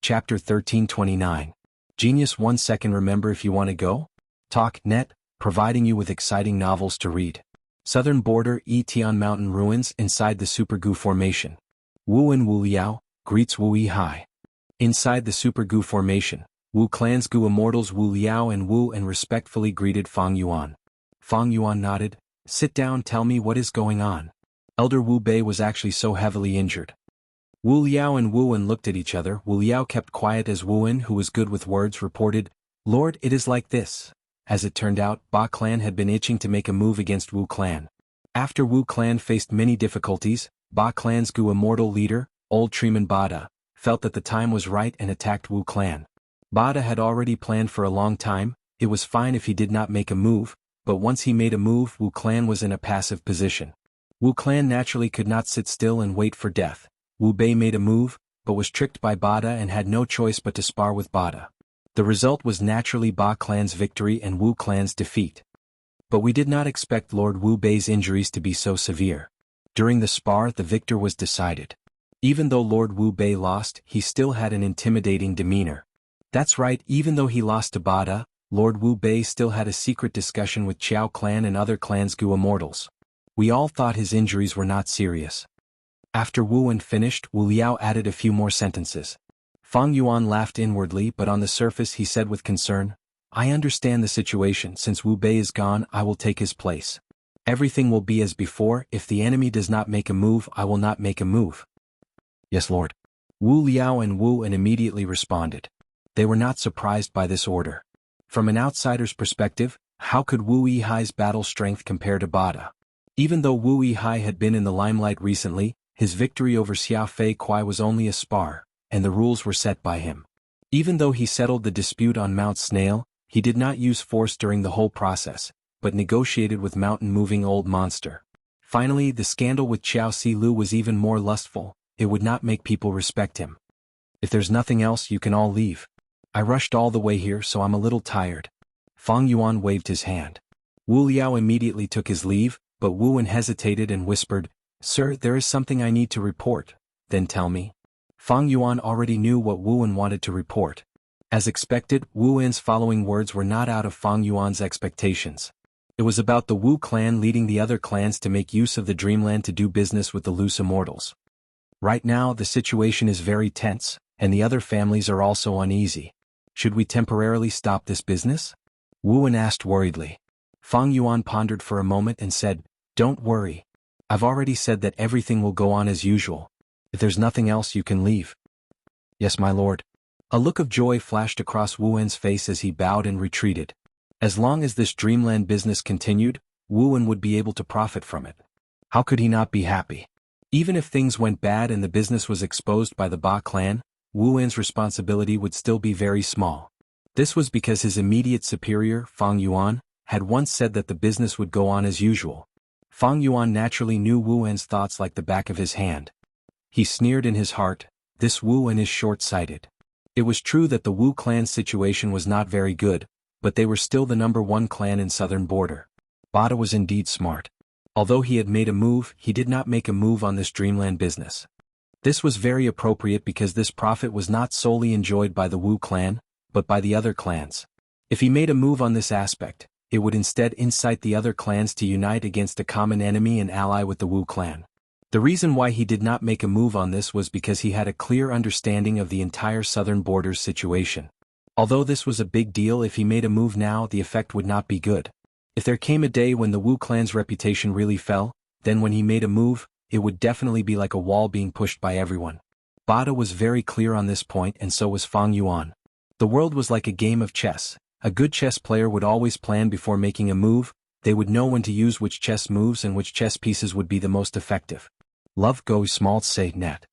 Chapter 1329. Genius 1 second. Remember if you want to go? Talk net, providing you with exciting novels to read. Southern border Etian Mountain ruins inside the Super Gu Formation. Wu and Wu Liao greets Wu Yihai. Inside the Super Gu Formation, Wu clan's Gu immortals Wu Liao and Wu and respectfully greeted Fang Yuan. Fang Yuan nodded. Sit down, tell me what is going on. Elder Wu Bei was actually so heavily injured. Wu Liao and Wu En looked at each other. Wu Liao kept quiet as Wu En, who was good with words, reported, Lord, it is like this. As it turned out, Ba clan had been itching to make a move against Wu clan. After Wu clan faced many difficulties, Ba clan's Gu immortal leader, Old Treeman Bada, felt that the time was right and attacked Wu clan. Bada had already planned for a long time. It was fine if he did not make a move, but once he made a move, Wu clan was in a passive position. Wu clan naturally could not sit still and wait for death. Wu Bei made a move, but was tricked by Bada and had no choice but to spar with Bada. The result was naturally Ba clan's victory and Wu clan's defeat. But we did not expect Lord Wu Bei's injuries to be so severe. During the spar, the victor was decided. Even though Lord Wu Bei lost, he still had an intimidating demeanor. That's right, even though he lost to Bada, Lord Wu Bei still had a secret discussion with Qiao clan and other clans' Gu immortals. We all thought his injuries were not serious. After Wu En finished, Wu Liao added a few more sentences. Fang Yuan laughed inwardly, but on the surface he said with concern, I understand the situation. Since Wu Bei is gone, I will take his place. Everything will be as before. If the enemy does not make a move, I will not make a move. Yes, Lord. Wu Liao and Wu En immediately responded. They were not surprised by this order. From an outsider's perspective, how could Wu Yihai's battle strength compare to Bada? Even though Wu Yihai had been in the limelight recently, his victory over Xiao Fei Kuai was only a spar, and the rules were set by him. Even though he settled the dispute on Mount Snail, he did not use force during the whole process, but negotiated with mountain-moving old monster. Finally, the scandal with Qiao Silu was even more lustful. It would not make people respect him. If there's nothing else, you can all leave. I rushed all the way here, so I'm a little tired. Fang Yuan waved his hand. Wu Liao immediately took his leave, but Wu En hesitated and whispered, Sir, there is something I need to report. Then tell me. Fang Yuan already knew what Wu En wanted to report. As expected, Wu En's following words were not out of Fang Yuan's expectations. It was about the Wu clan leading the other clans to make use of the Dreamland to do business with the loose immortals. Right now, the situation is very tense, and the other families are also uneasy. Should we temporarily stop this business? Wu En asked worriedly. Fang Yuan pondered for a moment and said, Don't worry. I've already said that everything will go on as usual. If there's nothing else, you can leave. Yes, my lord. A look of joy flashed across Wu En's face as he bowed and retreated. As long as this Dreamland business continued, Wu En would be able to profit from it. How could he not be happy? Even if things went bad and the business was exposed by the Ba clan, Wu En's responsibility would still be very small. This was because his immediate superior, Fang Yuan, had once said that the business would go on as usual. Fang Yuan naturally knew Wu En's thoughts like the back of his hand. He sneered in his heart, this Wu En is short-sighted. It was true that the Wu clan's situation was not very good, but they were still the #1 clan in southern border. Bada was indeed smart. Although he had made a move, he did not make a move on this Dreamland business. This was very appropriate because this profit was not solely enjoyed by the Wu clan, but by the other clans. If he made a move on this aspect, it would instead incite the other clans to unite against a common enemy and ally with the Wu clan. The reason why he did not make a move on this was because he had a clear understanding of the entire southern border's situation. Although this was a big deal, if he made a move now, the effect would not be good. If there came a day when the Wu clan's reputation really fell, then when he made a move, it would definitely be like a wall being pushed by everyone. Bada was very clear on this point, and so was Fang Yuan. The world was like a game of chess. A good chess player would always plan before making a move. They would know when to use which chess moves and which chess pieces would be the most effective. Love goes small say net.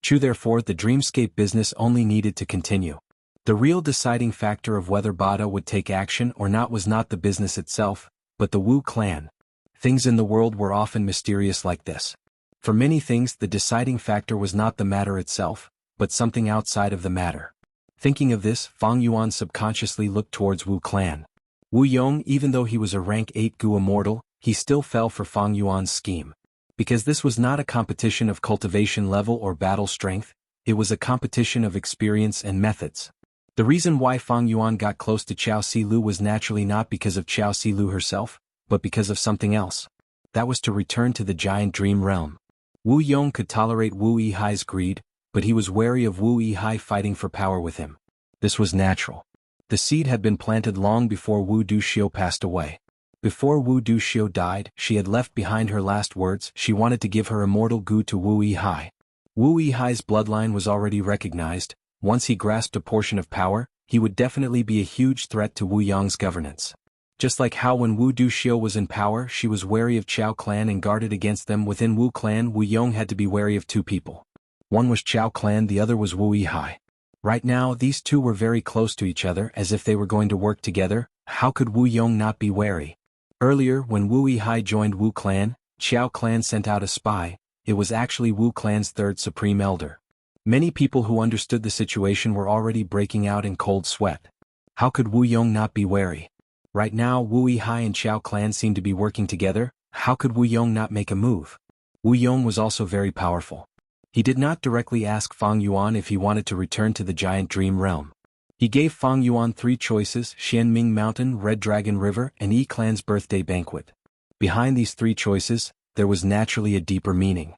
True, therefore, the dreamscape business only needed to continue. The real deciding factor of whether Bada would take action or not was not the business itself, but the Wu clan. Things in the world were often mysterious like this. For many things, the deciding factor was not the matter itself, but something outside of the matter. Thinking of this, Fang Yuan subconsciously looked towards Wu clan. Wu Yong, even though he was a rank 8 Gu immortal, he still fell for Fang Yuan's scheme. Because this was not a competition of cultivation level or battle strength, It was a competition of experience and methods. The reason why Fang Yuan got close to Qiao Silu was naturally not because of Qiao Silu herself, but because of something else. That was to return to the giant dream realm. Wu Yong could tolerate Wu Yihai's greed, but he was wary of Wu Yihai fighting for power with him. This was natural. The seed had been planted long before Wu Duxiu passed away. Before Wu Duxiu died, she had left behind her last words. She wanted to give her immortal gu to Wu Yihai. Wu Yihai's bloodline was already recognized. Once he grasped a portion of power, he would definitely be a huge threat to Wu Yong's governance. Just like how when Wu Duxiu was in power she was wary of Qiao clan and guarded against them, within Wu clan Wu Yong had to be wary of two people. One was Qiao clan, the other was Wu Yihai. Right now these two were very close to each other, as if they were going to work together. How could Wu Yong not be wary? Earlier when Wu Yihai joined Wu clan, Qiao clan sent out a spy. It was actually Wu clan's third supreme elder. Many people who understood the situation were already breaking out in cold sweat. How could Wu Yong not be wary? Right now Wu Yihai and Qiao clan seemed to be working together. How could Wu Yong not make a move? Wu Yong was also very powerful. He did not directly ask Fang Yuan if he wanted to return to the giant dream realm. He gave Fang Yuan three choices: Xianming Mountain, Red Dragon River, and Yi Clan's birthday banquet. Behind these three choices, there was naturally a deeper meaning.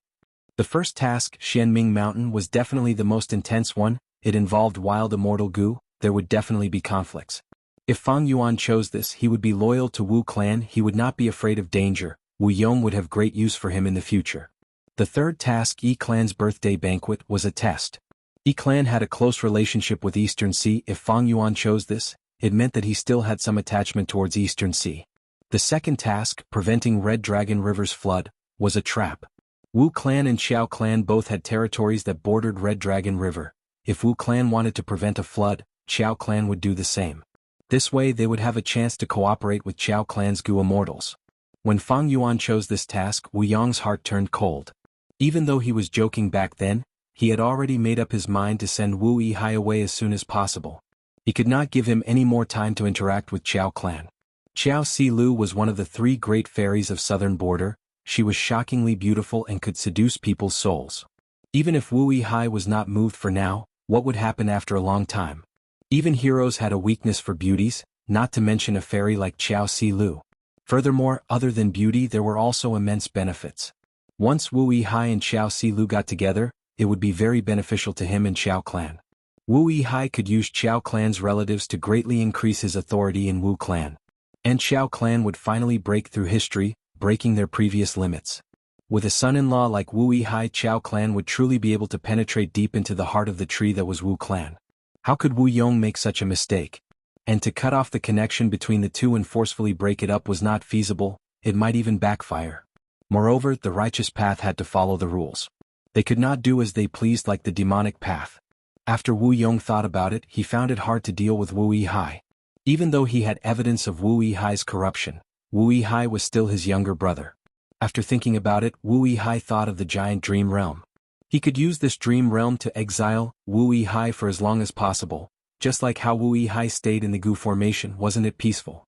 The first task, Xianming Mountain, was definitely the most intense one. It involved wild immortal gu. There would definitely be conflicts. If Fang Yuan chose this, he would be loyal to Wu clan. He would not be afraid of danger. Wu Yong would have great use for him in the future. The third task, Yi Clan's birthday banquet, was a test. Yi Clan had a close relationship with Eastern Sea. If Fang Yuan chose this, it meant that he still had some attachment towards Eastern Sea. The second task, preventing Red Dragon River's flood, was a trap. Wu clan and Qiao clan both had territories that bordered Red Dragon River. If Wu clan wanted to prevent a flood, Qiao clan would do the same. This way they would have a chance to cooperate with Qiao clan's gu immortals. When Fang Yuan chose this task, Wu Yong's heart turned cold. Even though he was joking back then, he had already made up his mind to send Wu Yihai away as soon as possible. He could not give him any more time to interact with Qiao clan. Qiao Silu was one of the three great fairies of southern border. She was shockingly beautiful and could seduce people's souls. Even if Wu Yihai was not moved for now, what would happen after a long time? Even heroes had a weakness for beauties, not to mention a fairy like Qiao Silu. Furthermore, other than beauty there were also immense benefits. Once Wu Yihai and Qiao Silu got together, it would be very beneficial to him and Qiao clan. Wu Yihai could use Qiao clan's relatives to greatly increase his authority in Wu clan. And Qiao clan would finally break through history, breaking their previous limits. With a son-in-law like Wu Yihai, Qiao clan would truly be able to penetrate deep into the heart of the tree that was Wu clan. How could Wu Yong make such a mistake? And to cut off the connection between the two and forcefully break it up was not feasible. It might even backfire. Moreover, the righteous path had to follow the rules. They could not do as they pleased like the demonic path. After Wu Yong thought about it, he found it hard to deal with Wu Yihai. Even though he had evidence of Wu Yihai's corruption, Wu Yihai was still his younger brother. After thinking about it, Wu Yihai thought of the giant dream realm. He could use this dream realm to exile Wu Yihai for as long as possible, just like how Wu Yihai stayed in the gu formation. Wasn't it peaceful?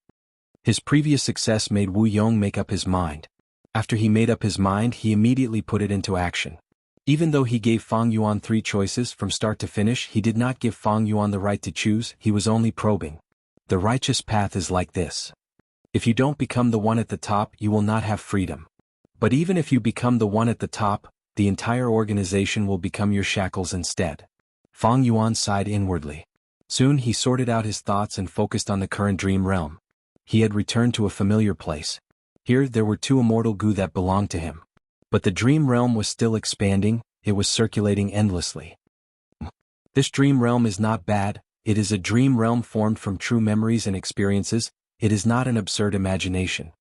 His previous success made Wu Yong make up his mind. After he made up his mind, he immediately put it into action. Even though he gave Fang Yuan three choices from start to finish, he did not give Fang Yuan the right to choose. He was only probing. The righteous path is like this. If you don't become the one at the top, you will not have freedom. But even if you become the one at the top, the entire organization will become your shackles instead. Fang Yuan sighed inwardly. Soon he sorted out his thoughts and focused on the current dream realm. He had returned to a familiar place. Here there were two immortal gu that belonged to him. But the dream realm was still expanding. It was circulating endlessly. This dream realm is not bad. It is a dream realm formed from true memories and experiences. It is not an absurd imagination.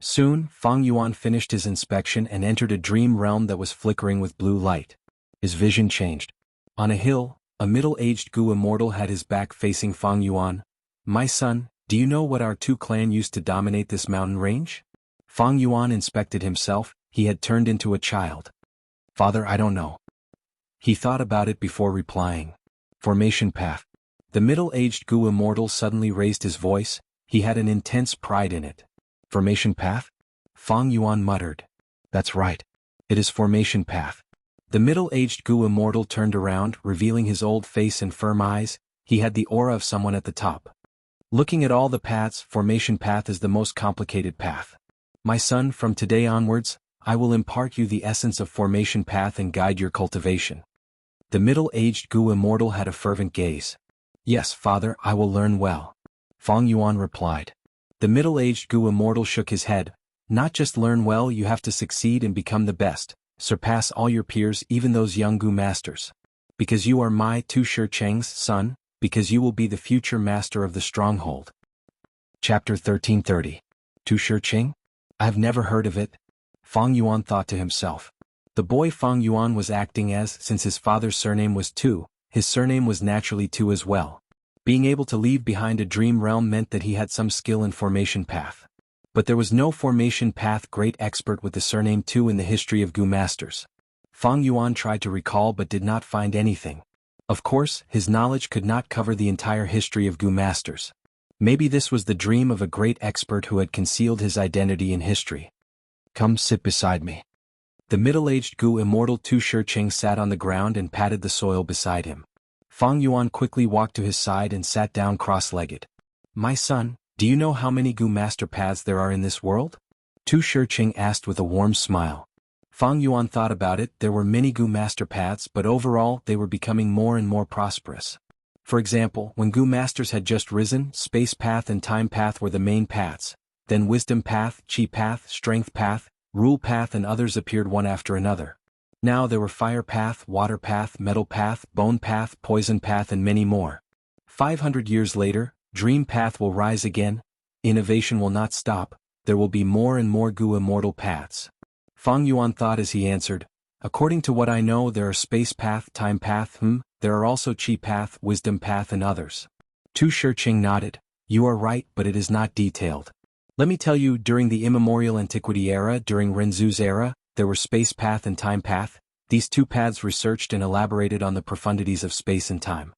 Soon, Fang Yuan finished his inspection and entered a dream realm that was flickering with blue light. His vision changed. On a hill, a middle-aged gu immortal had his back facing Fang Yuan. "My son, do you know what our two clan used to dominate this mountain range?" Fang Yuan inspected himself. He had turned into a child. "Father, I don't know." He thought about it before replying. "Formation path." The middle-aged gu immortal suddenly raised his voice. He had an intense pride in it. "Formation path?" Fang Yuan muttered. "That's right. It is formation path. The middle-aged Gu Immortal turned around, revealing his old face and firm eyes. He had the aura of someone at the top. Looking at all the paths, formation path is the most complicated path. My son, from today onwards, I will impart you the essence of formation path and guide your cultivation. The middle-aged Gu Immortal had a fervent gaze. Yes, father, I will learn well. Fang Yuan replied. The middle-aged Gu Immortal shook his head. Not just learn well, you have to succeed and become the best, surpass all your peers, even those young Gu masters. Because you are my Tu Shicheng's son, because you will be the future master of the stronghold. Chapter 1330. Tu Shicheng? I have never heard of it. Fang Yuan thought to himself. The boy Fang Yuan was acting as, since his father's surname was Tu, his surname was naturally Tu as well. Being able to leave behind a dream realm meant that he had some skill in formation path. But there was no formation path great expert with the surname Tu in the history of Gu masters. Fang Yuan tried to recall but did not find anything. Of course, his knowledge could not cover the entire history of Gu masters. Maybe this was the dream of a great expert who had concealed his identity in history. Come sit beside me. The middle-aged Gu Immortal Tu Shicheng sat on the ground and patted the soil beside him. Fang Yuan quickly walked to his side and sat down cross-legged. My son, do you know how many Gu master paths there are in this world? Tu Shicheng asked with a warm smile. Fang Yuan thought about it. There were many Gu master paths, but overall they were becoming more and more prosperous. For example, when Gu masters had just risen, space path and time path were the main paths. Then wisdom path, chi path, strength path, rule path and others appeared one after another. Now there were fire path, water path, metal path, bone path, poison path and many more. 500 years later, dream path will rise again. Innovation will not stop. There will be more and more Gu immortal paths. Fang Yuan thought as he answered, according to what I know, there are space path, time path, there are also chi path, wisdom path and others. Tu Shicheng nodded. You are right, but it is not detailed. Let me tell you, during the immemorial antiquity era, during Renzu's era, there were space path and time path. These two paths researched and elaborated on the profundities of space and time.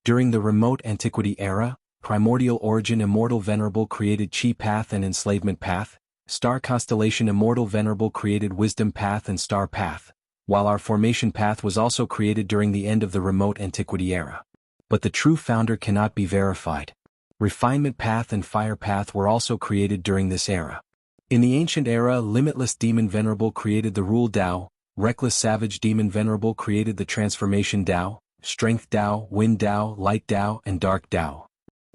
During the remote antiquity era, primordial origin Immortal Venerable created chi path and enslavement path. Star constellation Immortal Venerable created wisdom path and star path, while our formation path was also created during the end of the remote antiquity era. But the true founder cannot be verified. Refinement path and fire path were also created during this era. In the ancient era, limitless demon venerable created the rule Dao, reckless savage demon venerable created the transformation Dao, strength Dao, wind Dao, light Dao and dark Dao.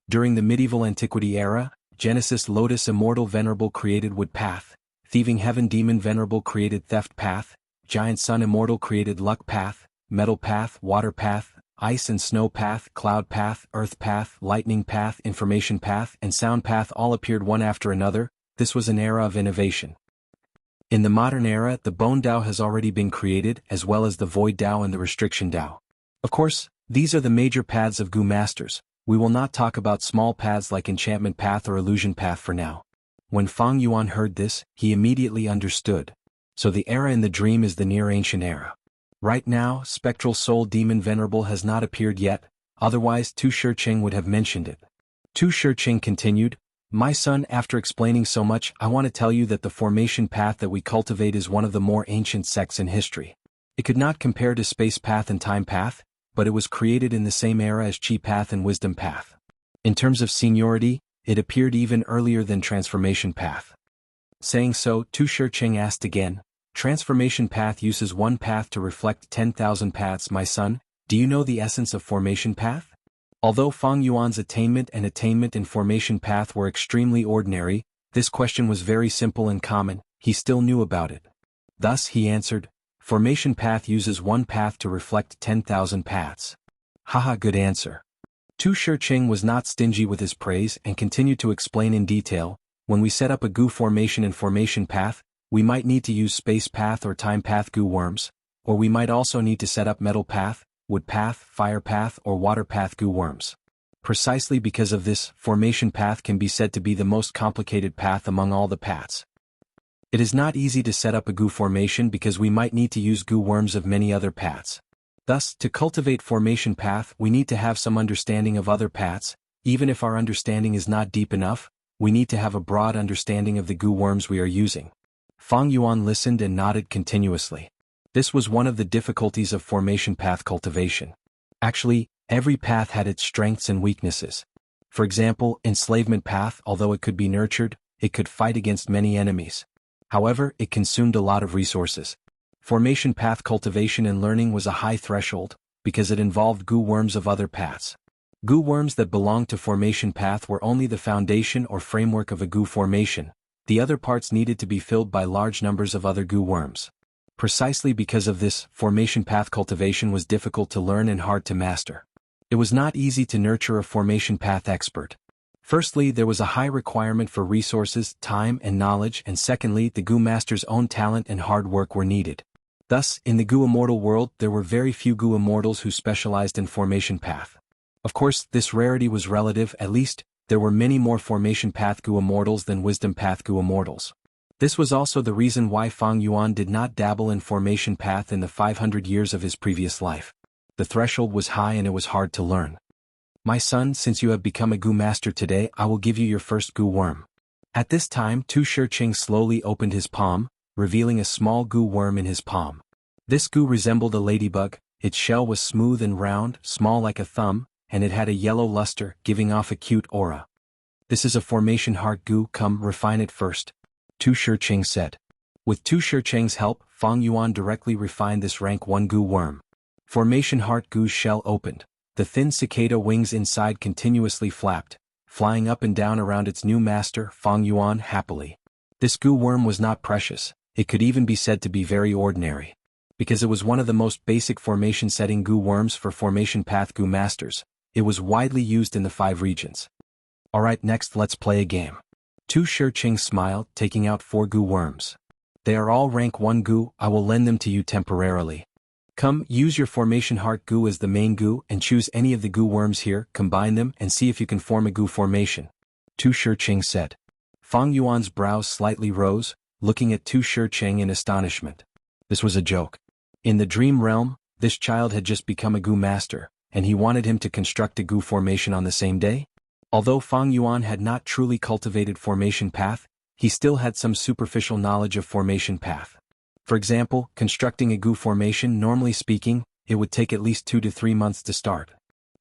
During the medieval antiquity era, Genesis Lotus Immortal Venerable created wood path, thieving heaven demon venerable created theft path, giant sun immortal created luck path, metal path, water path, ice and snow path, cloud path, earth path, lightning path, information path and sound path all appeared one after another. This was an era of innovation. In the modern era, the bone Dao has already been created, as well as the void Dao and the restriction Dao. Of course, these are the major paths of Gu masters. We will not talk about small paths like enchantment path or illusion path for now. When Fang Yuan heard this, he immediately understood. So the era in the dream is the near ancient era. Right now, spectral soul demon venerable has not appeared yet, otherwise Tu Shicheng would have mentioned it. Tu Shicheng continued, my son, after explaining so much, I want to tell you that the formation path that we cultivate is one of the more ancient sects in history. It could not compare to space path and time path, but it was created in the same era as chi path and wisdom path. In terms of seniority, it appeared even earlier than transformation path. Saying so, Tu Shicheng asked again, transformation path uses one path to reflect 10,000 paths. My son, do you know the essence of formation path? Although Fang Yuan's attainment in formation path were extremely ordinary, this question was very simple and common. He still knew about it. Thus he answered, formation path uses one path to reflect 10,000 paths. Haha, good answer. Tu Shicheng was not stingy with his praise and continued to explain in detail, when we set up a Gu formation and formation path, we might need to use space path or time path Gu worms, or we might also need to set up metal path, wood path, fire path or water path Gu worms. Precisely because of this, formation path can be said to be the most complicated path among all the paths. It is not easy to set up a Gu formation because we might need to use Gu worms of many other paths. Thus, to cultivate formation path, we need to have some understanding of other paths. Even if our understanding is not deep enough, we need to have a broad understanding of the Gu worms we are using. Fang Yuan listened and nodded continuously. This was one of the difficulties of formation path cultivation. Actually, every path had its strengths and weaknesses. For example, enslavement path, although it could be nurtured, it could fight against many enemies. However, it consumed a lot of resources. Formation path cultivation and learning was a high threshold, because it involved goo worms of other paths. Goo worms that belonged to formation path were only the foundation or framework of a goo formation. The other parts needed to be filled by large numbers of other goo worms. Precisely because of this, formation path cultivation was difficult to learn and hard to master. It was not easy to nurture a formation path expert. Firstly, there was a high requirement for resources, time, and knowledge, and secondly, the goo master's own talent and hard work were needed. Thus, in the goo immortal world, there were very few goo immortals who specialized in formation path. Of course, this rarity was relative, at least, there were many more formation path goo immortals than wisdom path goo immortals. This was also the reason why Fang Yuan did not dabble in formation path in the 500 years of his previous life. The threshold was high and it was hard to learn. My son, since you have become a goo master today, I will give you your first goo worm. At this time, Tu Shiqing slowly opened his palm, revealing a small goo worm in his palm. This goo resembled a ladybug, its shell was smooth and round, small like a thumb, and it had a yellow luster, giving off a cute aura. This is a formation heart goo, come refine it first, Tu Shiqing said. With Tu Shiqing's help, Fang Yuan directly refined this rank 1 goo worm. Formation heart goo's shell opened. The thin cicada wings inside continuously flapped, flying up and down around its new master, Fang Yuan, happily. This goo worm was not precious, it could even be said to be very ordinary. Because it was one of the most basic formation-setting goo worms for formation path goo masters, it was widely used in the 5 regions. Alright, next let's play a game. Tu Shiqing smiled, taking out 4 goo worms. They are all rank 1 goo, I will lend them to you temporarily. Come, use your formation heart goo as the main goo and choose any of the goo worms here, combine them and see if you can form a goo formation. Tu Shiqing said. Fang Yuan's brows slightly rose, looking at Tu Shiqing in astonishment. This was a joke. In the dream realm, this child had just become a goo master, and he wanted him to construct a goo formation on the same day? Although Fang Yuan had not truly cultivated formation path, he still had some superficial knowledge of formation path. For example, constructing a goo formation, normally speaking, it would take at least 2 to 3 months to start.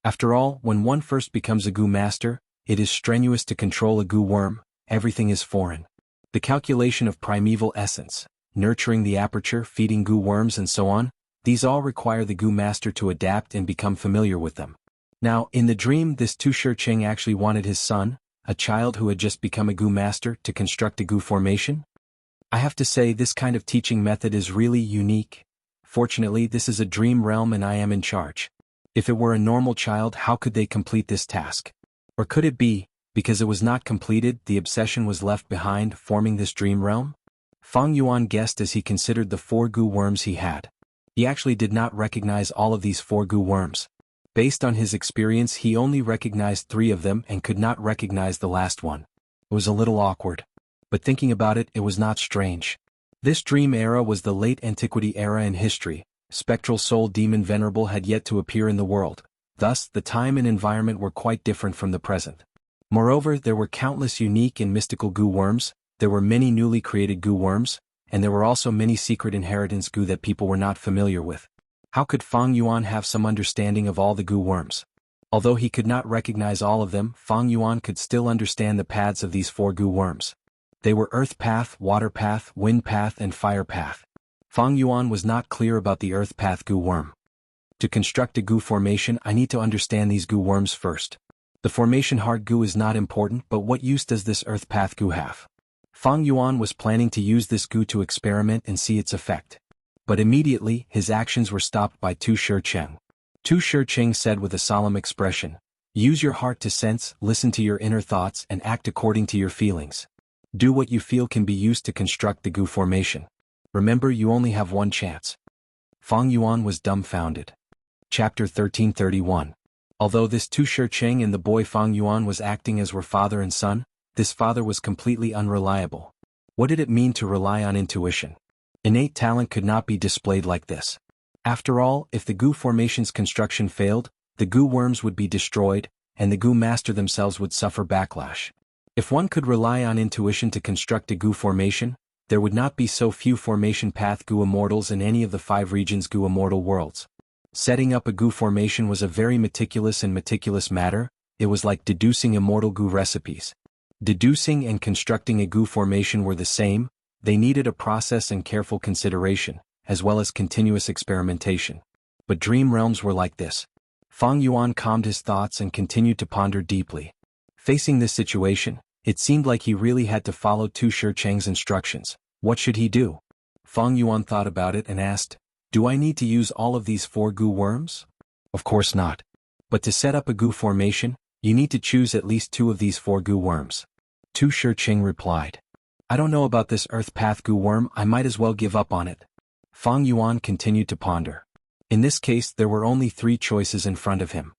After all, when one first becomes a goo master, it is strenuous to control a goo worm, everything is foreign. The calculation of primeval essence, nurturing the aperture, feeding goo worms and so on, these all require the goo master to adapt and become familiar with them. Now, in the dream, this Tu Shiqing actually wanted his son, a child who had just become a goo master, to construct a goo formation? I have to say this kind of teaching method is really unique. Fortunately, this is a dream realm and I am in charge. If it were a normal child, how could they complete this task? Or could it be, because it was not completed, the obsession was left behind, forming this dream realm? Fang Yuan guessed as he considered the 4 goo worms he had. He actually did not recognize all of these 4 goo worms. Based on his experience, he only recognized 3 of them and could not recognize the last one. It was a little awkward. But thinking about it, it was not strange. This dream era was the late antiquity era in history. Spectral soul demon Venerable had yet to appear in the world. Thus, the time and environment were quite different from the present. Moreover, there were countless unique and mystical goo worms, there were many newly created goo worms, and there were also many secret inheritance goo that people were not familiar with. How could Fang Yuan have some understanding of all the goo worms? Although he could not recognize all of them, Fang Yuan could still understand the paths of these 4 goo worms. They were Earth Path, Water Path, Wind Path and Fire Path. Fang Yuan was not clear about the Earth Path goo worm. To construct a goo formation, I need to understand these goo worms first. The formation heart goo is not important, but what use does this Earth Path goo have? Fang Yuan was planning to use this goo to experiment and see its effect. But immediately, his actions were stopped by Tu Shiqing. Tu Shiqing said with a solemn expression, "Use your heart to sense, listen to your inner thoughts and act according to your feelings. Do what you feel can be used to construct the goo formation. Remember, you only have 1 chance." Fang Yuan was dumbfounded. Chapter 1331. Although this Tu Shiqing and the boy Fang Yuan was acting as were father and son, this father was completely unreliable. What did it mean to rely on intuition? Innate talent could not be displayed like this. After all, if the goo formation's construction failed, the goo worms would be destroyed, and the goo master themselves would suffer backlash. If one could rely on intuition to construct a goo formation, there would not be so few formation path Gu Immortals in any of the 5 regions Gu Immortal worlds. Setting up a Gu formation was a very meticulous matter. It was like deducing immortal Gu recipes. Deducing and constructing a Gu formation were the same. They needed a process and careful consideration, as well as continuous experimentation. But dream realms were like this. Fang Yuan calmed his thoughts and continued to ponder deeply. Facing this situation, it seemed like he really had to follow Tu Shicheng's instructions. What should he do? Fang Yuan thought about it and asked, "Do I need to use all of these 4 Gu worms?" Of course not. But to set up a Gu formation, you need to choose at least 2 of these 4 Gu worms. Tu Shicheng replied, "I don't know about this Earth Path Gu worm, I might as well give up on it." Fang Yuan continued to ponder. In this case there were only 3 choices in front of him.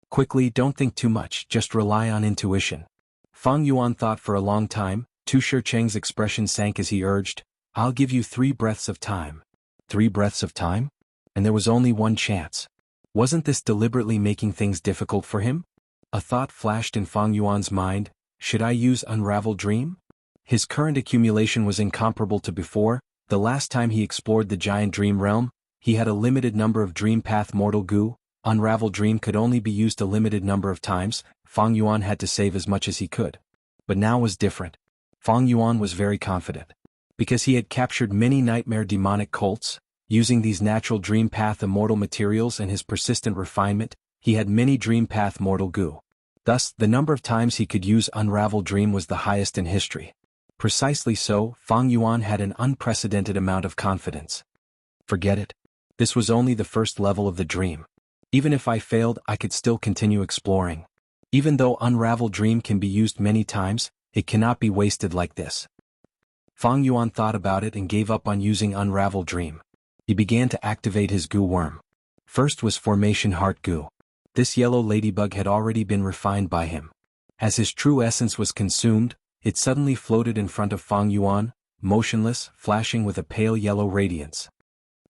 Quickly, don't think too much, just rely on intuition. Fang Yuan thought for a long time. Tu Shicheng's expression sank as he urged, "I'll give you 3 breaths of time." 3 breaths of time? And there was only 1 chance. Wasn't this deliberately making things difficult for him? A thought flashed in Fang Yuan's mind, should I use Unravel Dream? His current accumulation was incomparable to before. The last time he explored the giant dream realm, he had a limited number of dream path mortal Gu. Unravel Dream could only be used a limited number of times. Fang Yuan had to save as much as he could. But now was different. Fang Yuan was very confident. Because he had captured many nightmare demonic cults, using these natural dream path immortal materials and his persistent refinement, he had many dream path mortal Gu. Thus, the number of times he could use Unravel Dream was the highest in history. Precisely so, Fang Yuan had an unprecedented amount of confidence. Forget it. This was only the first level of the dream. Even if I failed, I could still continue exploring. Even though Unravel Dream can be used many times, it cannot be wasted like this. Fang Yuan thought about it and gave up on using Unravel Dream. He began to activate his Gu worm. First was Formation Heart Gu. This yellow ladybug had already been refined by him. As his true essence was consumed, it suddenly floated in front of Fang Yuan, motionless, flashing with a pale yellow radiance.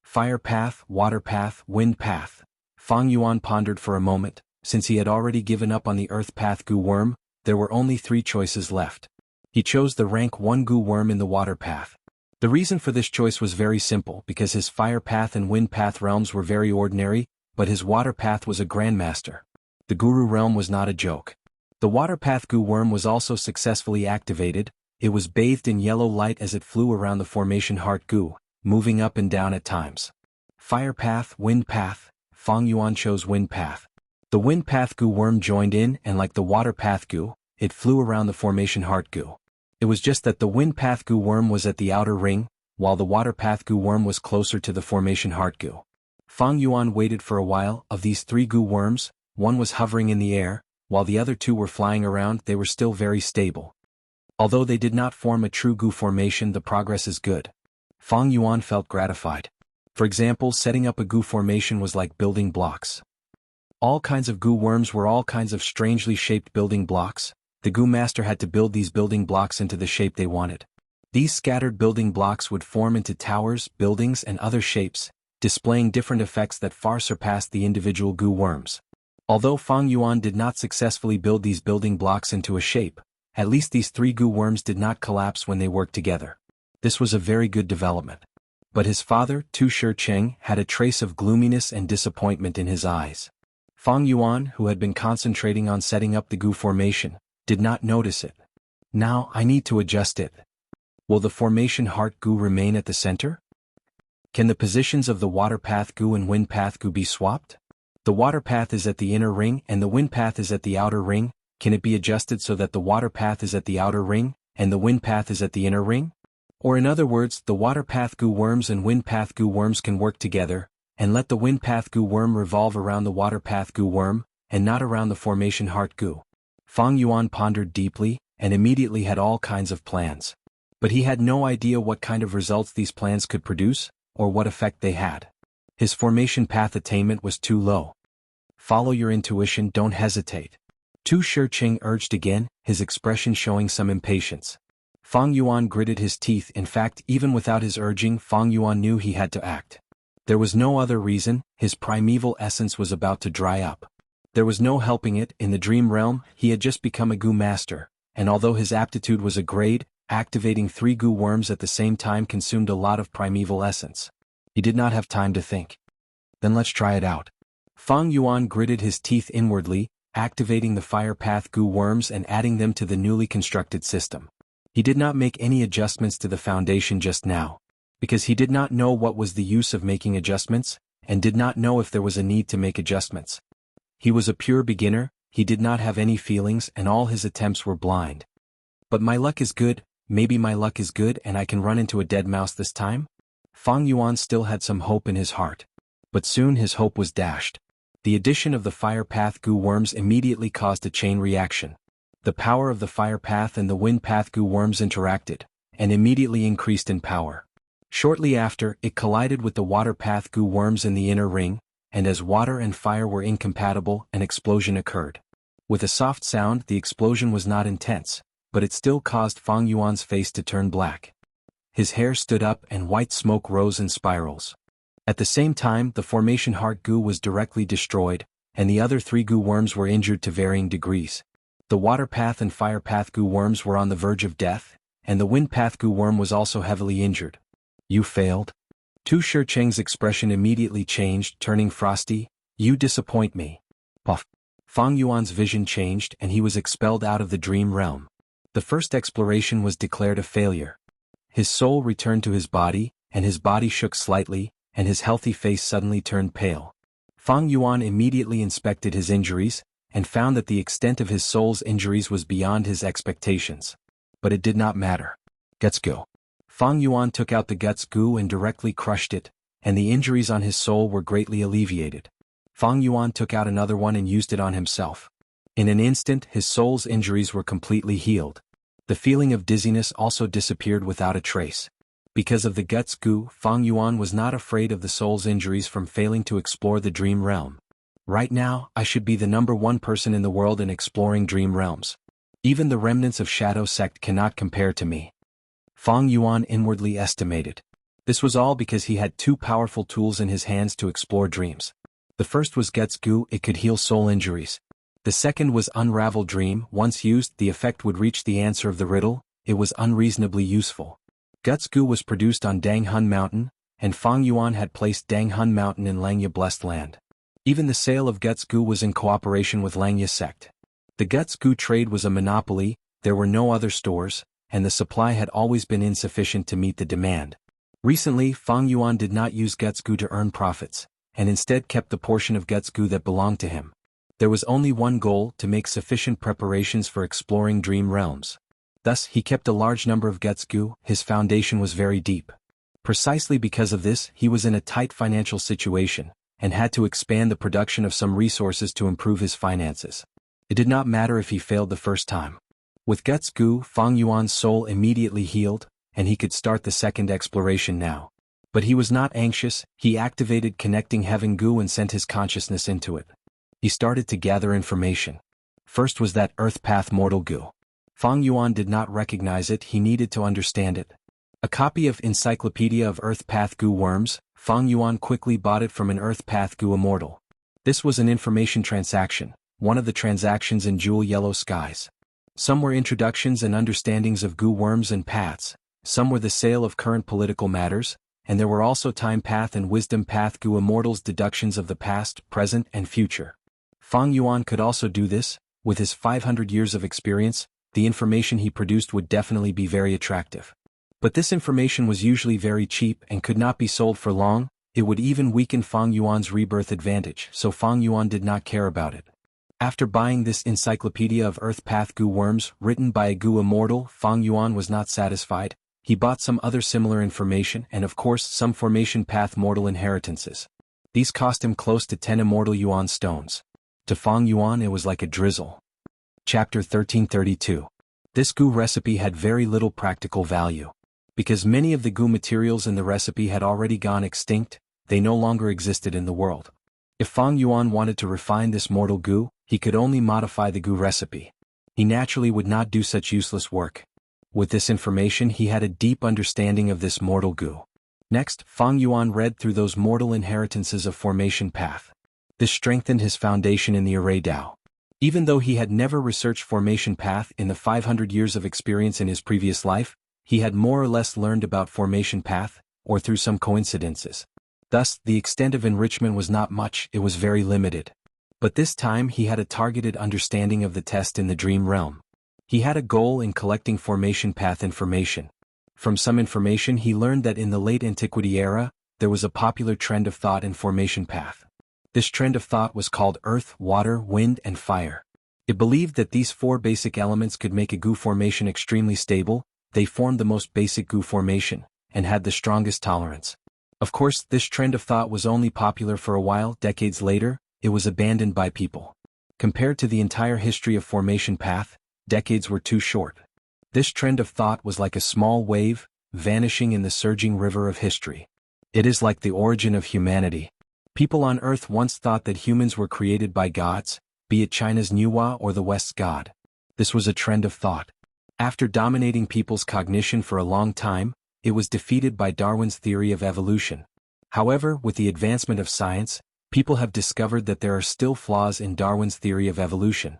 Fire path, water path, wind path. Fang Yuan pondered for a moment. Since he had already given up on the earth path Gu worm, there were only 3 choices left. He chose the rank 1 Gu worm in the water path. The reason for this choice was very simple, because his fire path and wind path realms were very ordinary, but his water path was a grandmaster. The Guru realm was not a joke. The water path Gu worm was also successfully activated. It was bathed in yellow light as it flew around the formation Heart Gu, moving up and down at times. Fire path, wind path. Fang Yuan chose wind path. The wind path Gu worm joined in, and like the water path Gu, it flew around the formation Heart Gu. It was just that the wind path Gu worm was at the outer ring, while the water path Gu worm was closer to the formation Heart Gu. Fang Yuan waited for a while. Of these 3 Gu worms, 1 was hovering in the air, while the other 2 were flying around. They were still very stable. Although they did not form a true Gu formation, the progress is good. Fang Yuan felt gratified. For example, setting up a Gu formation was like building blocks. All kinds of Gu worms were all kinds of strangely shaped building blocks. The Gu master had to build these building blocks into the shape they wanted. These scattered building blocks would form into towers, buildings, and other shapes, displaying different effects that far surpassed the individual Gu worms. Although Fang Yuan did not successfully build these building blocks into a shape, at least these 3 Gu worms did not collapse when they worked together. This was a very good development. But his father, Tu Shicheng, had a trace of gloominess and disappointment in his eyes. Fang Yuan, who had been concentrating on setting up the Gu formation, did not notice it. Now I need to adjust it. Will the formation Heart Gu remain at the center? Can the positions of the water path Gu and wind path Gu be swapped? The water path is at the inner ring and the wind path is at the outer ring. Can it be adjusted so that the water path is at the outer ring and the wind path is at the inner ring? Or in other words, the water path Gu worms and wind path Gu worms can work together, and let the wind path Gu worm revolve around the water path Gu worm, and not around the formation Heart Gu. Fang Yuan pondered deeply, and immediately had all kinds of plans. But he had no idea what kind of results these plans could produce, or what effect they had. His formation path attainment was too low. Follow your intuition, don't hesitate. Tu Shicheng urged again, his expression showing some impatience. Fang Yuan gritted his teeth. In fact, even without his urging, Fang Yuan knew he had to act. There was no other reason. His primeval essence was about to dry up. There was no helping it. In the dream realm, he had just become a Gu master, and although his aptitude was a grade, Activating 3 goo worms at the same time consumed a lot of primeval essence. He did not have time to think. Then let's try it out. Fang Yuan gritted his teeth inwardly, activating the fire path goo worms and adding them to the newly constructed system. He did not make any adjustments to the foundation just now, because he did not know what was the use of making adjustments, and did not know if there was a need to make adjustments. He was a pure beginner, he did not have any feelings, and all his attempts were blind. But my luck is good, maybe my luck is good and I can run into a dead mouse this time? Fang Yuan still had some hope in his heart. But soon his hope was dashed. The addition of the fire path goo worms immediately caused a chain reaction. The power of the fire path and the wind path goo worms interacted, and immediately increased in power. Shortly after, it collided with the water path goo worms in the inner ring, and as water and fire were incompatible, an explosion occurred. With a soft sound, the explosion was not intense, but it still caused Fang Yuan's face to turn black. His hair stood up and white smoke rose in spirals. At the same time, the formation heart goo was directly destroyed, and the other 3 goo worms were injured to varying degrees. The water path and fire path goo worms were on the verge of death, and the wind path goo worm was also heavily injured. You failed? Tu Shicheng's expression immediately changed, turning frosty. You disappoint me. Puff. Fang Yuan's vision changed and he was expelled out of the dream realm. The first exploration was declared a failure. His soul returned to his body, and his body shook slightly, and his healthy face suddenly turned pale. Fang Yuan immediately inspected his injuries, and found that the extent of his soul's injuries was beyond his expectations. But it did not matter. Let's go. Fang Yuan took out the guts goo and directly crushed it, and the injuries on his soul were greatly alleviated. Fang Yuan took out another one and used it on himself. In an instant, his soul's injuries were completely healed. The feeling of dizziness also disappeared without a trace. Because of the guts goo, Fang Yuan was not afraid of the soul's injuries from failing to explore the dream realm. Right now, I should be the #1 person in the world in exploring dream realms. Even the remnants of Shadow Sect cannot compare to me. Fang Yuan inwardly estimated. This was all because he had 2 powerful tools in his hands to explore dreams. The first was guts goo, it could heal soul injuries. The second was Unravel Dream. Once used, the effect would reach the answer of the riddle. It was unreasonably useful. Guts goo was produced on Danghun Mountain, and Fang Yuan had placed Danghun Mountain in Langya Blessed Land. Even the sale of guts goo was in cooperation with Langya Sect. The guts goo trade was a monopoly, there were no other stores, and the supply had always been insufficient to meet the demand. Recently, Fang Yuan did not use guts goo to earn profits, and instead kept the portion of guts goo that belonged to him. There was only one goal, to make sufficient preparations for exploring dream realms. Thus, he kept a large number of guts goo. His foundation was very deep. Precisely because of this, he was in a tight financial situation, and had to expand the production of some resources to improve his finances. It did not matter if he failed the first time. With guts goo, Fang Yuan's soul immediately healed, and he could start the second exploration now. But he was not anxious. He activated connecting heaven goo and sent his consciousness into it. He started to gather information. First was that earth path mortal goo. Fang Yuan did not recognize it, he needed to understand it. A copy of Encyclopedia of Earth Path Goo Worms, Fang Yuan quickly bought it from an Earth Path Goo Immortal. This was an information transaction, one of the transactions in Jewel Yellow Skies. Some were introductions and understandings of goo worms and paths, some were the sale of current political matters, and there were also Time Path and Wisdom Path Goo Immortals deductions of the past, present, and future. Fang Yuan could also do this. With his 500 years of experience, the information he produced would definitely be very attractive. But this information was usually very cheap and could not be sold for long. It would even weaken Fang Yuan's rebirth advantage, so Fang Yuan did not care about it. After buying this Encyclopedia of Earth Path Goo Worms, written by a Goo Immortal, Fang Yuan was not satisfied. He bought some other similar information and of course some Formation Path Mortal Inheritances. These cost him close to 10 Immortal Yuan stones. To Fang Yuan it was like a drizzle. Chapter 1332. This goo recipe had very little practical value. Because many of the goo materials in the recipe had already gone extinct, they no longer existed in the world. If Fang Yuan wanted to refine this mortal goo, he could only modify the goo recipe. He naturally would not do such useless work. With this information he had a deep understanding of this mortal goo. Next, Fang Yuan read through those mortal inheritances of Formation Path. This strengthened his foundation in the Array Dao. Even though he had never researched formation path in the 500 years of experience in his previous life, he had more or less learned about formation path, or through some coincidences. Thus, the extent of enrichment was not much, it was very limited. But this time he had a targeted understanding of the test in the dream realm. He had a goal in collecting formation path information. From some information he learned that in the late antiquity era, there was a popular trend of thought in formation path. This trend of thought was called earth, water, wind, and fire. It believed that these four basic elements could make a goo formation extremely stable. They formed the most basic goo formation, and had the strongest tolerance. Of course, this trend of thought was only popular for a while. Decades later, it was abandoned by people. Compared to the entire history of formation path, decades were too short. This trend of thought was like a small wave, vanishing in the surging river of history. It is like the origin of humanity. People on Earth once thought that humans were created by gods, be it China's Nuwa or the West's God. This was a trend of thought. After dominating people's cognition for a long time, it was defeated by Darwin's theory of evolution. However, with the advancement of science, people have discovered that there are still flaws in Darwin's theory of evolution.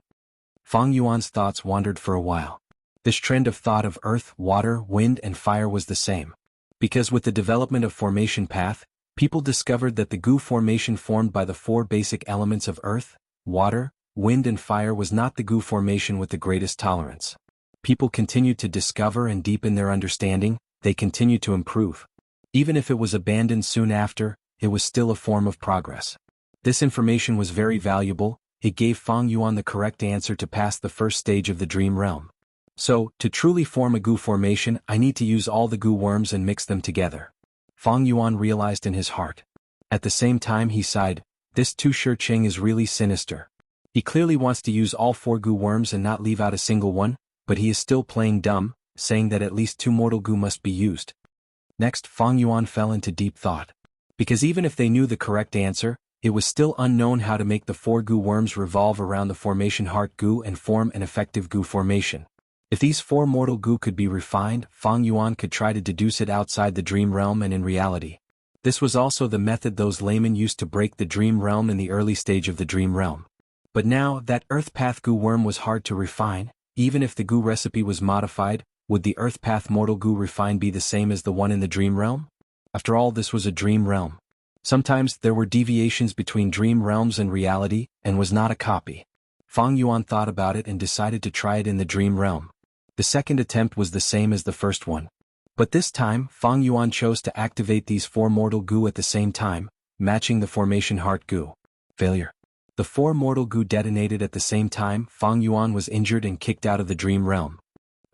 Fang Yuan's thoughts wandered for a while. This trend of thought of earth, water, wind, and fire was the same. Because with the development of formation path, people discovered that the goo formation formed by the four basic elements of earth, water, wind, and fire was not the goo formation with the greatest tolerance. People continued to discover and deepen their understanding, they continued to improve. Even if it was abandoned soon after, it was still a form of progress. This information was very valuable, it gave Fang Yuan the correct answer to pass the first stage of the dream realm. So, to truly form a goo formation, I need to use all the goo worms and mix them together. Fang Yuan realized in his heart. At the same time he sighed, this Tu Shiqing is really sinister. He clearly wants to use all four goo worms and not leave out a single one, but he is still playing dumb, saying that at least 2 mortal goo must be used. Next, Fang Yuan fell into deep thought. Because even if they knew the correct answer, it was still unknown how to make the 4 goo worms revolve around the formation heart goo and form an effective goo formation. If these 4 mortal goo could be refined, Fang Yuan could try to deduce it outside the dream realm and in reality. This was also the method those laymen used to break the dream realm in the early stage of the dream realm. But now, that earth path goo worm was hard to refine. Even if the goo recipe was modified, would the earth path mortal goo refine be the same as the one in the dream realm? After all, this was a dream realm. Sometimes there were deviations between dream realms and reality, and was not a copy. Fang Yuan thought about it and decided to try it in the dream realm. The second attempt was the same as the first one. But this time, Fang Yuan chose to activate these 4 mortal goo at the same time, matching the formation heart goo. Failure. The 4 mortal goo detonated at the same time. Fang Yuan was injured and kicked out of the dream realm.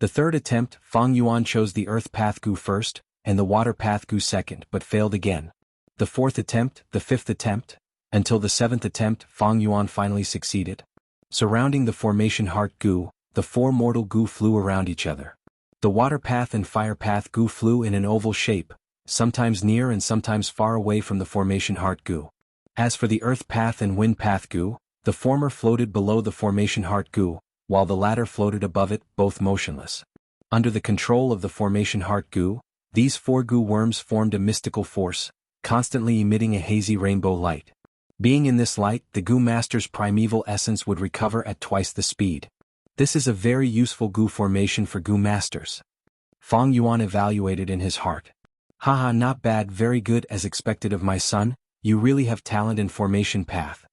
The third attempt, Fang Yuan chose the earth path goo first, and the water path goo second, but failed again. The fourth attempt, the fifth attempt, until the 7th attempt, Fang Yuan finally succeeded. Surrounding the formation heart goo, the 4 mortal goo flew around each other. The water path and fire path goo flew in an oval shape, sometimes near and sometimes far away from the formation heart goo. As for the earth path and wind path goo, the former floated below the formation heart goo, while the latter floated above it, both motionless. Under the control of the formation heart goo, these 4 goo worms formed a mystical force, constantly emitting a hazy rainbow light. Being in this light, the goo master's primeval essence would recover at twice the speed. This is a very useful goo formation for goo masters. Fang Yuan evaluated in his heart. Haha, not bad, very good as expected of my son, you really have talent in formation path.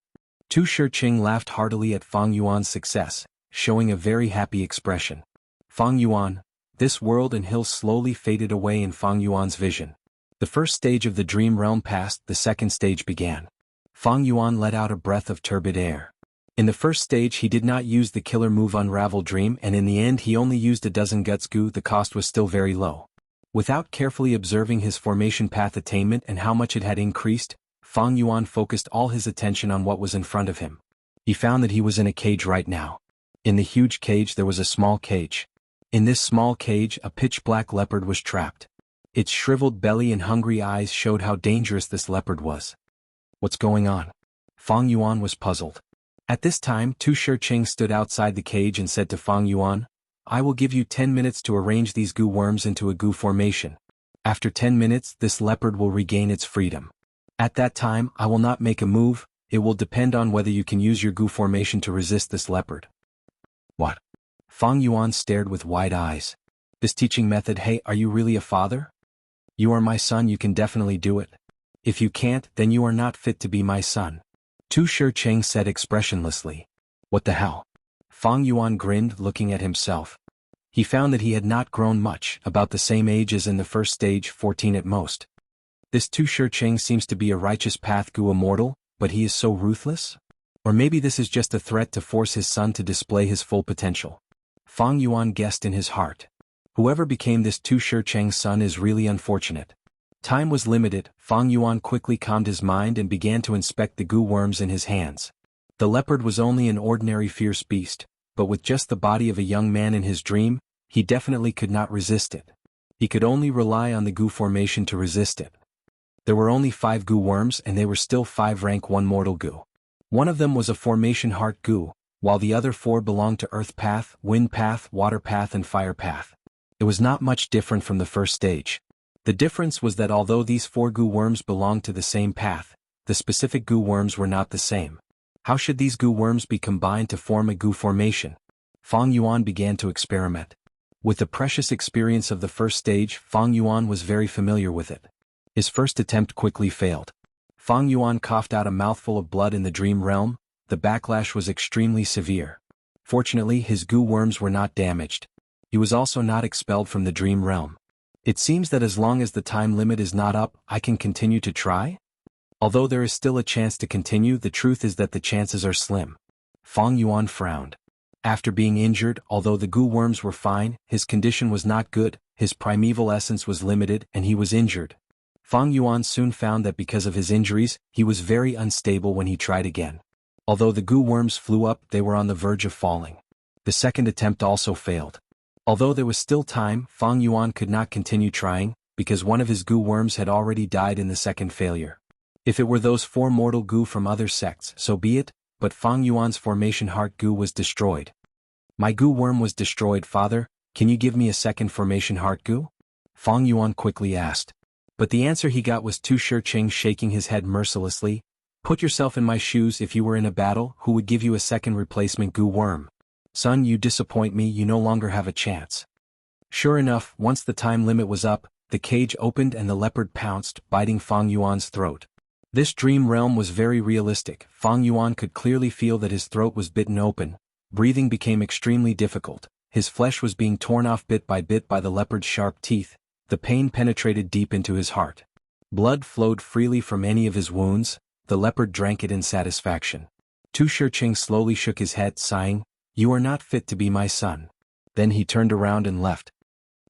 Tu Shiqing laughed heartily at Fang Yuan's success, showing a very happy expression. Fang Yuan, this world and hills slowly faded away in Fang Yuan's vision. The first stage of the dream realm passed, the second stage began. Fang Yuan let out a breath of turbid air. In the first stage he did not use the killer move Unravel Dream, and in the end he only used a dozen guts goo. The cost was still very low. Without carefully observing his formation path attainment and how much it had increased, Fang Yuan focused all his attention on what was in front of him. He found that he was in a cage right now. In the huge cage there was a small cage. In this small cage a pitch-black leopard was trapped. Its shriveled belly and hungry eyes showed how dangerous this leopard was. What's going on? Fang Yuan was puzzled. At this time, Tu Shiqing stood outside the cage and said to Fang Yuan, I will give you 10 minutes to arrange these goo worms into a goo formation. After 10 minutes, this leopard will regain its freedom. At that time, I will not make a move, It will depend on whether you can use your goo formation to resist this leopard. What? Fang Yuan stared with wide eyes. This teaching method, hey, are you really a father? You are my son, you can definitely do it. If you can't, then you are not fit to be my son. Tu Shicheng said expressionlessly. What the hell? Fang Yuan grinned, looking at himself. He found that he had not grown much, about the same age as in the first stage, 14 at most. This Tu Shicheng seems to be a righteous path goo immortal, but he is so ruthless? Or maybe this is just a threat to force his son to display his full potential. Fang Yuan guessed in his heart. Whoever became this Tu Shicheng's son is really unfortunate. Time was limited. Fang Yuan quickly calmed his mind and began to inspect the goo worms in his hands. The leopard was only an ordinary fierce beast, but with just the body of a young man in his dream, he definitely could not resist it. He could only rely on the goo formation to resist it. There were only 5 goo worms and they were still 5 rank 1 mortal goo. One of them was a formation heart goo, while the other 4 belonged to earth path, wind path, water path and fire path. It was not much different from the first stage. The difference was that although these 4 goo worms belonged to the same path, the specific goo worms were not the same. How should these goo worms be combined to form a goo formation? Fang Yuan began to experiment. With the precious experience of the first stage, Fang Yuan was very familiar with it. His first attempt quickly failed. Fang Yuan coughed out a mouthful of blood in the dream realm. The backlash was extremely severe. Fortunately, his goo worms were not damaged. He was also not expelled from the dream realm. It seems that as long as the time limit is not up, I can continue to try? Although there is still a chance to continue, the truth is that the chances are slim. Fang Yuan frowned. After being injured, although the goo worms were fine, his condition was not good, his primeval essence was limited, and he was injured. Fang Yuan soon found that because of his injuries, he was very unstable when he tried again. Although the goo worms flew up, they were on the verge of falling. The second attempt also failed. Although there was still time, Fang Yuan could not continue trying, because one of his goo worms had already died in the second failure. If it were those 4 mortal goo from other sects, so be it, but Fang Yuan's formation heart goo was destroyed. My goo worm was destroyed, father, can you give me a second formation heart goo? Fang Yuan quickly asked. But the answer he got was Tu Shicheng shaking his head mercilessly. Put yourself in my shoes. If you were in a battle, who would give you a second replacement goo worm? Son, you disappoint me, you no longer have a chance. Sure enough, once the time limit was up, the cage opened and the leopard pounced, biting Fang Yuan's throat. This dream realm was very realistic. Fang Yuan could clearly feel that his throat was bitten open. Breathing became extremely difficult. His flesh was being torn off bit by the leopard's sharp teeth. The pain penetrated deep into his heart. Blood flowed freely from any of his wounds. The leopard drank it in satisfaction. Tu Shicheng slowly shook his head, sighing, "You are not fit to be my son." Then he turned around and left.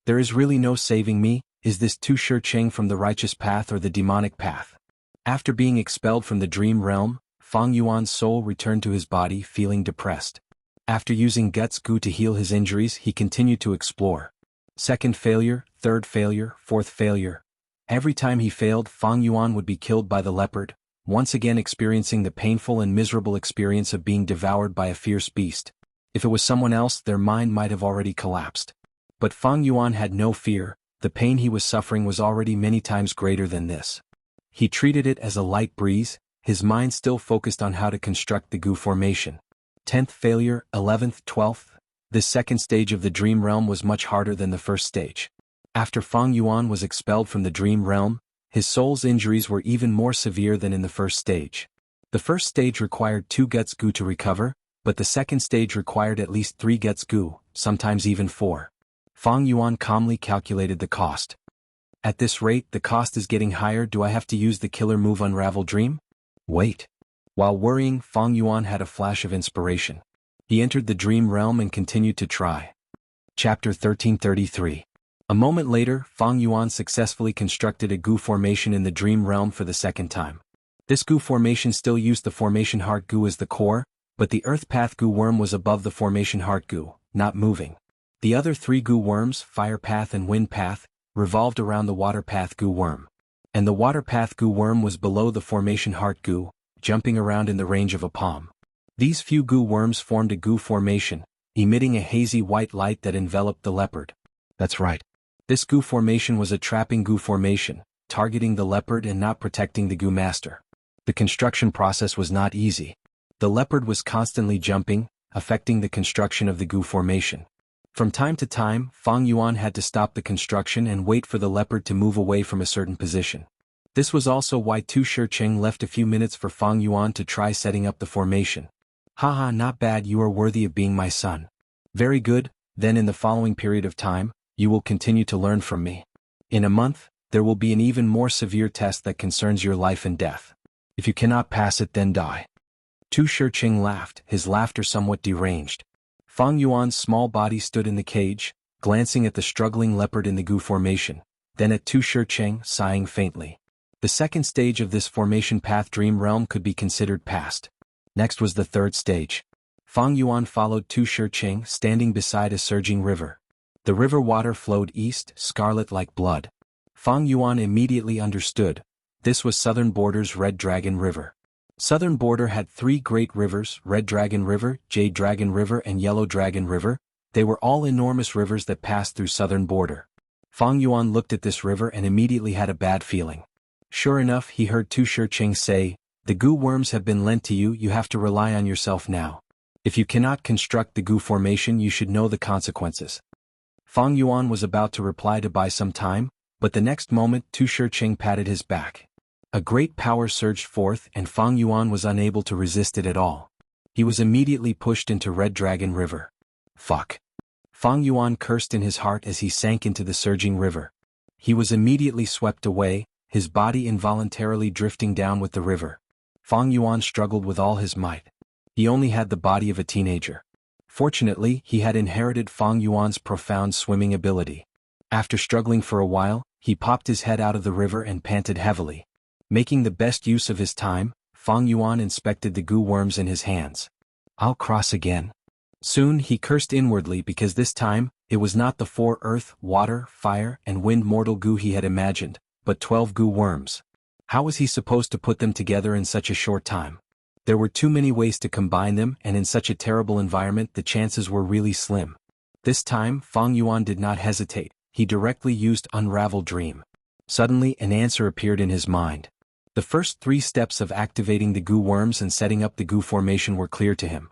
There is really no saving me. Is this Tu Shicheng from the righteous path or the demonic path? After being expelled from the dream realm, Fang Yuan's soul returned to his body, feeling depressed. After using guts goo to heal his injuries, he continued to explore. Second failure, third failure, fourth failure. Every time he failed, Fang Yuan would be killed by the leopard, once again experiencing the painful and miserable experience of being devoured by a fierce beast. If it was someone else, their mind might have already collapsed. But Fang Yuan had no fear. The pain he was suffering was already many times greater than this. He treated it as a light breeze, his mind still focused on how to construct the goo formation. 10th failure, 11th, 12th. This second stage of the dream realm was much harder than the first stage. After Fang Yuan was expelled from the dream realm, his soul's injuries were even more severe than in the first stage. The first stage required 2 guts goo to recover, but the second stage required at least 3 guts goo, sometimes even 4. Fang Yuan calmly calculated the cost. At this rate, the cost is getting higher. Do I have to use the killer move Unravel Dream? Wait. While worrying, Fang Yuan had a flash of inspiration. He entered the dream realm and continued to try. Chapter 1333. A moment later, Fang Yuan successfully constructed a goo formation in the dream realm for the second time. This goo formation still used the formation heart goo as the core, but the earth path goo worm was above the formation heart goo, not moving. The other 3 goo worms, fire path and wind path, revolved around the water path goo worm. And the water path goo worm was below the formation heart goo, jumping around in the range of a palm. These few goo worms formed a goo formation, emitting a hazy white light that enveloped the leopard. That's right. This goo formation was a trapping goo formation, targeting the leopard and not protecting the goo master. The construction process was not easy. The leopard was constantly jumping, affecting the construction of the Gu formation. From time to time, Fang Yuan had to stop the construction and wait for the leopard to move away from a certain position. This was also why Tu Shicheng left a few minutes for Fang Yuan to try setting up the formation. Haha, not bad, you are worthy of being my son. Very good, then in the following period of time, you will continue to learn from me. In a month, there will be an even more severe test that concerns your life and death. If you cannot pass it, then die. Tu Shicheng laughed, his laughter somewhat deranged. Fang Yuan's small body stood in the cage, glancing at the struggling leopard in the Gu formation, then at Tu Shicheng, sighing faintly. The second stage of this formation path dream realm could be considered past. Next was the third stage. Fang Yuan followed Tu Shicheng, standing beside a surging river. The river water flowed east, scarlet like blood. Fang Yuan immediately understood. This was Southern Border's Red Dragon River. Southern Border had three great rivers, Red Dragon River, Jade Dragon River and Yellow Dragon River. They were all enormous rivers that passed through Southern Border. Fang Yuan looked at this river and immediately had a bad feeling. Sure enough, he heard Tu Shicheng say, "The Gu worms have been lent to you, you have to rely on yourself now. If you cannot construct the Gu formation, you should know the consequences." Fang Yuan was about to reply to buy some time, but the next moment Tu Shicheng patted his back. A great power surged forth and Fang Yuan was unable to resist it at all. He was immediately pushed into Red Dragon River. Fuck. Fang Yuan cursed in his heart as he sank into the surging river. He was immediately swept away, his body involuntarily drifting down with the river. Fang Yuan struggled with all his might. He only had the body of a teenager. Fortunately, he had inherited Fang Yuan's profound swimming ability. After struggling for a while, he popped his head out of the river and panted heavily. Making the best use of his time, Fang Yuan inspected the Gu worms in his hands. I'll cross again. Soon he cursed inwardly because this time, it was not the 4 earth, water, fire, and wind mortal Gu he had imagined, but 12 Gu worms. How was he supposed to put them together in such a short time? There were too many ways to combine them and in such a terrible environment the chances were really slim. This time, Fang Yuan did not hesitate, he directly used Unravel Dream. Suddenly an answer appeared in his mind. The first 3 steps of activating the Gu worms and setting up the Gu formation were clear to him.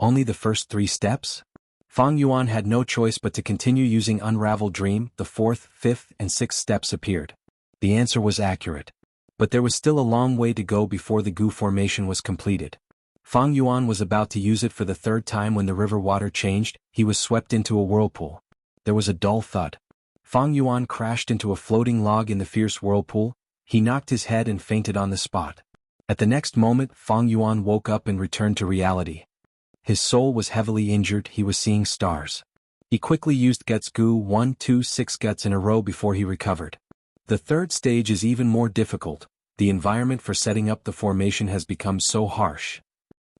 Only the first 3 steps? Fang Yuan had no choice but to continue using Unravel Dream. The 4th, 5th, and 6th steps appeared. The answer was accurate. But there was still a long way to go before the Gu formation was completed. Fang Yuan was about to use it for the 3rd time when the river water changed, he was swept into a whirlpool. There was a dull thud. Fang Yuan crashed into a floating log in the fierce whirlpool. He knocked his head and fainted on the spot. At the next moment, Fang Yuan woke up and returned to reality. His soul was heavily injured, he was seeing stars. He quickly used Guts Gu 1, 2, 6 guts in a row before he recovered. The 3rd stage is even more difficult, the environment for setting up the formation has become so harsh.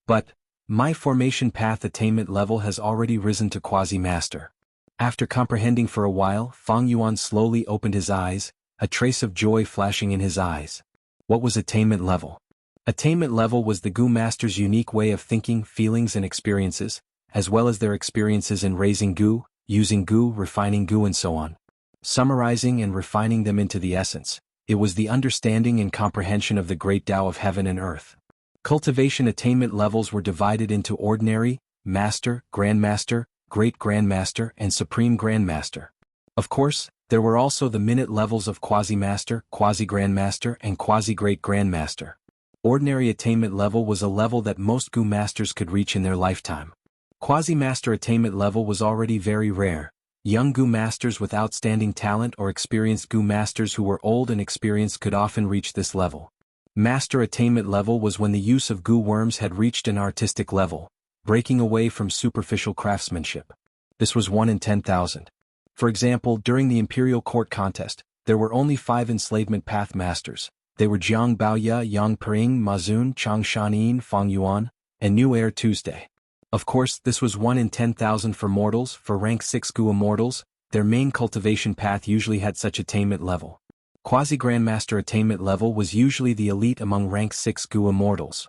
But, my formation path attainment level has already risen to Quasi-Master. After comprehending for a while, Fang Yuan slowly opened his eyes, a trace of joy flashing in his eyes. What was attainment level? Attainment level was the Gu Master's unique way of thinking, feelings and experiences, as well as their experiences in raising Gu, using Gu, refining Gu and so on. Summarizing and refining them into the essence, it was the understanding and comprehension of the great Tao of heaven and earth. Cultivation attainment levels were divided into ordinary, master, grandmaster, great grandmaster and supreme grandmaster. Of course, there were also the minute levels of Quasi-Master, Quasi-Grandmaster and Quasi-Great Grandmaster. Ordinary attainment level was a level that most Gu Masters could reach in their lifetime. Quasi-Master attainment level was already very rare. Young Gu Masters with outstanding talent or experienced Gu Masters who were old and experienced could often reach this level. Master attainment level was when the use of Gu worms had reached an artistic level, breaking away from superficial craftsmanship. This was 1 in 10,000. For example, during the Imperial Court contest, there were only 5 enslavement path masters. They were Jiang Baoya, Yang Pering, Mazun, Chang Shanin, Fang Yuan, and New Air Tuesday. Of course, this was 1 in 10,000 for mortals. For rank 6 Gu Immortals, their main cultivation path usually had such attainment level. Quasi-Grandmaster attainment level was usually the elite among rank 6 Gu Immortals.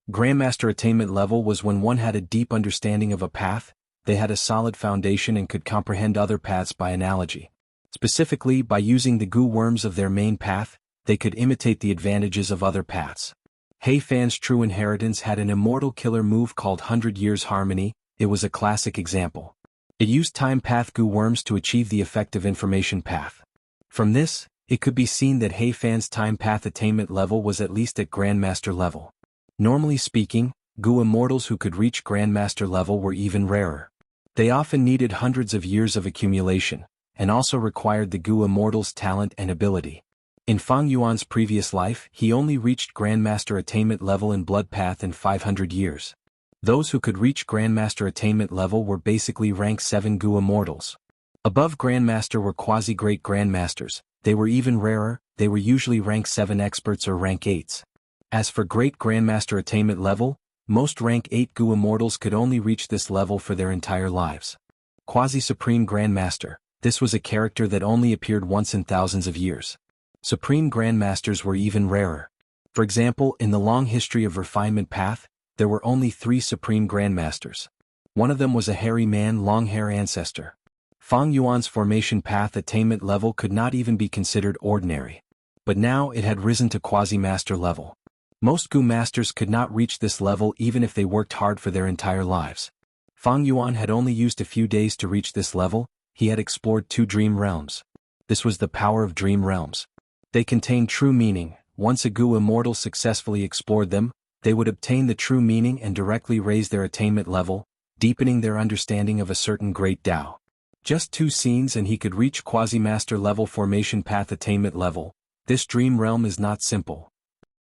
Grandmaster attainment level was when one had a deep understanding of a path, they had a solid foundation and could comprehend other paths by analogy. Specifically, by using the Gu worms of their main path, they could imitate the advantages of other paths. He Fan's true inheritance had an immortal killer move called 100 Years Harmony. It was a classic example. It used time path goo worms to achieve the effective information path. From this, it could be seen that He Fan's time path attainment level was at least at Grandmaster level. Normally speaking, goo immortals who could reach Grandmaster level were even rarer. They often needed hundreds of years of accumulation, and also required the goo immortal's talent and ability. In Fang Yuan's previous life, he only reached Grandmaster attainment level in Blood Path in 500 years. Those who could reach Grandmaster attainment level were basically rank 7 goo immortals. Above Grandmaster were quasi-great Grandmasters. They were even rarer, they were usually rank 7 experts or rank 8s. As for great Grandmaster attainment level, most rank 8 goo immortals could only reach this level for their entire lives. Quasi-Supreme Grandmaster, this was a character that only appeared once in thousands of years. Supreme Grandmasters were even rarer. For example, in the long history of Refinement Path, there were only 3 Supreme Grandmasters. One of them was a hairy man, long-hair ancestor. Fang Yuan's formation path attainment level could not even be considered ordinary. But now it had risen to quasi-master level. Most goo masters could not reach this level even if they worked hard for their entire lives. Fang Yuan had only used a few days to reach this level. He had explored 2 dream realms. This was the power of dream realms. They contained true meaning. Once a goo immortal successfully explored them, they would obtain the true meaning and directly raise their attainment level, deepening their understanding of a certain great Tao. Just 2 scenes and he could reach quasi-master level formation path attainment level. This dream realm is not simple.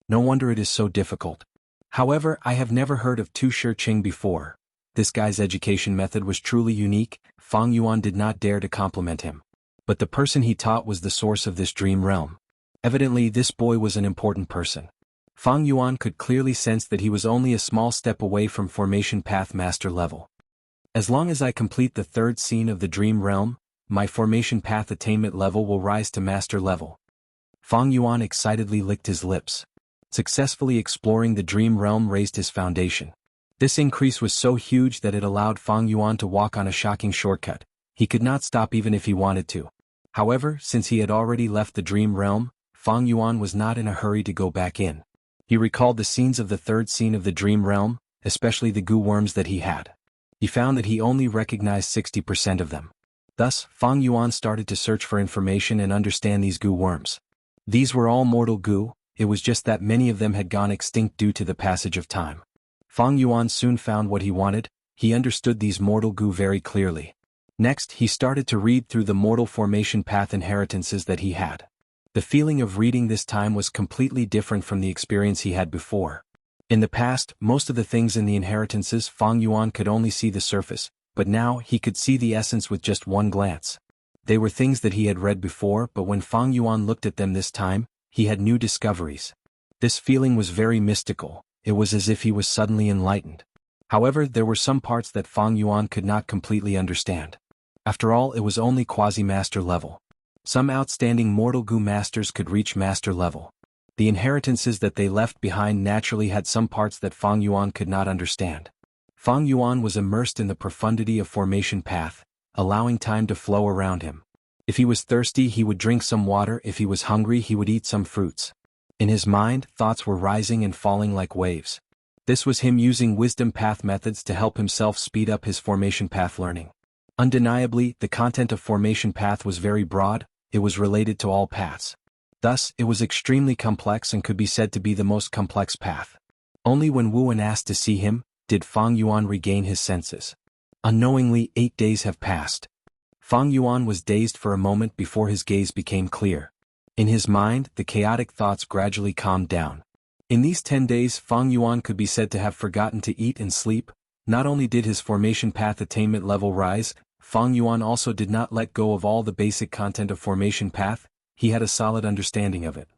No wonder it is so difficult. However, I have never heard of Tu Shiqing before. This guy's education method was truly unique. Fang Yuan did not dare to compliment him. But the person he taught was the source of this dream realm. Evidently this boy was an important person. Fang Yuan could clearly sense that he was only a small step away from formation path master level. As long as I complete the 3rd scene of the dream realm, my formation path attainment level will rise to master level. Fang Yuan excitedly licked his lips. Successfully exploring the dream realm raised his foundation. This increase was so huge that it allowed Fang Yuan to walk on a shocking shortcut. He could not stop even if he wanted to. However, since he had already left the dream realm, Fang Yuan was not in a hurry to go back in. He recalled the scenes of the 3rd scene of the dream realm, especially the goo worms that he had. He found that he only recognized 60% of them. Thus, Fang Yuan started to search for information and understand these goo worms. These were all mortal goo, it was just that many of them had gone extinct due to the passage of time. Fang Yuan soon found what he wanted. He understood these mortal goo very clearly. Next, he started to read through the mortal formation path inheritances that he had. The feeling of reading this time was completely different from the experience he had before. In the past, most of the things in the inheritances Fang Yuan could only see the surface, but now he could see the essence with just one glance. They were things that he had read before, but when Fang Yuan looked at them this time, he had new discoveries. This feeling was very mystical. It was as if he was suddenly enlightened. However, there were some parts that Fang Yuan could not completely understand. After all, it was only quasi-master level. Some outstanding mortal goo masters could reach master level. The inheritances that they left behind naturally had some parts that Fang Yuan could not understand. Fang Yuan was immersed in the profundity of formation path, allowing time to flow around him. If he was thirsty, he would drink some water. If he was hungry, he would eat some fruits. In his mind, thoughts were rising and falling like waves. This was him using wisdom path methods to help himself speed up his formation path learning. Undeniably, the content of formation path was very broad. It was related to all paths. Thus, it was extremely complex and could be said to be the most complex path. Only when Wu Wen asked to see him, did Fang Yuan regain his senses. Unknowingly, 8 days have passed. Fang Yuan was dazed for a moment before his gaze became clear. In his mind, the chaotic thoughts gradually calmed down. In these 10 days, Fang Yuan could be said to have forgotten to eat and sleep. Not only did his formation path attainment level rise, Fang Yuan also did not let go of all the basic content of formation path. He had a solid understanding of it.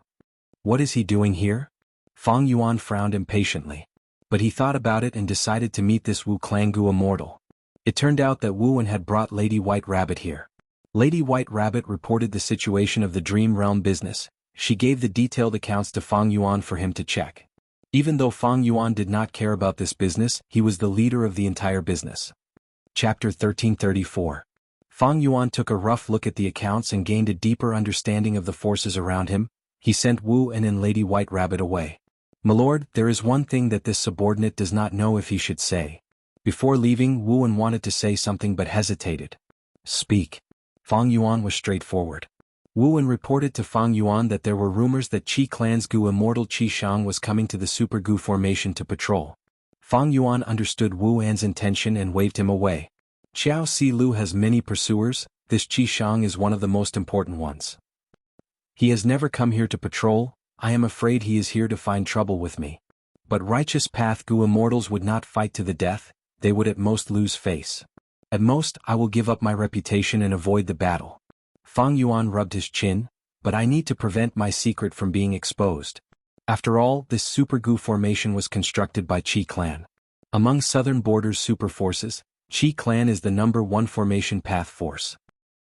What is he doing here? Fang Yuan frowned impatiently. But he thought about it and decided to meet this Wu Clanggu immortal. It turned out that Wu Wen had brought Lady White Rabbit here. Lady White Rabbit reported the situation of the Dream Realm business. She gave the detailed accounts to Fang Yuan for him to check. Even though Fang Yuan did not care about this business, he was the leader of the entire business. Chapter 1334. Fang Yuan took a rough look at the accounts and gained a deeper understanding of the forces around him. He sent Wu Wen and Lady White Rabbit away. "My lord, there is one thing that this subordinate does not know if he should say." Before leaving, Wu Wen wanted to say something but hesitated. "Speak." Fang Yuan was straightforward. Wu Wen reported to Fang Yuan that there were rumors that Qi clan's Gu Immortal Qi Shang was coming to the Super Gu formation to patrol. Fang Yuan understood Wu Wen's intention and waved him away. "Xiao Si Lu has many pursuers, this Qi Shang is one of the most important ones. He has never come here to patrol, I am afraid he is here to find trouble with me. But righteous path Gu Immortals would not fight to the death, they would at most lose face. At most, I will give up my reputation and avoid the battle." Fang Yuan rubbed his chin, "But I need to prevent my secret from being exposed. After all, this Super Gu formation was constructed by Qi clan. Among southern borders super forces, Qi clan is the #1 formation path force."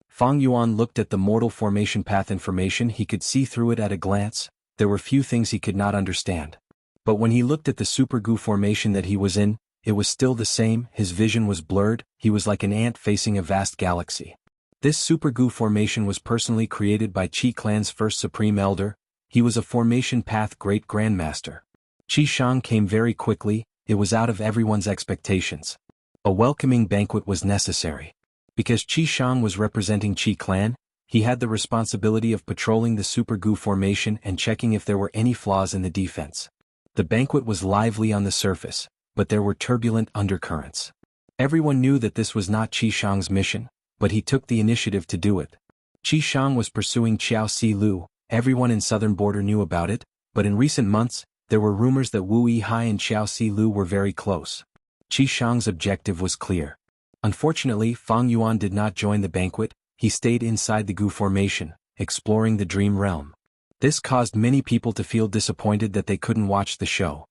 Fang Yuan looked at the mortal formation path information. He could see through it at a glance. There were few things he could not understand. But when he looked at the Super Gu formation that he was in, it was still the same. His vision was blurred. He was like an ant facing a vast galaxy. This Super Gu formation was personally created by Qi clan's first supreme elder. He was a formation path great grandmaster. Qi Shang came very quickly. It was out of everyone's expectations. A welcoming banquet was necessary. Because Qi Shang was representing Qi clan, he had the responsibility of patrolling the Super Gu formation and checking if there were any flaws in the defense. The banquet was lively on the surface, but there were turbulent undercurrents. Everyone knew that this was not Qi Shang's mission, but he took the initiative to do it. Qi Shang was pursuing Xiao Si Lu. Everyone in southern border knew about it, but in recent months, there were rumors that Wu Yihai and Xiao Si Lu were very close. Qi Shang's objective was clear. Unfortunately, Fang Yuan did not join the banquet. He stayed inside the Gu formation, exploring the dream realm. This caused many people to feel disappointed that they couldn't watch the show.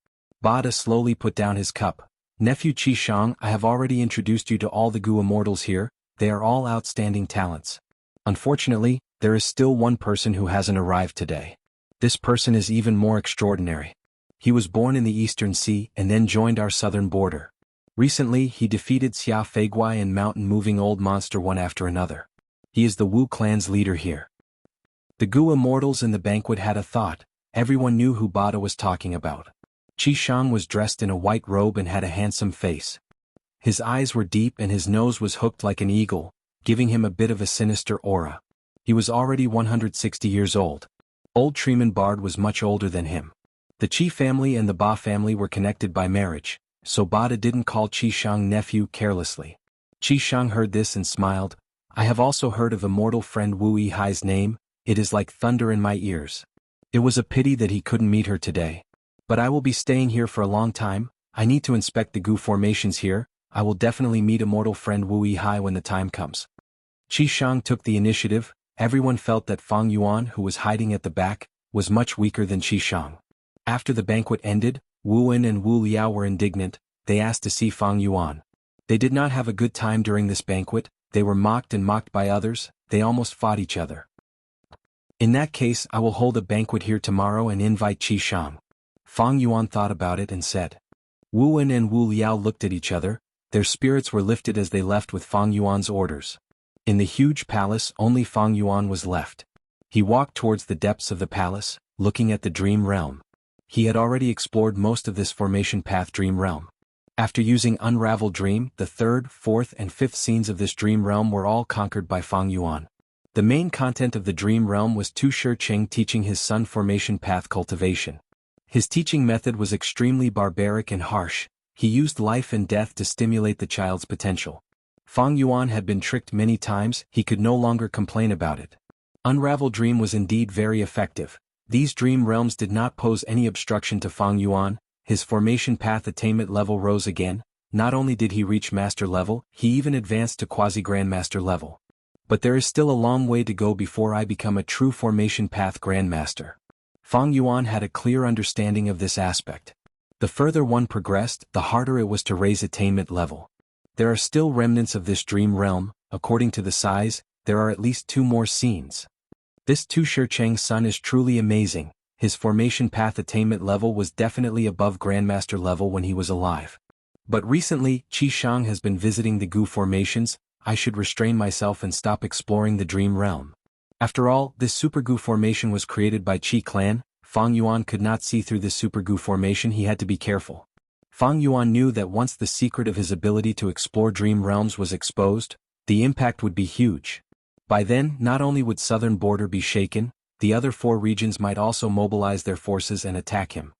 Bada slowly put down his cup. "Nephew Qi Shang, I have already introduced you to all the Gu Immortals here. They are all outstanding talents. Unfortunately, there is still one person who hasn't arrived today. This person is even more extraordinary. He was born in the Eastern Sea and then joined our southern border. Recently, he defeated Xia Feiguai and mountain-moving old monster one after another. He is the Wu clan's leader here." The Gu Immortals in the banquet had a thought. Everyone knew who Bada was talking about. Qi Shang was dressed in a white robe and had a handsome face. His eyes were deep and his nose was hooked like an eagle, giving him a bit of a sinister aura. He was already 160 years old. Old Treeman Bard was much older than him. The Qi family and the Ba family were connected by marriage, so Bada didn't call Qi Shang nephew carelessly. Qi Shang heard this and smiled. "I have also heard of immortal friend Wu Yihai's name. It is like thunder in my ears. It was a pity that he couldn't meet her today. But I will be staying here for a long time. I need to inspect the Gu formations here. I will definitely meet immortal friend Wu Yihai when the time comes." Qi Shang took the initiative. Everyone felt that Fang Yuan, who was hiding at the back, was much weaker than Qi Shang. After the banquet ended, Wu Wen and Wu Liao were indignant. They asked to see Fang Yuan. They did not have a good time during this banquet. They were mocked and mocked by others. They almost fought each other. "In that case, I will hold a banquet here tomorrow and invite Qi Shang." Fang Yuan thought about it and said. Wu Wen and Wu Liao looked at each other. Their spirits were lifted as they left with Fang Yuan's orders. In the huge palace, only Fang Yuan was left. He walked towards the depths of the palace, looking at the dream realm. He had already explored most of this formation path dream realm. After using Unravel Dream, the 3rd, 4th and 5th scenes of this dream realm were all conquered by Fang Yuan. The main content of the dream realm was Tu Shecheng teaching his son formation path cultivation. His teaching method was extremely barbaric and harsh. He used life and death to stimulate the child's potential. Fang Yuan had been tricked many times. He could no longer complain about it. Unravel Dream was indeed very effective. These dream realms did not pose any obstruction to Fang Yuan. His formation path attainment level rose again. Not only did he reach master level, he even advanced to quasi-grandmaster level. But there is still a long way to go before I become a true formation path grandmaster. Fang Yuan had a clear understanding of this aspect. The further one progressed, the harder it was to raise attainment level. There are still remnants of this dream realm. According to the size, there are at least 2 more scenes. This Tu Shecheng's son is truly amazing. His formation path attainment level was definitely above grandmaster level when he was alive. But recently, Qi Shang has been visiting the Gu formations. I should restrain myself and stop exploring the dream realm. After all, this Super Gu formation was created by Qi clan. Fang Yuan could not see through this super goo formation. He had to be careful. Fang Yuan knew that once the secret of his ability to explore dream realms was exposed, the impact would be huge. By then, not only would southern border be shaken, the other 4 regions might also mobilize their forces and attack him.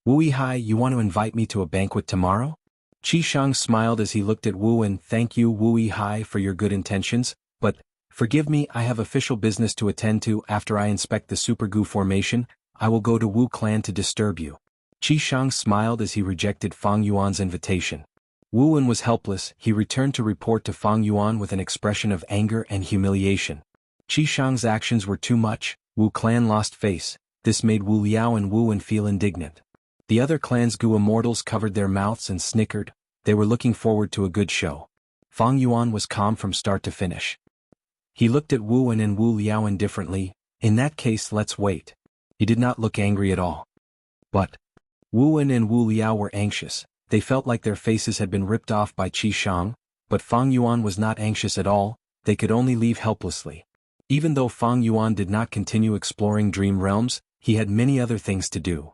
Wu Yihai, you want to invite me to a banquet tomorrow? Qi Shang smiled as he looked at Wu and thank you Wu Yihai for your good intentions, but, forgive me, I have official business to attend to. After I inspect the super goo formation, I will go to Wu clan to disturb you. Qi Shang smiled as he rejected Fang Yuan's invitation. Wu Wen was helpless. He returned to report to Fang Yuan with an expression of anger and humiliation. Qi Shang's actions were too much. Wu clan lost face. This made Wu Liao and Wu Wen feel indignant. The other clan's Gu immortals covered their mouths and snickered. They were looking forward to a good show. Fang Yuan was calm from start to finish. He looked at Wu Wen and Wu Liao indifferently. In that case, let's wait. He did not look angry at all. But Wu Wen and Wu Liao were anxious. They felt like their faces had been ripped off by Qi Shang, but Fang Yuan was not anxious at all. They could only leave helplessly. Even though Fang Yuan did not continue exploring dream realms, he had many other things to do.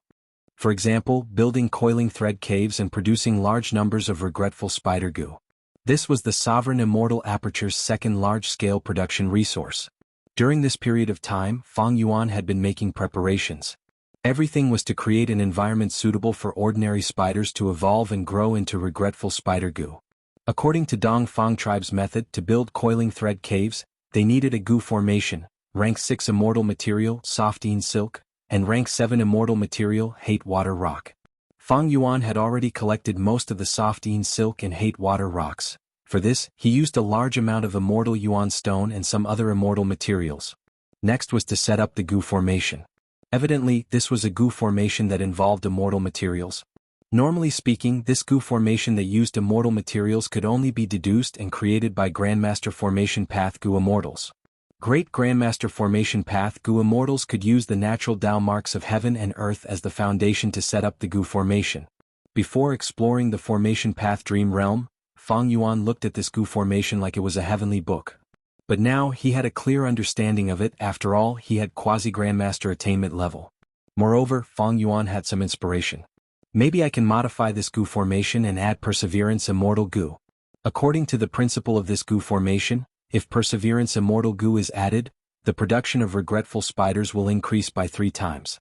For example, building coiling thread caves and producing large numbers of regretful spider goo. This was the sovereign Immortal Aperture's second large-scale production resource. During this period of time, Fang Yuan had been making preparations. Everything was to create an environment suitable for ordinary spiders to evolve and grow into regretful spider goo. According to Dong Fang tribe's method to build coiling thread caves, they needed a goo formation, rank 6 immortal material, softine silk, and rank 7 immortal material, hate water rock. Fang Yuan had already collected most of the softine silk and hate water rocks. For this, he used a large amount of immortal yuan stone and some other immortal materials. Next was to set up the goo formation. Evidently, this was a goo formation that involved immortal materials. Normally speaking, this goo formation that used immortal materials could only be deduced and created by Grandmaster Formation Path Goo Immortals. Great Grandmaster Formation Path Goo Immortals could use the natural Tao marks of heaven and earth as the foundation to set up the goo formation. Before exploring the formation path dream realm, Fang Yuan looked at this goo formation like it was a heavenly book. But now he had a clear understanding of it. After all, he had quasi-grandmaster attainment level. Moreover, Fang Yuan had some inspiration. Maybe I can modify this goo formation and add perseverance immortal goo. According to the principle of this goo formation, if perseverance immortal goo is added, the production of regretful spiders will increase by 3 times.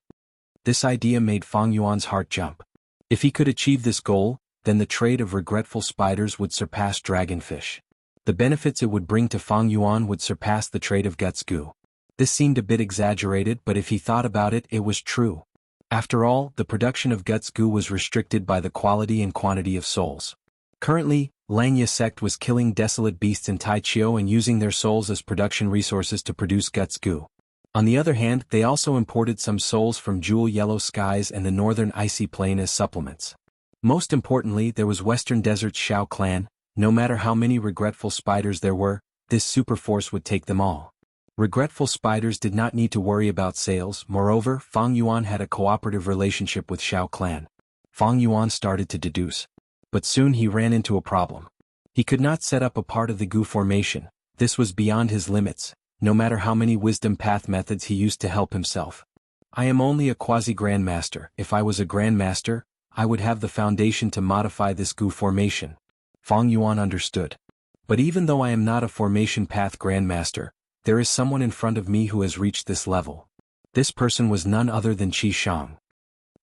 This idea made Fang Yuan's heart jump. If he could achieve this goal, then the trade of regretful spiders would surpass dragonfish. The benefits it would bring to Fang Yuan would surpass the trade of guts goo. This seemed a bit exaggerated, but if he thought about it, it was true. After all, the production of guts goo was restricted by the quality and quantity of souls. Currently, Langya sect was killing desolate beasts in Taichio and using their souls as production resources to produce guts goo. On the other hand, they also imported some souls from Jewel Yellow Skies and the northern icy plain as supplements. Most importantly, there was Western Desert's Shao clan. No matter how many regretful spiders there were, this super force would take them all. Regretful spiders did not need to worry about sales. Moreover, Fang Yuan had a cooperative relationship with Shao clan. Fang Yuan started to deduce. But soon he ran into a problem. He could not set up a part of the goo formation. This was beyond his limits, no matter how many wisdom path methods he used to help himself. I am only a quasi-grandmaster. If I was a grandmaster, I would have the foundation to modify this goo formation. Fang Yuan understood. But even though I am not a formation path grandmaster, there is someone in front of me who has reached this level. This person was none other than Qi Shang.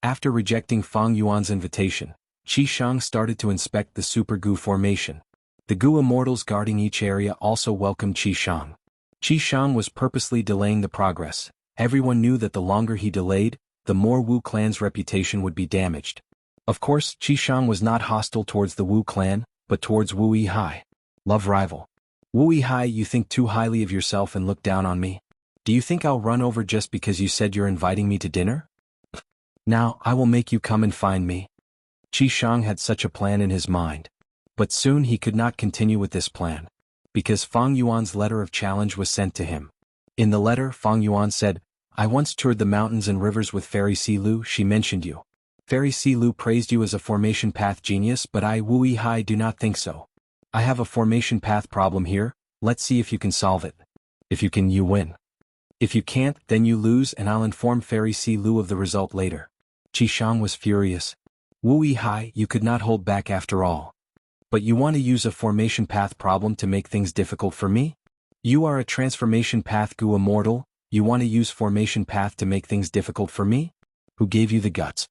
After rejecting Fang Yuan's invitation, Qi Shang started to inspect the super goo formation. The goo immortals guarding each area also welcomed Qi Shang. Qi Shang was purposely delaying the progress. Everyone knew that the longer he delayed, the more Wu clan's reputation would be damaged. Of course, Qi Shang was not hostile towards the Wu clan, but towards Wu Yihai. Love rival. Wu Yihai, you think too highly of yourself and look down on me? Do you think I'll run over just because you said you're inviting me to dinner? Now, I will make you come and find me. Qi Shang had such a plan in his mind. But soon he could not continue with this plan. Because Fang Yuan's letter of challenge was sent to him. In the letter, Fang Yuan said, I once toured the mountains and rivers with Fairy Silu. She mentioned you. Fairy Silu praised you as a formation path genius, but I, Wu Yihai, do not think so. I have a formation path problem here. Let's see if you can solve it. If you can, you win. If you can't, then you lose and I'll inform Fairy Si Lu of the result later. Qi Shang was furious. Wu Yihai, you could not hold back after all. But you want to use a formation path problem to make things difficult for me? You are a transformation path Gu Immortal, you want to use formation path to make things difficult for me? Who gave you the guts?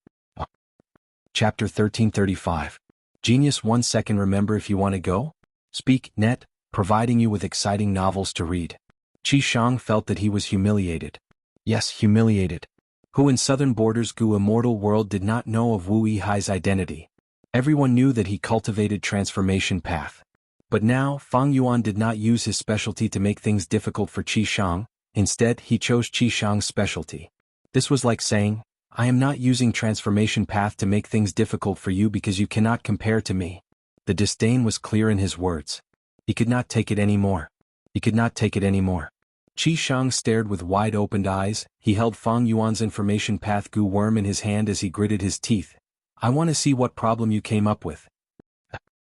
Chapter 1335. Genius 1 second. Remember if you want to go? Speak, net, providing you with exciting novels to read. Qi Shang felt that he was humiliated. Yes, humiliated. Who in southern borders Gu Immortal world did not know of Wu Yihai's identity. Everyone knew that he cultivated transformation path. But now, Fang Yuan did not use his specialty to make things difficult for Qi Shang, instead he chose Qi Shang's specialty. This was like saying, I am not using transformation path to make things difficult for you because you cannot compare to me. The disdain was clear in his words. He could not take it anymore. He could not take it anymore. Qi Shang stared with wide-opened eyes. He held Fang Yuan's information path Gu worm in his hand as he gritted his teeth. I want to see what problem you came up with.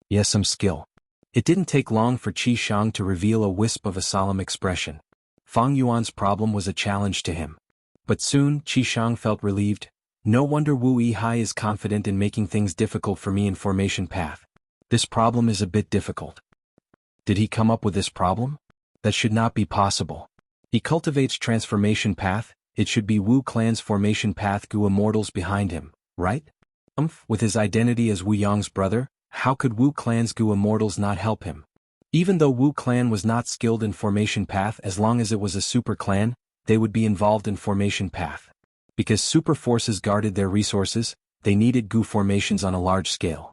Yes, some skill. It didn't take long for Qi Shang to reveal a wisp of a solemn expression. Fang Yuan's problem was a challenge to him. But soon, Qi Shang felt relieved. No wonder Wu Yihai is confident in making things difficult for me in formation path. This problem is a bit difficult. Did he come up with this problem? That should not be possible. He cultivates transformation path, it should be Wu clan's formation path Gu Immortals behind him, right? With his identity as Wu Yang's brother, how could Wu clan's Gu Immortals not help him? Even though Wu clan was not skilled in formation path, as long as it was a super clan, they would be involved in formation path. Because super forces guarded their resources, they needed Gu formations on a large scale.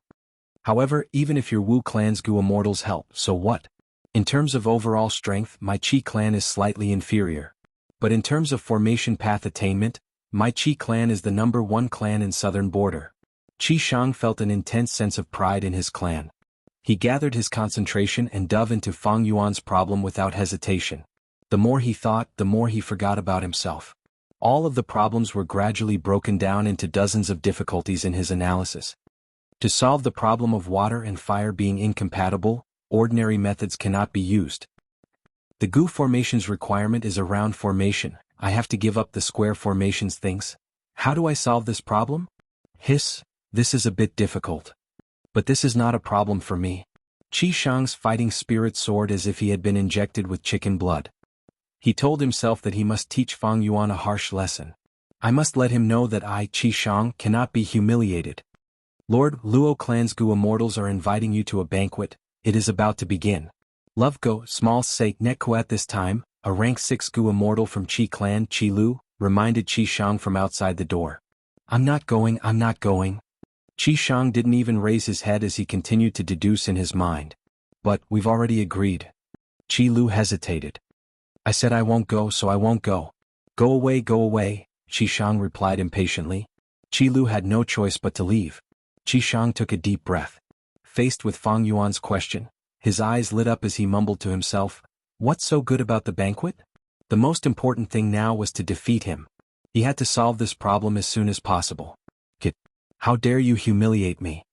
However, even if your Wu clan's Gu Immortals help, so what? In terms of overall strength, my Qi clan is slightly inferior. But in terms of formation path attainment, my Qi clan is the #1 clan in southern border. Qi Shang felt an intense sense of pride in his clan. He gathered his concentration and dove into Fang Yuan's problem without hesitation. The more he thought, the more he forgot about himself. All of the problems were gradually broken down into dozens of difficulties in his analysis. To solve the problem of water and fire being incompatible, ordinary methods cannot be used. The Gu formations requirement is a round formation. I have to give up the square formations things. How do I solve this problem? Hiss, this is a bit difficult. But this is not a problem for me. Qi Shang's fighting spirit soared as if he had been injected with chicken blood. He told himself that he must teach Fang Yuan a harsh lesson. I must let him know that I, Qi Shang, cannot be humiliated. Lord, Luo clan's Gu Immortals are inviting you to a banquet. It is about to begin. Love Go, small sake Netko at this time, a rank 6 Gu Immortal from Qi clan, Qi Lu, reminded Qi Shang from outside the door. I'm not going. Qi Shang didn't even raise his head as he continued to deduce in his mind. But, we've already agreed. Qi Lu hesitated. I said I won't go, so I won't go. Go away, Qi Shang replied impatiently. Qi Lu had no choice but to leave. Qi Shang took a deep breath. Faced with Fang Yuan's question, his eyes lit up as he mumbled to himself, what's so good about the banquet? The most important thing now was to defeat him. He had to solve this problem as soon as possible. Kid, how dare you humiliate me?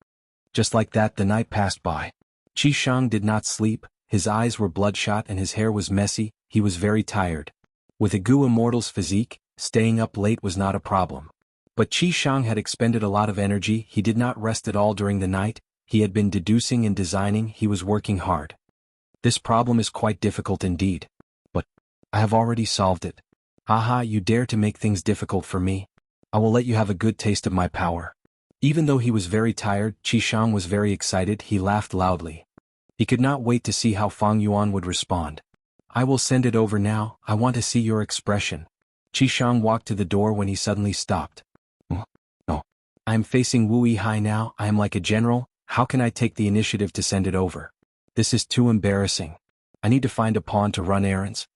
Just like that the night passed by. Qi Shang did not sleep, his eyes were bloodshot and his hair was messy, he was very tired. With a Gu Immortal's physique, staying up late was not a problem. But Qi Shang had expended a lot of energy, he did not rest at all during the night, he had been deducing and designing, he was working hard. This problem is quite difficult indeed. But, I have already solved it. Haha, you dare to make things difficult for me? I will let you have a good taste of my power. Even though he was very tired, Qi Shang was very excited, he laughed loudly. He could not wait to see how Fang Yuan would respond. I will send it over now, I want to see your expression. Qi Shang walked to the door when he suddenly stopped. No. I am facing Wu Yihai now, I am like a general, how can I take the initiative to send it over? This is too embarrassing. I need to find a pawn to run errands.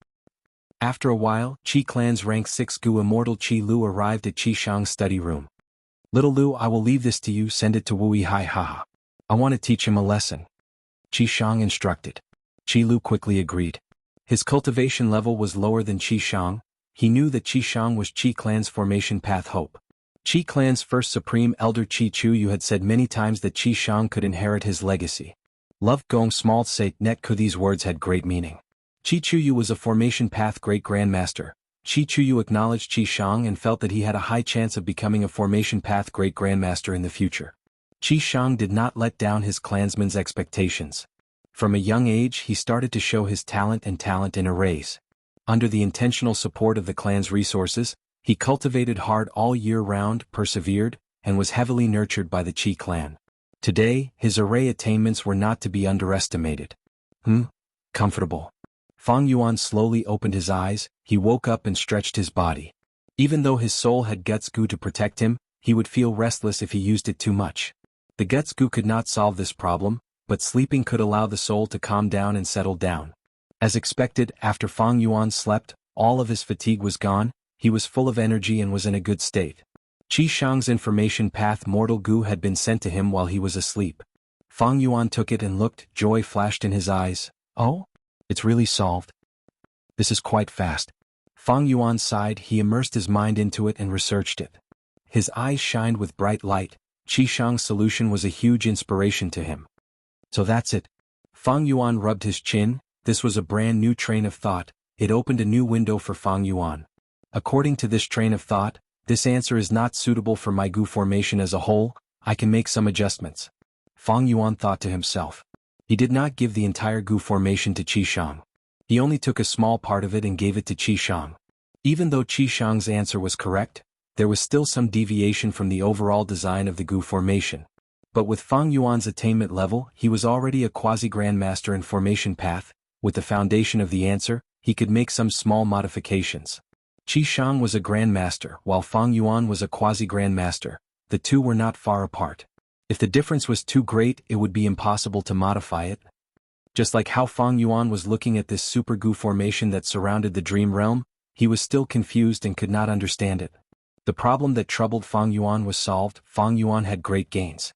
After a while, Qi clan's rank 6 Gu Immortal Qi Lu arrived at Qi Shang's study room. Little Lu, I will leave this to you, send it to Wu Yihai, haha. I want to teach him a lesson. Qi Shang instructed. Qi Lu quickly agreed. His cultivation level was lower than Qi Shang. He knew that Qi Shang was Qi clan's formation path hope. Qi clan's first supreme elder Qi Chu Yu had said many times that Qi Shang could inherit his legacy. Love Gong small sake net ku these words had great meaning. Qi Chu Yu was a formation path great grandmaster, Qi Chuyu acknowledged Qi Shang and felt that he had a high chance of becoming a formation path great grandmaster in the future. Qi Shang did not let down his clansmen's expectations. From a young age he started to show his talent in arrays. Under the intentional support of the clan's resources, he cultivated hard all year round, persevered, and was heavily nurtured by the Qi clan. Today, his array attainments were not to be underestimated. Comfortable. Fang Yuan slowly opened his eyes, he woke up and stretched his body. Even though his soul had Guts Gu to protect him, he would feel restless if he used it too much. The Guts Gu could not solve this problem, but sleeping could allow the soul to calm down and settle down. As expected, after Fang Yuan slept, all of his fatigue was gone, he was full of energy and was in a good state. Qi Shang's information path Mortal Gu had been sent to him while he was asleep. Fang Yuan took it and looked, joy flashed in his eyes. Oh? It's really solved. This is quite fast. Fang Yuan sighed, he immersed his mind into it and researched it. His eyes shined with bright light. Qi Shang's solution was a huge inspiration to him. So that's it. Fang Yuan rubbed his chin, this was a brand new train of thought, it opened a new window for Fang Yuan. According to this train of thought, this answer is not suitable for my Gu formation as a whole, I can make some adjustments. Fang Yuan thought to himself. He did not give the entire Gu formation to Qi Shang. He only took a small part of it and gave it to Qi Shang. Even though Qi Shang's answer was correct, there was still some deviation from the overall design of the Gu formation. But with Fang Yuan's attainment level, he was already a quasi-grandmaster in formation path. With the foundation of the answer, he could make some small modifications. Qi Shang was a grandmaster, while Fang Yuan was a quasi-grandmaster. The two were not far apart. If the difference was too great, it would be impossible to modify it. Just like how Fang Yuan was looking at this super Gu formation that surrounded the dream realm, he was still confused and could not understand it. The problem that troubled Fang Yuan was solved. Fang Yuan had great gains.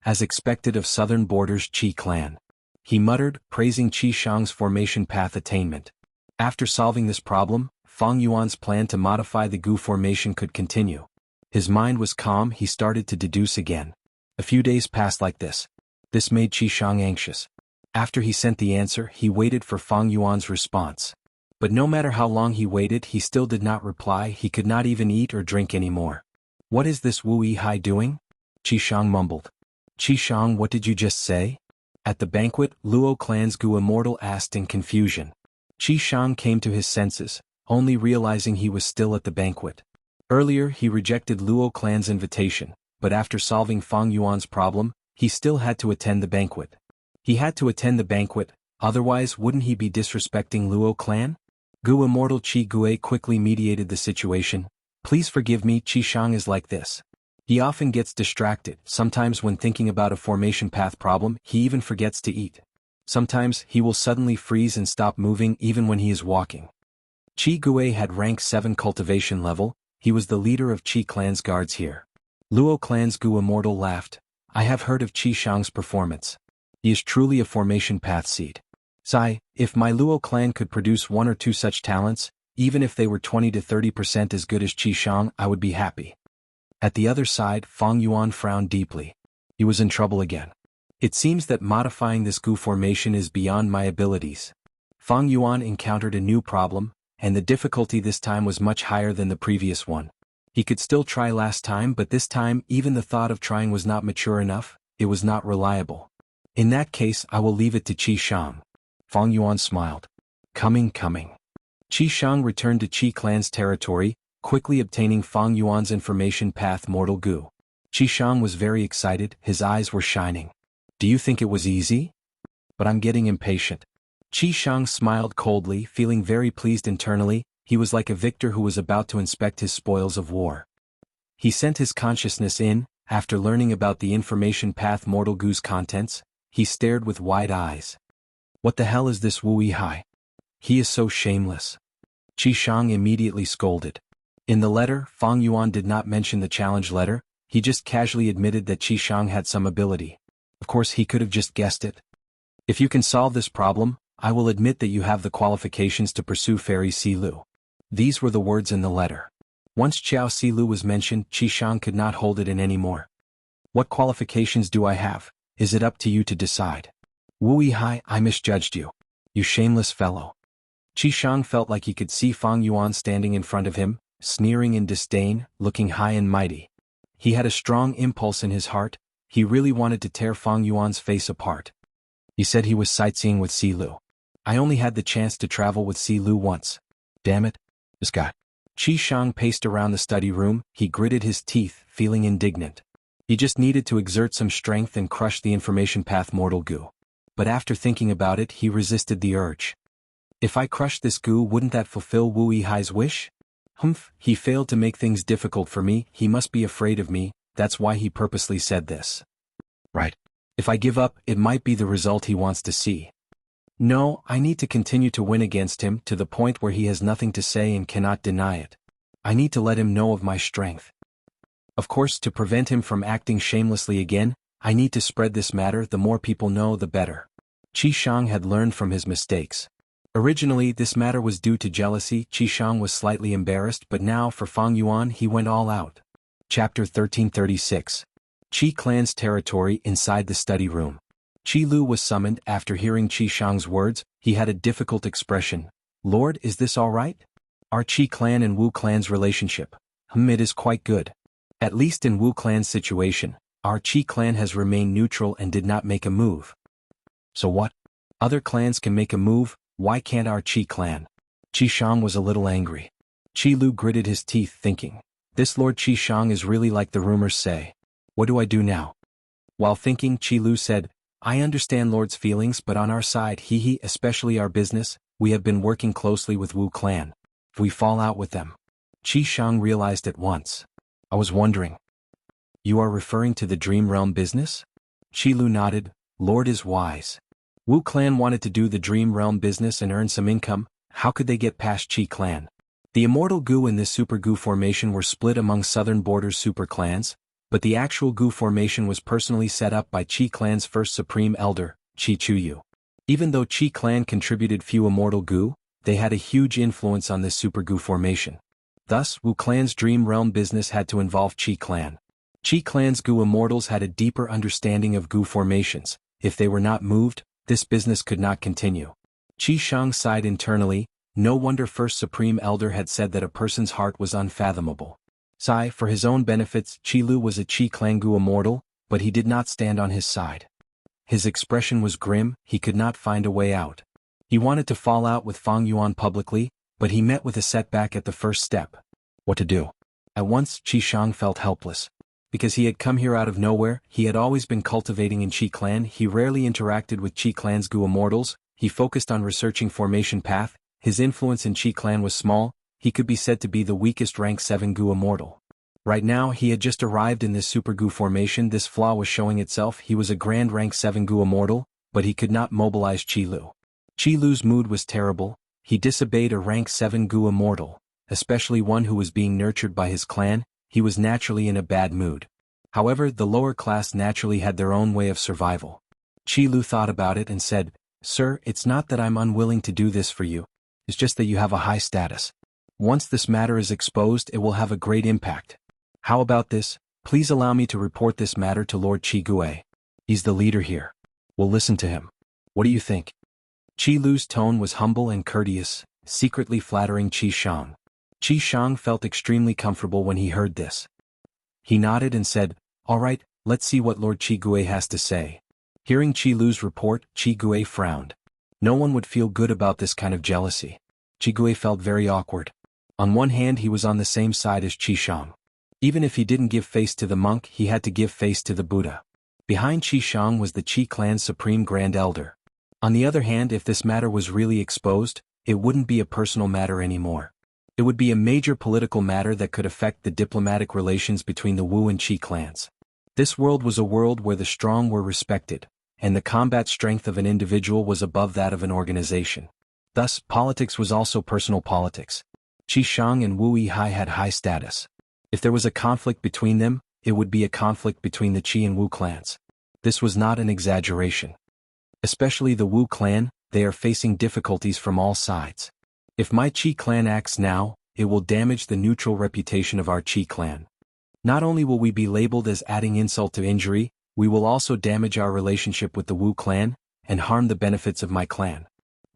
As expected of Southern Borders Qi clan. He muttered, praising Qi Shang's formation path attainment. After solving this problem, Fang Yuan's plan to modify the Gu formation could continue. His mind was calm, he started to deduce again. A few days passed like this. This made Qi Shang anxious. After he sent the answer, he waited for Fang Yuan's response. But no matter how long he waited, he still did not reply, he could not even eat or drink anymore. What is this Wu Yihai doing? Qi Shang mumbled. Qi Shang, what did you just say? At the banquet, Luo clan's Gu Immortal asked in confusion. Qi Shang came to his senses, only realizing he was still at the banquet. Earlier he rejected Luo clan's invitation, but after solving Fang Yuan's problem, he still had to attend the banquet. He had to attend the banquet, otherwise wouldn't he be disrespecting Luo clan? Gu Immortal Qi Gue quickly mediated the situation. Please forgive me, Qi Shang is like this. He often gets distracted, sometimes when thinking about a formation path problem, he even forgets to eat. Sometimes he will suddenly freeze and stop moving even when he is walking. Qi Gue had rank 7 cultivation level, he was the leader of Qi clan's guards here. Luo clan's Gu Immortal laughed. I have heard of Qi Shang's performance. He is truly a formation path seed. Sai, if my Luo clan could produce 1 or 2 such talents, even if they were 20 to 30% as good as Qi Shang, I would be happy. At the other side, Fang Yuan frowned deeply. He was in trouble again. It seems that modifying this Gu formation is beyond my abilities. Fang Yuan encountered a new problem, and the difficulty this time was much higher than the previous one. He could still try last time, but this time even the thought of trying was not mature enough, it was not reliable. In that case I will leave it to Qi Shang. Fang Yuan smiled. Coming. Qi Shang returned to Qi clan's territory, quickly obtaining Fang Yuan's information path Mortal Gu. Qi Shang was very excited, his eyes were shining. Do you think it was easy? But I'm getting impatient. Qi Shang smiled coldly, feeling very pleased internally, he was like a victor who was about to inspect his spoils of war. He sent his consciousness in, after learning about the information path Mortal Gu's contents, he stared with wide eyes. What the hell is this Wu Yihai? He is so shameless. Qi Shang immediately scolded. In the letter, Fang Yuan did not mention the challenge letter, he just casually admitted that Qi Shang had some ability. Of course he could have just guessed it. If you can solve this problem, I will admit that you have the qualifications to pursue Fairy Silu. These were the words in the letter. Once Qiao Silu was mentioned, Qi Shang could not hold it in anymore. What qualifications do I have? Is it up to you to decide? Wu Yihai, I misjudged you. You shameless fellow. Qi Shang felt like he could see Fang Yuan standing in front of him, sneering in disdain, looking high and mighty. He had a strong impulse in his heart. He really wanted to tear Fang Yuan's face apart. He said he was sightseeing with Si Lu. I only had the chance to travel with Si Lu once. Damn it. This guy. Qi Shang paced around the study room. He gritted his teeth, feeling indignant. He just needed to exert some strength and crush the information path mortal goo. But after thinking about it, he resisted the urge. If I crush this goo, wouldn't that fulfill Wu Yihai's wish? Humph, he failed to make things difficult for me. He must be afraid of me. That's why he purposely said this. Right. If I give up, it might be the result he wants to see. No, I need to continue to win against him to the point where he has nothing to say and cannot deny it. I need to let him know of my strength. Of course, to prevent him from acting shamelessly again, I need to spread this matter. The more people know, the better. Qi Shang had learned from his mistakes. Originally, this matter was due to jealousy. Qi Shang was slightly embarrassed, but now for Fang Yuan he went all out. Chapter 1336. Qi Clan's territory inside the study room. Qi Lu was summoned. After hearing Qi Shang's words, he had a difficult expression. Lord, is this all right? Our Qi Clan and Wu Clan's relationship. It is quite good. At least in Wu Clan's situation, our Qi Clan has remained neutral and did not make a move. So what? Other clans can make a move, why can't our Qi Clan? Qi Shang was a little angry. Qi Lu gritted his teeth thinking, this Lord Qi Shang is really like the rumors say. What do I do now? While thinking, Qi Lu said, I understand Lord's feelings, but on our side, especially our business, we have been working closely with Wu Clan. If we fall out with them. Qi Shang realized at once. I was wondering. You are referring to the Dream Realm business? Qi Lu nodded. Lord is wise. Wu Clan wanted to do the Dream Realm business and earn some income. How could they get past Qi Clan? The Immortal Gu and this Super Gu formation were split among Southern Borders super clans, but the actual Gu formation was personally set up by Qi Clan's first Supreme Elder, Qi Chuyu. Even though Qi Clan contributed few Immortal Gu, they had a huge influence on this Super Gu formation. Thus, Wu Clan's Dream Realm business had to involve Qi Clan. Qi Clan's Gu Immortals had a deeper understanding of Gu formations. If they were not moved, this business could not continue. Qi Shang sighed internally. No wonder First Supreme Elder had said that a person's heart was unfathomable. Sigh, for his own benefits, Qi Lu was a Qi Clan Gu Immortal, but he did not stand on his side. His expression was grim. He could not find a way out. He wanted to fall out with Fang Yuan publicly, but he met with a setback at the first step. What to do? At once, Qi Shang felt helpless. Because he had come here out of nowhere, he had always been cultivating in Qi Clan. He rarely interacted with Qi Clan's Gu Immortals. He focused on researching formation path. His influence in Qi Clan was small. He could be said to be the weakest rank 7 Gu Immortal. Right now, he had just arrived in this Super Gu formation. This flaw was showing itself. He was a grand rank 7 Gu Immortal, but he could not mobilize Qi Lu. Qi Lu's mood was terrible. He disobeyed a rank 7 Gu Immortal, especially one who was being nurtured by his clan. He was naturally in a bad mood. However, the lower class naturally had their own way of survival. Qi Lu thought about it and said, Sir, it's not that I'm unwilling to do this for you. It's just that you have a high status. Once this matter is exposed, it will have a great impact. How about this? Please allow me to report this matter to Lord Qi Gue. He's the leader here. We'll listen to him. What do you think? Qi Lu's tone was humble and courteous, secretly flattering Qi Shang. Qi Shang felt extremely comfortable when he heard this. He nodded and said, All right, let's see what Lord Qi Gue has to say. Hearing Qi Lu's report, Qi Gue frowned. No one would feel good about this kind of jealousy. Qi Gue felt very awkward. On one hand, he was on the same side as Qi Shang. Even if he didn't give face to the monk, he had to give face to the Buddha. Behind Qi Shang was the Qi Clan's Supreme Grand Elder. On the other hand, if this matter was really exposed, it wouldn't be a personal matter anymore. It would be a major political matter that could affect the diplomatic relations between the Wu and Qi clans. This world was a world where the strong were respected, and the combat strength of an individual was above that of an organization. Thus, politics was also personal politics. Qi Shang and Wu Yihai had high status. If there was a conflict between them, it would be a conflict between the Qi and Wu clans. This was not an exaggeration. Especially the Wu clan, they are facing difficulties from all sides. If my Qi clan acts now, it will damage the neutral reputation of our Qi clan. Not only will we be labeled as adding insult to injury, we will also damage our relationship with the Wu clan, and harm the benefits of my clan.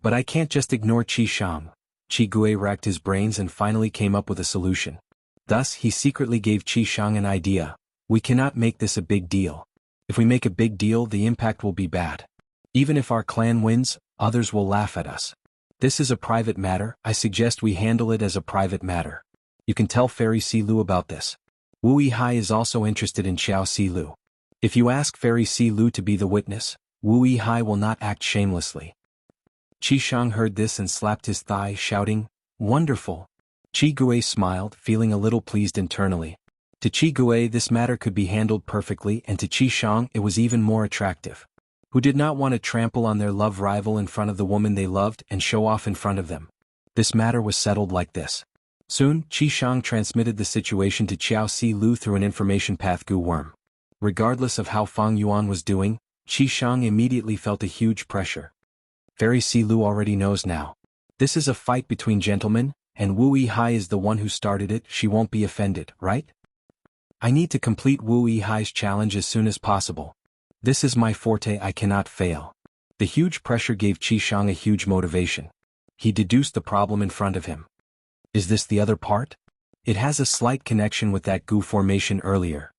But I can't just ignore Qi Shang. Qi Gui racked his brains and finally came up with a solution. Thus, he secretly gave Qi Shang an idea. We cannot make this a big deal. If we make a big deal, the impact will be bad. Even if our clan wins, others will laugh at us. This is a private matter. I suggest we handle it as a private matter. You can tell Fairy Silu about this. Wu Yihai is also interested in Xiao Silu. If you ask Fairy Silu to be the witness, Wu Yihai will not act shamelessly. Qi Shang heard this and slapped his thigh, shouting, "Wonderful!" Qi Gui smiled, feeling a little pleased internally. To Qi Gui this matter could be handled perfectly, and to Qi Shang it was even more attractive. Who did not want to trample on their love rival in front of the woman they loved and show off in front of them? This matter was settled like this. Soon, Qi Shang transmitted the situation to Xiao Silu through an information path Gu worm. Regardless of how Fang Yuan was doing, Qi Shang immediately felt a huge pressure. Fairy Silu already knows now. This is a fight between gentlemen, and Wu Yihai is the one who started it. She won't be offended, right? I need to complete Wu Yihai's challenge as soon as possible. This is my forte, I cannot fail. The huge pressure gave Qi Shang a huge motivation. He deduced the problem in front of him. Is this the other part? It has a slight connection with that Gu formation earlier.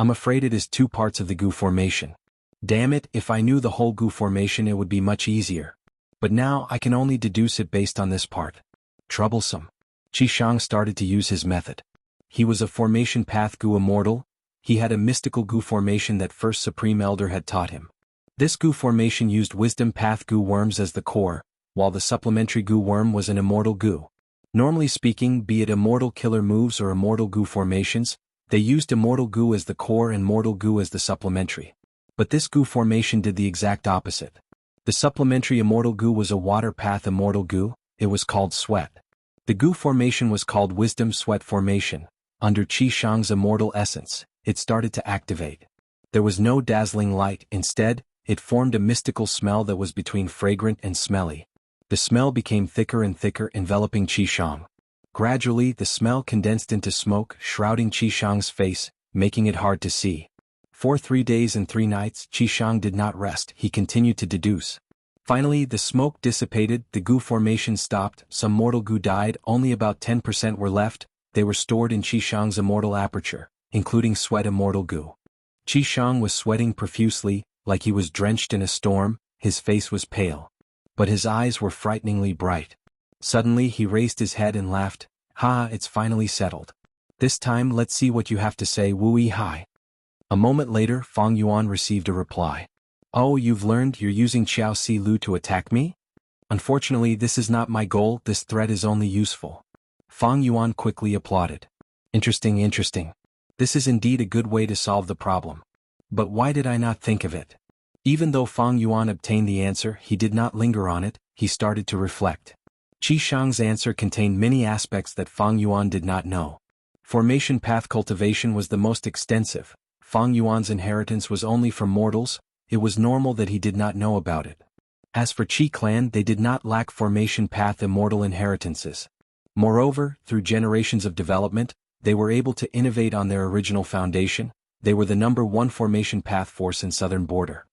I'm afraid it is two parts of the Gu formation. Damn it, if I knew the whole Gu formation it would be much easier. But now I can only deduce it based on this part. Troublesome. Qi Shang started to use his method. He was a formation path Gu Immortal. He had a mystical Gu formation that First Supreme Elder had taught him. This Gu formation used wisdom path Gu worms as the core, while the supplementary Gu worm was an immortal Gu. Normally speaking, be it immortal killer moves or immortal Gu formations, they used immortal Gu as the core and mortal Gu as the supplementary. But this Gu formation did the exact opposite. The supplementary immortal Gu was a water path immortal Gu. It was called sweat. The Gu formation was called wisdom sweat formation. Under Qi Shang's immortal essence, it started to activate. There was no dazzling light, instead, it formed a mystical smell that was between fragrant and smelly. The smell became thicker and thicker, enveloping Qi Shang. Gradually, the smell condensed into smoke, shrouding Qi Shang's face, making it hard to see. For 3 days and 3 nights, Qi Shang did not rest. He continued to deduce. Finally, the smoke dissipated, the Gu formation stopped, some mortal Gu died, only about 10% were left. They were stored in Qi Shang's immortal aperture, including sweat immortal Gu. Qi Shang was sweating profusely, like he was drenched in a storm. His face was pale. But his eyes were frighteningly bright. Suddenly he raised his head and laughed. "Ha, it's finally settled. This time let's see what you have to say, Wu Yihai." A moment later, Fang Yuan received a reply. "Oh, you've learned you're using Xiao Silu to attack me? Unfortunately, this is not my goal, this threat is only useful." Fang Yuan quickly applauded. Interesting, interesting. This is indeed a good way to solve the problem. But why did I not think of it? Even though Fang Yuan obtained the answer, he did not linger on it, he started to reflect. Qi Shang's answer contained many aspects that Fang Yuan did not know. Formation path cultivation was the most extensive. Fang Yuan's inheritance was only from mortals. It was normal that he did not know about it. As for Qi clan, they did not lack formation path immortal inheritances. Moreover, through generations of development, they were able to innovate on their original foundation. They were the #1 formation path force in southern border.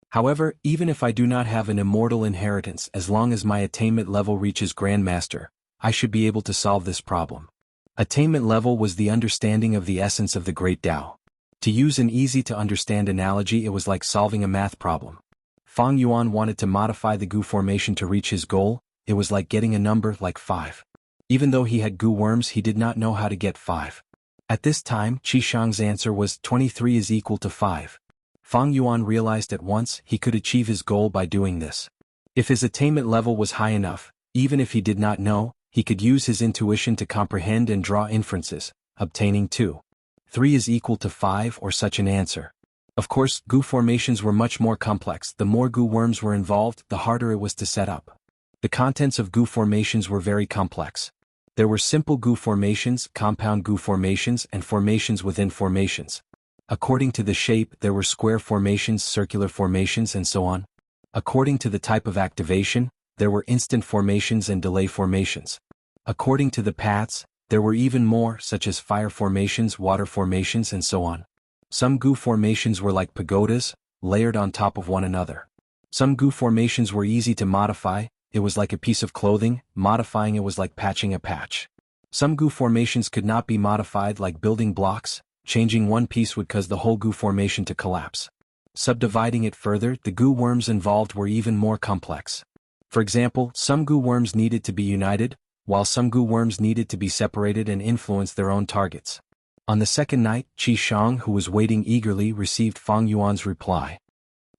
However, even if I do not have an immortal inheritance, as long as my attainment level reaches Grandmaster, I should be able to solve this problem. Attainment level was the understanding of the essence of the Great Tao. To use an easy-to-understand analogy, it was like solving a math problem. Fang Yuan wanted to modify the Gu formation to reach his goal. It was like getting a number like 5. Even though he had Gu worms, he did not know how to get 5. At this time, Qi Shang's answer was 23 is equal to 5. Fang Yuan realized at once he could achieve his goal by doing this. If his attainment level was high enough, even if he did not know, he could use his intuition to comprehend and draw inferences, obtaining 2. 3 is equal to 5 or such an answer. Of course, Gu formations were much more complex. The more Gu worms were involved, the harder it was to set up. The contents of Gu formations were very complex. There were simple Gu formations, compound Gu formations, and formations within formations. According to the shape, there were square formations, circular formations, and so on. According to the type of activation, there were instant formations and delay formations. According to the paths, there were even more, such as fire formations, water formations, and so on. Some Gu formations were like pagodas, layered on top of one another. Some Gu formations were easy to modify. it was like a piece of clothing, modifying it was like patching a patch. Some goo formations could not be modified like building blocks, changing one piece would cause the whole goo formation to collapse. Subdividing it further, the goo worms involved were even more complex. For example, some goo worms needed to be united, while some goo worms needed to be separated and influence their own targets. On the second night, Xianxia, who was waiting eagerly, received Fang Yuan's reply.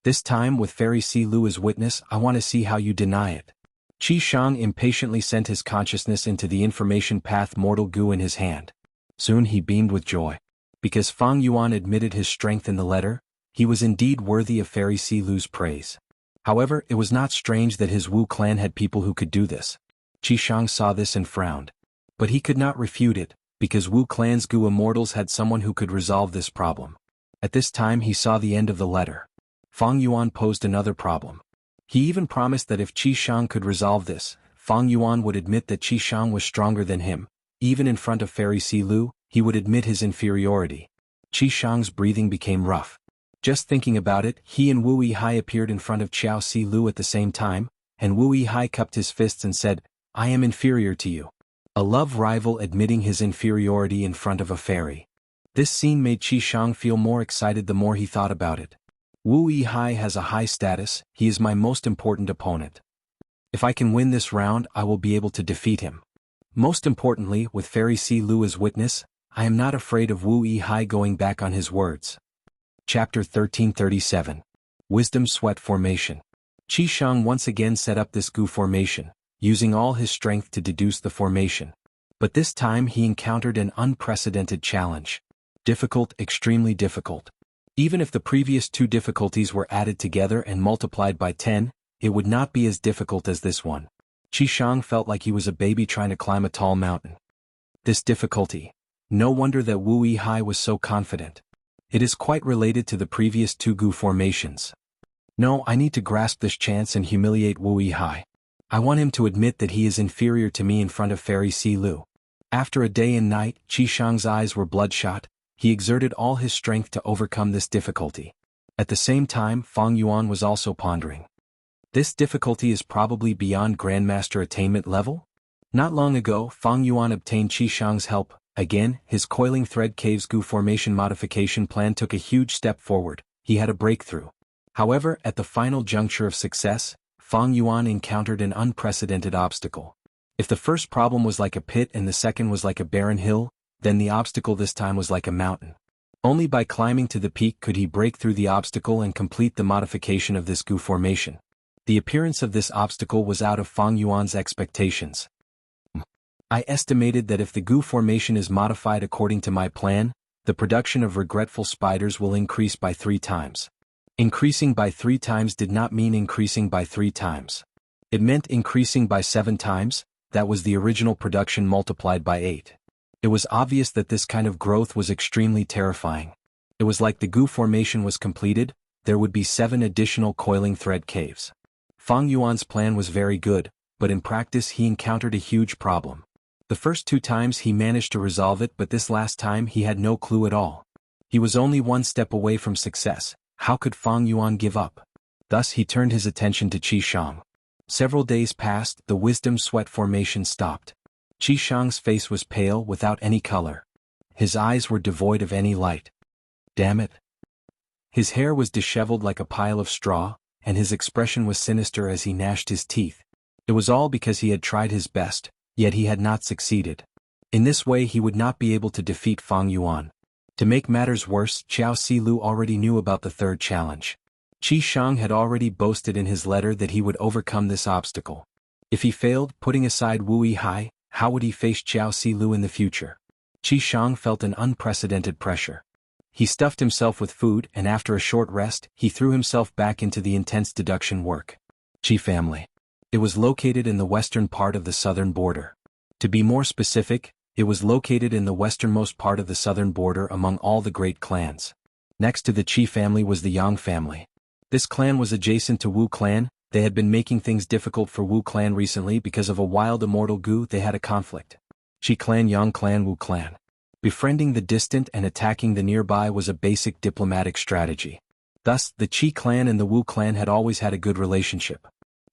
This time with Fairy Si Lu as witness, I want to see how you deny it. Xianxia impatiently sent his consciousness into the information path mortal goo in his hand. Soon he beamed with joy. Because Fang Yuan admitted his strength in the letter, he was indeed worthy of Fairy Si Lu's praise. However, it was not strange that his Wu clan had people who could do this. Xianxia saw this and frowned. But he could not refute it, because Wu clan's goo immortals had someone who could resolve this problem. At this time he saw the end of the letter. Fang Yuan posed another problem. He even promised that if Xianxia could resolve this, Fang Yuan would admit that Xianxia was stronger than him. Even in front of Fairy Si Lu, he would admit his inferiority. Xianxia's breathing became rough. Just thinking about it, he and Wu Yihai appeared in front of Xiao Si Lu at the same time, and Wu Yihai cupped his fists and said, I am inferior to you. A love rival admitting his inferiority in front of a fairy. This scene made Xianxia feel more excited the more he thought about it. Wu Yihai has a high status, he is my most important opponent. If I can win this round, I will be able to defeat him. Most importantly, with Fairy Si Lu as witness, I am not afraid of Wu Yihai going back on his words. Chapter 1337. Wisdom Sweat Formation. Xianxia once again set up this goo formation, using all his strength to deduce the formation. But this time he encountered an unprecedented challenge. Difficult, extremely difficult. Even if the previous two difficulties were added together and multiplied by 10, it would not be as difficult as this one. Xianxia felt like he was a baby trying to climb a tall mountain. This difficulty. No wonder that Wu Yihai was so confident. It is quite related to the previous two goo formations. No, I need to grasp this chance and humiliate Wu Yihai. I want him to admit that he is inferior to me in front of Fairy Si Lu. After a day and night, Xianxia's eyes were bloodshot. He exerted all his strength to overcome this difficulty. At the same time, Fang Yuan was also pondering. This difficulty is probably beyond Grandmaster attainment level? Not long ago, Fang Yuan obtained Xianxia's help. Again, his coiling thread caves goo formation modification plan took a huge step forward. He had a breakthrough. However, at the final juncture of success, Fang Yuan encountered an unprecedented obstacle. If the first problem was like a pit and the second was like a barren hill, then the obstacle this time was like a mountain. Only by climbing to the peak could he break through the obstacle and complete the modification of this goo formation. The appearance of this obstacle was out of Fang Yuan's expectations. I estimated that if the goo formation is modified according to my plan, the production of regretful spiders will increase by 3 times. Increasing by 3 times did not mean increasing by 3 times. It meant increasing by 7 times, that was the original production multiplied by 8. It was obvious that this kind of growth was extremely terrifying. It was like the goo formation was completed, there would be 7 additional coiling thread caves. Fang Yuan's plan was very good, but in practice he encountered a huge problem. The first 2 times he managed to resolve it, but this last time he had no clue at all. He was only 1 step away from success. How could Fang Yuan give up? Thus he turned his attention to Xianxia. Several days passed, the wisdom sweat formation stopped. Xianxia's face was pale without any color. His eyes were devoid of any light. Damn it. His hair was disheveled like a pile of straw, and his expression was sinister as he gnashed his teeth. It was all because he had tried his best, yet he had not succeeded. In this way he would not be able to defeat Fang Yuan. To make matters worse, Xiao Si Lu already knew about the third challenge. Xianxia had already boasted in his letter that he would overcome this obstacle. If he failed, putting aside Wu Yihai, how would he face Xiao Si Lu in the future? Xianxia felt an unprecedented pressure. He stuffed himself with food and after a short rest, he threw himself back into the intense deduction work. Qi family. It was located in the western part of the southern border. To be more specific, it was located in the westernmost part of the southern border among all the great clans. Next to the Qi family was the Yang family. This clan was adjacent to Wu clan. They had been making things difficult for Wu clan recently because of a wild immortal goo. They had a conflict. Qi clan, Yang clan, Wu clan. Befriending the distant and attacking the nearby was a basic diplomatic strategy. Thus, the Qi clan and the Wu clan had always had a good relationship.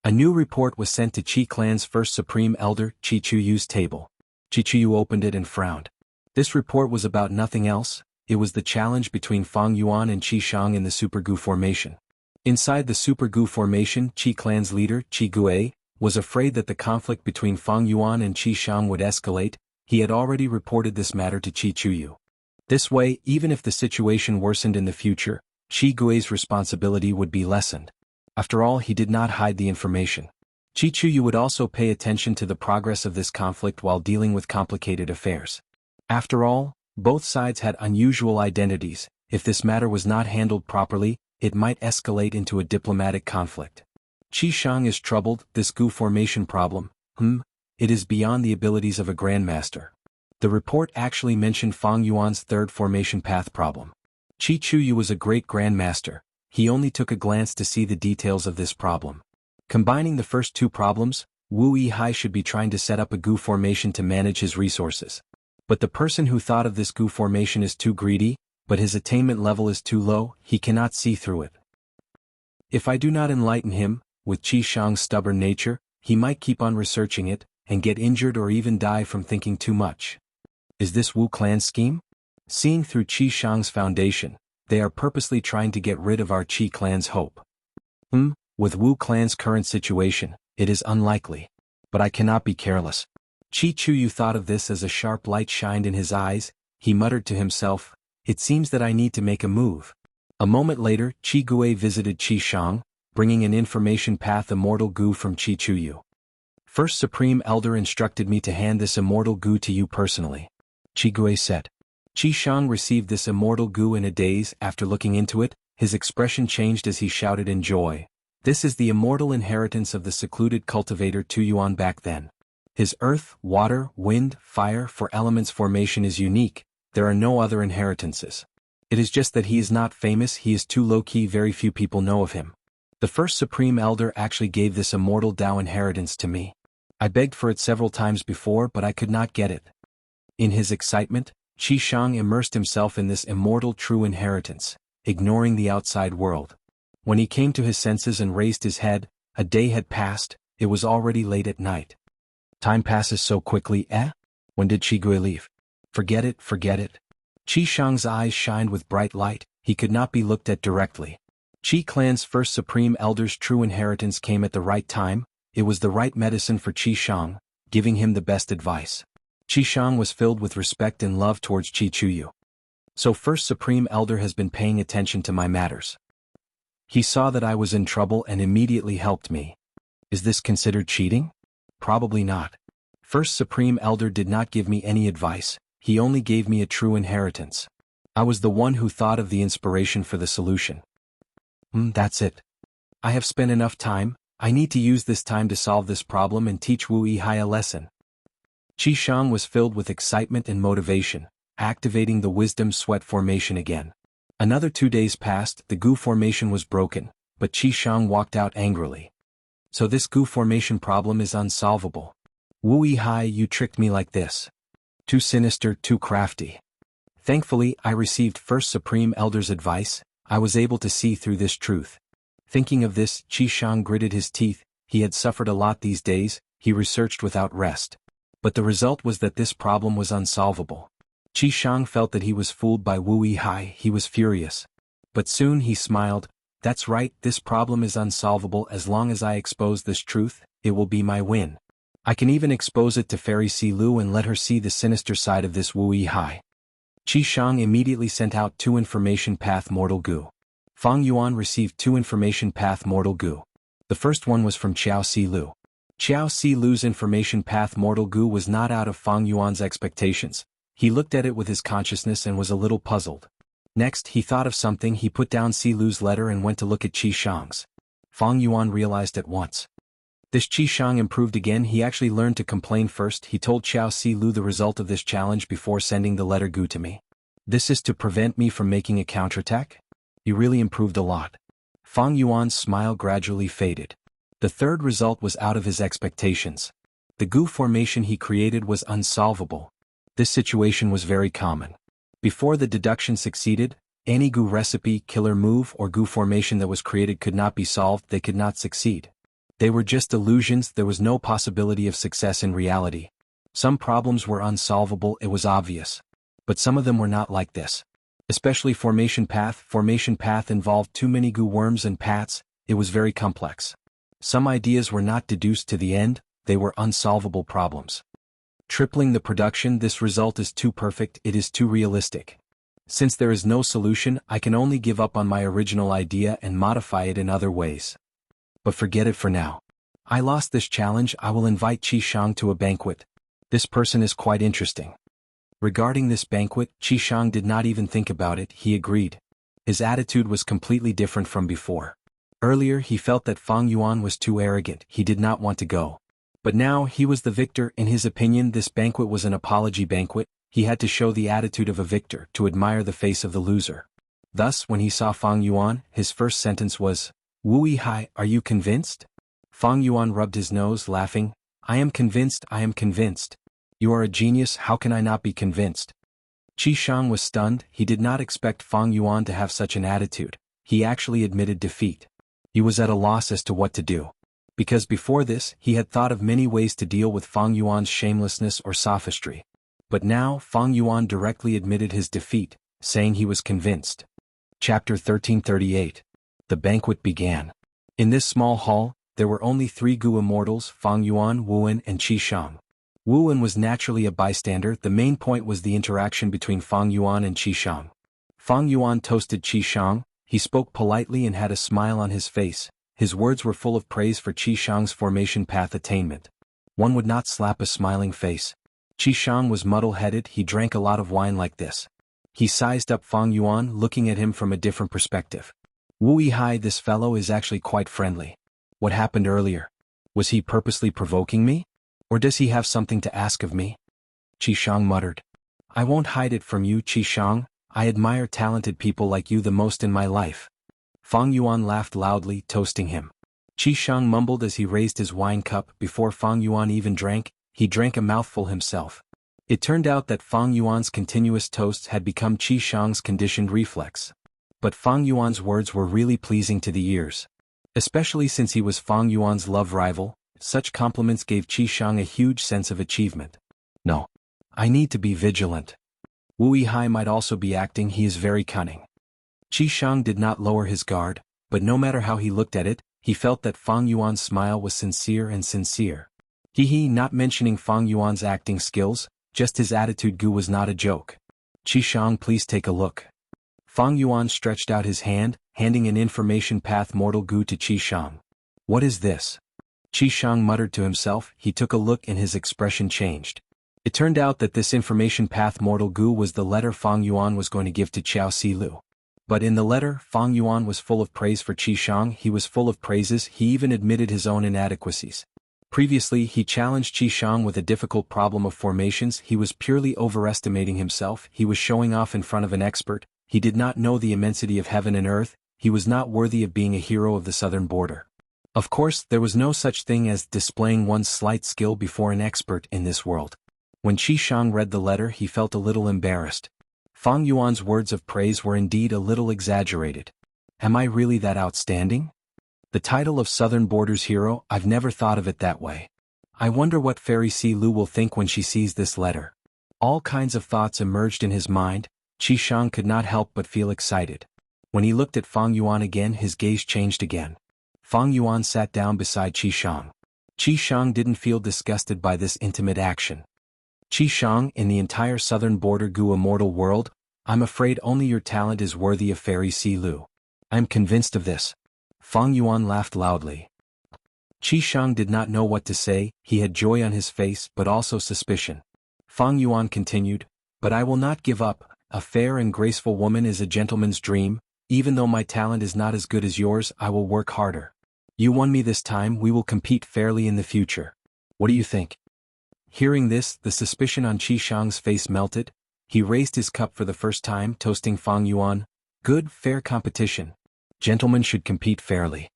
A new report was sent to Qi Clan's first Supreme Elder, Qi Chuyu's table. Qi Chuyu opened it and frowned. This report was about nothing else. It was the challenge between Fang Yuan and Qi Shang in the Super Gu formation. Inside the Super Gu formation, Qi Clan's leader, Qi Gui, was afraid that the conflict between Fang Yuan and Qi Shang would escalate. He had already reported this matter to Qi Chuyu. This way, even if the situation worsened in the future, Qi Gui's responsibility would be lessened. After all, he did not hide the information. Qi Chuyu would also pay attention to the progress of this conflict while dealing with complicated affairs. After all, both sides had unusual identities. If this matter was not handled properly, it might escalate into a diplomatic conflict. Qi Shang is troubled. This Gu formation problem, it is beyond the abilities of a grandmaster. The report actually mentioned Fang Yuan's third formation path problem. Qi Chuyu was a great grandmaster. He only took a glance to see the details of this problem. Combining the first two problems, Wu Yihai should be trying to set up a Gu formation to manage his resources. But the person who thought of this Gu formation is too greedy, but his attainment level is too low, he cannot see through it. If I do not enlighten him, with Qi Shang's stubborn nature, he might keep on researching it, and get injured or even die from thinking too much. Is this Wu Clan's scheme? Seeing through Qi Shang's foundation, they are purposely trying to get rid of our Qi Clan's hope. With Wu Clan's current situation, it is unlikely. But I cannot be careless. Qi Chuyu thought of this as a sharp light shined in his eyes. He muttered to himself, "It seems that I need to make a move." A moment later, Qi Gui visited Qi Shang, bringing an information path Immortal Gu from Qi Chuyu. First Supreme Elder instructed me to hand this Immortal Gu to you personally. Qi Gui said. Qi Shang received this Immortal Gu in a daze. After looking into it, his expression changed as he shouted in joy. This is the immortal inheritance of the secluded cultivator Tu Yuan back then. His earth, water, wind, fire for elements formation is unique. There are no other inheritances. It is just that he is not famous. He is too low-key. Very few people know of him. The first Supreme Elder actually gave this immortal Dao inheritance to me. I begged for it several times before, but I could not get it. In his excitement, Qi Shang immersed himself in this immortal true inheritance, ignoring the outside world. When he came to his senses and raised his head, a day had passed. It was already late at night. Time passes so quickly, When did Qi Gui leave? Forget it, forget it. Qi Shang's eyes shined with bright light. He could not be looked at directly. Qi Clan's first Supreme Elder's true inheritance came at the right time. It was the right medicine for Qi Shang, giving him the best advice. Qi Shang was filled with respect and love towards Qi Chuyu. So first Supreme Elder has been paying attention to my matters. He saw that I was in trouble and immediately helped me. Is this considered cheating? Probably not. First Supreme Elder did not give me any advice. He only gave me a true inheritance. I was the one who thought of the inspiration for the solution. That's it. I have spent enough time. I need to use this time to solve this problem and teach Wu Yihai a lesson. Qi Shang was filled with excitement and motivation, activating the wisdom sweat formation again. Another 2 days passed. The Gu formation was broken, but Qi Shang walked out angrily. So this Gu formation problem is unsolvable. Wu Yihai, you tricked me like this. Too sinister, too crafty. Thankfully, I received First Supreme Elder's advice. I was able to see through this truth. Thinking of this, Qi Shang gritted his teeth. He had suffered a lot these days. He researched without rest. But the result was that this problem was unsolvable. Qi Shang felt that he was fooled by Wu Yihai. He was furious. But soon he smiled. That's right, this problem is unsolvable. As long as I expose this truth, it will be my win. I can even expose it to Fairy Si Lu and let her see the sinister side of this Wu Yihai. Qi Shang immediately sent out 2 information path Mortal Gu. Fang Yuan received 2 information path Mortal Gu. The first one was from Xiao Si Lu. Xiao Si Lu's information path Mortal Gu was not out of Fang Yuan's expectations. He looked at it with his consciousness and was a little puzzled. Next, he thought of something. He put down Si Lu's letter and went to look at Qi Shang's. Fang Yuan realized at once. This Qi Shang improved again. He actually learned to complain first. He told Xiao Si Lu the result of this challenge before sending the letter Gu to me. This is to prevent me from making a counterattack? You really improved a lot. Fang Yuan's smile gradually faded. The third result was out of his expectations. The Gu formation he created was unsolvable. This situation was very common. Before the deduction succeeded, any Gu recipe, killer move, or Gu formation that was created could not be solved. They could not succeed. They were just illusions, there was no possibility of success in reality. Some problems were unsolvable, it was obvious. But some of them were not like this. Especially Formation Path. Formation Path involved too many goo worms and paths, it was very complex. Some ideas were not deduced to the end, they were unsolvable problems. Tripling the production, this result is too perfect, it is too realistic. Since there is no solution, I can only give up on my original idea and modify it in other ways. But forget it for now. I lost this challenge, I will invite Xianxia to a banquet. This person is quite interesting. Regarding this banquet, Xianxia did not even think about it, he agreed. His attitude was completely different from before. Earlier he felt that Fang Yuan was too arrogant, he did not want to go. But now he was the victor, in his opinion this banquet was an apology banquet, he had to show the attitude of a victor, to admire the face of the loser. Thus when he saw Fang Yuan, his first sentence was, "Wu Hai, are you convinced?" Fang Yuan rubbed his nose, laughing, I am convinced, I am convinced. You are a genius, how can I not be convinced? Xianxia was stunned, he did not expect Fang Yuan to have such an attitude, he actually admitted defeat. He was at a loss as to what to do. Because before this, he had thought of many ways to deal with Fang Yuan's shamelessness or sophistry. But now, Fang Yuan directly admitted his defeat, saying he was convinced. Chapter 1338. The banquet began. In this small hall, there were only 3 Gu immortals, Fang Yuan, Wuwen and Xianxia. Wuwen was naturally a bystander, the main point was the interaction between Fang Yuan and Xianxia. Fang Yuan toasted Xianxia, he spoke politely and had a smile on his face. His words were full of praise for Xianxia's formation path attainment. One would not slap a smiling face. Xianxia was muddle-headed, he drank a lot of wine like this. He sized up Fang Yuan, looking at him from a different perspective. Wu Hai, this fellow is actually quite friendly. What happened earlier? Was he purposely provoking me? Or does he have something to ask of me? Xianxia muttered. I won't hide it from you, Xianxia, I admire talented people like you the most in my life. Fang Yuan laughed loudly, toasting him. Xianxia mumbled as he raised his wine cup. Before Fang Yuan even drank, he drank a mouthful himself. It turned out that Fang Yuan's continuous toasts had become Xianxia's conditioned reflex. But Fang Yuan's words were really pleasing to the ears. Especially since he was Fang Yuan's love rival, such compliments gave Xianxia a huge sense of achievement. No. I need to be vigilant. Wu Hai might also be acting, he is very cunning. Xianxia did not lower his guard, but no matter how he looked at it, he felt that Fang Yuan's smile was sincere and sincere. He not mentioning Fang Yuan's acting skills, just his attitude Gu was not a joke. Xianxia, please take a look. Fang Yuan stretched out his hand, handing an information path mortal Gu to Xianxia. What is this? Xianxia muttered to himself, he took a look and his expression changed. It turned out that this information path mortal Gu was the letter Fang Yuan was going to give to Qiao Silu. But in the letter, Fang Yuan was full of praise for Xianxia, he was full of praises, he even admitted his own inadequacies. Previously he challenged Xianxia with a difficult problem of formations, he was purely overestimating himself, he was showing off in front of an expert, he did not know the immensity of heaven and earth, he was not worthy of being a hero of the southern border. Of course, there was no such thing as displaying one's slight skill before an expert in this world. When Xianxia read the letter he felt a little embarrassed. Fang Yuan's words of praise were indeed a little exaggerated. Am I really that outstanding? The title of Southern Border's hero, I've never thought of it that way. I wonder what Fairy Silu will think when she sees this letter. All kinds of thoughts emerged in his mind, Xianxia could not help but feel excited. When he looked at Fang Yuan again his gaze changed again. Fang Yuan sat down beside Xianxia. Xianxia didn't feel disgusted by this intimate action. Xianxia, in the entire southern border Gu immortal world, I'm afraid only your talent is worthy of Fairy Silu. I'm convinced of this. Fang Yuan laughed loudly. Xianxia did not know what to say, he had joy on his face but also suspicion. Fang Yuan continued, but I will not give up, a fair and graceful woman is a gentleman's dream, even though my talent is not as good as yours I will work harder. You won me this time, we will compete fairly in the future. What do you think? Hearing this, the suspicion on Xianxia's face melted. He raised his cup for the first time, toasting Fang Yuan. Good, fair competition. Gentlemen should compete fairly.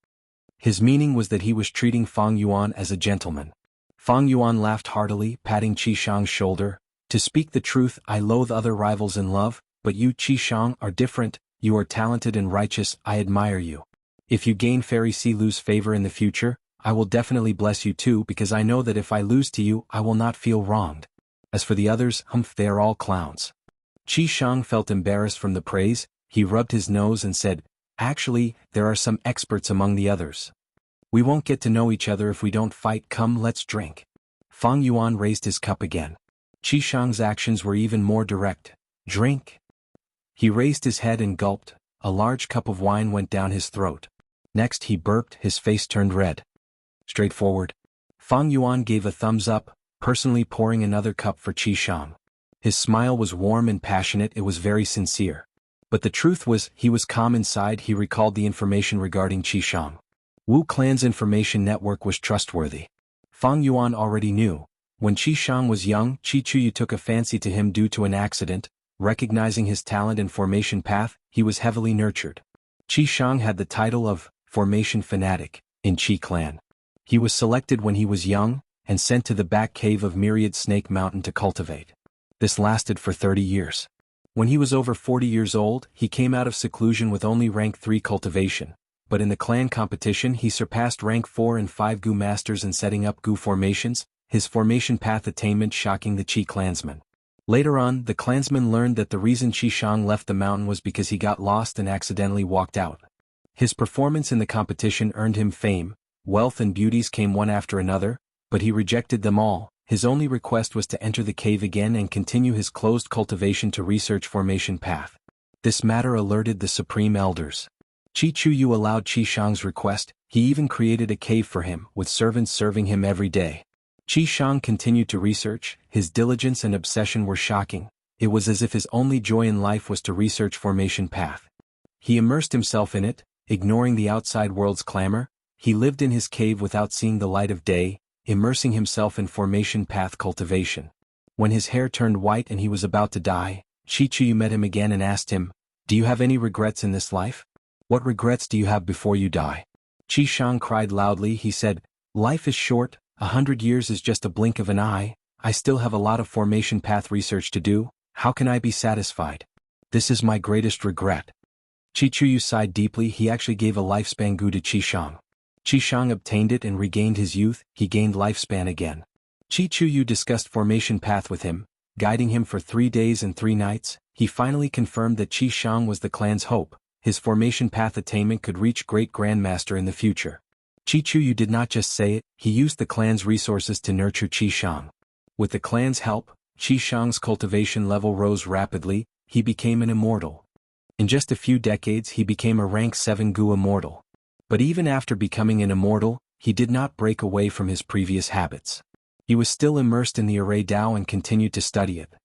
His meaning was that he was treating Fang Yuan as a gentleman. Fang Yuan laughed heartily, patting Xianxia's shoulder. To speak the truth, I loathe other rivals in love, but you Xianxia are different, you are talented and righteous, I admire you. If you gain Fairy Silu's favor in the future, I will definitely bless you too because I know that if I lose to you I will not feel wronged. As for the others, they are all clowns. Xianxia felt embarrassed from the praise, he rubbed his nose and said, actually, there are some experts among the others. We won't get to know each other if we don't fight, come let's drink. Fang Yuan raised his cup again. Xianxia's actions were even more direct. Drink. He raised his head and gulped, a large cup of wine went down his throat. Next he burped, his face turned red. Straightforward. Fang Yuan gave a thumbs up, personally pouring another cup for Xianxia. His smile was warm and passionate, it was very sincere. But the truth was, he was calm inside. He recalled the information regarding Xianxia. Wu clan's information network was trustworthy. Fang Yuan already knew. When Xianxia was young, Qichuyu took a fancy to him due to an accident. Recognizing his talent and formation path, he was heavily nurtured. Xianxia had the title of Formation Fanatic in Qi clan. He was selected when he was young, and sent to the back cave of Myriad Snake Mountain to cultivate. This lasted for 30 years. When he was over 40 years old, he came out of seclusion with only rank 3 cultivation, but in the clan competition he surpassed rank 4 and 5 Gu masters in setting up Gu formations, his formation path attainment shocking the Qi clansmen. Later on, the clansmen learned that the reason Xianxia left the mountain was because he got lost and accidentally walked out. His performance in the competition earned him fame, wealth and beauties came one after another, but he rejected them all. His only request was to enter the cave again and continue his closed cultivation to research formation path. This matter alerted the supreme elders. Qichuyu allowed Xianxia's request, he even created a cave for him, with servants serving him every day. Xianxia continued to research, his diligence and obsession were shocking. It was as if his only joy in life was to research formation path. He immersed himself in it, ignoring the outside world's clamor. He lived in his cave without seeing the light of day, immersing himself in formation path cultivation. When his hair turned white and he was about to die, Qichuyu met him again and asked him, "Do you have any regrets in this life? What regrets do you have before you die?" Xianxia cried loudly, he said, "Life is short, 100 years is just a blink of an eye, I still have a lot of formation path research to do, how can I be satisfied? This is my greatest regret." Qichuyu sighed deeply, he actually gave a lifespan Gu to Xianxia. Xianxia obtained it and regained his youth, he gained lifespan again. Qichuyu discussed formation path with him, guiding him for 3 days and 3 nights, he finally confirmed that Xianxia was the clan's hope, his formation path attainment could reach great grandmaster in the future. Qichuyu did not just say it, he used the clan's resources to nurture Xianxia. With the clan's help, Xianxia's cultivation level rose rapidly, he became an immortal. In just a few decades he became a rank 7 Gu immortal. But even after becoming an immortal, he did not break away from his previous habits. He was still immersed in the Array Dao and continued to study it.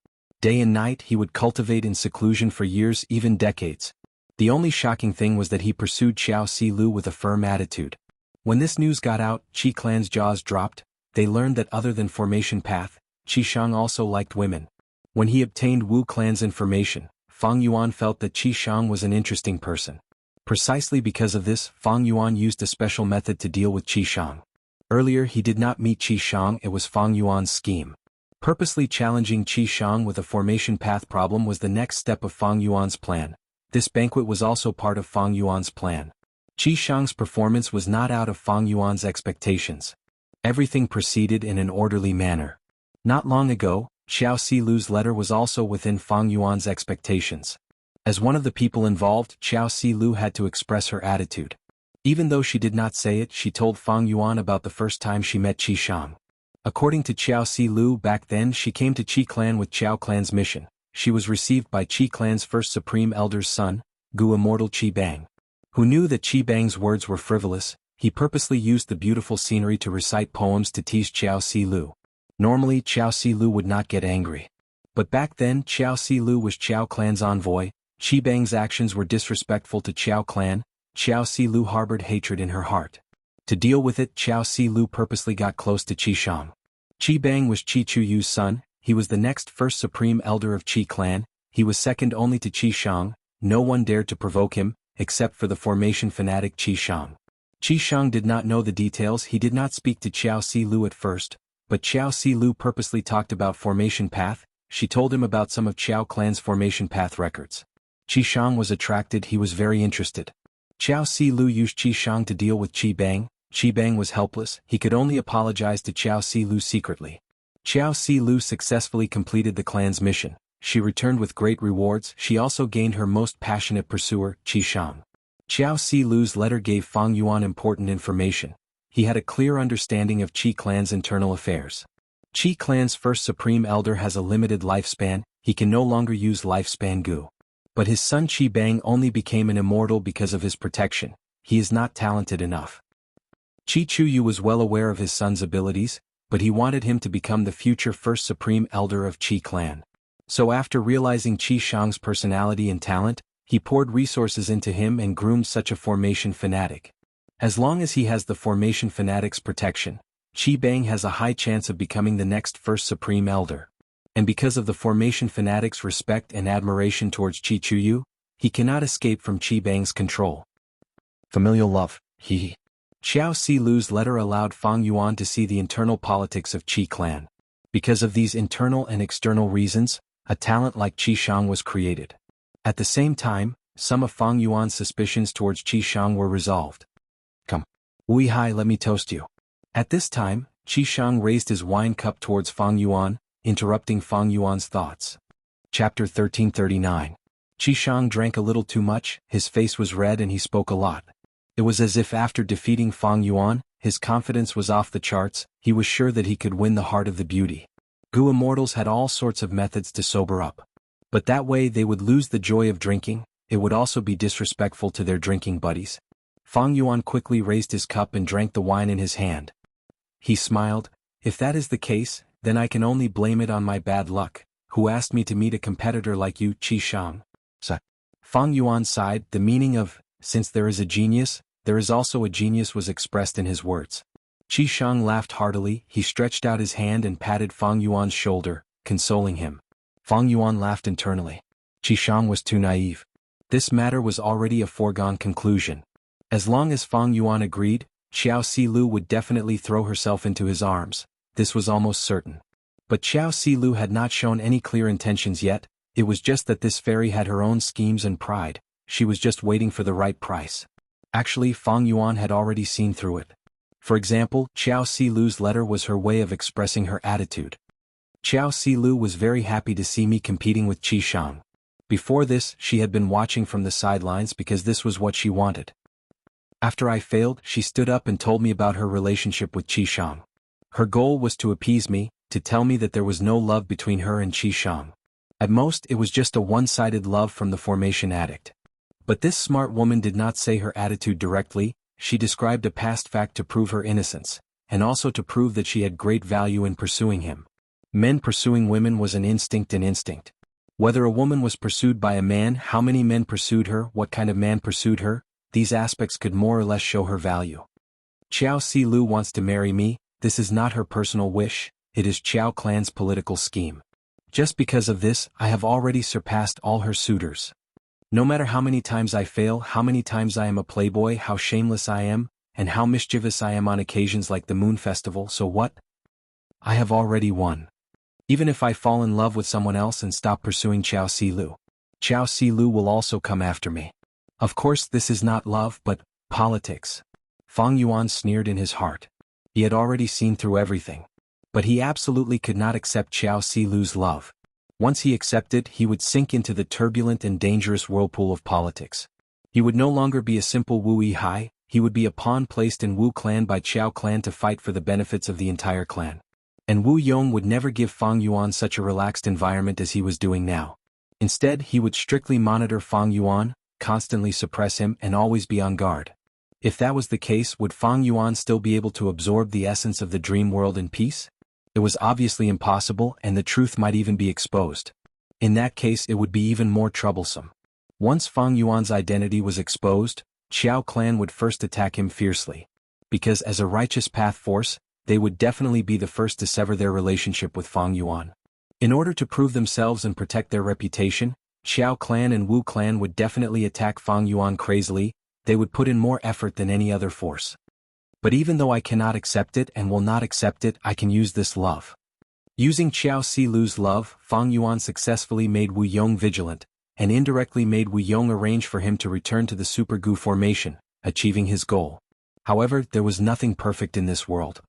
Day and night he would cultivate in seclusion for years, even decades. The only shocking thing was that he pursued Xiao Si Lu with a firm attitude. When this news got out, Qi clan's jaws dropped, they learned that other than formation path, Xianxia also liked women. When he obtained Wu clan's information, Fang Yuan felt that Xianxia was an interesting person. Precisely because of this, Fang Yuan used a special method to deal with Xianxia. Earlier he did not meet Xianxia, it was Fang Yuan's scheme. Purposely challenging Xianxia with a formation path problem was the next step of Fang Yuan's plan. This banquet was also part of Fang Yuan's plan. Xianxia's performance was not out of Fang Yuan's expectations. Everything proceeded in an orderly manner. Not long ago, Xiao Si Lu's letter was also within Fang Yuan's expectations. As one of the people involved, Xiao Si Lu had to express her attitude. Even though she did not say it, she told Fang Yuan about the first time she met Xianxia. According to Xiao Si Lu, back then she came to Qi clan with Qiao clan's mission. She was received by Qi clan's first supreme elder's son, Gu immortal Qi Bang. Who knew that Qi Bang's words were frivolous, he purposely used the beautiful scenery to recite poems to tease Xiao Si Lu. Normally Xiao Si Lu would not get angry. But back then Xiao Si Lu was Qiao clan's envoy, Qi Bang's actions were disrespectful to Qiao clan, Xiao Si Lu harbored hatred in her heart. To deal with it, Xiao Si Lu purposely got close to Xianxia. Qi Bang was Qichuyu's son, he was the next first supreme elder of Qi clan, he was second only to Xianxia, no one dared to provoke him, except for the formation fanatic Xianxia. Xianxia did not know the details, he did not speak to Xiao Si Lu at first, but Xiao Si Lu purposely talked about formation path, she told him about some of Qiao clan's formation path records. Xianxia was attracted, he was very interested. Xiao Si Lu used Xianxia to deal with Qi Bang, Qi Bang was helpless, he could only apologize to Xiao Silu secretly. Xiao Silu successfully completed the clan's mission. She returned with great rewards. She also gained her most passionate pursuer, Qi Shang. Xiao Silu's letter gave Fang Yuan important information. He had a clear understanding of Qi clan's internal affairs. Qi clan's first supreme elder has a limited lifespan, he can no longer use lifespan gu. But his son Qi Bang only became an immortal because of his protection. He is not talented enough. Qi Chuyu was well aware of his son's abilities, but he wanted him to become the future first supreme elder of Qi clan. So after realizing Qi Shang's personality and talent, he poured resources into him and groomed such a formation fanatic. As long as he has the formation fanatic's protection, Qi Bang has a high chance of becoming the next first supreme elder. And because of the formation fanatic's respect and admiration towards Qi Chuyu, he cannot escape from Qi Bang's control. Familial love, he. Xiao Silu's letter allowed Fang Yuan to see the internal politics of Qi clan. Because of these internal and external reasons, a talent like Qi Shang was created. At the same time, some of Fang Yuan's suspicions towards Qi Shang were resolved. Come. Ui hai, let me toast you. At this time, Qi Shang raised his wine cup towards Fang Yuan, interrupting Fang Yuan's thoughts. Chapter 1339. Qi Shang drank a little too much, his face was red and he spoke a lot. It was as if after defeating Fang Yuan, his confidence was off the charts, he was sure that he could win the heart of the beauty. Gu immortals had all sorts of methods to sober up. But that way they would lose the joy of drinking, it would also be disrespectful to their drinking buddies. Fang Yuan quickly raised his cup and drank the wine in his hand. He smiled, if that is the case, then I can only blame it on my bad luck. Who asked me to meet a competitor like you, Qi Shang? Fang Yuan sighed, the meaning of, since there is a genius, there is also a genius was expressed in his words. Qi Shang laughed heartily, he stretched out his hand and patted Fang Yuan's shoulder, consoling him. Fang Yuan laughed internally. Qi Shang was too naive. This matter was already a foregone conclusion. As long as Fang Yuan agreed, Xiao Silu would definitely throw herself into his arms. This was almost certain. But Xiao Silu had not shown any clear intentions yet, it was just that this fairy had her own schemes and pride, she was just waiting for the right price. Actually, Fang Yuan had already seen through it. For example, Xiao Silu's letter was her way of expressing her attitude. Xiao Silu was very happy to see me competing with Qi Shang. Before this, she had been watching from the sidelines because this was what she wanted. After I failed, she stood up and told me about her relationship with Qi Shang. Her goal was to appease me, to tell me that there was no love between her and Qi Shang. At most, it was just a one-sided love from the formation addict. But this smart woman did not say her attitude directly, she described a past fact to prove her innocence, and also to prove that she had great value in pursuing him. Men pursuing women was an instinct and instinct. Whether a woman was pursued by a man, how many men pursued her, what kind of man pursued her, these aspects could more or less show her value. Xiao Silu wants to marry me, this is not her personal wish, it is Qiao clan's political scheme. Just because of this, I have already surpassed all her suitors. No matter how many times I fail, how many times I am a playboy, how shameless I am, and how mischievous I am on occasions like the Moon Festival, so what? I have already won. Even if I fall in love with someone else and stop pursuing Xiao Silu will also come after me. Of course this is not love but politics. Fang Yuan sneered in his heart. He had already seen through everything. But he absolutely could not accept Xiao Silu's love. Once he accepted, he would sink into the turbulent and dangerous whirlpool of politics. He would no longer be a simple Wu Yihai, he would be a pawn placed in Wu clan by Qiao clan to fight for the benefits of the entire clan. And Wu Yong would never give Fang Yuan such a relaxed environment as he was doing now. Instead, he would strictly monitor Fang Yuan, constantly suppress him and always be on guard. If that was the case, would Fang Yuan still be able to absorb the essence of the dream world in peace? It was obviously impossible and the truth might even be exposed. In that case it would be even more troublesome. Once Fang Yuan's identity was exposed, Qiao clan would first attack him fiercely. Because as a righteous path force, they would definitely be the first to sever their relationship with Fang Yuan. In order to prove themselves and protect their reputation, Qiao clan and Wu clan would definitely attack Fang Yuan crazily, they would put in more effort than any other force. But even though I cannot accept it and will not accept it, I can use this love. Using Xiao Silu's love, Fang Yuan successfully made Wu Yong vigilant, and indirectly made Wu Yong arrange for him to return to the Super Gu formation, achieving his goal. However, there was nothing perfect in this world.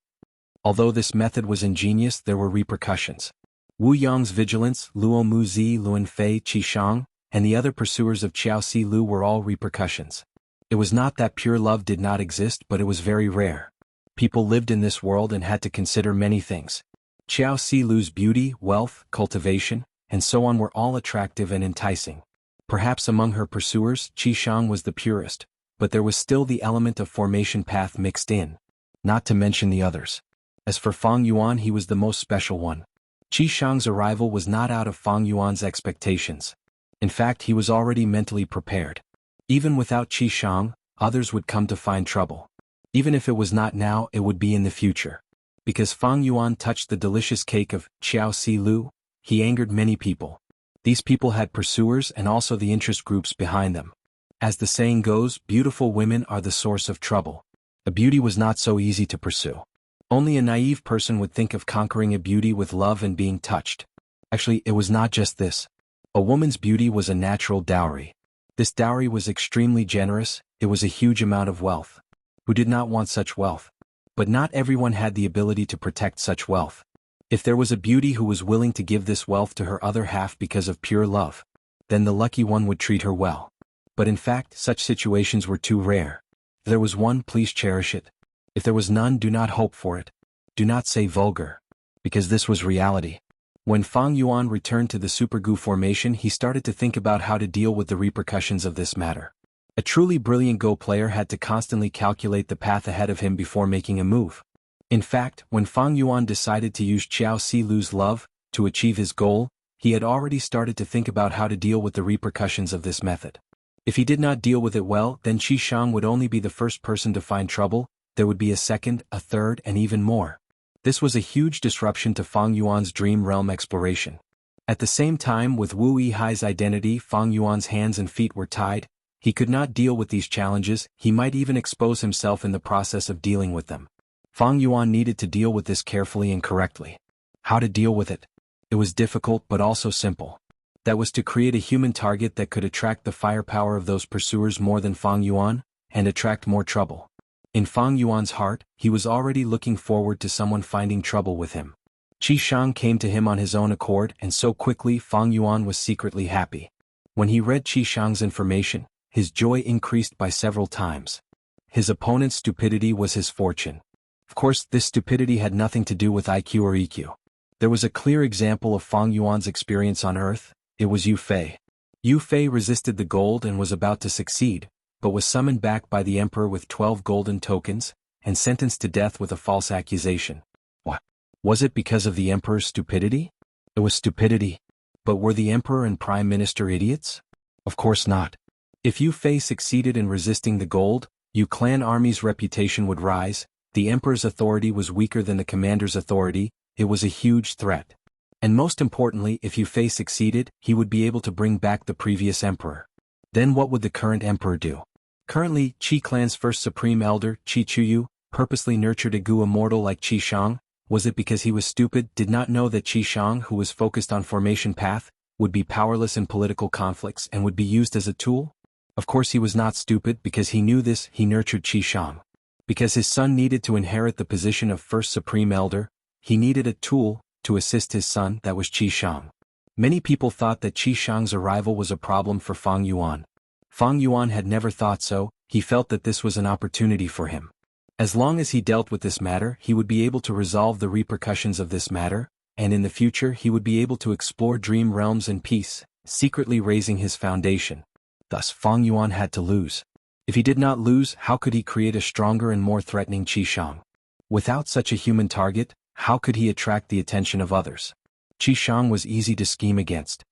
Although this method was ingenious, there were repercussions. Wu Yang's vigilance, Luo Muzi, Luan Fei, Qi Shang, and the other pursuers of Qiao Si Lu were all repercussions. It was not that pure love did not exist, but it was very rare. People lived in this world and had to consider many things. Qiao Si Lu's beauty, wealth, cultivation, and so on were all attractive and enticing. Perhaps among her pursuers, Qi Shang was the purest, but there was still the element of formation path mixed in. Not to mention the others. As for Fang Yuan, he was the most special one. Qi Shang's arrival was not out of Fang Yuan's expectations. In fact, he was already mentally prepared. Even without Qi Shang, others would come to find trouble. Even if it was not now, it would be in the future. Because Fang Yuan touched the delicious cake of Qiao Si Lu, he angered many people. These people had pursuers and also the interest groups behind them. As the saying goes, beautiful women are the source of trouble. A beauty was not so easy to pursue. Only a naive person would think of conquering a beauty with love and being touched. Actually, it was not just this. A woman's beauty was a natural dowry. This dowry was extremely generous, it was a huge amount of wealth. Who did not want such wealth? But not everyone had the ability to protect such wealth. If there was a beauty who was willing to give this wealth to her other half because of pure love, then the lucky one would treat her well. But in fact, such situations were too rare. If there was one, please cherish it. If there was none, do not hope for it. Do not say vulgar. Because this was reality. When Fang Yuan returned to the Supergu formation, he started to think about how to deal with the repercussions of this matter. A truly brilliant Go player had to constantly calculate the path ahead of him before making a move. In fact, when Fang Yuan decided to use Qiao Si Lu's love to achieve his goal, he had already started to think about how to deal with the repercussions of this method. If he did not deal with it well, then Qi Shang would only be the first person to find trouble, there would be a second, a third, and even more. This was a huge disruption to Fang Yuan's dream realm exploration. At the same time, with Wu Yihai's identity, Fang Yuan's hands and feet were tied. He could not deal with these challenges, he might even expose himself in the process of dealing with them. Fang Yuan needed to deal with this carefully and correctly. How to deal with it? It was difficult but also simple. That was to create a human target that could attract the firepower of those pursuers more than Fang Yuan, and attract more trouble. In Fang Yuan's heart, he was already looking forward to someone finding trouble with him. Qi Shang came to him on his own accord, and so quickly Fang Yuan was secretly happy. When he read Qi Shang's information, his joy increased by several times. His opponent's stupidity was his fortune. Of course, this stupidity had nothing to do with IQ or EQ. There was a clear example of Fang Yuan's experience on Earth, it was Yu Fei. Yu Fei resisted the gold and was about to succeed, but was summoned back by the emperor with 12 golden tokens, and sentenced to death with a false accusation. What? Was it because of the emperor's stupidity? It was stupidity. But were the emperor and prime minister idiots? Of course not. If Yu Fei succeeded in resisting the gold, Yu clan army's reputation would rise, the emperor's authority was weaker than the commander's authority, it was a huge threat. And most importantly, if Yu Fei succeeded, he would be able to bring back the previous emperor. Then what would the current emperor do? Currently, Qi clan's first supreme elder, Qi Chuyu, purposely nurtured a Gu immortal like Qi Shang. Was it because he was stupid, did not know that Qi Shang, who was focused on formation path, would be powerless in political conflicts and would be used as a tool? Of course he was not stupid, because he knew this, he nurtured Qi Shang. Because his son needed to inherit the position of first supreme elder, he needed a tool to assist his son, that was Qi Shang. Many people thought that Qi Shang's arrival was a problem for Fang Yuan. Fang Yuan had never thought so, he felt that this was an opportunity for him. As long as he dealt with this matter, he would be able to resolve the repercussions of this matter, and in the future he would be able to explore dream realms in peace, secretly raising his foundation. Thus Fang Yuan had to lose. If he did not lose, how could he create a stronger and more threatening Qi Shang? Without such a human target, how could he attract the attention of others? Qi Shang was easy to scheme against.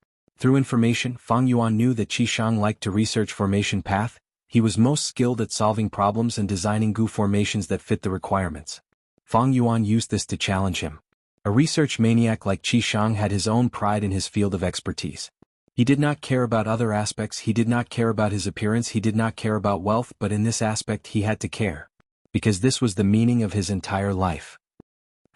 Through information, Fang Yuan knew that Qi Shang liked to research formation path, he was most skilled at solving problems and designing Gu formations that fit the requirements. Fang Yuan used this to challenge him. A research maniac like Qi Shang had his own pride in his field of expertise. He did not care about other aspects, he did not care about his appearance, he did not care about wealth, but in this aspect he had to care. Because this was the meaning of his entire life.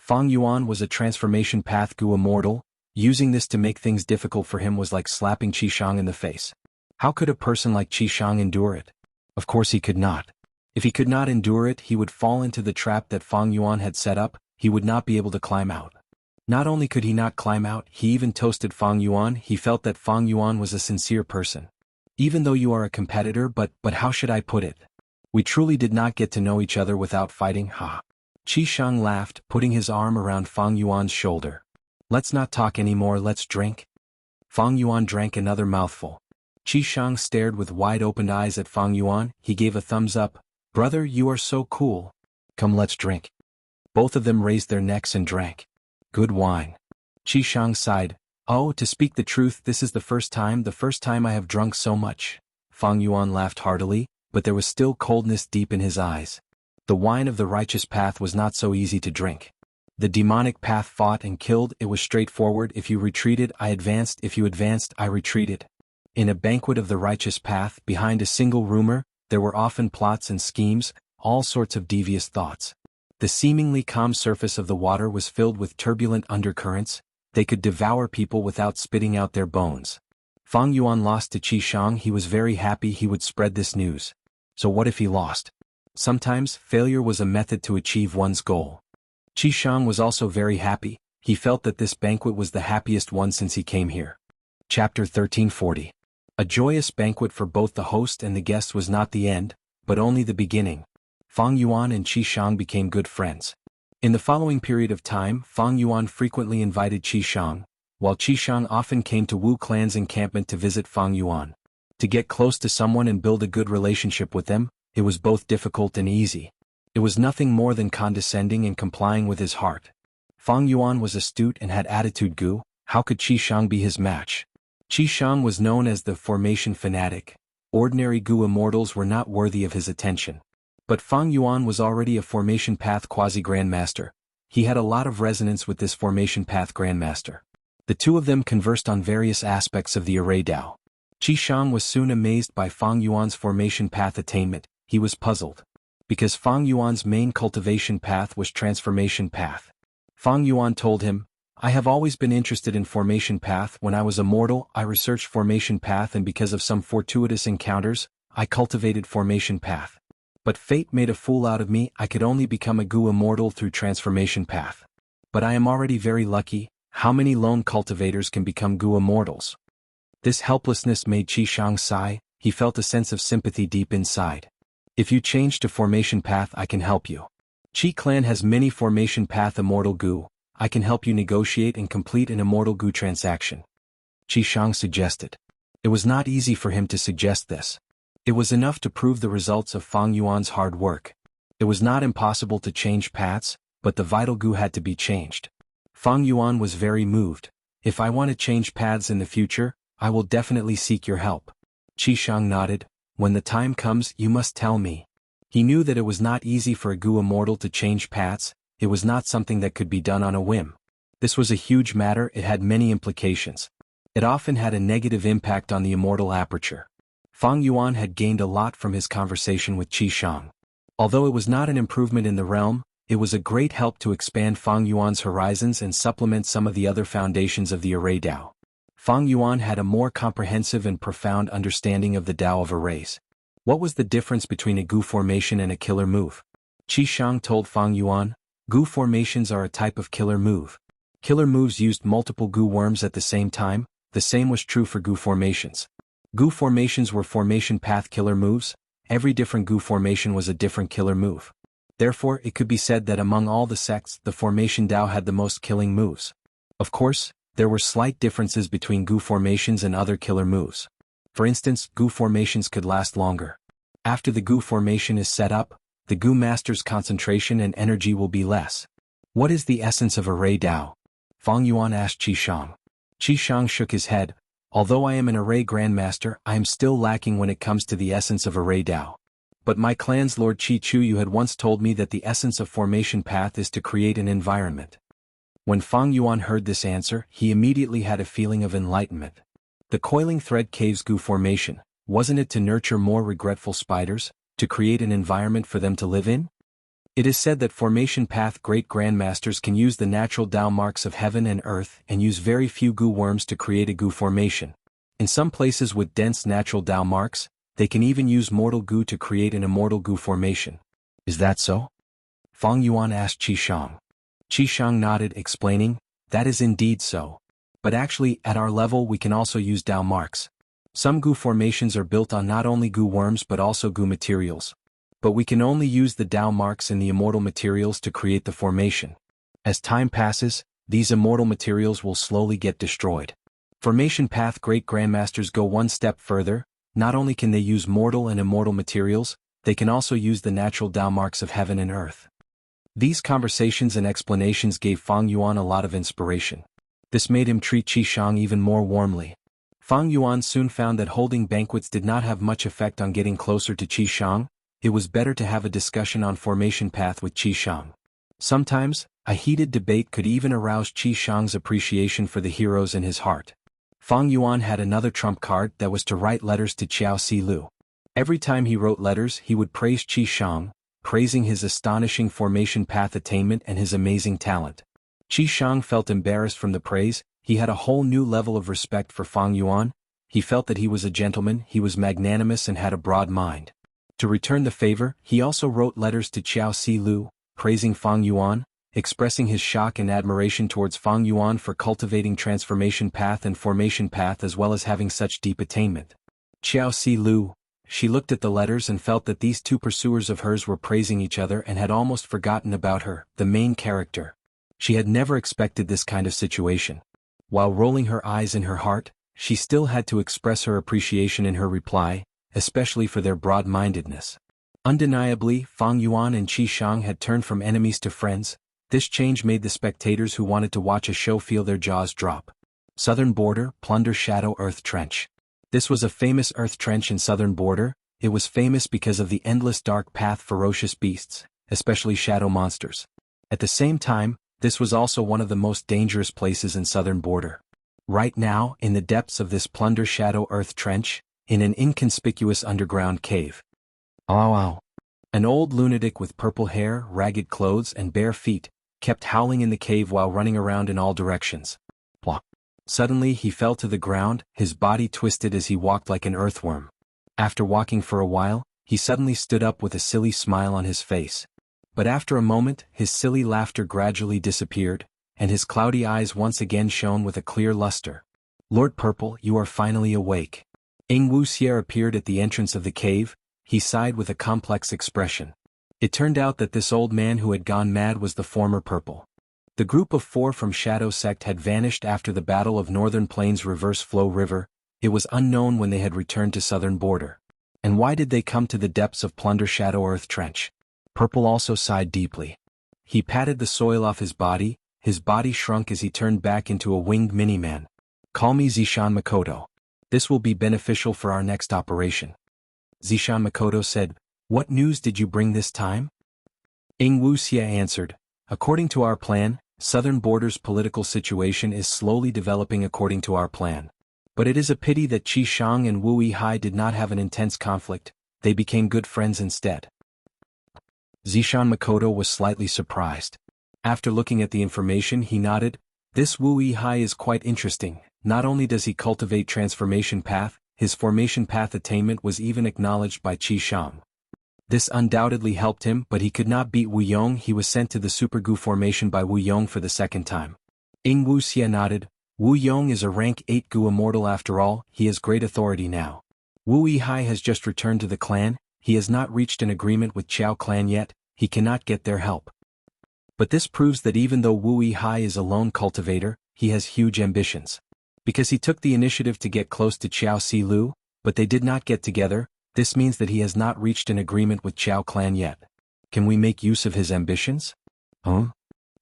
Fang Yuan was a transformation path Gu immortal, using this to make things difficult for him was like slapping Qi Shang in the face. How could a person like Qi Shang endure it? Of course he could not. If he could not endure it, he would fall into the trap that Fang Yuan had set up. He would not be able to climb out. Not only could he not climb out, he even toasted Fang Yuan. He felt that Fang Yuan was a sincere person. Even though you are a competitor, but how should I put it? We truly did not get to know each other without fighting, ha. Xianxia laughed, putting his arm around Fang Yuan's shoulder. Let's not talk anymore, let's drink. Fang Yuan drank another mouthful. Xianxia stared with wide-opened eyes at Fang Yuan. He gave a thumbs up. Brother, you are so cool. Come, let's drink. Both of them raised their necks and drank. Good wine. Xianxia sighed. Oh, to speak the truth, this is the first time I have drunk so much. Fang Yuan laughed heartily, but there was still coldness deep in his eyes. The wine of the righteous path was not so easy to drink. The demonic path fought and killed. It was straightforward. If you retreated, I advanced. If you advanced, I retreated. In a banquet of the righteous path, behind a single rumor, there were often plots and schemes, all sorts of devious thoughts. The seemingly calm surface of the water was filled with turbulent undercurrents. They could devour people without spitting out their bones. Fang Yuan lost to Xianxia. He was very happy he would spread this news. So what if he lost? Sometimes, failure was a method to achieve one's goal. Xianxia was also very happy. He felt that this banquet was the happiest one since he came here. Chapter 1340. A joyous banquet for both the host and the guest was not the end, but only the beginning. Fang Yuan and Xianxia became good friends. In the following period of time, Fang Yuan frequently invited Xianxia, while Xianxia often came to Wu clan's encampment to visit Fang Yuan. To get close to someone and build a good relationship with them, it was both difficult and easy. It was nothing more than condescending and complying with his heart. Fang Yuan was astute and had attitude Gu. How could Xianxia be his match? Xianxia was known as the formation fanatic. Ordinary Gu immortals were not worthy of his attention. But Fang Yuan was already a formation path quasi-grandmaster. He had a lot of resonance with this formation path grandmaster. The two of them conversed on various aspects of the array Dao. Xianxia was soon amazed by Fang Yuan's formation path attainment. He was puzzled. Because Fang Yuan's main cultivation path was transformation path. Fang Yuan told him, I have always been interested in formation path. When I was immortal, I researched formation path, and because of some fortuitous encounters, I cultivated formation path. But fate made a fool out of me. I could only become a Gu immortal through transformation path. But I am already very lucky. How many lone cultivators can become Gu immortals? This helplessness made Xianxia sigh. He felt a sense of sympathy deep inside. If you change to formation path, I can help you. Qi clan has many formation path immortal Gu. I can help you negotiate and complete an immortal Gu transaction. Xianxia suggested. It was not easy for him to suggest this. It was enough to prove the results of Fang Yuan's hard work. It was not impossible to change paths, but the vital Gu had to be changed. Fang Yuan was very moved. If I want to change paths in the future, I will definitely seek your help. Xianxia nodded. When the time comes, you must tell me. He knew that it was not easy for a Gu immortal to change paths. It was not something that could be done on a whim. This was a huge matter. It had many implications. It often had a negative impact on the immortal aperture. Fang Yuan had gained a lot from his conversation with Xianxia. Although it was not an improvement in the realm, it was a great help to expand Fang Yuan's horizons and supplement some of the other foundations of the array Dao. Fang Yuan had a more comprehensive and profound understanding of the Dao of arrays. What was the difference between a Gu formation and a killer move? Xianxia told Fang Yuan, Gu formations are a type of killer move. Killer moves used multiple Gu worms at the same time. The same was true for Gu formations. Gu formations were formation path killer moves. Every different Gu formation was a different killer move. Therefore, it could be said that among all the sects, the formation Dao had the most killing moves. Of course, there were slight differences between Gu formations and other killer moves. For instance, Gu formations could last longer. After the Gu formation is set up, the Gu master's concentration and energy will be less. What is the essence of array Dao? Fang Yuan asked Xianxia. Xianxia shook his head. Although I am an array grandmaster, I am still lacking when it comes to the essence of array Dao. But my clan's Lord Qi Chu, you had once told me that the essence of formation path is to create an environment. When Fang Yuan heard this answer, he immediately had a feeling of enlightenment. The coiling thread caves Gu formation, wasn't it to nurture more regretful spiders, to create an environment for them to live in? It is said that formation path great grandmasters can use the natural Dao marks of heaven and earth and use very few Gu worms to create a Gu formation. In some places with dense natural Dao marks, They can even use mortal goo to create an immortal goo formation. Is that so? Fang Yuan asked Qi Shang. Qi Shang nodded, explaining, that is indeed so. But actually, at our level we can also use Dao marks. Some goo formations are built on not only goo worms but also goo materials. But we can only use the Dao marks in the immortal materials to create the formation. As time passes, these immortal materials will slowly get destroyed. Formation path great grandmasters go one step further. Not only can they use mortal and immortal materials, they can also use the natural Dao marks of heaven and earth. These conversations and explanations gave Fang Yuan a lot of inspiration. This made him treat Qi Shang even more warmly. Fang Yuan soon found that holding banquets did not have much effect on getting closer to Qi Shang. It was better to have a discussion on formation path with Qi Shang. Sometimes, a heated debate could even arouse Qi Shang's appreciation for the heroes in his heart. Fang Yuan had another trump card that was to write letters to Xiao Si Lu. Every time he wrote letters he would praise Qi Shang, praising his astonishing formation path attainment and his amazing talent. Qi Shang felt embarrassed from the praise. He had a whole new level of respect for Fang Yuan. He felt that he was a gentleman, he was magnanimous and had a broad mind. To return the favor, he also wrote letters to Xiao Si Lu, praising Fang Yuan, expressing his shock and admiration towards Fang Yuan for cultivating transformation path and formation path as well as having such deep attainment. Xiao Si Lu, she looked at the letters and felt that these two pursuers of hers were praising each other and had almost forgotten about her, the main character. She had never expected this kind of situation. While rolling her eyes in her heart, she still had to express her appreciation in her reply, especially for their broad-mindedness. Undeniably, Fang Yuan and Qi Shang had turned from enemies to friends. This change made the spectators who wanted to watch a show feel their jaws drop. Southern Border, Plunder Shadow Earth Trench. This was a famous earth trench in Southern Border. It was famous because of the endless dark path ferocious beasts, especially shadow monsters. At the same time, this was also one of the most dangerous places in Southern Border. Right now, in the depths of this Plunder Shadow Earth Trench, in an inconspicuous underground cave. Ow. An old lunatic with purple hair, ragged clothes and bare feet, kept howling in the cave while running around in all directions. Blah. Suddenly he fell to the ground, his body twisted as he walked like an earthworm. After walking for a while, he suddenly stood up with a silly smile on his face. But after a moment, his silly laughter gradually disappeared, and his cloudy eyes once again shone with a clear luster. Lord Purple, you are finally awake. Wuxia appeared at the entrance of the cave. He sighed with a complex expression. It turned out that this old man who had gone mad was the former Purple. The group of 4 from Shadow Sect had vanished after the Battle of Northern Plains Reverse Flow River. It was unknown when they had returned to Southern Border. And why did they come to the depths of Plunder Shadow Earth Trench? Purple also sighed deeply. He patted the soil off his body shrunk as he turned back into a winged mini-man. Call me Zishan Makoto. This will be beneficial for our next operation. Zishan Makoto said, what news did you bring this time? Wuxia answered, according to our plan, Southern Border's political situation is slowly developing according to our plan. But it is a pity that Qi Shang and Wu Yihai did not have an intense conflict. They became good friends instead. Zishan Makoto was slightly surprised. After looking at the information he nodded, this Wu Yihai is quite interesting. Not only does he cultivate transformation path, his formation path attainment was even acknowledged by Qi Shang. This undoubtedly helped him, but he could not beat Wu Yong. He was sent to the Super Gu formation by Wu Yong for the second time. Wuxia nodded. Wu Yong is a rank 8 Gu immortal after all. He has great authority now. Wu Yihai has just returned to the clan. He has not reached an agreement with Qiao clan yet. He cannot get their help. But this proves that even though Wu Yihai is a lone cultivator, he has huge ambitions. Because he took the initiative to get close to Xiao Si Lu, but they did not get together. This means that he has not reached an agreement with Qiao clan yet. Can we make use of his ambitions? Huh?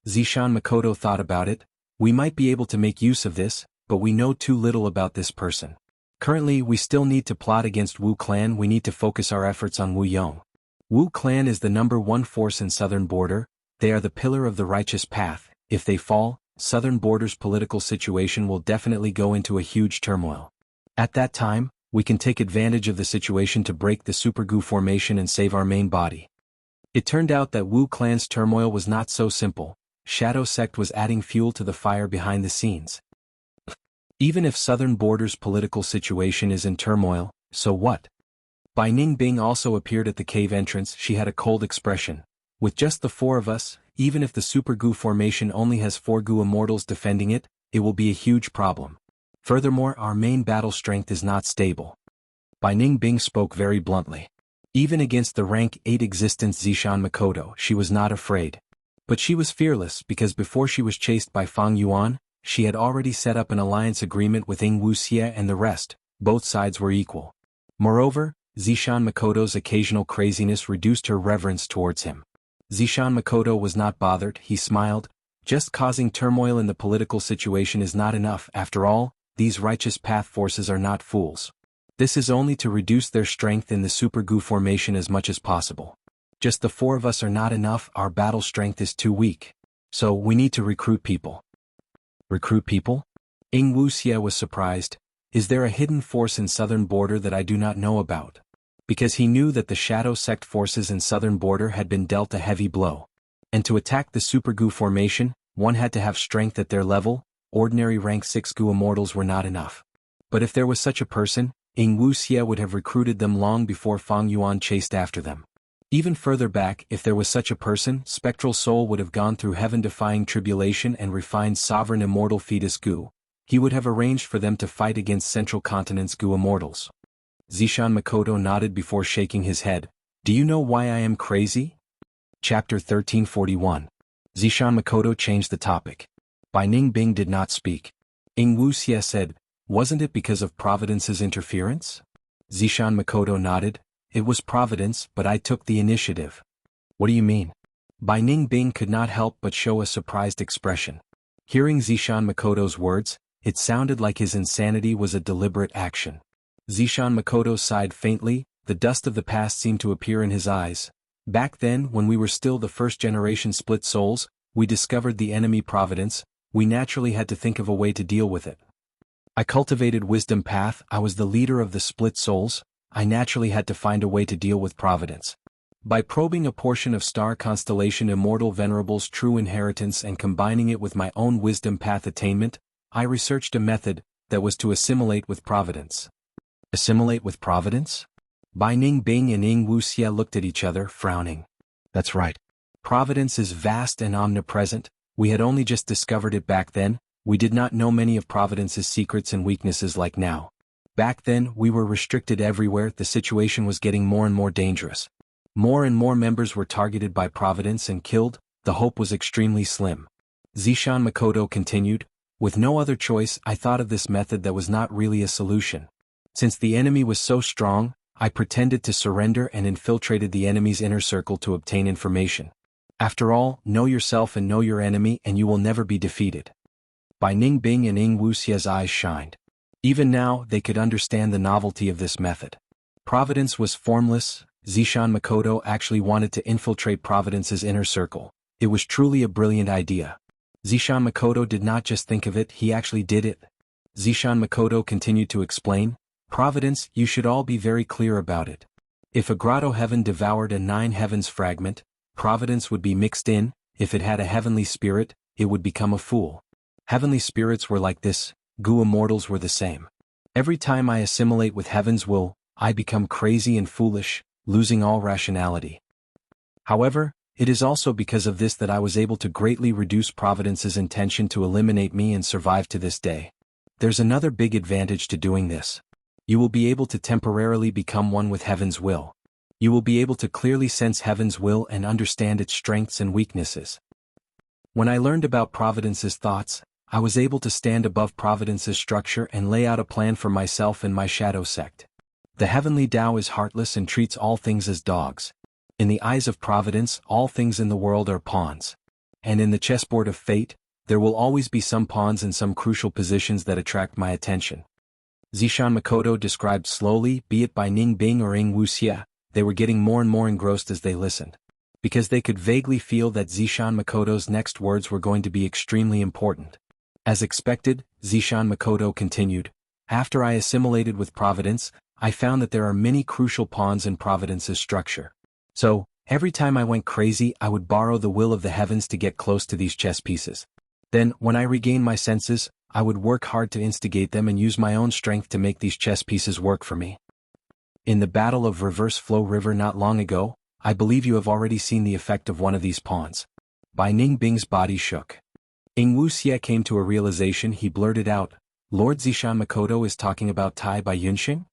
Zishan Makoto thought about it. We might be able to make use of this, but we know too little about this person. Currently we still need to plot against Wu clan. We need to focus our efforts on Wu Yong. Wu clan is the #1 force in Southern Border. They are the pillar of the righteous path. If they fall, Southern Border's political situation will definitely go into a huge turmoil. At that time, we can take advantage of the situation to break the Super Gu formation and save our main body. It turned out that Wu clan's turmoil was not so simple. Shadow Sect was adding fuel to the fire behind the scenes. Even if Southern Border's political situation is in turmoil, so what? Bai Ningbing also appeared at the cave entrance. She had a cold expression. With just the four of us, even if the Super Gu formation only has 4 Gu Immortals defending it, it will be a huge problem. Furthermore, our main battle strength is not stable. Bai Ningbing spoke very bluntly. Even against the rank 8 existence Zishan Makoto, she was not afraid. But she was fearless because before she was chased by Fang Yuan, she had already set up an alliance agreement with Wuxia and the rest. Both sides were equal. Moreover, Zishan Makoto's occasional craziness reduced her reverence towards him. Zishan Makoto was not bothered. He smiled. Just causing turmoil in the political situation is not enough. After all, these righteous path forces are not fools. This is only to reduce their strength in the Super Gu formation as much as possible. Just the 4 of us are not enough. Our battle strength is too weak. So we need to recruit people. Recruit people? Wuxia was surprised. Is there a hidden force in southern border that I do not know about? Because he knew that the Shadow Sect forces in southern border had been dealt a heavy blow. And to attack the Super Gu formation, one had to have strength at their level. Ordinary rank 6 Gu Immortals were not enough. But if there was such a person, Wuxia would have recruited them long before Fang Yuan chased after them. Even further back, if there was such a person, Spectral Soul would have gone through heaven-defying tribulation and refined sovereign immortal fetus Gu. He would have arranged for them to fight against Central Continent's Gu Immortals. Zishan Makoto nodded before shaking his head. Do you know why I am crazy? Chapter 1341. Zishan Makoto changed the topic. Bai Ningbing did not speak. Wuxia said, wasn't it because of Providence's interference? Zishan Makoto nodded. It was Providence, but I took the initiative. What do you mean? Bai Ningbing could not help but show a surprised expression. Hearing Zishan Makoto's words, it sounded like his insanity was a deliberate action. Zishan Makoto sighed faintly. The dust of the past seemed to appear in his eyes. Back then, when we were still the first-generation split souls, we discovered the enemy Providence. We naturally had to think of a way to deal with it. I cultivated wisdom path. I was the leader of the split souls. I naturally had to find a way to deal with Providence. By probing a portion of star constellation Immortal Venerable's true inheritance and combining it with my own wisdom path attainment, I researched a method that was to assimilate with Providence. Assimilate with Providence? Bai Ningbing and Wuxia looked at each other, frowning. That's right. Providence is vast and omnipresent. We had only just discovered it back then. We did not know many of Providence's secrets and weaknesses like now. Back then, we were restricted everywhere. The situation was getting more and more dangerous. More and more members were targeted by Providence and killed. The hope was extremely slim. Zishan Makoto continued, with no other choice, I thought of this method that was not really a solution. Since the enemy was so strong, I pretended to surrender and infiltrated the enemy's inner circle to obtain information. After all, know yourself and know your enemy and you will never be defeated. Bai Ningbing and Wuxia's eyes shined. Even now, they could understand the novelty of this method. Providence was formless. Zishan Makoto actually wanted to infiltrate Providence's inner circle. It was truly a brilliant idea. Zishan Makoto did not just think of it, he actually did it. Zishan Makoto continued to explain, Providence, you should all be very clear about it. If a grotto heaven devoured a 9 heavens fragment, Providence would be mixed in. If it had a heavenly spirit, it would become a fool. Heavenly spirits were like this. Gu Immortals were the same. Every time I assimilate with heaven's will, I become crazy and foolish, losing all rationality. However, it is also because of this that I was able to greatly reduce Providence's intention to eliminate me and survive to this day. There's another big advantage to doing this. You will be able to temporarily become one with heaven's will. You will be able to clearly sense heaven's will and understand its strengths and weaknesses. When I learned about Providence's thoughts, I was able to stand above Providence's structure and lay out a plan for myself and my shadow sect. The heavenly Tao is heartless and treats all things as dogs. In the eyes of Providence, all things in the world are pawns. And in the chessboard of fate, there will always be some pawns in some crucial positions that attract my attention. Zishan Makoto described slowly, be it by Ningbing or Wuxia, they were getting more and more engrossed as they listened. Because they could vaguely feel that Zishan Makoto's next words were going to be extremely important. As expected, Zishan Makoto continued, after I assimilated with Providence, I found that there are many crucial pawns in Providence's structure. So, every time I went crazy I would borrow the will of the heavens to get close to these chess pieces. Then, when I regained my senses, I would work hard to instigate them and use my own strength to make these chess pieces work for me. In the Battle of Reverse Flow River not long ago, I believe you have already seen the effect of one of these pawns. Bai Ningbing's body shook. Wuxia came to a realization. He blurted out, Lord Zishan Makoto is talking about Tai Bai Yunxing?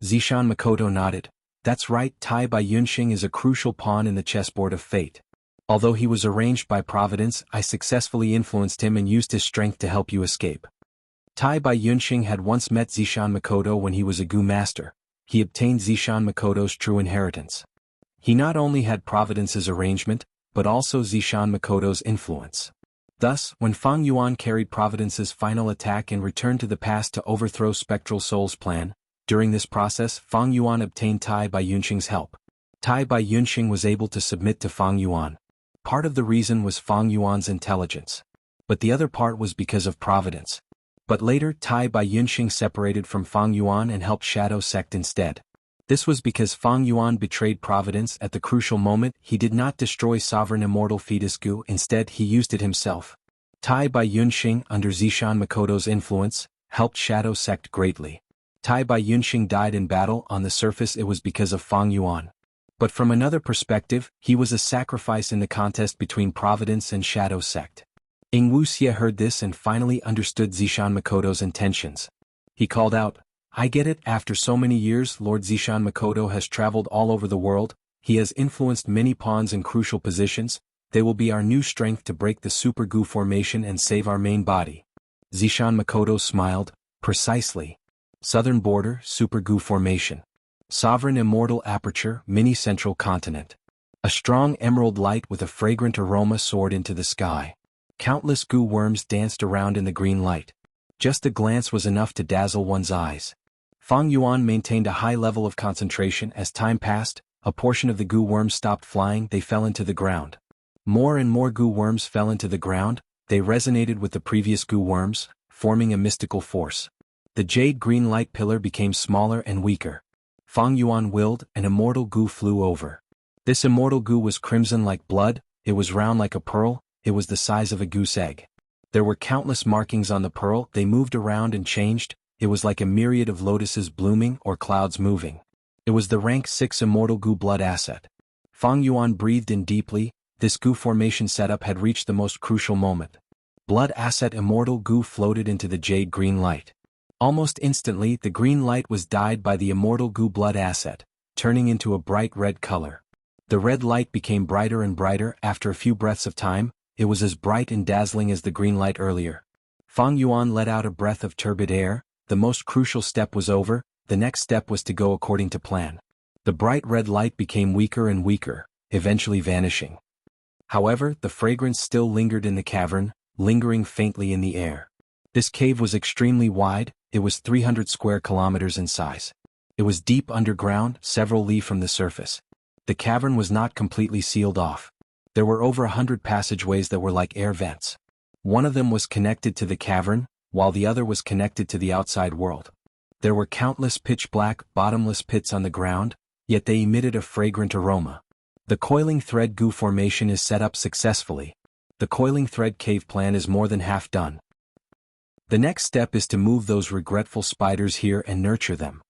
Zishan Makoto nodded. That's right, Tai Bai Yunxing is a crucial pawn in the chessboard of fate. Although he was arranged by Providence, I successfully influenced him and used his strength to help you escape. Tai Bai Yunxing had once met Zishan Makoto when he was a Gu master. He obtained Zishan Makoto's true inheritance. He not only had Providence's arrangement, but also Zishan Makoto's influence. Thus, when Fang Yuan carried Providence's final attack and returned to the past to overthrow Spectral Soul's plan, during this process Fang Yuan obtained Tai Bai Yunxing's help. Tai Bai Yunxing was able to submit to Fang Yuan. Part of the reason was Fang Yuan's intelligence. But the other part was because of Providence. But later Tai Bai Yunxing separated from Fang Yuan and helped Shadow Sect instead. This was because Fang Yuan betrayed Providence at the crucial moment. He did not destroy sovereign immortal fetus Gu, instead he used it himself. Tai Bai Yunxing, under Zishan Makoto's influence, helped Shadow Sect greatly. Tai Bai Yunxing died in battle. On the surface it was because of Fang Yuan. But from another perspective, he was a sacrifice in the contest between Providence and Shadow Sect. Wuxia heard this and finally understood Zishan Makoto's intentions. He called out, I get it. After so many years, Lord Zishan Makoto has traveled all over the world. He has influenced many pawns in crucial positions. They will be our new strength to break the Super Gu formation and save our main body. Zishan Makoto smiled. Precisely. Southern border, Super Gu formation. Sovereign immortal aperture, mini central continent. A strong emerald light with a fragrant aroma soared into the sky. Countless Gu worms danced around in the green light. Just a glance was enough to dazzle one's eyes. Fang Yuan maintained a high level of concentration. As time passed, a portion of the Gu worms stopped flying. They fell into the ground. More and more Gu worms fell into the ground. They resonated with the previous Gu worms, forming a mystical force. The jade green light pillar became smaller and weaker. Fang Yuan willed, an immortal Gu flew over. This immortal Gu was crimson like blood. It was round like a pearl. It was the size of a goose egg. There were countless markings on the pearl. They moved around and changed. It was like a myriad of lotuses blooming or clouds moving. It was the rank 6 immortal Gu blood asset. Fang Yuan breathed in deeply. This Gu formation setup had reached the most crucial moment. Blood asset immortal Gu floated into the jade green light. Almost instantly the green light was dyed by the immortal Gu blood asset, turning into a bright red color. The red light became brighter and brighter. After a few breaths of time, it was as bright and dazzling as the green light earlier. Fang Yuan let out a breath of turbid air. The most crucial step was over. The next step was to go according to plan. The bright red light became weaker and weaker, eventually vanishing. However, the fragrance still lingered in the cavern, lingering faintly in the air. This cave was extremely wide. It was 300 square kilometers in size. It was deep underground, several li from the surface. The cavern was not completely sealed off. There were over 100 passageways that were like air vents. One of them was connected to the cavern, while the other was connected to the outside world. There were countless pitch-black, bottomless pits on the ground, yet they emitted a fragrant aroma. The coiling thread Gu formation is set up successfully. The coiling thread cave plan is more than half done. The next step is to move those regretful spiders here and nurture them.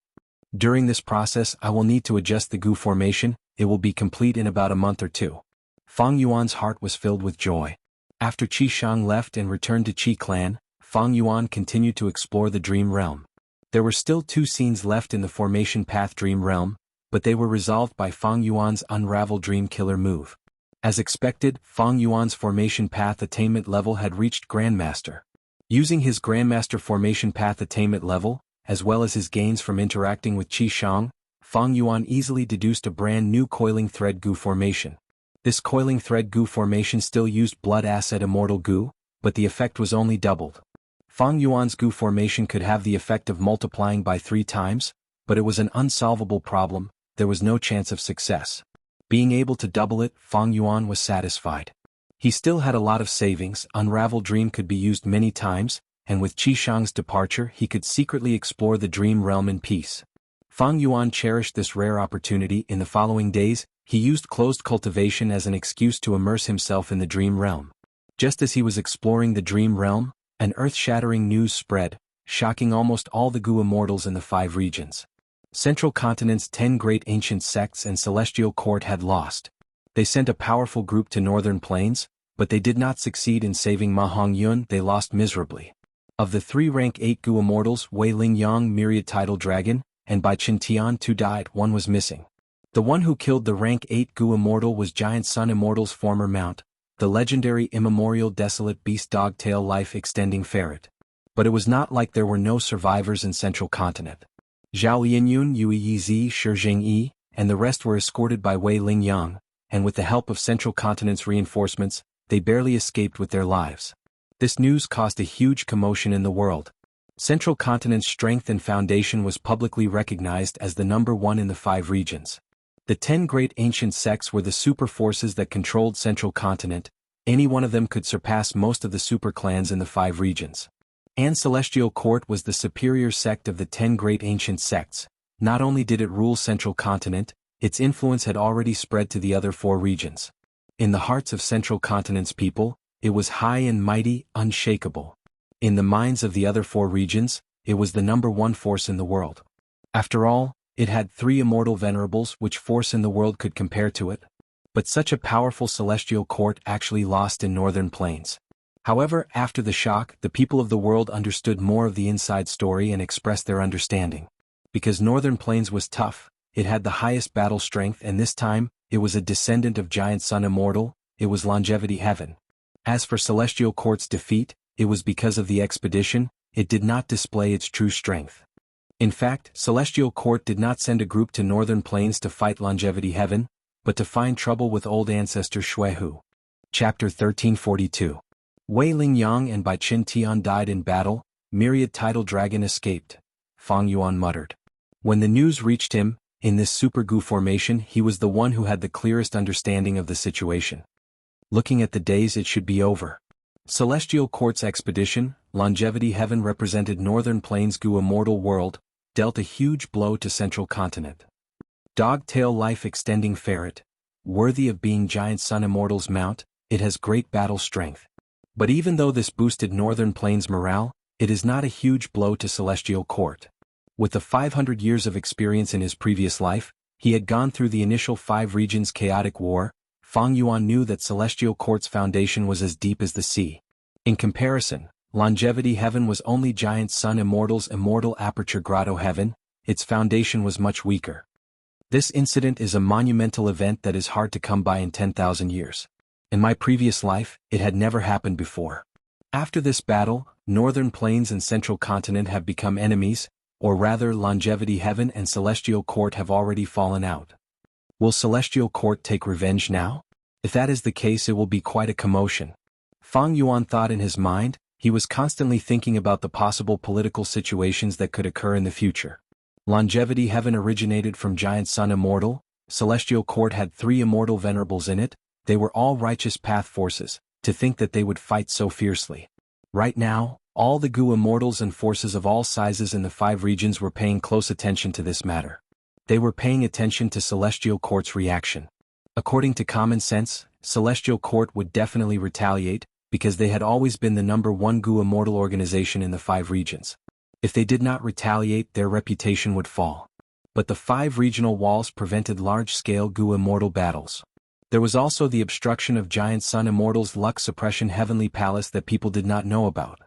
During this process I will need to adjust the Gu formation. It will be complete in about a month or two. Fang Yuan's heart was filled with joy. After Qi Shang left and returned to Qi clan, Fang Yuan continued to explore the Dream Realm. There were still 2 scenes left in the Formation Path Dream Realm, but they were resolved by Fang Yuan's Unravel Dream Killer move. As expected, Fang Yuan's Formation Path attainment level had reached Grandmaster. Using his Grandmaster Formation Path attainment level, as well as his gains from interacting with Qi Shang, Fang Yuan easily deduced a brand new coiling thread Gu formation. This coiling thread Gu formation still used blood asset immortal Gu, but the effect was only doubled. Fang Yuan's Gu formation could have the effect of multiplying by 3 times, but it was an unsolvable problem. There was no chance of success. Being able to double it, Fang Yuan was satisfied. He still had a lot of savings. Unravel Dream could be used many times, and with Qi Shang's departure he could secretly explore the Dream Realm in peace. Fang Yuan cherished this rare opportunity. In the following days, he used closed cultivation as an excuse to immerse himself in the Dream Realm. Just as he was exploring the Dream Realm, an earth-shattering news spread, shocking almost all the Gu immortals in the 5 regions. Central Continent's 10 great ancient sects and celestial court had lost. They sent a powerful group to northern plains, but they did not succeed in saving Ma Hongyun. They lost miserably. Of the 3 rank 8 Gu immortals, Wei Lingyang, myriad tidal dragon, and Bai Qintian 2 died. One was missing. The one who killed the rank 8 Gu immortal was Giant Sun Immortal's former mount, the legendary immemorial desolate beast dog-tail life-extending ferret. But it was not like there were no survivors in Central Continent. Zhao Yinyun, Yue Yizi, Shi Jingyi, and the rest were escorted by Wei Lingyang, and with the help of Central Continent's reinforcements, they barely escaped with their lives. This news caused a huge commotion in the world. Central Continent's strength and foundation was publicly recognized as the number 1 in the 5 regions. The 10 great ancient sects were the super forces that controlled Central Continent. Any one of them could surpass most of the super clans in the 5 regions. And Celestial Court was the superior sect of the 10 great ancient sects. Not only did it rule Central Continent, its influence had already spread to the other 4 regions. In the hearts of Central Continent's people, it was high and mighty, unshakable. In the minds of the other 4 regions, it was the number 1 force in the world. After all, it had 3 immortal venerables. Which force in the world could compare to it? But such a powerful celestial court actually lost in northern plains. However, after the shock, the people of the world understood more of the inside story and expressed their understanding. Because northern plains was tough, it had the highest battle strength, and this time, it was a descendant of Giant Sun Immortal. It was Longevity Heaven. As for Celestial Court's defeat, it was because of the expedition. It did not display its true strength. In fact, Celestial Court did not send a group to northern plains to fight Longevity Heaven, but to find trouble with old ancestor Xuehu. Chapter 1342. Wei Lingyang and Bai Qintian died in battle. Myriad tidal dragon escaped. Fang Yuan muttered. When the news reached him, in this super Gu formation, he was the one who had the clearest understanding of the situation. Looking at the days, it should be over. Celestial Court's expedition, Longevity Heaven represented Northern Plains Gu immortal world, dealt a huge blow to Central Continent. Dog-tail life-extending ferret, worthy of being Giant Sun Immortal's mount, it has great battle strength. But even though this boosted Northern Plains morale, it is not a huge blow to Celestial Court. With the 500 years of experience in his previous life, he had gone through the initial 5 regions' chaotic war. Fang Yuan knew that Celestial Court's foundation was as deep as the sea. In comparison, Longevity Heaven was only Giant Sun Immortal's immortal aperture grotto heaven. Its foundation was much weaker. This incident is a monumental event that is hard to come by in 10,000 years. In my previous life, it had never happened before. After this battle, Northern Plains and Central Continent have become enemies, or rather Longevity Heaven and Celestial Court have already fallen out. Will Celestial Court take revenge now? If that is the case, it will be quite a commotion. Fang Yuan thought in his mind. He was constantly thinking about the possible political situations that could occur in the future. Longevity Heaven originated from Giant Sun Immortal. Celestial Court had 3 immortal venerables in it. They were all righteous path forces. To think that they would fight so fiercely. Right now, all the Gu immortals and forces of all sizes in the 5 regions were paying close attention to this matter. They were paying attention to Celestial Court's reaction. According to common sense, Celestial Court would definitely retaliate, because they had always been the number 1 Gu immortal organization in the 5 regions. If they did not retaliate, their reputation would fall. But the 5 regional walls prevented large-scale Gu immortal battles. There was also the obstruction of Giant Sun Immortal's luck suppression heavenly palace that people did not know about.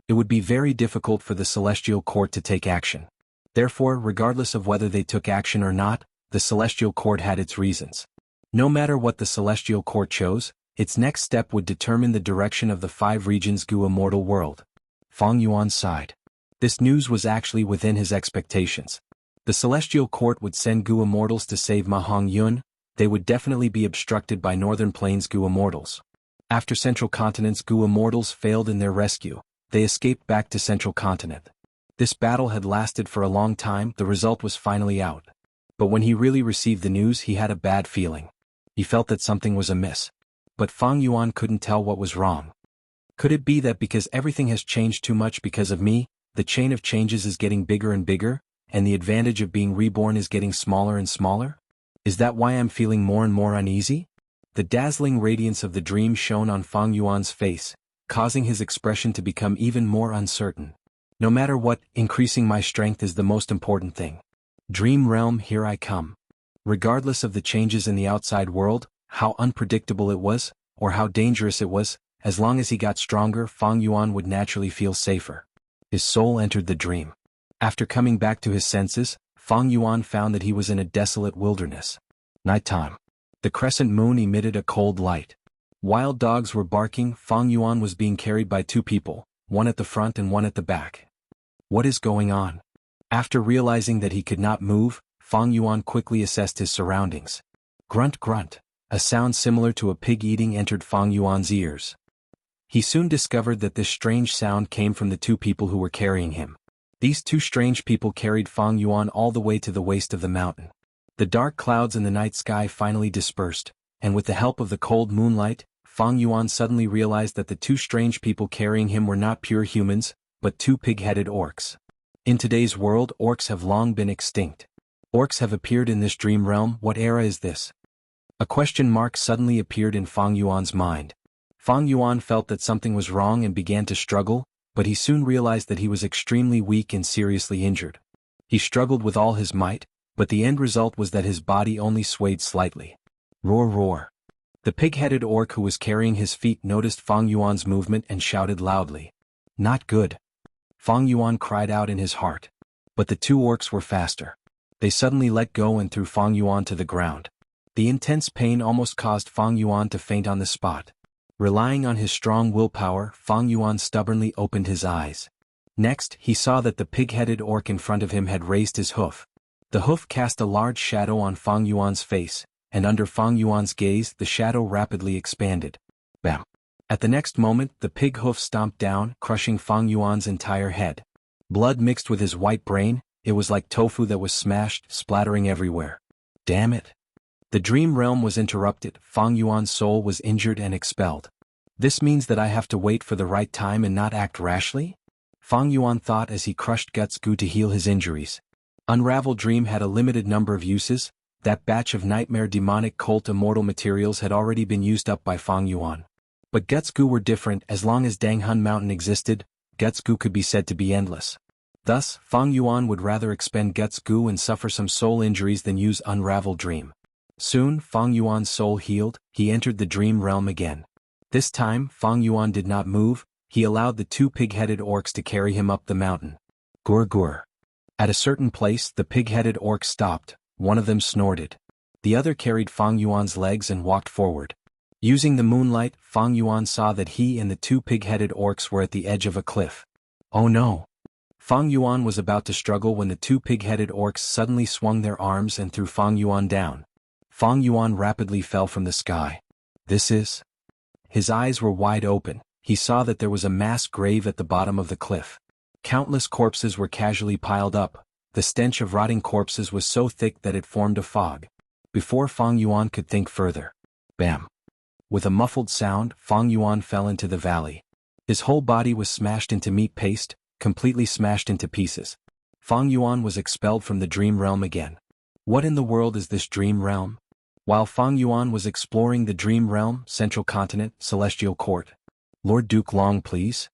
It would be very difficult for the Celestial Court to take action. Therefore, regardless of whether they took action or not, the Celestial Court had its reasons. No matter what the Celestial Court chose, its next step would determine the direction of the 5 regions Gu immortal world. Fang Yuan sighed. This news was actually within his expectations. The Celestial Court would send Gu immortals to save Ma Hongyun. They would definitely be obstructed by Northern Plains Gu immortals. After Central Continent's Gu immortals failed in their rescue, they escaped back to Central Continent. This battle had lasted for a long time. The result was finally out. But when he really received the news, he had a bad feeling. He felt that something was amiss. But Fang Yuan couldn't tell what was wrong. Could it be that because everything has changed too much because of me, the chain of changes is getting bigger and bigger, and the advantage of being reborn is getting smaller and smaller? Is that why I'm feeling more and more uneasy? The dazzling radiance of the dream shone on Fang Yuan's face, causing his expression to become even more uncertain. No matter what, increasing my strength is the most important thing. Dream realm, here I come. Regardless of the changes in the outside world, how unpredictable it was, or how dangerous it was, as long as he got stronger, Fang Yuan would naturally feel safer. His soul entered the dream. After coming back to his senses, Fang Yuan found that he was in a desolate wilderness. Nighttime. The crescent moon emitted a cold light. Wild dogs were barking. Fang Yuan was being carried by two people, one at the front and one at the back. What is going on? After realizing that he could not move, Fang Yuan quickly assessed his surroundings. Grunt grunt. A sound similar to a pig eating entered Fang Yuan's ears. He soon discovered that this strange sound came from the two people who were carrying him. These two strange people carried Fang Yuan all the way to the waist of the mountain. The dark clouds in the night sky finally dispersed, and with the help of the cold moonlight, Fang Yuan suddenly realized that the two strange people carrying him were not pure humans, but two pig-headed orcs. In today's world, orcs have long been extinct. Orcs have appeared in this dream realm. What era is this? A question mark suddenly appeared in Fang Yuan's mind. Fang Yuan felt that something was wrong and began to struggle, but he soon realized that he was extremely weak and seriously injured. He struggled with all his might, but the end result was that his body only swayed slightly. Roar roar. The pig-headed orc who was carrying his feet noticed Fang Yuan's movement and shouted loudly. Not good. Fang Yuan cried out in his heart. But the two orcs were faster. They suddenly let go and threw Fang Yuan to the ground. The intense pain almost caused Fang Yuan to faint on the spot. Relying on his strong willpower, Fang Yuan stubbornly opened his eyes. Next, he saw that the pig-headed orc in front of him had raised his hoof. The hoof cast a large shadow on Fang Yuan's face, and under Fang Yuan's gaze, the shadow rapidly expanded. Bam! At the next moment, the pig hoof stomped down, crushing Fang Yuan's entire head. Blood mixed with his white brain. It was like tofu that was smashed, splattering everywhere. Damn it! The dream realm was interrupted. Fang Yuan's soul was injured and expelled. This means that I have to wait for the right time and not act rashly? Fang Yuan thought as he crushed Guts Gu to heal his injuries. Unravel Dream had a limited number of uses. That batch of nightmare demonic cult immortal materials had already been used up by Fang Yuan. But Guts Gu were different. As long as Danghun Mountain existed, Guts Gu could be said to be endless. Thus, Fang Yuan would rather expend Guts Gu and suffer some soul injuries than use Unravel Dream. Soon, Fang Yuan's soul healed. He entered the dream realm again. This time, Fang Yuan did not move. He allowed the two pig-headed orcs to carry him up the mountain. Gur gur. At a certain place, the pig-headed orcs stopped. One of them snorted. The other carried Fang Yuan's legs and walked forward. Using the moonlight, Fang Yuan saw that he and the two pig-headed orcs were at the edge of a cliff. Oh no! Fang Yuan was about to struggle when the two pig-headed orcs suddenly swung their arms and threw Fang Yuan down. Fang Yuan rapidly fell from the sky. This is... His eyes were wide open. He saw that there was a mass grave at the bottom of the cliff. Countless corpses were casually piled up. The stench of rotting corpses was so thick that it formed a fog. Before Fang Yuan could think further. Bam! With a muffled sound, Fang Yuan fell into the valley. His whole body was smashed into meat paste, completely smashed into pieces. Fang Yuan was expelled from the dream realm again. What in the world is this dream realm? While Fang Yuan was exploring the dream realm, Central Continent, Celestial Court. Lord Duke Long, please?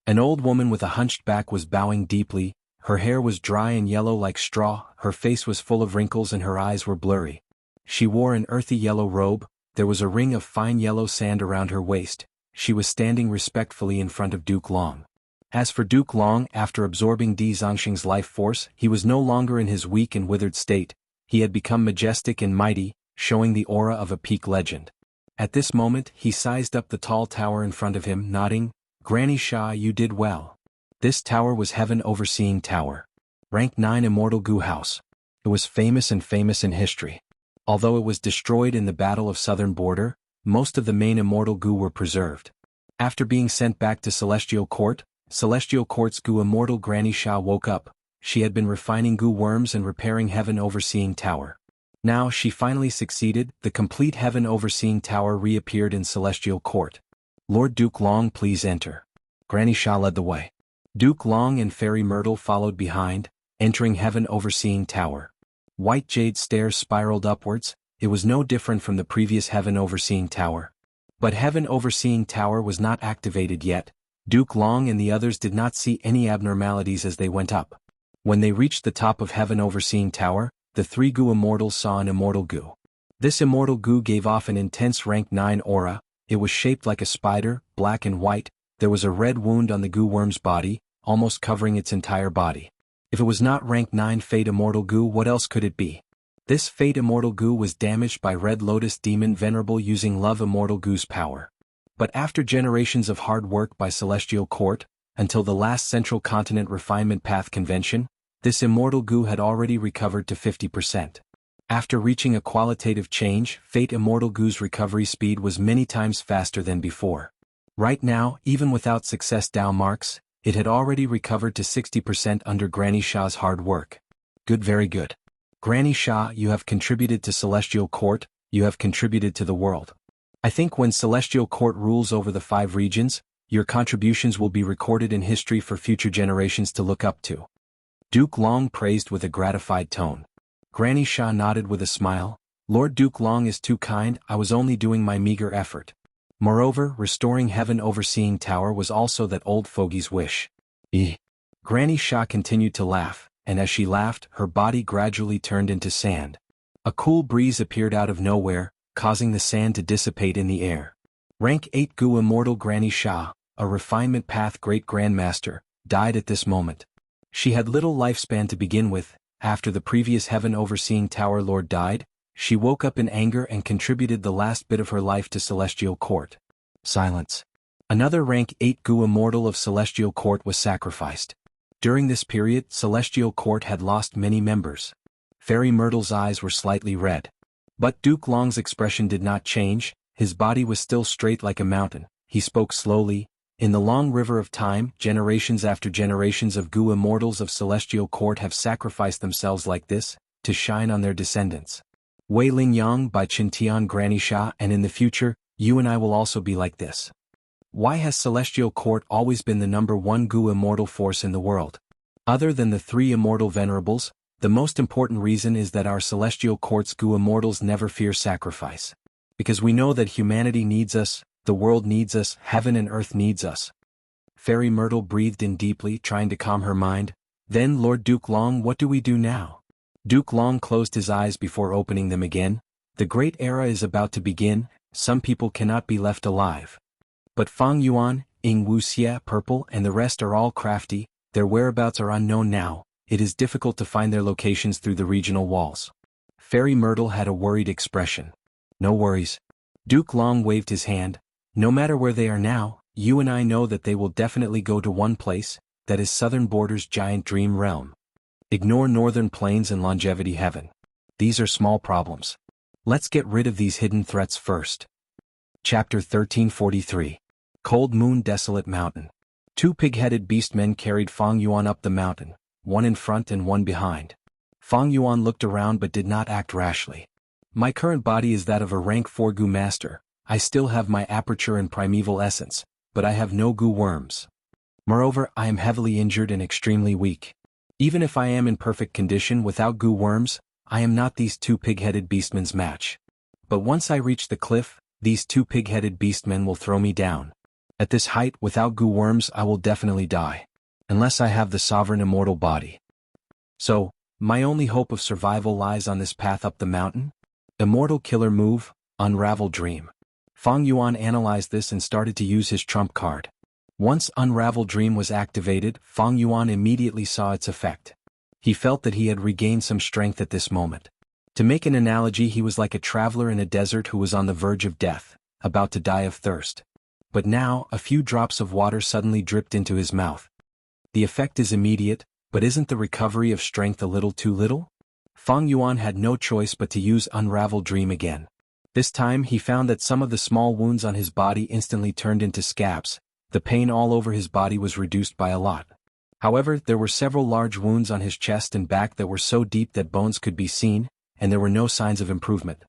An old woman with a hunched back was bowing deeply. Her hair was dry and yellow like straw, her face was full of wrinkles and her eyes were blurry. She wore an earthy yellow robe. There was a ring of fine yellow sand around her waist. She was standing respectfully in front of Duke Long. As for Duke Long, after absorbing Di Zongxing's life force, he was no longer in his weak and withered state. He had become majestic and mighty, showing the aura of a peak legend. At this moment, he sized up the tall tower in front of him, nodding. Granny Sha, you did well. This tower was Heaven Overseeing Tower. Rank 9 Immortal Gu House. It was famous in history. Although it was destroyed in the Battle of Southern Border, most of the main Immortal Gu were preserved. After being sent back to Celestial Court's Gu Immortal Granny Sha woke up. She had been refining Gu worms and repairing Heaven Overseeing Tower. Now she finally succeeded. The complete Heaven Overseeing Tower reappeared in Celestial Court. Lord Duke Long, please enter. Granny Sha led the way. Duke Long and Fairy Myrtle followed behind, entering Heaven Overseeing Tower. White jade stairs spiraled upwards. It was no different from the previous Heaven Overseeing Tower. But Heaven Overseeing Tower was not activated yet. Duke Long and the others did not see any abnormalities as they went up. When they reached the top of Heaven Overseeing Tower, the three Gu immortals saw an immortal Gu. This immortal Gu gave off an intense rank 9 aura. It was shaped like a spider, black and white. There was a red wound on the Gu worm's body, almost covering its entire body. If it was not rank 9 Fate Immortal Gu, what else could it be? This Fate Immortal Gu was damaged by Red Lotus Demon Venerable using Love Immortal Gu's power. But after generations of hard work by Celestial Court, until the last Central Continent Refinement Path Convention, this Immortal Gu had already recovered to 50%. After reaching a qualitative change, Fate Immortal Gu's recovery speed was many times faster than before. Right now, even without success Dao marks, it had already recovered to 60% under Granny Sha's hard work. Good, very good. Granny Sha, you have contributed to Celestial Court, you have contributed to the world. I think when Celestial Court rules over the 5 regions, your contributions will be recorded in history for future generations to look up to. Duke Long praised with a gratified tone. Granny Sha nodded with a smile. Lord Duke Long is too kind, I was only doing my meager effort. Moreover, restoring Heaven Overseeing Tower was also that old fogey's wish. Granny Sha continued to laugh, and as she laughed, her body gradually turned into sand. A cool breeze appeared out of nowhere, causing the sand to dissipate in the air. Rank 8 Gu Immortal Granny Sha, a Refinement Path Great Grandmaster, died at this moment. She had little lifespan to begin with. After the previous Heaven Overseeing Tower Lord died, she woke up in anger and contributed the last bit of her life to Celestial Court. Silence. Another rank 8 Gu Immortal of Celestial Court was sacrificed. During this period, Celestial Court had lost many members. Fairy Myrtle's eyes were slightly red. But Duke Long's expression did not change, his body was still straight like a mountain. He spoke slowly. In the long river of time, generations after generations of Gu Immortals of Celestial Court have sacrificed themselves like this, to shine on their descendants. Wei Ling Yang by Qintian Granny Sha, and in the future, you and I will also be like this. Why has Celestial Court always been the #1 Gu Immortal force in the world? Other than the 3 Immortal Venerables, the most important reason is that our Celestial Court's Gu Immortals never fear sacrifice. Because we know that humanity needs us, the world needs us, heaven and earth needs us. Fairy Myrtle breathed in deeply, trying to calm her mind. Then, Lord Duke Long, what do we do now? Duke Long closed his eyes before opening them again. The great era is about to begin, some people cannot be left alive. But Fang Yuan, Wuxia, Purple, and the rest are all crafty, their whereabouts are unknown now, it is difficult to find their locations through the regional walls. Fairy Myrtle had a worried expression. No worries. Duke Long waved his hand. No matter where they are now, you and I know that they will definitely go to one place, that is Southern Border's giant dream realm. Ignore Northern Plains and Longevity Heaven. These are small problems. Let's get rid of these hidden threats first. Chapter 1343. Cold Moon Desolate Mountain. 2 pig-headed beastmen carried Fang Yuan up the mountain, one in front and one behind. Fang Yuan looked around but did not act rashly. My current body is that of a rank 4 Gu Master. I still have my aperture and primeval essence, but I have no Gu worms. Moreover, I am heavily injured and extremely weak. Even if I am in perfect condition without Gu worms, I am not these 2 pig-headed beastmen's match. But once I reach the cliff, these 2 pig-headed beastmen will throw me down. At this height, without Gu worms, I will definitely die. Unless I have the sovereign immortal body. So, my only hope of survival lies on this path up the mountain? Immortal killer move, Unravel Dream. Fang Yuan analyzed this and started to use his trump card. Once Unravel Dream was activated, Fang Yuan immediately saw its effect. He felt that he had regained some strength at this moment. To make an analogy, he was like a traveler in a desert who was on the verge of death, about to die of thirst. But now, a few drops of water suddenly dripped into his mouth. The effect is immediate, but isn't the recovery of strength a little too little? Fang Yuan had no choice but to use Unravel Dream again. This time he found that some of the small wounds on his body instantly turned into scabs. The pain all over his body was reduced by a lot. However, there were several large wounds on his chest and back that were so deep that bones could be seen, and there were no signs of improvement.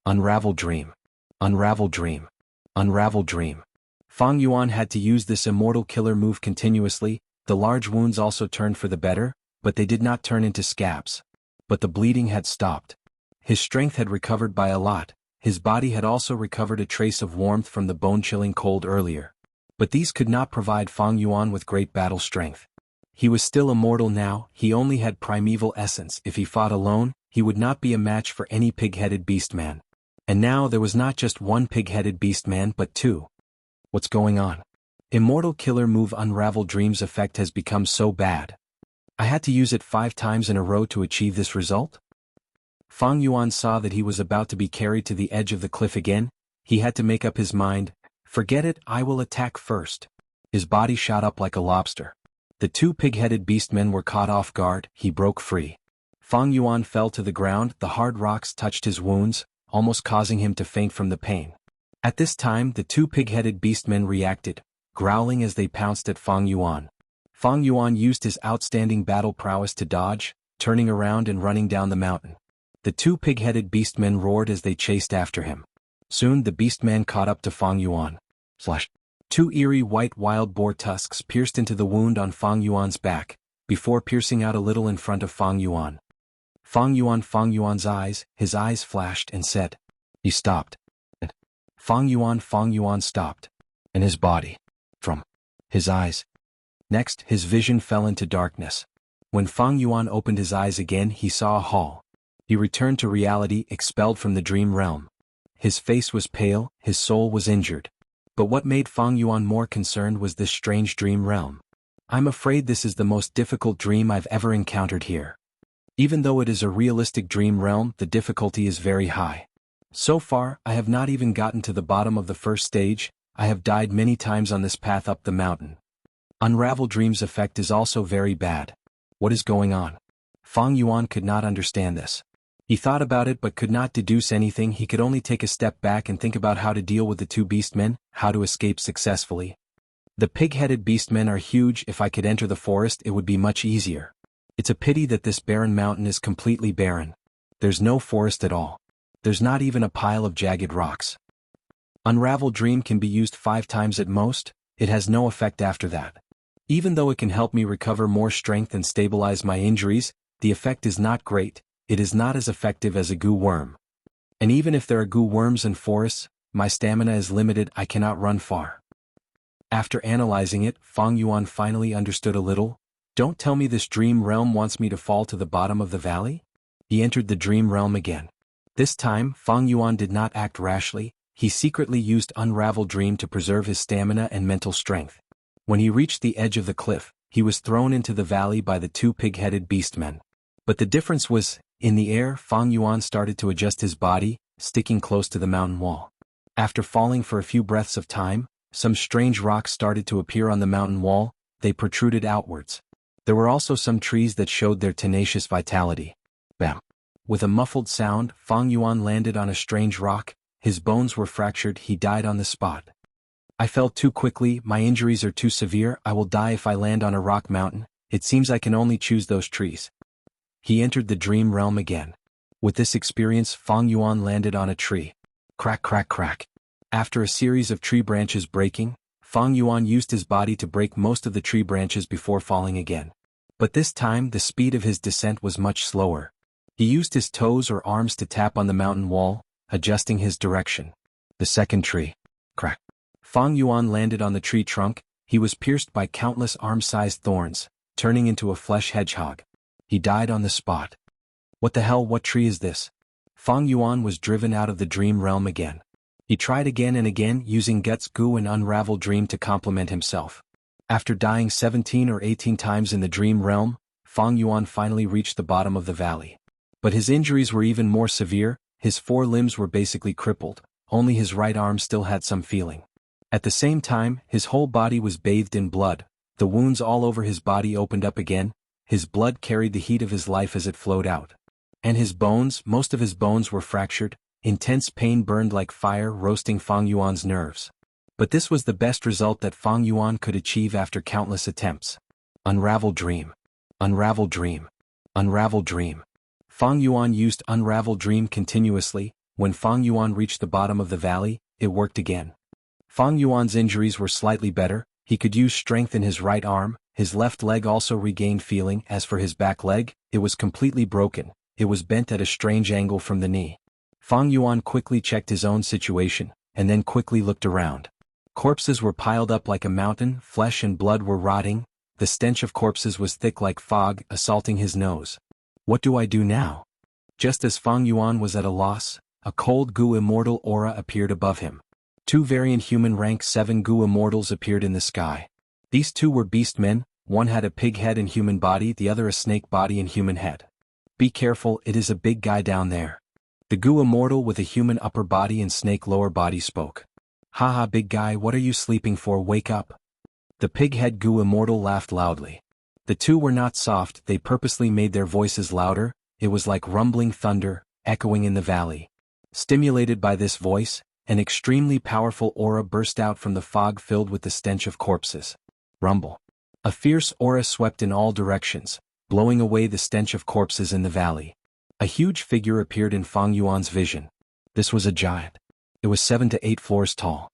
Unravel Dream. Unravel Dream. Unravel Dream. Fang Yuan had to use this immortal killer move continuously. The large wounds also turned for the better, but they did not turn into scabs. But the bleeding had stopped. His strength had recovered by a lot. His body had also recovered a trace of warmth from the bone-chilling cold earlier. But these could not provide Fang Yuan with great battle strength. He was still immortal now, he only had primeval essence. If he fought alone, he would not be a match for any pig-headed beastman. And now there was not just one pig-headed beastman but two. What's going on? Immortal killer move Unravel Dreams effect has become so bad. I had to use it 5 times in a row to achieve this result? Fang Yuan saw that he was about to be carried to the edge of the cliff again. He had to make up his mind. Forget it, I will attack first. His body shot up like a lobster. The two pig-headed beastmen were caught off guard. He broke free. Fang Yuan fell to the ground. The hard rocks touched his wounds, almost causing him to faint from the pain. At this time the two pig-headed beastmen reacted, growling as they pounced at Fang Yuan. Fang Yuan used his outstanding battle prowess to dodge, turning around and running down the mountain. The two pig-headed beastmen roared as they chased after him. Soon the beastman caught up to Fang Yuan. Two eerie white wild boar tusks pierced into the wound on Fang Yuan's back, before piercing out a little in front of Fang Yuan. Fang Yuan's eyes, his eyes flashed and said. He stopped. Fang Yuan stopped. And his body. From his eyes. Next, his vision fell into darkness. When Fang Yuan opened his eyes again, he saw a hall. He returned to reality, expelled from the dream realm. His face was pale, his soul was injured. But what made Fang Yuan more concerned was this strange dream realm. I'm afraid this is the most difficult dream I've ever encountered here. Even though it is a realistic dream realm, the difficulty is very high. So far, I have not even gotten to the bottom of the first stage. I have died many times on this path up the mountain. Unravel Dreams effect is also very bad. What is going on? Fang Yuan could not understand this. He thought about it but could not deduce anything. He could only take a step back and think about how to deal with the two beastmen, how to escape successfully. The pig-headed beastmen are huge. If I could enter the forest, it would be much easier. It's a pity that this barren mountain is completely barren. There's no forest at all. There's not even a pile of jagged rocks. Unravel Dream can be used 5 times at most. It has no effect after that. Even though it can help me recover more strength and stabilize my injuries, the effect is not great. It is not as effective as a goo worm. And even if there are goo worms in forests, my stamina is limited. I cannot run far. After analyzing it, Fang Yuan finally understood a little. Don't tell me this dream realm wants me to fall to the bottom of the valley? He entered the dream realm again. This time, Fang Yuan did not act rashly. He secretly used Unravel Dream to preserve his stamina and mental strength. When he reached the edge of the cliff, he was thrown into the valley by the two pig-headed beastmen. But the difference was, in the air, Fang Yuan started to adjust his body, sticking close to the mountain wall. After falling for a few breaths of time, some strange rocks started to appear on the mountain wall. They protruded outwards. There were also some trees that showed their tenacious vitality. Bam! With a muffled sound, Fang Yuan landed on a strange rock. His bones were fractured. He died on the spot. I fell too quickly. My injuries are too severe. I will die if I land on a rock mountain. It seems I can only choose those trees. He entered the dream realm again. With this experience, Fang Yuan landed on a tree. Crack, crack, crack. After a series of tree branches breaking, Fang Yuan used his body to break most of the tree branches before falling again. But this time the speed of his descent was much slower. He used his toes or arms to tap on the mountain wall, adjusting his direction. The second tree. Crack. Fang Yuan landed on the tree trunk. He was pierced by countless arm-sized thorns, turning into a flesh hedgehog. He died on the spot. What the hell, what tree is this? Fang Yuan was driven out of the dream realm again. He tried again and again, using Guts Goo and Unravel Dream to complement himself. After dying 17 or 18 times in the dream realm, Fang Yuan finally reached the bottom of the valley. But his injuries were even more severe. His 4 limbs were basically crippled. Only his right arm still had some feeling. At the same time, his whole body was bathed in blood. The wounds all over his body opened up again. His blood carried the heat of his life as it flowed out. And his bones, most of his bones were fractured. Intense pain burned like fire, roasting Fang Yuan's nerves. But this was the best result that Fang Yuan could achieve after countless attempts. Unravel Dream. Unravel Dream. Unravel Dream. Fang Yuan used Unravel Dream continuously. When Fang Yuan reached the bottom of the valley, it worked again. Fang Yuan's injuries were slightly better. He could use strength in his right arm. His left leg also regained feeling. As for his back leg, it was completely broken. It was bent at a strange angle from the knee. Fang Yuan quickly checked his own situation, and then quickly looked around. Corpses were piled up like a mountain, flesh and blood were rotting. The stench of corpses was thick like fog, assaulting his nose. What do I do now? Just as Fang Yuan was at a loss, a cold Gu Immortal aura appeared above him. Two variant human rank 7 Gu Immortals appeared in the sky. These two were beast men, one had a pig head and human body, the other a snake body and human head. Be careful, it is a big guy down there. The Gu Immortal with a human upper body and snake lower body spoke. Haha, big guy, what are you sleeping for? Wake up. The pig head Gu Immortal laughed loudly. The two were not soft, they purposely made their voices louder. It was like rumbling thunder, echoing in the valley. Stimulated by this voice, an extremely powerful aura burst out from the fog filled with the stench of corpses. Rumble. A fierce aura swept in all directions, blowing away the stench of corpses in the valley. A huge figure appeared in Fang Yuan's vision. This was a giant. It was 7 to 8 floors tall.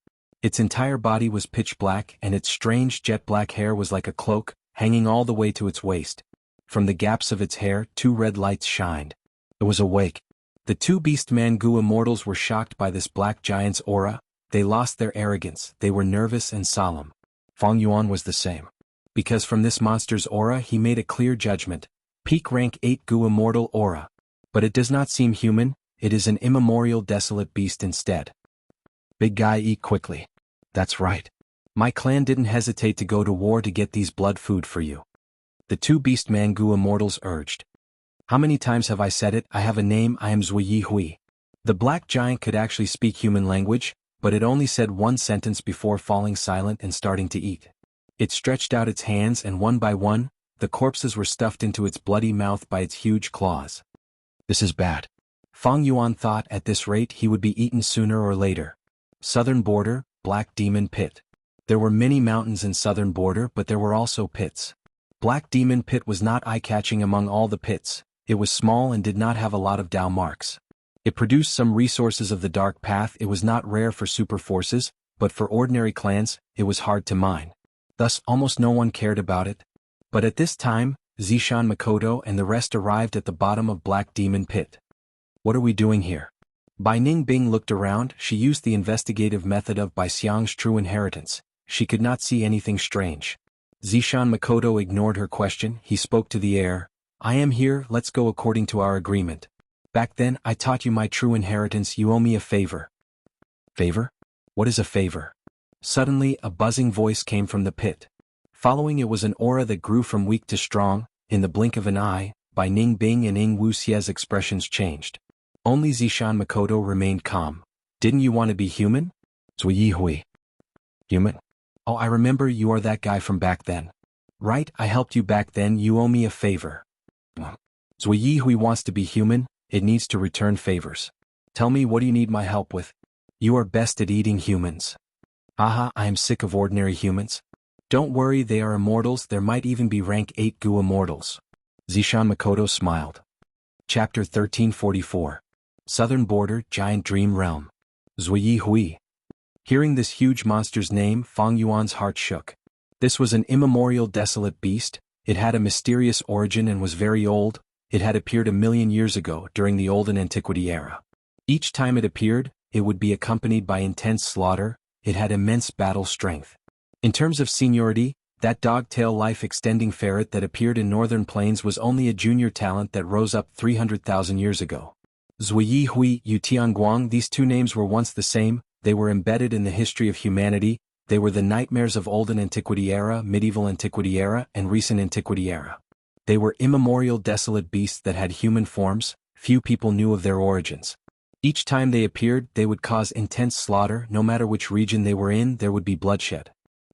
Its entire body was pitch black and its strange jet black hair was like a cloak, hanging all the way to its waist. From the gaps of its hair, 2 red lights shined. It was awake. The 2 beast-man Gu Immortals were shocked by this black giant's aura. They lost their arrogance, they were nervous and solemn. Fang Yuan was the same. Because from this monster's aura he made a clear judgment. Peak rank 8 Gu Immortal aura. But it does not seem human, it is an immemorial desolate beast instead. Big guy, eat quickly. That's right. My clan didn't hesitate to go to war to get these blood food for you. The 2 beast-man Gu Immortals urged. How many times have I said it? I have a name, I am Zui Hui. The black giant could actually speak human language, but it only said one sentence before falling silent and starting to eat. It stretched out its hands and one by one, the corpses were stuffed into its bloody mouth by its huge claws. This is bad. Fang Yuan thought at this rate he would be eaten sooner or later. Southern border, Black Demon Pit. There were many mountains in southern border, but there were also pits. Black Demon Pit was not eye-catching among all the pits. It was small and did not have a lot of Dao marks. It produced some resources of the dark path. It was not rare for super forces, but for ordinary clans, it was hard to mine. Thus almost no one cared about it. But at this time, Zishan Makoto and the rest arrived at the bottom of Black Demon Pit. What are we doing here? Bai Ningbing looked around. She used the investigative method of Bai Xiang's true inheritance. She could not see anything strange. Zishan Makoto ignored her question. He spoke to the air. I am here, let's go according to our agreement. Back then, I taught you my true inheritance, you owe me a favor. Favor? What is a favor? Suddenly, a buzzing voice came from the pit. Following it was an aura that grew from weak to strong. In the blink of an eye, Bai Ningbing and Wuxia's expressions changed. Only Zishan Makoto remained calm. Didn't you want to be human? Zui Hui. Human? Oh, I remember, you are that guy from back then. Right, I helped you back then, you owe me a favor. Zui Hui wants to be human, it needs to return favors. Tell me, what do you need my help with? You are best at eating humans. Haha, I am sick of ordinary humans. Don't worry, they are immortals, there might even be rank 8 Gu Immortals. Zishan Makoto smiled. Chapter 1344. Southern Border, Giant Dream Realm. Zui Hui. Hearing this huge monster's name, Fang Yuan's heart shook. This was an immemorial desolate beast. It had a mysterious origin and was very old. It had appeared 1,000,000 years ago during the Olden Antiquity era. Each time it appeared, it would be accompanied by intense slaughter. It had immense battle strength. In terms of seniority, that dog-tail life-extending ferret that appeared in northern plains was only a junior talent that rose up 300,000 years ago. Zui Hui, Yu Tianguang, these two names were once the same. They were embedded in the history of humanity. They were the nightmares of Olden Antiquity era, Medieval Antiquity era, and Recent Antiquity era. They were immemorial desolate beasts that had human forms. Few people knew of their origins. Each time they appeared, they would cause intense slaughter. No matter which region they were in, there would be bloodshed.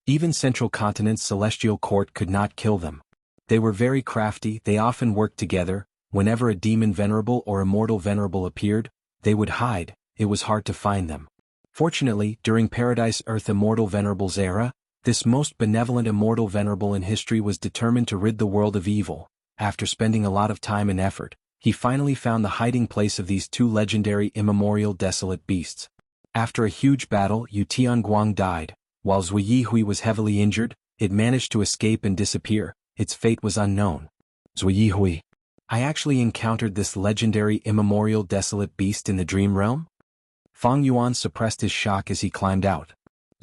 Even Central Continent's celestial court could not kill them. They were very crafty, they often worked together. Whenever a demon venerable or immortal venerable appeared, they would hide. It was hard to find them. Fortunately, during Paradise Earth Immortal Venerable's era, this most benevolent immortal venerable in history was determined to rid the world of evil. After spending a lot of time and effort, he finally found the hiding place of these two legendary immemorial desolate beasts. After a huge battle, Yu Tianguang died. While Zui Hui was heavily injured, it managed to escape and disappear. Its fate was unknown. Zui Hui. I actually encountered this legendary immemorial desolate beast in the dream realm? Fang Yuan suppressed his shock as he climbed out.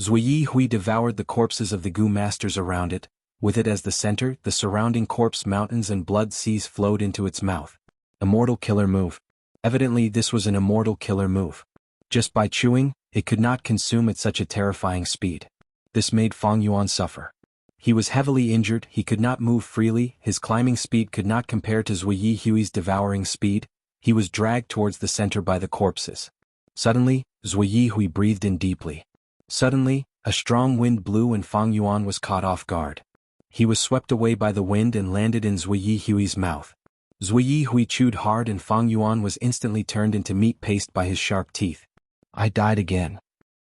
Zui Hui devoured the corpses of the Gu masters around it. With it as the center, the surrounding corpse mountains and blood seas flowed into its mouth. Immortal killer move. Evidently this was an immortal killer move. Just by chewing, it could not consume at such a terrifying speed. This made Fang Yuan suffer. He was heavily injured, he could not move freely, his climbing speed could not compare to Zui Yihui's devouring speed. He was dragged towards the center by the corpses. Suddenly, Zui Yihui breathed in deeply. Suddenly, a strong wind blew and Fang Yuan was caught off guard. He was swept away by the wind and landed in Zui Yihui's mouth. Zui Yihui chewed hard and Fang Yuan was instantly turned into meat paste by his sharp teeth. I died again.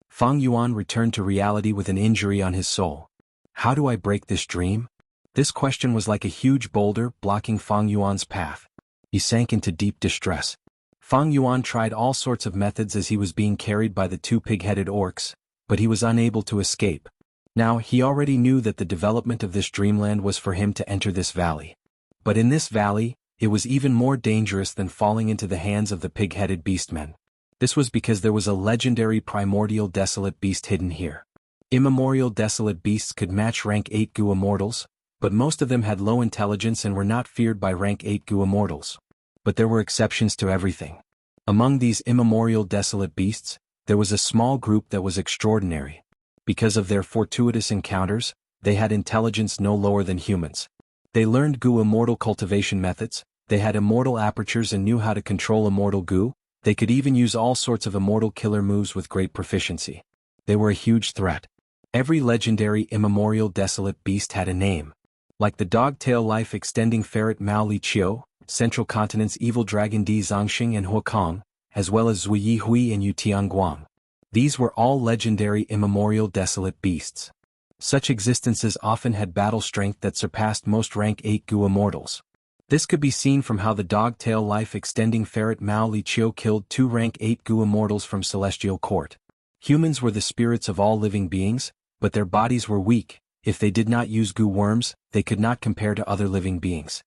Fang Yuan returned to reality with an injury on his soul. How do I break this dream? This question was like a huge boulder blocking Fang Yuan's path. He sank into deep distress. Fang Yuan tried all sorts of methods as he was being carried by the two pig-headed orcs, but he was unable to escape. Now he already knew that the development of this dreamland was for him to enter this valley. But in this valley, it was even more dangerous than falling into the hands of the pig-headed beastmen. This was because there was a legendary primordial desolate beast hidden here. Immemorial desolate beasts could match rank 8 Gu Immortals, but most of them had low intelligence and were not feared by rank 8 Gu Immortals. But there were exceptions to everything. Among these immemorial desolate beasts, there was a small group that was extraordinary. Because of their fortuitous encounters, they had intelligence no lower than humans. They learned Gu Immortal cultivation methods, they had immortal apertures and knew how to control immortal Gu, they could even use all sorts of immortal killer moves with great proficiency. They were a huge threat. Every legendary immemorial desolate beast had a name. Like the dog-tail life-extending ferret Mao Li Qiu, Central Continent's evil dragon Di Zongxing and Huakong, as well as Zui Yihui and Yu Tianguang. These were all legendary immemorial desolate beasts. Such existences often had battle strength that surpassed most rank 8 Gu Immortals. This could be seen from how the dog-tail life-extending ferret Mao Li Qiu killed 2 rank 8 Gu Immortals from Celestial Court. Humans were the spirits of all living beings, but their bodies were weak. If they did not use Gu worms, they could not compare to other living beings.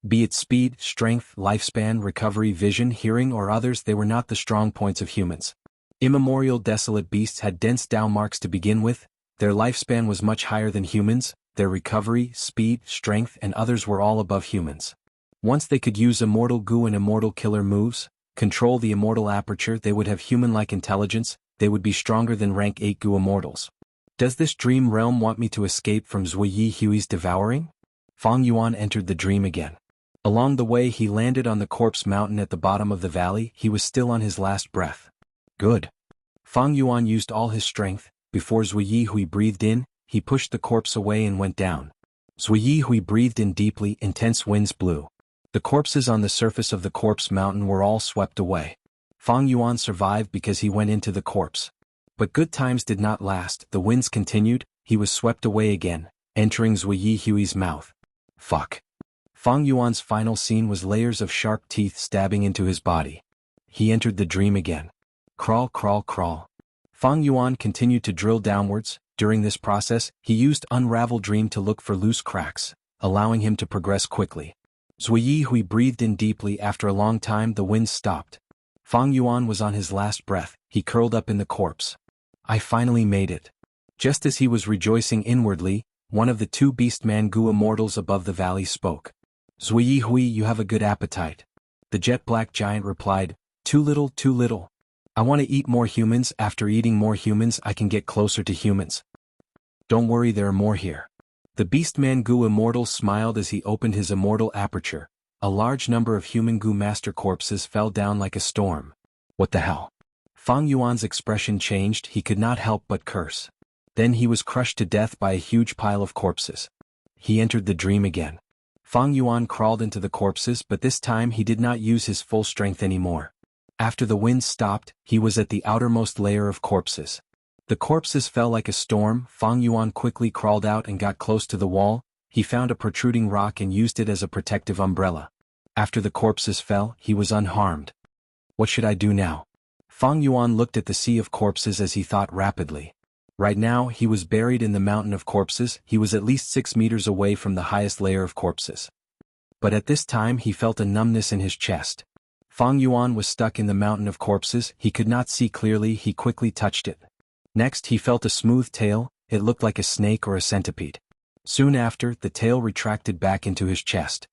Be it speed, strength, lifespan, recovery, vision, hearing or others, they were not the strong points of humans. Immemorial desolate beasts had dense Dao marks to begin with, their lifespan was much higher than humans, their recovery, speed, strength and others were all above humans. Once they could use immortal Gu and immortal killer moves, control the immortal aperture, they would have human-like intelligence, they would be stronger than rank 8 Gu Immortals. Does this dream realm want me to escape from Zui Yihui's devouring? Fang Yuan entered the dream again. Along the way he landed on the corpse mountain at the bottom of the valley, he was still on his last breath. Good. Fang Yuan used all his strength, before Zui Yihui breathed in, he pushed the corpse away and went down. Zui Yihui breathed in deeply, intense winds blew. The corpses on the surface of the corpse mountain were all swept away. Fang Yuan survived because he went into the corpse. But good times did not last, the winds continued, he was swept away again, entering Zui Yihui's mouth. Fuck. Fang Yuan's final scene was layers of sharp teeth stabbing into his body. He entered the dream again. Crawl, crawl, crawl. Fang Yuan continued to drill downwards. During this process, he used Unravel Dream to look for loose cracks, allowing him to progress quickly. Zui Yihui breathed in deeply. After a long time the winds stopped. Fang Yuan was on his last breath, he curled up in the corpse. I finally made it. Just as he was rejoicing inwardly, one of the 2 beastman Gu Immortals above the valley spoke. Zui Yihui, you have a good appetite. The jet-black giant replied, too little, too little. I want to eat more humans, after eating more humans I can get closer to humans. Don't worry, there are more here. The beastman Gu Immortal smiled as he opened his immortal aperture. A large number of human Gu master corpses fell down like a storm. What the hell? Fang Yuan's expression changed, he could not help but curse. Then he was crushed to death by a huge pile of corpses. He entered the dream again. Fang Yuan crawled into the corpses, but this time he did not use his full strength anymore. After the winds stopped, he was at the outermost layer of corpses. The corpses fell like a storm. Fang Yuan quickly crawled out and got close to the wall. He found a protruding rock and used it as a protective umbrella. After the corpses fell, he was unharmed. What should I do now? Fang Yuan looked at the sea of corpses as he thought rapidly. Right now, he was buried in the mountain of corpses, he was at least 6 meters away from the highest layer of corpses. But at this time he felt a numbness in his chest. Fang Yuan was stuck in the mountain of corpses, he could not see clearly, he quickly touched it. Next he felt a smooth tail, it looked like a snake or a centipede. Soon after, the tail retracted back into his chest.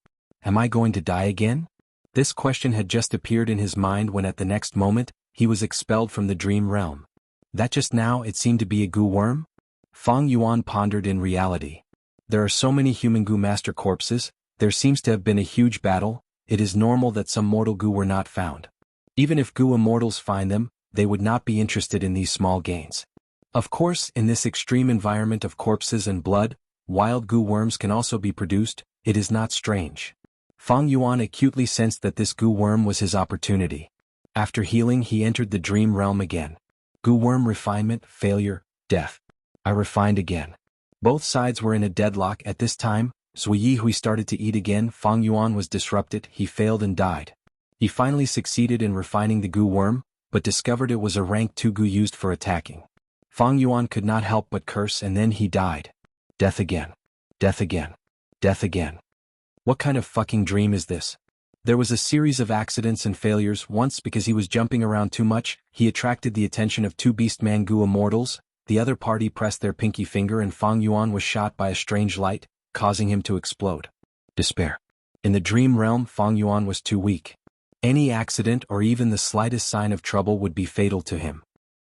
Am I going to die again? This question had just appeared in his mind when at the next moment, he was expelled from the dream realm. That just now it seemed to be a goo worm? Fang Yuan pondered in reality. There are so many human goo master corpses, there seems to have been a huge battle, it is normal that some mortal goo were not found. Even if goo immortals find them, they would not be interested in these small gains. Of course, in this extreme environment of corpses and blood, wild goo worms can also be produced, it is not strange. Fang Yuan acutely sensed that this goo worm was his opportunity. After healing, he entered the dream realm again. Goo worm refinement, failure, death. I refined again. Both sides were in a deadlock at this time. Zui Hui started to eat again. Fang Yuan was disrupted, he failed and died. He finally succeeded in refining the goo worm, but discovered it was a rank 2 goo used for attacking. Fang Yuan could not help but curse, and then he died. Death again. Death again. Death again. What kind of fucking dream is this? There was a series of accidents and failures. Once, because he was jumping around too much, he attracted the attention of 2 Beastman Goo immortals. The other party pressed their pinky finger and Fang Yuan was shot by a strange light, causing him to explode. Despair. In the dream realm, Fang Yuan was too weak. Any accident or even the slightest sign of trouble would be fatal to him.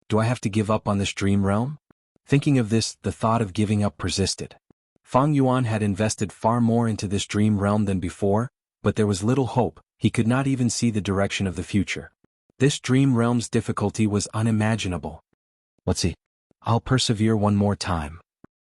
Do I have to give up on this dream realm? Thinking of this, the thought of giving up persisted. Fang Yuan had invested far more into this dream realm than before, but there was little hope. He could not even see the direction of the future. This dream realm's difficulty was unimaginable. Let's see. I'll persevere one more time.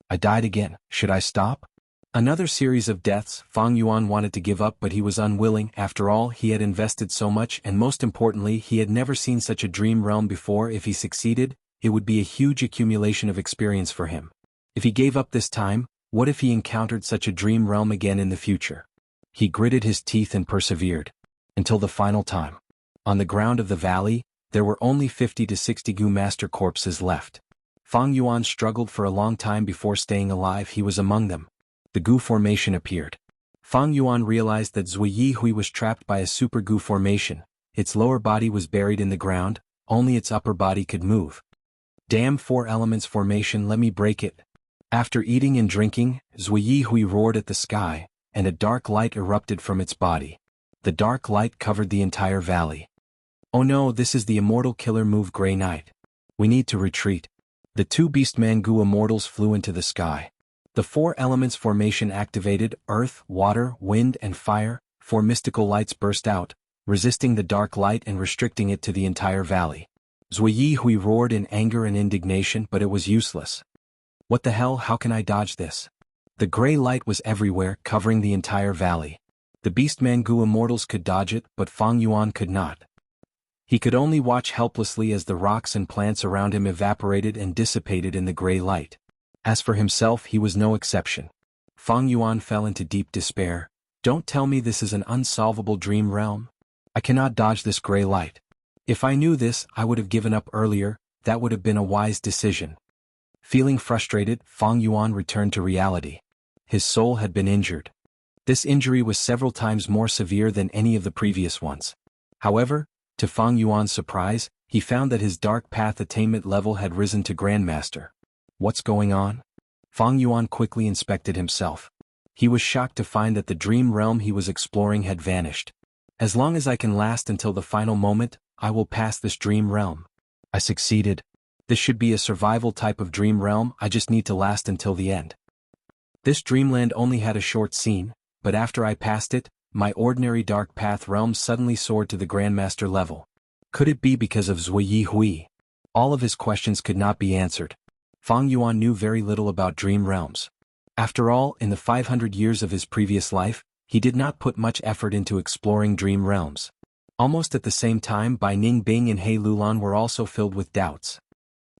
I died again. Should I stop? Another series of deaths. Fang Yuan wanted to give up, but he was unwilling. After all, he had invested so much, and most importantly, he had never seen such a dream realm before. If he succeeded, it would be a huge accumulation of experience for him. If he gave up this time, what if he encountered such a dream realm again in the future? He gritted his teeth and persevered. Until the final time. On the ground of the valley, there were only 50 to 60 goo master corpses left. Fang Yuan struggled for a long time before staying alive. He was among them. The goo formation appeared. Fang Yuan realized that Zui Hui was trapped by a super goo formation. Its lower body was buried in the ground, only its upper body could move. Damn 4 elements formation, let me break it. After eating and drinking, Zui Hui roared at the sky, and a dark light erupted from its body. The dark light covered the entire valley. Oh no, this is the immortal killer move, Grey Knight. We need to retreat. The 2 Beastman Goo immortals flew into the sky. The 4 elements formation activated, earth, water, wind and fire. 4 mystical lights burst out, resisting the dark light and restricting it to the entire valley. Zui Hui roared in anger and indignation, but it was useless. What the hell, how can I dodge this? The gray light was everywhere, covering the entire valley. The Beastman Goo immortals could dodge it, but Fang Yuan could not. He could only watch helplessly as the rocks and plants around him evaporated and dissipated in the gray light. As for himself, he was no exception. Fang Yuan fell into deep despair. Don't tell me this is an unsolvable dream realm. I cannot dodge this gray light. If I knew this, I would have given up earlier. That would have been a wise decision. Feeling frustrated, Fang Yuan returned to reality. His soul had been injured. This injury was several times more severe than any of the previous ones. However, to Fang Yuan's surprise, he found that his dark path attainment level had risen to Grandmaster. What's going on? Fang Yuan quickly inspected himself. He was shocked to find that the dream realm he was exploring had vanished. As long as I can last until the final moment, I will pass this dream realm. I succeeded. This should be a survival type of dream realm, I just need to last until the end. This dreamland only had a short scene, but after I passed it, my ordinary dark path realm suddenly soared to the Grandmaster level. Could it be because of Zui Hui? All of his questions could not be answered. Fang Yuan knew very little about dream realms. After all, in the 500 years of his previous life, he did not put much effort into exploring dream realms. Almost at the same time, Bai Ningbing and He Lulan were also filled with doubts.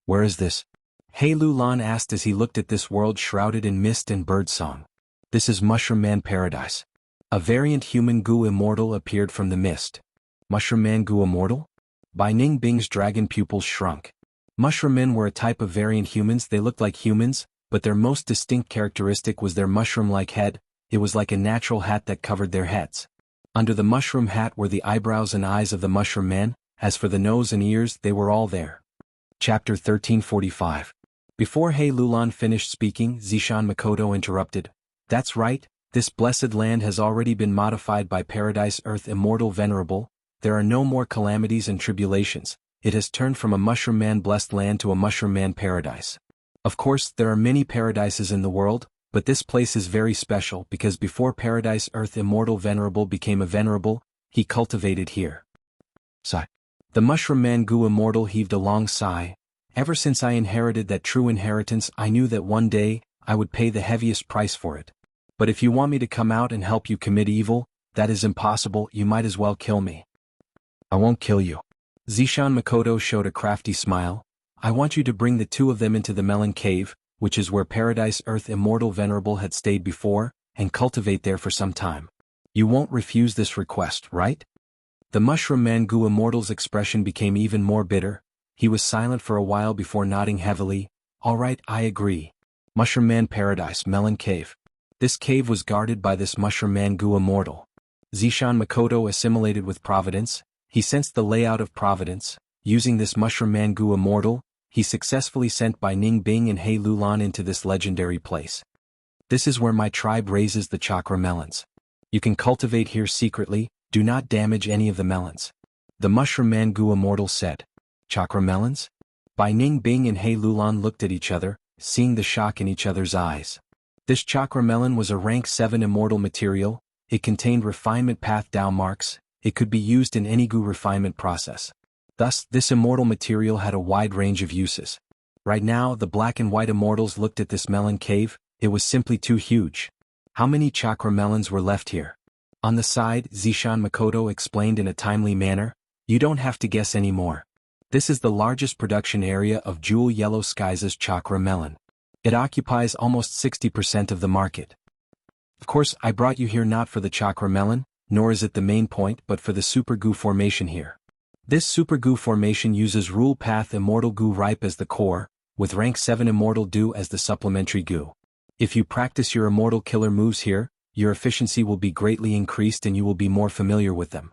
Where is this? He Lulan asked as he looked at this world shrouded in mist and birdsong. This is Mushroom Man Paradise. A variant human Goo immortal appeared from the mist. Mushroom Man Goo immortal? Bai Ningbing's dragon pupils shrunk. Mushroom men were a type of variant humans. They looked like humans, but their most distinct characteristic was their mushroom-like head. It was like a natural hat that covered their heads. Under the mushroom hat were the eyebrows and eyes of the mushroom man. As for the nose and ears, they were all there. Chapter 1345. Before He Lulan finished speaking, Zishan Makoto interrupted. That's right, this blessed land has already been modified by Paradise Earth Immortal Venerable. There are no more calamities and tribulations. It has turned from a Mushroom Man blessed land to a Mushroom Man paradise. Of course, there are many paradises in the world, but this place is very special because before Paradise Earth Immortal Venerable became a Venerable, he cultivated here. Sigh. The Mushroom Man Gu Immortal heaved a long sigh. Ever since I inherited that true inheritance, I knew that one day, I would pay the heaviest price for it. But if you want me to come out and help you commit evil, that is impossible. You might as well kill me. I won't kill you. Zishan Makoto showed a crafty smile. I want you to bring the two of them into the Melon Cave, which is where Paradise Earth Immortal Venerable had stayed before, and cultivate there for some time. You won't refuse this request, right? The Mushroom Man Gu Immortal's expression became even more bitter. He was silent for a while before nodding heavily. All right, I agree. Mushroom Man Paradise Melon Cave. This cave was guarded by this Mushroom Man Gu Immortal. Zishan Makoto assimilated with Providence. He sensed the layout of Providence. Using this Mushroom Man Gu Immortal, he successfully sent Bai Ning Bing and He Lulan into this legendary place. This is where my tribe raises the chakra melons. You can cultivate here secretly, do not damage any of the melons. The Mushroom Man Gu Immortal said. Chakra melons? Bai Ning Bing and He Lulan looked at each other, seeing the shock in each other's eyes. This chakra melon was a rank 7 immortal material. It contained refinement path Dao marks. It could be used in any Gu refinement process. Thus, this immortal material had a wide range of uses. Right now, the black and white immortals looked at this melon cave. It was simply too huge. How many chakra melons were left here? On the side, Zishan Makoto explained in a timely manner. You don't have to guess anymore. This is the largest production area of Jewel Yellow Skies' chakra melon. It occupies almost 60% of the market. Of course, I brought you here not for the chakra melon, nor is it the main point, but for the Super Gu formation here. This Super Gu formation uses Rule Path Immortal Gu Ripe as the core, with rank 7 Immortal Du as the supplementary Gu. If you practice your Immortal Killer moves here, your efficiency will be greatly increased and you will be more familiar with them.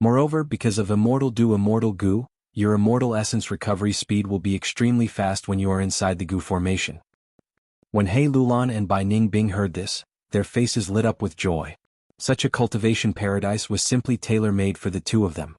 Moreover, because of Immortal Du Immortal Gu, your Immortal Essence recovery speed will be extremely fast when you are inside the Gu formation. When He Lulan and Bai Ning Bing heard this, their faces lit up with joy. Such a cultivation paradise was simply tailor-made for the two of them.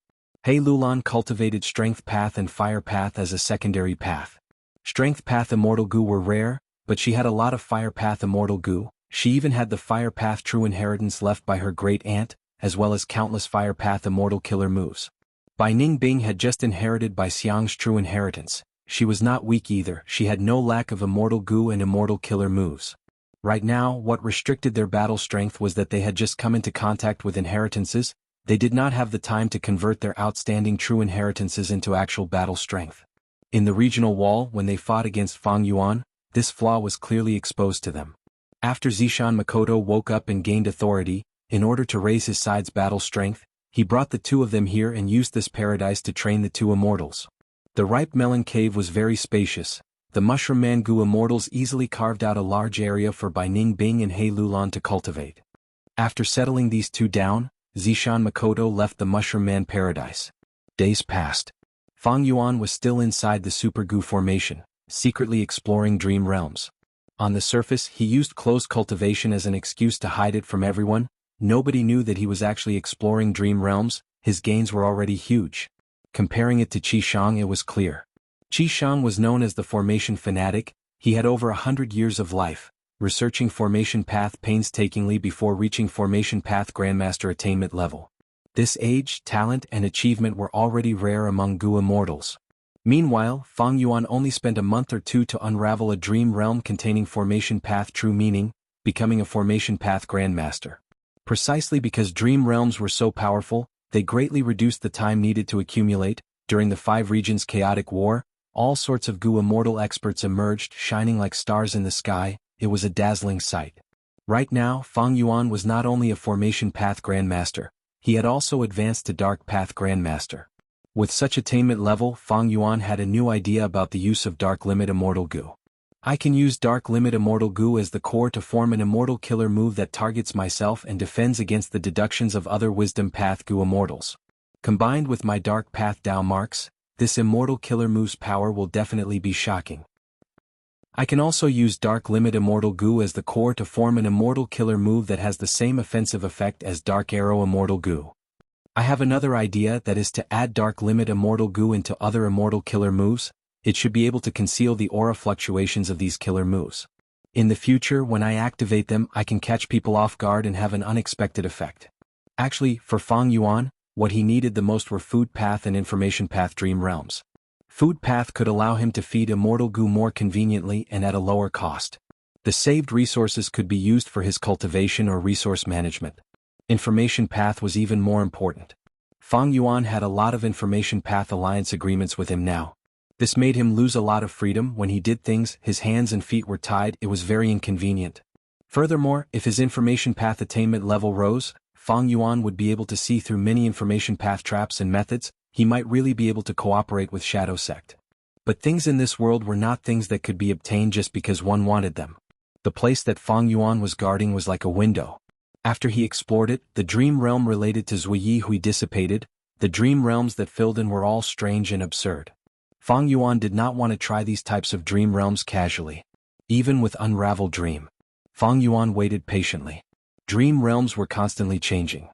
He Lulan cultivated Strength Path and Fire Path as a secondary path. Strength Path Immortal Gu were rare, but she had a lot of Fire Path Immortal Gu. She even had the Fire Path True Inheritance left by her great aunt, as well as countless Fire Path Immortal Killer moves. Bai Ning Bing had just inherited Bai Xiang's true inheritance. She was not weak either. She had no lack of Immortal Gu and Immortal Killer moves. Right now, what restricted their battle strength was that they had just come into contact with inheritances. They did not have the time to convert their outstanding true inheritances into actual battle strength. In the regional wall, when they fought against Fang Yuan, this flaw was clearly exposed to them. After Zishan Makoto woke up and gained authority, in order to raise his side's battle strength, he brought the two of them here and used this paradise to train the two immortals. The ripe melon cave was very spacious. The Mushroom Man Gu immortals easily carved out a large area for Bai Ning Bing and He Lulan to cultivate. After settling these two down, Zishan Makoto left the Mushroom Man paradise. Days passed. Fang Yuan was still inside the Super Gu formation, secretly exploring dream realms. On the surface, he used closed cultivation as an excuse to hide it from everyone. Nobody knew that he was actually exploring dream realms. His gains were already huge. Comparing it to Qi Shang, it was clear. Qi Shang was known as the formation fanatic. He had over 100 years of life, researching formation path painstakingly before reaching formation path grandmaster attainment level. This age, talent and achievement were already rare among Gu immortals. Meanwhile, Fang Yuan only spent a month or two to unravel a dream realm containing formation path true meaning, becoming a formation path grandmaster. Precisely because dream realms were so powerful, they greatly reduced the time needed to accumulate. During the 5 regions chaotic war, all sorts of Gu immortal experts emerged, shining like stars in the sky. It was a dazzling sight. Right now, Fang Yuan was not only a formation path grandmaster, he had also advanced to dark path grandmaster. With such attainment level, Fang Yuan had a new idea about the use of Dark Limit Immortal Gu. I can use Dark Limit Immortal Gu as the core to form an immortal killer move that targets myself and defends against the deductions of other Wisdom Path Gu immortals. Combined with my Dark Path Dao marks, this immortal killer move's power will definitely be shocking. I can also use Dark Limit Immortal Goo as the core to form an Immortal Killer move that has the same offensive effect as Dark Arrow Immortal Goo. I have another idea, that is to add Dark Limit Immortal Goo into other Immortal Killer moves. It should be able to conceal the aura fluctuations of these killer moves. In the future, when I activate them, I can catch people off guard and have an unexpected effect. Actually, for Fang Yuan, what he needed the most were Food Path and Information Path Dream Realms. Food Path could allow him to feed Immortal Goo more conveniently and at a lower cost. The saved resources could be used for his cultivation or resource management. Information Path was even more important. Fang Yuan had a lot of Information Path alliance agreements with him now. This made him lose a lot of freedom. When he did things, his hands and feet were tied. It was very inconvenient. Furthermore, if his Information Path attainment level rose, Fang Yuan would be able to see through many Information Path traps and methods. He might really be able to cooperate with Shadow Sect. But things in this world were not things that could be obtained just because one wanted them. The place that Fang Yuan was guarding was like a window. After he explored it, the dream realm related to Zui Hui dissipated. The dream realms that filled in were all strange and absurd. Fang Yuan did not want to try these types of dream realms casually. Even with Unravel Dream, Fang Yuan waited patiently. Dream realms were constantly changing.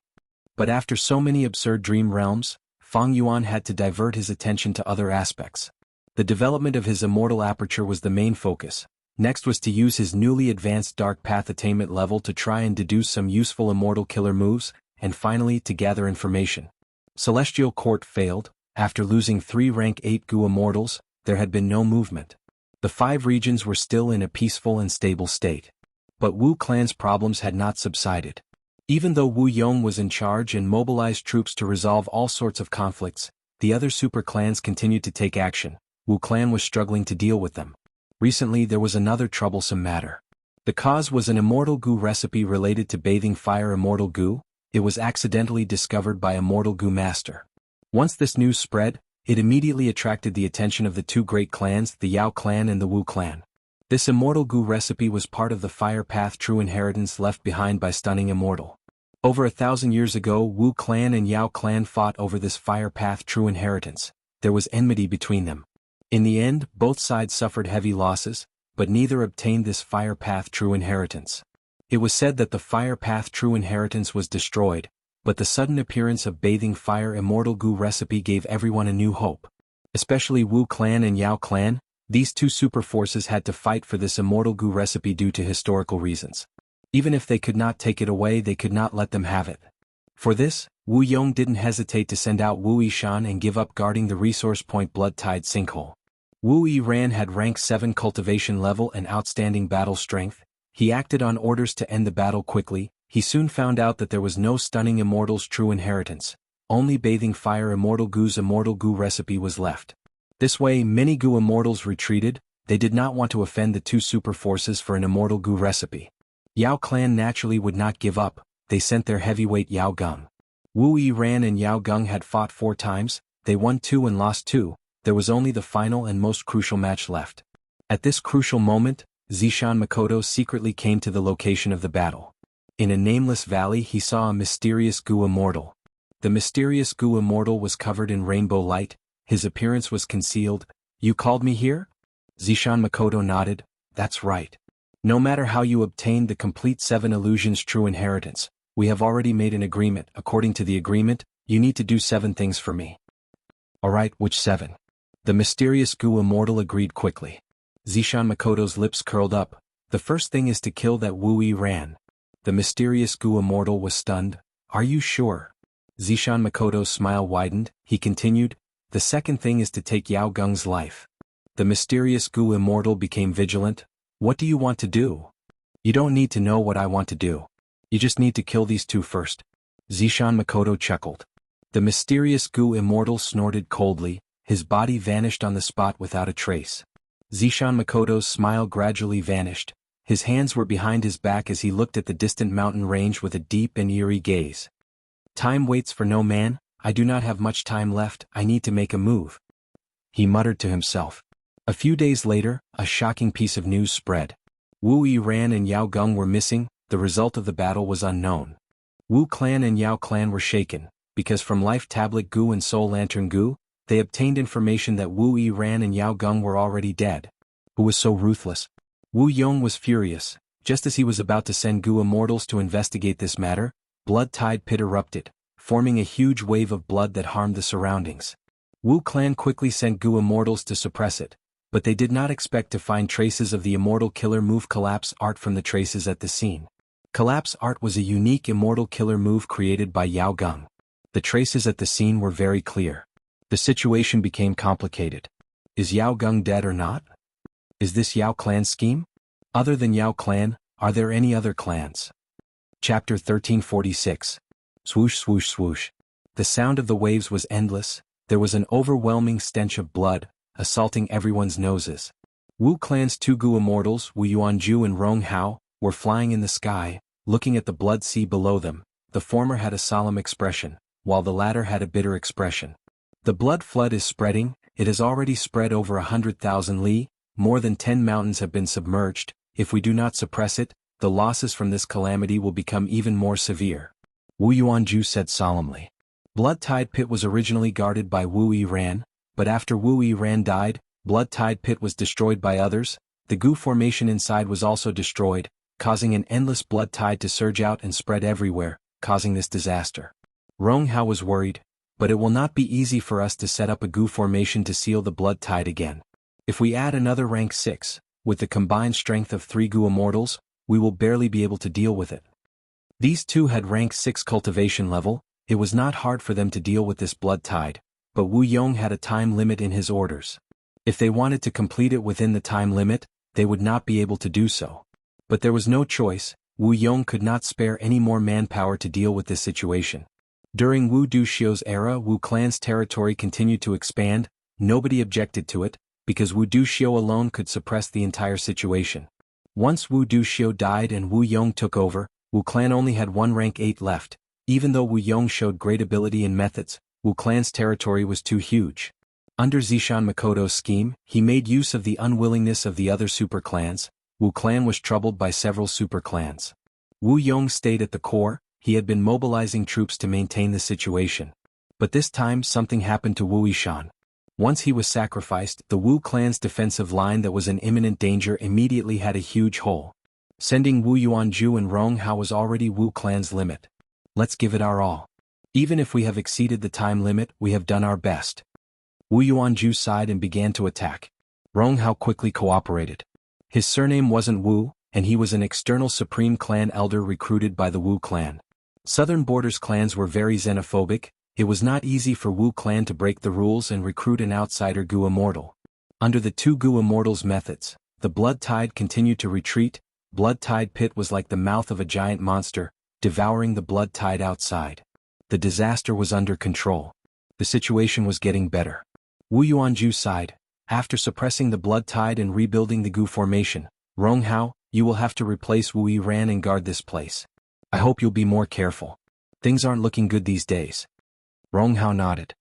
But after so many absurd dream realms, Fang Yuan had to divert his attention to other aspects. The development of his immortal aperture was the main focus. Next was to use his newly advanced Dark Path attainment level to try and deduce some useful immortal killer moves, and finally to gather information. Celestial Court failed. After losing 3 rank 8 Goo Immortals, there had been no movement. The 5 regions were still in a peaceful and stable state. But Wu Clan's problems had not subsided. Even though Wu Yong was in charge and mobilized troops to resolve all sorts of conflicts, the other super clans continued to take action. Wu Clan was struggling to deal with them. Recently there was another troublesome matter. The cause was an Immortal Goo recipe related to bathing fire Immortal Goo. It was accidentally discovered by Immortal Goo Master. Once this news spread, it immediately attracted the attention of the 2 great clans, the Yao clan and the Wu clan. This Immortal Goo recipe was part of the Fire Path true inheritance left behind by Stunning Immortal. Over 1,000 years ago, Wu clan and Yao clan fought over this Fire Path true inheritance. There was enmity between them. In the end, both sides suffered heavy losses, but neither obtained this Fire Path true inheritance. It was said that the Fire Path true inheritance was destroyed, but the sudden appearance of Bathing Fire Immortal Goo recipe gave everyone a new hope. Especially Wu clan and Yao clan. These 2 super forces had to fight for this Immortal Goo recipe due to historical reasons. Even if they could not take it away, they could not let them have it. For this, Wu Yong didn't hesitate to send out Wu Yishan and give up guarding the resource point Blood Tide Sinkhole. Wu Yiran had rank 7 cultivation level and outstanding battle strength. He acted on orders to end the battle quickly. He soon found out that there was no Stunning Immortal's true inheritance. Only Bathing Fire Immortal Goo's Immortal Goo recipe was left. This way, many Goo Immortals retreated. They did not want to offend the 2 super forces for an Immortal Goo recipe. Yao clan naturally would not give up. They sent their heavyweight Yao Gung. Wu Yiran and Yao Gung had fought 4 times. They won 2 and lost 2. There was only the final and most crucial match left. At this crucial moment, Zishan Makoto secretly came to the location of the battle. In a nameless valley he saw a mysterious Goo Immortal. The mysterious Goo Immortal was covered in rainbow light. His appearance was concealed. "You called me here?" Zishan Makoto nodded. "That's right. No matter how you obtained the complete 7 illusions true inheritance, we have already made an agreement. According to the agreement, you need to do 7 things for me." "Alright, which 7? The mysterious Goo Immortal agreed quickly. Zishan Makoto's lips curled up. "The first thing is to kill that Wu Yiran." The mysterious Goo Immortal was stunned. "Are you sure?" Zishan Makoto's smile widened. He continued, "The second thing is to take Yao Gung's life." The mysterious Goo Immortal became vigilant. "What do you want to do?" "You don't need to know what I want to do. You just need to kill these 2 first." Zishan Makoto chuckled. The mysterious Goo Immortal snorted coldly. His body vanished on the spot without a trace. Zishan Makoto's smile gradually vanished. His hands were behind his back as he looked at the distant mountain range with a deep and eerie gaze. "Time waits for no man. I do not have much time left. I need to make a move," he muttered to himself. A few days later, a shocking piece of news spread. Wu Yiran and Yao Gung were missing. The result of the battle was unknown. Wu clan and Yao clan were shaken, because from Life Tablet Goo and Soul Lantern Goo, they obtained information that Wu Yiran and Yao Gung were already dead. Who was so ruthless? Wu Yong was furious. Just as he was about to send Gu Immortals to investigate this matter, blood-tide pit erupted, forming a huge wave of blood that harmed the surroundings. Wu clan quickly sent Gu Immortals to suppress it, but they did not expect to find traces of the immortal killer move collapse art from the traces at the scene. Collapse art was a unique immortal killer move created by Yao Geng. The traces at the scene were very clear. The situation became complicated. Is Yao Geng dead or not? Is this Yao clan's scheme? Other than Yao clan, are there any other clans? Chapter 1346. Swoosh swoosh swoosh. The sound of the waves was endless. There was an overwhelming stench of blood, assaulting everyone's noses. Wu clan's two Gu Immortals, Wu Yuanju and Rong Hao, were flying in the sky, looking at the blood sea below them. The former had a solemn expression, while the latter had a bitter expression. The blood flood is spreading. It has already spread over 100,000 li. More than 10 mountains have been submerged. If we do not suppress it, the losses from this calamity will become even more severe. Wu Yuanju said solemnly. Blood Tide Pit was originally guarded by Wu Yiran, but after Wu Yiran died, Blood Tide Pit was destroyed by others. The Gu formation inside was also destroyed, causing an endless blood tide to surge out and spread everywhere, causing this disaster. Rong Hao was worried, but it will not be easy for us to set up a Gu formation to seal the blood tide again. If we add another rank 6, with the combined strength of 3 Gu Immortals, we will barely be able to deal with it. These two had rank 6 cultivation level. It was not hard for them to deal with this blood tide, but Wu Yong had a time limit in his orders. If they wanted to complete it within the time limit, they would not be able to do so. But there was no choice. Wu Yong could not spare any more manpower to deal with this situation. During Wu Duxiu's era, Wu clan's territory continued to expand. Nobody objected to it, because Wu Duxiu alone could suppress the entire situation. Once Wu Duxiu died and Wu Yong took over, Wu clan only had one rank 8 left. Even though Wu Yong showed great ability in methods, Wu clan's territory was too huge. Under Zishan Makoto's scheme, he made use of the unwillingness of the other super clans. Wu clan was troubled by several super clans. Wu Yong stayed at the core. He had been mobilizing troops to maintain the situation. But this time something happened to Wu Yishan. Once he was sacrificed, the Wu clan's defensive line that was in imminent danger immediately had a huge hole. Sending Wu Yuanju and Rong Hao was already Wu clan's limit. Let's give it our all. Even if we have exceeded the time limit, we have done our best. Wu Yuanju sighed and began to attack. Rong Hao quickly cooperated. His surname wasn't Wu, and he was an external supreme clan elder recruited by the Wu clan. Southern Borders clans were very xenophobic. It was not easy for Wu clan to break the rules and recruit an outsider Gu Immortal. Under the two Gu Immortals' methods, the blood tide continued to retreat. Blood Tide Pit was like the mouth of a giant monster, devouring the blood tide outside. The disaster was under control. The situation was getting better. Wu Yuanju sighed. After suppressing the blood tide and rebuilding the Gu formation, Rong Hao, you will have to replace Wu Yiran and guard this place. I hope you'll be more careful. Things aren't looking good these days. Rong Hao nodded.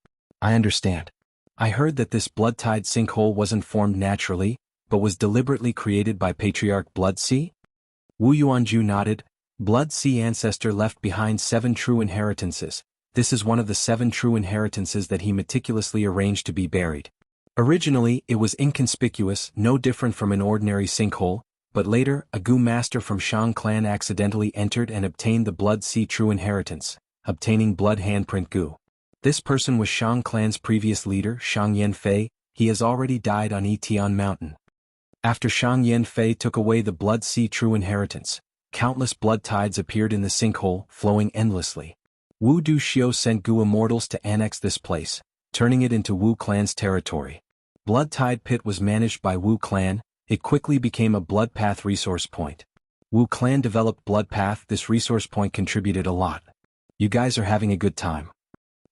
I understand. I heard that this blood tide sinkhole wasn't formed naturally, but was deliberately created by Patriarch Blood Sea? Wu Yuanju nodded. Blood Sea ancestor left behind 7 true inheritances. This is one of the 7 true inheritances that he meticulously arranged to be buried. Originally, it was inconspicuous, no different from an ordinary sinkhole, but later, a Gu master from Shang clan accidentally entered and obtained the Blood Sea true inheritance, obtaining blood handprint Gu. This person was Shang clan's previous leader, Shang Yanfei. He has already died on Etian Mountain. After Shang Yanfei took away the Blood Sea true inheritance, countless blood tides appeared in the sinkhole, flowing endlessly. Wu Duxiu sent Gu Immortals to annex this place, turning it into Wu clan's territory. Blood Tide Pit was managed by Wu clan. It quickly became a blood path resource point. Wu clan developed blood path. This resource point contributed a lot. You guys are having a good time.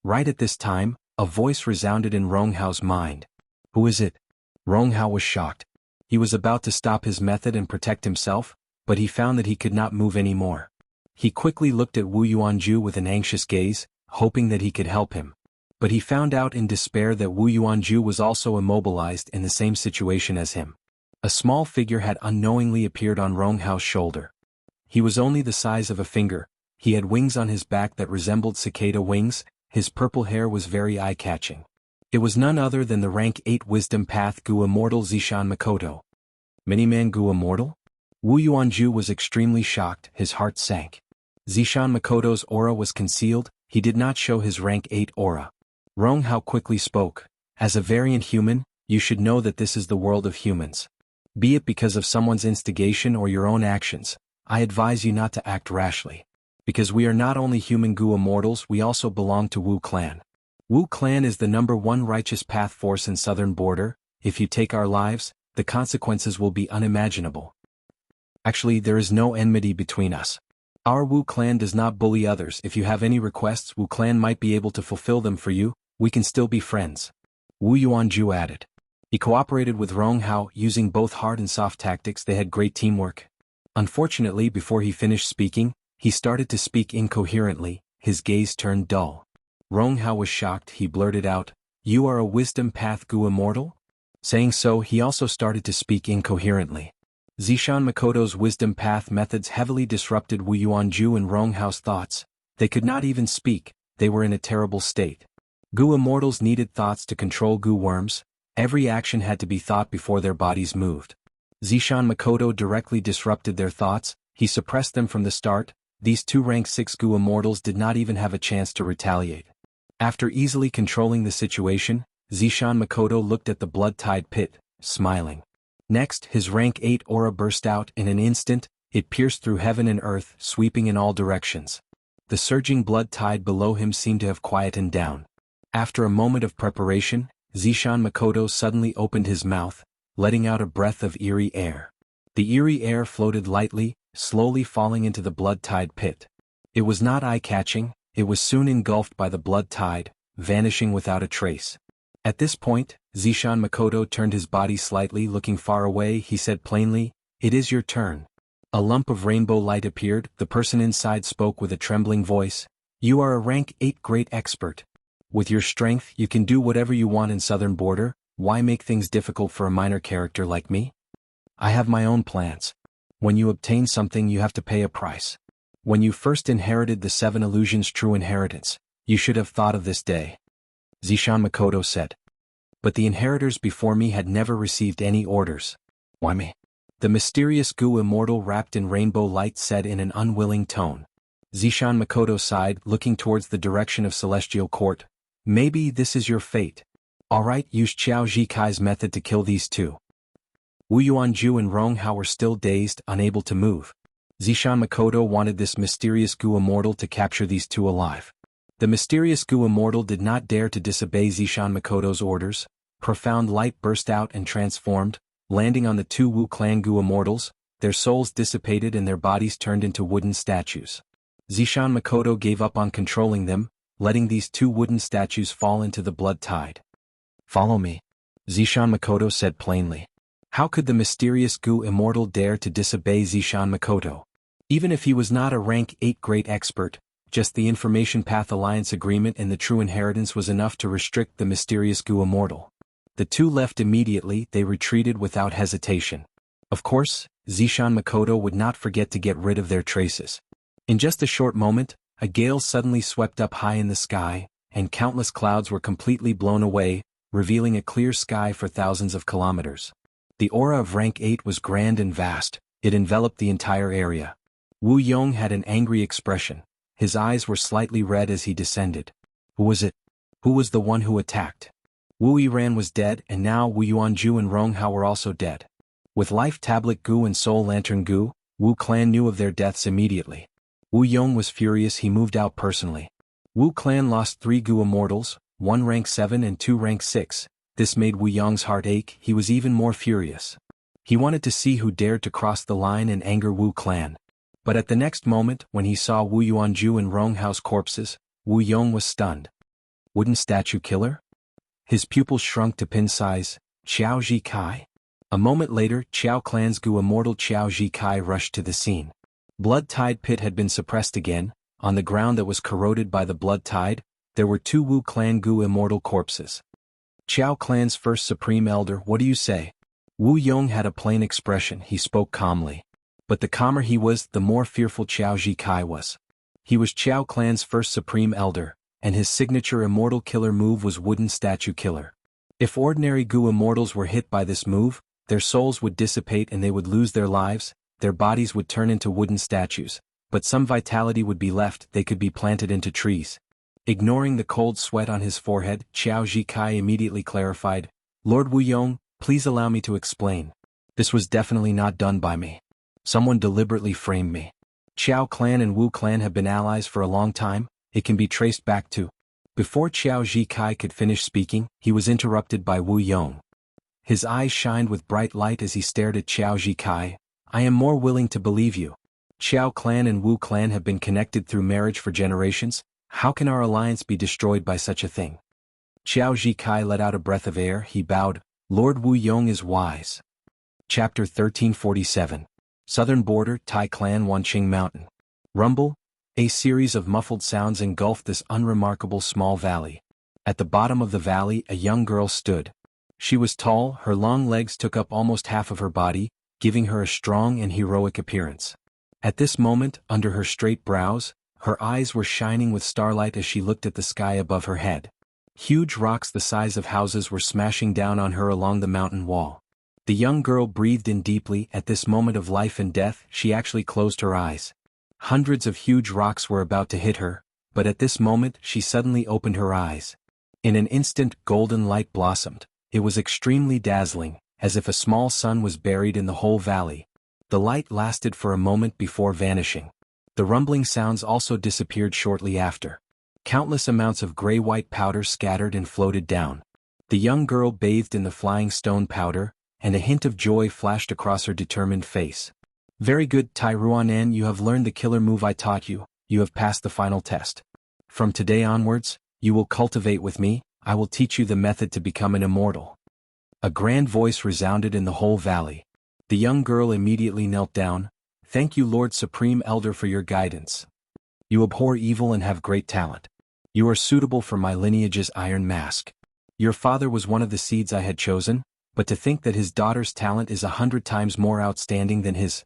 Right at this time, a voice resounded in Rong Hao's mind. Who is it? Rong Hao was shocked. He was about to stop his method and protect himself, but he found that he could not move anymore. He quickly looked at Wu Yuanju with an anxious gaze, hoping that he could help him. But he found out in despair that Wu Yuanju was also immobilized in the same situation as him. A small figure had unknowingly appeared on Rong Hao's shoulder. He was only the size of a finger. He had wings on his back that resembled cicada wings. His purple hair was very eye-catching. It was none other than the rank 8 Wisdom Path Gu Immortal Zishan Makoto. Miniman Gu Immortal? Wu Yuanju was extremely shocked, his heart sank. Zishan Makoto's aura was concealed, he did not show his rank 8 aura. Rong Hao quickly spoke. As a variant human, you should know that this is the world of humans. Be it because of someone's instigation or your own actions, I advise you not to act rashly. Because we are not only human Gu Immortals, we also belong to Wu Clan. Wu Clan is the #1 righteous path force in southern border. If you take our lives, the consequences will be unimaginable. Actually, there is no enmity between us. Our Wu Clan does not bully others. If you have any requests, Wu Clan might be able to fulfill them for you. We can still be friends. Wu Yuanju added. He cooperated with Rong Hao, using both hard and soft tactics. They had great teamwork. Unfortunately, before he finished speaking, he started to speak incoherently, his gaze turned dull. Rong Hao was shocked. He blurted out, "You are a wisdom path Gu Immortal?" Saying so, he also started to speak incoherently. Zishan Makoto's wisdom path methods heavily disrupted Wu Yuanju and Rong Hao's thoughts. They could not even speak, they were in a terrible state. Gu Immortals needed thoughts to control Gu worms. Every action had to be thought before their bodies moved. Zishan Makoto directly disrupted their thoughts, he suppressed them from the start. These two rank 6 Gu Immortals did not even have a chance to retaliate. After easily controlling the situation, Zishan Makoto looked at the blood-tide pit, smiling. Next, his rank 8 aura burst out. In an instant, it pierced through heaven and earth, sweeping in all directions. The surging blood tide below him seemed to have quietened down. After a moment of preparation, Zishan Makoto suddenly opened his mouth, letting out a breath of eerie air. The eerie air floated lightly, slowly falling into the blood tide pit. It was not eye-catching, it was soon engulfed by the blood tide, vanishing without a trace. At this point, Zishan Makoto turned his body slightly, looking far away. He said plainly, "It is your turn." A lump of rainbow light appeared. The person inside spoke with a trembling voice. "You are a rank 8 great expert. With your strength, you can do whatever you want in southern border. Why make things difficult for a minor character like me? I have my own plans. When you obtain something, you have to pay a price. When you first inherited the 7 illusions true inheritance, you should have thought of this day," Zishan Makoto said. "But the inheritors before me had never received any orders. Why me?" The mysterious Gu Immortal wrapped in rainbow light said in an unwilling tone. Zishan Makoto sighed, looking towards the direction of Celestial Court. "Maybe this is your fate. Alright, use Qiao Zhikai's method to kill these two." Wu Yuanju and Rong Hao were still dazed, unable to move. Zishan Makoto wanted this mysterious Gu Immortal to capture these two alive. The mysterious Gu Immortal did not dare to disobey Zishan Makoto's orders. Profound light burst out and transformed, landing on the 2 Wu Clan Gu Immortals. Their souls dissipated and their bodies turned into wooden statues. Zishan Makoto gave up on controlling them, letting these 2 wooden statues fall into the blood tide. "Follow me," Zishan Makoto said plainly. How could the mysterious Gu Immortal dare to disobey Zishan Makoto? Even if he was not a rank 8 great expert, just the Information Path Alliance agreement and the true inheritance was enough to restrict the mysterious Gu Immortal. The 2 left immediately. They retreated without hesitation. Of course, Zishan Makoto would not forget to get rid of their traces. In just a short moment, a gale suddenly swept up high in the sky, and countless clouds were completely blown away, revealing a clear sky for thousands of kilometers. The aura of rank 8 was grand and vast, it enveloped the entire area. Wu Yong had an angry expression. His eyes were slightly red as he descended. Who was it? Who was the one who attacked? Wu Yiran was dead, and now Wu Yuanju and Rong Hao were also dead. With Life Tablet Gu and Soul Lantern Gu, Wu Clan knew of their deaths immediately. Wu Yong was furious. He moved out personally. Wu Clan lost 3 Gu Immortals, 1 rank 7 and 2 rank 6. This made Wu Yong's heart ache. He was even more furious. He wanted to see who dared to cross the line and anger Wu Clan. But at the next moment, when he saw Wu Yuanju and Rong Hao's corpses, Wu Yong was stunned. Wooden statue killer? His pupils shrunk to pin size. Qiao Zhikai? A moment later, Qiao Clan's Gu Immortal Qiao Zhikai rushed to the scene. Blood Tide Pit had been suppressed again. On the ground that was corroded by the blood tide, there were 2 Wu Clan Gu Immortal corpses. Qiao Clan's first Supreme Elder, what do you say? Wu Yong had a plain expression. He spoke calmly. But the calmer he was, the more fearful Qiao Zhikai was. He was Qiao Clan's first Supreme Elder, and his signature Immortal Killer move was Wooden Statue Killer. If ordinary Gu Immortals were hit by this move, their souls would dissipate and they would lose their lives, their bodies would turn into wooden statues, but some vitality would be left, they could be planted into trees. Ignoring the cold sweat on his forehead, Qiao Zhikai immediately clarified, Lord Wu Yong, please allow me to explain. This was definitely not done by me. Someone deliberately framed me. Qiao clan and Wu clan have been allies for a long time, it can be traced back to. Before Qiao Zhikai could finish speaking, he was interrupted by Wu Yong. His eyes shined with bright light as he stared at Qiao Zhikai. I am more willing to believe you. Qiao clan and Wu clan have been connected through marriage for generations. How can our alliance be destroyed by such a thing? Qiao Zhikai let out a breath of air, he bowed, Lord Wu Yong is wise. Chapter 1347. Southern Border, Tai Clan Wanqing Mountain. Rumble. A series of muffled sounds engulfed this unremarkable small valley. At the bottom of the valley, a young girl stood. She was tall, her long legs took up almost half of her body, giving her a strong and heroic appearance. At this moment, under her straight brows, her eyes were shining with starlight as she looked at the sky above her head. Huge rocks the size of houses were smashing down on her along the mountain wall. The young girl breathed in deeply. At this moment of life and death, she actually closed her eyes. Hundreds of huge rocks were about to hit her, but at this moment she suddenly opened her eyes. In an instant, golden light blossomed. It was extremely dazzling, as if a small sun was buried in the whole valley. The light lasted for a moment before vanishing. The rumbling sounds also disappeared shortly after. Countless amounts of gray-white powder scattered and floated down. The young girl bathed in the flying stone powder, and a hint of joy flashed across her determined face. Very good, Tai Ruanan, you have learned the killer move I taught you, you have passed the final test. From today onwards, you will cultivate with me, I will teach you the method to become an immortal. A grand voice resounded in the whole valley. The young girl immediately knelt down. Thank you, Lord Supreme Elder, for your guidance. You abhor evil and have great talent. You are suitable for my lineage's iron mask. Your father was one of the seeds I had chosen, but to think that his daughter's talent is 100 times more outstanding than his,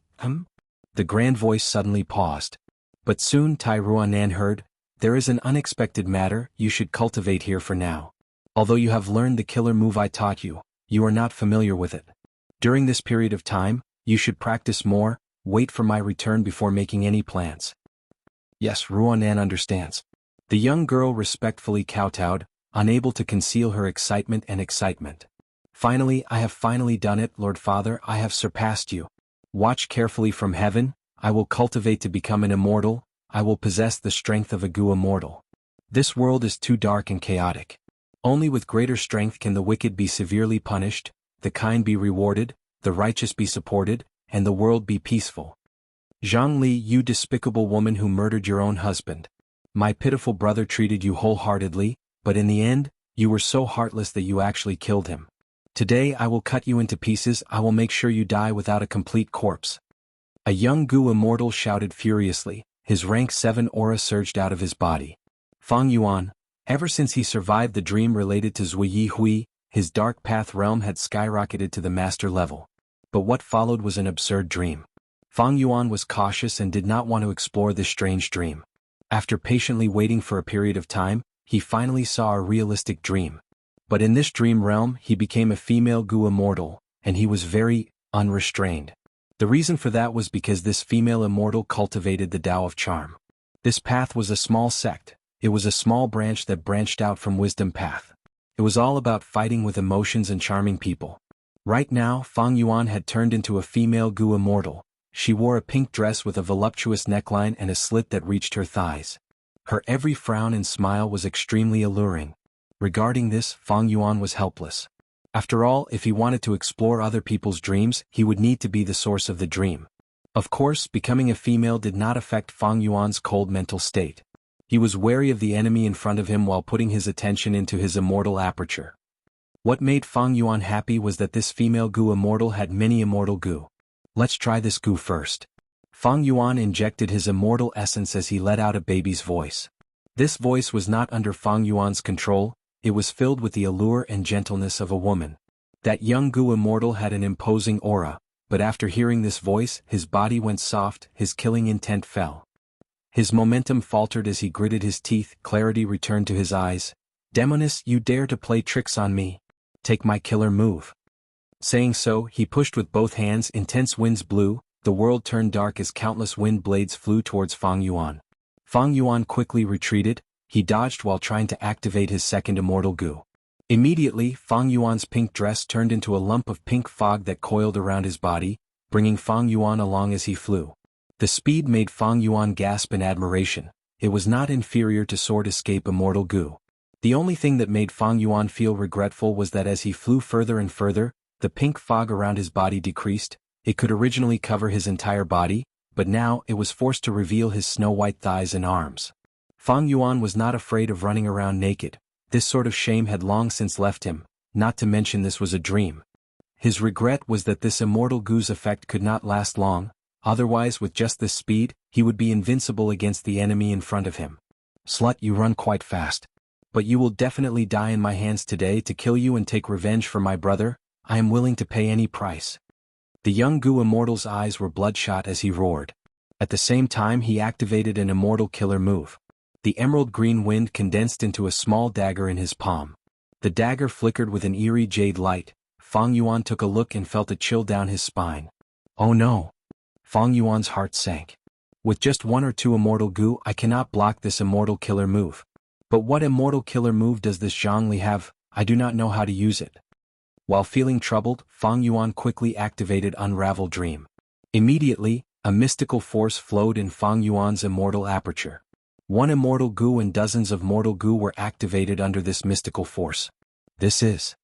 The grand voice suddenly paused. But soon Tai Ruanan heard, there is an unexpected matter, you should cultivate here for now. Although you have learned the killer move I taught you, you are not familiar with it. During this period of time, you should practice more, wait for my return before making any plans. Yes, Ruanan understands. The young girl respectfully kowtowed, unable to conceal her excitement and excitement. Finally, I have finally done it, Lord Father, I have surpassed you. Watch carefully from heaven, I will cultivate to become an immortal, I will possess the strength of a Gu immortal. This world is too dark and chaotic. Only with greater strength can the wicked be severely punished, the kind be rewarded, the righteous be supported, and the world be peaceful. Zhang Li, you despicable woman who murdered your own husband. My pitiful brother treated you wholeheartedly, but in the end, you were so heartless that you actually killed him. Today I will cut you into pieces, I will make sure you die without a complete corpse. A young Gu immortal shouted furiously, his rank 7 aura surged out of his body. Fang Yuan, ever since he survived the dream related to Zui Yi Hui, his dark path realm had skyrocketed to the master level. But what followed was an absurd dream. Fang Yuan was cautious and did not want to explore this strange dream. After patiently waiting for a period of time, he finally saw a realistic dream. But in this dream realm, he became a female Gu immortal, and he was very unrestrained. The reason for that was because this female immortal cultivated the Tao of Charm. This path was a small sect, it was a small branch that branched out from Wisdom Path. It was all about fighting with emotions and charming people. Right now, Fang Yuan had turned into a female Gu immortal. She wore a pink dress with a voluptuous neckline and a slit that reached her thighs. Her every frown and smile was extremely alluring. Regarding this, Fang Yuan was helpless. After all, if he wanted to explore other people's dreams, he would need to be the source of the dream. Of course, becoming a female did not affect Fang Yuan's cold mental state. He was wary of the enemy in front of him while putting his attention into his immortal aperture. What made Fang Yuan happy was that this female Gu immortal had many immortal Gu. Let's try this Gu first. Fang Yuan injected his immortal essence as he let out a baby's voice. This voice was not under Fang Yuan's control, it was filled with the allure and gentleness of a woman. That young Gu immortal had an imposing aura, but after hearing this voice, his body went soft, his killing intent fell. His momentum faltered as he gritted his teeth, clarity returned to his eyes. Demoness, you dare to play tricks on me? Take my killer move. Saying so, he pushed with both hands. Intense winds blew, the world turned dark as countless wind blades flew towards Fang Yuan. Fang Yuan quickly retreated, he dodged while trying to activate his second immortal goo. Immediately, Fang Yuan's pink dress turned into a lump of pink fog that coiled around his body, bringing Fang Yuan along as he flew. The speed made Fang Yuan gasp in admiration. It was not inferior to Sword Escape Immortal Goo. The only thing that made Fang Yuan feel regretful was that as he flew further and further, the pink fog around his body decreased. It could originally cover his entire body, but now it was forced to reveal his snow-white thighs and arms. Fang Yuan was not afraid of running around naked. This sort of shame had long since left him, not to mention this was a dream. His regret was that this immortal goo's effect could not last long, otherwise with just this speed, he would be invincible against the enemy in front of him. Slut, you run quite fast. But you will definitely die in my hands today. To kill you and take revenge for my brother, I am willing to pay any price. The young Goo Immortal's eyes were bloodshot as he roared. At the same time he activated an immortal killer move. The emerald green wind condensed into a small dagger in his palm. The dagger flickered with an eerie jade light. Fang Yuan took a look and felt a chill down his spine. Oh no! Fang Yuan's heart sank. With just one or two immortal goo, I cannot block this immortal killer move. But what immortal killer move does this Zhongli have? I do not know how to use it. While feeling troubled, Fang Yuan quickly activated Unravel Dream. Immediately, a mystical force flowed in Fang Yuan's immortal aperture. One immortal goo and dozens of mortal goo were activated under this mystical force. This is.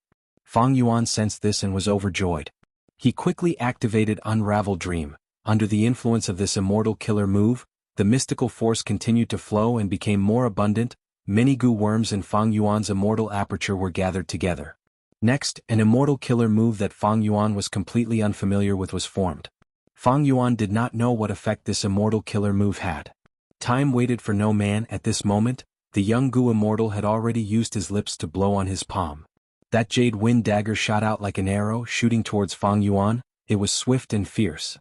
Fang Yuan sensed this and was overjoyed. He quickly activated Unravel Dream. Under the influence of this immortal killer move, the mystical force continued to flow and became more abundant. Many goo worms in Fang Yuan's immortal aperture were gathered together. Next, an immortal killer move that Fang Yuan was completely unfamiliar with was formed. Fang Yuan did not know what effect this immortal killer move had. Time waited for no man. At this moment, the young Goo Immortal had already used his lips to blow on his palm. That jade wind dagger shot out like an arrow shooting towards Fang Yuan. It was swift and fierce.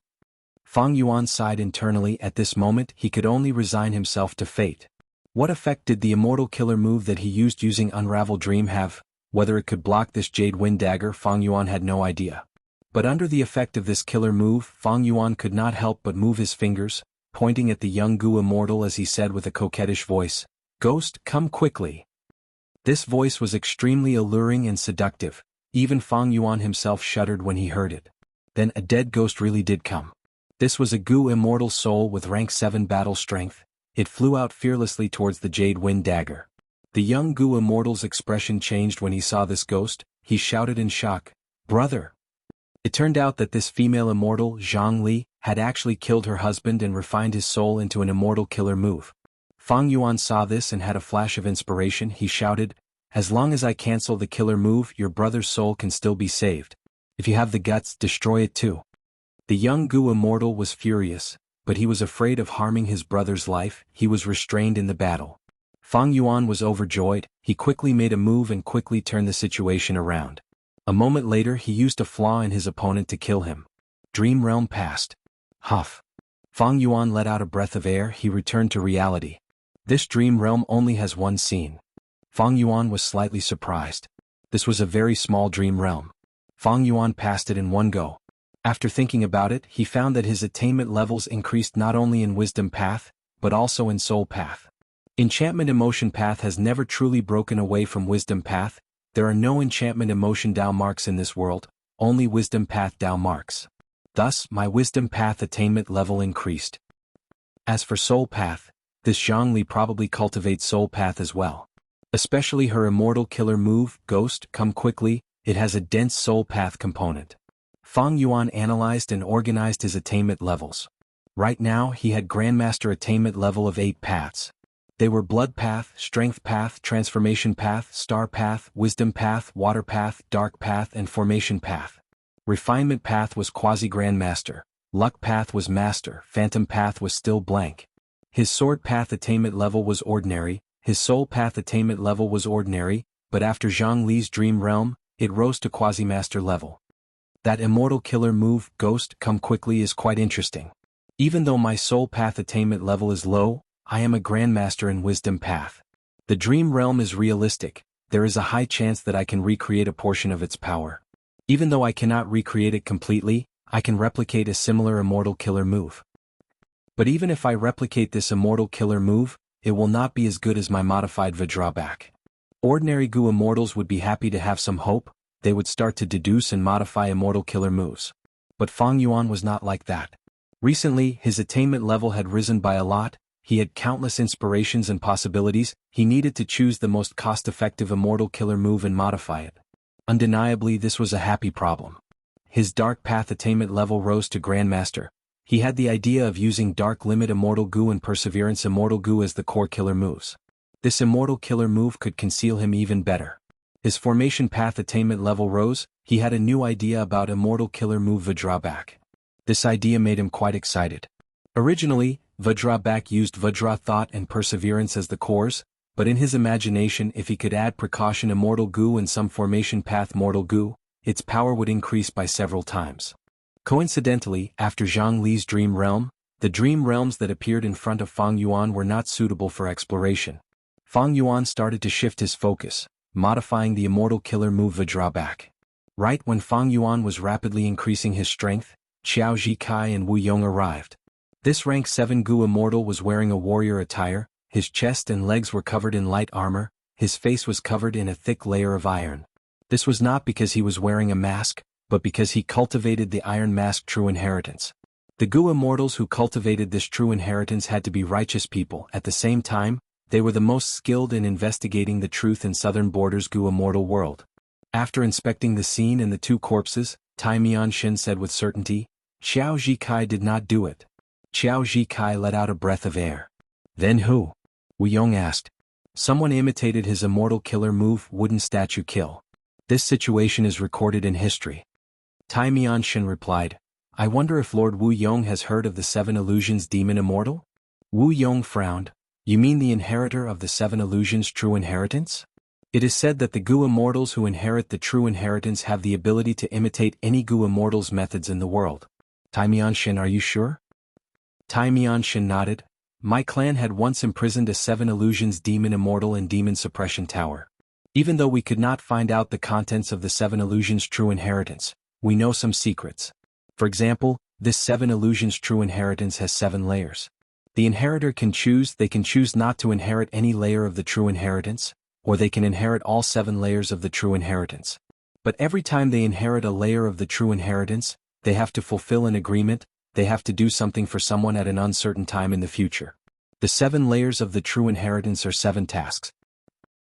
Fang Yuan sighed internally. At this moment he could only resign himself to fate. What effect did the immortal killer move that he used using Unravel Dream have? Whether it could block this jade wind dagger, Fang Yuan had no idea. But under the effect of this killer move, Fang Yuan could not help but move his fingers, pointing at the young Goo Immortal as he said with a coquettish voice, "Ghost, come quickly." This voice was extremely alluring and seductive. Even Fang Yuan himself shuddered when he heard it. Then a dead ghost really did come. This was a Goo Immortal soul with rank 7 battle strength. It flew out fearlessly towards the jade wind dagger. The young Goo Immortal's expression changed when he saw this ghost. He shouted in shock, "Brother!" It turned out that this female immortal, Zhongli, had actually killed her husband and refined his soul into an immortal killer move. Fang Yuan saw this and had a flash of inspiration. He shouted, "As long as I cancel the killer move, your brother's soul can still be saved. If you have the guts, destroy it too." The young Goo Immortal was furious, but he was afraid of harming his brother's life. He was restrained in the battle. Fang Yuan was overjoyed. He quickly made a move and quickly turned the situation around. A moment later he used a flaw in his opponent to kill him. Dream realm passed. Huff. Fang Yuan let out a breath of air. He returned to reality. This dream realm only has one scene. Fang Yuan was slightly surprised. This was a very small dream realm. Fang Yuan passed it in one go. After thinking about it, he found that his attainment levels increased not only in Wisdom Path, but also in Soul Path. Enchantment Emotion Path has never truly broken away from Wisdom Path. There are no Enchantment Emotion Dao marks in this world, only Wisdom Path Dao marks. Thus, my Wisdom Path attainment level increased. As for Soul Path, this Zhongli probably cultivates Soul Path as well. Especially her immortal killer move, Ghost, come quickly, it has a dense Soul Path component. Fang Yuan analyzed and organized his attainment levels. Right now he had Grandmaster attainment level of 8 paths. They were Blood Path, Strength Path, Transformation Path, Star Path, Wisdom Path, Water Path, Dark Path and Formation Path. Refinement Path was Quasi-Grandmaster, Luck Path was Master, Phantom Path was still blank. His Sword Path attainment level was ordinary, his Soul Path attainment level was ordinary, but after Zhang Li's Dream Realm, it rose to Quasi-Master level. That immortal killer move, Ghost, come quickly is quite interesting. Even though my Soul Path attainment level is low, I am a Grandmaster in Wisdom Path. The Dream Realm is realistic, there is a high chance that I can recreate a portion of its power. Even though I cannot recreate it completely, I can replicate a similar immortal killer move. But even if I replicate this immortal killer move, it will not be as good as my modified drawback. Ordinary Gu immortals would be happy to have some hope, they would start to deduce and modify immortal killer moves. But Fang Yuan was not like that. Recently, his attainment level had risen by a lot, he had countless inspirations and possibilities, he needed to choose the most cost-effective immortal killer move and modify it. Undeniably, this was a happy problem. His Dark Path attainment level rose to Grandmaster. He had the idea of using Dark Limit Immortal Gu and Perseverance Immortal Gu as the core killer moves. This immortal killer move could conceal him even better. His Formation Path attainment level rose, he had a new idea about immortal killer move drawback. This idea made him quite excited. Originally, drawback used Vajra Thought and Perseverance as the cores, but in his imagination if he could add Precaution Immortal Gu and some Formation Path Mortal Gu, its power would increase by several times. Coincidentally, after Zhang Li's Dream Realm, the dream realms that appeared in front of Fang Yuan were not suitable for exploration. Fang Yuan started to shift his focus, modifying the immortal killer move drawback. Right when Fang Yuan was rapidly increasing his strength, Xiao Zikai and Wu Yong arrived. This rank 7 Gu immortal was wearing a warrior attire, his chest and legs were covered in light armor, his face was covered in a thick layer of iron. This was not because he was wearing a mask, but because he cultivated the Iron Mask True Inheritance. The Gu immortals who cultivated this true inheritance had to be righteous people. At the same time, they were the most skilled in investigating the truth in Southern Border's Gu immortal world. After inspecting the scene and the two corpses, Tai Mianshin said with certainty, Xiao Zikai did not do it. Xiao Zikai let out a breath of air. Then who? Wu Yong asked. Someone imitated his immortal killer move, Wooden Statue Kill. This situation is recorded in history. Tai Mianshin replied, I wonder if Lord Wu Yong has heard of the 7 Illusions Demon Immortal? Wu Yong frowned. You mean the inheritor of the 7 Illusions True Inheritance? It is said that the Gu immortals who inherit the True Inheritance have the ability to imitate any Gu immortal's methods in the world. Tai Mianshin, are you sure? Tai Mianshin nodded. My clan had once imprisoned a 7 Illusions Demon Immortal in Demon Suppression Tower. Even though we could not find out the contents of the 7 Illusions True Inheritance, we know some secrets. For example, this 7 Illusions True Inheritance has 7 layers. The inheritor can choose not to inherit any layer of the True Inheritance, or they can inherit all 7 layers of the True Inheritance. But every time they inherit a layer of the True Inheritance, they have to fulfill an agreement, they have to do something for someone at an uncertain time in the future. The 7 layers of the True Inheritance are 7 tasks.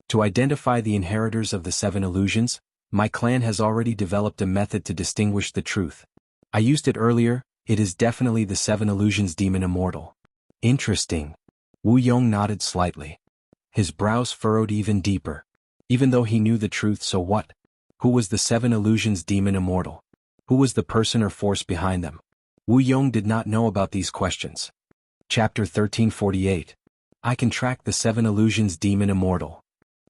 To identify the inheritors of the 7 illusions, my clan has already developed a method to distinguish the truth. I used it earlier, it is definitely the 7 Illusions Demon Immortal. Interesting. Wu Yong nodded slightly. His brows furrowed even deeper. Even though he knew the truth, so what? Who was the 7 Illusions Demon Immortal? Who was the person or force behind them? Wu Yong did not know about these questions. Chapter 1348. I can track the 7 Illusions Demon Immortal.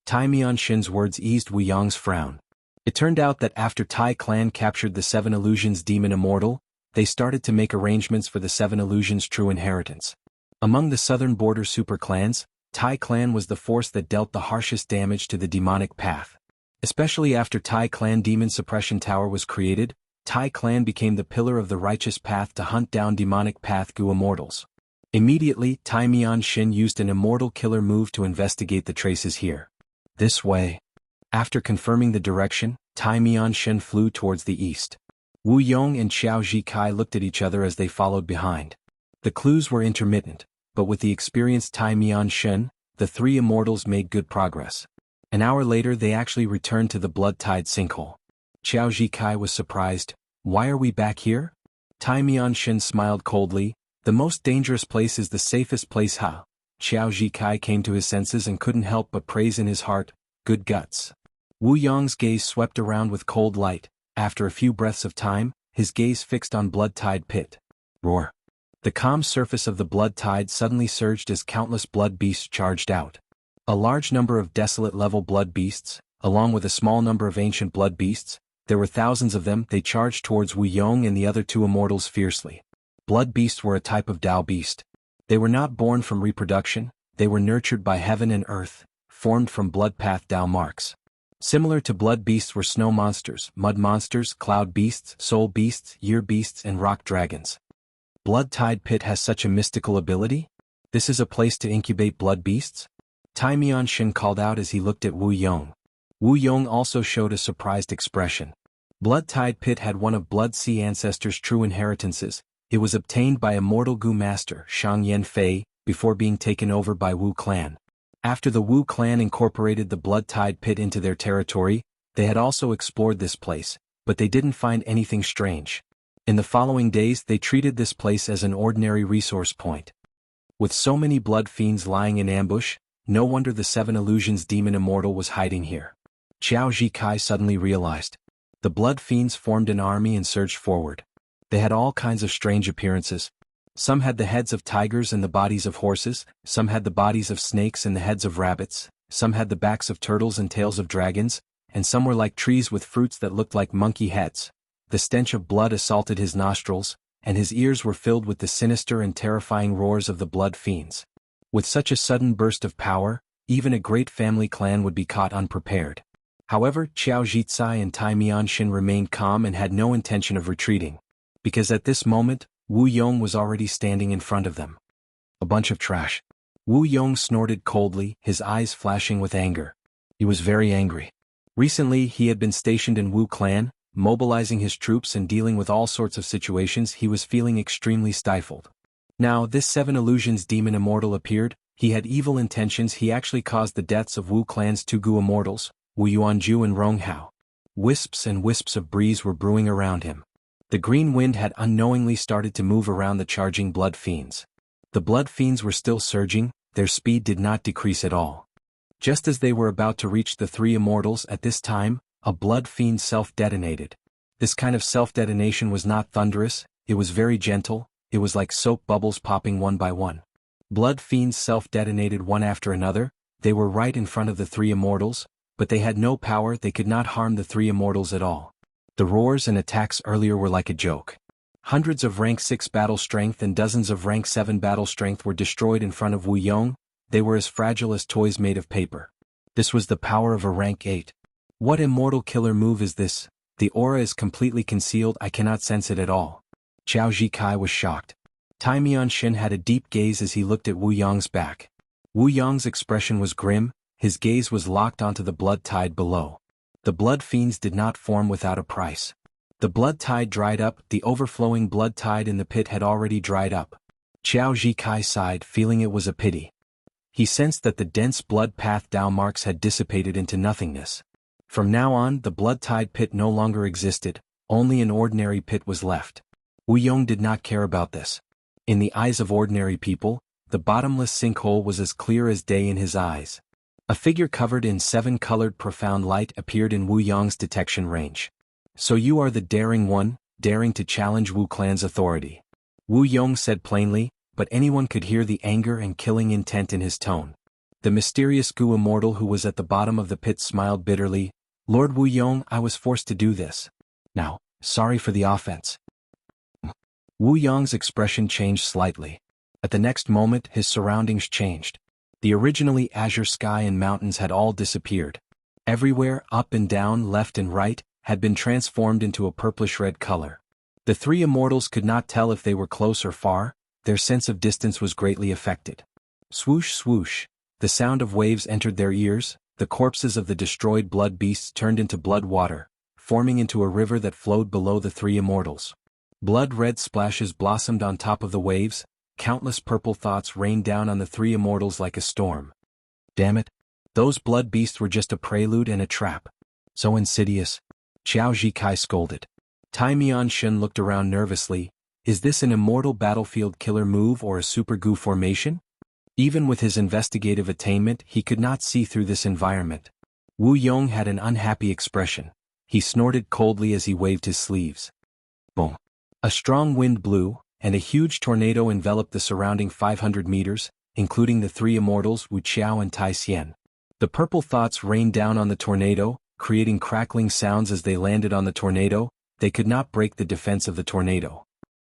Tai Mianshin's words eased Wu Yong's frown. It turned out that after Tai clan captured the 7 Illusions Demon Immortal, they started to make arrangements for the 7 Illusions True Inheritance. Among the southern border super clans, Tai clan was the force that dealt the harshest damage to the demonic path. Especially after Tai clan Demon Suppression Tower was created, Tai clan became the pillar of the righteous path to hunt down demonic path Gu immortals. Immediately, Tai Mianshin used an immortal killer move to investigate the traces here. This way. After confirming the direction, Tai Mianshin flew towards the east. Wu Yong and Xiao Zikai looked at each other as they followed behind. The clues were intermittent, but with the experienced Tai Mianshin, the 3 immortals made good progress. An hour later they actually returned to the blood-tide sinkhole. Xiao Zikai was surprised. Why are we back here? Tai Mianshin smiled coldly. The most dangerous place is the safest place, huh? Xiao Zikai came to his senses and couldn't help but praise in his heart, good guts. Wu Yong's gaze swept around with cold light. After a few breaths of time, his gaze fixed on blood-tide pit. Roar. The calm surface of the blood tide suddenly surged as countless blood beasts charged out. A large number of desolate-level blood beasts, along with a small number of ancient blood beasts, there were thousands of them. They charged towards Wu Yong and the other 2 immortals fiercely. Blood beasts were a type of Tao beast. They were not born from reproduction, they were nurtured by heaven and earth, formed from blood path Tao marks. Similar to blood beasts were snow monsters, mud monsters, cloud beasts, soul beasts, year beasts, and rock dragons. Blood Tide Pit has such a mystical ability? This is a place to incubate blood beasts? Tai Mianshin called out as he looked at Wu Yong. Wu Yong also showed a surprised expression. Blood Tide Pit had one of Blood Sea ancestors' true inheritances. It was obtained by Immortal Gu master Shang Yanfei before being taken over by Wu clan. After the Wu clan incorporated the Blood Tide Pit into their territory, they had also explored this place, but they didn't find anything strange. In the following days they treated this place as an ordinary resource point. With so many blood fiends lying in ambush, no wonder the 7 Illusions demon Immortal was hiding here. Xiao Zhikai suddenly realized. The blood fiends formed an army and surged forward. They had all kinds of strange appearances. Some had the heads of tigers and the bodies of horses, some had the bodies of snakes and the heads of rabbits, some had the backs of turtles and tails of dragons, and some were like trees with fruits that looked like monkey heads. The stench of blood assaulted his nostrils, and his ears were filled with the sinister and terrifying roars of the blood fiends. With such a sudden burst of power, even a great family clan would be caught unprepared. However, Qiao Zhizai and Tai Mianshin remained calm and had no intention of retreating. Because at this moment, Wu Yong was already standing in front of them. A bunch of trash. Wu Yong snorted coldly, his eyes flashing with anger. He was very angry. Recently he had been stationed in Wu clan, mobilizing his troops and dealing with all sorts of situations. He was feeling extremely stifled. Now this 7 Illusions demon Immortal appeared. He had evil intentions. He actually caused the deaths of Wu clan's 2 Gu Immortals, Wu Yuanju and Ronghao. Wisps and wisps of breeze were brewing around him. The green wind had unknowingly started to move around the charging blood fiends. The blood fiends were still surging, their speed did not decrease at all. Just as they were about to reach the 3 Immortals at this time, a blood fiend self-detonated. This kind of self-detonation was not thunderous, it was very gentle, it was like soap bubbles popping one by one. Blood fiends self-detonated one after another. They were right in front of the 3 Immortals, but they had no power. They could not harm the 3 Immortals at all. The roars and attacks earlier were like a joke. Hundreds of rank 6 battle strength and dozens of rank 7 battle strength were destroyed in front of Wu Yong. They were as fragile as toys made of paper. This was the power of a rank 8. What immortal killer move is this? The aura is completely concealed. I cannot sense it at all. Xiao Zhikai was shocked. Tai Mianshin had a deep gaze as he looked at Wu Yong's back. Wu Yong's expression was grim, his gaze was locked onto the blood tide below. The blood fiends did not form without a price. The blood tide dried up. The overflowing blood tide in the pit had already dried up. Xiao Zhikai sighed, feeling it was a pity. He sensed that the dense blood path Dao marks had dissipated into nothingness. From now on, the blood tide pit no longer existed, only an ordinary pit was left. Wu Yong did not care about this. In the eyes of ordinary people, the bottomless sinkhole was as clear as day in his eyes. A figure covered in 7-colored profound light appeared in Wu Yong's detection range. So you are the daring one, daring to challenge Wu clan's authority. Wu Yong said plainly, but anyone could hear the anger and killing intent in his tone. The mysterious Gu Immortal who was at the bottom of the pit smiled bitterly. Lord Wu Yong, I was forced to do this. Now, sorry for the offense. Wu Yong's expression changed slightly. At the next moment his surroundings changed. The originally azure sky and mountains had all disappeared. Everywhere, up and down, left and right, had been transformed into a purplish-red color. The 3 Immortals could not tell if they were close or far. Their sense of distance was greatly affected. Swoosh swoosh, the sound of waves entered their ears. The corpses of the destroyed blood beasts turned into blood water, forming into a river that flowed below the 3 Immortals. Blood-red splashes blossomed on top of the waves. Countless purple thoughts rained down on the 3 Immortals like a storm. Damn it! Those blood beasts were just a prelude and a trap. So insidious. Xiao Zhikai scolded. Tai Mianshin looked around nervously. Is this an immortal battlefield killer move or a super Gu formation? Even with his investigative attainment, he could not see through this environment. Wu Yong had an unhappy expression. He snorted coldly as he waved his sleeves. Boom! A strong wind blew, and a huge tornado enveloped the surrounding 500 meters, including the 3 Immortals Wu Qiao and Tai Xian. The purple thoughts rained down on the tornado, creating crackling sounds as they landed on the tornado. They could not break the defense of the tornado.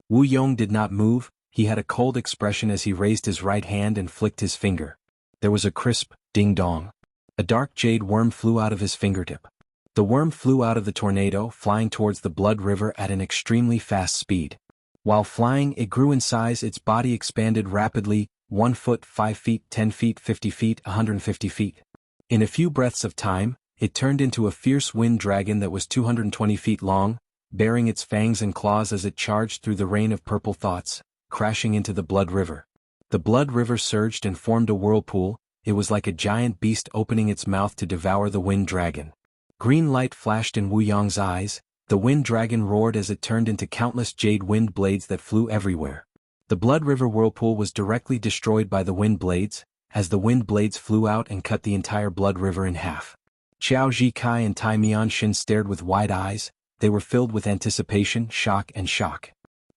Wu Yong did not move. He had a cold expression as he raised his right hand and flicked his finger. There was a crisp, ding-dong. A dark jade worm flew out of his fingertip. The worm flew out of the tornado, flying towards the blood river at an extremely fast speed. While flying, it grew in size, its body expanded rapidly, 1 foot, 5 feet, 10 feet, 50 feet, 150 feet. In a few breaths of time, it turned into a fierce wind dragon that was 220 feet long, baring its fangs and claws as it charged through the rain of purple thoughts, crashing into the blood river. The blood river surged and formed a whirlpool. It was like a giant beast opening its mouth to devour the wind dragon. Green light flashed in Wu Yong's eyes. The wind dragon roared as it turned into countless jade wind blades that flew everywhere. The blood river whirlpool was directly destroyed by the wind blades, as the wind blades flew out and cut the entire blood river in half. Xiao Zhikai and Tai Mianshin stared with wide eyes. They were filled with anticipation, shock.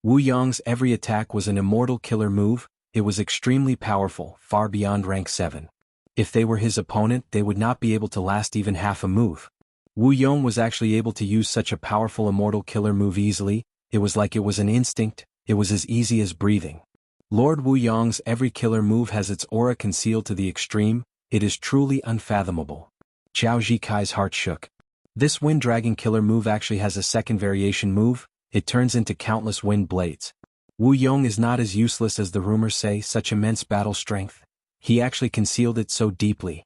Wu Yong's every attack was an immortal killer move. It was extremely powerful, far beyond rank 7. If they were his opponent, they would not be able to last even half a move. Wu Yong was actually able to use such a powerful immortal killer move easily. It was like it was an instinct. It was as easy as breathing. Lord Wu Yong's every killer move has its aura concealed to the extreme. It is truly unfathomable. Xiao Zhikai's heart shook. This wind dragon killer move actually has a second variation move. It turns into countless wind blades. Wu Yong is not as useless as the rumors say, such immense battle strength. He actually concealed it so deeply.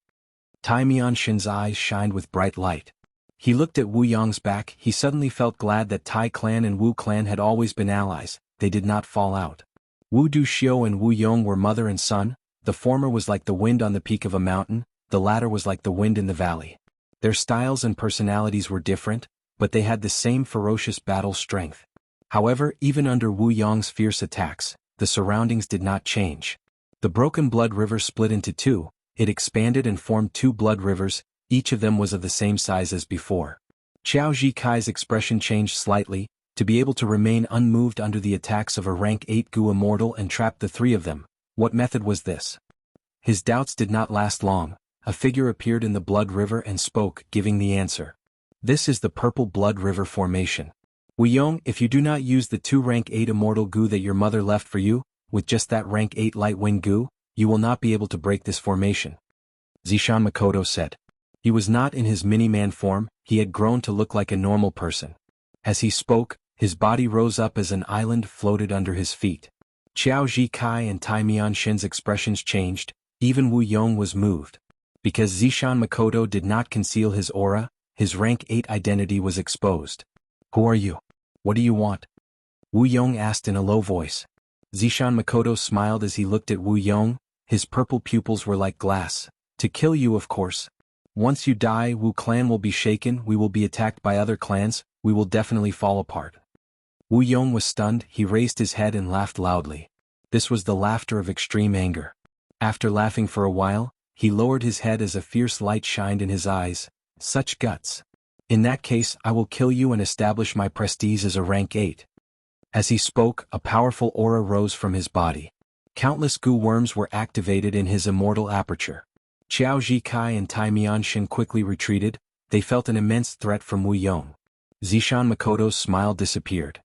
Tai Mianshin's eyes shined with bright light. He looked at Wu Yong's back. He suddenly felt glad that Tai clan and Wu clan had always been allies. They did not fall out. Wu Duxiu and Wu Yong were mother and son. The former was like the wind on the peak of a mountain, the latter was like the wind in the valley. Their styles and personalities were different, but they had the same ferocious battle strength. However, even under Wu Yong's fierce attacks, the surroundings did not change. The broken blood river split into two. It expanded and formed two blood rivers. Each of them was of the same size as before. Xiao Zhikai's expression changed slightly. To be able to remain unmoved under the attacks of a rank 8 Gu Immortal and trap the three of them, what method was this? His doubts did not last long. A figure appeared in the blood river and spoke, giving the answer. This is the purple blood river formation. Wu Yong, if you do not use the 2 rank 8 Immortal Gu that your mother left for you, with just that rank 8 light wind Gu, you will not be able to break this formation. Zishan Makoto said. He was not in his mini-man form. He had grown to look like a normal person. As he spoke, his body rose up as an island floated under his feet. Xiao Zhikai and Tai Mianshin's expressions changed. Even Wu Yong was moved. Because Zishan Makoto did not conceal his aura, his rank 8 identity was exposed. Who are you? What do you want? Wu Yong asked in a low voice. Zishan Makoto smiled as he looked at Wu Yong. His purple pupils were like glass. To kill you, of course. Once you die, Wu clan will be shaken. We will be attacked by other clans. We will definitely fall apart. Wu Yong was stunned. He raised his head and laughed loudly. This was the laughter of extreme anger. After laughing for a while, he lowered his head as a fierce light shined in his eyes. Such guts. In that case, I will kill you and establish my prestige as a rank 8. As he spoke, a powerful aura rose from his body. Countless Gu worms were activated in his immortal aperture. Xiao Zhikai and Tai Mianshin quickly retreated. They felt an immense threat from Wu Yong. Zishan Makoto's smile disappeared.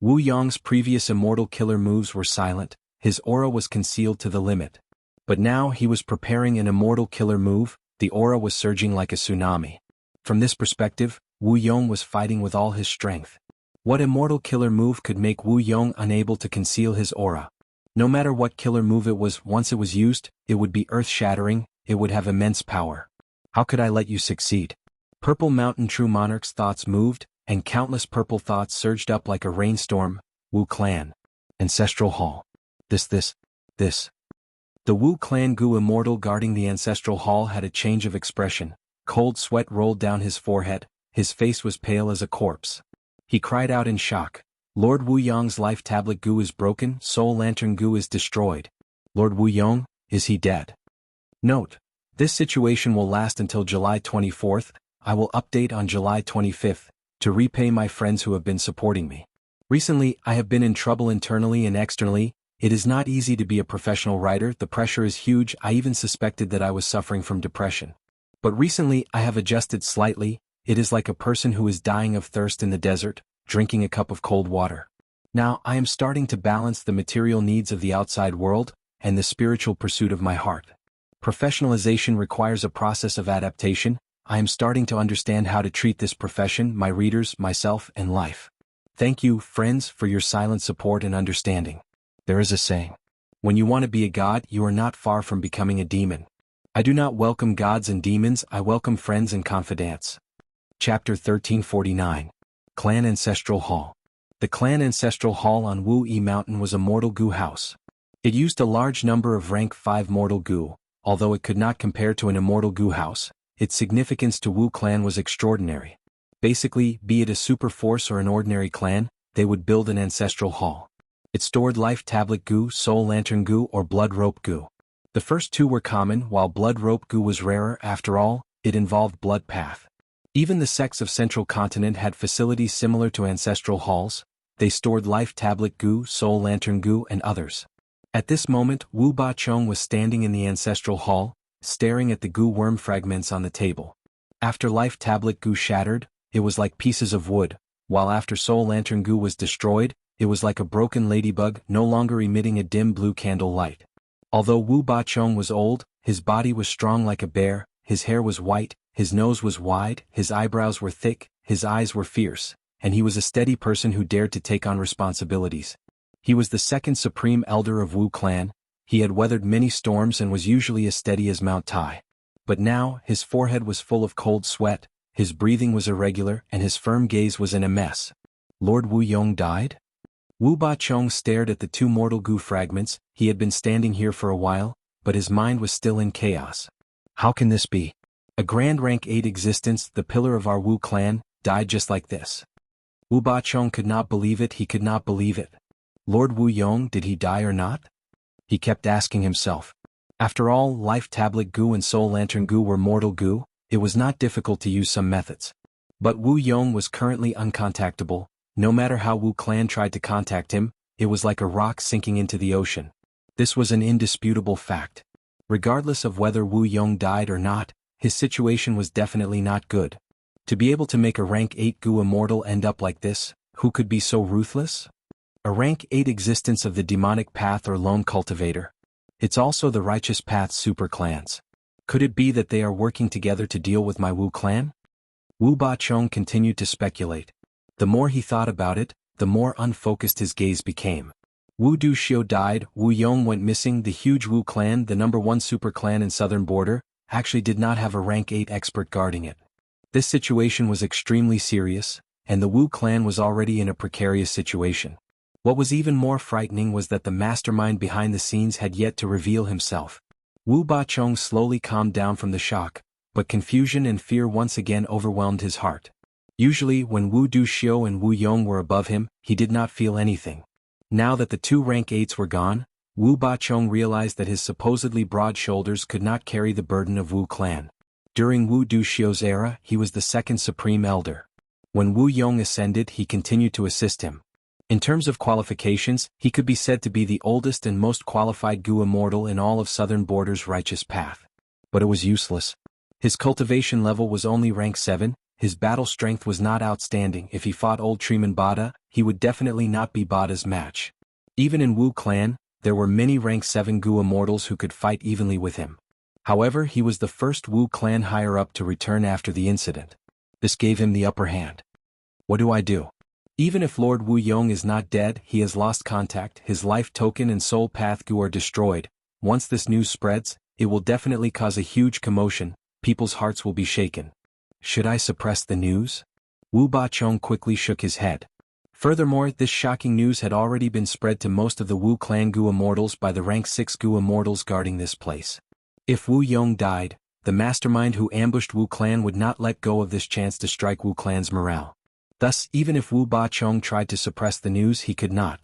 Wu Yong's previous immortal killer moves were silent. His aura was concealed to the limit. But now he was preparing an immortal killer move. The aura was surging like a tsunami. From this perspective, Wu Yong was fighting with all his strength. What immortal killer move could make Wu Yong unable to conceal his aura? No matter what killer move it was, once it was used, it would be earth-shattering. It would have immense power. How could I let you succeed? Purple Mountain True Monarch's thoughts moved, and countless purple thoughts surged up like a rainstorm. Wu clan. Ancestral Hall. This. The Wu clan Gu Immortal guarding the Ancestral Hall had a change of expression. Cold sweat rolled down his forehead. His face was pale as a corpse. He cried out in shock. Lord Wu Yong's life tablet Gu is broken. Soul Lantern Gu is destroyed. Lord Wu Yong, is he dead? Note. This situation will last until July 24th. I will update on July 25th, to repay my friends who have been supporting me. Recently, I have been in trouble internally and externally. It is not easy to be a professional writer. The pressure is huge. I even suspected that I was suffering from depression. But recently, I have adjusted slightly. It is like a person who is dying of thirst in the desert, drinking a cup of cold water. Now, I am starting to balance the material needs of the outside world, and the spiritual pursuit of my heart. Professionalization requires a process of adaptation. I am starting to understand how to treat this profession, my readers, myself, and life. Thank you, friends, for your silent support and understanding. There is a saying. When you want to be a god, you are not far from becoming a demon. I do not welcome gods and demons, I welcome friends and confidants. Chapter 1349. Clan Ancestral Hall. The Clan Ancestral Hall on Wuyi Mountain was a mortal gu house. It used a large number of rank 5 mortal gu, although it could not compare to an immortal gu house. Its significance to Wu clan was extraordinary. Basically, be it a super force or an ordinary clan, they would build an ancestral hall. It stored life tablet gu, soul lantern gu, or blood rope gu. The first two were common, while blood rope gu was rarer. After all, it involved blood path. Even the sects of Central Continent had facilities similar to ancestral halls. They stored life tablet gu, soul lantern gu, and others. At this moment, Wu Bachong was standing in the ancestral hall, staring at the gu worm fragments on the table. After life tablet gu shattered, it was like pieces of wood, while after soul lantern gu was destroyed, it was like a broken ladybug, no longer emitting a dim blue candle light. Although Wu Bachong was old, his body was strong like a bear, his hair was white, his nose was wide, his eyebrows were thick, his eyes were fierce, and he was a steady person who dared to take on responsibilities. He was the second supreme elder of Wu clan. He had weathered many storms and was usually as steady as Mount Tai. But now, his forehead was full of cold sweat, his breathing was irregular, and his firm gaze was in a mess. Lord Wu Yong died? Wu Bachong stared at the two mortal gu fragments. He had been standing here for a while, but his mind was still in chaos. How can this be? A grand rank 8 existence, the pillar of our Wu clan, died just like this. Wu Bachong could not believe it, he could not believe it. Lord Wu Yong, did he die or not? He kept asking himself. After all, life tablet gu and soul lantern gu were mortal gu, it was not difficult to use some methods. But Wu Yong was currently uncontactable. No matter how Wu clan tried to contact him, it was like a rock sinking into the ocean. This was an indisputable fact. Regardless of whether Wu Yong died or not, his situation was definitely not good. To be able to make a rank 8 gu immortal end up like this, who could be so ruthless? A rank 8 existence of the demonic path or lone cultivator. It's also the righteous path super clans. Could it be that they are working together to deal with my Wu clan? Wu Bachong continued to speculate. The more he thought about it, the more unfocused his gaze became. Wu Duxiu died, Wu Yong went missing. The huge Wu clan, the number 1 super clan in southern border, actually did not have a rank 8 expert guarding it. This situation was extremely serious, and the Wu clan was already in a precarious situation. What was even more frightening was that the mastermind behind the scenes had yet to reveal himself. Wu Bachong slowly calmed down from the shock, but confusion and fear once again overwhelmed his heart. Usually, when Wu Duxiu and Wu Yong were above him, he did not feel anything. Now that the two rank 8s were gone, Wu Bachong realized that his supposedly broad shoulders could not carry the burden of Wu clan. During Wu Duxiu's era, he was the second supreme elder. When Wu Yong ascended, he continued to assist him. In terms of qualifications, he could be said to be the oldest and most qualified gu immortal in all of Southern Border's righteous path. But it was useless. His cultivation level was only rank 7, his battle strength was not outstanding. If he fought old Treeman Bada, he would definitely not be Bada's match. Even in Wu clan, there were many rank 7 gu immortals who could fight evenly with him. However, he was the first Wu clan higher-up to return after the incident. This gave him the upper hand. What do I do? Even if Lord Wu Yong is not dead, he has lost contact, his life token and soul path gu are destroyed. Once this news spreads, it will definitely cause a huge commotion, people's hearts will be shaken. Should I suppress the news? Wu Bachong quickly shook his head. Furthermore, this shocking news had already been spread to most of the Wu clan gu immortals by the rank 6 gu immortals guarding this place. If Wu Yong died, the mastermind who ambushed Wu clan would not let go of this chance to strike Wu clan's morale. Thus, even if Wu Bachong tried to suppress the news, he could not.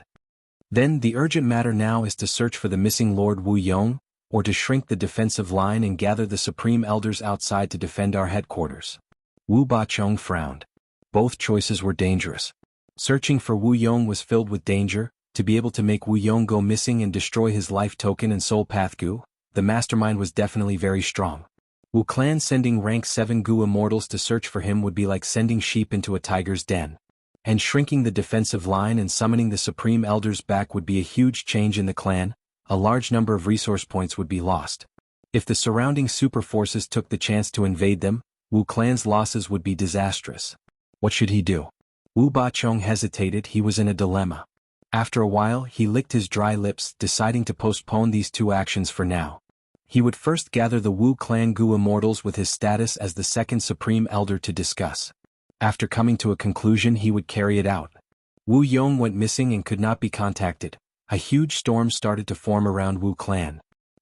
Then, the urgent matter now is to search for the missing Lord Wu Yong, or to shrink the defensive line and gather the supreme elders outside to defend our headquarters. Wu Bachong frowned. Both choices were dangerous. Searching for Wu Yong was filled with danger. To be able to make Wu Yong go missing and destroy his life token and soul path gu, the mastermind was definitely very strong. Wu clan sending rank 7 gu immortals to search for him would be like sending sheep into a tiger's den. And shrinking the defensive line and summoning the supreme elders back would be a huge change in the clan. A large number of resource points would be lost. If the surrounding super forces took the chance to invade them, Wu clan's losses would be disastrous. What should he do? Wu Bachong hesitated. He was in a dilemma. After a while he licked his dry lips, deciding to postpone these two actions for now. He would first gather the Wu clan Gu immortals with his status as the second supreme elder to discuss. After coming to a conclusion he would carry it out. Wu Yong went missing and could not be contacted. A huge storm started to form around Wu clan.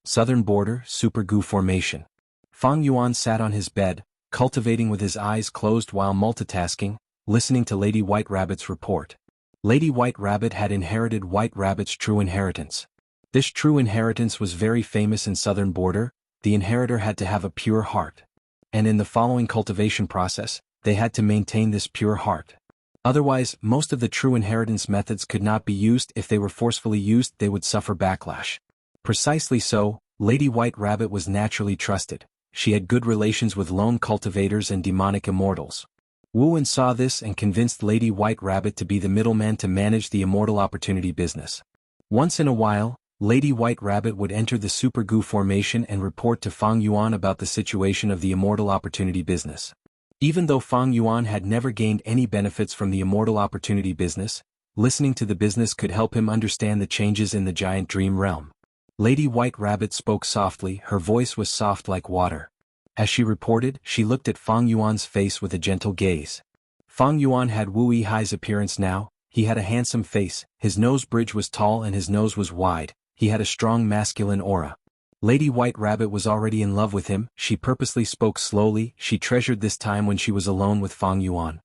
Southern border, Super Gu formation. Fang Yuan sat on his bed, cultivating with his eyes closed while multitasking, listening to Lady White Rabbit's report. Lady White Rabbit had inherited White Rabbit's true inheritance. This true inheritance was very famous in Southern border. The inheritor had to have a pure heart. And in the following cultivation process, they had to maintain this pure heart. Otherwise, most of the true inheritance methods could not be used. If they were forcefully used, they would suffer backlash. Precisely so, Lady White Rabbit was naturally trusted. She had good relations with lone cultivators and demonic immortals. Wu And saw this and convinced Lady White Rabbit to be the middleman to manage the immortal opportunity business. Once in a while, Lady White Rabbit would enter the Super Gu formation and report to Fang Yuan about the situation of the immortal opportunity business. Even though Fang Yuan had never gained any benefits from the immortal opportunity business, listening to the business could help him understand the changes in the giant dream realm. Lady White Rabbit spoke softly. Her voice was soft like water. As she reported, she looked at Fang Yuan's face with a gentle gaze. Fang Yuan had Wu Yihai's appearance now. He had a handsome face, his nose bridge was tall and his nose was wide, he had a strong masculine aura. Lady White Rabbit was already in love with him. She purposely spoke slowly. She treasured this time when she was alone with Fang Yuan.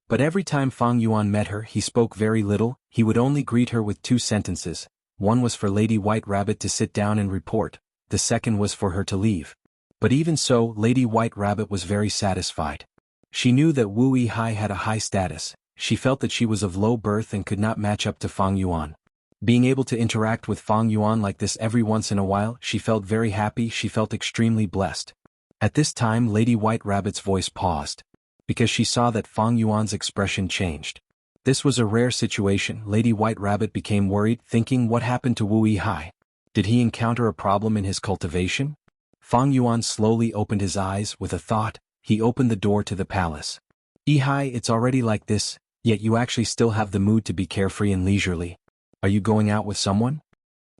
But every time Fang Yuan met her he spoke very little. He would only greet her with two sentences. One was for Lady White Rabbit to sit down and report, the second was for her to leave. But even so, Lady White Rabbit was very satisfied. She knew that Wu Yihai had a high status. She felt that she was of low birth and could not match up to Fang Yuan. Being able to interact with Fang Yuan like this every once in a while, she felt very happy. She felt extremely blessed. At this time Lady White Rabbit's voice paused, because she saw that Fang Yuan's expression changed. This was a rare situation. Lady White Rabbit became worried, thinking, what happened to Wu Yihai? Did he encounter a problem in his cultivation? Fang Yuan slowly opened his eyes. With a thought, he opened the door to the palace. Yihai, it's already like this, yet you actually still have the mood to be carefree and leisurely. Are you going out with someone?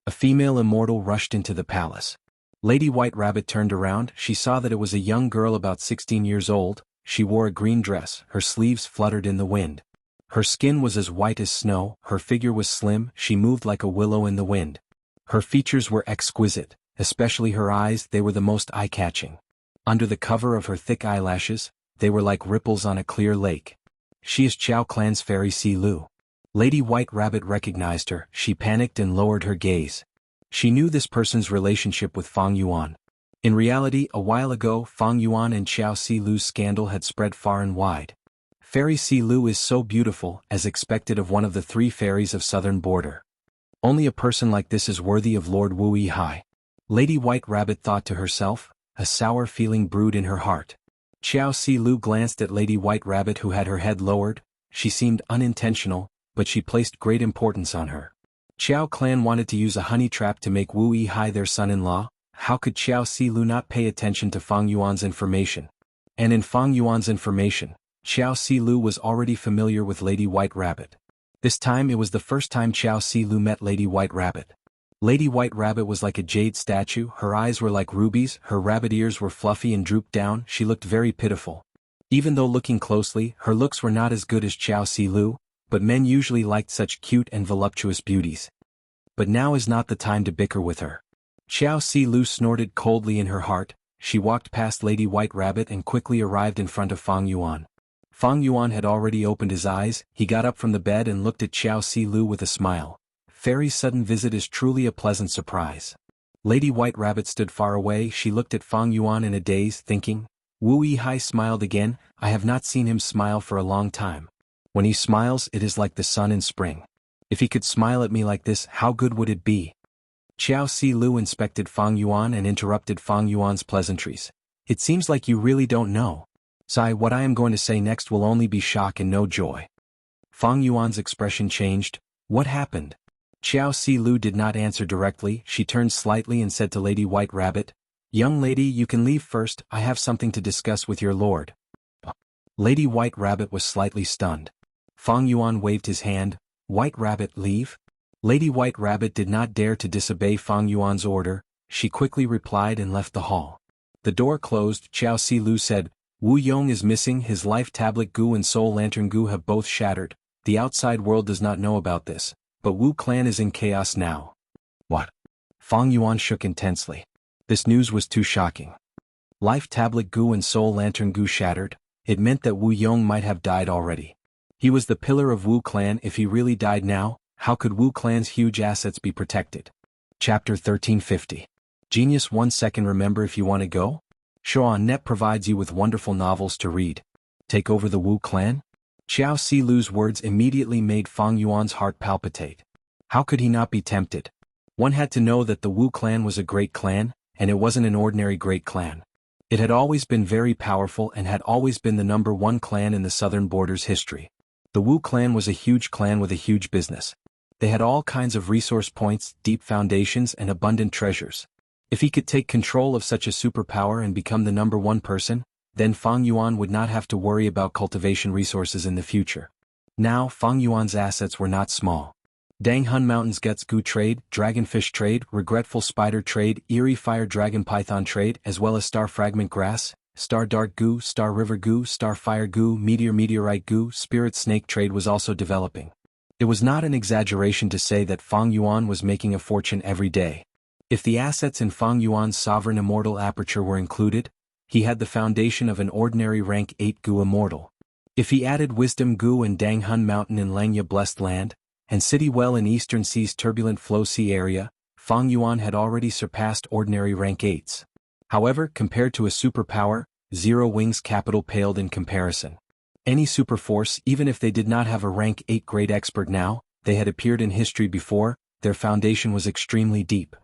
A female immortal rushed into the palace. Lady White Rabbit turned around. She saw that it was a young girl about 16 years old. She wore a green dress. Her sleeves fluttered in the wind. Her skin was as white as snow. Her figure was slim. She moved like a willow in the wind. Her features were exquisite, especially her eyes. They were the most eye-catching. Under the cover of her thick eyelashes, they were like ripples on a clear lake. She is Chao Clan's fairy Si Lu. Lady White Rabbit recognized her. She panicked and lowered her gaze. She knew this person's relationship with Fang Yuan. In reality, a while ago, Fang Yuan and Chao Si Lu's scandal had spread far and wide. Fairy Si Lu is so beautiful, as expected of one of the three fairies of Southern border. Only a person like this is worthy of Lord Wu Yihai. Lady White Rabbit thought to herself. A sour feeling brewed in her heart. Chao Si Lu glanced at Lady White Rabbit, who had her head lowered. She seemed unintentional, but she placed great importance on her. Chao Clan wanted to use a honey trap to make Wu Yihai their son-in-law. How could Chao Si Lu not pay attention to Fang Yuan's information? And in Fang Yuan's information, Chao Si Lu was already familiar with Lady White Rabbit. This time it was the first time Chao Si Lu met Lady White Rabbit. Lady White Rabbit was like a jade statue. Her eyes were like rubies. Her rabbit ears were fluffy and drooped down. She looked very pitiful. Even though looking closely, her looks were not as good as Chao Si Lu, but men usually liked such cute and voluptuous beauties. But now is not the time to bicker with her. Chao Si Lu snorted coldly in her heart. She walked past Lady White Rabbit and quickly arrived in front of Fang Yuan. Fang Yuan had already opened his eyes. He got up from the bed and looked at Chao Si Lu with a smile. Fairy's sudden visit is truly a pleasant surprise. Lady White Rabbit stood far away. She looked at Fang Yuan in a daze, thinking. Wu Yihai smiled again. I have not seen him smile for a long time. When he smiles, it is like the sun in spring. If he could smile at me like this, how good would it be? Chao Si Lu inspected Fang Yuan and interrupted Fang Yuan's pleasantries. It seems like you really don't know. Sai, what I am going to say next will only be shock and no joy. Fang Yuan's expression changed. What happened? Chao Si Lu did not answer directly. She turned slightly and said to Lady White Rabbit, Young lady, you can leave first, I have something to discuss with your lord. Lady White Rabbit was slightly stunned. Fang Yuan waved his hand. White Rabbit, leave? Lady White Rabbit did not dare to disobey Fang Yuan's order. She quickly replied and left the hall. The door closed. Xiao Si Lu said, Wu Yong is missing, his life tablet Gu and soul lantern Gu have both shattered. The outside world does not know about this, but Wu clan is in chaos now. What? Fang Yuan shook intensely. This news was too shocking. Life tablet Gu and soul lantern Gu shattered? It meant that Wu Yong might have died already. He was the pillar of Wu clan. If he really died now, how could Wu clan's huge assets be protected? Chapter 1350. Genius 1 second. Remember, if you want to go? Net provides you with wonderful novels to read. Take over the Wu clan? Xiao Si Lu's words immediately made Fang Yuan's heart palpitate. How could he not be tempted? One had to know that the Wu clan was a great clan, and it wasn't an ordinary great clan. It had always been very powerful and had always been the #1 clan in the southern borders history. The Wu clan was a huge clan with a huge business. They had all kinds of resource points, deep foundations and abundant treasures. If he could take control of such a superpower and become the #1 person, then Fang Yuan would not have to worry about cultivation resources in the future. Now Fang Yuan's assets were not small. Danghun Mountains Guts Gu trade, Dragonfish trade, Regretful Spider trade, Eerie Fire Dragon Python trade, as well as Star Fragment Grass, Star Dart Gu, Star River Gu, Star Fire Gu, Meteorite Gu, Spirit Snake trade was also developing. It was not an exaggeration to say that Fang Yuan was making a fortune every day. If the assets in Fang Yuan's sovereign immortal aperture were included, he had the foundation of an ordinary rank 8 Gu immortal. If he added Wisdom Gu and Danghun Mountain in Langya Blessed Land, and City Well in Eastern Sea's turbulent flow sea area, Fang Yuan had already surpassed ordinary rank 8s. However, compared to a superpower, Zero Wings Capital paled in comparison. Any superforce, even if they did not have a rank 8 great expert now, they had appeared in history before, their foundation was extremely deep.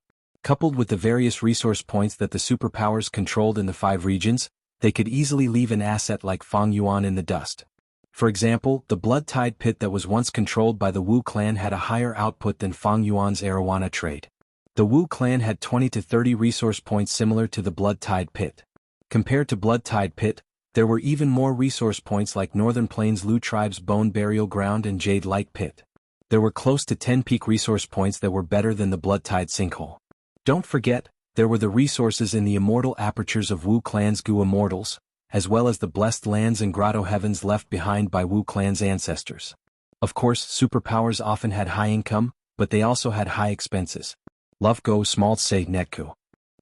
Coupled with the various resource points that the superpowers controlled in the 5 regions, they could easily leave an asset like Fang Yuan in the dust. For example, the Blood Tide Pit that was once controlled by the Wu clan had a higher output than Fang Yuan's Arowana trade. The Wu clan had 20 to 30 resource points similar to the Blood Tide Pit. Compared to Blood Tide Pit, there were even more resource points like Northern Plains Lu Tribe's Bone Burial Ground and Jade Light Pit. There were close to 10 peak resource points that were better than the Blood Tide Sinkhole. Don't forget, there were the resources in the immortal apertures of Wu clan's Gu immortals, as well as the blessed lands and grotto heavens left behind by Wu clan's ancestors. Of course, superpowers often had high income, but they also had high expenses. Love go small say netku.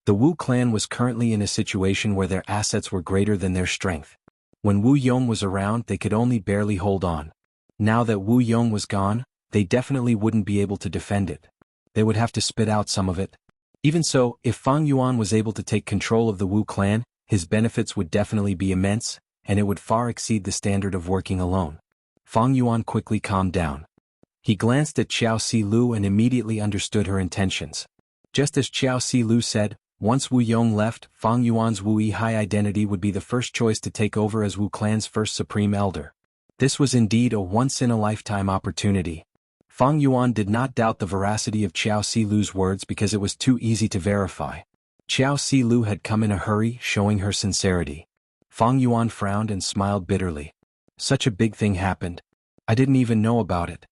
The Wu clan was currently in a situation where their assets were greater than their strength. When Wu Yong was around, they could only barely hold on. Now that Wu Yong was gone, they definitely wouldn't be able to defend it. They would have to spit out some of it. Even so, if Fang Yuan was able to take control of the Wu clan, his benefits would definitely be immense, and it would far exceed the standard of working alone. Fang Yuan quickly calmed down. He glanced at Xiao Si Lu and immediately understood her intentions. Just as Xiao Si Lu said, once Wu Yong left, Fang Yuan's Wu Yi high identity would be the first choice to take over as Wu clan's first supreme elder. This was indeed a once-in-a-lifetime opportunity. Fang Yuan did not doubt the veracity of Xiao Si Lu's words because it was too easy to verify. Xiao Si Lu had come in a hurry, showing her sincerity. Fang Yuan frowned and smiled bitterly. Such a big thing happened. I didn't even know about it.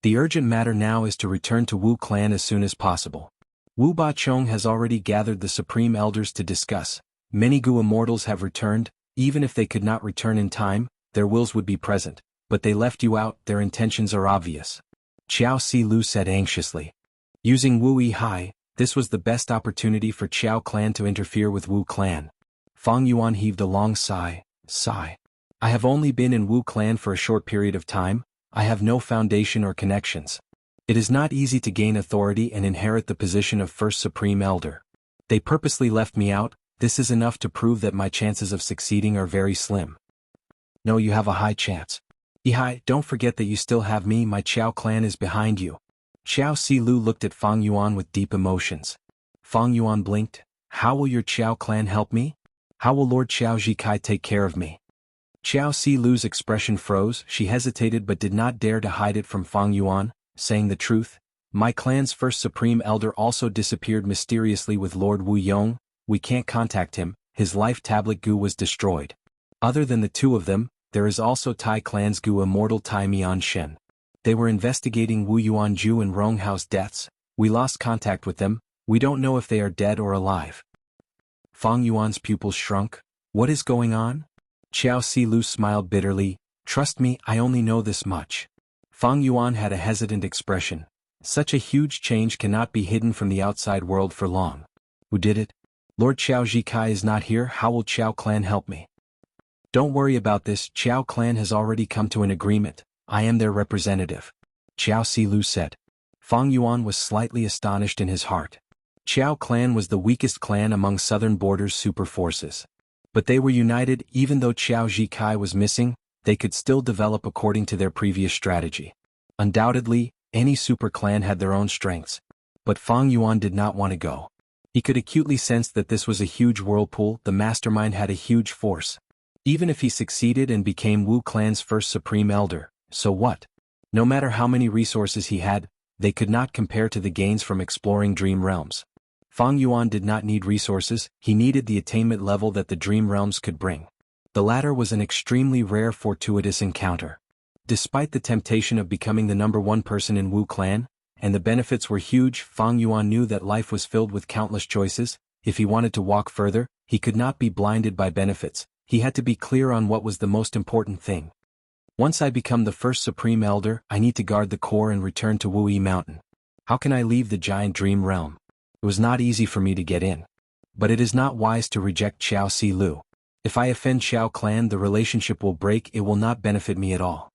The urgent matter now is to return to Wu clan as soon as possible. Wu Bachong has already gathered the supreme elders to discuss. Many Gu immortals have returned. Even if they could not return in time, their wills would be present, but they left you out, their intentions are obvious. Xiao Si Lu said anxiously. Using Wu Yi Hai, this was the best opportunity for Qiao clan to interfere with Wu clan. Fang Yuan heaved a long sigh. I have only been in Wu clan for a short period of time, I have no foundation or connections. It is not easy to gain authority and inherit the position of first supreme elder. They purposely left me out, this is enough to prove that my chances of succeeding are very slim. No, you have a high chance. Yihai, don't forget that you still have me, my Qiao clan is behind you. Xiao Si Lu looked at Fang Yuan with deep emotions. Fang Yuan blinked. How will your Qiao clan help me? How will Lord Xiao Zikai take care of me? Xiao Si Lu's expression froze, she hesitated but did not dare to hide it from Fang Yuan, saying the truth. My clan's first supreme elder also disappeared mysteriously with Lord Wu Yong. we can't contact him, his life tablet Gu was destroyed. Other than the two of them, there is also Tai Clan's Gu Immortal Tai Mian Shen. They were investigating Wu Yuanju and Rong Hao's deaths. We lost contact with them, we don't know if they are dead or alive. Fang Yuan's pupils shrunk. What is going on? Xiao Silu smiled bitterly. Trust me, I only know this much. Fang Yuan had a hesitant expression. Such a huge change cannot be hidden from the outside world for long. Who did it? Lord Xiao Zikai is not here, how will Xiao Clan help me? Don't worry about this, Xiao Clan has already come to an agreement. I am their representative. Xiao Silu said. Fang Yuan was slightly astonished in his heart. Xiao Clan was the weakest clan among Southern Border's super forces. But they were united. Even though Xiao Zikai was missing, they could still develop according to their previous strategy. Undoubtedly, any super clan had their own strengths. But Fang Yuan did not want to go. He could acutely sense that this was a huge whirlpool. The mastermind had a huge force. Even if he succeeded and became Wu Clan's first supreme elder, so what? No matter how many resources he had, they could not compare to the gains from exploring dream realms. Fang Yuan did not need resources, he needed the attainment level that the dream realms could bring. The latter was an extremely rare fortuitous encounter. Despite the temptation of becoming the #1 person in Wu Clan, and the benefits were huge, Fang Yuan knew that life was filled with countless choices. If he wanted to walk further, he could not be blinded by benefits. He had to be clear on what was the most important thing. Once I become the first supreme elder, I need to guard the core and return to Wuyi Mountain. How can I leave the giant dream realm? It was not easy for me to get in. But it is not wise to reject Xiao Silu. If I offend Xiao Clan, the relationship will break, it will not benefit me at all.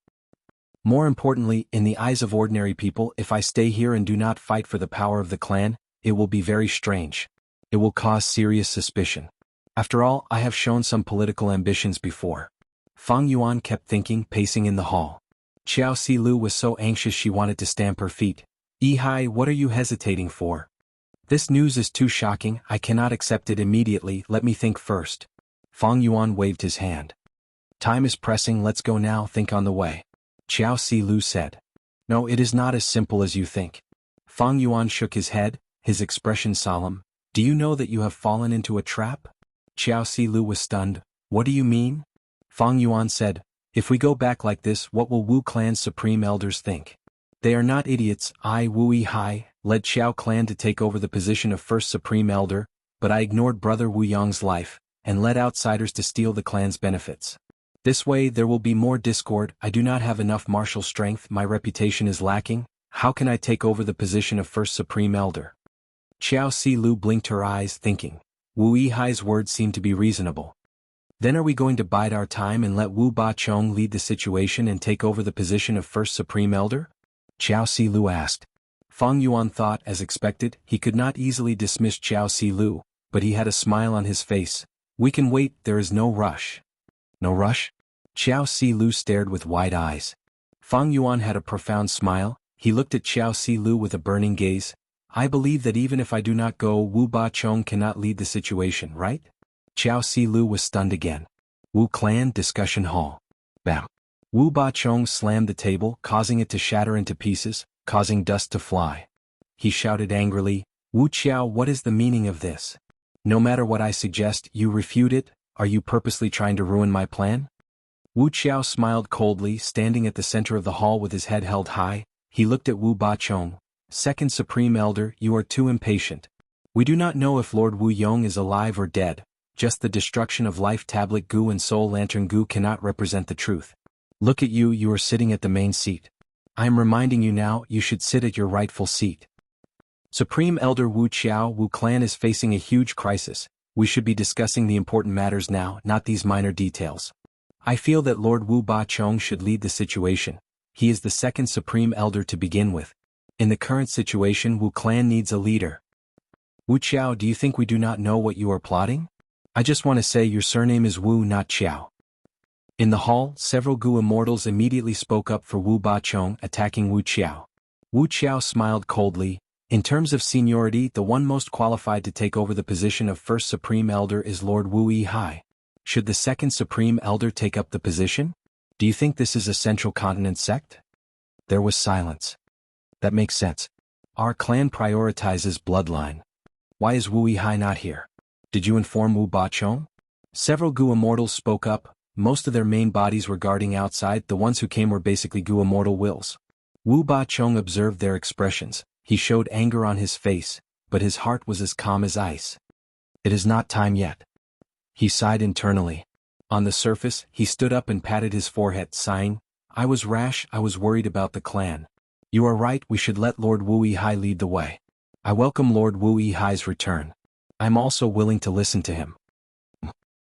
More importantly, in the eyes of ordinary people, if I stay here and do not fight for the power of the clan, it will be very strange. It will cause serious suspicion. After all, I have shown some political ambitions before. Fang Yuan kept thinking, pacing in the hall. Xiao Silu was so anxious she wanted to stamp her feet. Yihai, what are you hesitating for? This news is too shocking, I cannot accept it immediately, let me think first. Fang Yuan waved his hand. Time is pressing, let's go now, think on the way. Xiao Silu said. No, it is not as simple as you think. Fang Yuan shook his head, his expression solemn. Do you know that you have fallen into a trap? Xiao Silu was stunned. What do you mean? Fang Yuan said. If we go back like this, what will Wu Clan's supreme elders think? They are not idiots. I, Wu Yihai, led Xiao Clan to take over the position of first supreme elder, but I ignored brother Wu Yong's life, and led outsiders to steal the clan's benefits. This way there will be more discord, I do not have enough martial strength, my reputation is lacking, how can I take over the position of first supreme elder? Xiao Silu blinked her eyes, thinking. Wu Yihai's words seemed to be reasonable. Then are we going to bide our time and let Wu Bachong lead the situation and take over the position of first supreme elder? Xiao Silu asked. Fang Yuan thought, as expected, he could not easily dismiss Xiao Silu, but he had a smile on his face. We can wait, there is no rush. No rush? Xiao Silu stared with wide eyes. Fang Yuan had a profound smile, he looked at Xiao Silu with a burning gaze. I believe that even if I do not go, Wu Bachong cannot lead the situation, right? Xiao Silu was stunned again. Wu Clan Discussion Hall. Bam. Wu Bachong slammed the table, causing it to shatter into pieces, causing dust to fly. He shouted angrily, Wu Qiao, what is the meaning of this? No matter what I suggest, you refute it? Are you purposely trying to ruin my plan? Wu Qiao smiled coldly, standing at the center of the hall with his head held high. He looked at Wu Bachong. Second Supreme Elder, you are too impatient. We do not know if Lord Wu Yong is alive or dead. Just the destruction of Life Tablet Gu and Soul Lantern Gu cannot represent the truth. Look at you, you are sitting at the main seat. I am reminding you now, you should sit at your rightful seat. Supreme Elder Wu Qiao, Wu Clan is facing a huge crisis. We should be discussing the important matters now, not these minor details. I feel that Lord Wu Bachong should lead the situation. He is the second Supreme Elder to begin with. In the current situation, Wu Clan needs a leader. Wu Qiao, do you think we do not know what you are plotting? I just want to say your surname is Wu, not Qiao. In the hall, several Gu immortals immediately spoke up for Wu Bachong, attacking Wu Qiao. Wu Qiao smiled coldly. In terms of seniority, the one most qualified to take over the position of first Supreme Elder is Lord Wu Yihai. Should the second Supreme Elder take up the position? Do you think this is a Central Continent sect? There was silence. That makes sense. Our clan prioritizes bloodline. Why is Wu Yihai not here? Did you inform Wu Bachong? Several Gu Immortals spoke up. Most of their main bodies were guarding outside. The ones who came were basically Gu Immortal wills. Wu Bachong observed their expressions. He showed anger on his face, but his heart was as calm as ice. It is not time yet. He sighed internally. On the surface, he stood up and patted his forehead, sighing, I was rash, I was worried about the clan. You are right, we should let Lord Wu Yihai lead the way. I welcome Lord Wu Yihai's return. I am also willing to listen to him.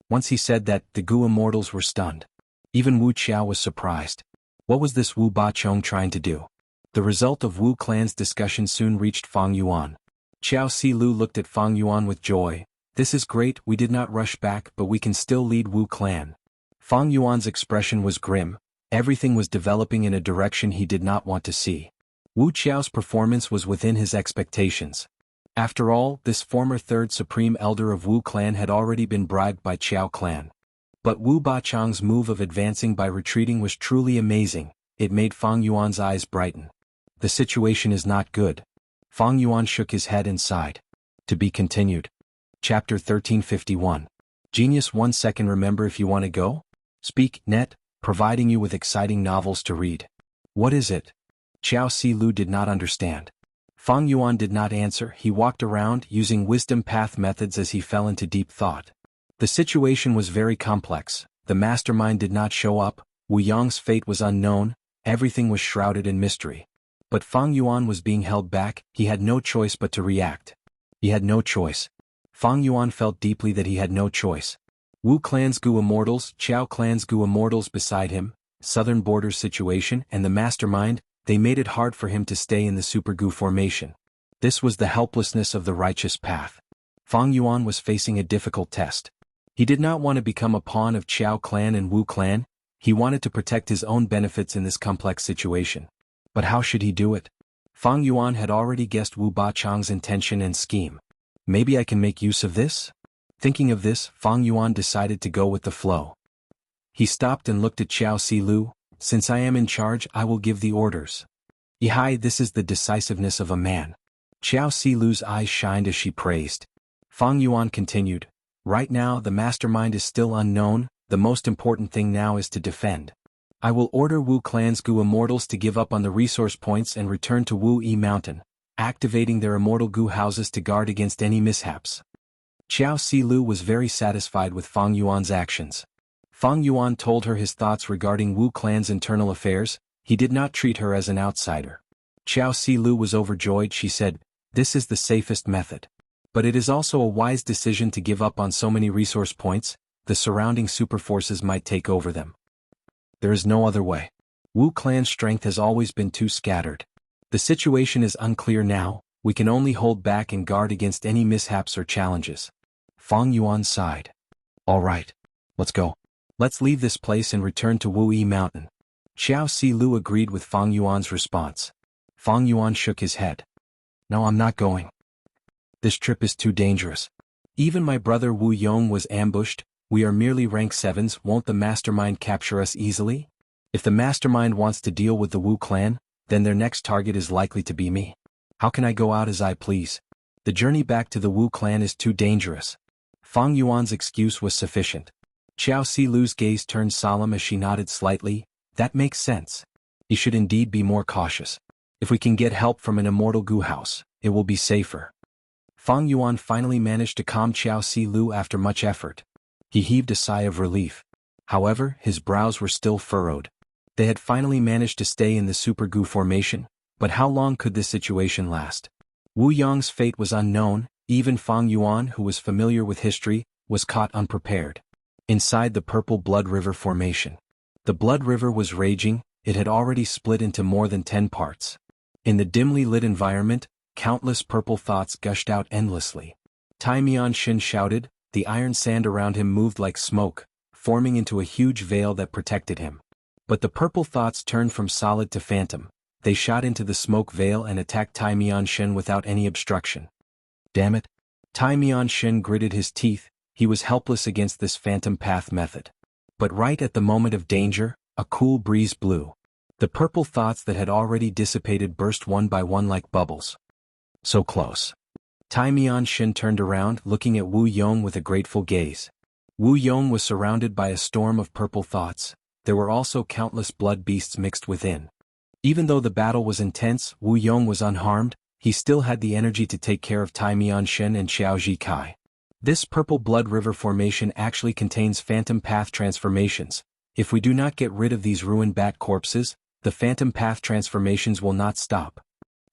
Once he said that, the Gu Immortals were stunned. Even Wuxia was surprised. What was this Wu Bachong trying to do? The result of Wu clan's discussion soon reached Fang Yuan. Xiao Silu looked at Fang Yuan with joy. This is great, we did not rush back, but we can still lead Wu clan. Fang Yuan's expression was grim. Everything was developing in a direction he did not want to see. Wu Qiao's performance was within his expectations. After all, this former third supreme elder of Wu clan had already been bribed by Qiao clan. But Wu Bachong's move of advancing by retreating was truly amazing. It made Fang Yuan's eyes brighten. The situation is not good. Fang Yuan shook his head and sighed. To be continued. Chapter 1351. Genius 1 second. Remember if you want to go? Speak, net, providing you with exciting novels to read. What is it? Xiao Silu did not understand. Fang Yuan did not answer. He walked around, using wisdom path methods as he fell into deep thought. The situation was very complex. The mastermind did not show up, Wu Yang's fate was unknown, everything was shrouded in mystery. But Fang Yuan was being held back, he had no choice but to react. He had no choice. Fang Yuan felt deeply that he had no choice. Wu clan's Gu Immortals, Qiao clan's Gu Immortals beside him, southern borders situation, and the mastermind, they made it hard for him to stay in the Super Gu formation. This was the helplessness of the righteous path. Fang Yuan was facing a difficult test. He did not want to become a pawn of Qiao clan and Wu clan, he wanted to protect his own benefits in this complex situation. But how should he do it? Fang Yuan had already guessed Wu Bachong's intention and scheme. Maybe I can make use of this? Thinking of this, Fang Yuan decided to go with the flow. He stopped and looked at Xiao Silu. Since I am in charge, I will give the orders. Yihai, this is the decisiveness of a man. Xiao Silu's eyes shined as she praised. Fang Yuan continued. Right now the mastermind is still unknown, the most important thing now is to defend. I will order Wu clan's Gu Immortals to give up on the resource points and return to Wu Yi Mountain, activating their immortal Gu houses to guard against any mishaps. Xiao Silu was very satisfied with Fang Yuan's actions. Fang Yuan told her his thoughts regarding Wu clan's internal affairs, he did not treat her as an outsider. Xiao Silu was overjoyed. She said, this is the safest method. But it is also a wise decision to give up on so many resource points, the surrounding super forces might take over them. There is no other way. Wu clan's strength has always been too scattered. The situation is unclear now, we can only hold back and guard against any mishaps or challenges. Fang Yuan sighed. All right. Let's go. Let's leave this place and return to Wu Yi Mountain. Xiao Silu agreed with Fang Yuan's response. Fang Yuan shook his head. No, I'm not going. This trip is too dangerous. Even my brother Wu Yong was ambushed, we are merely rank 7s, won't the mastermind capture us easily? If the mastermind wants to deal with the Wu clan, then their next target is likely to be me. How can I go out as I please? The journey back to the Wu clan is too dangerous. Fang Yuan's excuse was sufficient. Xiao Silu's gaze turned solemn as she nodded slightly. That makes sense. He should indeed be more cautious. If we can get help from an immortal Gu house, it will be safer. Fang Yuan finally managed to calm Xiao Silu after much effort. He heaved a sigh of relief. However, his brows were still furrowed. They had finally managed to stay in the Super Gu formation, but how long could this situation last? Wu Yang's fate was unknown, even Fang Yuan, who was familiar with history, was caught unprepared. Inside the Purple Blood River formation. The Blood River was raging, it had already split into more than 10 parts. In the dimly lit environment, countless purple thoughts gushed out endlessly. Tai Mianshin shouted, the iron sand around him moved like smoke, forming into a huge veil that protected him. But the purple thoughts turned from solid to phantom. They shot into the smoke veil and attacked Tai Mianshin without any obstruction. Damn it! Tai Mianshin gritted his teeth, he was helpless against this phantom path method. But right at the moment of danger, a cool breeze blew. The purple thoughts that had already dissipated burst one by one like bubbles. So close. Tai Mian-shin turned around, looking at Wu Yong with a grateful gaze. Wu Yong was surrounded by a storm of purple thoughts. There were also countless blood beasts mixed within. Even though the battle was intense, Wu Yong was unharmed. He still had the energy to take care of Tai Mian-shin and Xiao Zhikai. This purple blood river formation actually contains phantom path transformations. If we do not get rid of these ruined bat corpses, the phantom path transformations will not stop.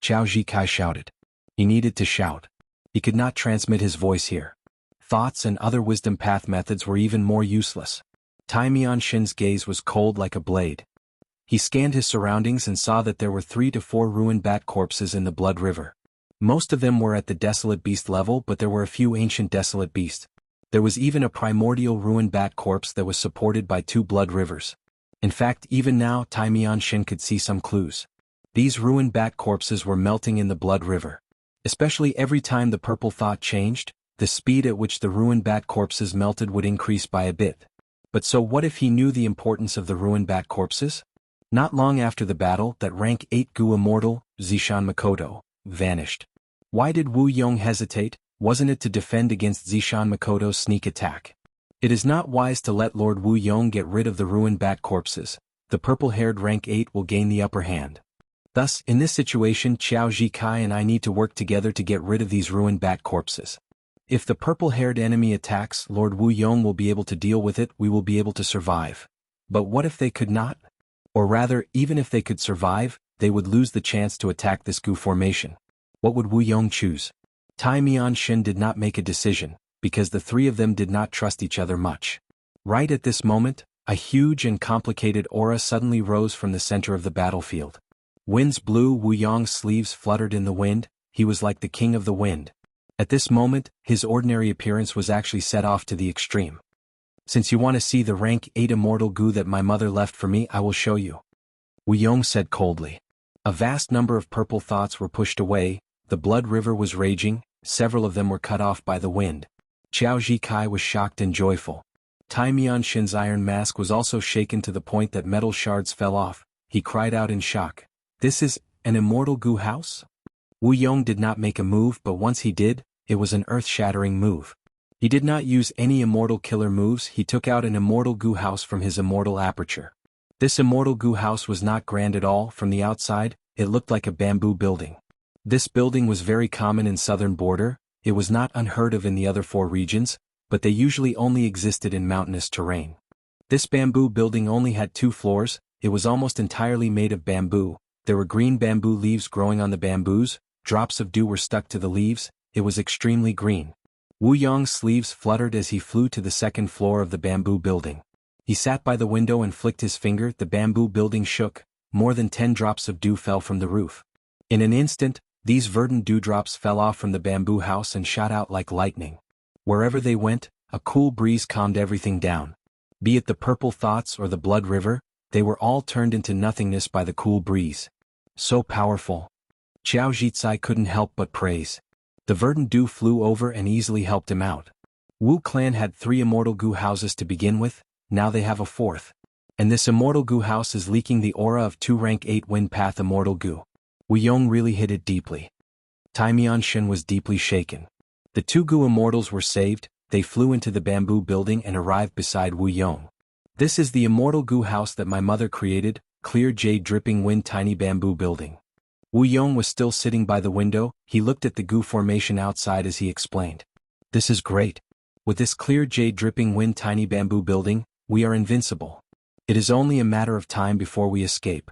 Xiao Zhikai shouted. He needed to shout. He could not transmit his voice here. Thoughts and other wisdom path methods were even more useless. Tai Mian-shin's gaze was cold like a blade. He scanned his surroundings and saw that there were 3 to 4 ruined bat corpses in the blood river. Most of them were at the desolate beast level, but there were a few ancient desolate beasts. There was even a primordial ruined bat corpse that was supported by 2 blood rivers. In fact, even now Tai Mian-shin could see some clues. These ruined bat corpses were melting in the blood river. Especially every time the purple thought changed, the speed at which the ruined bat corpses melted would increase by a bit. But so what if he knew the importance of the ruined bat corpses? Not long after the battle, that rank 8 Gu Immortal, Zishan Makoto, vanished. Why did Wu Yong hesitate? Wasn't it to defend against Zishan Makoto's sneak attack? It is not wise to let Lord Wu Yong get rid of the ruined bat corpses. The purple-haired rank 8 will gain the upper hand. Thus, in this situation, Xiao Zhikai and I need to work together to get rid of these ruined bat corpses. If the purple-haired enemy attacks, Lord Wu Yong will be able to deal with it, we will be able to survive. But what if they could not? Or rather, even if they could survive, they would lose the chance to attack this Gu formation. What would Wu Yong choose? Tai Mian-shin did not make a decision, because the 3 of them did not trust each other much. Right at this moment, a huge and complicated aura suddenly rose from the center of the battlefield. Winds blew, Wu Yong's sleeves fluttered in the wind, he was like the king of the wind. At this moment, his ordinary appearance was actually set off to the extreme. Since you want to see the rank 8 immortal Gu that my mother left for me, I will show you. Wu Yong said coldly. A vast number of purple thoughts were pushed away, the blood river was raging, several of them were cut off by the wind. Xiao Zhikai was shocked and joyful. Tai Mian-shin's iron mask was also shaken to the point that metal shards fell off. He cried out in shock. This is an immortal Gu house? Wu Yong did not make a move, but once he did, it was an earth-shattering move. He did not use any immortal killer moves, he took out an immortal Gu house from his immortal aperture. This immortal Gu house was not grand at all. From the outside, it looked like a bamboo building. This building was very common in southern border, it was not unheard of in the other 4 regions, but they usually only existed in mountainous terrain. This bamboo building only had 2 floors, it was almost entirely made of bamboo, there were green bamboo leaves growing on the bamboos, drops of dew were stuck to the leaves, it was extremely green. Wu Yong's sleeves fluttered as he flew to the 2nd floor of the bamboo building. He sat by the window and flicked his finger, the bamboo building shook, more than 10 drops of dew fell from the roof. In an instant, these verdant dewdrops fell off from the bamboo house and shot out like lightning. Wherever they went, a cool breeze calmed everything down. Be it the purple thoughts or the blood river, they were all turned into nothingness by the cool breeze. So powerful. Xiao Zhikai couldn't help but praise. The verdant dew flew over and easily helped him out. Wu clan had 3 immortal Gu houses to begin with, now they have a 4th. And this immortal Gu house is leaking the aura of 2 rank 8 wind path immortal Gu. Wu Yong really hit it deeply. Tai Mian-shin was deeply shaken. The 2 Gu immortals were saved, they flew into the bamboo building and arrived beside Wu Yong. This is the immortal Gu house that my mother created, clear jade dripping wind tiny bamboo building. Wu Yong was still sitting by the window, he looked at the Gu formation outside as he explained. This is great. With this clear jade dripping wind tiny bamboo building, we are invincible. It is only a matter of time before we escape.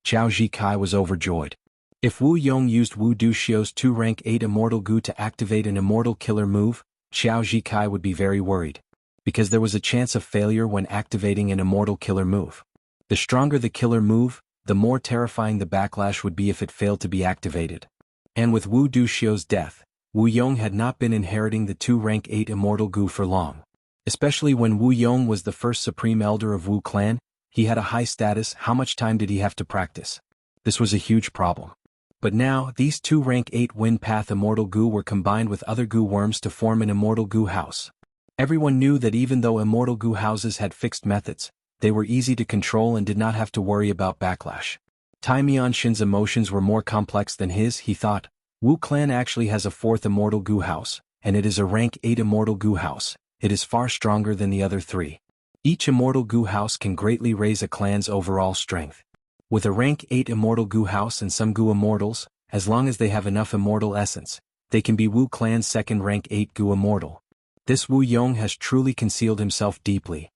Xiao Zhikai was overjoyed. If Wu Yong used Wu Duxiu's 2 rank 8 immortal Gu to activate an immortal killer move, Xiao Zhikai would be very worried. Because there was a chance of failure when activating an immortal killer move. The stronger the killer move, the more terrifying the backlash would be if it failed to be activated. And with Wu Duxiu's death, Wu Yong had not been inheriting the 2 rank 8 immortal Gu for long. Especially when Wu Yong was the first supreme elder of Wu clan, he had a high status. How much time did he have to practice? This was a huge problem. But now, these 2 rank 8 wind path immortal Gu were combined with other Gu worms to form an immortal Gu house. Everyone knew that even though immortal Gu houses had fixed methods, they were easy to control and did not have to worry about backlash. Tai Mian-shin's emotions were more complex than his, he thought, Wu clan actually has a fourth immortal Gu house, and it is a rank 8 immortal Gu house. It is far stronger than the other three. Each immortal Gu house can greatly raise a clan's overall strength. With a rank 8 immortal Gu house and some Gu immortals, as long as they have enough immortal essence, they can be Wu clan's second rank 8 Gu immortal. This Wu Yong has truly concealed himself deeply.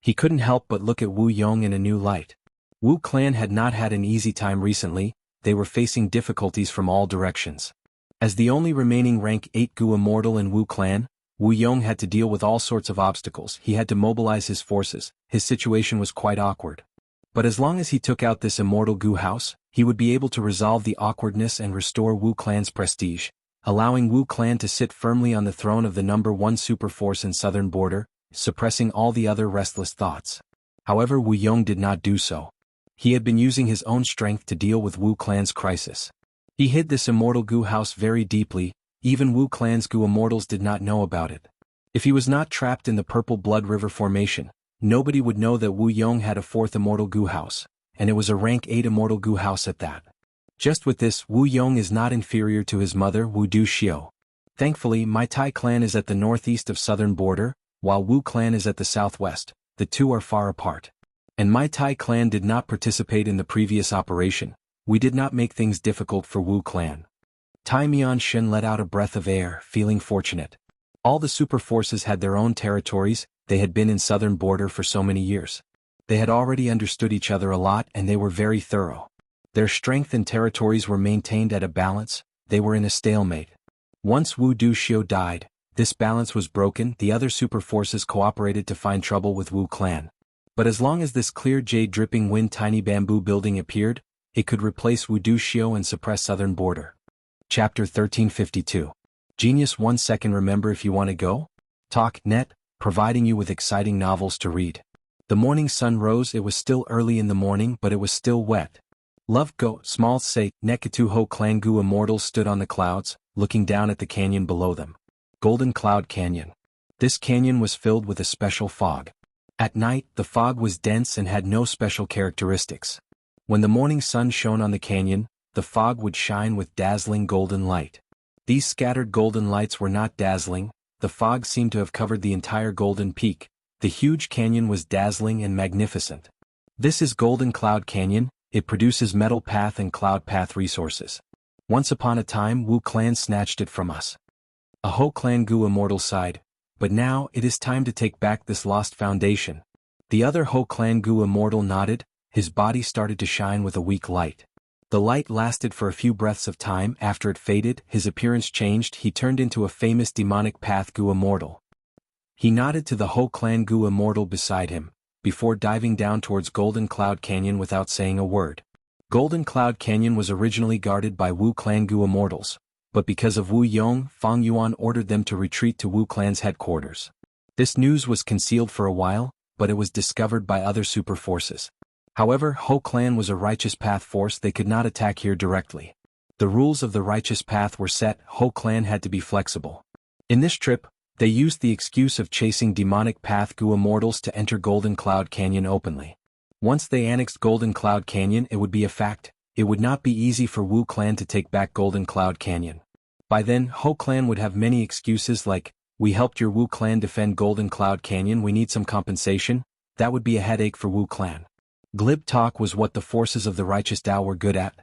He couldn't help but look at Wu Yong in a new light. Wu clan had not had an easy time recently, they were facing difficulties from all directions. As the only remaining rank 8 Gu immortal in Wu clan, Wu Yong had to deal with all sorts of obstacles. He had to mobilize his forces. His situation was quite awkward. But as long as he took out this immortal Gu house, he would be able to resolve the awkwardness and restore Wu clan's prestige, allowing Wu clan to sit firmly on the throne of the number 1 super force in southern border, suppressing all the other restless thoughts. However, Wu Yong did not do so. He had been using his own strength to deal with Wu clan's crisis. He hid this immortal Gu house very deeply. Even Wu clan's Gu immortals did not know about it. If he was not trapped in the Purple Blood River formation, nobody would know that Wu Yong had a fourth immortal Gu house, and it was a rank 8 immortal Gu house at that. Just with this, Wu Yong is not inferior to his mother Wu Du Xiu. Thankfully, Mai Tai clan is at the northeast of southern border, while Wu clan is at the southwest. The two are far apart. And Mai Tai clan did not participate in the previous operation. We did not make things difficult for Wu clan. Tai Mian Shen let out a breath of air, feeling fortunate. All the super forces had their own territories. They had been in southern border for so many years. They had already understood each other a lot and they were very thorough. Their strength and territories were maintained at a balance. They were in a stalemate. Once Wu Du Xiu died, this balance was broken. The other super forces cooperated to find trouble with Wu clan. But as long as this clear jade dripping wind tiny bamboo building appeared, it could replace Wu Du Xiu and suppress southern border. Chapter 1352. Genius 1 second. Remember, if you want to go? Talk net, providing you with exciting novels to read. The morning sun rose. It was still early in the morning, but it was still wet. Love go, small say, Nekatu Ho Clan Gu immortals stood on the clouds, looking down at the canyon below them. Golden Cloud Canyon. This canyon was filled with a special fog. At night, the fog was dense and had no special characteristics. When the morning sun shone on the canyon, the fog would shine with dazzling golden light. These scattered golden lights were not dazzling. The fog seemed to have covered the entire golden peak. The huge canyon was dazzling and magnificent. This is Golden Cloud Canyon. It produces metal path and cloud path resources. Once upon a time, Wu clan snatched it from us. A Ho clan Gu immortal sighed, but now it is time to take back this lost foundation. The other Ho clan Gu immortal nodded. His body started to shine with a weak light. The light lasted for a few breaths of time. After it faded, his appearance changed. He turned into a famous demonic path Gu immortal. He nodded to the Ho clan Gu immortal beside him, before diving down towards Golden Cloud Canyon without saying a word. Golden Cloud Canyon was originally guarded by Wu clan Gu immortals, but because of Wu Yong, Fang Yuan ordered them to retreat to Wu clan's headquarters. This news was concealed for a while, but it was discovered by other super forces. However, Ho clan was a righteous path force. They could not attack here directly. The rules of the righteous path were set. Ho clan had to be flexible. In this trip, they used the excuse of chasing demonic path Gu immortals to enter Golden Cloud Canyon openly. Once they annexed Golden Cloud Canyon, it would be a fact. It would not be easy for Wu clan to take back Golden Cloud Canyon. By then, Ho clan would have many excuses like, "We helped your Wu clan defend Golden Cloud Canyon, we need some compensation." That would be a headache for Wu clan. Glib talk was what the forces of the righteous Tao were good at.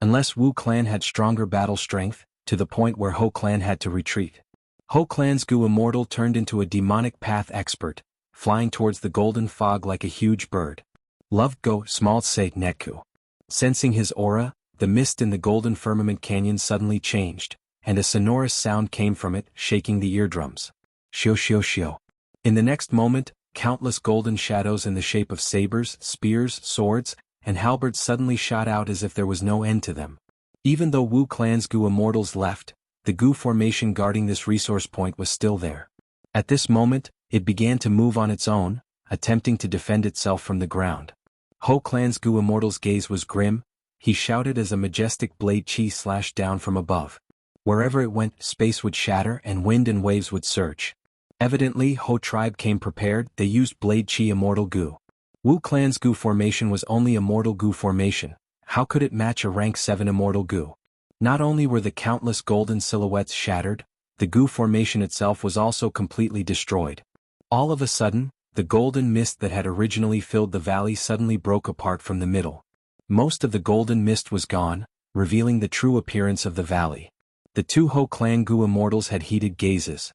Unless Wu clan had stronger battle strength, to the point where Ho clan had to retreat. Ho clan's Gu immortal turned into a demonic path expert, flying towards the golden fog like a huge bird. Love go, small say, Neku. Sensing his aura, the mist in the golden firmament canyon suddenly changed, and a sonorous sound came from it, shaking the eardrums. Shio shio shio. In the next moment, countless golden shadows in the shape of sabers, spears, swords, and halberds suddenly shot out as if there was no end to them. Even though Wu clan's Gu immortals left, the Gu formation guarding this resource point was still there. At this moment, it began to move on its own, attempting to defend itself from the ground. Ho clan's Gu immortal's gaze was grim. He shouted as a majestic blade chi slashed down from above. Wherever it went, space would shatter and wind and waves would surge. Evidently, Ho tribe came prepared. They used Blade Chi Immortal Gu. Wu clan's Gu formation was only Immortal Gu formation. How could it match a rank 7 Immortal Gu? Not only were the countless golden silhouettes shattered, the Gu formation itself was also completely destroyed. All of a sudden, the golden mist that had originally filled the valley suddenly broke apart from the middle. Most of the golden mist was gone, revealing the true appearance of the valley. The two Ho clan Gu immortals had heated gazes.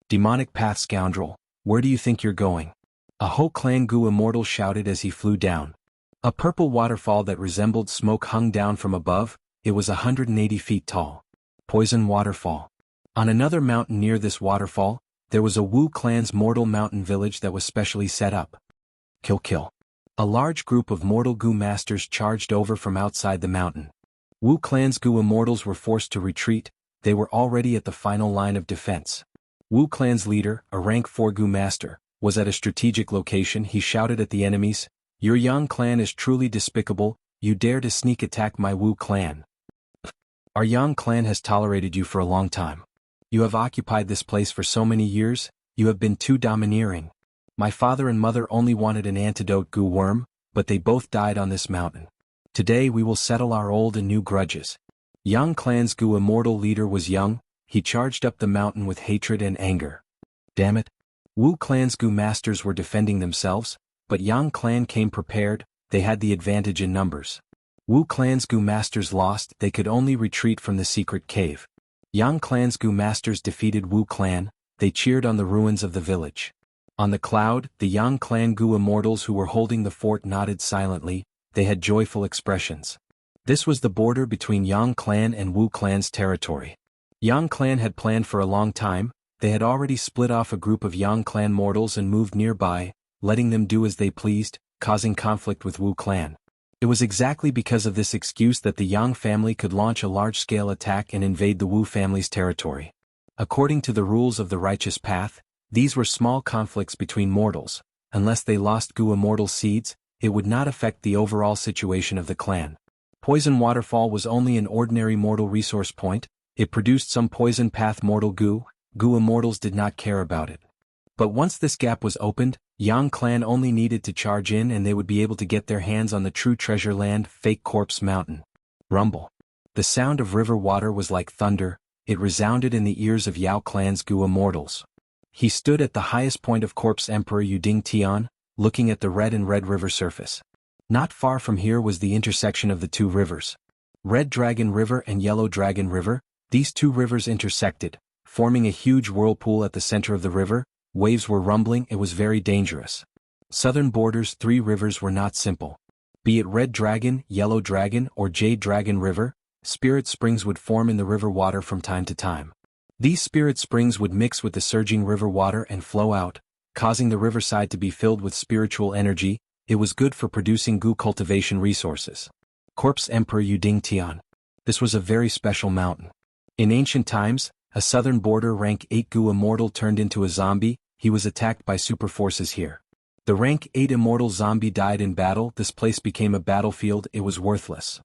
"Demonic path scoundrel, where do you think you're going?" a Ho clan Gu immortal shouted as he flew down. A purple waterfall that resembled smoke hung down from above. It was 180 feet tall. Poison waterfall. On another mountain near this waterfall, there was a Wu clan's mortal mountain village that was specially set up. Kill. A large group of mortal Gu masters charged over from outside the mountain. Wu clan's Gu immortals were forced to retreat. They were already at the final line of defense. Wu clan's leader, a rank 4 Gu master, was at a strategic location. He shouted at the enemies, "Your Yang clan is truly despicable. You dare to sneak attack my Wu clan. Our Yang clan has tolerated you for a long time. You have occupied this place for so many years, you have been too domineering. My father and mother only wanted an antidote Gu worm, but they both died on this mountain. Today we will settle our old and new grudges." Yang clan's Gu immortal leader was young. He charged up the mountain with hatred and anger. Damn it. Wu clan's Gu masters were defending themselves, but Yang clan came prepared. They had the advantage in numbers. Wu clan's Gu masters lost. They could only retreat from the secret cave. Yang clan's Gu masters defeated Wu clan. They cheered on the ruins of the village. On the cloud, the Yang clan Gu immortals who were holding the fort nodded silently. They had joyful expressions. This was the border between Yang clan and Wu clan's territory. Yang clan had planned for a long time. They had already split off a group of Yang clan mortals and moved nearby, letting them do as they pleased, causing conflict with Wu clan. It was exactly because of this excuse that the Yang family could launch a large-scale attack and invade the Wu family's territory. According to the rules of the righteous path, these were small conflicts between mortals. Unless they lost Gu immortal seeds, it would not affect the overall situation of the clan. Poison Waterfall was only an ordinary mortal resource point. It produced some poison path mortal Gu. Gu immortals did not care about it. But once this gap was opened, Yang clan only needed to charge in and they would be able to get their hands on the true treasure land, Fake Corpse Mountain. Rumble. The sound of river water was like thunder. It resounded in the ears of Yao clan's Gu immortals. He stood at the highest point of Corpse Emperor Yuding Tian, looking at the red river surface. Not far from here was the intersection of the two rivers. Red Dragon River and Yellow Dragon River. These two rivers intersected, forming a huge whirlpool at the center of the river. Waves were rumbling. It was very dangerous. Southern Border's 3 rivers were not simple. Be it Red Dragon, Yellow Dragon, or Jade Dragon River, spirit springs would form in the river water from time to time. These spirit springs would mix with the surging river water and flow out, causing the riverside to be filled with spiritual energy. It was good for producing Gu cultivation resources. Corpse Emperor Yuding Tian. This was a very special mountain. In ancient times, a Southern Border rank 8 Gu immortal turned into a zombie. He was attacked by super forces here. The rank 8 immortal zombie died in battle. This place became a battlefield. It was worthless.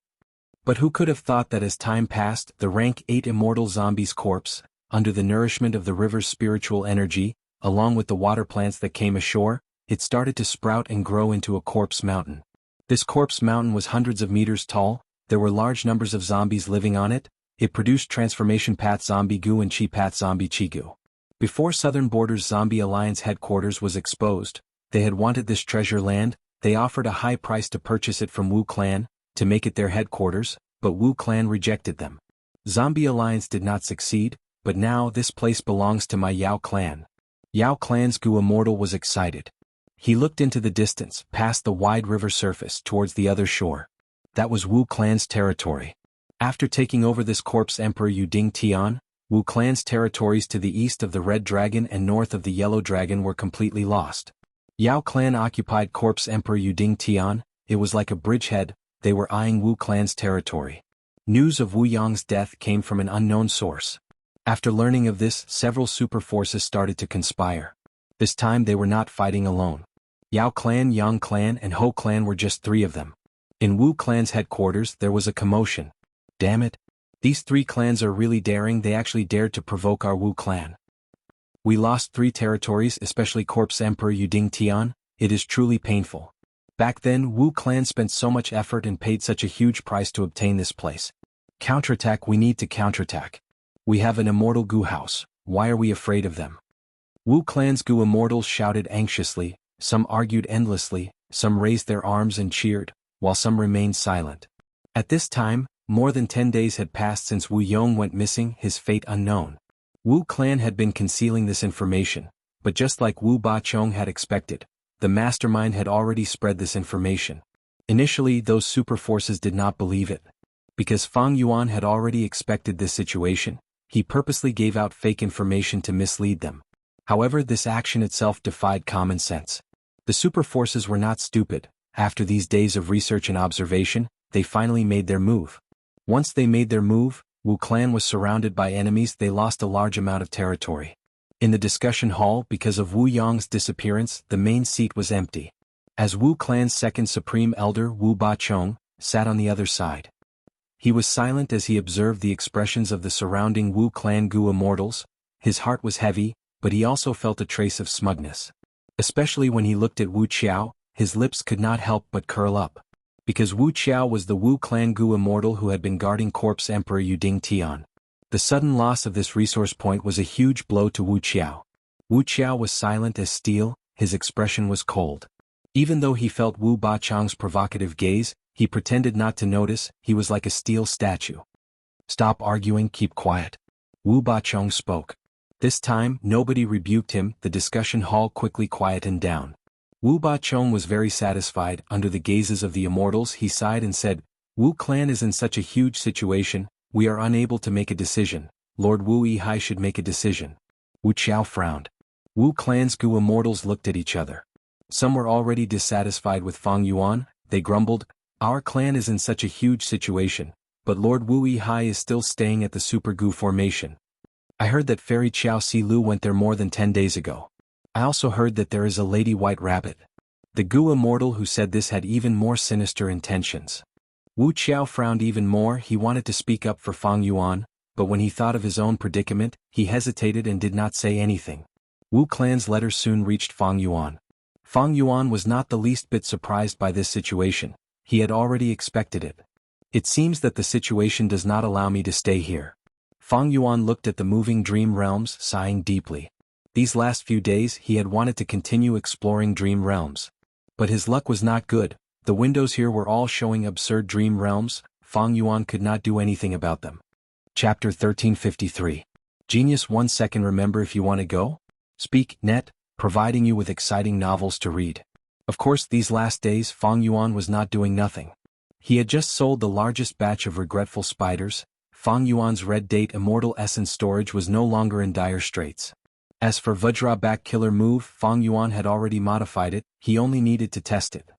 But who could have thought that as time passed, the rank 8 immortal zombie's corpse, under the nourishment of the river's spiritual energy, along with the water plants that came ashore, it started to sprout and grow into a corpse mountain. This corpse mountain was hundreds of meters tall. There were large numbers of zombies living on it. It produced Transformation Path Zombie Gu and Chi Path Zombie Chi Gu. Before Southern Border's Zombie Alliance headquarters was exposed, they had wanted this treasure land. They offered a high price to purchase it from Wu clan, to make it their headquarters, but Wu clan rejected them. Zombie Alliance did not succeed, but now this place belongs to my Yao clan. Yao clan's Gu immortal was excited. He looked into the distance, past the wide river surface, towards the other shore. That was Wu clan's territory. After taking over this Corpse Emperor Yuding Tian, Wu clan's territories to the east of the Red Dragon and north of the Yellow Dragon were completely lost. Yao clan occupied Corpse Emperor Yuding Tian. It was like a bridgehead. They were eyeing Wu clan's territory. News of Wu Yang's death came from an unknown source. After learning of this, several super forces started to conspire. This time they were not fighting alone. Yao clan, Yang clan, and Ho clan were just 3 of them. In Wu clan's headquarters there was a commotion. Damn it. These 3 clans are really daring. They actually dared to provoke our Wu clan. We lost 3 territories, especially Corpse Emperor Yuding Tian. It is truly painful. Back then Wu clan spent so much effort and paid such a huge price to obtain this place. Counterattack, we need to counterattack. We have an immortal Gu house, why are we afraid of them? Wu clan's Gu immortals shouted anxiously, some argued endlessly, some raised their arms and cheered, while some remained silent. At this time, more than 10 days had passed since Wu Yong went missing, his fate unknown. Wu clan had been concealing this information, but just like Wu Bachong had expected, the mastermind had already spread this information. Initially, those super forces did not believe it. Because Fang Yuan had already expected this situation, he purposely gave out fake information to mislead them. However, this action itself defied common sense. The super forces were not stupid. After these days of research and observation, they finally made their move. Once they made their move, Wu clan was surrounded by enemies. They lost a large amount of territory. In the discussion hall, because of Wu Yong's disappearance, the main seat was empty. As Wu clan's second supreme elder, Wu Bachong, sat on the other side. He was silent as he observed the expressions of the surrounding Wu clan Gu immortals. His heart was heavy, but he also felt a trace of smugness. Especially when he looked at Wu Qiao, his lips could not help but curl up. Because Wu Qiao was the Wu clan Gu immortal who had been guarding Corpse Emperor Yuding Tian. The sudden loss of this resource point was a huge blow to Wu Qiao. Wu Qiao was silent as steel, his expression was cold. Even though he felt Wu Bachong's provocative gaze, he pretended not to notice. He was like a steel statue. Stop arguing, keep quiet. Wu Bachong spoke. This time, nobody rebuked him. The discussion hall quickly quietened down. Wu Bachong was very satisfied. Under the gazes of the immortals, he sighed and said, Wu clan is in such a huge situation, we are unable to make a decision. Lord Wu Yihai should make a decision. Wu Qiao frowned. Wu clan's Gu immortals looked at each other. Some were already dissatisfied with Fang Yuan. They grumbled, our clan is in such a huge situation, but Lord Wu Yihai is still staying at the Super Gu formation. I heard that Fairy Qiao Si Lu went there more than 10 days ago. I also heard that there is a Lady White Rabbit. The Gu immortal who said this had even more sinister intentions. Wu Qiao frowned even more. He wanted to speak up for Fang Yuan, but when he thought of his own predicament, he hesitated and did not say anything. Wu clan's letter soon reached Fang Yuan. Fang Yuan was not the least bit surprised by this situation. He had already expected it. It seems that the situation does not allow me to stay here. Fang Yuan looked at the moving dream realms, sighing deeply. These last few days he had wanted to continue exploring dream realms. But his luck was not good. The windows here were all showing absurd dream realms. Fang Yuan could not do anything about them. Chapter 1353. Genius 1 second. Remember, if you want to go? Speak, net, providing you with exciting novels to read. Of course, these last days Fang Yuan was not doing nothing. He had just sold the largest batch of regretful spiders. Fang Yuan's red date immortal essence storage was no longer in dire straits. As for Vajra back killer move, Fang Yuan had already modified it. He only needed to test it.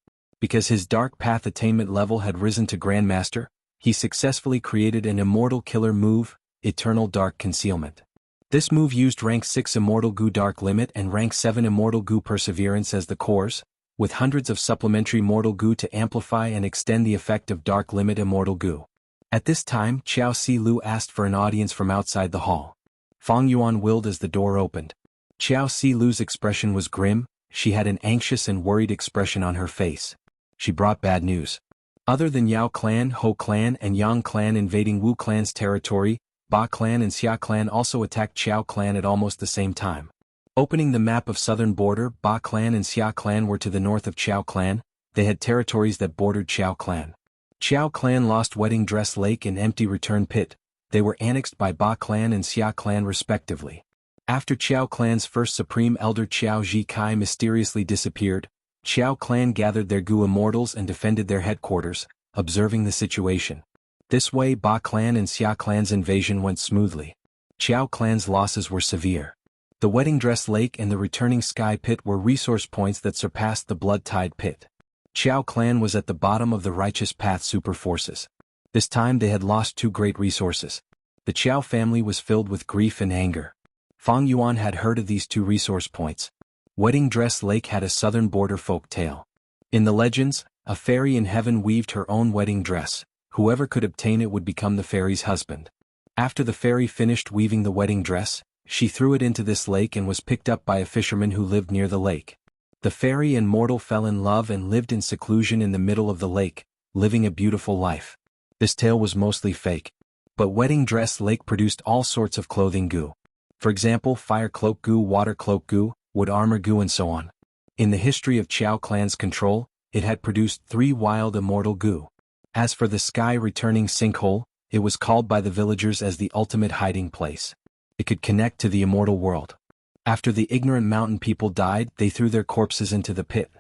Because his dark path attainment level had risen to Grandmaster, he successfully created an immortal killer move, Eternal Dark Concealment. This move used rank 6 Immortal Gu Dark Limit and rank 7 Immortal Gu Perseverance as the cores, with hundreds of supplementary Mortal Gu to amplify and extend the effect of Dark Limit Immortal Gu. At this time, Qiao Si Lu asked for an audience from outside the hall. Fang Yuan willed as the door opened. Qiao Si Lu's expression was grim. She had an anxious and worried expression on her face. She brought bad news. Other than Yao clan, Ho clan and Yang clan invading Wu clan's territory, Ba clan and Xia clan also attacked Qiao clan at almost the same time. Opening the map of southern border, Ba clan and Xia clan were to the north of Qiao clan. They had territories that bordered Qiao clan. Qiao clan lost Wedding Dress Lake and Empty Return Pit. They were annexed by Ba clan and Xia clan respectively. After Qiao clan's first supreme elder Qiao Ji Kai mysteriously disappeared, Qiao clan gathered their Gu immortals and defended their headquarters, observing the situation. This way Ba clan and Xia clan's invasion went smoothly. Qiao clan's losses were severe. The Wedding Dress Lake and the Returning Sky Pit were resource points that surpassed the Blood Tide Pit. Qiao clan was at the bottom of the Righteous Path super forces. This time they had lost 2 great resources. The Qiao family was filled with grief and anger. Fang Yuan had heard of these 2 resource points. Wedding Dress Lake had a southern border folk tale. In the legends, a fairy in heaven weaved her own wedding dress. Whoever could obtain it would become the fairy's husband. After the fairy finished weaving the wedding dress, she threw it into this lake and was picked up by a fisherman who lived near the lake. The fairy and mortal fell in love and lived in seclusion in the middle of the lake, living a beautiful life. This tale was mostly fake. But Wedding Dress Lake produced all sorts of clothing goo. For example, fire cloak goo, water cloak goo, wood armor goo, and so on. In the history of Qiao clan's control, it had produced 3 wild immortal goo. As for the sky returning sinkhole, it was called by the villagers as the ultimate hiding place. It could connect to the immortal world. After the ignorant mountain people died, they threw their corpses into the pit.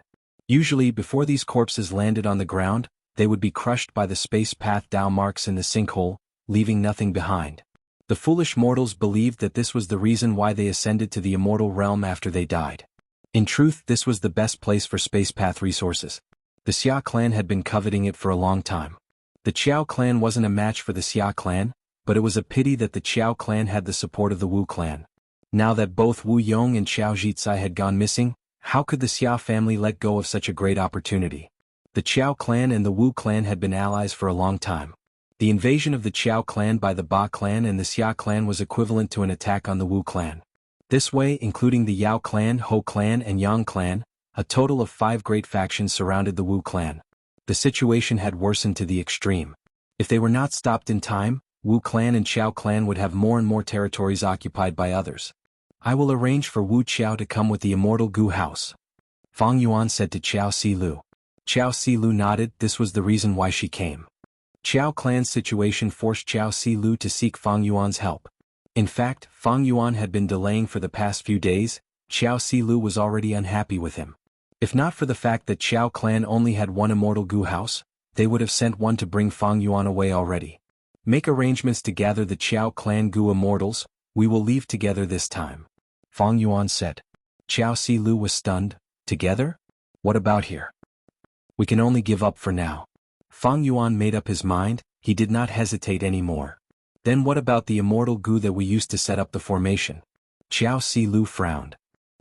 Usually, before these corpses landed on the ground, they would be crushed by the space path Dao marks in the sinkhole, leaving nothing behind. The foolish mortals believed that this was the reason why they ascended to the immortal realm after they died. In truth, this was the best place for space path resources. The Xia clan had been coveting it for a long time. The Qiao clan wasn't a match for the Xia clan, but it was a pity that the Qiao clan had the support of the Wu clan. Now that both Wu Yong and Xiao Zhizai had gone missing, how could the Xia family let go of such a great opportunity? The Qiao clan and the Wu clan had been allies for a long time. The invasion of the Qiao clan by the Ba clan and the Xia clan was equivalent to an attack on the Wu clan. This way, including the Yao clan, Ho clan, and Yang clan, a total of 5 great factions surrounded the Wu clan. The situation had worsened to the extreme. If they were not stopped in time, Wu clan and Qiao clan would have more and more territories occupied by others. I will arrange for Wu Qiao to come with the immortal Gu house, Fang Yuan said to Qiao Silu. Qiao Silu nodded. This was the reason why she came. Qiao clan's situation forced Qiao Silu to seek Fang Yuan's help. In fact, Fang Yuan had been delaying for the past few days. Qiao Silu was already unhappy with him. If not for the fact that Qiao clan only had one immortal Gu house, they would have sent one to bring Fang Yuan away already. Make arrangements to gather the Qiao clan Gu immortals. We will leave together this time, Fang Yuan said. Qiao Silu was stunned. Together? What about here? We can only give up for now. Fang Yuan made up his mind. He did not hesitate anymore. Then what about the immortal Gu that we used to set up the formation? Qiao Silu frowned.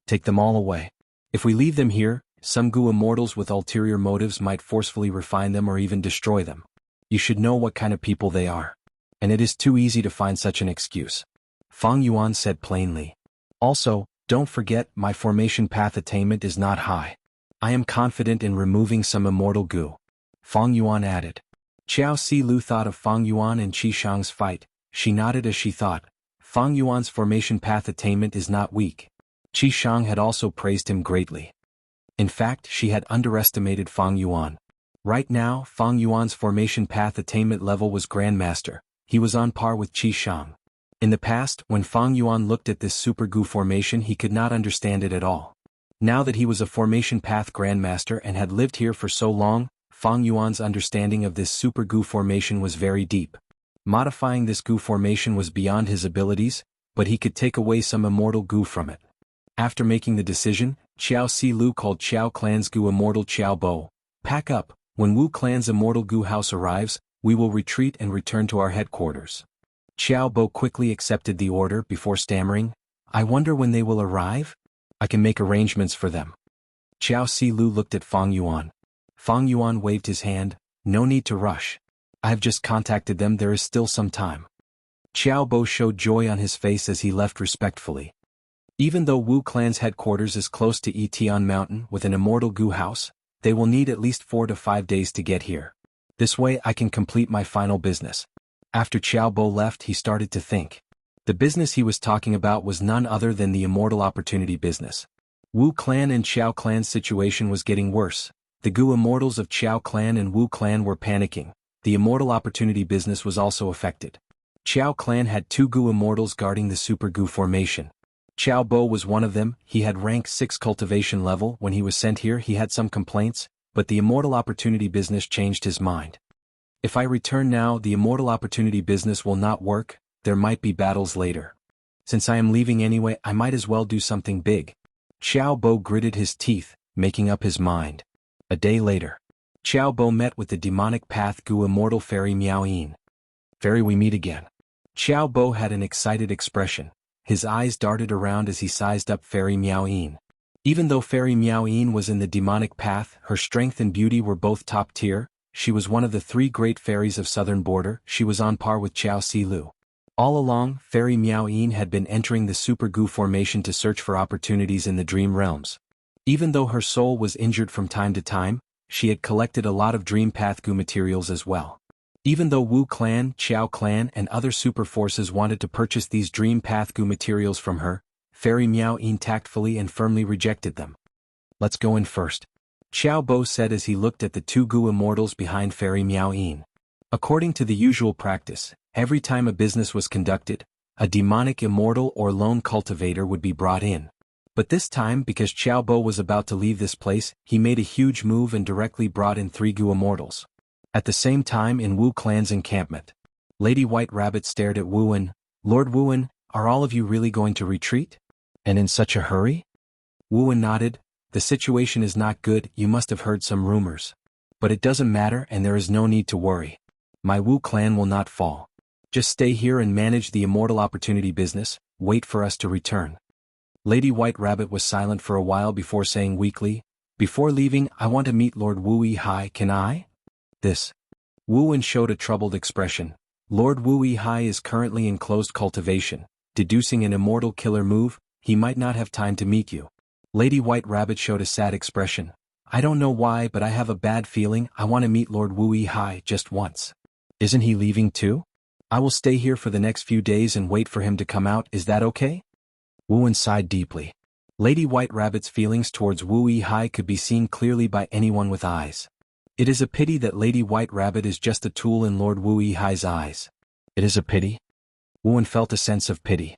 Take them all away. If we leave them here, some Gu immortals with ulterior motives might forcefully refine them or even destroy them. You should know what kind of people they are. And it is too easy to find such an excuse, Fang Yuan said plainly. Also, don't forget, my formation path attainment is not high. I am confident in removing some immortal Gu, Fang Yuan added. Qiao Silu thought of Fang Yuan and Qi Shang's fight. She nodded as she thought. Fang Yuan's formation path attainment is not weak. Qi Shang had also praised him greatly. In fact, she had underestimated Fang Yuan. Right now, Fang Yuan's formation path attainment level was Grandmaster. He was on par with Qi Shang. In the past, when Fang Yuan looked at this Super Gu formation, he could not understand it at all. Now that he was a formation path Grandmaster and had lived here for so long, Fang Yuan's understanding of this Super Gu formation was very deep. Modifying this Gu formation was beyond his abilities, but he could take away some immortal Gu from it. After making the decision, Qiao Silu called Qiao clan's Gu immortal Qiao Bo. Pack up. When Wu clan's immortal Gu house arrives, we will retreat and return to our headquarters. Qiao Bo quickly accepted the order before stammering, I wonder when they will arrive? I can make arrangements for them. Qiao Silu looked at Fang Yuan. Fang Yuan waved his hand, no need to rush. I have just contacted them, there is still some time. Qiao Bo showed joy on his face as he left respectfully. Even though Wu clan's headquarters is close to Etian Mountain with an immortal Gu house, they will need at least 4 to 5 days to get here. This way I can complete my final business. After Qiao Bo left, he started to think. The business he was talking about was none other than the immortal opportunity business. Wu clan and Qiao clan's situation was getting worse. The Gu immortals of Qiao clan and Wu clan were panicking. The immortal opportunity business was also affected. Qiao clan had 2 Gu immortals guarding the Super Gu formation. Qiao Bo was one of them. He had rank 6 cultivation level. When he was sent here, he had some complaints, but the immortal opportunity business changed his mind. If I return now, the immortal opportunity business will not work. There might be battles later. Since I am leaving anyway, I might as well do something big. Qiao Bo gritted his teeth, making up his mind. A day later, Qiao Bo met with the demonic path Gu immortal fairy Miao Yin. Fairy, we meet again. Qiao Bo had an excited expression. His eyes darted around as he sized up fairy Miao Yin. Even though fairy Miao Yin was in the demonic path, her strength and beauty were both top tier. She was one of the 3 great fairies of southern border. She was on par with Qiao Silu. All along, fairy Miao Yin had been entering the Super Gu formation to search for opportunities in the dream realms. Even though her soul was injured from time to time, she had collected a lot of dream path Gu materials as well. Even though Wu clan, Qiao clan and other super forces wanted to purchase these dream path goo materials from her, Fairy Miao Yin tactfully and firmly rejected them. "Let's go in first," Xiao Bo said as he looked at the two goo immortals behind Fairy Miao Yin. According to the usual practice, every time a business was conducted, a demonic immortal or lone cultivator would be brought in. But this time, because Xiao Bo was about to leave this place, he made a huge move and directly brought in 3 goo immortals. At the same time in Wu clan's encampment, Lady White Rabbit stared at Wuan. "Lord Wuan, are all of you really going to retreat? And in such a hurry?" Wuan nodded. "The situation is not good, you must have heard some rumors. But it doesn't matter and there is no need to worry. My Wu clan will not fall. Just stay here and manage the immortal opportunity business, wait for us to return." Lady White Rabbit was silent for a while before saying weakly, "Before leaving, I want to meet Lord Wu Yi. Can I?" "This." Wuan showed a troubled expression. "Lord Wu Yi is currently in closed cultivation, deducing an immortal killer move, he might not have time to meet you." Lady White Rabbit showed a sad expression. "I don't know why but I have a bad feeling I want to meet Lord Wu Yi just once." "Isn't he leaving too?" "I will stay here for the next few days and wait for him to come out, is that okay?" Wuan sighed deeply. Lady White Rabbit's feelings towards Wu Yi could be seen clearly by anyone with eyes. It is a pity that Lady White Rabbit is just a tool in Lord Wu Yi's eyes. "It is a pity?" Wuan felt a sense of pity.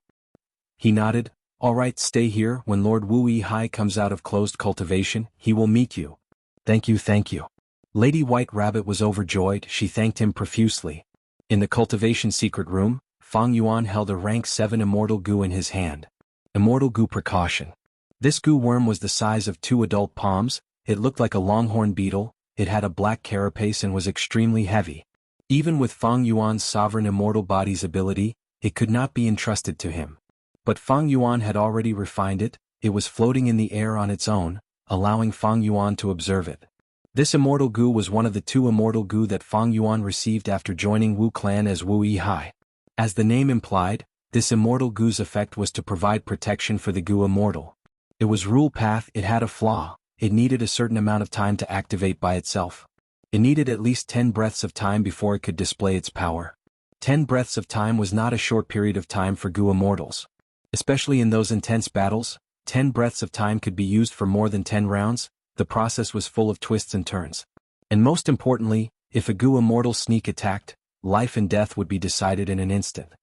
He nodded. "All right, stay here. When Lord Wu Yi comes out of closed cultivation, he will meet you." Thank you, thank you." Lady White Rabbit was overjoyed, she thanked him profusely. In the cultivation secret room, Fang Yuan held a rank 7 immortal goo in his hand. Immortal goo precaution. This goo worm was the size of 2 adult palms, it looked like a longhorn beetle, it had a black carapace and was extremely heavy. Even with Fang Yuan's sovereign immortal body's ability, it could not be entrusted to him. But Fang Yuan had already refined it, it was floating in the air on its own, allowing Fang Yuan to observe it. This immortal goo was one of the 2 immortal goo that Fang Yuan received after joining Wu clan as Wu Yi. As the name implied, this immortal goo's effect was to provide protection for the goo immortal. It was rule path, it had a flaw, it needed a certain amount of time to activate by itself. It needed at least 10 breaths of time before it could display its power. 10 breaths of time was not a short period of time for goo immortals. Especially in those intense battles, 10 breaths of time could be used for more than 10 rounds, the process was full of twists and turns. And most importantly, if a goo immortal sneak attacked, life and death would be decided in an instant.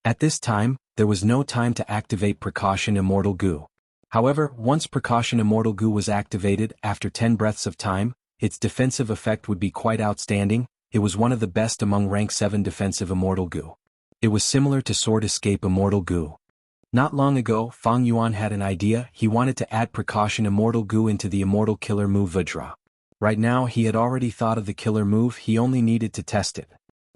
At this time, there was no time to activate Precaution Immortal Goo. However, once Precaution Immortal Goo was activated after 10 breaths of time, its defensive effect would be quite outstanding, it was one of the best among rank 7 defensive Immortal Goo. It was similar to Sword Escape Immortal Goo. Not long ago, Fang Yuan had an idea, he wanted to add Precaution Immortal Goo into the Immortal Killer move Vajra. Right now he had already thought of the killer move, he only needed to test it.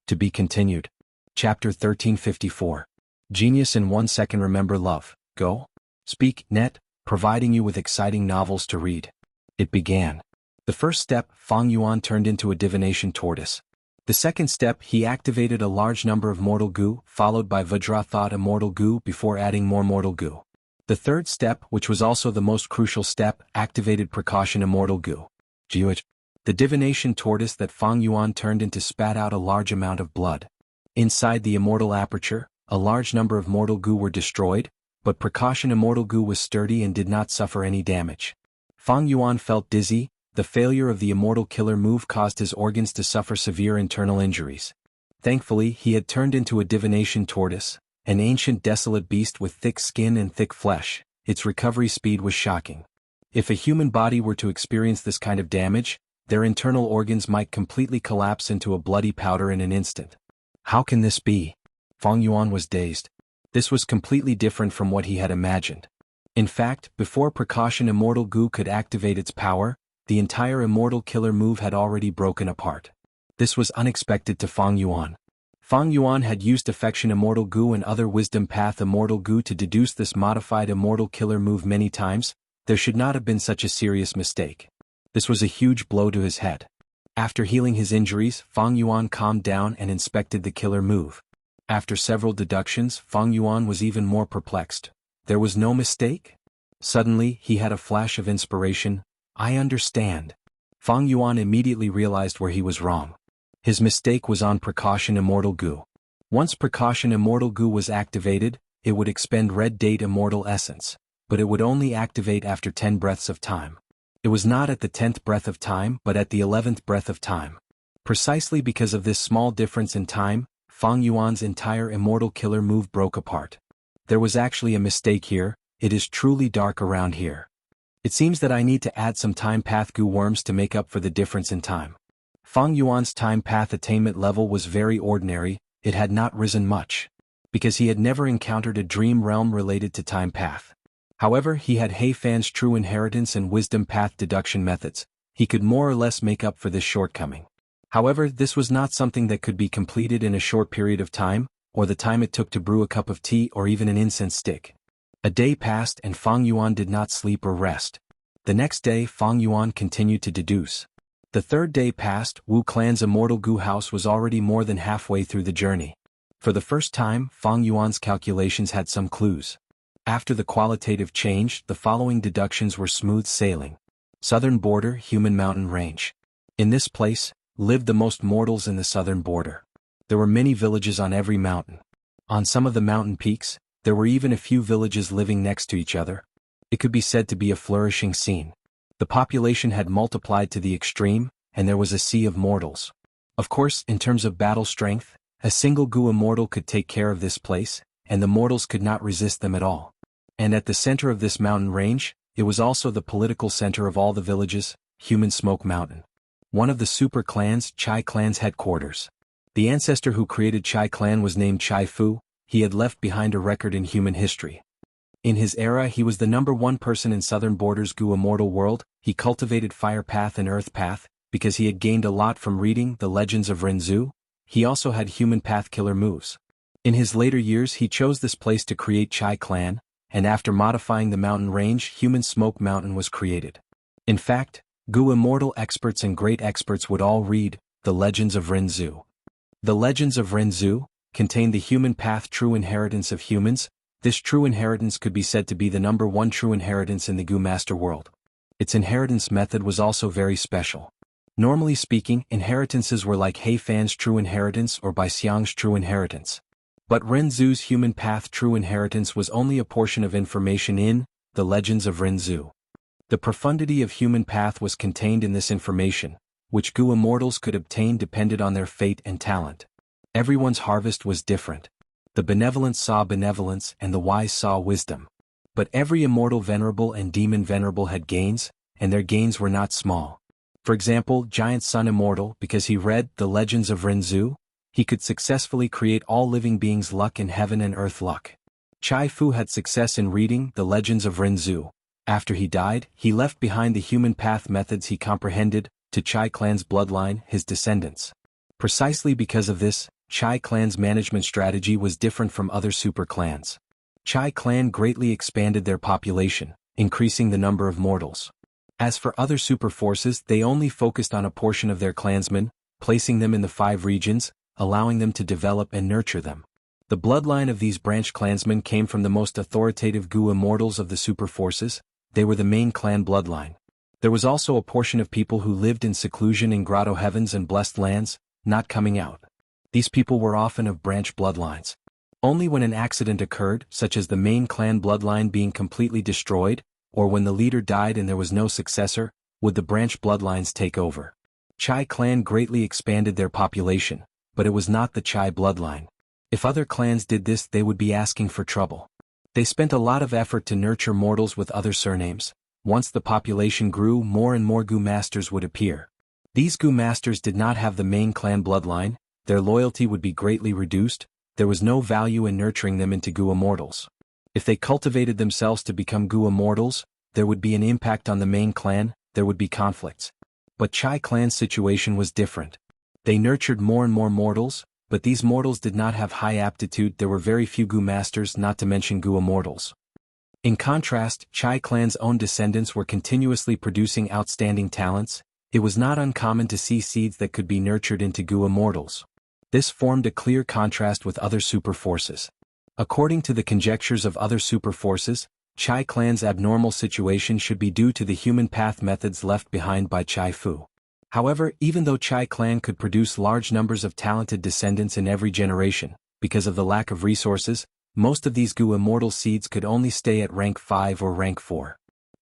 To be continued. Chapter 1354. Genius in 1 second. Remember love, go. Speak, net, providing you with exciting novels to read. It began. The first step, Fang Yuan turned into a divination tortoise. The second step, he activated a large number of mortal goo, followed by Vajra thought immortal goo before adding more mortal goo. The third step, which was also the most crucial step, activated Precaution Immortal Goo. The divination tortoise that Fang Yuan turned into spat out a large amount of blood. Inside the immortal aperture, a large number of mortal goo were destroyed, but Precaution Immortal Goo was sturdy and did not suffer any damage. Fang Yuan felt dizzy, the failure of the immortal killer move caused his organs to suffer severe internal injuries. Thankfully, he had turned into a divination tortoise, an ancient desolate beast with thick skin and thick flesh, its recovery speed was shocking. If a human body were to experience this kind of damage, their internal organs might completely collapse into a bloody powder in an instant. How can this be? Fang Yuan was dazed. This was completely different from what he had imagined. In fact, before Precaution Immortal Goo could activate its power, the entire immortal killer move had already broken apart. This was unexpected to Fang Yuan. Fang Yuan had used Affection Immortal Goo and other Wisdom Path Immortal Goo to deduce this modified immortal killer move many times, there should not have been such a serious mistake. This was a huge blow to his head. After healing his injuries, Fang Yuan calmed down and inspected the killer move. After several deductions, Fang Yuan was even more perplexed. There was no mistake? Suddenly, he had a flash of inspiration. I understand. Fang Yuan immediately realized where he was wrong. His mistake was on Precaution Immortal Goo. Once Precaution Immortal Goo was activated, it would expend Red Date Immortal Essence, but it would only activate after 10 breaths of time. It was not at the 10th breath of time but at the 11th breath of time. Precisely because of this small difference in time, Fang Yuan's entire Immortal Killer move broke apart. There was actually a mistake here. It is truly dark around here. It seems that I need to add some time path goo worms to make up for the difference in time. Fang Yuan's time path attainment level was very ordinary, it had not risen much. Because he had never encountered a dream realm related to time path. However, he had He Fan's true inheritance and wisdom path deduction methods. He could more or less make up for this shortcoming. However, this was not something that could be completed in a short period of time, or the time it took to brew a cup of tea or even an incense stick. A day passed and Fang Yuan did not sleep or rest. The next day Fang Yuan continued to deduce. The third day passed, Wu Clan's Immortal Goo house was already more than halfway through the journey. For the first time, Fang Yuan's calculations had some clues. After the qualitative change, the following deductions were smooth sailing. Southern border, Human Mountain Range. In this place, lived the most mortals in the southern border. There were many villages on every mountain. On some of the mountain peaks, there were even a few villages living next to each other. It could be said to be a flourishing scene. The population had multiplied to the extreme, and there was a sea of mortals. Of course, in terms of battle strength, a single Goo Immortal could take care of this place, and the mortals could not resist them at all. And at the center of this mountain range, it was also the political center of all the villages, Human Smoke Mountain. One of the super clans, Chai Clan's headquarters. The ancestor who created Chai Clan was named Chai Fu. He had left behind a record in human history. In his era he was the #1 person in Southern Border's Goo Immortal world. He cultivated Fire Path and Earth Path, because he had gained a lot from reading the Legends of Renzu. He also had Human Path killer moves. In his later years he chose this place to create Chai Clan, and after modifying the mountain range, Human Smoke Mountain was created. In fact, Goo Immortal experts and great experts would all read the Legends of Renzu. The Legends of Renzu contained the human path true inheritance of humans. This true inheritance could be said to be the #1 true inheritance in the Goo Master world. Its inheritance method was also very special. Normally speaking, inheritances were like He Fan's true inheritance or by Xiang's true inheritance. But Renzu's human path true inheritance was only a portion of information in the Legends of Renzu. The profundity of human path was contained in this information, which Goo Immortals could obtain depended on their fate and talent. Everyone's harvest was different. The benevolent saw benevolence and the wise saw wisdom. But every immortal venerable and demon venerable had gains, and their gains were not small. For example, Giant Sun Immortal, because he read the Legends of Renzu, he could successfully create all living beings luck in heaven and earth luck. Chai Fu had success in reading the Legends of Renzu. After he died, he left behind the human path methods he comprehended to Chai Clan's bloodline, his descendants. Precisely because of this, Chai Clan's management strategy was different from other super clans. Chai Clan greatly expanded their population, increasing the number of mortals. As for other super forces, they only focused on a portion of their clansmen, placing them in the 5 regions, allowing them to develop and nurture them. The bloodline of these branch clansmen came from the most authoritative Goo Immortals of the super forces. They were the main clan bloodline. There was also a portion of people who lived in seclusion in grotto heavens and blessed lands, not coming out. These people were often of branch bloodlines. Only when an accident occurred, such as the main clan bloodline being completely destroyed, or when the leader died and there was no successor, would the branch bloodlines take over. Chai Clan greatly expanded their population, but it was not the Chai bloodline. If other clans did this, they would be asking for trouble. They spent a lot of effort to nurture mortals with other surnames. Once the population grew, more and more Goo Masters would appear. These Goo Masters did not have the main clan bloodline, their loyalty would be greatly reduced, there was no value in nurturing them into Goo Immortals. If they cultivated themselves to become Goo Immortals, there would be an impact on the main clan, there would be conflicts. But Chai Clan's situation was different. They nurtured more and more mortals, but these mortals did not have high aptitude. There were very few Goo Masters, not to mention Goo Immortals. In contrast, Chai Clan's own descendants were continuously producing outstanding talents. It was not uncommon to see seeds that could be nurtured into Goo Immortals. This formed a clear contrast with other super forces. According to the conjectures of other super forces, Chai Clan's abnormal situation should be due to the human path methods left behind by Chai Fu. However, even though Chai clan could produce large numbers of talented descendants in every generation, because of the lack of resources, most of these Gu immortal seeds could only stay at rank 5 or rank 4.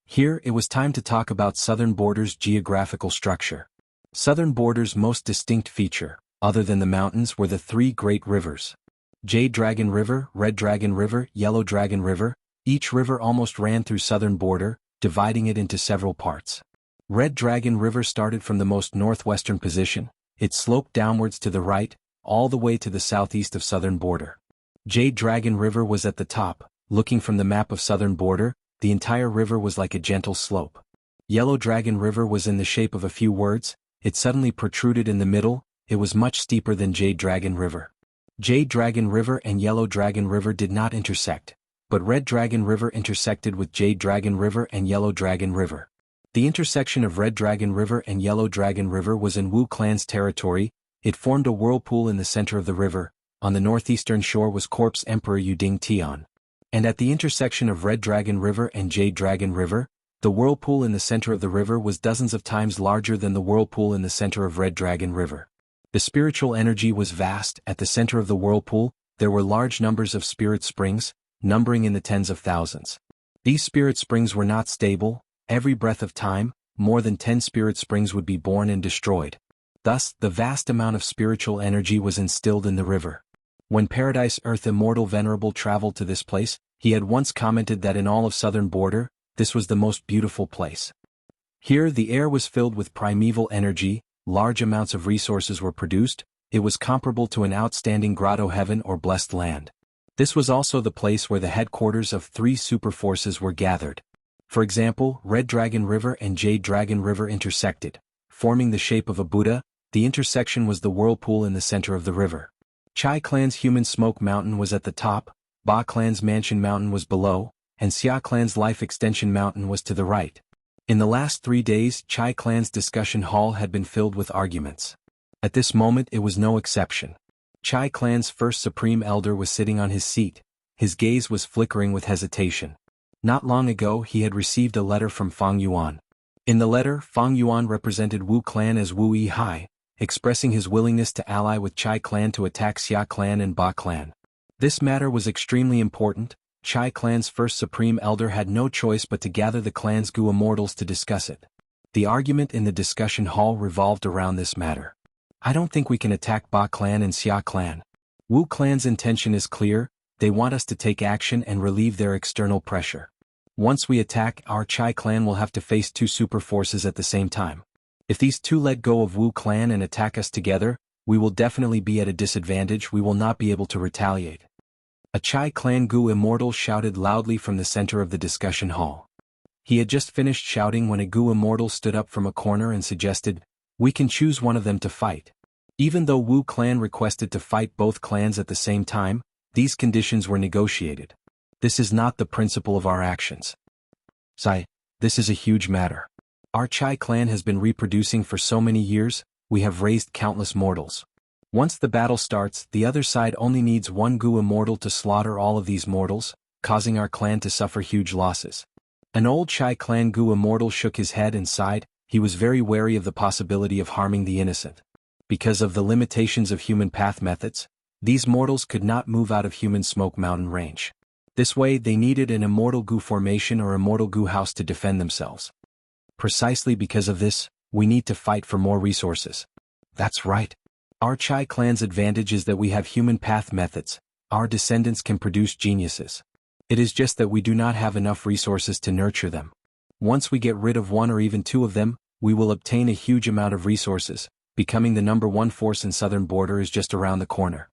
Here, it was time to talk about Southern Border's geographical structure. Southern Border's most distinct feature, other than the mountains, were the three great rivers. Jade Dragon River, Red Dragon River, Yellow Dragon River. Each river almost ran through Southern Border, dividing it into several parts. Red Dragon River started from the most northwestern position. It sloped downwards to the right, all the way to the southeast of Southern Border. Jade Dragon River was at the top. Looking from the map of Southern Border, the entire river was like a gentle slope. Yellow Dragon River was in the shape of a few words. It suddenly protruded in the middle. It was much steeper than Jade Dragon River. Jade Dragon River and Yellow Dragon River did not intersect, but Red Dragon River intersected with Jade Dragon River and Yellow Dragon River. The intersection of Red Dragon River and Yellow Dragon River was in Wu clan's territory. It formed a whirlpool in the center of the river. On the northeastern shore was Corpse Emperor Yuding Tian. And at the intersection of Red Dragon River and Jade Dragon River, the whirlpool in the center of the river was dozens of times larger than the whirlpool in the center of Red Dragon River. The spiritual energy was vast. At the center of the whirlpool, there were large numbers of spirit springs, numbering in the tens of thousands. These spirit springs were not stable. Every breath of time, more than 10 spirit springs would be born and destroyed. Thus, the vast amount of spiritual energy was instilled in the river. When Paradise Earth Immortal Venerable traveled to this place, he had once commented that in all of Southern Border, this was the most beautiful place. Here the air was filled with primeval energy, large amounts of resources were produced. It was comparable to an outstanding grotto heaven or blessed land. This was also the place where the headquarters of 3 super forces were gathered. For example, Red Dragon River and Jade Dragon River intersected, forming the shape of a Buddha. The intersection was the whirlpool in the center of the river. Chai clan's Human Smoke Mountain was at the top, Ba clan's Mansion Mountain was below, and Xia clan's Life Extension Mountain was to the right. In the last 3 days, Chai clan's discussion hall had been filled with arguments. At this moment it was no exception. Chai clan's first supreme elder was sitting on his seat. His gaze was flickering with hesitation. Not long ago he had received a letter from Fang Yuan. In the letter, Fang Yuan represented Wu clan as Wu Yihai, expressing his willingness to ally with Chai clan to attack Xia clan and Ba clan. This matter was extremely important. Chai clan's first supreme elder had no choice but to gather the clan's Gu immortals to discuss it. The argument in the discussion hall revolved around this matter. I don't think we can attack Ba clan and Xia clan. Wu clan's intention is clear. They want us to take action and relieve their external pressure. Once we attack, our Chai clan will have to face 2 super forces at the same time. If these 2 let go of Wu clan and attack us together, we will definitely be at a disadvantage. We will not be able to retaliate. A Chai clan Gu immortal shouted loudly from the center of the discussion hall. He had just finished shouting when a Gu immortal stood up from a corner and suggested, "We can choose one of them to fight." Even though Wu clan requested to fight both clans at the same time, these conditions were negotiated. This is not the principle of our actions. Sai, this is a huge matter. Our Chai clan has been reproducing for so many years. We have raised countless mortals. Once the battle starts, the other side only needs 1 Gu immortal to slaughter all of these mortals, causing our clan to suffer huge losses. An old Chai clan Gu immortal shook his head and sighed. He was very wary of the possibility of harming the innocent. Because of the limitations of human path methods, these mortals could not move out of Human Smoke Mountain range. This way they needed an Immortal Gu formation or Immortal Gu house to defend themselves. Precisely because of this, we need to fight for more resources. That's right. Our Chai clan's advantage is that we have human path methods. Our descendants can produce geniuses. It is just that we do not have enough resources to nurture them. Once we get rid of 1 or even 2 of them, we will obtain a huge amount of resources. Becoming the number 1 force in Southern Border is just around the corner.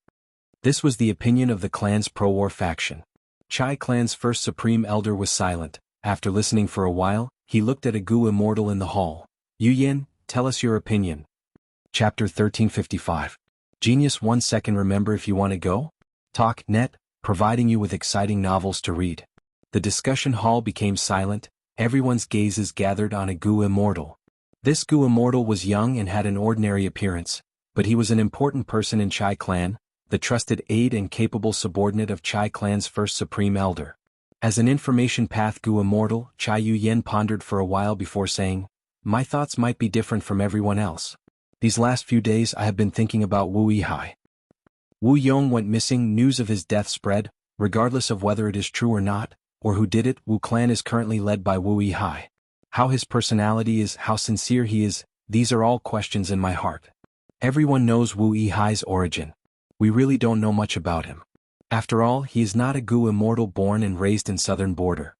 This was the opinion of the clan's pro-war faction. Chai clan's first supreme elder was silent. After listening for a while, he looked at a Gu immortal in the hall. Yu Yin, tell us your opinion. Chapter 1355. Genius 1 second. Remember if you want to go? Talk net, providing you with exciting novels to read. The discussion hall became silent. Everyone's gazes gathered on a Gu immortal. This Gu immortal was young and had an ordinary appearance, but he was an important person in Chai clan, the trusted aide and capable subordinate of Chai clan's first supreme elder. As an information path Gu immortal, Chai Yu Yen pondered for a while before saying, my thoughts might be different from everyone else. These last few days I have been thinking about Wu Yihai. Wu Yong went missing, news of his death spread, regardless of whether it is true or not, or who did it. Wu clan is currently led by Wu Yihai. How his personality is, how sincere he is, these are all questions in my heart. Everyone knows Wu Yihai's origin. We really don't know much about him. After all, he is not a Gu immortal born and raised in southern border.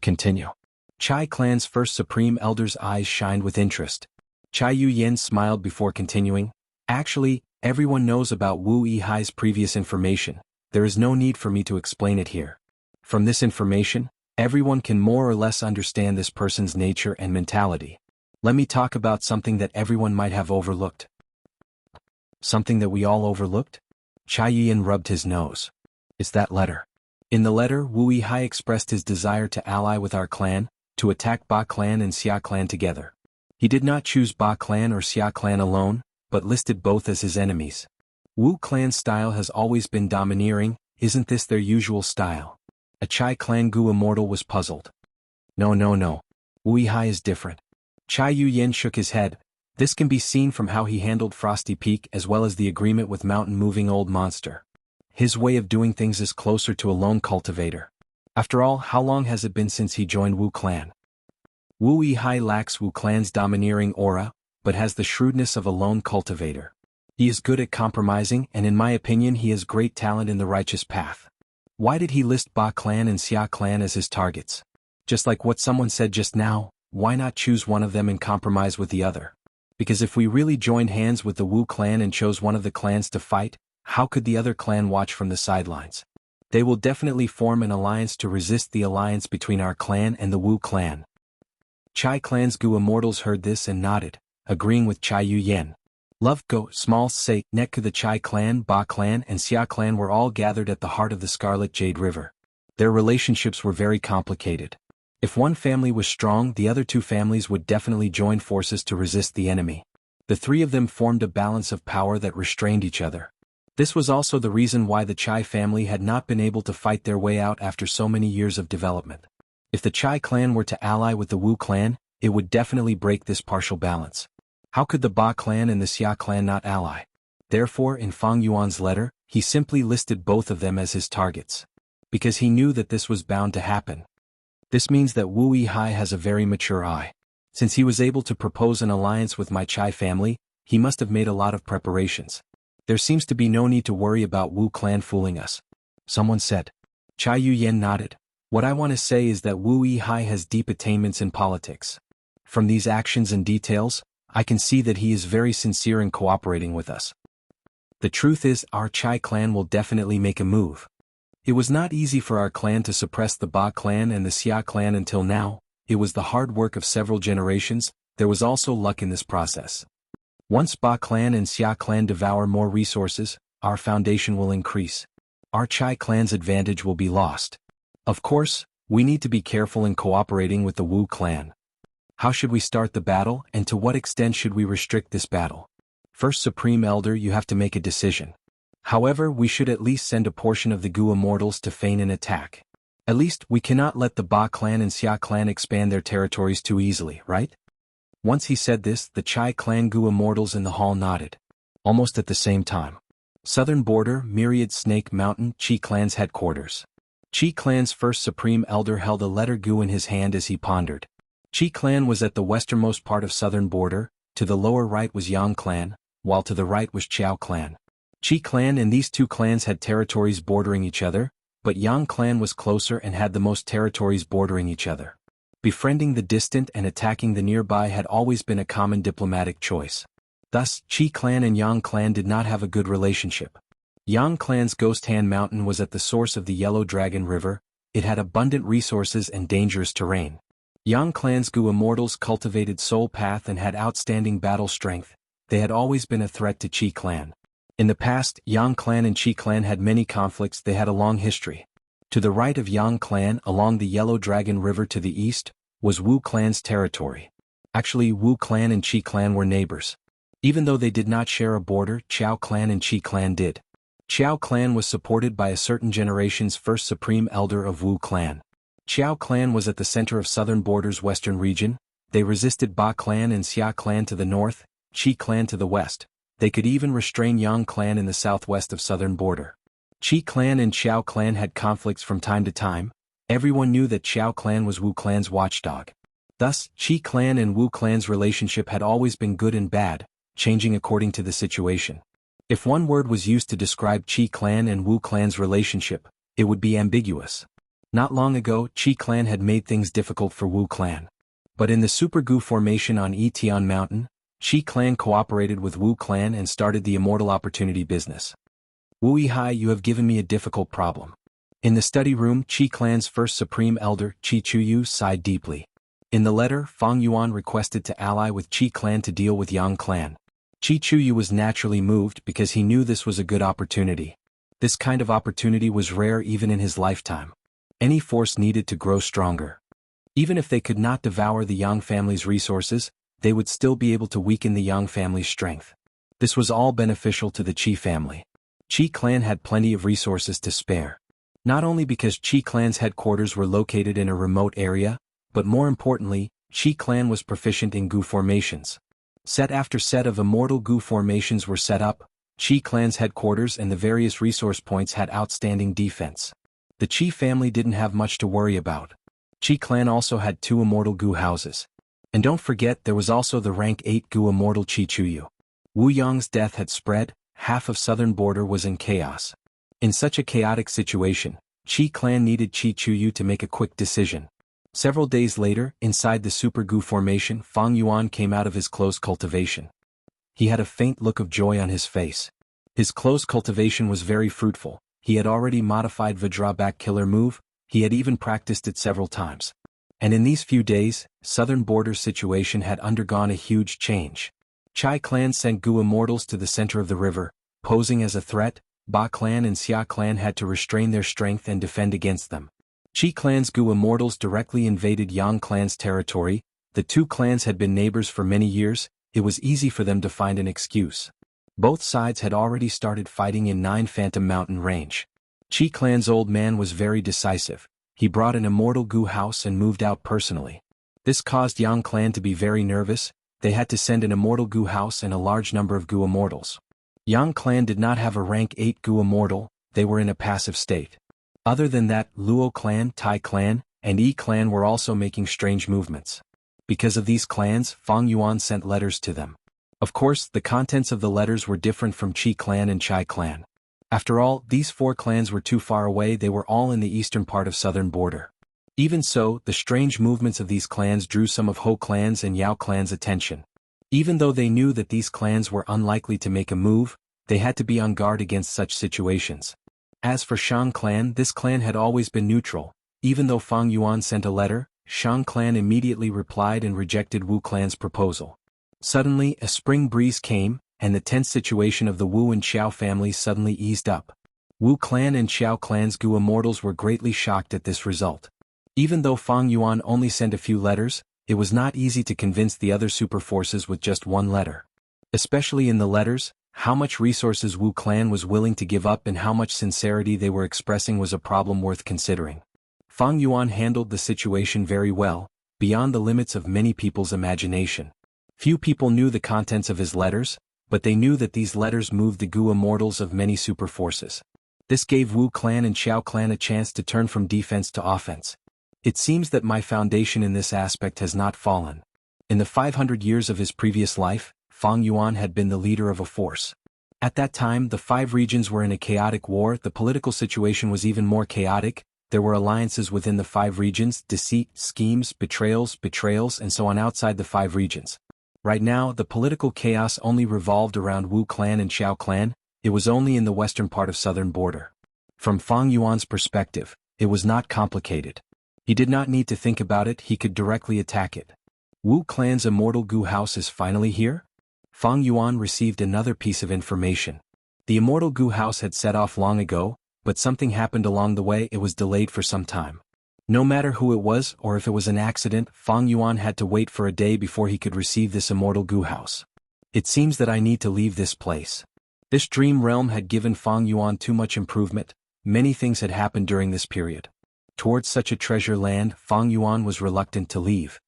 Continue. Chai clan's first supreme elder's eyes shined with interest. Chai Yuyen smiled before continuing. Actually, everyone knows about Wu Yihai's previous information. There is no need for me to explain it here. From this information, everyone can more or less understand this person's nature and mentality. Let me talk about something that everyone might have overlooked. Something that we all overlooked? Chai Yuyen rubbed his nose. It's that letter. In the letter, Wu Yihai expressed his desire to ally with our clan, to attack Ba clan and Xia clan together. He did not choose Ba clan or Xia clan alone, but listed both as his enemies. Wu clan's style has always been domineering, isn't this their usual style? A Chai clan Gu immortal was puzzled. No. Wu Yihai is different. Chai Yuyen shook his head. This can be seen from how he handled Frosty Peak as well as the agreement with Mountain Moving Old Monster. His way of doing things is closer to a lone cultivator. After all, how long has it been since he joined Wu clan? Wu Yihai lacks Wu clan's domineering aura, but has the shrewdness of a lone cultivator. He is good at compromising, and in my opinion he has great talent in the righteous path. Why did he list Ba clan and Xia clan as his targets? Just like what someone said just now, why not choose one of them and compromise with the other? Because if we really joined hands with the Wu clan and chose one of the clans to fight, how could the other clan watch from the sidelines? They will definitely form an alliance to resist the alliance between our clan and the Wu clan. Chai clan's Gu immortals heard this and nodded, agreeing with Chai Yuyen. Love Go, Small Say, Netku the Chai clan, Ba clan and Xia clan were all gathered at the heart of the Scarlet Jade River. Their relationships were very complicated. If one family was strong, the other two families would definitely join forces to resist the enemy. The three of them formed a balance of power that restrained each other. This was also the reason why the Chai family had not been able to fight their way out after so many years of development. If the Chai clan were to ally with the Wu clan, it would definitely break this partial balance. How could the Ba clan and the Xia clan not ally? Therefore, in Fang Yuan's letter, he simply listed both of them as his targets. Because he knew that this was bound to happen. This means that Wu Yihai has a very mature eye. Since he was able to propose an alliance with my Chai family, he must have made a lot of preparations. There seems to be no need to worry about Wu clan fooling us. Someone said. Chai Yuyen nodded. What I want to say is that Wu Yihai has deep attainments in politics. From these actions and details, I can see that he is very sincere in cooperating with us. The truth is, our Chai clan will definitely make a move. It was not easy for our clan to suppress the Ba clan and the Xia clan until now. It was the hard work of several generations. There was also luck in this process. Once Ba clan and Xia clan devour more resources, our foundation will increase. Our Chai clan's advantage will be lost. Of course, we need to be careful in cooperating with the Wu clan. How should we start the battle, and to what extent should we restrict this battle? First, Supreme Elder, you have to make a decision. However, we should at least send a portion of the Gu immortals to feign an attack. At least, we cannot let the Ba clan and Xia clan expand their territories too easily, right? Once he said this, the Chai clan Gu immortals in the hall nodded. Almost at the same time. Southern border, Myriad Snake Mountain, Chi clan's headquarters. Chi clan's first Supreme Elder held a letter Gu in his hand as he pondered. Chi clan was at the westernmost part of southern border, to the lower right was Yang clan, while to the right was Chao clan. Chi clan and these two clans had territories bordering each other, but Yang clan was closer and had the most territories bordering each other. Befriending the distant and attacking the nearby had always been a common diplomatic choice. Thus, Chi clan and Yang clan did not have a good relationship. Yang clan's Ghost Hand Mountain was at the source of the Yellow Dragon River. It had abundant resources and dangerous terrain. Yang clan's Gu immortals cultivated Soul Path and had outstanding battle strength. They had always been a threat to Chi clan. In the past, Yang clan and Chi clan had many conflicts. They had a long history. To the right of Yang clan, along the Yellow Dragon River to the east, was Wu clan's territory. Actually, Wu clan and Chi clan were neighbors. Even though they did not share a border, Chao clan and Chi clan did. Chao clan was supported by a certain generation's first Supreme Elder of Wu clan. Chao clan was at the center of southern border's western region. They resisted Ba clan and Xia clan to the north, Qi clan to the west. They could even restrain Yang clan in the southwest of southern border. Qi clan and Xiao clan had conflicts from time to time. Everyone knew that Xiao clan was Wu clan's watchdog. Thus, Qi clan and Wu clan's relationship had always been good and bad, changing according to the situation. If one word was used to describe Qi clan and Wu clan's relationship, it would be ambiguous. Not long ago, Qi clan had made things difficult for Wu clan. But in the Super Gu formation on Yitian Mountain, Qi clan cooperated with Wu clan and started the Immortal opportunity business. Wu Yihai, you have given me a difficult problem. In the study room, Qi clan's first supreme elder, Qi Chuyu, sighed deeply. In the letter, Fang Yuan requested to ally with Qi clan to deal with Yang clan. Qi Chuyu was naturally moved because he knew this was a good opportunity. This kind of opportunity was rare even in his lifetime. Any force needed to grow stronger. Even if they could not devour the Yang family's resources, they would still be able to weaken the Yang family's strength. This was all beneficial to the Qi family. Qi clan had plenty of resources to spare. Not only because Qi clan's headquarters were located in a remote area, but more importantly, Qi clan was proficient in Gu formations. Set after set of immortal Gu formations were set up. Qi clan's headquarters and the various resource points had outstanding defense. The Qi family didn't have much to worry about. Qi clan also had 2 immortal Gu houses. And don't forget there was also the rank 8 Gu immortal Qi Chuyu. Wu Yang's death had spread, half of southern border was in chaos. In such a chaotic situation, Qi clan needed Qi Chuyu to make a quick decision. Several days later, inside the Super Gu formation, Fang Yuan came out of his closed cultivation. He had a faint look of joy on his face. His closed cultivation was very fruitful. He had already modified the drawback killer move, he had even practiced it several times. And in these few days, southern border situation had undergone a huge change. Chai clan sent Gu immortals to the center of the river, posing as a threat. Ba clan and Xia clan had to restrain their strength and defend against them. Qi clan's Gu immortals directly invaded Yang clan's territory. The 2 clans had been neighbors for many years. It was easy for them to find an excuse. Both sides had already started fighting in 9 Phantom Mountain range. Qi clan's old man was very decisive. He brought an immortal Gu house and moved out personally. This caused Yang clan to be very nervous. They had to send an immortal Gu house and a large number of Gu immortals. Yang clan did not have a rank 8 Gu immortal, they were in a passive state. Other than that, Luo clan, Tai clan, and Yi clan were also making strange movements. Because of these clans, Fang Yuan sent letters to them. Of course, the contents of the letters were different from Qi clan and Chai clan. After all, these 4 clans were too far away, they were all in the eastern part of southern border. Even so, the strange movements of these clans drew some of Ho clan's and Yao clan's attention. Even though they knew that these clans were unlikely to make a move, they had to be on guard against such situations. As for Shang clan, this clan had always been neutral. Even though Fang Yuan sent a letter, Shang clan immediately replied and rejected Wu clan's proposal. Suddenly, a spring breeze came, and the tense situation of the Wu and Xiao families suddenly eased up. Wu clan and Xiao clan's Gu immortals were greatly shocked at this result. Even though Fang Yuan only sent a few letters, it was not easy to convince the other super forces with just 1 letter. Especially in the letters, how much resources Wu clan was willing to give up and how much sincerity they were expressing was a problem worth considering. Fang Yuan handled the situation very well, beyond the limits of many people's imagination. Few people knew the contents of his letters, but they knew that these letters moved the Gu immortals of many super forces. This gave Wu clan and Xiao clan a chance to turn from defense to offense. It seems that my foundation in this aspect has not fallen. In the 500 years of his previous life, Fang Yuan had been the leader of a force. At that time, the 5 regions were in a chaotic war, the political situation was even more chaotic, there were alliances within the 5 regions, deceit, schemes, betrayals, and so on outside the 5 regions. Right now, the political chaos only revolved around Wu clan and Xiao clan, it was only in the western part of southern border. From Fang Yuan's perspective, it was not complicated. He did not need to think about it, he could directly attack it. Wu clan's immortal Gu house is finally here? Fang Yuan received another piece of information. The immortal Gu house had set off long ago, but something happened along the way, it was delayed for some time. No matter who it was or if it was an accident, Fang Yuan had to wait for a day before he could receive this immortal Gu house. It seems that I need to leave this place. This dream realm had given Fang Yuan too much improvement, many things had happened during this period. Towards such a treasure land, Fang Yuan was reluctant to leave.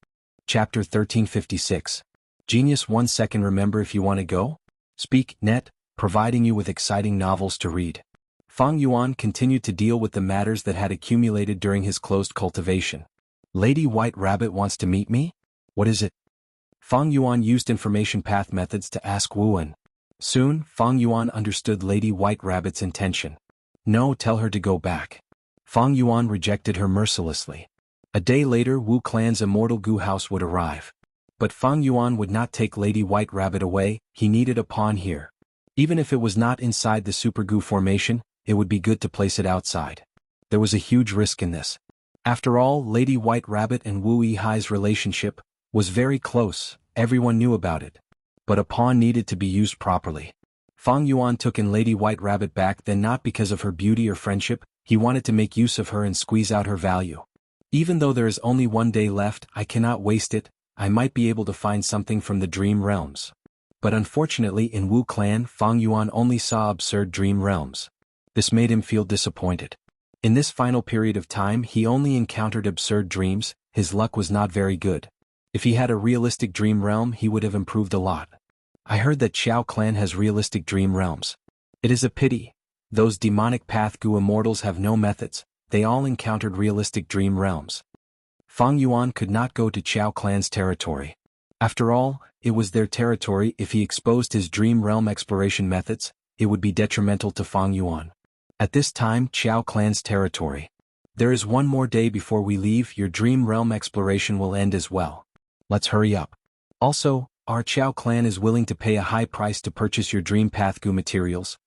Chapter 1356. Genius 1 second remember if you want to go? Speak, net, providing you with exciting novels to read. Fang Yuan continued to deal with the matters that had accumulated during his closed cultivation. Lady White Rabbit wants to meet me? What is it? Fang Yuan used information path methods to ask Wuwen. Soon, Fang Yuan understood Lady White Rabbit's intention. No, tell her to go back. Fang Yuan rejected her mercilessly. A day later, Wu clan's Immortal Gu house would arrive. But Fang Yuan would not take Lady White Rabbit away, he needed a pawn here. Even if it was not inside the Super Gu formation, it would be good to place it outside. There was a huge risk in this. After all, Lady White Rabbit and Wu Yihai's relationship was very close, everyone knew about it. But a pawn needed to be used properly. Fang Yuan took in Lady White Rabbit back then not because of her beauty or friendship, he wanted to make use of her and squeeze out her value. Even though there is only 1 day left, I cannot waste it, I might be able to find something from the dream realms. But unfortunately in Wu clan, Fang Yuan only saw absurd dream realms. This made him feel disappointed. In this final period of time he only encountered absurd dreams, his luck was not very good. If he had a realistic dream realm he would have improved a lot. I heard that Xiao clan has realistic dream realms. It is a pity. Those demonic path Gu immortals have no methods, they all encountered realistic dream realms. Fang Yuan could not go to Xiao clan's territory. After all, it was their territory. If he exposed his dream realm exploration methods, it would be detrimental to Fang Yuan. At this time, Xiao clan's territory. There is 1 more day before we leave, your dream realm exploration will end as well. Let's hurry up. Also, our Xiao clan is willing to pay a high price to purchase your dream path Gu materials.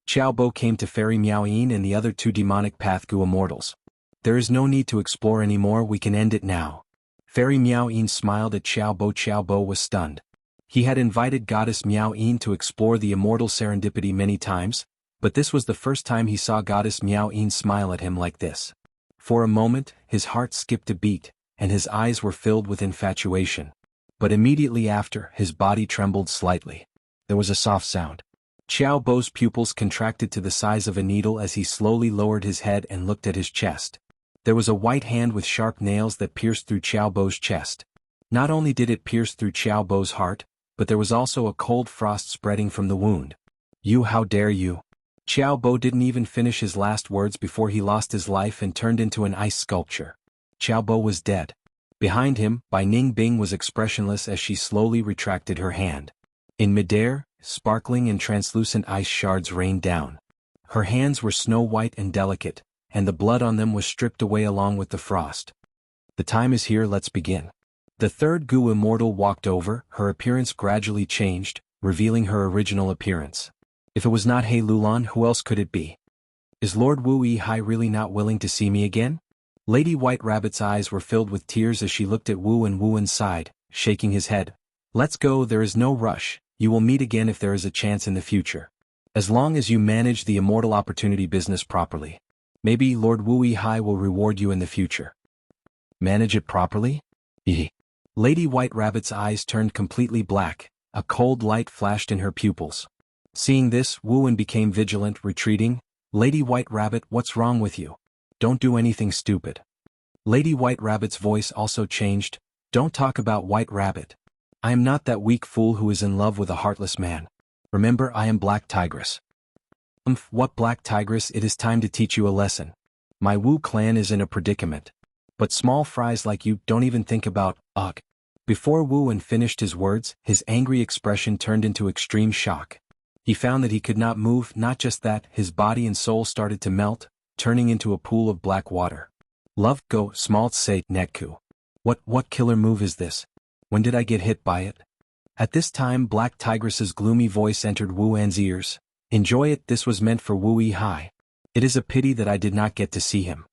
Xiao Bo came to Fairy Miao Yin and the other 2 demonic path Gu immortals. There is no need to explore anymore, we can end it now. Fairy Miao Yin smiled at Xiao Bo. Xiao Bo was stunned. He had invited Goddess Miao Yin to explore the immortal serendipity many times, but this was the first time he saw Goddess Miao Yin smile at him like this. For a moment, his heart skipped a beat, and his eyes were filled with infatuation. But immediately after, his body trembled slightly. There was a soft sound. Xiao Bo's pupils contracted to the size of a needle as he slowly lowered his head and looked at his chest. There was a white hand with sharp nails that pierced through Xiao Bo's chest. Not only did it pierce through Xiao Bo's heart, but there was also a cold frost spreading from the wound. You, how dare you? Xiao Bo didn't even finish his last words before he lost his life and turned into an ice sculpture. Xiao Bo was dead. Behind him, Bai Ning Bing was expressionless as she slowly retracted her hand. In midair, sparkling and translucent ice shards rained down. Her hands were snow-white and delicate, and the blood on them was stripped away along with the frost. The time is here, let's begin. The 3rd Gu immortal walked over, her appearance gradually changed, revealing her original appearance. If it was not He Lulan, who else could it be? Is Lord Wu Yihai really not willing to see me again? Lady White Rabbit's eyes were filled with tears as she looked at Wu, and Wu sighed, shaking his head. Let's go, there is no rush, you will meet again if there is a chance in the future. As long as you manage the immortal opportunity business properly. Maybe Lord Wu Yihai will reward you in the future. Manage it properly? Lady White Rabbit's eyes turned completely black, a cold light flashed in her pupils. Seeing this, Wu became vigilant, retreating. Lady White Rabbit, what's wrong with you? Don't do anything stupid. Lady White Rabbit's voice also changed. Don't talk about White Rabbit. I am not that weak fool who is in love with a heartless man. Remember, I am Black Tigress. What Black Tigress? It is time to teach you a lesson. My Wu clan is in a predicament. But small fries like you don't even think about, ugh. Before Wu finished his words, his angry expression turned into extreme shock. He found that he could not move, not just that, his body and soul started to melt, turning into a pool of black water. Love, go, small say, Netku. What killer move is this? When did I get hit by it? At this time Black Tigress's gloomy voice entered Wu An's ears. Enjoy it, this was meant for Wu Yihai. It is a pity that I did not get to see him.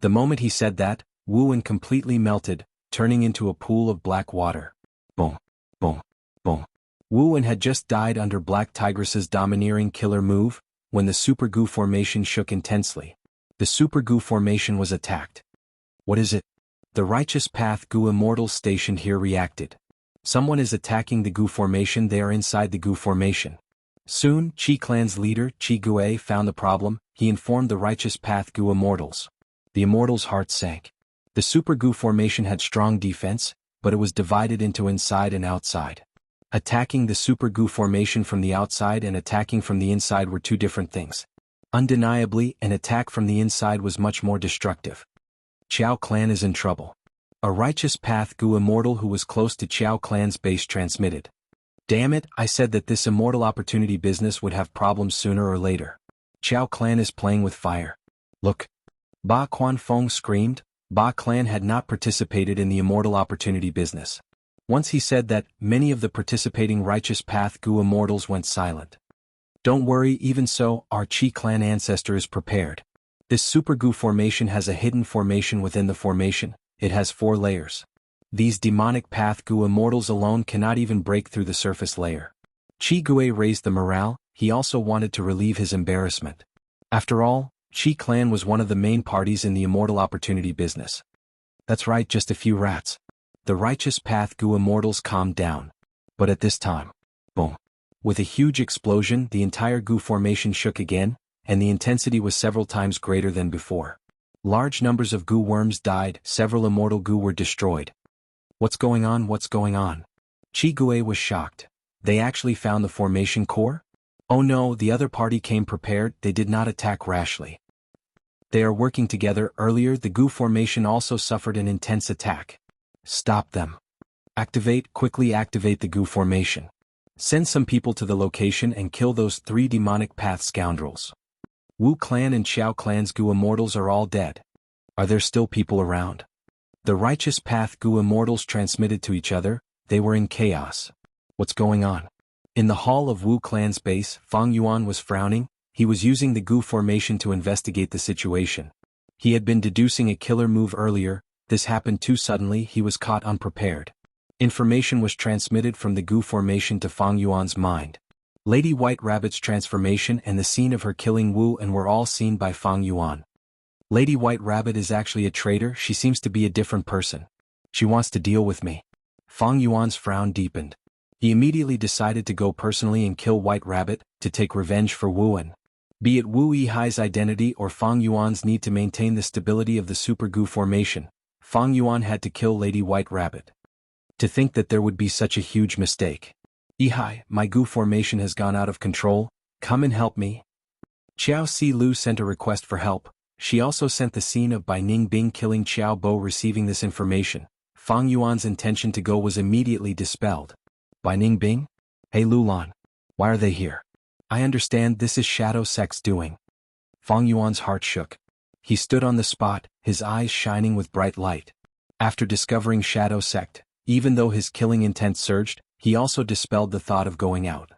The moment he said that, Wu completely melted, turning into a pool of black water. Boom, boom, boom. Wu had just died under Black Tigress's domineering killer move, when the Super Gu formation shook intensely. The Super Gu formation was attacked. What is it? The Righteous Path Gu immortals stationed here reacted. Someone is attacking the Gu formation, they are inside the Gu formation. Soon, Qi clan's leader, Qi Gue, found the problem, he informed the Righteous Path Gu immortals. The immortals' hearts sank. The Super Gu formation had strong defense, but it was divided into inside and outside. Attacking the super goo formation from the outside and attacking from the inside were two different things. Undeniably, an attack from the inside was much more destructive. Qiao clan is in trouble. A righteous path goo immortal who was close to Qiao clan's base transmitted. Damn it, I said that this immortal opportunity business would have problems sooner or later. Qiao clan is playing with fire. Look. Ba Quanfeng screamed. Ba clan had not participated in the immortal opportunity business. Once he said that, many of the participating righteous path goo immortals went silent. Don't worry, even so, our Qi clan ancestor is prepared. This super goo formation has a hidden formation within the formation. It has 4 layers. These demonic path goo immortals alone cannot even break through the surface layer. Qi Gui raised the morale. He also wanted to relieve his embarrassment. After all, Qi clan was one of the main parties in the immortal opportunity business. That's right, just a few rats. The righteous path goo immortals calmed down. But at this time, boom. With a huge explosion, the entire goo formation shook again, and the intensity was several times greater than before. Large numbers of goo worms died, several immortal goo were destroyed. What's going on? What's going on? Qi Gui was shocked. They actually found the formation core? Oh no, the other party came prepared, they did not attack rashly. They are working together. Earlier the goo formation also suffered an intense attack. Stop them. Quickly activate the goo formation. Send some people to the location and kill those 3 demonic path scoundrels. Wu clan and Xiao clan's goo immortals are all dead. Are there still people around? The righteous path goo immortals transmitted to each other. They were in chaos. What's going on? In the hall of Wu clan's base, Fang Yuan was frowning. He was using the goo formation to investigate the situation. He had been deducing a killer move earlier. This happened too suddenly. He was caught unprepared. Information was transmitted from the goo formation to Fang Yuan's mind. Lady White Rabbit's transformation and the scene of her killing Wu and were all seen by Fang Yuan. Lady White Rabbit is actually a traitor. She seems to be a different person. She wants to deal with me. Fang Yuan's frown deepened. He immediately decided to go personally and kill White Rabbit, to take revenge for Wu and be it Wu Yihai's identity or Fang Yuan's need to maintain the stability of the super goo formation. Fang Yuan had to kill Lady White Rabbit. To think that there would be such a huge mistake. Yihai, my goo formation has gone out of control, come and help me. Qiao Si Lu sent a request for help. She also sent the scene of Bai Ningbing killing Qiao Bo receiving this information. Fang Yuan's intention to go was immediately dispelled. Bai Ningbing? Hey Lulan. Why are they here? I understand this is Shadow Sect's doing. Fang Yuan's heart shook. He stood on the spot, his eyes shining with bright light. After discovering Shadow Sect, even though his killing intent surged, he also dispelled the thought of going out.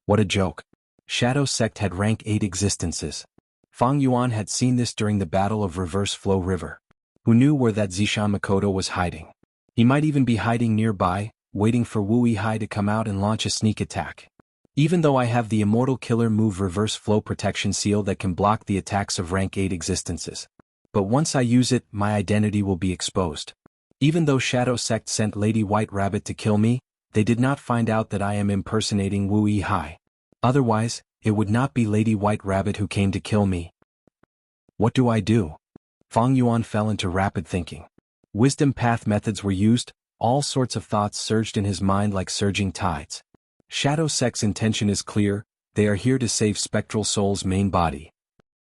What a joke. Shadow Sect had rank 8 existences. Fang Yuan had seen this during the Battle of Reverse Flow River. Who knew where that Zishan Makoto was hiding? He might even be hiding nearby, waiting for Wu Yihai to come out and launch a sneak attack. Even though I have the immortal killer move Reverse Flow Protection Seal that can block the attacks of rank 8 existences. But once I use it, my identity will be exposed. Even though Shadow Sect sent Lady White Rabbit to kill me, they did not find out that I am impersonating Wu Yihai. Otherwise, it would not be Lady White Rabbit who came to kill me. What do I do? Fang Yuan fell into rapid thinking. Wisdom path methods were used, all sorts of thoughts surged in his mind like surging tides. Shadow Sect's intention is clear, they are here to save Spectral Soul's main body.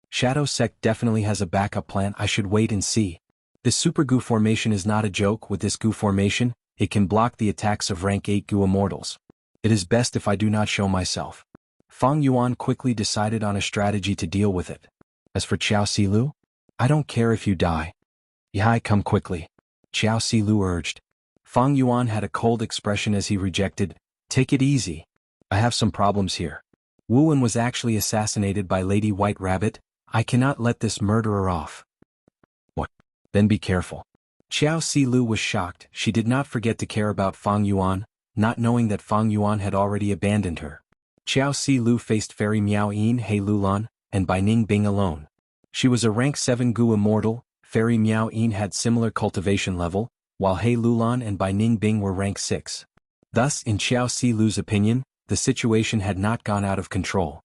Shadow Sect definitely has a backup plan. I should wait and see. This super goo formation is not a joke. With this goo formation, it can block the attacks of rank 8 goo immortals. It is best if I do not show myself. Fang Yuan quickly decided on a strategy to deal with it. As for Qiao Si Lu, I don't care if you die. Yihai, come quickly. Qiao Si Lu urged. Fang Yuan had a cold expression as he rejected. Take it easy. I have some problems here. Wuan was actually assassinated by Lady White Rabbit. I cannot let this murderer off. What? Then be careful. Qiao Si Lu was shocked. She did not forget to care about Fang Yuan, not knowing that Fang Yuan had already abandoned her. Qiao Si Lu faced Fairy Miao Yin He Lulan, and Bai Ningbing alone. She was a rank 7 goo immortal. Fairy Miao Yin had similar cultivation level, while He Lulan and Bai Ningbing were rank 6. Thus, in Qiao Si Lu's opinion, the situation had not gone out of control.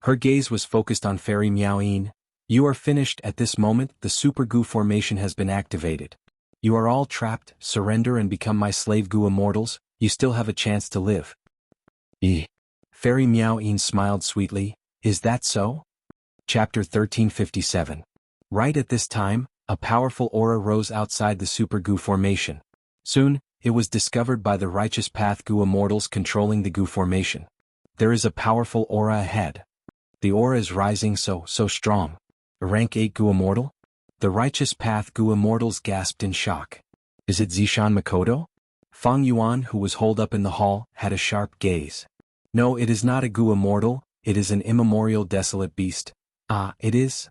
Her gaze was focused on Fairy Miao Yin. You are finished. At this moment, the super goo formation has been activated. You are all trapped, surrender and become my slave Gu Immortals, you still have a chance to live. Fairy Miao Yin smiled sweetly, is that so? Chapter 1357. Right at this time, a powerful aura rose outside the Super Gu formation. Soon, it was discovered by the Righteous Path Gu Immortals controlling the Gu formation. There is a powerful aura ahead. The aura is rising so strong. A rank 8 Gu Immortal? The Righteous Path Gu Immortals gasped in shock. Is it Zishan Makoto? Fang Yuan, who was holed up in the hall, had a sharp gaze. No, it is not a Gu Immortal, it is an immemorial desolate beast. Ah, it is?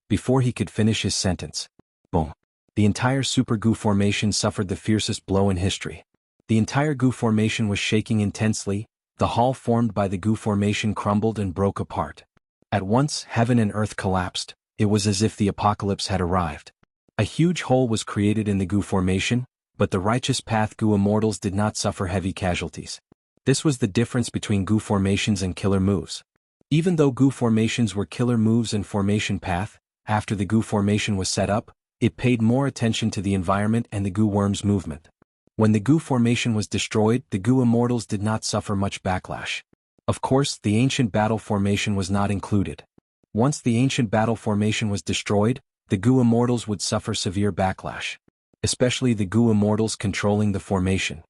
Before he could finish his sentence. Boom. The entire Super Gu formation suffered the fiercest blow in history. The entire Gu formation was shaking intensely, the hall formed by the Gu formation crumbled and broke apart. At once, heaven and earth collapsed, it was as if the apocalypse had arrived. A huge hole was created in the Gu formation, but the Righteous Path Gu Immortals did not suffer heavy casualties. This was the difference between Gu formations and killer moves. Even though Gu formations were killer moves and formation path, after the Gu formation was set up, it paid more attention to the environment and the Gu worm's movement. When the Gu formation was destroyed, the Gu Immortals did not suffer much backlash. Of course, the ancient battle formation was not included. Once the ancient battle formation was destroyed, the Gu Immortals would suffer severe backlash. Especially the Gu Immortals controlling the formation.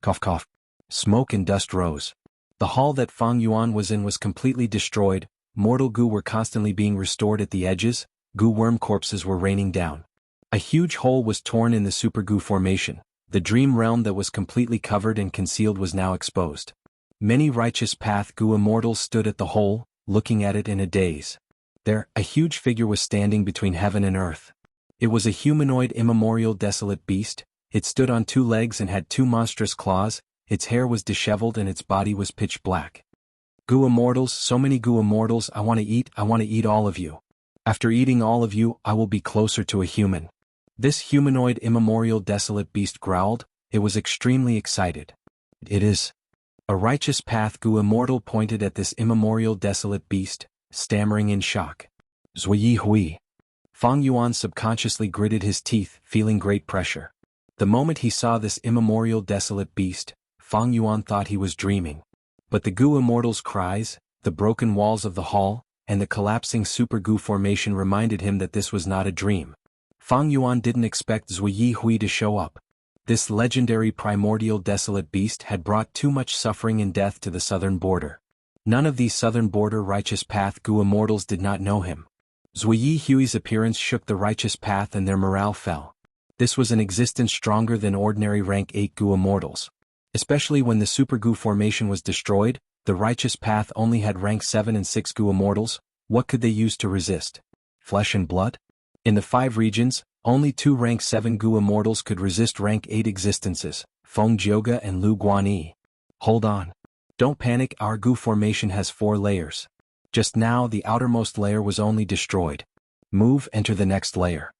Cough cough. Smoke and dust rose. The hall that Fang Yuan was in was completely destroyed, mortal Gu were constantly being restored at the edges, Gu worm corpses were raining down. A huge hole was torn in the Super Gu formation, the dream realm that was completely covered and concealed was now exposed. Many Righteous Path Gu Immortals stood at the hole, looking at it in a daze. There, a huge figure was standing between heaven and earth. It was a humanoid immemorial desolate beast, it stood on 2 legs and had 2 monstrous claws, its hair was disheveled and its body was pitch black. Gu Immortals, so many Gu Immortals, I want to eat all of you. After eating all of you, I will be closer to a human. This humanoid immemorial desolate beast growled, it was extremely excited. It is. A Righteous Path Gu Immortal pointed at this immemorial desolate beast, stammering in shock. Zui hui. Fang Yuan subconsciously gritted his teeth, feeling great pressure. The moment he saw this immemorial desolate beast, Fang Yuan thought he was dreaming. But the Gu Immortals' cries, the broken walls of the hall, and the collapsing Super Gu formation reminded him that this was not a dream. Fang Yuan didn't expect Zui Hui to show up. This legendary primordial desolate beast had brought too much suffering and death to the southern border. None of these southern border Righteous Path Gu Immortals did not know him. Zui Hui's appearance shook the Righteous Path and their morale fell. This was an existence stronger than ordinary rank 8 Gu Immortals. Especially when the Super Gu formation was destroyed, the Righteous Path only had rank 7 and 6 Gu Immortals, what could they use to resist? Flesh and blood? In the 5 regions, only 2 rank 7 Gu Immortals could resist rank 8 existences, Feng Jioga and Lu Guanyi. Hold on. Don't panic, our Gu formation has 4 layers. Just now the outermost layer was only destroyed. Move, enter the next layer.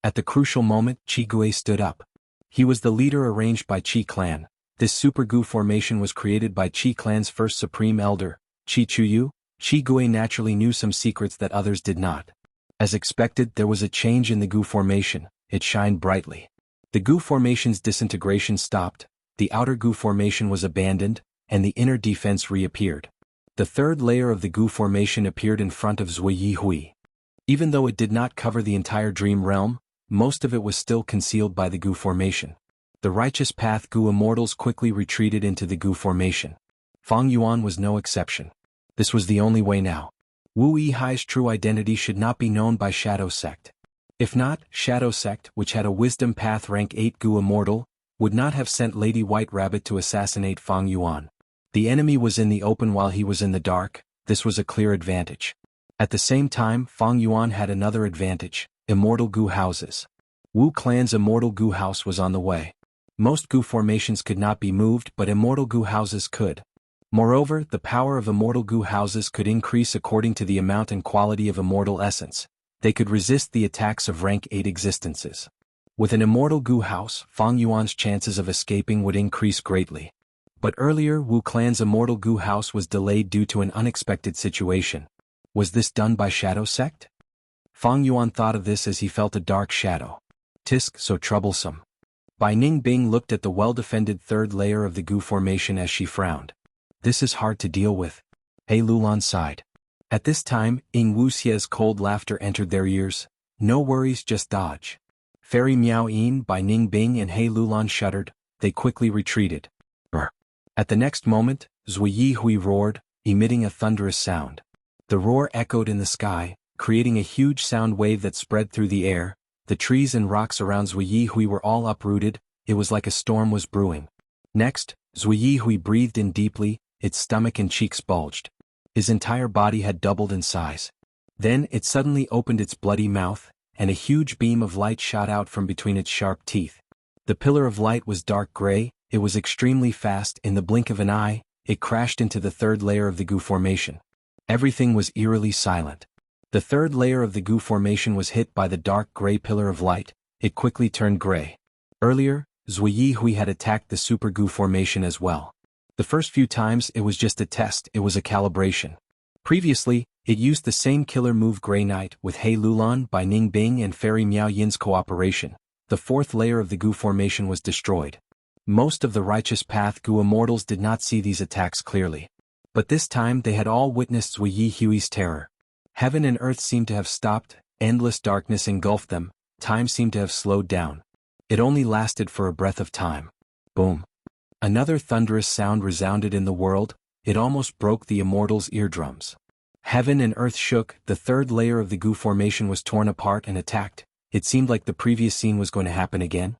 At the crucial moment, Qi Gui stood up. He was the leader arranged by Qi clan. This Super Gu formation was created by Qi clan's first supreme elder, Qi Chuyu. Qi Gui naturally knew some secrets that others did not. As expected, there was a change in the Gu formation, it shined brightly. The Gu formation's disintegration stopped, the outer Gu formation was abandoned, and the inner defense reappeared. The 3rd layer of the Gu formation appeared in front of Zui Hui. Even though it did not cover the entire dream realm, most of it was still concealed by the Gu formation. The Righteous Path Gu Immortals quickly retreated into the Gu formation. Fang Yuan was no exception. This was the only way now. Wu Yihai's true identity should not be known by Shadow Sect. If not, Shadow Sect, which had a Wisdom Path rank 8 Gu Immortal, would not have sent Lady White Rabbit to assassinate Fang Yuan. The enemy was in the open while he was in the dark, this was a clear advantage. At the same time, Fang Yuan had another advantage, Immortal Gu houses. Wu clan's Immortal Gu house was on the way. Most Gu formations could not be moved but Immortal Gu houses could. Moreover, the power of Immortal Gu houses could increase according to the amount and quality of Immortal essence. They could resist the attacks of rank 8 existences. With an Immortal Gu house, Fang Yuan's chances of escaping would increase greatly. But earlier Wu clan's Immortal Gu house was delayed due to an unexpected situation. Was this done by Shadow Sect? Fang Yuan thought of this as he felt a dark shadow. Tisk, so troublesome. Bai Ningbing looked at the well-defended third layer of the Gu formation as she frowned. This is hard to deal with. He Lulan sighed. At this time, Wuxia's cold laughter entered their ears. No worries, just dodge. Fairy Miao Yin, Bai Ningbing and He Lulan shuddered. They quickly retreated. At the next moment, Zui Yi Hui roared, emitting a thunderous sound. The roar echoed in the sky, creating a huge sound wave that spread through the air. The trees and rocks around Zui Yi Hui were all uprooted. It was like a storm was brewing. Next, Zui Yi Hui breathed in deeply, its stomach and cheeks bulged. His entire body had doubled in size. Then it suddenly opened its bloody mouth, and a huge beam of light shot out from between its sharp teeth. The pillar of light was dark gray. It was extremely fast. In the blink of an eye, it crashed into the third layer of the Gu formation. Everything was eerily silent. The third layer of the Gu formation was hit by the dark gray pillar of light. It quickly turned gray. Earlier, Zui Yi Hui had attacked the Super Gu formation as well. The first few times it was just a test, it was a calibration. Previously, it used the same killer move Grey Knight with He Lulan, Bai Ningbing and Fairy Miao Yin's cooperation. The fourth layer of the Gu formation was destroyed. Most of the Righteous Path Gu Immortals did not see these attacks clearly. But this time they had all witnessed Zui Yi Hui's terror. Heaven and earth seemed to have stopped, endless darkness engulfed them, time seemed to have slowed down. It only lasted for a breath of time. Boom. Another thunderous sound resounded in the world. It almost broke the Immortals' eardrums. Heaven and earth shook, the third layer of the Gu formation was torn apart and attacked. It seemed like the previous scene was going to happen again.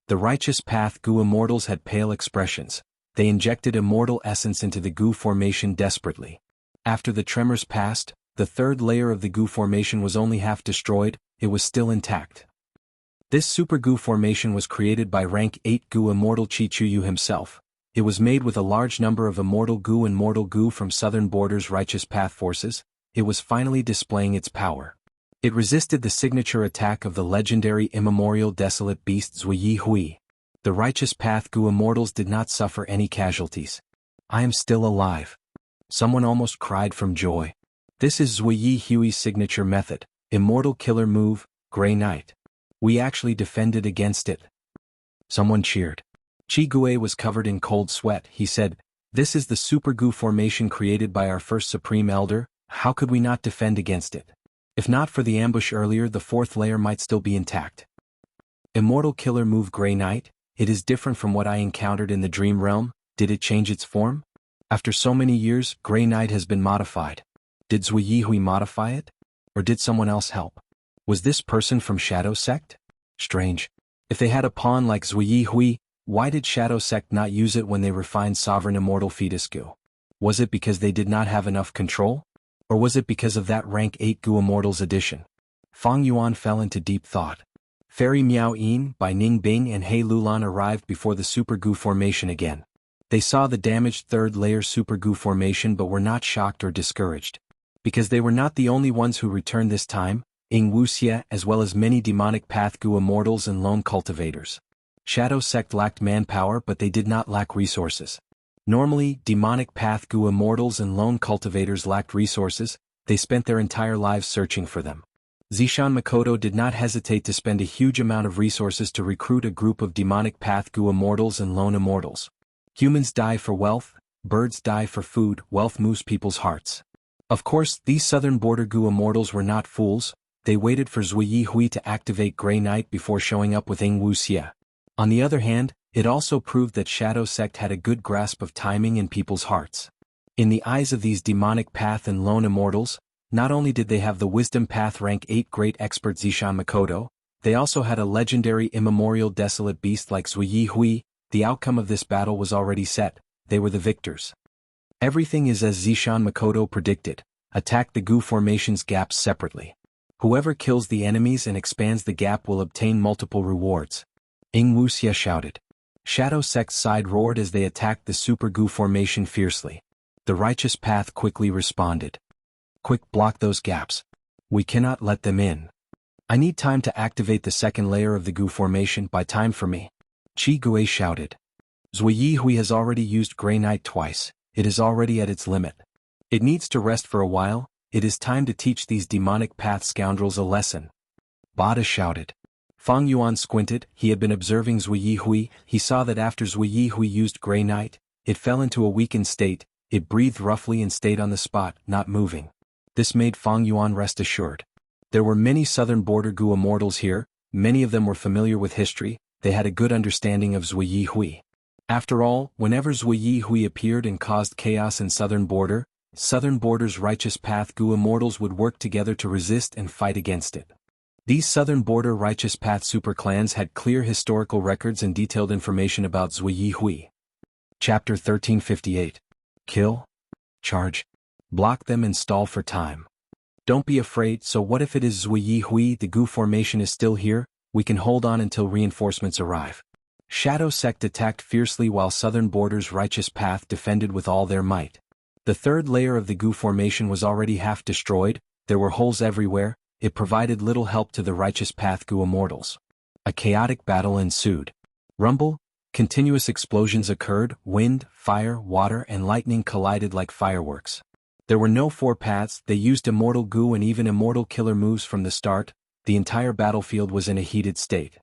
The Righteous Path Gu Immortals had pale expressions. They injected immortal essence into the Gu formation desperately. After the tremors passed, the third layer of the Gu formation was only half destroyed. It was still intact. This Super Gu formation was created by rank 8 Gu Immortal Chi Chuyu himself. It was made with a large number of Immortal Gu and Mortal Gu from Southern Border's Righteous Path forces. It was finally displaying its power. It resisted the signature attack of the legendary immemorial desolate beast Zui Yi Hui. The Righteous Path Gu Immortals did not suffer any casualties. I am still alive. Someone almost cried from joy. This is Zui Yi Hui's signature method, immortal killer move, Grey Knight. We actually defended against it. Someone cheered. Chi Gue was covered in cold sweat. He said, "This is the Super Gu formation created by our first Supreme Elder. How could we not defend against it? If not for the ambush earlier, the fourth layer might still be intact." Immortal killer move Grey Knight. It is different from what I encountered in the dream realm. Did it change its form? After so many years, Grey Knight has been modified. Did Zui Yi Hui modify it? Or did someone else help? Was this person from Shadow Sect? Strange. If they had a pawn like Zui Yi Hui, why did Shadow Sect not use it when they refined Sovereign Immortal Fetus Gu? Was it because they did not have enough control? Or was it because of that rank 8 Gu Immortals edition? Fang Yuan fell into deep thought. Fairy Miao Yin, Bai Ningbing and He Lulan arrived before the Super Gu formation again. They saw the damaged third layer Super Gu formation but were not shocked or discouraged. Because they were not the only ones who returned this time, Wuxia as well as many demonic path Gu Immortals and lone cultivators. Shadow Sect lacked manpower but they did not lack resources. Normally, demonic path Gu Immortals and lone cultivators lacked resources. They spent their entire lives searching for them. Zishan Makoto did not hesitate to spend a huge amount of resources to recruit a group of demonic path Gu Immortals and lone immortals. Humans die for wealth, birds die for food, wealth moves people's hearts. Of course, these southern border Gu Immortals were not fools. They waited for Zui Yi Hui to activate Grey Knight before showing up with Wuxia. On the other hand, it also proved that Shadow Sect had a good grasp of timing in people's hearts. In the eyes of these demonic path and lone immortals, not only did they have the wisdom path rank 8 great expert Zishan Makoto, they also had a legendary immemorial desolate beast like Zui Yi Hui. The outcome of this battle was already set. They were the victors. Everything is as Zishan Makoto predicted. Attack the Gu formation's gaps separately. Whoever kills the enemies and expands the gap will obtain multiple rewards. Wuxia shouted. Shadow Sect's side roared as they attacked the Super Gu formation fiercely. The Righteous Path quickly responded. Quick, block those gaps. We cannot let them in. I need time to activate the second layer of the Gu formation. Buy time for me. Chi Gue shouted. Zui Yi Hui has already used Grey Knight twice. It is already at its limit. It needs to rest for a while. It is time to teach these demonic path scoundrels a lesson. Bada shouted. Fang Yuan squinted. He had been observing Zui Yihui. He saw that after Zui Yihui used Grey Knight, it fell into a weakened state. It breathed roughly and stayed on the spot, not moving. This made Fang Yuan rest assured. There were many southern border Gu immortals here. Many of them were familiar with history. They had a good understanding of Zui Yihui. After all, whenever Zui Yihui appeared and caused chaos in southern border's righteous path Gu immortals would work together to resist and fight against it. These southern border righteous path superclans had clear historical records and detailed information about Zui Yihui. Chapter 1358. Kill? Charge? Block them and stall for time. Don't be afraid. So what if it is Zui Yihui? The Gu formation is still here. We can hold on until reinforcements arrive. Shadow Sect attacked fiercely while southern border's righteous path defended with all their might. The third layer of the Gu formation was already half destroyed. There were holes everywhere. It provided little help to the righteous path Gu immortals. A chaotic battle ensued. Rumble, continuous explosions occurred, wind, fire, water and lightning collided like fireworks. There were no four paths. They used immortal Gu and even immortal killer moves from the start. The entire battlefield was in a heated state.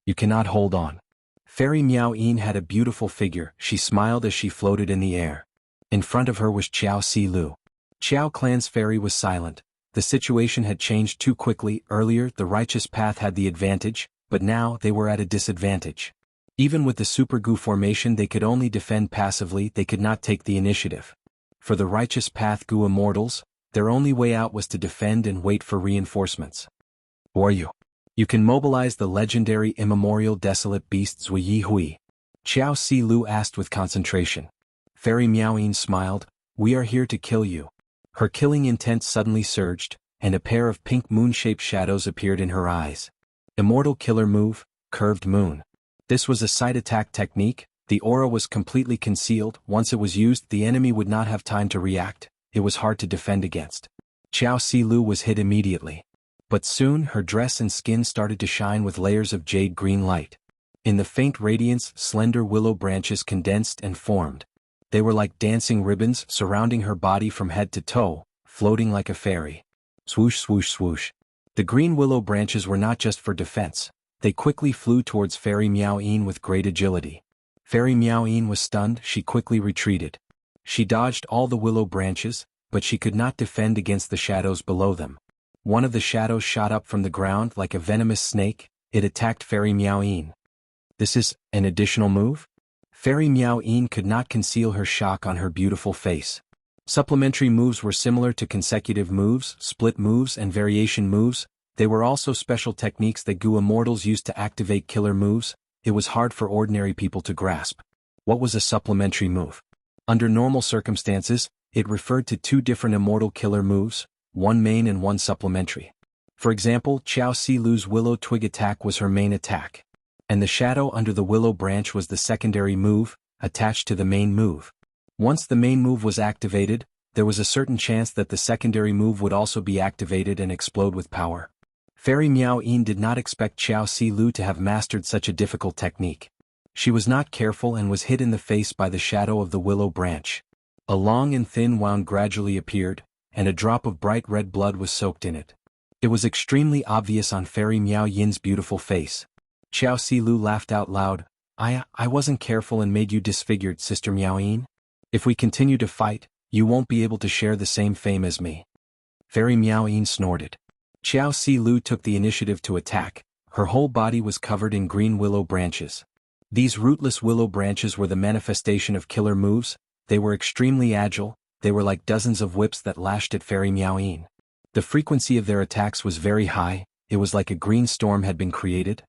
You cannot hold on. Fairy Miao Yin had a beautiful figure. She smiled as she floated in the air. In front of her was Qiao Si Lu. Qiao Clan's fairy was silent. The situation had changed too quickly. Earlier, the righteous path had the advantage, but now they were at a disadvantage. Even with the Super Gu formation they could only defend passively. They could not take the initiative. For the righteous path Gu immortals, their only way out was to defend and wait for reinforcements. Who are you? You can mobilize the legendary immemorial desolate beast Zui Yihui. Qiao Si Lu asked with concentration. Fairy Miao Yin smiled. We are here to kill you. Her killing intent suddenly surged, and a pair of pink moon-shaped shadows appeared in her eyes. Immortal killer move, curved moon. This was a side attack technique. The aura was completely concealed. Once it was used, the enemy would not have time to react. It was hard to defend against. Qiao Si Lu was hit immediately. But soon her dress and skin started to shine with layers of jade green light. In the faint radiance, slender willow branches condensed and formed. They were like dancing ribbons surrounding her body from head to toe, floating like a fairy. Swoosh swoosh swoosh. The green willow branches were not just for defense. They quickly flew towards Fairy Miao Yin with great agility. Fairy Miao Yin was stunned. She quickly retreated. She dodged all the willow branches, but she could not defend against the shadows below them. One of the shadows shot up from the ground like a venomous snake. It attacked Fairy Miao Yin. This is an additional move? Fairy Miao Yin could not conceal her shock on her beautiful face. Supplementary moves were similar to consecutive moves, split moves and variation moves. They were also special techniques that Gu immortals used to activate killer moves. It was hard for ordinary people to grasp. What was a supplementary move? Under normal circumstances, it referred to two different immortal killer moves, one main and one supplementary. For example, Qiao Si Lu's willow twig attack was her main attack. And the shadow under the willow branch was the secondary move, attached to the main move. Once the main move was activated, there was a certain chance that the secondary move would also be activated and explode with power. Fairy Miao Yin did not expect Qiao Si Lu to have mastered such a difficult technique. She was not careful and was hit in the face by the shadow of the willow branch. A long and thin wound gradually appeared, and a drop of bright red blood was soaked in it. It was extremely obvious on Fairy Miao Yin's beautiful face. Qiao Si Lu laughed out loud. I wasn't careful and made you disfigured, Sister Miao Yin. If we continue to fight, you won't be able to share the same fame as me. Fairy Miao Yin snorted. Qiao Si Lu took the initiative to attack. Her whole body was covered in green willow branches. These rootless willow branches were the manifestation of killer moves. They were extremely agile. They were like dozens of whips that lashed at Fairy Miao Yin. The frequency of their attacks was very high. It was like a green storm had been created.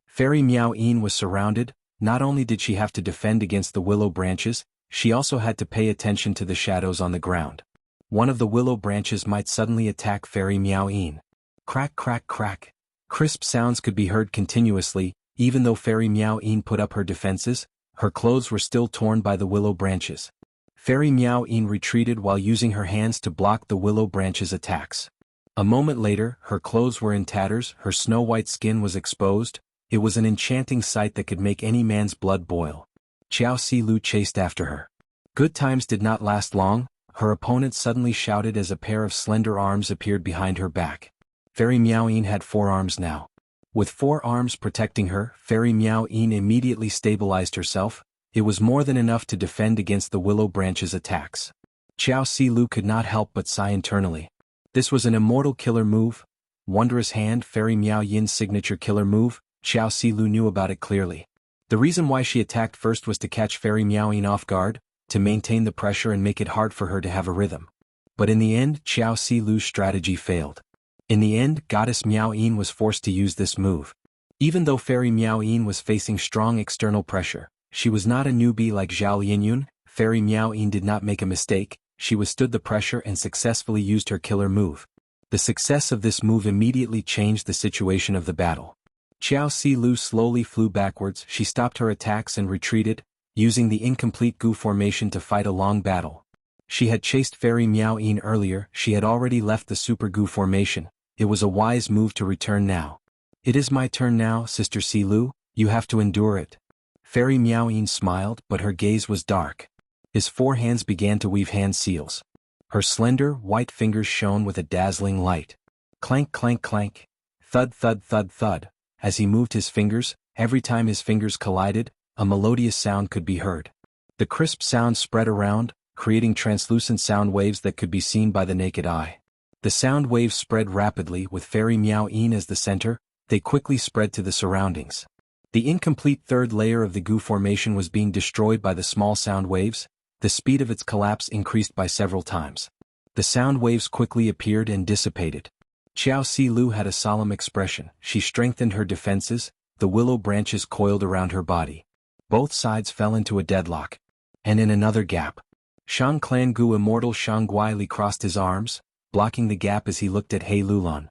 Fairy Miao Yin was surrounded. Not only did she have to defend against the willow branches, she also had to pay attention to the shadows on the ground. One of the willow branches might suddenly attack Fairy Miao Yin. Crack crack crack. Crisp sounds could be heard continuously. Even though Fairy Miao Yin put up her defenses, her clothes were still torn by the willow branches. Fairy Miao Yin retreated while using her hands to block the willow branches' attacks. A moment later, her clothes were in tatters, her snow-white skin was exposed. It was an enchanting sight that could make any man's blood boil. Qiao Si Lu chased after her. Good times did not last long. Her opponent suddenly shouted as a pair of slender arms appeared behind her back. Fairy Miao Yin had 4 arms now. With 4 arms protecting her, Fairy Miao Yin immediately stabilized herself. It was more than enough to defend against the willow branch's attacks. Xiao Silu could not help but sigh internally. This was an immortal killer move. Wondrous Hand, Fairy Miao Yin's signature killer move. Xiao Silu knew about it clearly. The reason why she attacked first was to catch Fairy Miao Yin off guard, to maintain the pressure and make it hard for her to have a rhythm. But in the end, Xiao Silu's strategy failed. In the end, Goddess Miao Yin was forced to use this move. Even though Fairy Miao Yin was facing strong external pressure, she was not a newbie like Zhao Linyun. Fairy Miao Yin did not make a mistake. She withstood the pressure and successfully used her killer move. The success of this move immediately changed the situation of the battle. Xiao Silu slowly flew backwards. She stopped her attacks and retreated, using the incomplete Gu formation to fight a long battle. She had chased Fairy Miao Yin earlier. She had already left the Super Gu formation. It was a wise move to return now. It is my turn now, Sister Silu, you have to endure it. Fairy Miao Yin smiled, but her gaze was dark. His 4 hands began to weave hand seals. Her slender, white fingers shone with a dazzling light. Clank, clank, clank. Thud, thud, thud, thud. As he moved his fingers, every time his fingers collided, a melodious sound could be heard. The crisp sound spread around, creating translucent sound waves that could be seen by the naked eye. The sound waves spread rapidly with Fairy Miao Yin as the center. They quickly spread to the surroundings. The incomplete 3rd layer of the Gu formation was being destroyed by the small sound waves. The speed of its collapse increased by several times. The sound waves quickly appeared and dissipated. Xiao Silu had a solemn expression. She strengthened her defenses. The willow branches coiled around her body. Both sides fell into a deadlock. And in another gap, Shang Clan Gu Immortal Shang Guili crossed his arms, blocking the gap as he looked at He Lulan.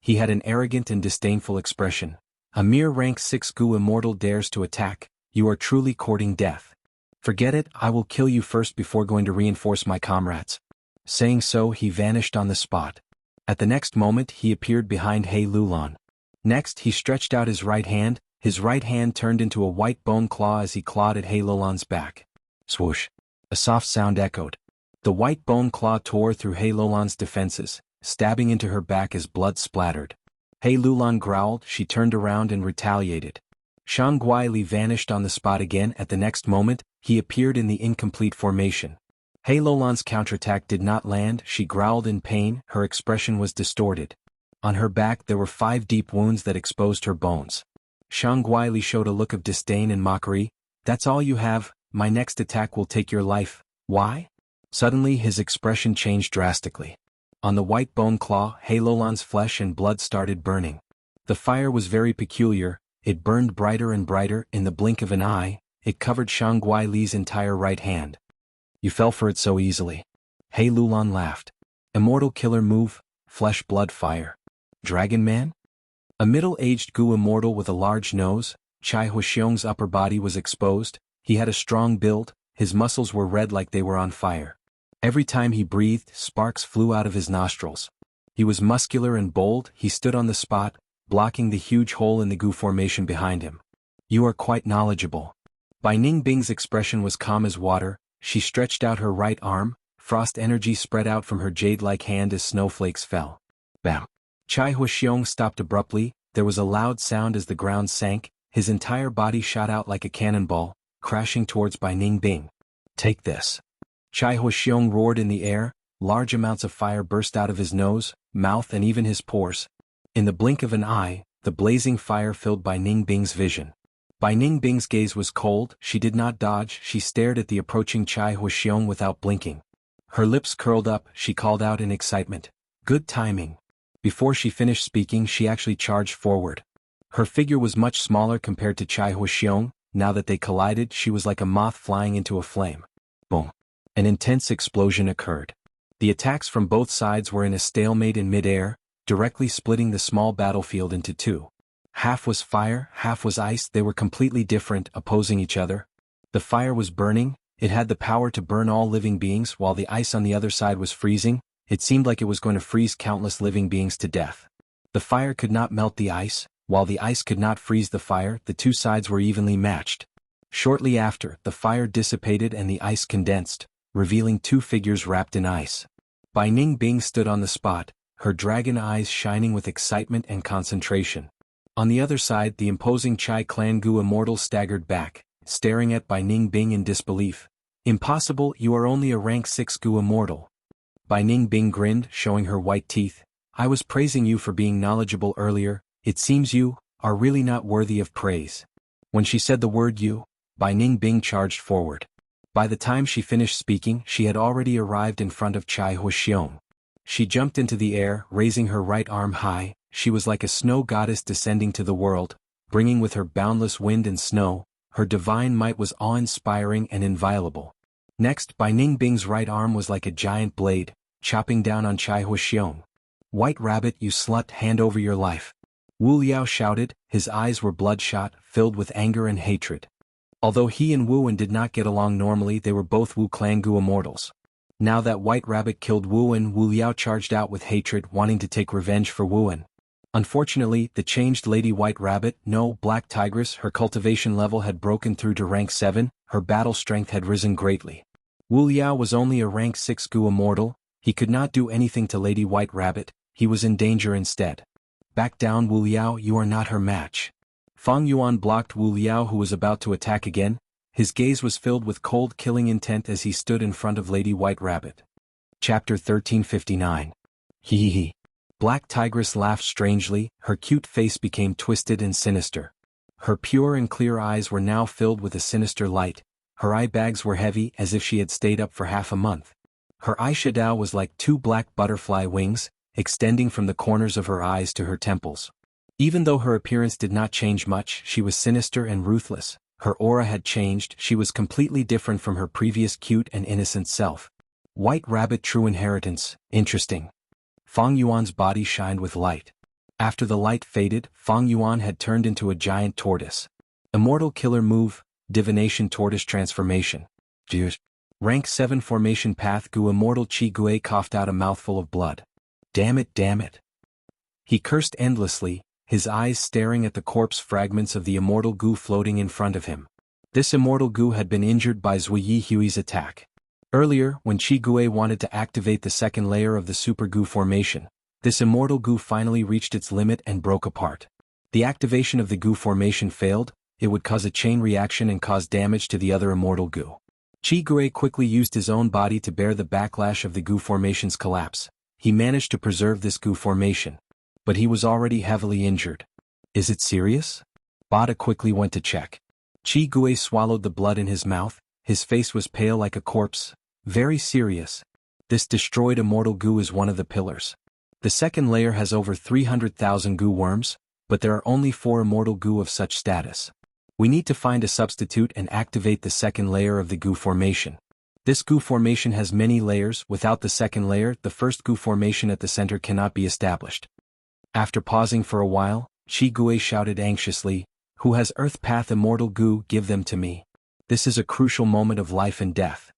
He had an arrogant and disdainful expression. A mere rank 6 Gu Immortal dares to attack. You are truly courting death. Forget it, I will kill you first before going to reinforce my comrades. Saying so, he vanished on the spot. At the next moment, he appeared behind He Lulan. Next, he stretched out his right hand. His right hand turned into a white bone claw as he clawed at He Lulan's back. Swoosh. A soft sound echoed. The white bone claw tore through He Lulan's defenses, stabbing into her back as blood splattered. He Lulan growled. She turned around and retaliated. Shang Guili vanished on the spot again. At the next moment, he appeared in the incomplete formation. He Lulan's counterattack did not land. She growled in pain. Her expression was distorted. On her back there were 5 deep wounds that exposed her bones. Shang Guili showed a look of disdain and mockery. That's all you have? My next attack will take your life. Why? Suddenly his expression changed drastically. On the white bone claw, He Lulan's flesh and blood started burning. The fire was very peculiar. It burned brighter and brighter. In the blink of an eye, it covered Shang Guili's entire right hand. You fell for it so easily. He Lulan laughed. Immortal killer move, flesh blood fire. Dragon Man? A middle-aged Gu Immortal with a large nose. Chai Huxiong's upper body was exposed. He had a strong build. His muscles were red like they were on fire. Every time he breathed, sparks flew out of his nostrils. He was muscular and bold. He stood on the spot, blocking the huge hole in the Gu formation behind him. You are quite knowledgeable. Bai Ningbing's expression was calm as water. She stretched out her right arm. Frost energy spread out from her jade-like hand as snowflakes fell. Bam! Chai Huxiong stopped abruptly. There was a loud sound as the ground sank. His entire body shot out like a cannonball, crashing towards Bai Ningbing. Take this. Chai Huxiong roared in the air. Large amounts of fire burst out of his nose, mouth and even his pores. In the blink of an eye, the blazing fire filled Bai Ningbing's vision. Bai Ningbing's gaze was cold. She did not dodge. She stared at the approaching Chai Huxiong without blinking. Her lips curled up. She called out in excitement. Good timing. Before she finished speaking, she actually charged forward. Her figure was much smaller compared to Chai Huxiong. Now that they collided, she was like a moth flying into a flame. Boom. An intense explosion occurred. The attacks from both sides were in a stalemate in mid-air, directly splitting the small battlefield into 2. Half was fire, half was ice. They were completely different, opposing each other. The fire was burning. It had the power to burn all living beings, while the ice on the other side was freezing. It seemed like it was going to freeze countless living beings to death. The fire could not melt the ice, while the ice could not freeze the fire. The 2 sides were evenly matched. Shortly after, the fire dissipated and the ice condensed, revealing 2 figures wrapped in ice. Bai Ningbing stood on the spot, her dragon eyes shining with excitement and concentration. On the other side, the imposing Chai Clan Gu Immortal staggered back, staring at Bai Ningbing in disbelief. Impossible, you are only a rank 6 Gu Immortal. Bai Ningbing grinned, showing her white teeth. I was praising you for being knowledgeable earlier, it seems you are really not worthy of praise. When she said the word you, Bai Ningbing charged forward. By the time she finished speaking, she had already arrived in front of Chai Huaxiong. She jumped into the air, raising her right arm high. She was like a snow goddess descending to the world, bringing with her boundless wind and snow. Her divine might was awe-inspiring and inviolable. Next, Bai Ningbing's right arm was like a giant blade, chopping down on Chai Huaxiong. White Rabbit, you slut, hand over your life. Wu Liao shouted, his eyes were bloodshot, filled with anger and hatred. Although he and Wu Wen did not get along normally, they were both Wu Clan Gu Immortals. Now that White Rabbit killed Wu Wen, Wu Liao charged out with hatred, wanting to take revenge for Wu Wen. Unfortunately, the changed Lady White Rabbit, no, Black Tigress, her cultivation level had broken through to rank 7, her battle strength had risen greatly. Wu Liao was only a rank 6 Gu Immortal, he could not do anything to Lady White Rabbit, he was in danger instead. Back down, Wu Liao, you are not her match. Fang Yuan blocked Wu Liao, who was about to attack again. His gaze was filled with cold killing intent as he stood in front of Lady White Rabbit. Chapter 1359. Hee. Black Tigress laughed strangely, her cute face became twisted and sinister. Her pure and clear eyes were now filled with a sinister light, her eye bags were heavy as if she had stayed up for half a month. Her eyeshadow was like 2 black butterfly wings, extending from the corners of her eyes to her temples. Even though her appearance did not change much, she was sinister and ruthless. Her aura had changed, she was completely different from her previous cute and innocent self. White Rabbit true inheritance, interesting. Fang Yuan's body shined with light. After the light faded, Fang Yuan had turned into a giant tortoise. Immortal killer move, divination tortoise transformation. Rank 7 formation path Gu Immortal Chi Gue coughed out a mouthful of blood. Damn it. He cursed endlessly, his eyes staring at the corpse fragments of the immortal Gu floating in front of him. This immortal Gu had been injured by Zui Yihui's attack. Earlier, when Chi Gue wanted to activate the second layer of the Super Gu formation, this immortal Gu finally reached its limit and broke apart. The activation of the Gu formation failed, it would cause a chain reaction and cause damage to the other immortal Gu. Chi Gue quickly used his own body to bear the backlash of the Gu formation's collapse. He managed to preserve this Gu formation. But he was already heavily injured. Is it serious? Bada quickly went to check. Chi Gue swallowed the blood in his mouth, his face was pale like a corpse. Very serious. This destroyed immortal Gu is one of the pillars. The second layer has over 300,000 Gu worms, but there are only 4 immortal Gu of such status. We need to find a substitute and activate the second layer of the Gu formation. This Gu formation has many layers, without the second layer, the first Gu formation at the center cannot be established. After pausing for a while, Chi Gue shouted anxiously, who has Earth Path Immortal Gu, give them to me. This is a crucial moment of life and death.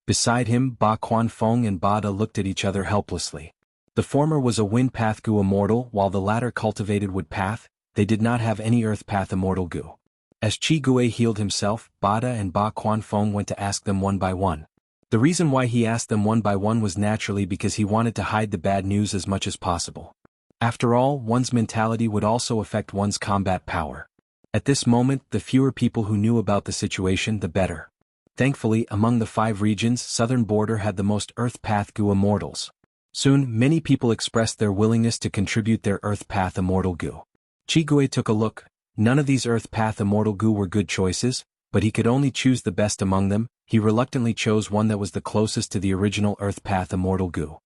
Beside him, Ba Quanfeng and Bada looked at each other helplessly. The former was a Wind Path Gu Immortal while the latter cultivated Wood Path, they did not have any Earth Path Immortal Gu. As Chi Gue healed himself, Bada and Ba Quanfeng went to ask them one by one. The reason why he asked them one by one was naturally because he wanted to hide the bad news as much as possible. After all, one's mentality would also affect one's combat power. At this moment, the fewer people who knew about the situation, the better. Thankfully, among the 5 regions, Southern Border had the most Earth Path Gu Immortals. Soon, many people expressed their willingness to contribute their Earth Path Immortal Gu. Chi Gue took a look. None of these Earth Path Immortal Gu were good choices, but he could only choose the best among them. He reluctantly chose one that was the closest to the original Earth Path Immortal Gu.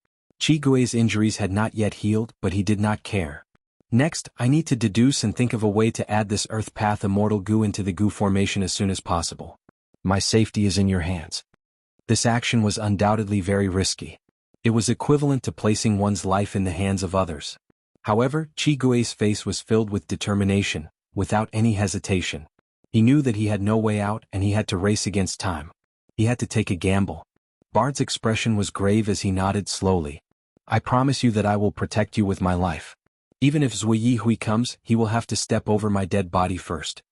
Chi Gue's injuries had not yet healed, but he did not care. Next, I need to deduce and think of a way to add this Earth Path Immortal Gu into the Gu formation as soon as possible. My safety is in your hands. This action was undoubtedly very risky. It was equivalent to placing one's life in the hands of others. However, Chi Gue's face was filled with determination, without any hesitation. He knew that he had no way out and he had to race against time. He had to take a gamble. Bard's expression was grave as he nodded slowly. I promise you that I will protect you with my life. Even if Zui Yihui comes, he will have to step over my dead body first.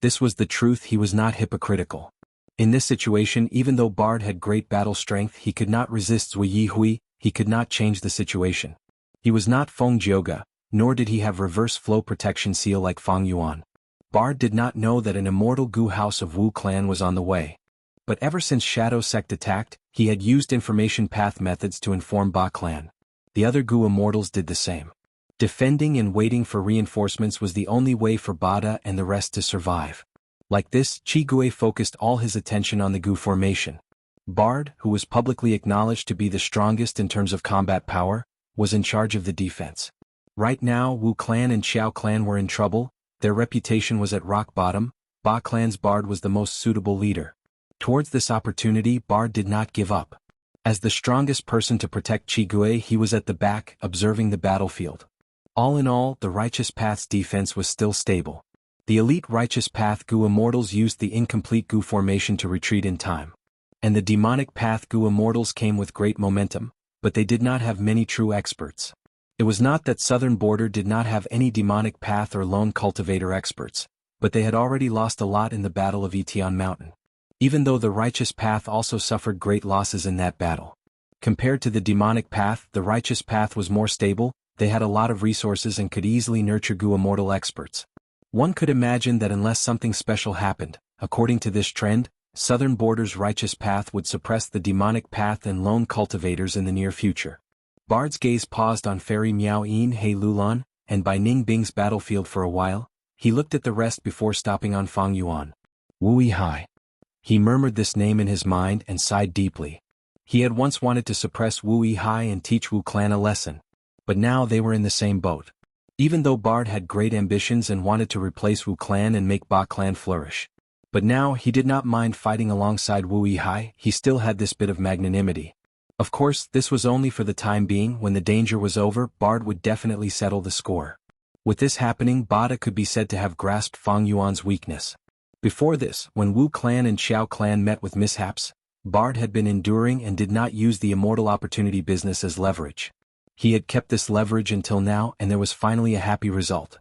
This was the truth, he was not hypocritical. In this situation, even though Bard had great battle strength, he could not resist Zui Yihui, he could not change the situation. He was not Feng Jioga, nor did he have reverse flow protection seal like Fang Yuan. Bard did not know that an immortal Gu house of Wu clan was on the way. But ever since Shadow Sect attacked, he had used information path methods to inform Ba clan. The other Gu immortals did the same. Defending and waiting for reinforcements was the only way for Bada and the rest to survive. Like this, Chi Gue focused all his attention on the Gu formation. Bard, who was publicly acknowledged to be the strongest in terms of combat power, was in charge of the defense. Right now, Wu clan and Xiao clan were in trouble. Their reputation was at rock bottom. Ba clan's Bard was the most suitable leader. Towards this opportunity, Bard did not give up. As the strongest person to protect Chi Gue, he was at the back, observing the battlefield. All in all, the Righteous Path's defense was still stable. The elite Righteous Path Gu Immortals used the incomplete Gu formation to retreat in time. And the Demonic Path Gu Immortals came with great momentum, but they did not have many true experts. It was not that Southern Border did not have any Demonic Path or Lone Cultivator experts, but they had already lost a lot in the Battle of Etian Mountain. Even though the Righteous Path also suffered great losses in that battle. Compared to the Demonic Path, the Righteous Path was more stable. They had a lot of resources and could easily nurture Gu Immortal experts. One could imagine that unless something special happened, according to this trend, Southern Border's Righteous Path would suppress the Demonic Path and Lone Cultivators in the near future. Bard's gaze paused on Fairy Miao Yin He Lulan, and by Ning Bing's battlefield for a while. He looked at the rest before stopping on Fang Yuan. Wu Yihai. He murmured this name in his mind and sighed deeply. He had once wanted to suppress Wu Yihai and teach Wu clan a lesson. But now they were in the same boat. Even though Bard had great ambitions and wanted to replace Wu clan and make Ba clan flourish. But now he did not mind fighting alongside Wu Yihai. He still had this bit of magnanimity. Of course, this was only for the time being. When the danger was over, Bard would definitely settle the score. With this happening, Bada could be said to have grasped Fang Yuan's weakness. Before this, when Wu clan and Xiao clan met with mishaps, Bard had been enduring and did not use the Immortal Opportunity business as leverage. He had kept this leverage until now, and there was finally a happy result.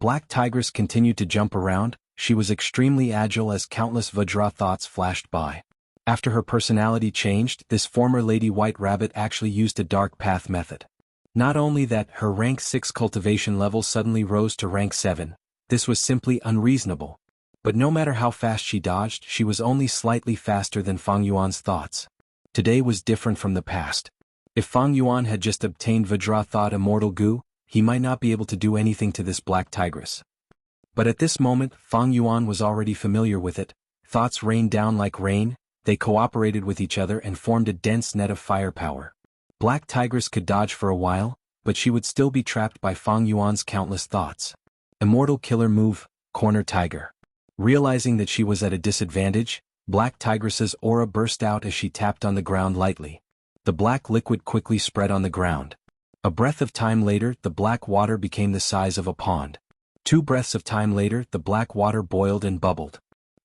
Black Tigress continued to jump around. She was extremely agile as countless Vajra thoughts flashed by. After her personality changed, this former Lady White Rabbit actually used a dark path method. Not only that, her rank 6 cultivation level suddenly rose to rank 7. This was simply unreasonable. But no matter how fast she dodged, she was only slightly faster than Fang Yuan's thoughts. Today was different from the past. If Fang Yuan had just obtained Vajra Thought Immortal Gu, he might not be able to do anything to this Black Tigress. But at this moment, Fang Yuan was already familiar with it. Thoughts rained down like rain. They cooperated with each other and formed a dense net of firepower. Black Tigress could dodge for a while, but she would still be trapped by Fang Yuan's countless thoughts. Immortal Killer Move, Corner Tiger. Realizing that she was at a disadvantage, Black Tigress's aura burst out as she tapped on the ground lightly. The black liquid quickly spread on the ground. A breath of time later, the black water became the size of a pond. 2 breaths of time later, the black water boiled and bubbled.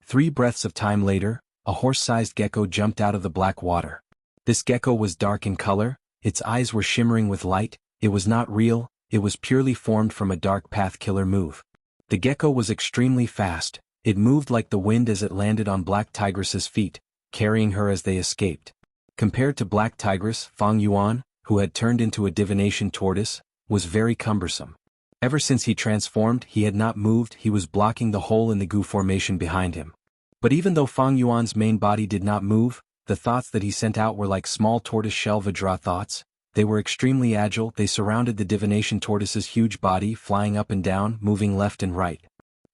3 breaths of time later, a horse-sized gecko jumped out of the black water. This gecko was dark in color, its eyes were shimmering with light. It was not real, it was purely formed from a dark path killer move. The gecko was extremely fast. It moved like the wind as it landed on Black Tigress's feet, carrying her as they escaped. Compared to Black Tigress, Fang Yuan, who had turned into a divination tortoise, was very cumbersome. Ever since he transformed, he had not moved. He was blocking the hole in the Gu formation behind him. But even though Fang Yuan's main body did not move, the thoughts that he sent out were like small tortoise-shell Vajra thoughts. They were extremely agile. They surrounded the divination tortoise's huge body, flying up and down, moving left and right.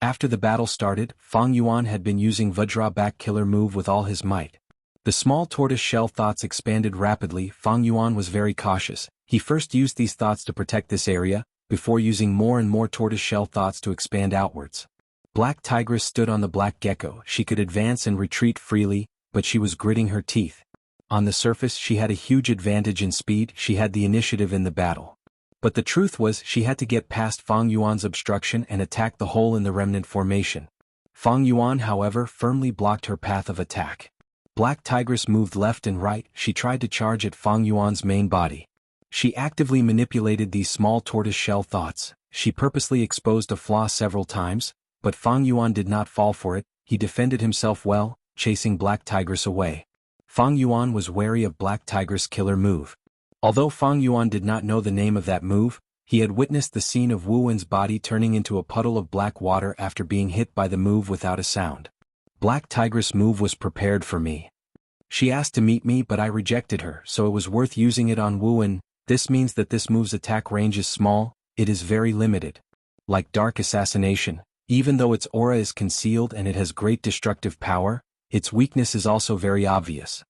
After the battle started, Fang Yuan had been using Vajra back killer move with all his might. The small tortoise-shell thoughts expanded rapidly. Fang Yuan was very cautious. He first used these thoughts to protect this area, before using more and more tortoise-shell thoughts to expand outwards. Black Tigress stood on the black gecko. She could advance and retreat freely, but she was gritting her teeth. On the surface, she had a huge advantage in speed. She had the initiative in the battle. But the truth was, she had to get past Fang Yuan's obstruction and attack the hole in the remnant formation. Fang Yuan, however, firmly blocked her path of attack. Black Tigress moved left and right. She tried to charge at Fang Yuan's main body. She actively manipulated these small tortoise-shell thoughts. She purposely exposed a flaw several times, but Fang Yuan did not fall for it. He defended himself well, chasing Black Tigress away. Fang Yuan was wary of Black Tigress' killer move. Although Fang Yuan did not know the name of that move, He had witnessed the scene of Wu Wen's body turning into a puddle of black water after being hit by the move without a sound. Black Tigress' move was prepared for me. She asked to meet me but I rejected her, so it was worth using it on Wu Wen. This means that this move's attack range is small, it is very limited. Like Dark Assassination, even though its aura is concealed and it has great destructive power, its weakness is also very obvious.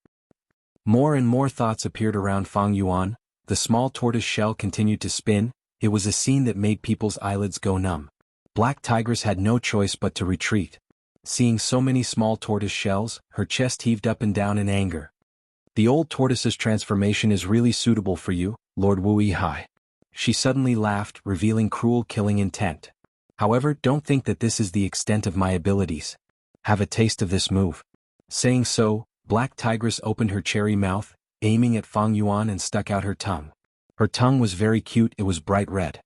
More and more thoughts appeared around Fang Yuan. The small tortoise shell continued to spin. It was a scene that made people's eyelids go numb. Black Tigress had no choice but to retreat. Seeing so many small tortoise shells, her chest heaved up and down in anger. The old tortoise's transformation is really suitable for you, Lord Wu Yihai. She suddenly laughed, revealing cruel killing intent. However, don't think that this is the extent of my abilities. Have a taste of this move. Saying so, Black Tigress opened her cherry mouth, aiming at Fang Yuan and stuck out her tongue. Her tongue was very cute, it was bright red.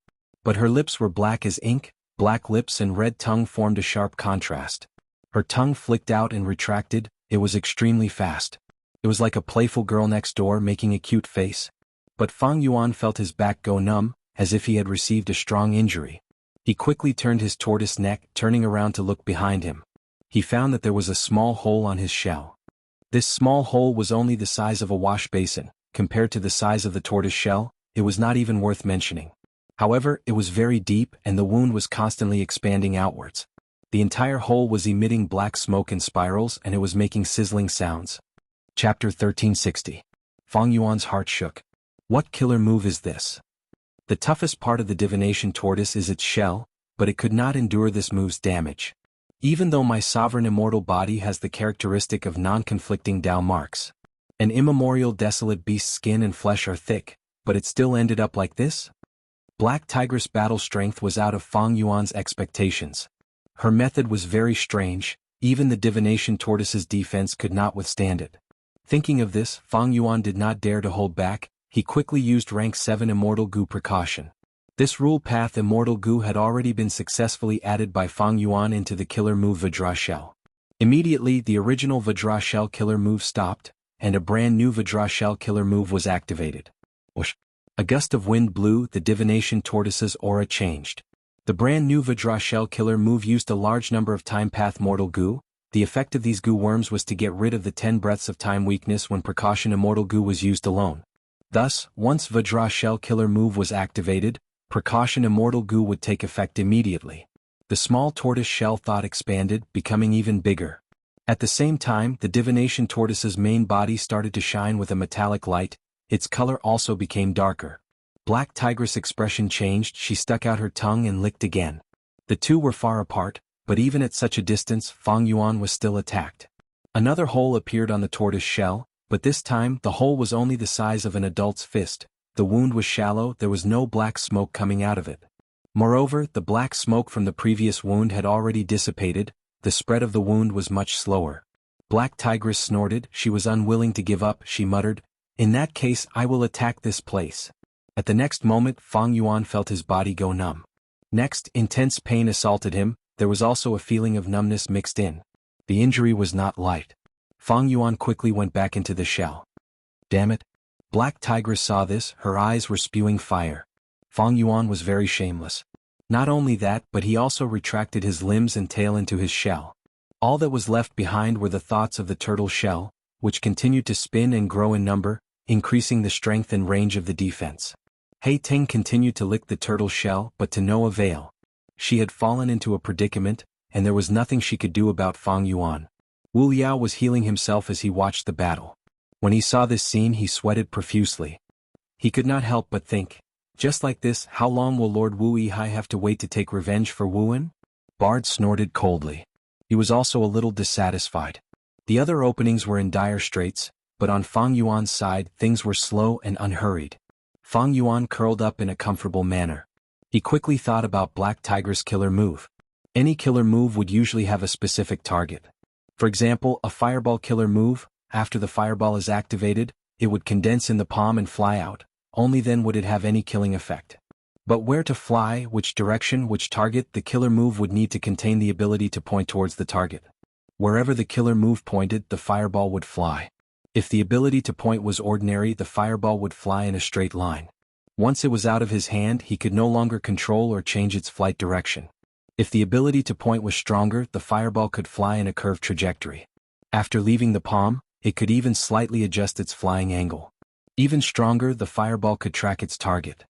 But her lips were black as ink. Black lips and red tongue formed a sharp contrast. Her tongue flicked out and retracted. It was extremely fast. It was like a playful girl next door making a cute face. But Fang Yuan felt his back go numb, as if he had received a strong injury. He quickly turned his tortoise neck, turning around to look behind him. He found that there was a small hole on his shell. This small hole was only the size of a wash basin. Compared to the size of the tortoise shell, it was not even worth mentioning. However, it was very deep and the wound was constantly expanding outwards. The entire hole was emitting black smoke in spirals and it was making sizzling sounds. Chapter 1360. Fang Yuan's heart shook. What killer move is this? The toughest part of the divination tortoise is its shell, but it could not endure this move's damage. Even though my sovereign immortal body has the characteristic of non-conflicting Dao marks. An immemorial desolate beast's skin and flesh are thick, but it still ended up like this? Black Tigress' battle strength was out of Fang Yuan's expectations. Her method was very strange, even the divination tortoise's defense could not withstand it. Thinking of this, Fang Yuan did not dare to hold back. He quickly used rank 7 Immortal Gu precaution. This rule path Immortal Gu had already been successfully added by Fang Yuan into the killer move Vajra Shell. Immediately the original Vajra Shell killer move stopped, and a brand new Vajra Shell killer move was activated. Whoosh! A gust of wind blew, the divination tortoise's aura changed. The brand new Vajra Shell killer move used a large number of time path Mortal Gu. The effect of these Gu worms was to get rid of the 10 breaths of time weakness when precaution Immortal Gu was used alone. Thus, once Vajra Shell killer move was activated, precaution Immortal Gu would take effect immediately. The small tortoise shell thought expanded, becoming even bigger. At the same time, the divination tortoise's main body started to shine with a metallic light. Its color also became darker. Black Tigress' expression changed, she stuck out her tongue and licked again. The two were far apart, but even at such a distance, Fang Yuan was still attacked. Another hole appeared on the tortoise shell, but this time the hole was only the size of an adult's fist. The wound was shallow, there was no black smoke coming out of it. Moreover, the black smoke from the previous wound had already dissipated, the spread of the wound was much slower. Black Tigress snorted, she was unwilling to give up, she muttered, "In that case I will attack this place." At the next moment Fang Yuan felt his body go numb. Next, intense pain assaulted him, there was also a feeling of numbness mixed in. The injury was not light. Fang Yuan quickly went back into the shell. Damn it! Black Tigress saw this, her eyes were spewing fire. Fang Yuan was very shameless. Not only that, but he also retracted his limbs and tail into his shell. All that was left behind were the thoughts of the turtle shell, which continued to spin and grow in number, increasing the strength and range of the defense. Hei Ting continued to lick the turtle shell, but to no avail. She had fallen into a predicament, and there was nothing she could do about Fang Yuan. Wu Liao was healing himself as he watched the battle. When he saw this scene he sweated profusely. He could not help but think, just like this, how long will Lord Wu Yihai have to wait to take revenge for Wu Wen? Bard snorted coldly. He was also a little dissatisfied. The other openings were in dire straits, but on Fang Yuan's side things were slow and unhurried. Fang Yuan curled up in a comfortable manner. He quickly thought about Black Tigress' killer move. Any killer move would usually have a specific target. For example, a fireball killer move, after the fireball is activated, it would condense in the palm and fly out, only then would it have any killing effect. But where to fly, which direction, which target, the killer move would need to contain the ability to point towards the target. Wherever the killer move pointed, the fireball would fly. If the ability to point was ordinary, the fireball would fly in a straight line. Once it was out of his hand, he could no longer control or change its flight direction. If the ability to point was stronger, the fireball could fly in a curved trajectory. After leaving the palm, it could even slightly adjust its flying angle. Even stronger, the fireball could track its target.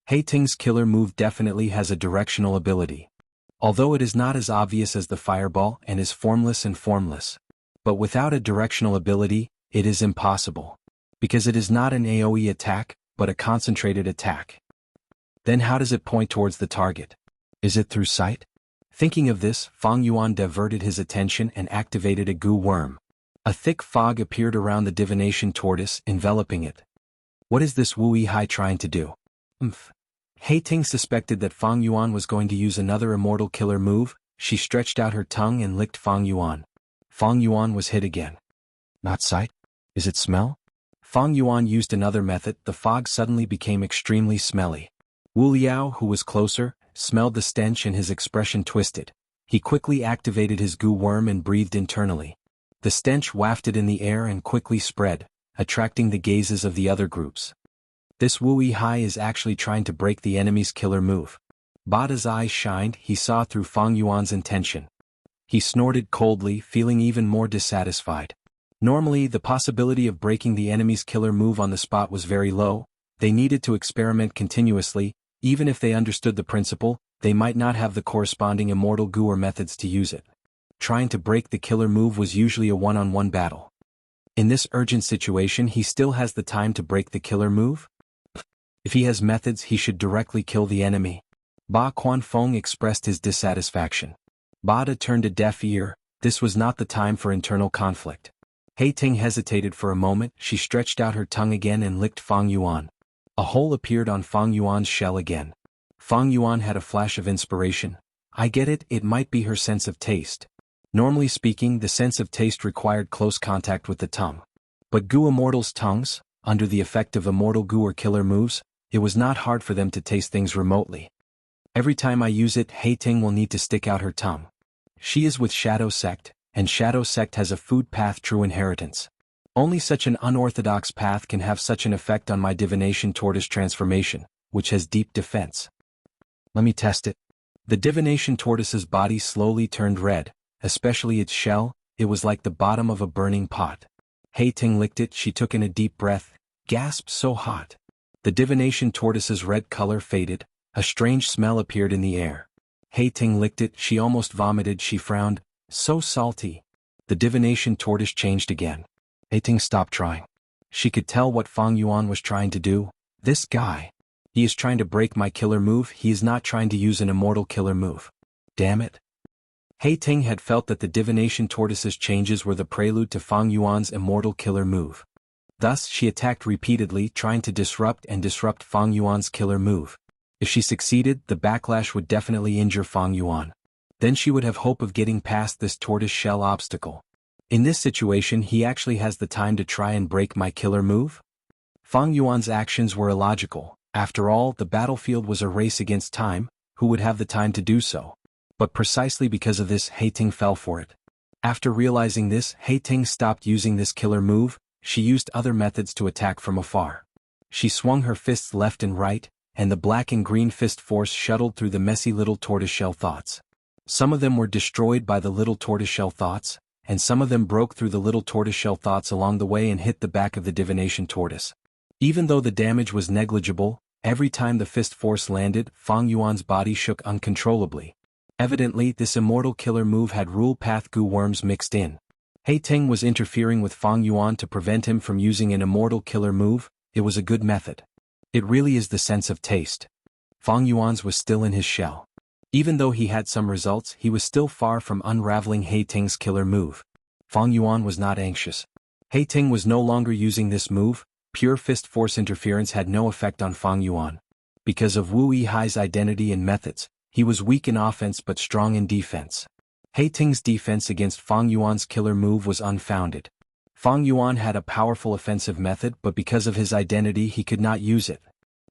Hei Ting's killer move definitely has a directional ability. Although it is not as obvious as the fireball and is formless and formless. But without a directional ability, it is impossible. Because it is not an AoE attack, but a concentrated attack. Then how does it point towards the target? Is it through sight? Thinking of this, Fang Yuan diverted his attention and activated a goo worm. A thick fog appeared around the divination tortoise, enveloping it. What is this Wu Yihai trying to do? Hei Ting suspected that Fang Yuan was going to use another immortal killer move. She stretched out her tongue and licked Fang Yuan. Fang Yuan was hit again. Not sight? Is it smell? Fang Yuan used another method. The fog suddenly became extremely smelly. Wu Liao, who was closer, smelled the stench and his expression twisted. He quickly activated his goo worm and breathed internally. The stench wafted in the air and quickly spread, attracting the gazes of the other groups. This Wu Yihai is actually trying to break the enemy's killer move. Bada's eyes shined. He saw through Fang Yuan's intention. He snorted coldly, feeling even more dissatisfied. Normally, the possibility of breaking the enemy's killer move on the spot was very low. They needed to experiment continuously. Even if they understood the principle, they might not have the corresponding immortal goo or methods to use it. Trying to break the killer move was usually a one-on-one battle. In this urgent situation, he still has the time to break the killer move? If he has methods, he should directly kill the enemy. Ba Quanfeng expressed his dissatisfaction. Bada turned a deaf ear. This was not the time for internal conflict. Hei Ting hesitated for a moment. She stretched out her tongue again and licked Fang Yuan. A hole appeared on Fang Yuan's shell again. Fang Yuan had a flash of inspiration. I get it, it might be her sense of taste. Normally speaking, the sense of taste required close contact with the tongue. But Goo Immortal's tongues, under the effect of immortal goo or killer moves, it was not hard for them to taste things remotely. Every time I use it, Hei Ting will need to stick out her tongue. She is with Shadow Sect, and Shadow Sect has a food path true inheritance. Only such an unorthodox path can have such an effect on my divination tortoise transformation, which has deep defense. Let me test it. The divination tortoise's body slowly turned red, especially its shell. It was like the bottom of a burning pot. Hei Ting licked it. She took in a deep breath, gasped, so hot. The divination tortoise's red color faded. A strange smell appeared in the air. Hei Ting licked it. She almost vomited. She frowned. So salty. The divination tortoise changed again. Hei Ting stopped trying. She could tell what Fang Yuan was trying to do. This guy. He is trying to break my killer move. He is not trying to use an immortal killer move. Damn it. Hei Ting had felt that the divination tortoise's changes were the prelude to Fang Yuan's immortal killer move. Thus, she attacked repeatedly, trying to disrupt Fang Yuan's killer move. If she succeeded, the backlash would definitely injure Fang Yuan. Then she would have hope of getting past this tortoise shell obstacle. In this situation, he actually has the time to try and break my killer move? Fang Yuan's actions were illogical. After all, the battlefield was a race against time. Who would have the time to do so? But precisely because of this, Hei Ting fell for it. After realizing this, Hei Ting stopped using this killer move. She used other methods to attack from afar. She swung her fists left and right, and the black and green fist force shuttled through the messy little tortoiseshell thoughts. Some of them were destroyed by the little tortoiseshell thoughts, and some of them broke through the little tortoiseshell thoughts along the way and hit the back of the divination tortoise. Even though the damage was negligible, every time the fist force landed, Fang Yuan's body shook uncontrollably. Evidently, this immortal killer move had rule path goo worms mixed in. Hei Ting was interfering with Fang Yuan to prevent him from using an immortal killer move. It was a good method. It really is the sense of taste. Fang Yuan's was still in his shell. Even though he had some results, he was still far from unraveling Hei Ting's killer move. Fang Yuan was not anxious. Hei Ting was no longer using this move. Pure fist force interference had no effect on Fang Yuan. Because of Wu Yihai's identity and methods, he was weak in offense but strong in defense. Hei Ting's defense against Fang Yuan's killer move was unfounded. Fang Yuan had a powerful offensive method, but because of his identity he could not use it.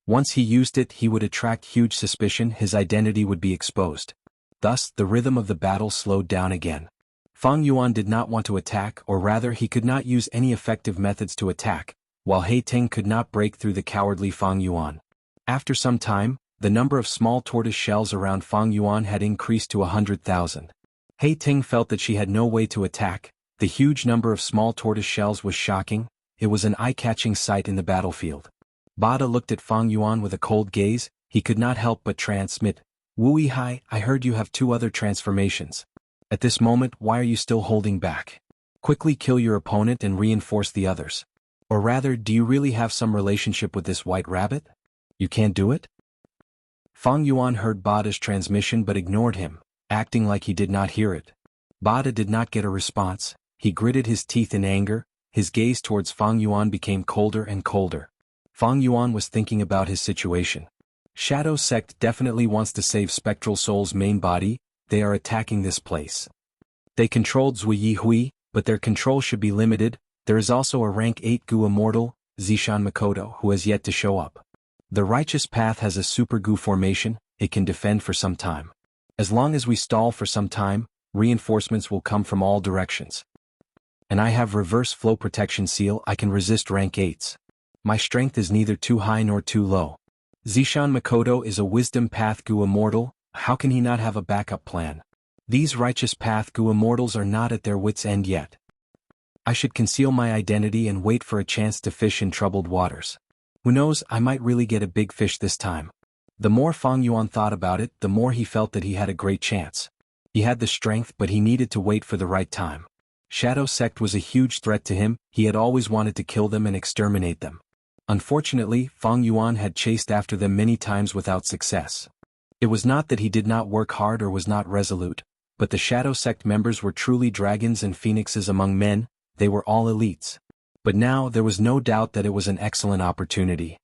Once he used it, he would attract huge suspicion. His identity would be exposed. Thus, the rhythm of the battle slowed down again. Fang Yuan did not want to attack, or rather he could not use any effective methods to attack, while Hei Ting could not break through the cowardly Fang Yuan. After some time, the number of small tortoise shells around Fang Yuan had increased to 100,000. He Ting felt that she had no way to attack. The huge number of small tortoise shells was shocking. It was an eye-catching sight in the battlefield. Bada looked at Fang Yuan with a cold gaze. He could not help but transmit, "Wu Yihai, I heard you have 2 other transformations. At this moment, why are you still holding back? Quickly kill your opponent and reinforce the others. Or rather, do you really have some relationship with this white rabbit? You can't do it?" Fang Yuan heard Bada's transmission but ignored him, acting like he did not hear it. Bada did not get a response. He gritted his teeth in anger. His gaze towards Fang Yuan became colder and colder. Fang Yuan was thinking about his situation. Shadow Sect definitely wants to save Spectral Soul's main body. They are attacking this place. They controlled Zui Yihui, but their control should be limited. There is also a rank 8 Gu Immortal, Zishan Makoto, who has yet to show up. The Righteous Path has a Super Gu formation. It can defend for some time. As long as we stall for some time, reinforcements will come from all directions. And I have reverse flow protection seal. I can resist rank 8s. My strength is neither too high nor too low. Zishan Makoto is a Wisdom Path Gu Immortal. How can he not have a backup plan? These Righteous Path Gu Immortals are not at their wits' end yet. I should conceal my identity and wait for a chance to fish in troubled waters. Who knows, I might really get a big fish this time. The more Fang Yuan thought about it, the more he felt that he had a great chance. He had the strength, but he needed to wait for the right time. Shadow Sect was a huge threat to him. He had always wanted to kill them and exterminate them. Unfortunately, Fang Yuan had chased after them many times without success. It was not that he did not work hard or was not resolute, but the Shadow Sect members were truly dragons and phoenixes among men. They were all elites. But now there was no doubt that it was an excellent opportunity.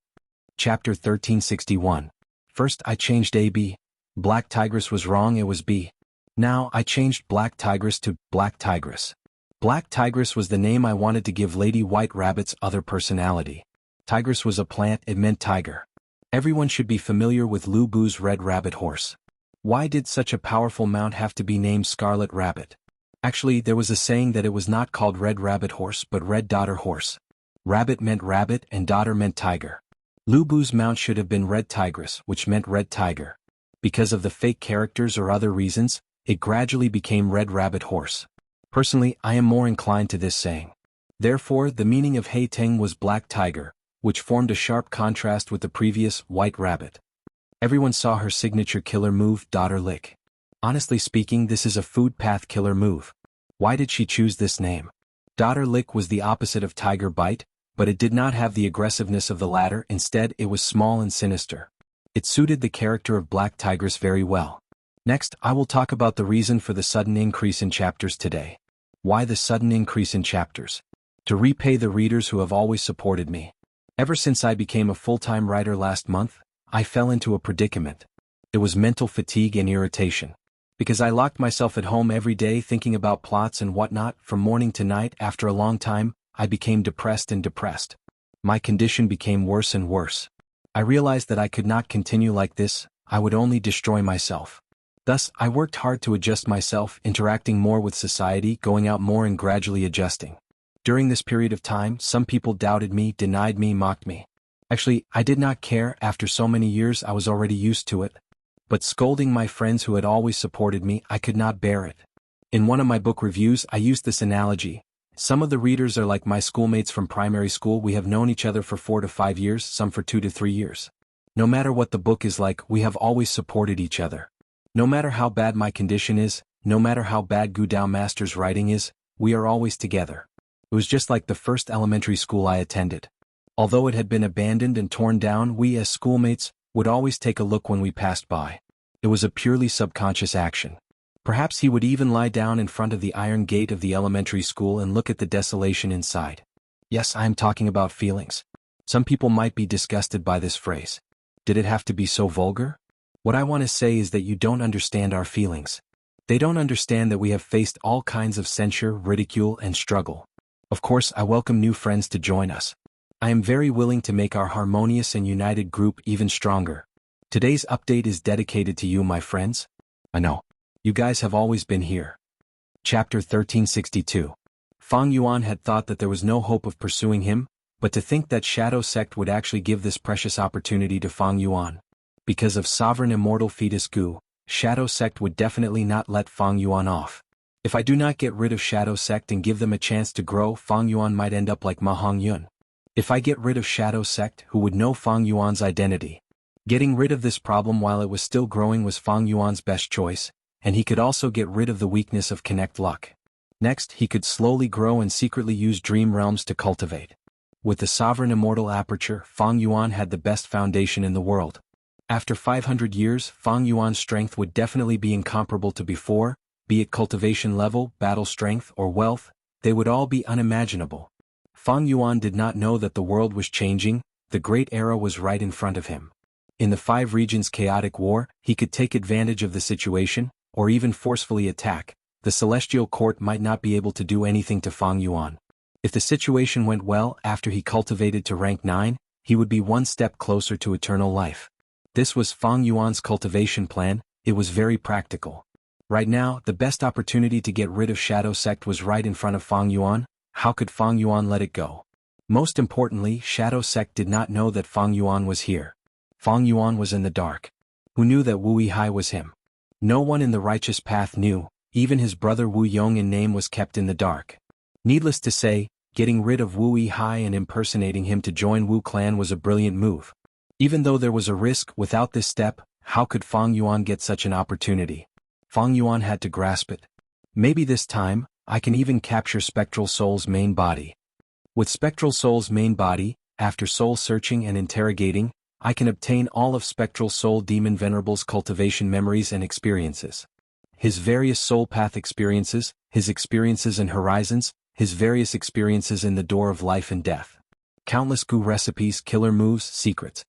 Chapter 1361. First I changed AB. Black Tigress was wrong, it was B. Now I changed Black Tigress to Black Tigress. Black Tigress was the name I wanted to give Lady White Rabbit's other personality. Tigress was a plant, it meant tiger. Everyone should be familiar with Lu Bu's Red Rabbit horse. Why did such a powerful mount have to be named Scarlet Rabbit? Actually, there was a saying that it was not called Red Rabbit Horse but Red Daughter Horse. Rabbit meant rabbit and daughter meant tiger. Lu Bu's mount should have been Red Tigress, which meant Red Tiger. Because of the fake characters or other reasons, it gradually became Red Rabbit Horse. Personally, I am more inclined to this saying. Therefore, the meaning of He Ting was Black Tiger, which formed a sharp contrast with the previous White Rabbit. Everyone saw her signature killer move, Daughter Lick. Honestly speaking, this is a food path killer move. Why did she choose this name? Daughter Lick was the opposite of Tiger Bite, but it did not have the aggressiveness of the latter. Instead, it was small and sinister. It suited the character of Black Tigress very well. Next, I will talk about the reason for the sudden increase in chapters today. Why the sudden increase in chapters? To repay the readers who have always supported me. Ever since I became a full-time writer last month, I fell into a predicament. It was mental fatigue and irritation. Because I locked myself at home every day thinking about plots and whatnot, from morning to night. After a long time, I became depressed and depressed. My condition became worse and worse. I realized that I could not continue like this. I would only destroy myself. Thus, I worked hard to adjust myself, interacting more with society, going out more and gradually adjusting. During this period of time, some people doubted me, denied me, mocked me. Actually, I did not care. After so many years, I was already used to it. But scolding my friends who had always supported me, I could not bear it. In one of my book reviews, I used this analogy. Some of the readers are like my schoolmates from primary school. We have known each other for 4 to 5 years, some for 2 to 3 years. No matter what the book is like, we have always supported each other. No matter how bad my condition is, no matter how bad Gudao Master's writing is, we are always together. It was just like the first elementary school I attended. Although it had been abandoned and torn down, we as schoolmates would always take a look when we passed by. It was a purely subconscious action. Perhaps he would even lie down in front of the iron gate of the elementary school and look at the desolation inside. Yes, I am talking about feelings. Some people might be disgusted by this phrase. Did it have to be so vulgar? What I want to say is that you don't understand our feelings. They don't understand that we have faced all kinds of censure, ridicule, and struggle. Of course, I welcome new friends to join us. I am very willing to make our harmonious and united group even stronger. Today's update is dedicated to you, my friends. I know. You guys have always been here. Chapter 1362. Fang Yuan had thought that there was no hope of pursuing him, But to think that Shadow Sect would actually give this precious opportunity to Fang Yuan. Because of sovereign immortal fetus Gu, Shadow Sect would definitely not let Fang Yuan off. If I do not get rid of Shadow Sect and give them a chance to grow, Fang Yuan might end up like Ma Hongyun. If I get rid of Shadow Sect, who would know Fang Yuan's identity? Getting rid of this problem while it was still growing was Fang Yuan's best choice, and he could also get rid of the weakness of Connect Luck. Next, he could slowly grow and secretly use Dream Realms to cultivate. With the sovereign immortal aperture, Fang Yuan had the best foundation in the world. After 500 years, Fang Yuan's strength would definitely be incomparable to before, be it cultivation level, battle strength, or wealth, they would all be unimaginable. Fang Yuan did not know that the world was changing, the great era was right in front of him. In the 5 regions chaotic war, he could take advantage of the situation, or even forcefully attack. The Celestial Court might not be able to do anything to Fang Yuan. If the situation went well after he cultivated to rank 9, he would be one step closer to eternal life. This was Fang Yuan's cultivation plan, it was very practical. Right now, the best opportunity to get rid of Shadow Sect was right in front of Fang Yuan. How could Fang Yuan let it go? Most importantly, Shadow Sect did not know that Fang Yuan was here. Fang Yuan was in the dark. Who knew that Wu Yihai was him? No one in the righteous path knew, even his brother Wu Yong in name was kept in the dark. Needless to say, getting rid of Wu Yihai and impersonating him to join Wu clan was a brilliant move. Even though there was a risk, without this step, how could Fang Yuan get such an opportunity? Fang Yuan had to grasp it. Maybe this time, I can even capture Spectral Soul's main body. With Spectral Soul's main body, after soul searching and interrogating, I can obtain all of Spectral Soul Demon Venerable's cultivation memories and experiences. His various soul path experiences, his experiences and horizons, his various experiences in the door of life and death. Countless Gu recipes, killer moves, secrets.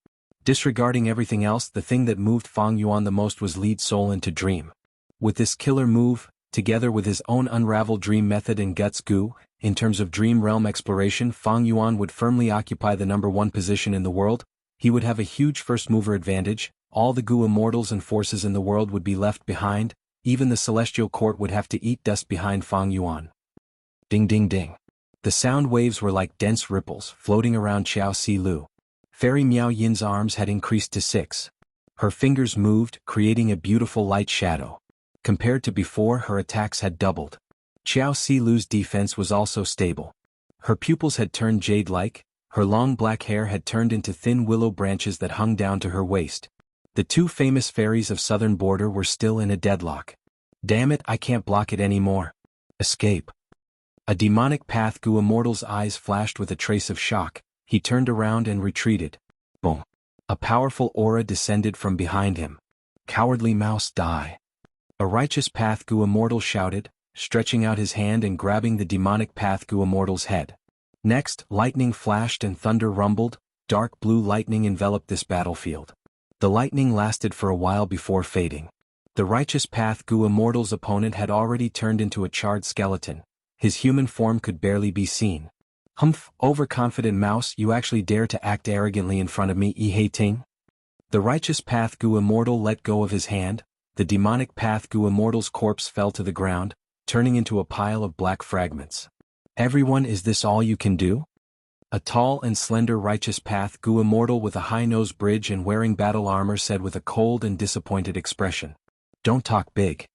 Disregarding everything else, the thing that moved Fang Yuan the most was lead soul into dream. With this killer move, together with his own unravel dream method and guts Gu, in terms of dream realm exploration, Fang Yuan would firmly occupy the #1 position in the world. He would have a huge first mover advantage, all the Gu immortals and forces in the world would be left behind, even the Celestial Court would have to eat dust behind Fang Yuan. Ding ding ding. The sound waves were like dense ripples floating around Xiao Si Lu. Fairy Miao Yin's arms had increased to 6. Her fingers moved, creating a beautiful light shadow. Compared to before, her attacks had doubled. Xiao Si Lu's defense was also stable. Her pupils had turned jade-like, her long black hair had turned into thin willow branches that hung down to her waist. The 2 famous fairies of southern border were still in a deadlock. Damn it, I can't block it anymore. Escape. A demonic path Gu Immortal's eyes flashed with a trace of shock, he turned around and retreated. Boom. A powerful aura descended from behind him. Cowardly mouse, die. A righteous path Gu Immortal shouted, stretching out his hand and grabbing the demonic path Gu Immortal's head. Next, lightning flashed and thunder rumbled, dark blue lightning enveloped this battlefield. The lightning lasted for a while before fading. The righteous path Gu Immortal's opponent had already turned into a charred skeleton. His human form could barely be seen. Humph, overconfident mouse, you actually dare to act arrogantly in front of me, Yi Ting? The righteous path Gu Immortal let go of his hand. The demonic path Gu Immortal's corpse fell to the ground, turning into a pile of black fragments. Everyone, is this all you can do? A tall and slender righteous path Gu Immortal with a high nose bridge and wearing battle armor said with a cold and disappointed expression. Don't talk big.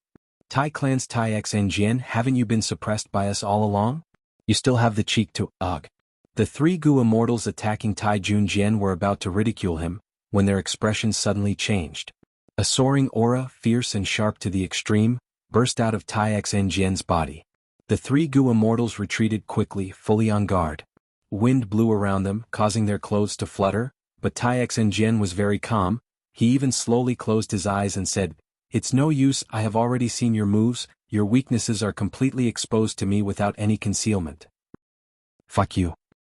Tai Clan's Tai Xnjian, haven't you been suppressed by us all along? You still have the cheek to, ugh. The 3 Gu Immortals attacking Tai Junjian were about to ridicule him, when their expressions suddenly changed. A soaring aura, fierce and sharp to the extreme, burst out of Tai Xnjian's body. The 3 Gu Immortals retreated quickly, fully on guard. Wind blew around them, causing their clothes to flutter, but Tai Xnjian was very calm. He even slowly closed his eyes and said, "It's no use, I have already seen your moves, your weaknesses are completely exposed to me without any concealment." Fuck you.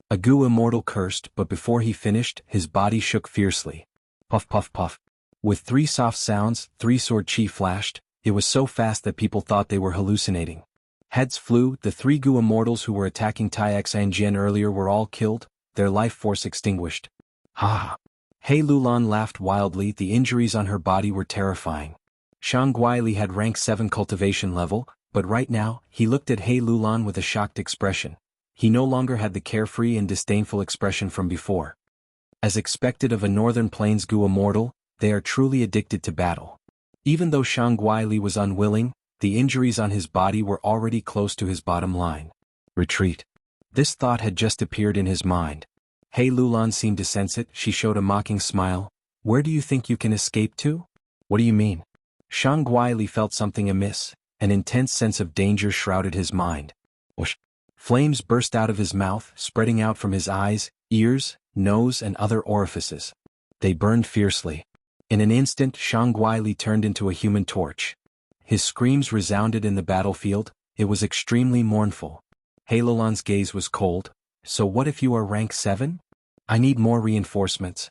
A Gu Immortal cursed, but before he finished, his body shook fiercely. Puff puff puff. With 3 soft sounds, 3 sword chi flashed. It was so fast that people thought they were hallucinating. Heads flew, the 3 Gu Immortals who were attacking Tai Xnjian earlier were all killed, their life force extinguished. Ha ha. He Lulan laughed wildly, the injuries on her body were terrifying. Shang Guili had rank 7 cultivation level, but right now, he looked at He Lulan with a shocked expression. he no longer had the carefree and disdainful expression from before. As expected of a Northern Plains Gu Immortal, they are truly addicted to battle. Even though Shang Guili was unwilling, the injuries on his body were already close to his bottom line. Retreat. This thought had just appeared in his mind. He Lulan seemed to sense it. She showed a mocking smile. Where do you think you can escape to? What do you mean? Shang Guili felt something amiss. An intense sense of danger shrouded his mind. Whoosh. Flames burst out of his mouth, spreading out from his eyes, ears, nose and other orifices. They burned fiercely. In an instant Shang Guili turned into a human torch. His screams resounded in the battlefield. It was extremely mournful. He Lulan's gaze was cold. So what if you are rank 7? I need more reinforcements.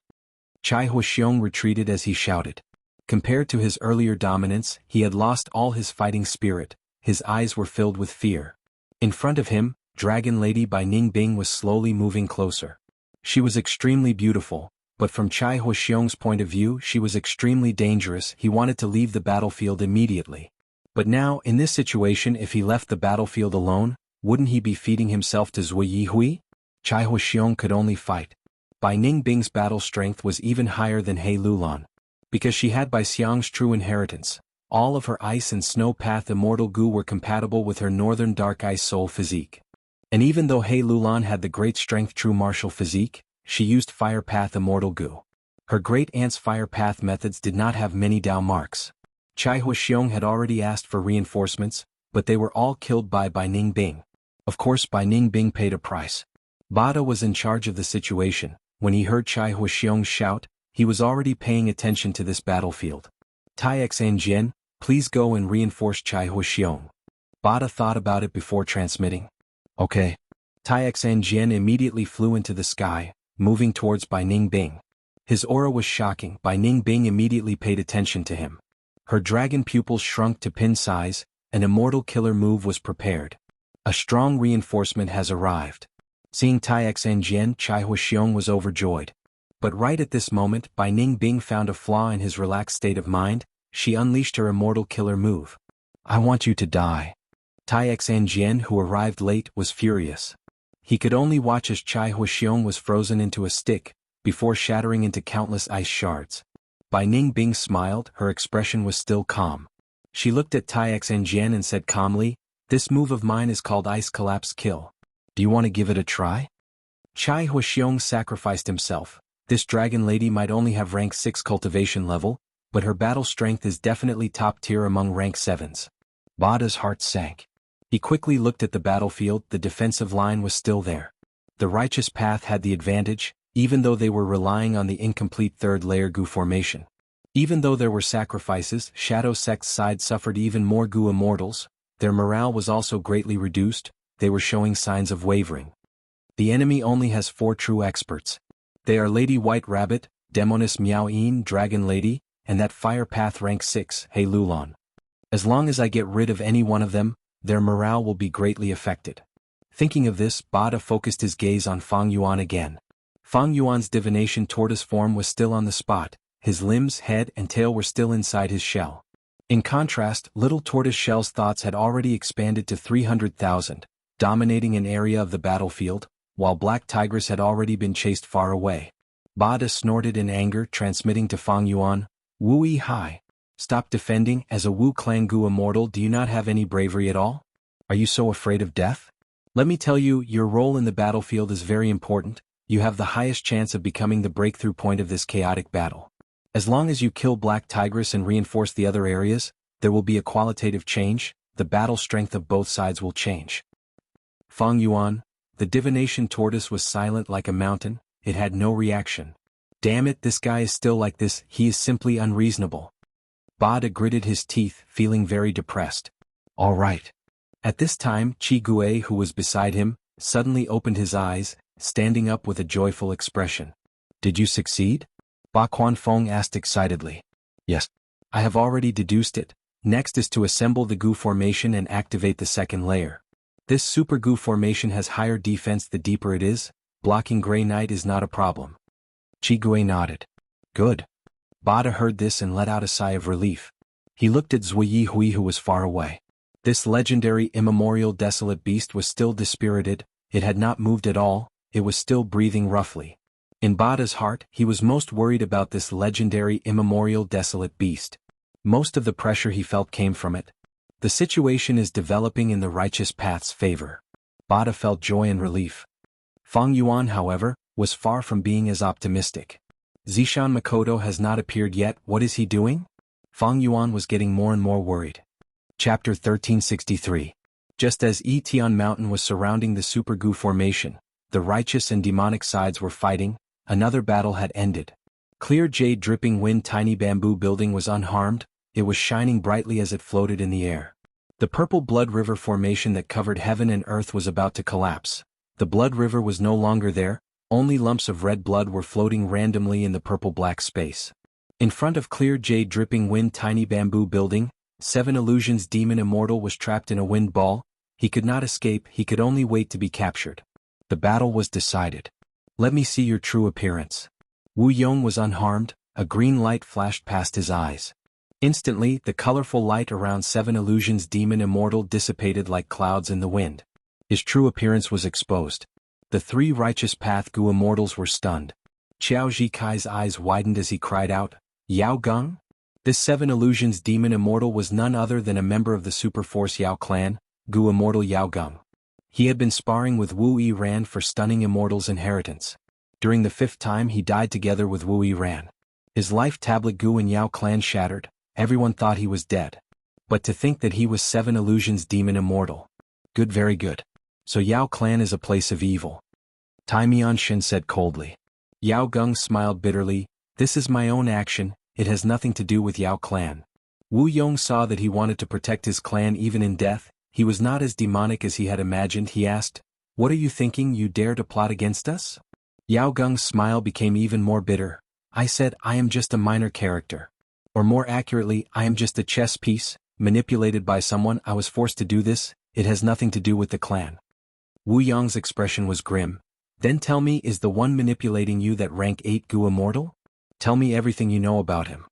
Chai Huaxiong retreated as he shouted. Compared to his earlier dominance, he had lost all his fighting spirit. His eyes were filled with fear. In front of him, Dragon Lady Bai Ningbing was slowly moving closer. She was extremely beautiful, but from Chai Huaxiong's point of view she was extremely dangerous. He wanted to leave the battlefield immediately. But now, in this situation, if he left the battlefield alone, wouldn't he be feeding himself to Zui Yihui? Chai Huaxiong could only fight. Bai Ningbing's battle strength was even higher than He Lulan. Because she had Bai Xiang's true inheritance, all of her ice and snow path immortal gu were compatible with her northern dark ice soul physique. And even though He Lulan had the great strength true martial physique, she used fire path immortal gu. Her great aunt's fire path methods did not have many Dao marks. Chai Huaxiong had already asked for reinforcements, but they were all killed by Bai Ningbing. Of course Bai Ningbing paid a price. Bada was in charge of the situation. When he heard Chai Huaxiong shout, he was already paying attention to this battlefield. Xianxia, please go and reinforce Chai Huaxiong. Bada thought about it before transmitting. Okay. Xianxia immediately flew into the sky, moving towards Bai Ningbing. His aura was shocking. Bai Ningbing immediately paid attention to him. Her dragon pupils shrunk to pin size. An immortal killer move was prepared. A strong reinforcement has arrived. Seeing Xianxia, Chai Huaxiong was overjoyed. But right at this moment, Bai Ningbing found a flaw in his relaxed state of mind. She unleashed her immortal killer move. I want you to die. Xianxia, who arrived late, was furious. He could only watch as Chai Huaxiong was frozen into a stick, before shattering into countless ice shards. Bai Ningbing smiled. Her expression was still calm. She looked at Xianxia and said calmly, this move of mine is called Ice Collapse Kill. Do you want to give it a try? Chai Huaxiong sacrificed himself. This dragon lady might only have rank 6 cultivation level, but her battle strength is definitely top tier among rank 7s. Bada's heart sank. He quickly looked at the battlefield. The defensive line was still there. The righteous path had the advantage, even though they were relying on the incomplete third layer Gu formation. Even though there were sacrifices, Shadow Sect's side suffered even more Gu immortals. Their morale was also greatly reduced. They were showing signs of wavering. The enemy only has 4 true experts. They are Lady White Rabbit, Demoness Miao Yin, Dragon Lady, and that Fire Path rank 6, He Lulan. As long as I get rid of any one of them, their morale will be greatly affected. Thinking of this, Bada focused his gaze on Fang Yuan again. Fang Yuan's divination tortoise form was still on the spot. His limbs, head, and tail were still inside his shell. In contrast, little tortoise shell's thoughts had already expanded to 300,000, dominating an area of the battlefield, while Black Tigress had already been chased far away. Bada snorted in anger, transmitting to Fang Yuan, Wu Yi Hai. Stop defending. As a Wu Clan Gu immortal, do you not have any bravery at all? Are you so afraid of death? Let me tell you, your role in the battlefield is very important. You have the highest chance of becoming the breakthrough point of this chaotic battle. As long as you kill Black Tigress and reinforce the other areas, there will be a qualitative change. The battle strength of both sides will change. Fang Yuan, the divination tortoise, was silent like a mountain. It had no reaction. Damn it, this guy is still like this. He is simply unreasonable. Bada gritted his teeth, feeling very depressed. All right. At this time, Qi Gue, who was beside him, suddenly opened his eyes, standing up with a joyful expression. Did you succeed? Ba Quanfeng asked excitedly. Yes. I have already deduced it. Next is to assemble the Gu formation and activate the second layer. This super Gu formation has higher defense the deeper it is. Blocking Grey Knight is not a problem. Qi Gue nodded. Good. Bada heard this and let out a sigh of relief. He looked at Zui Yihui, who was far away. This legendary immemorial desolate beast was still dispirited. it had not moved at all, it was still breathing roughly. In Bada's heart, he was most worried about this legendary immemorial desolate beast. Most of the pressure he felt came from it. The situation is developing in the righteous path's favor. Bada felt joy and relief. Feng Yuan, however, was far from being as optimistic. Zishan Makoto has not appeared yet, what is he doing? Feng Yuan was getting more and more worried. Chapter 1363. Just as Etian Mountain was surrounding the Super Gu formation, the righteous and demonic sides were fighting, another battle had ended. Clear jade dripping wind tiny bamboo building was unharmed, it was shining brightly as it floated in the air. The purple blood river formation that covered heaven and earth was about to collapse. The blood river was no longer there, only lumps of red blood were floating randomly in the purple-black space. In front of clear jade dripping wind tiny bamboo building, Seven Illusions demon Immortal was trapped in a wind ball. He could not escape, he could only wait to be captured. The battle was decided. Let me see your true appearance. Wu Yong was unharmed, a green light flashed past his eyes. Instantly, the colorful light around Seven Illusions demon Immortal dissipated like clouds in the wind. His true appearance was exposed. The three righteous path Gu Immortals were stunned. Xiao Zhikai's eyes widened as he cried out, Yao Geng? This Seven Illusions demon Immortal was none other than a member of the Super Force Yao clan, Gu Immortal Yao Geng. He had been sparring with Wu Yiran for stunning Immortal's inheritance. During the 5th time he died together with Wu Yiran. His life tablet Gu and Yao clan shattered, everyone thought he was dead. But to think that he was Seven Illusions demon Immortal. Good, very good. So Yao clan is a place of evil. Tai Mianshin said coldly. Yao Geng smiled bitterly, this is my own action, it has nothing to do with Yao clan. Wu Yong saw that he wanted to protect his clan even in death. He was not as demonic as he had imagined. He asked, what are you thinking, you dare to plot against us? Yao Geng's smile became even more bitter. I said I am just a minor character. Or more accurately, I am just a chess piece, manipulated by someone. I was forced to do this, it has nothing to do with the clan. Wu Yong's expression was grim. Then tell me, is the one manipulating you that rank 8 Gu Immortal? Tell me everything you know about him.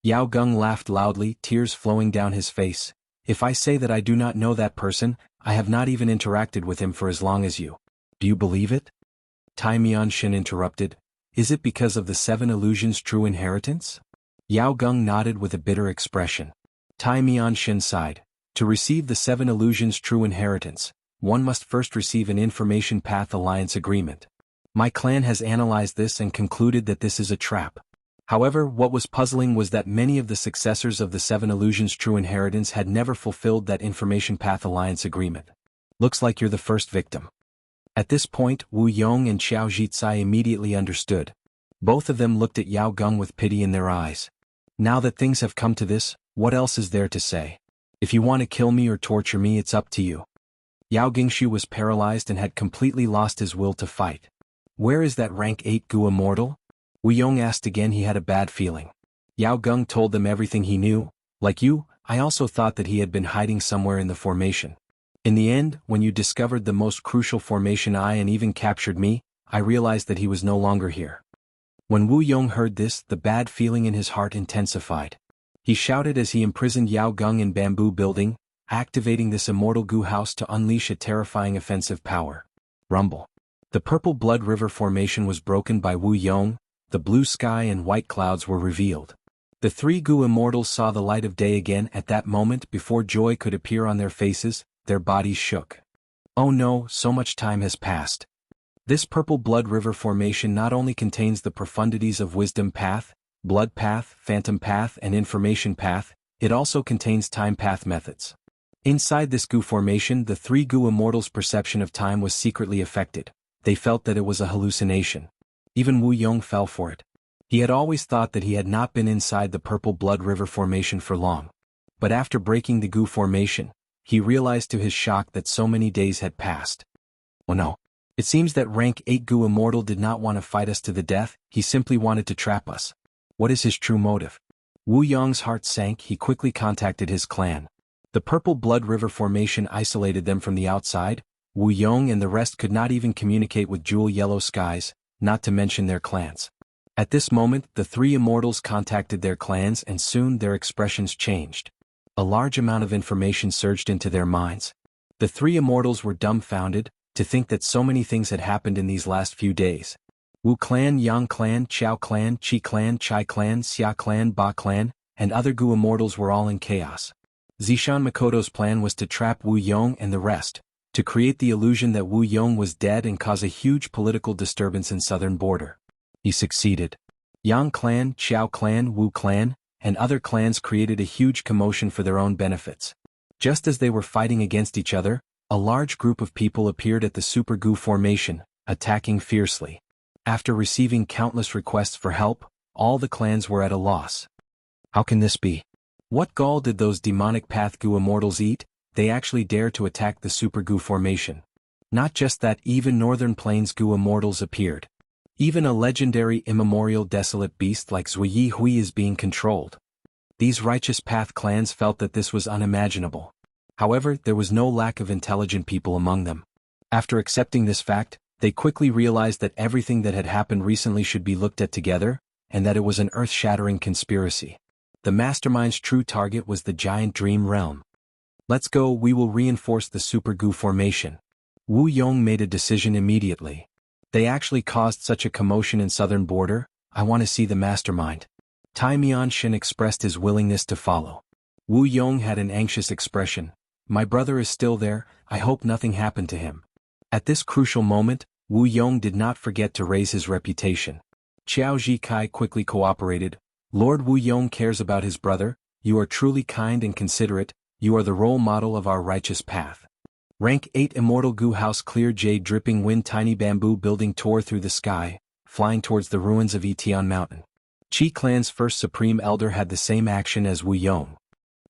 Yao Geng laughed loudly, tears flowing down his face. If I say that I do not know that person, I have not even interacted with him for as long as you. Do you believe it? Tai Mianshin interrupted. Is it because of the Seven Illusions' true inheritance? Yao Geng nodded with a bitter expression. Tai Mianshin sighed. To receive the Seven Illusions' true inheritance, one must first receive an Information Path Alliance agreement. My clan has analyzed this and concluded that this is a trap. However, what was puzzling was that many of the successors of the Seven Illusions' true inheritance had never fulfilled that Information Path Alliance agreement. Looks like you're the first victim. At this point, Wu Yong and Xiao Zhitsai immediately understood. Both of them looked at Yao Geng with pity in their eyes. Now that things have come to this, what else is there to say? If you want to kill me or torture me, it's up to you. Yao Gengshu was paralyzed and had completely lost his will to fight. Where is that rank 8 Gu Immortal? Wu Yong asked again. He had a bad feeling. Yao Geng told them everything he knew. Like you, I also thought that he had been hiding somewhere in the formation. In the end, when you discovered the most crucial formation and even captured me, I realized that he was no longer here. When Wu Yong heard this, the bad feeling in his heart intensified. He shouted as he imprisoned Yao Geng in bamboo building, activating this immortal Gu house to unleash a terrifying offensive power. Rumble. The purple blood river formation was broken by Wu Yong. The blue sky and white clouds were revealed. The three Gu Immortals saw the light of day again. At that moment, before joy could appear on their faces, their bodies shook. Oh no, so much time has passed. This purple blood river formation not only contains the profundities of Wisdom Path, Blood Path, Phantom Path and Information Path, it also contains Time Path methods. Inside this Gu formation, the three Gu Immortals' perception of time was secretly affected. They felt that it was a hallucination. Even Wu Yong fell for it. He had always thought that he had not been inside the purple blood river formation for long. But after breaking the Gu formation, he realized to his shock that so many days had passed. Oh no. It seems that rank 8 Gu Immortal did not want to fight us to the death, he simply wanted to trap us. What is his true motive? Wu Yong's heart sank. He quickly contacted his clan. The purple blood river formation isolated them from the outside. Wu Yong and the rest could not even communicate with jewel yellow skies, not to mention their clans. At this moment, the three immortals contacted their clans and soon their expressions changed. A large amount of information surged into their minds. The three immortals were dumbfounded. To think that so many things had happened in these last few days. Wu clan, Yang clan, Chao clan, Qi clan, Chai clan, Xia clan, Ba clan, and other Gu immortals were all in chaos. Zishan Makoto's plan was to trap Wu Yong and the rest, to create the illusion that Wu Yong was dead and cause a huge political disturbance in southern border. He succeeded. Yang clan, Chao clan, Wu clan, and other clans created a huge commotion for their own benefits. Just as they were fighting against each other, a large group of people appeared at the Super Gu formation, attacking fiercely. After receiving countless requests for help, all the clans were at a loss. How can this be? What gall did those demonic Path Gu immortals eat? They actually dared to attack the Super Gu formation. Not just that, even Northern Plains Gu immortals appeared. Even a legendary immemorial desolate beast like Zui Hui is being controlled. These righteous path clans felt that this was unimaginable. However, there was no lack of intelligent people among them. After accepting this fact, they quickly realized that everything that had happened recently should be looked at together, and that it was an earth-shattering conspiracy. The mastermind's true target was the giant dream realm. Let's go, we will reinforce the Super Gu formation. Wu Yong made a decision immediately. They actually caused such a commotion in southern border, I want to see the mastermind. Tai Mianshin expressed his willingness to follow. Wu Yong had an anxious expression. My brother is still there, I hope nothing happened to him. At this crucial moment, Wu Yong did not forget to raise his reputation. Qiao Zhikai quickly cooperated. Lord Wu Yong cares about his brother, you are truly kind and considerate, you are the role model of our righteous path. Rank 8 Immortal Gu House Clear Jade Dripping Wind Tiny Bamboo Building tore through the sky, flying towards the ruins of Etian Mountain. Qi Clan's first Supreme Elder had the same action as Wu Yong.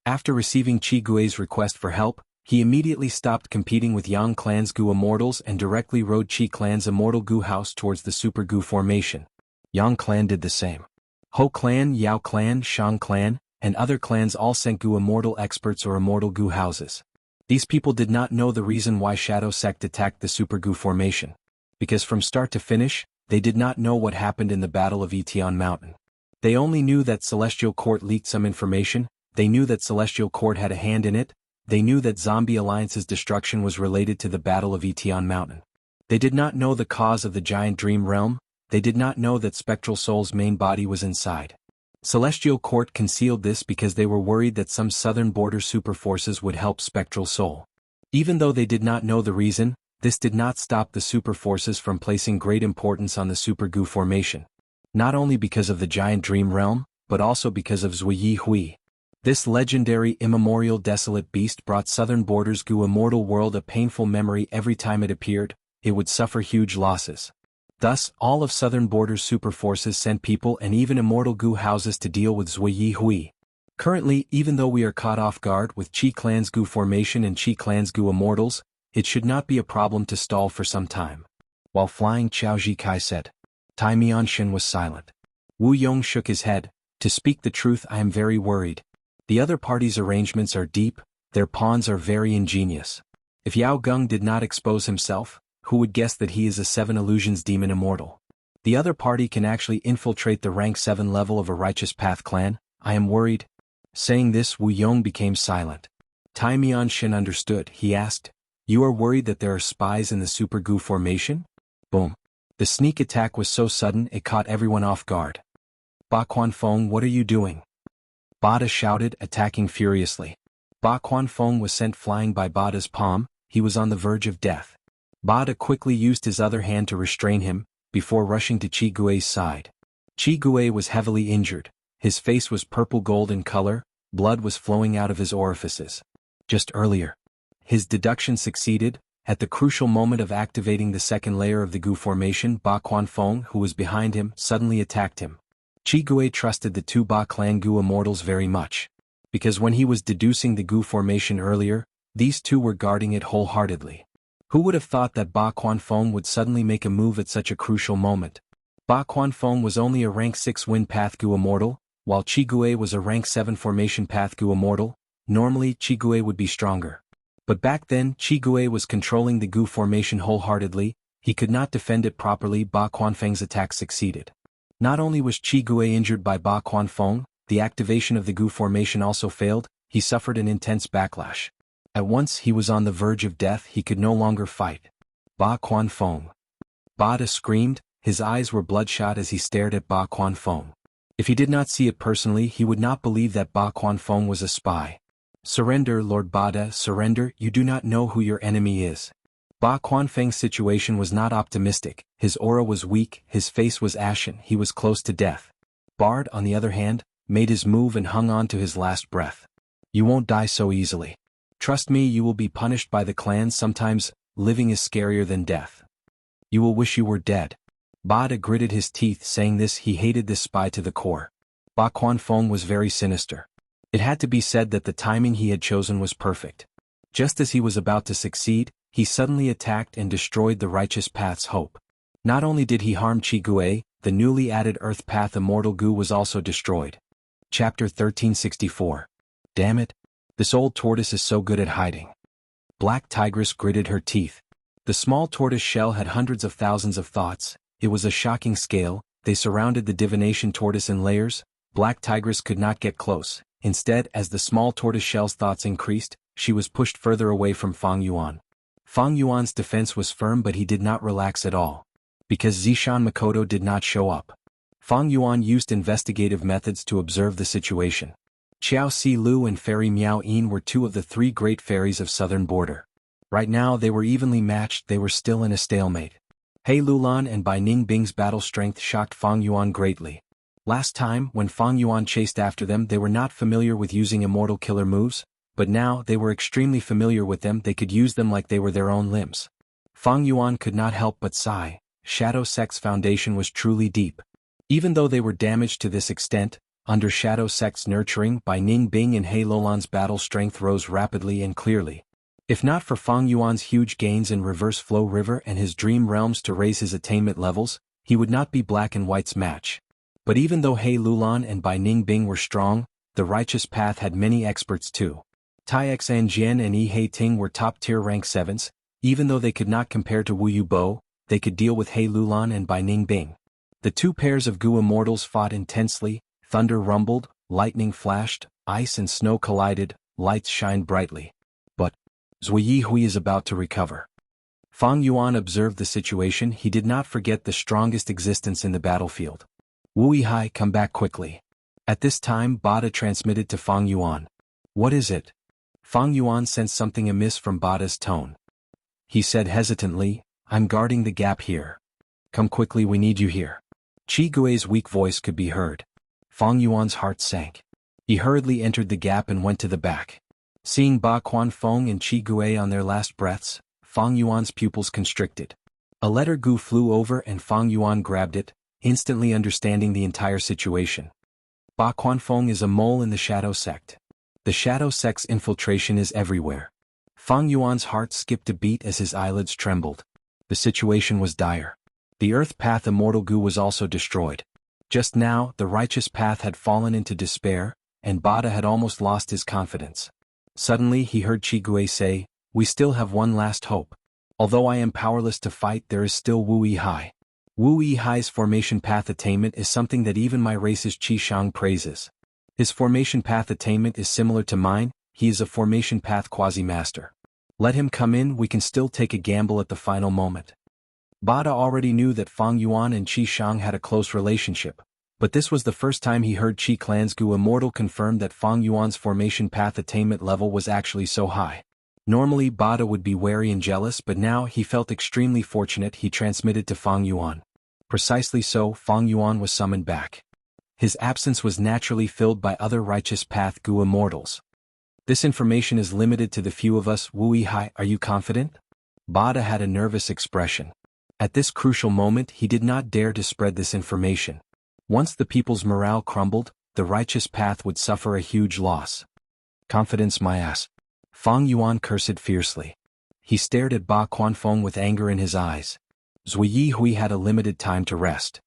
After receiving Qi Gui's request for help, he immediately stopped competing with Yang Clan's Gu Immortals and directly rode Qi Clan's Immortal Gu House towards the Super Gu formation. Yang Clan did the same. Ho Clan, Yao Clan, Shang Clan, and other clans all sent Gu Immortal experts or Immortal Gu houses. These people did not know the reason why Shadow Sect attacked the Super Gu formation. Because from start to finish, they did not know what happened in the Battle of Etian Mountain. They only knew that Celestial Court leaked some information, they knew that Celestial Court had a hand in it, they knew that Zombie Alliance's destruction was related to the Battle of Etian Mountain. They did not know the cause of the giant dream realm, they did not know that Spectral Soul's main body was inside. Celestial Court concealed this because they were worried that some southern border super forces would help Spectral Soul. Even though they did not know the reason, this did not stop the super forces from placing great importance on the Super Gu formation. Not only because of the giant dream realm, but also because of Zui Hui. This legendary immemorial desolate beast brought southern borders Gu immortal world a painful memory every time it appeared, it would suffer huge losses. Thus, all of southern borders super forces sent people and even immortal Gu houses to deal with Zui Hui. Currently, even though we are caught off guard with Qi Clan's Gu formation and Qi Clan's Gu immortals, it should not be a problem to stall for some time. While flying, Qiao Zhikai said. Tai Mianshin was silent. Wu Yong shook his head. To speak the truth, I am very worried. The other party's arrangements are deep, their pawns are very ingenious. If Yao Geng did not expose himself, who would guess that he is a 7 Illusions demon immortal? The other party can actually infiltrate the rank 7 level of a righteous path clan, I am worried. Saying this, Wu Yong became silent. Tai Mianshin understood, he asked, you are worried that there are spies in the Super Gu formation? Boom. The sneak attack was so sudden it caught everyone off guard. Ba Quanfeng, what are you doing? Bada shouted, attacking furiously. Ba Quanfeng was sent flying by Bada's palm, he was on the verge of death. Bada quickly used his other hand to restrain him, before rushing to Qi Gui's side. Qi Gui was heavily injured, his face was purple-gold in color, blood was flowing out of his orifices. Just earlier. His deduction succeeded, at the crucial moment of activating the second layer of the Gu formation, Ba Quanfeng, who was behind him, suddenly attacked him. Qi Gui trusted the two Ba clan Gu immortals very much. Because when he was deducing the Gu formation earlier, these two were guarding it wholeheartedly. Who would have thought that Ba Quanfeng would suddenly make a move at such a crucial moment? Ba Quanfeng was only a rank 6 Wind Path Gu immortal, while Qi Gui was a rank 7 Formation Path Gu immortal. Normally Qi Gui would be stronger. But back then Qi Gui was controlling the Gu formation wholeheartedly, he could not defend it properly. Ba Quanfeng's attack succeeded. Not only was Qi Gui injured by Ba Quanfeng, the activation of the Gu formation also failed, he suffered an intense backlash. At once he was on the verge of death, he could no longer fight. Ba Quan Fong. Bada screamed, his eyes were bloodshot as he stared at Ba Quan Fong. If he did not see it personally, he would not believe that Ba Quan Fong was a spy. Surrender, Lord Bada, surrender, you do not know who your enemy is. Ba Quan Feng's situation was not optimistic, his aura was weak, his face was ashen, he was close to death. Bard, on the other hand, made his move and hung on to his last breath. You won't die so easily. Trust me, you will be punished by the clans. Sometimes, living is scarier than death. You will wish you were dead. Bada gritted his teeth. Saying this, he hated this spy to the core. Ba Quan Fong was very sinister. It had to be said that the timing he had chosen was perfect. Just as he was about to succeed, he suddenly attacked and destroyed the righteous path's hope. Not only did he harm Qi Gui, the newly added Earth Path Immortal Gu was also destroyed. Chapter 1364. Damn it. This old tortoise is so good at hiding. Black Tigress gritted her teeth. The small tortoise shell had hundreds of thousands of thoughts. It was a shocking scale. They surrounded the divination tortoise in layers. Black Tigress could not get close. Instead, as the small tortoise shell's thoughts increased, she was pushed further away from Fang Yuan. Fang Yuan's defense was firm, but he did not relax at all. Because Zishan Makoto did not show up, Fang Yuan used investigative methods to observe the situation. Xiao Si Lu and Fairy Miao Yin were two of the three great fairies of southern border. Right now they were evenly matched. They were still in a stalemate. He Lulan and Bai Ningbing's battle strength shocked Fang Yuan greatly. Last time, when Fang Yuan chased after them, they were not familiar with using immortal killer moves, but now they were extremely familiar with them. They could use them like they were their own limbs. Fang Yuan could not help but sigh. Shadow Sect's foundation was truly deep. Even though they were damaged to this extent, under Shadow Sect's nurturing, Bai Ningbing and He Lulan's battle strength rose rapidly and clearly. If not for Fang Yuan's huge gains in Reverse Flow River and his dream realms to raise his attainment levels, he would not be Black and White's match. But even though He Lulan and Bai Ningbing were strong, the Righteous Path had many experts too. Tai Xanjian and Yi He Ting were top-tier rank 7s, even though they could not compare to Wu Yu Bo, they could deal with He Lulan and Bai Ningbing. The two pairs of Gu immortals fought intensely, thunder rumbled, lightning flashed, ice and snow collided, lights shined brightly. But Zui Yihui is about to recover. Fang Yuan observed the situation. He did not forget the strongest existence in the battlefield. Wu Yihai, come back quickly. At this time, Bada transmitted to Fang Yuan. What is it? Fang Yuan sensed something amiss from Bada's tone. He said hesitantly, I'm guarding the gap here. Come quickly, we need you here. Qi Gui's weak voice could be heard. Fang Yuan's heart sank. He hurriedly entered the gap and went to the back. Seeing Ba Quan Fong and Qi Gui on their last breaths, Fang Yuan's pupils constricted. A letter Gu flew over and Fang Yuan grabbed it, instantly understanding the entire situation. Ba Quan Fong is a mole in the Shadow Sect. The Shadow Sect's infiltration is everywhere. Fang Yuan's heart skipped a beat as his eyelids trembled. The situation was dire. The Earth Path Immortal Gu was also destroyed. Just now, the Righteous Path had fallen into despair, and Bada had almost lost his confidence. Suddenly he heard Qi Gui say, we still have one last hope. Although I am powerless to fight, there is still Wu Yihai. Wu Yihai's formation path attainment is something that even my race's Qi Shang praises. His formation path attainment is similar to mine. He is a formation path quasi-master. Let him come in, we can still take a gamble at the final moment. Bada already knew that Fang Yuan and Qi Shang had a close relationship, but this was the first time he heard Qi Clan's Gu Immortal confirm that Fang Yuan's formation path attainment level was actually so high. Normally Bada would be wary and jealous, but now he felt extremely fortunate. He transmitted to Fang Yuan. Precisely so, Fang Yuan was summoned back. His absence was naturally filled by other Righteous Path Gu Immortals. This information is limited to the few of us. Wu Yihai, are you confident? Bada had a nervous expression. At this crucial moment he did not dare to spread this information. Once the people's morale crumbled, the Righteous Path would suffer a huge loss. Confidence my ass. Fang Yuan cursed fiercely. He stared at Ba Quan Fong with anger in his eyes. Zui Yihui had a limited time to rest.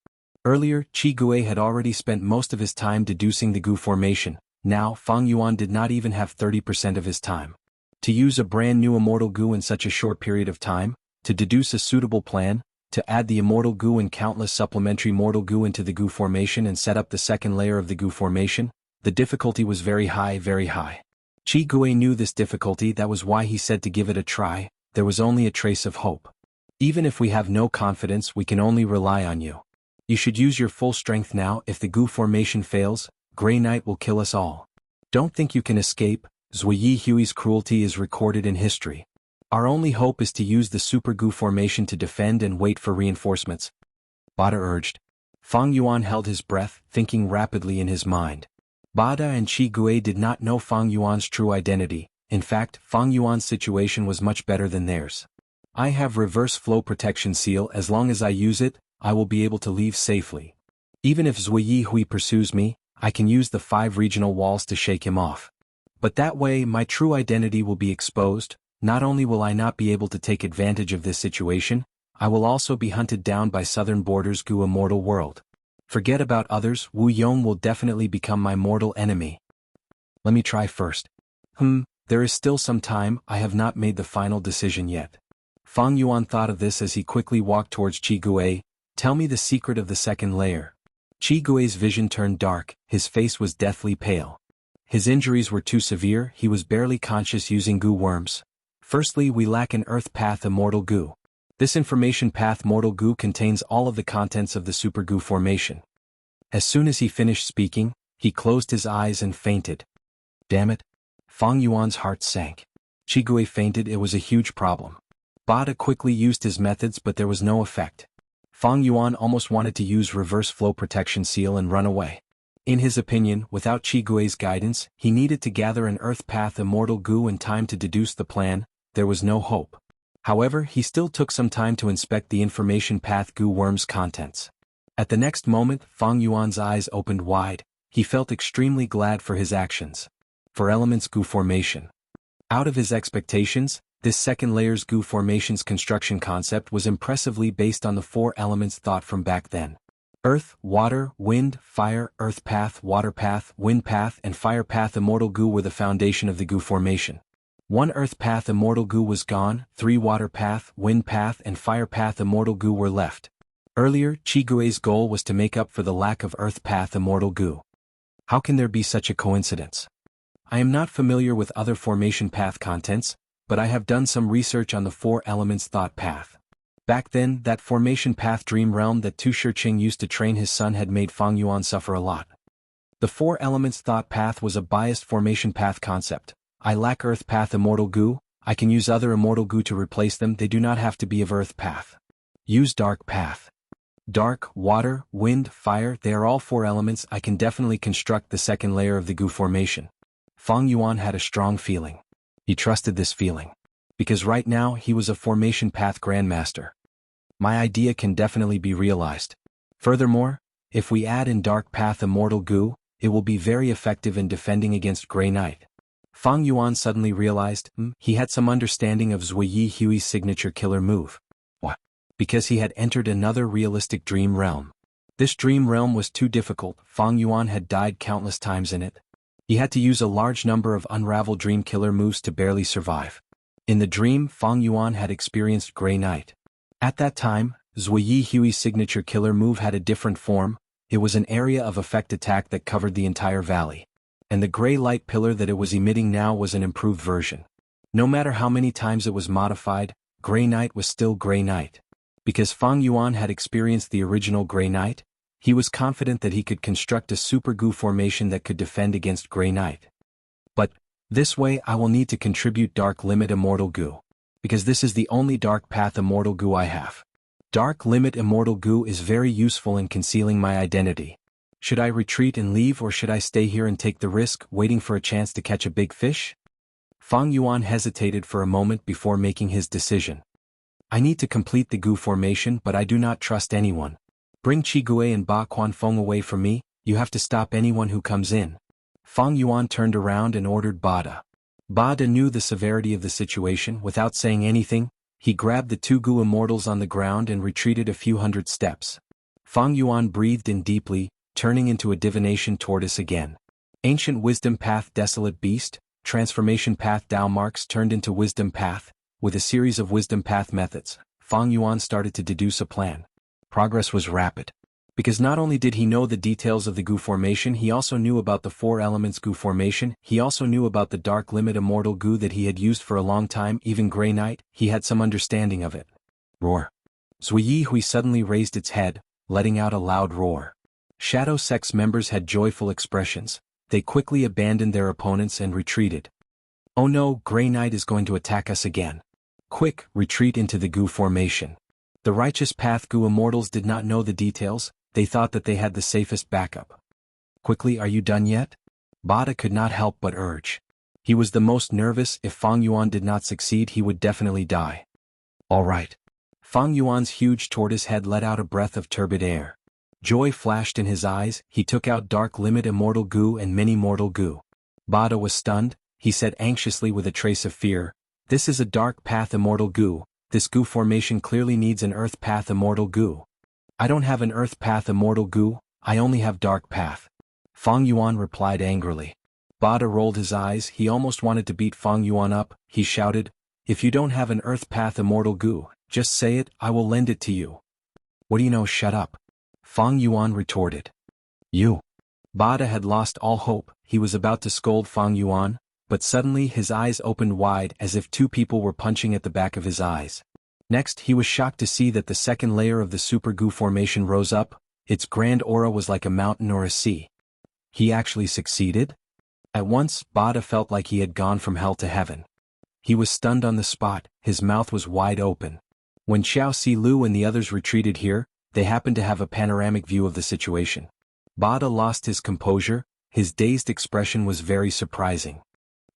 Earlier, Qi Gui had already spent most of his time deducing the Gu formation. Now, Fang Yuan did not even have 30% of his time. To use a brand new Immortal Gu in such a short period of time, to deduce a suitable plan, to add the Immortal Gu and countless supplementary Mortal Gu into the Gu formation and set up the second layer of the Gu formation, the difficulty was very high, very high. Qi Gui knew this difficulty. That was why he said to give it a try. There was only a trace of hope. Even if we have no confidence, we can only rely on you. You should use your full strength now. If the Gu formation fails, Grey Knight will kill us all. Don't think you can escape. Zui Hui's cruelty is recorded in history. Our only hope is to use the Super Gu formation to defend and wait for reinforcements, Bada urged. Fang Yuan held his breath, thinking rapidly in his mind. Bada and Qi Gui did not know Fang Yuan's true identity. In fact, Fang Yuan's situation was much better than theirs. I have reverse flow protection seal. As long as I use it, I will be able to leave safely. Even if Zui Hui pursues me, I can use the 5 regional walls to shake him off. But that way my true identity will be exposed. Not only will I not be able to take advantage of this situation, I will also be hunted down by Southern Border's Gu Immortal world. Forget about others, Wu Yong will definitely become my mortal enemy. Let me try first. There is still some time. I have not made the final decision yet. Fang Yuan thought of this as he quickly walked towards Qi Gui. Tell me the secret of the second layer. Qi Gui's vision turned dark, his face was deathly pale. His injuries were too severe, he was barely conscious using Gu worms. Firstly, we lack an Earth Path Immortal Gu. This information path Mortal Gu contains all of the contents of the Super Gu formation. As soon as he finished speaking, he closed his eyes and fainted. Damn it. Fang Yuan's heart sank. Qi Gui fainted. It was a huge problem. Bada quickly used his methods, but there was no effect. Fang Yuan almost wanted to use reverse flow protection seal and run away. In his opinion, without Qi Gui's guidance, he needed to gather an Earth Path Immortal Gu in time to deduce the plan. There was no hope. However, he still took some time to inspect the information path Gu worm's contents. At the next moment, Fang Yuan's eyes opened wide. He felt extremely glad for his actions. 4 elements Gu formation. Out of his expectations, this second layer's Gu formation's construction concept was impressively based on the 4 elements thought from back then. Earth, water, wind, fire, earth path, water path, wind path, and fire path Immortal Gu were the foundation of the Gu formation. 1 Earth Path Immortal Gu was gone, 3 Water Path, Wind Path, and Fire Path Immortal Gu were left. Earlier, Qi Gui's goal was to make up for the lack of Earth Path Immortal Gu. How can there be such a coincidence? I am not familiar with other formation path contents, but I have done some research on the 4 elements thought path. Back then, that formation path dream realm that Tu Shiqing used to train his son had made Fang Yuan suffer a lot. The 4 elements thought path was a biased formation path concept. I lack Earth Path Immortal Gu, I can use other Immortal Gu to replace them. They do not have to be of Earth Path. Use Dark Path. Dark, water, wind, fire, they are all 4 elements. I can definitely construct the second layer of the Gu formation. Fang Yuan had a strong feeling. He trusted this feeling. Because right now he was a formation path grandmaster. My idea can definitely be realized. Furthermore, if we add in Dark Path Immortal Gu, it will be very effective in defending against Grey Knight. Fang Yuan suddenly realized, he had some understanding of Zui Hui's signature killer move. What? Because he had entered another realistic dream realm. This dream realm was too difficult. Fang Yuan had died countless times in it. He had to use a large number of unraveled dream killer moves to barely survive. In the dream, Fang Yuan had experienced Grey Knight. At that time, Zui Hui's signature killer move had a different form. It was an area of effect attack that covered the entire valley. And the gray light pillar that it was emitting now was an improved version. No matter how many times it was modified, Grey Knight was still Grey Knight. Because Fang Yuan had experienced the original Grey Knight, he was confident that he could construct a Super Gu formation that could defend against Grey Knight. But, this way I will need to contribute Dark Limit Immortal Gu. Because this is the only Dark Path Immortal Gu I have. Dark Limit Immortal Gu is very useful in concealing my identity. Should I retreat and leave, or should I stay here and take the risk, waiting for a chance to catch a big fish? Fang Yuan hesitated for a moment before making his decision. I need to complete the Gu formation, but I do not trust anyone. Bring Qi Gui and Ba Quanfeng away from me. You have to stop anyone who comes in. Fang Yuan turned around and ordered Bada. Bada knew the severity of the situation. Without saying anything, he grabbed the 2 Gu immortals on the ground and retreated a few hundred steps. Fang Yuan breathed in deeply, turning into a divination tortoise again. Ancient Wisdom Path Desolate Beast, Transformation Path Dao Marks turned into Wisdom Path. With a series of Wisdom Path methods, Fang Yuan started to deduce a plan. Progress was rapid. Because not only did he know the details of the Gu formation, he also knew about the 4 elements Gu formation, he also knew about the Dark Limit Immortal Gu that he had used for a long time. Even Grey Knight, he had some understanding of it. Roar. Zuyihui suddenly raised its head, letting out a loud roar. Shadow Sect's members had joyful expressions. They quickly abandoned their opponents and retreated. Oh no, Grey Knight is going to attack us again. Quick, retreat into the Gu formation. The Righteous Path Gu Immortals did not know the details, they thought that they had the safest backup. Quickly, are you done yet? Bada could not help but urge. He was the most nervous. If Fang Yuan did not succeed, he would definitely die. All right. Fang Yuan's huge tortoise head let out a breath of turbid air. Joy flashed in his eyes. He took out Dark Limit Immortal Gu and Mini Mortal Gu. Bada was stunned. He said anxiously with a trace of fear, "This is a Dark Path Immortal Gu. This Gu formation clearly needs an Earth Path Immortal Gu." "I don't have an Earth Path Immortal Gu, I only have Dark Path." Fang Yuan replied angrily. Bada rolled his eyes. He almost wanted to beat Fang Yuan up. He shouted, "If you don't have an Earth Path Immortal Gu, just say it, I will lend it to you." "What do you know, shut up." Fang Yuan retorted. "You." Bada had lost all hope. He was about to scold Fang Yuan, but suddenly his eyes opened wide as if two people were punching at the back of his eyes. Next, he was shocked to see that the second layer of the Super Gu formation rose up. Its grand aura was like a mountain or a sea. He actually succeeded? At once, Bada felt like he had gone from hell to heaven. He was stunned on the spot. His mouth was wide open. When Xiao Si Lu and the others retreated here, they happened to have a panoramic view of the situation. Bada lost his composure. His dazed expression was very surprising.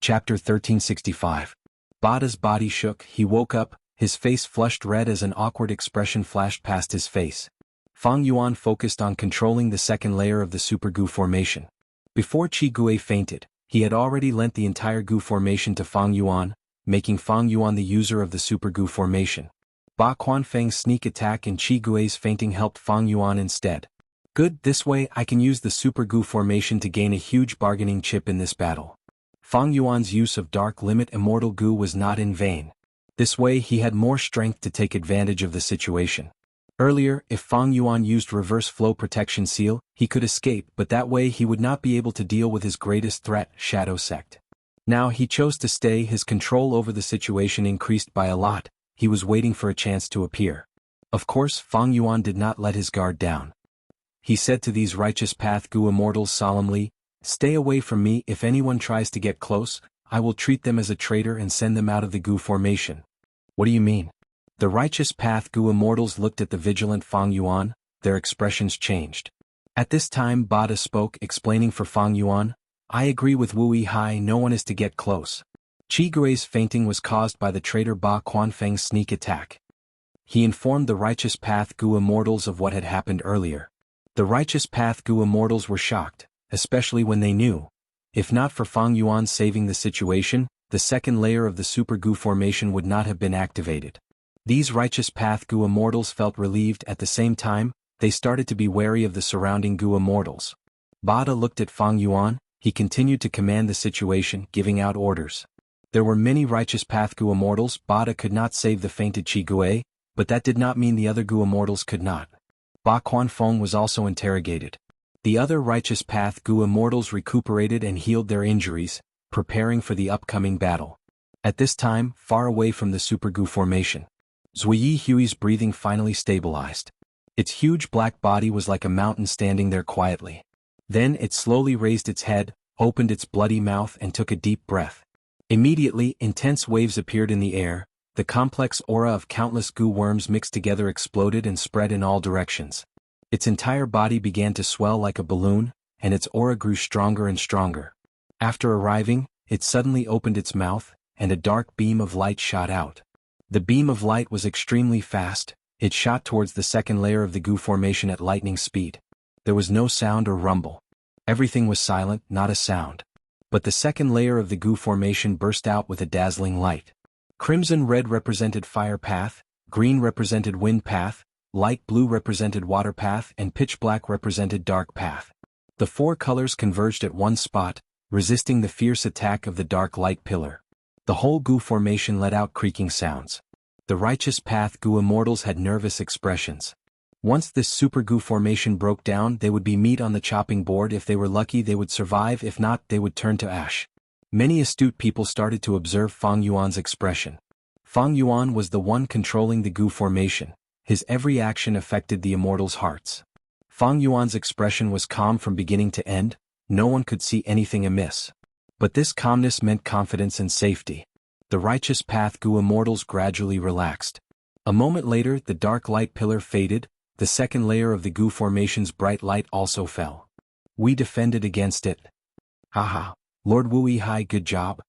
Chapter 1365. Bada's body shook. He woke up, his face flushed red as an awkward expression flashed past his face. Fang Yuan focused on controlling the second layer of the Super Gu formation. Before Qi Gue fainted, he had already lent the entire Gu formation to Fang Yuan, making Fang Yuan the user of the Super Gu formation. Ba Quanfeng's sneak attack and Qi Gui's fainting helped Fang Yuan instead. Good, this way I can use the Super Gu formation to gain a huge bargaining chip in this battle. Fang Yuan's use of Dark Limit Immortal Gu was not in vain. This way he had more strength to take advantage of the situation. Earlier, if Fang Yuan used Reverse Flow Protection Seal, he could escape, but that way he would not be able to deal with his greatest threat, Shadow Sect. Now he chose to stay. His control over the situation increased by a lot. He was waiting for a chance to appear. Of course, Fang Yuan did not let his guard down. He said to these Righteous Path Gu Immortals solemnly, "Stay away from me. If anyone tries to get close, I will treat them as a traitor and send them out of the Gu formation." "What do you mean?" The Righteous Path Gu Immortals looked at the vigilant Fang Yuan. Their expressions changed. At this time Bada spoke, explaining for Fang Yuan, "I agree with Wu Yihai, no one is to get close. Qi Gui's fainting was caused by the traitor Ba Quanfeng's sneak attack." He informed the Righteous Path Gu Immortals of what had happened earlier. The Righteous Path Gu Immortals were shocked, especially when they knew. If not for Fang Yuan saving the situation, the second layer of the Super Gu formation would not have been activated. These Righteous Path Gu Immortals felt relieved. At the same time, they started to be wary of the surrounding Gu Immortals. Bada looked at Fang Yuan. He continued to command the situation, giving out orders. There were many Righteous Path Gu Immortals. Bada could not save the fainted Qi Gue, but that did not mean the other Gu Immortals could not. Ba Quanfeng was also interrogated. The other Righteous Path Gu Immortals recuperated and healed their injuries, preparing for the upcoming battle. At this time, far away from the Super Gu formation, Zuyihui's breathing finally stabilized. Its huge black body was like a mountain standing there quietly. Then it slowly raised its head, opened its bloody mouth and took a deep breath. Immediately, intense waves appeared in the air. The complex aura of countless Gu worms mixed together exploded and spread in all directions. Its entire body began to swell like a balloon, and its aura grew stronger and stronger. After arriving, it suddenly opened its mouth, and a dark beam of light shot out. The beam of light was extremely fast. It shot towards the second layer of the Gu formation at lightning speed. There was no sound or rumble. Everything was silent, not a sound. But the second layer of the Gu formation burst out with a dazzling light. Crimson red represented fire path, green represented wind path, light blue represented water path, and pitch black represented dark path. The four colors converged at one spot, resisting the fierce attack of the dark light pillar. The whole Gu formation let out creaking sounds. The Righteous Path Gu Immortals had nervous expressions. Once this Super Gu formation broke down, they would be meat on the chopping board. If they were lucky, they would survive. If not, they would turn to ash. Many astute people started to observe Fang Yuan's expression. Fang Yuan was the one controlling the Gu formation. His every action affected the immortals' hearts. Fang Yuan's expression was calm from beginning to end, no one could see anything amiss. But this calmness meant confidence and safety. The righteous path Gu immortals gradually relaxed. A moment later the dark light pillar faded, the second layer of the Gu formation's bright light also fell. We defended against it. Haha, Lord Wu Yihai, good job.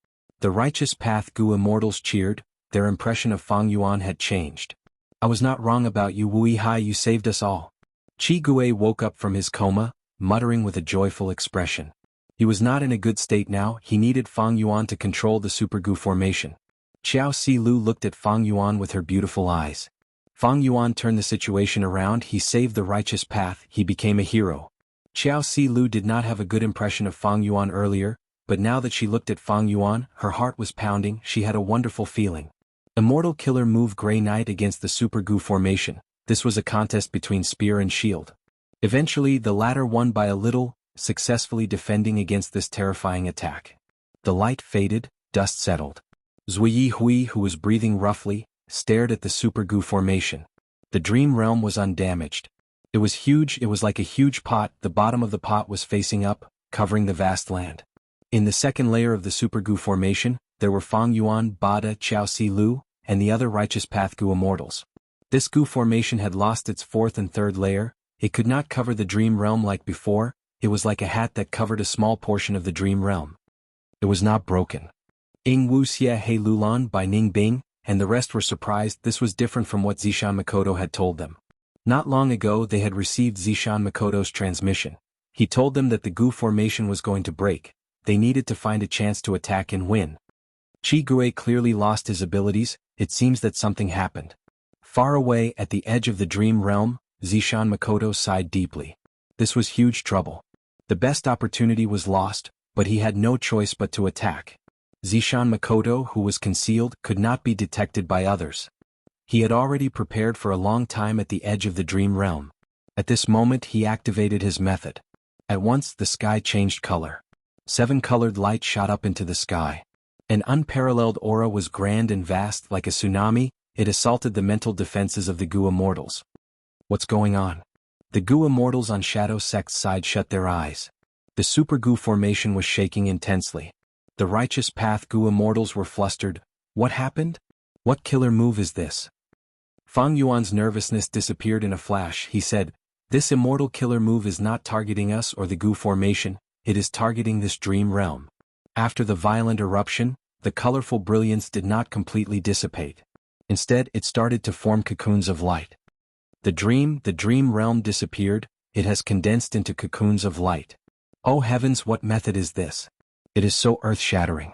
The righteous path Gu immortals cheered, their impression of Fang Yuan had changed. I was not wrong about you, Wu Yihai, you saved us all. Qi Gui woke up from his coma, muttering with a joyful expression. He was not in a good state now, he needed Fang Yuan to control the Super Gu formation. Xiao Si Lu looked at Fang Yuan with her beautiful eyes. Fang Yuan turned the situation around, he saved the righteous path, he became a hero. Xiao Si Lu did not have a good impression of Fang Yuan earlier, but now that she looked at Fang Yuan, her heart was pounding, she had a wonderful feeling. Immortal Killer move Grey Knight against the Super Gu formation. This was a contest between spear and shield. Eventually the latter won by a little, successfully defending against this terrifying attack. The light faded, dust settled. Zui Hui, who was breathing roughly, stared at the Super Gu formation. The dream realm was undamaged. It was huge, it was like a huge pot, the bottom of the pot was facing up, covering the vast land. In the second layer of the Super Gu formation, there were Fang Yuan, Bada, Xiao Si Lu, and the other righteous path Gu immortals. This Gu formation had lost its fourth and third layer, it could not cover the dream realm like before, it was like a hat that covered a small portion of the dream realm. It was not broken. Ing Wuxia He Lulan by Ning Bing, and the rest were surprised. This was different from what Zishan Makoto had told them. Not long ago they had received Zishan Makoto's transmission. He told them that the Gu formation was going to break, they needed to find a chance to attack and win. Qi Gui clearly lost his abilities, it seems that something happened. Far away at the edge of the dream realm, Zishan Makoto sighed deeply. This was huge trouble. The best opportunity was lost, but he had no choice but to attack. Zishan Makoto, who was concealed, could not be detected by others. He had already prepared for a long time at the edge of the dream realm. At this moment he activated his method. At once the sky changed color. 7-colored light shot up into the sky. An unparalleled aura was grand and vast like a tsunami, it assaulted the mental defenses of the Gu immortals. What's going on? The Gu immortals on Shadow Sect's side shut their eyes. The Super Gu formation was shaking intensely. The righteous path Gu immortals were flustered. What happened? What killer move is this? Fang Yuan's nervousness disappeared in a flash. He said, this immortal killer move is not targeting us or the Gu formation, it is targeting this dream realm. After the violent eruption, the colorful brilliance did not completely dissipate. Instead, it started to form cocoons of light. The dream realm disappeared, it has condensed into cocoons of light. Oh heavens, what method is this? It is so earth-shattering.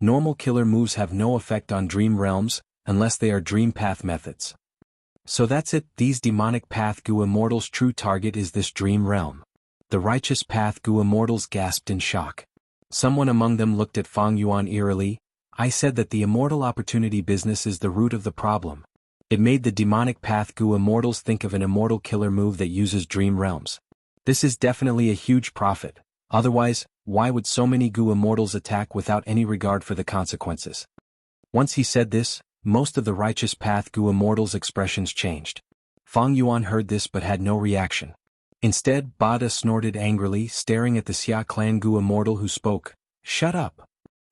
Normal killer moves have no effect on dream realms, unless they are dream path methods. So that's it, these demonic path Gu immortals' true target is this dream realm. The righteous path Gu immortals gasped in shock. Someone among them looked at Fang Yuan eerily. I said that the immortal opportunity business is the root of the problem. It made the demonic path Gu immortals think of an immortal killer move that uses dream realms. This is definitely a huge profit, otherwise, why would so many Gu immortals attack without any regard for the consequences? Once he said this, most of the righteous path Gu immortals' expressions changed. Fang Yuan heard this but had no reaction. Instead, Bada snorted angrily, staring at the Xia clan Gu immortal who spoke. Shut up.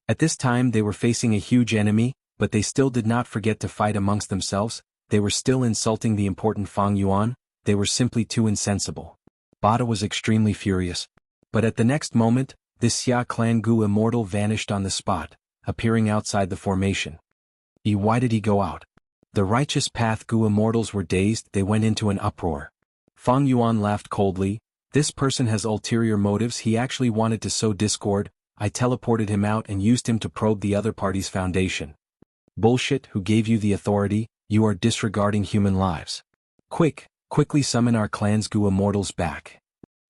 At this time they were facing a huge enemy, but they still did not forget to fight amongst themselves, they were still insulting the important Fang Yuan, they were simply too insensible. Bada was extremely furious. But at the next moment, this Xia clan Gu immortal vanished on the spot, appearing outside the formation. Why did he go out? The righteous path Gu immortals were dazed, they went into an uproar. Fang Yuan laughed coldly, this person has ulterior motives, he actually wanted to sow discord, I teleported him out and used him to probe the other party's foundation. Bullshit, who gave you the authority, you are disregarding human lives. Quickly summon our clan's Gu immortals back.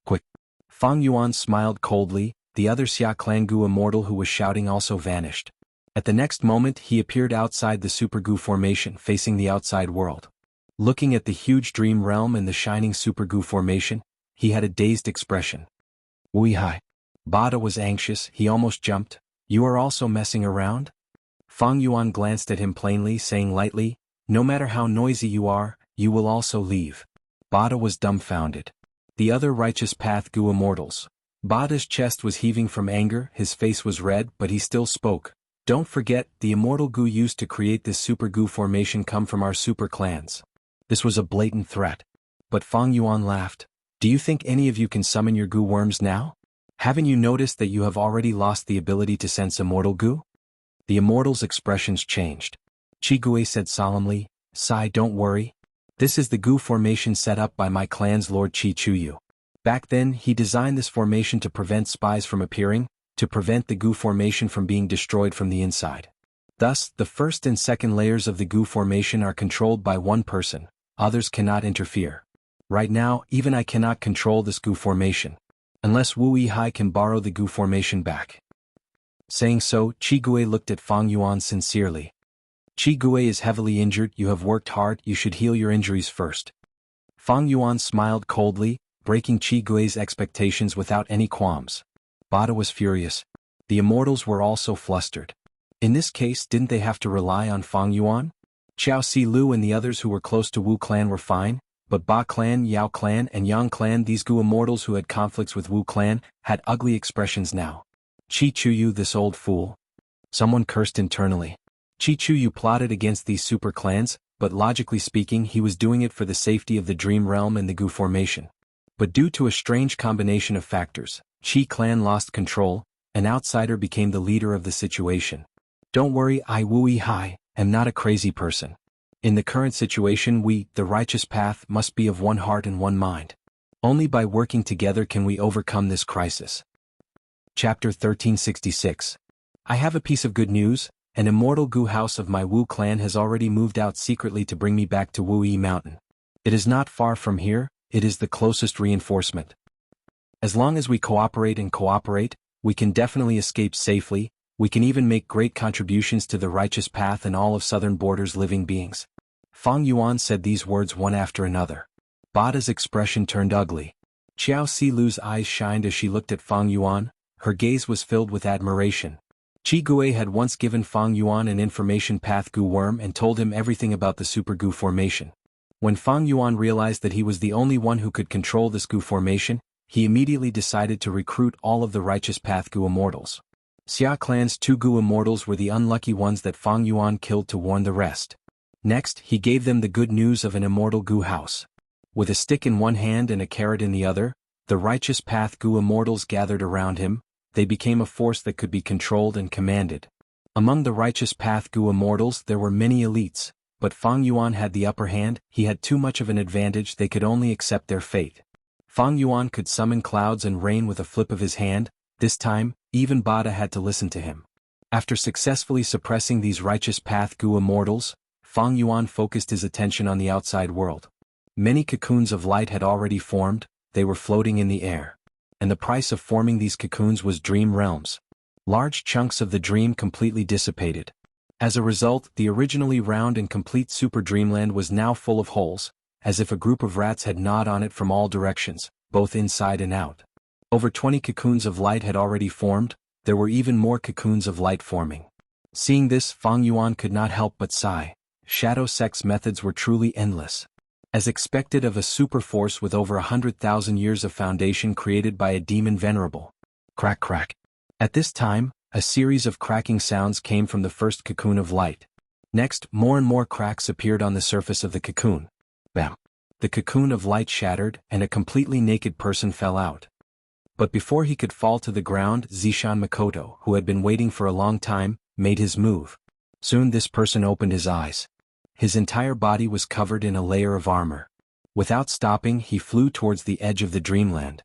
Quick. Fang Yuan smiled coldly, the other Xia clan Gu immortal who was shouting also vanished. At the next moment he appeared outside the Super Gu formation facing the outside world. Looking at the huge dream realm and the shining Super Gu formation, he had a dazed expression. Ui hai. Bada was anxious, he almost jumped. You are also messing around? Fang Yuan glanced at him plainly, saying lightly, "No matter how noisy you are, you will also leave." Bada was dumbfounded. The other righteous path Gu immortals. Bada's chest was heaving from anger, his face was red, but he still spoke. "Don't forget, the immortal Gu used to create this super Gu formation come from our super clans." This was a blatant threat. But Fang Yuan laughed. "Do you think any of you can summon your Gu worms now? Haven't you noticed that you have already lost the ability to sense immortal Gu?" The immortal's expressions changed. Qigui said solemnly, "Sai, don't worry. This is the Gu formation set up by my clan's Lord Qi Chuyu. Back then he designed this formation to prevent spies from appearing, to prevent the Gu formation from being destroyed from the inside. Thus, the first and second layers of the Gu formation are controlled by one person, others cannot interfere. Right now, even I cannot control this Gu formation. Unless Wu Yihai can borrow the Gu formation back." Saying so, Qigui looked at Fang Yuan sincerely. "Qigui is heavily injured, you have worked hard, you should heal your injuries first." Fang Yuan smiled coldly, breaking Qigui's expectations without any qualms. Bada was furious. The immortals were also flustered. In this case, didn't they have to rely on Fang Yuan? Xiao Si Lu and the others who were close to Wu clan were fine, but Ba clan, Yao clan and Yang clan, these Gu immortals who had conflicts with Wu clan, had ugly expressions now. "Qi Chuyu, this old fool." Someone cursed internally. Qi Chuyu plotted against these super clans, but logically speaking he was doing it for the safety of the Dream Realm and the Gu formation. But due to a strange combination of factors, Qi clan lost control, an outsider became the leader of the situation. "Don't worry, I Wu Yihai, am not a crazy person. In the current situation we, the righteous path, must be of one heart and one mind. Only by working together can we overcome this crisis." Chapter 1366. I have a piece of good news. An immortal Gu house of my Wu clan has already moved out secretly to bring me back to Wu Yi Mountain. It is not far from here, it is the closest reinforcement. As long as we cooperate, we can definitely escape safely, we can even make great contributions to the righteous path and all of southern borders living beings. Fang Yuan said these words one after another. Bada's expression turned ugly. Xiao Si Lu's eyes shined as she looked at Fang Yuan, her gaze was filled with admiration. Qigui had once given Fang Yuan an information path Gu worm and told him everything about the Super Gu formation. When Fang Yuan realized that he was the only one who could control this Gu formation, he immediately decided to recruit all of the righteous path Gu immortals. Xia clan's 2 Gu immortals were the unlucky ones that Fang Yuan killed to warn the rest. Next, he gave them the good news of an immortal Gu house. With a stick in one hand and a carrot in the other, the righteous path Gu immortals gathered around him. They became a force that could be controlled and commanded. Among the righteous path Gu immortals there were many elites, but Fang Yuan had the upper hand, he had too much of an advantage, they could only accept their fate. Fang Yuan could summon clouds and rain with a flip of his hand, this time, even Bada had to listen to him. After successfully suppressing these righteous path Gu immortals, Fang Yuan focused his attention on the outside world. Many cocoons of light had already formed, they were floating in the air. And the price of forming these cocoons was dream realms. Large chunks of the dream completely dissipated. As a result, the originally round and complete super dreamland was now full of holes, as if a group of rats had gnawed on it from all directions, both inside and out. Over 20 cocoons of light had already formed, there were even more cocoons of light forming. Seeing this, Fang Yuan could not help but sigh. Shadow Sect's methods were truly endless. As expected of a super force with over 100,000 years of foundation created by a demon venerable. Crack crack. At this time, a series of cracking sounds came from the first cocoon of light. Next, more and more cracks appeared on the surface of the cocoon. Bam! The cocoon of light shattered, and a completely naked person fell out. But before he could fall to the ground, Zishan Makoto, who had been waiting for a long time, made his move. Soon this person opened his eyes. His entire body was covered in a layer of armor. Without stopping, he flew towards the edge of the dreamland.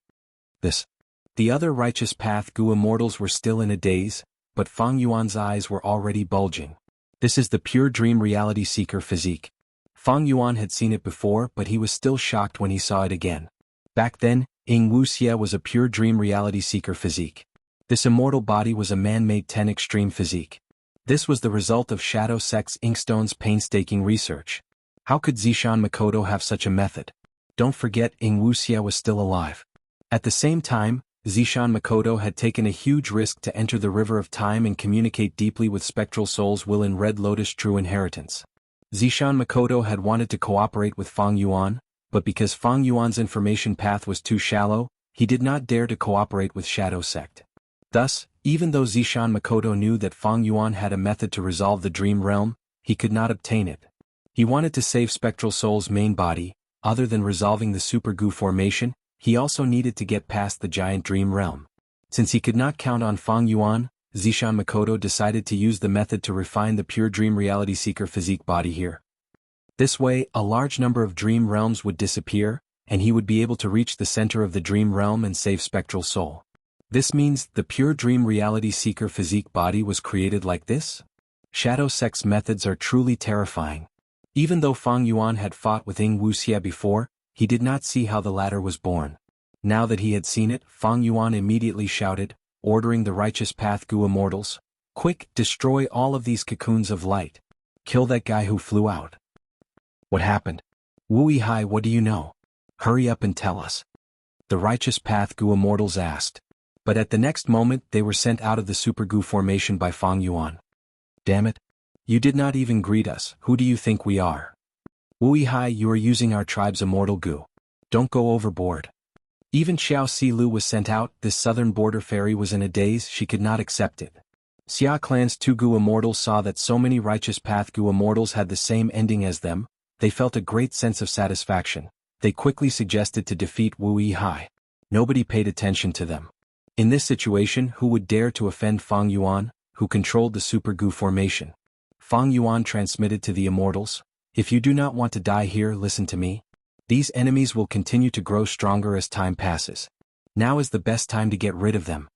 The other righteous path Gu immortals were still in a daze, but Fang Yuan's eyes were already bulging. This is the pure dream reality seeker physique. Fang Yuan had seen it before, but he was still shocked when he saw it again. Back then, Wuxia was a pure dream reality seeker physique. This immortal body was a man-made 10 extreme physique. This was the result of Shadow Sect's Inkstone's painstaking research. How could Zishan Makoto have such a method? Don't forget, Wuxia was still alive. At the same time, Zishan Makoto had taken a huge risk to enter the river of time and communicate deeply with spectral souls will in Red Lotus True Inheritance. Zishan Makoto had wanted to cooperate with Fang Yuan, but because Fang Yuan's information path was too shallow, he did not dare to cooperate with Shadow Sect. Thus, even though Zishan Makoto knew that Fang Yuan had a method to resolve the Dream Realm, he could not obtain it. He wanted to save Spectral Soul's main body. Other than resolving the Super Goo formation, he also needed to get past the giant Dream Realm. Since he could not count on Fang Yuan, Zishan Makoto decided to use the method to refine the pure Dream Reality Seeker physique body here. This way, a large number of Dream Realms would disappear, and he would be able to reach the center of the Dream Realm and save Spectral Soul. This means the pure Dream Reality Seeker physique body was created like this? Shadow Sect's methods are truly terrifying. Even though Fang Yuan had fought with Wuxia before, he did not see how the latter was born. Now that he had seen it, Fang Yuan immediately shouted, ordering the Righteous Path Gu Immortals, "Quick, destroy all of these cocoons of light. Kill that guy who flew out." "What happened? Wu Yihai, what do you know? Hurry up and tell us." The Righteous Path Gu Immortals asked. But at the next moment they were sent out of the Super Gu formation by Fang Yuan. "Damn it. You did not even greet us. Who do you think we are? Wu Yihai, you are using our tribe's immortal Gu. Don't go overboard." Even Xiao Silu was sent out. This southern border fairy was in a daze. She could not accept it. Xia Clan's two Gu Immortals saw that so many Righteous Path Gu Immortals had the same ending as them. They felt a great sense of satisfaction. They quickly suggested to defeat Wu Yihai. Nobody paid attention to them. In this situation, who would dare to offend Fang Yuan, who controlled the Super Gu formation? Fang Yuan transmitted to the Immortals, "If you do not want to die here, listen to me. These enemies will continue to grow stronger as time passes. Now is the best time to get rid of them."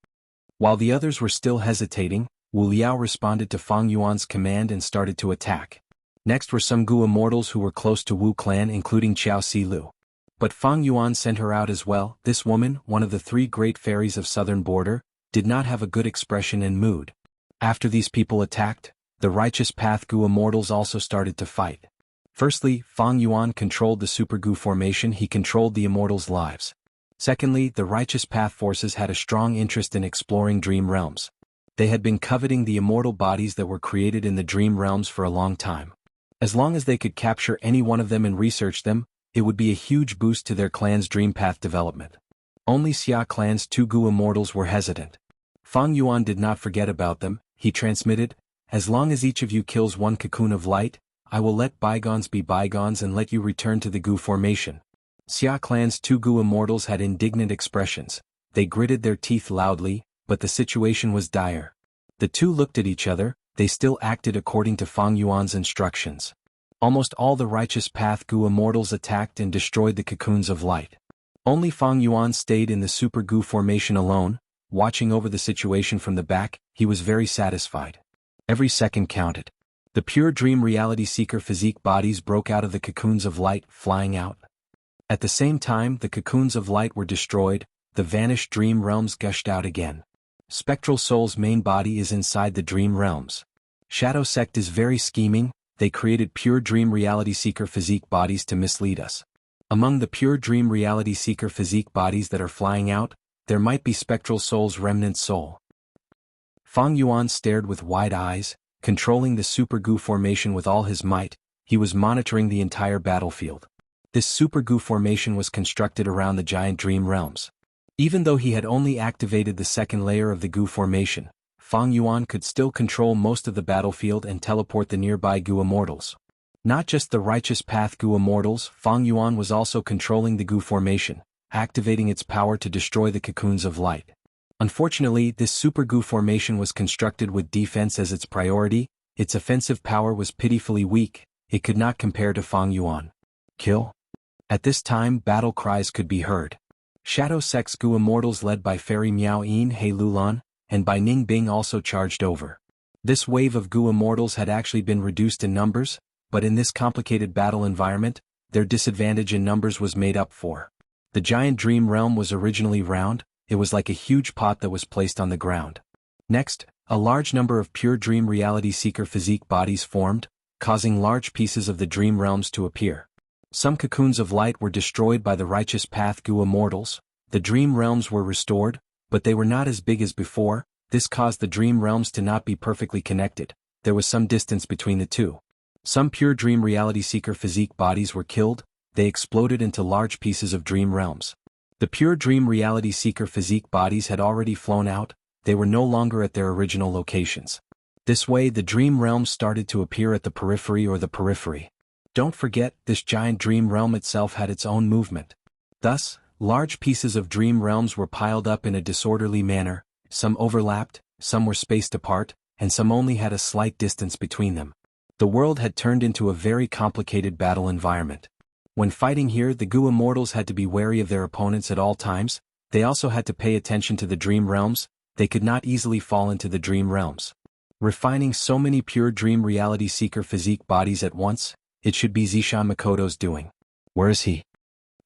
While the others were still hesitating, Wu Liao responded to Fang Yuan's command and started to attack. Next were some Gu Immortals who were close to Wu Clan, including Xiao Silu. But Fang Yuan sent her out as well. This woman, one of the three great fairies of southern border, did not have a good expression and mood. After these people attacked, the Righteous Path Gu Immortals also started to fight. Firstly, Fang Yuan controlled the Super Gu formation. He controlled the Immortals' lives. Secondly, the Righteous Path forces had a strong interest in exploring Dream Realms. They had been coveting the immortal bodies that were created in the Dream Realms for a long time. As long as they could capture any one of them and research them, it would be a huge boost to their clan's Dream Path development. Only Xia Clan's two Gu Immortals were hesitant. Fang Yuan did not forget about them. He transmitted, "As long as each of you kills one cocoon of light, I will let bygones be bygones and let you return to the Gu formation." Xia Clan's two Gu Immortals had indignant expressions. They gritted their teeth loudly, but the situation was dire. The two looked at each other. They still acted according to Fang Yuan's instructions. Almost all the Righteous Path Gu Immortals attacked and destroyed the cocoons of light. Only Fang Yuan stayed in the Super Gu formation alone, watching over the situation from the back. He was very satisfied. Every second counted. The pure Dream Reality Seeker physique bodies broke out of the cocoons of light, flying out. At the same time the cocoons of light were destroyed, the vanished Dream Realms gushed out again. Spectral Soul's main body is inside the Dream Realms. Shadow Sect is very scheming. They created pure Dream Reality Seeker physique bodies to mislead us. Among the pure Dream Reality Seeker physique bodies that are flying out, there might be Spectral Soul's remnant soul. Fang Yuan stared with wide eyes, controlling the Super Gu formation with all his might. He was monitoring the entire battlefield. This Super Gu formation was constructed around the giant Dream Realms. Even though he had only activated the second layer of the Gu formation, Fang Yuan could still control most of the battlefield and teleport the nearby Gu Immortals. Not just the Righteous Path Gu Immortals, Fang Yuan was also controlling the Gu formation, activating its power to destroy the cocoons of light. Unfortunately, this Super Gu formation was constructed with defense as its priority. Its offensive power was pitifully weak. It could not compare to Fang Yuan. Kill? At this time, battle cries could be heard. Shadow Sect's Gu Immortals led by Fairy Miao Yin He Lulan, and by Ning Bing also charged over. This wave of Gu Immortals had actually been reduced in numbers, but in this complicated battle environment, their disadvantage in numbers was made up for. The giant Dream Realm was originally round. It was like a huge pot that was placed on the ground. Next, a large number of pure Dream Reality Seeker physique bodies formed, causing large pieces of the Dream Realms to appear. Some cocoons of light were destroyed by the Righteous Path Gu Immortals. The Dream Realms were restored. but they were not as big as before. This caused the dream realms to not be perfectly connected. There was some distance between the two. Some pure dream reality seeker physique bodies were killed. They exploded into large pieces of dream realms. The pure dream reality seeker physique bodies had already flown out. They were no longer at their original locations. This way, the dream realms started to appear at the periphery or the periphery. Don't forget, this giant dream realm itself had its own movement. Thus, large pieces of dream realms were piled up in a disorderly manner. Some overlapped, some were spaced apart, and some only had a slight distance between them. The world had turned into a very complicated battle environment. When fighting here, the Gu Immortals had to be wary of their opponents at all times. They also had to pay attention to the dream realms. They could not easily fall into the dream realms. Refining so many pure dream reality seeker physique bodies at once, it should be Zishan Makoto's doing. Where is he?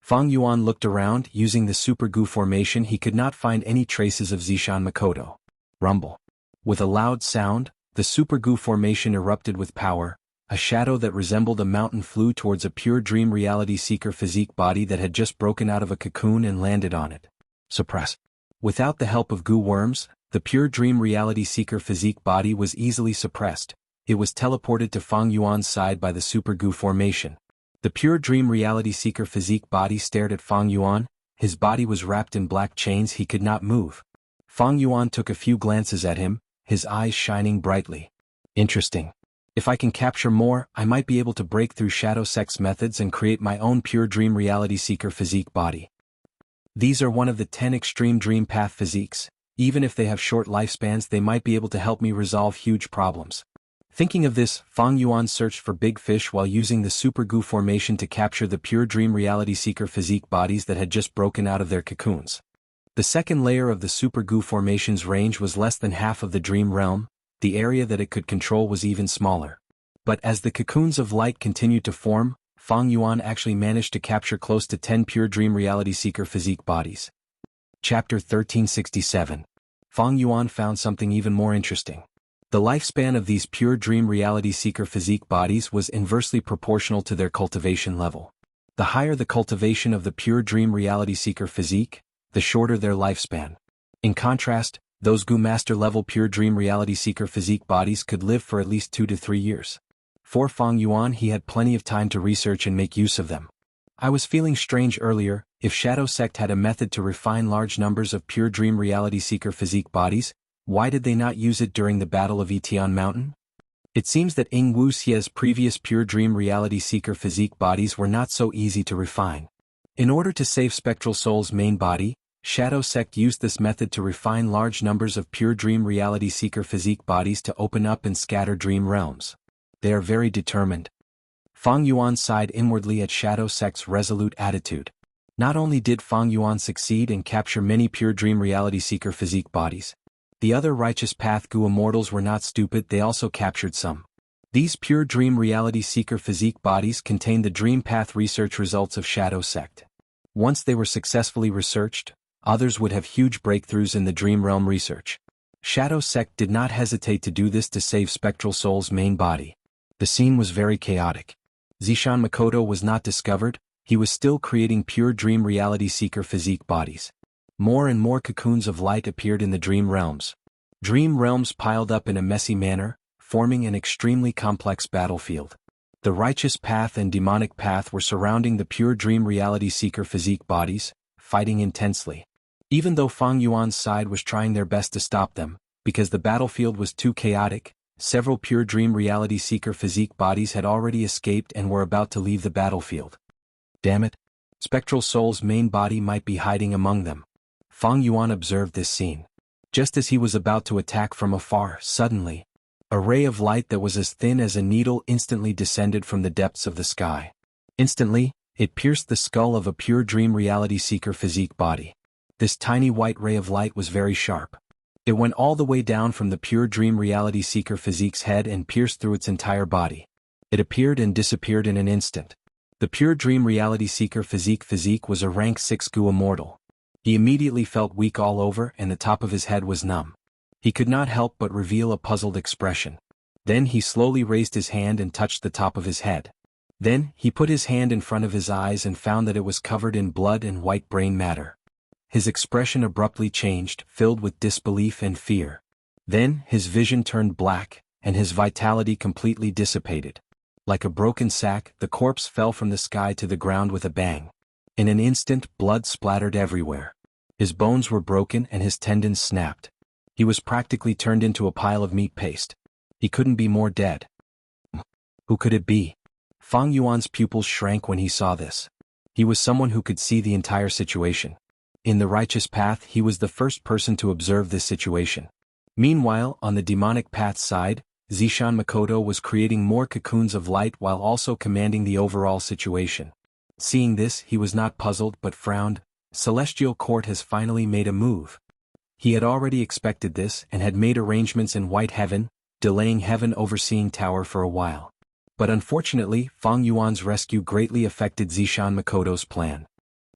Fang Yuan looked around. Using the Super Gu formation, he could not find any traces of Zishan Makoto. Rumble. With a loud sound, the Super Gu formation erupted with power. A shadow that resembled a mountain flew towards a pure dream reality seeker physique body that had just broken out of a cocoon and landed on it. Suppress. Without the help of Gu worms, the pure dream reality seeker physique body was easily suppressed. It was teleported to Fang Yuan's side by the Super Gu formation. The pure dream reality seeker physique body stared at Fang Yuan. His body was wrapped in black chains. He could not move. Fang Yuan took a few glances at him, his eyes shining brightly. Interesting. If I can capture more, I might be able to break through Shadow Sect's methods and create my own pure dream reality seeker physique body. These are one of the 10 extreme dream path physiques. Even if they have short lifespans, they might be able to help me resolve huge problems. Thinking of this, Fang Yuan searched for big fish while using the Super Gu formation to capture the pure dream reality seeker physique bodies that had just broken out of their cocoons. The second layer of the Super Gu formation's range was less than half of the dream realm. The area that it could control was even smaller. But as the cocoons of light continued to form, Fang Yuan actually managed to capture close to 10 pure dream reality seeker physique bodies. Chapter 1367. Fang Yuan found something even more interesting. The lifespan of these pure dream reality seeker physique bodies was inversely proportional to their cultivation level. The higher the cultivation of the pure dream reality seeker physique, the shorter their lifespan. In contrast, those Gu Master level pure dream reality seeker physique bodies could live for at least 2 to 3 years. For Fang Yuan, he had plenty of time to research and make use of them. I was feeling strange earlier. If Shadow Sect had a method to refine large numbers of pure dream reality seeker physique bodies, why did they not use it during the Battle of Etian Mountain? It seems that Wuxia's previous pure dream reality seeker physique bodies were not so easy to refine. In order to save Spectral Soul's main body, Shadow Sect used this method to refine large numbers of pure dream reality seeker physique bodies to open up and scatter dream realms. They are very determined. Fang Yuan sighed inwardly at Shadow Sect's resolute attitude. Not only did Fang Yuan succeed and capture many pure dream reality seeker physique bodies, the other Righteous Path Gu Immortals were not stupid. They also captured some. These pure dream reality seeker physique bodies contained the dream path research results of Shadow Sect. Once they were successfully researched, others would have huge breakthroughs in the dream realm research. Shadow Sect did not hesitate to do this to save Spectral Soul's main body. The scene was very chaotic. Zishan Makoto was not discovered. He was still creating pure dream reality seeker physique bodies. More and more cocoons of light appeared in the dream realms. Dream realms piled up in a messy manner, forming an extremely complex battlefield. The Righteous Path and Demonic Path were surrounding the pure dream reality seeker physique bodies, fighting intensely. Even though Fang Yuan's side was trying their best to stop them, because the battlefield was too chaotic, several pure dream reality seeker physique bodies had already escaped and were about to leave the battlefield. Damn it! Spectral Soul's main body might be hiding among them. Fang Yuan observed this scene. Just as he was about to attack from afar, suddenly, a ray of light that was as thin as a needle instantly descended from the depths of the sky. Instantly, it pierced the skull of a pure dream reality seeker physique body. This tiny white ray of light was very sharp. It went all the way down from the pure dream reality seeker physique's head and pierced through its entire body. It appeared and disappeared in an instant. The pure dream reality seeker physique was a rank 6 Gu Immortal. He immediately felt weak all over and the top of his head was numb. He could not help but reveal a puzzled expression. Then he slowly raised his hand and touched the top of his head. Then he put his hand in front of his eyes and found that it was covered in blood and white brain matter. His expression abruptly changed, filled with disbelief and fear. Then, his vision turned black, and his vitality completely dissipated. Like a broken sack, the corpse fell from the sky to the ground with a bang. In an instant, blood splattered everywhere. His bones were broken and his tendons snapped. He was practically turned into a pile of meat paste. He couldn't be more dead. Who could it be? Fang Yuan's pupils shrank when he saw this. He was someone who could see the entire situation. In the righteous path, he was the first person to observe this situation. Meanwhile, on the demonic path's side, Zishan Makoto was creating more cocoons of light while also commanding the overall situation. Seeing this, he was not puzzled but frowned. Celestial Court has finally made a move. He had already expected this and had made arrangements in White Heaven, delaying Heaven Overseeing Tower for a while. But unfortunately, Fang Yuan's rescue greatly affected Zishan Makoto's plan.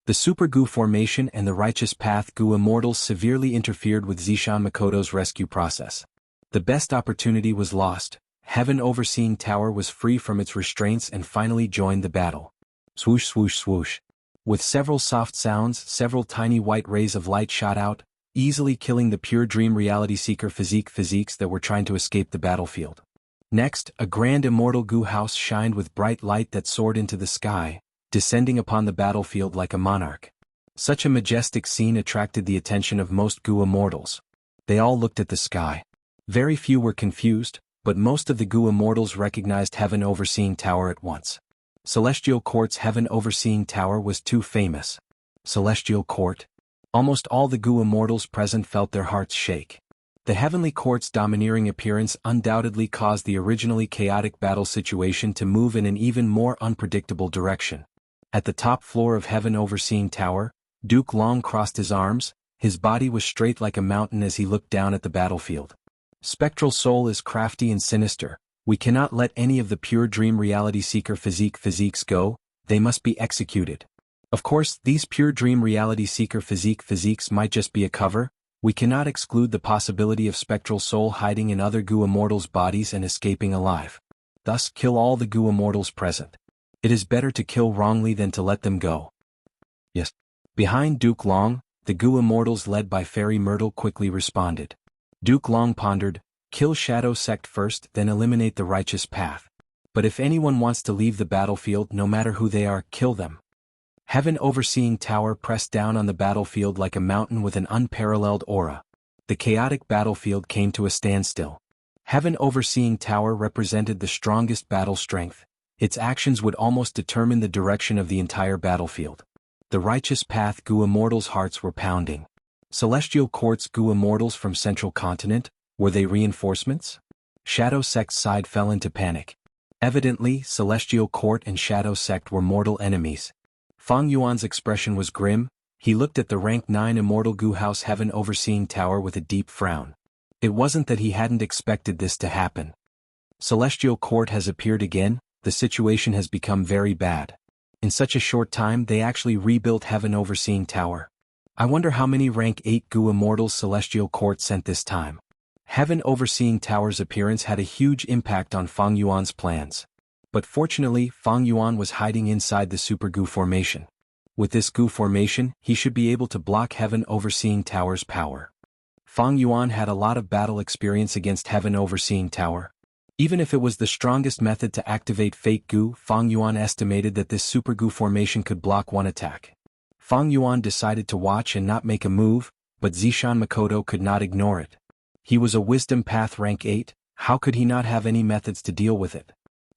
The Super Gu formation and the Righteous Path Gu Immortals severely interfered with Zishan Makoto's rescue process. The best opportunity was lost. Heaven Overseeing Tower was free from its restraints and finally joined the battle. Swoosh swoosh swoosh. With several soft sounds, several tiny white rays of light shot out, easily killing the pure dream reality seeker physiques that were trying to escape the battlefield. Next, a grand immortal Gu house shined with bright light that soared into the sky, descending upon the battlefield like a monarch. Such a majestic scene attracted the attention of most Gu immortals. They all looked at the sky. Very few were confused, but most of the Gu immortals recognized Heaven Overseeing Tower at once. Celestial Court's Heaven Overseeing Tower was too famous. Celestial Court? Almost all the Gu immortals present felt their hearts shake. The Heavenly Court's domineering appearance undoubtedly caused the originally chaotic battle situation to move in an even more unpredictable direction. At the top floor of Heaven Overseeing Tower, Duke Long crossed his arms. His body was straight like a mountain as he looked down at the battlefield. Spectral Soul is crafty and sinister. We cannot let any of the pure dream reality seeker physiques go. They must be executed. Of course, these pure dream reality seeker physiques might just be a cover. We cannot exclude the possibility of Spectral Soul hiding in other Gu immortals' bodies and escaping alive. Thus, kill all the Gu immortals present. It is better to kill wrongly than to let them go. Yes. Behind Duke Long, the Gu immortals led by Fairy Myrtle quickly responded. Duke Long pondered, kill Shadow Sect first, then eliminate the Righteous Path. But if anyone wants to leave the battlefield, no matter who they are, kill them. Heaven Overseeing Tower pressed down on the battlefield like a mountain with an unparalleled aura. The chaotic battlefield came to a standstill. Heaven Overseeing Tower represented the strongest battle strength. Its actions would almost determine the direction of the entire battlefield. The Righteous Path Gu immortals' hearts were pounding. Celestial Court's Gu immortals from Central Continent, were they reinforcements? Shadow Sect's side fell into panic. Evidently, Celestial Court and Shadow Sect were mortal enemies. Fang Yuan's expression was grim. He looked at the rank 9 immortal Gu House Heaven Overseeing Tower with a deep frown. It wasn't that he hadn't expected this to happen. Celestial Court has appeared again. The situation has become very bad. In such a short time they actually rebuilt Heaven Overseeing Tower. I wonder how many rank 8 Gu immortals Celestial Court sent this time. Heaven Overseeing Tower's appearance had a huge impact on Fang Yuan's plans. But fortunately, Fang Yuan was hiding inside the Super Gu formation. With this Gu formation, he should be able to block Heaven Overseeing Tower's power. Fang Yuan had a lot of battle experience against Heaven Overseeing Tower. Even if it was the strongest method to activate Fake Gu, Fang Yuan estimated that this Super Gu formation could block one attack. Fang Yuan decided to watch and not make a move, but Zishan Makoto could not ignore it. He was a Wisdom Path rank 8, how could he not have any methods to deal with it?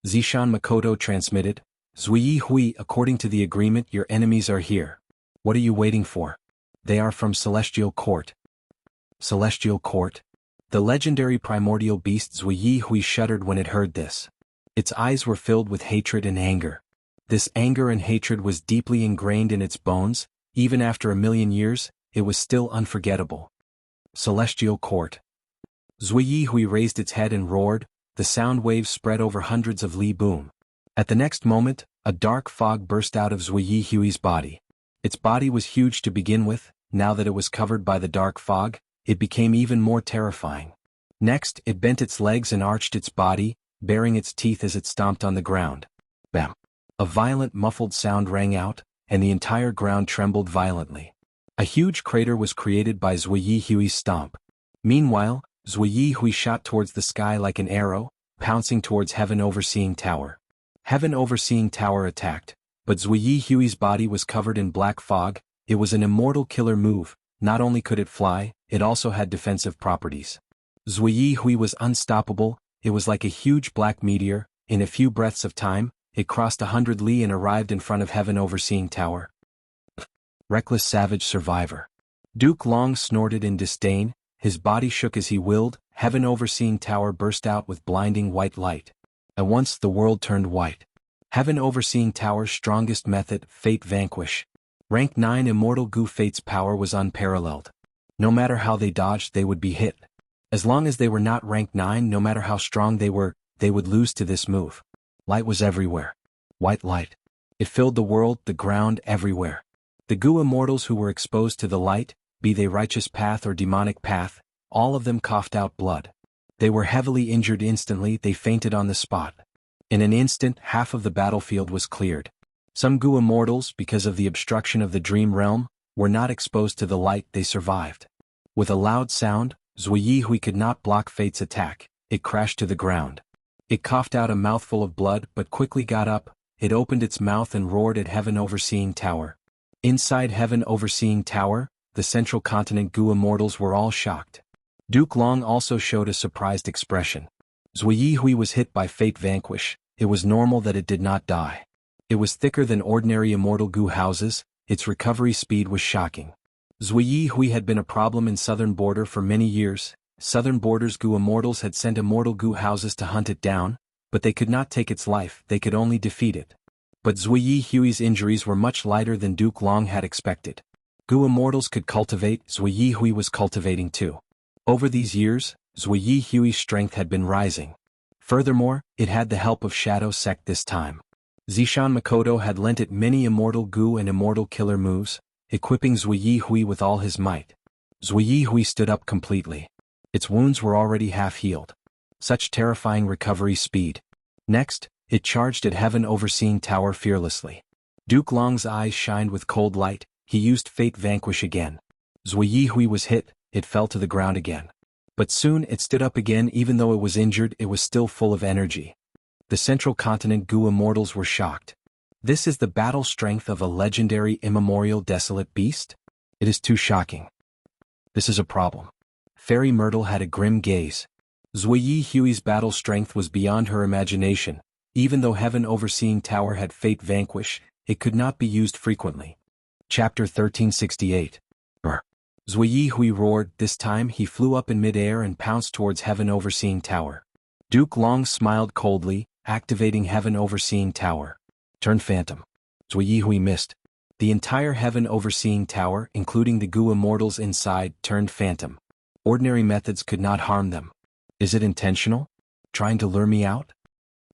Zishan Makoto transmitted, Zui Hui, according to the agreement your enemies are here. What are you waiting for? They are from Celestial Court. Celestial Court? The legendary primordial beast Zui Hui shuddered when it heard this. Its eyes were filled with hatred and anger. This anger and hatred was deeply ingrained in its bones. Even after 1,000,000 years, it was still unforgettable. Celestial Court. Zui Hui raised its head and roared. The sound waves spread over hundreds of li boom. At the next moment, a dark fog burst out of Zui Hui's body. Its body was huge to begin with. Now that it was covered by the dark fog, it became even more terrifying. Next, it bent its legs and arched its body, baring its teeth as it stomped on the ground. Bam! A violent muffled sound rang out, and the entire ground trembled violently. A huge crater was created by Zui Hui's stomp. Meanwhile, Zui Hui shot towards the sky like an arrow, pouncing towards Heaven Overseeing Tower. Heaven Overseeing Tower attacked, but Zui Hui's body was covered in black fog. It was an immortal killer move. Not only could it fly, it also had defensive properties. Zui Hui was unstoppable. It was like a huge black meteor. In a few breaths of time, it crossed 100 li and arrived in front of Heaven Overseeing Tower. Reckless savage survivor. Duke Long snorted in disdain. His body shook as he willed. Heaven Overseeing Tower burst out with blinding white light. At once the world turned white. Heaven Overseeing Tower's strongest method, Fate Vanquish. Rank 9 Immortal Gu Fate's power was unparalleled. No matter how they dodged, they would be hit. As long as they were not rank 9, no matter how strong they were, they would lose to this move. Light was everywhere. White light. It filled the world, the ground, everywhere. The Gu immortals who were exposed to the light, be they righteous path or demonic path, all of them coughed out blood. They were heavily injured instantly. They fainted on the spot. In an instant, half of the battlefield was cleared. Some Gu immortals, because of the obstruction of the dream realm, were not exposed to the light. They survived. With a loud sound, Zui Hui could not block Fate's attack. It crashed to the ground. It coughed out a mouthful of blood but quickly got up. It opened its mouth and roared at Heaven Overseeing Tower. Inside Heaven Overseeing Tower, the central continent Gu immortals were all shocked. Duke Long also showed a surprised expression. Zui Hui was hit by Fate Vanquish. It was normal that it did not die. It was thicker than ordinary immortal Gu houses. Its recovery speed was shocking. Zui Hui had been a problem in Southern Border for many years. Southern Border's Gu immortals had sent immortal Gu houses to hunt it down, but they could not take its life. They could only defeat it. But Zui Hui's injuries were much lighter than Duke Long had expected. Gu immortals could cultivate. Zui Hui was cultivating too. Over these years, Zui Hui's strength had been rising. Furthermore, it had the help of Shadow Sect this time. Zishan Makoto had lent it many immortal Gu and immortal killer moves, equipping Zui Hui with all his might. Zui Hui stood up completely. Its wounds were already half healed. Such terrifying recovery speed. Next, it charged at Heaven Overseeing Tower fearlessly. Duke Long's eyes shined with cold light. He used Fate Vanquish again. Zui Hui was hit. It fell to the ground again. But soon it stood up again. Even though it was injured, it was still full of energy. The central continent Gu immortals were shocked. This is the battle strength of a legendary immemorial desolate beast? It is too shocking. This is a problem. Fairy Myrtle had a grim gaze. Zui Hui's battle strength was beyond her imagination. Even though Heaven Overseeing Tower had Fate Vanquish, it could not be used frequently. Chapter 1368. Zui Hui roared. This time he flew up in mid-air and pounced towards Heaven Overseeing Tower. Duke Long smiled coldly, activating Heaven Overseeing Tower. Turn Phantom. Zui Hui missed. The entire Heaven Overseeing Tower, including the Gu immortals inside, turned Phantom. Ordinary methods could not harm them. Is it intentional? Trying to lure me out?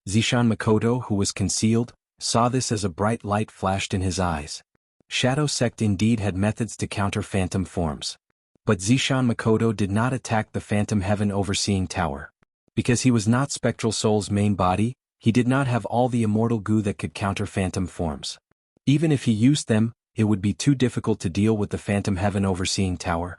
Zishan Makoto, who was concealed, saw this as a bright light flashed in his eyes. Shadow Sect indeed had methods to counter phantom forms. But Zishan Makoto did not attack the Phantom Heaven Overseeing Tower. Because he was not Spectral Soul's main body, he did not have all the immortal Gu that could counter phantom forms. Even if he used them, it would be too difficult to deal with the Phantom Heaven Overseeing Tower.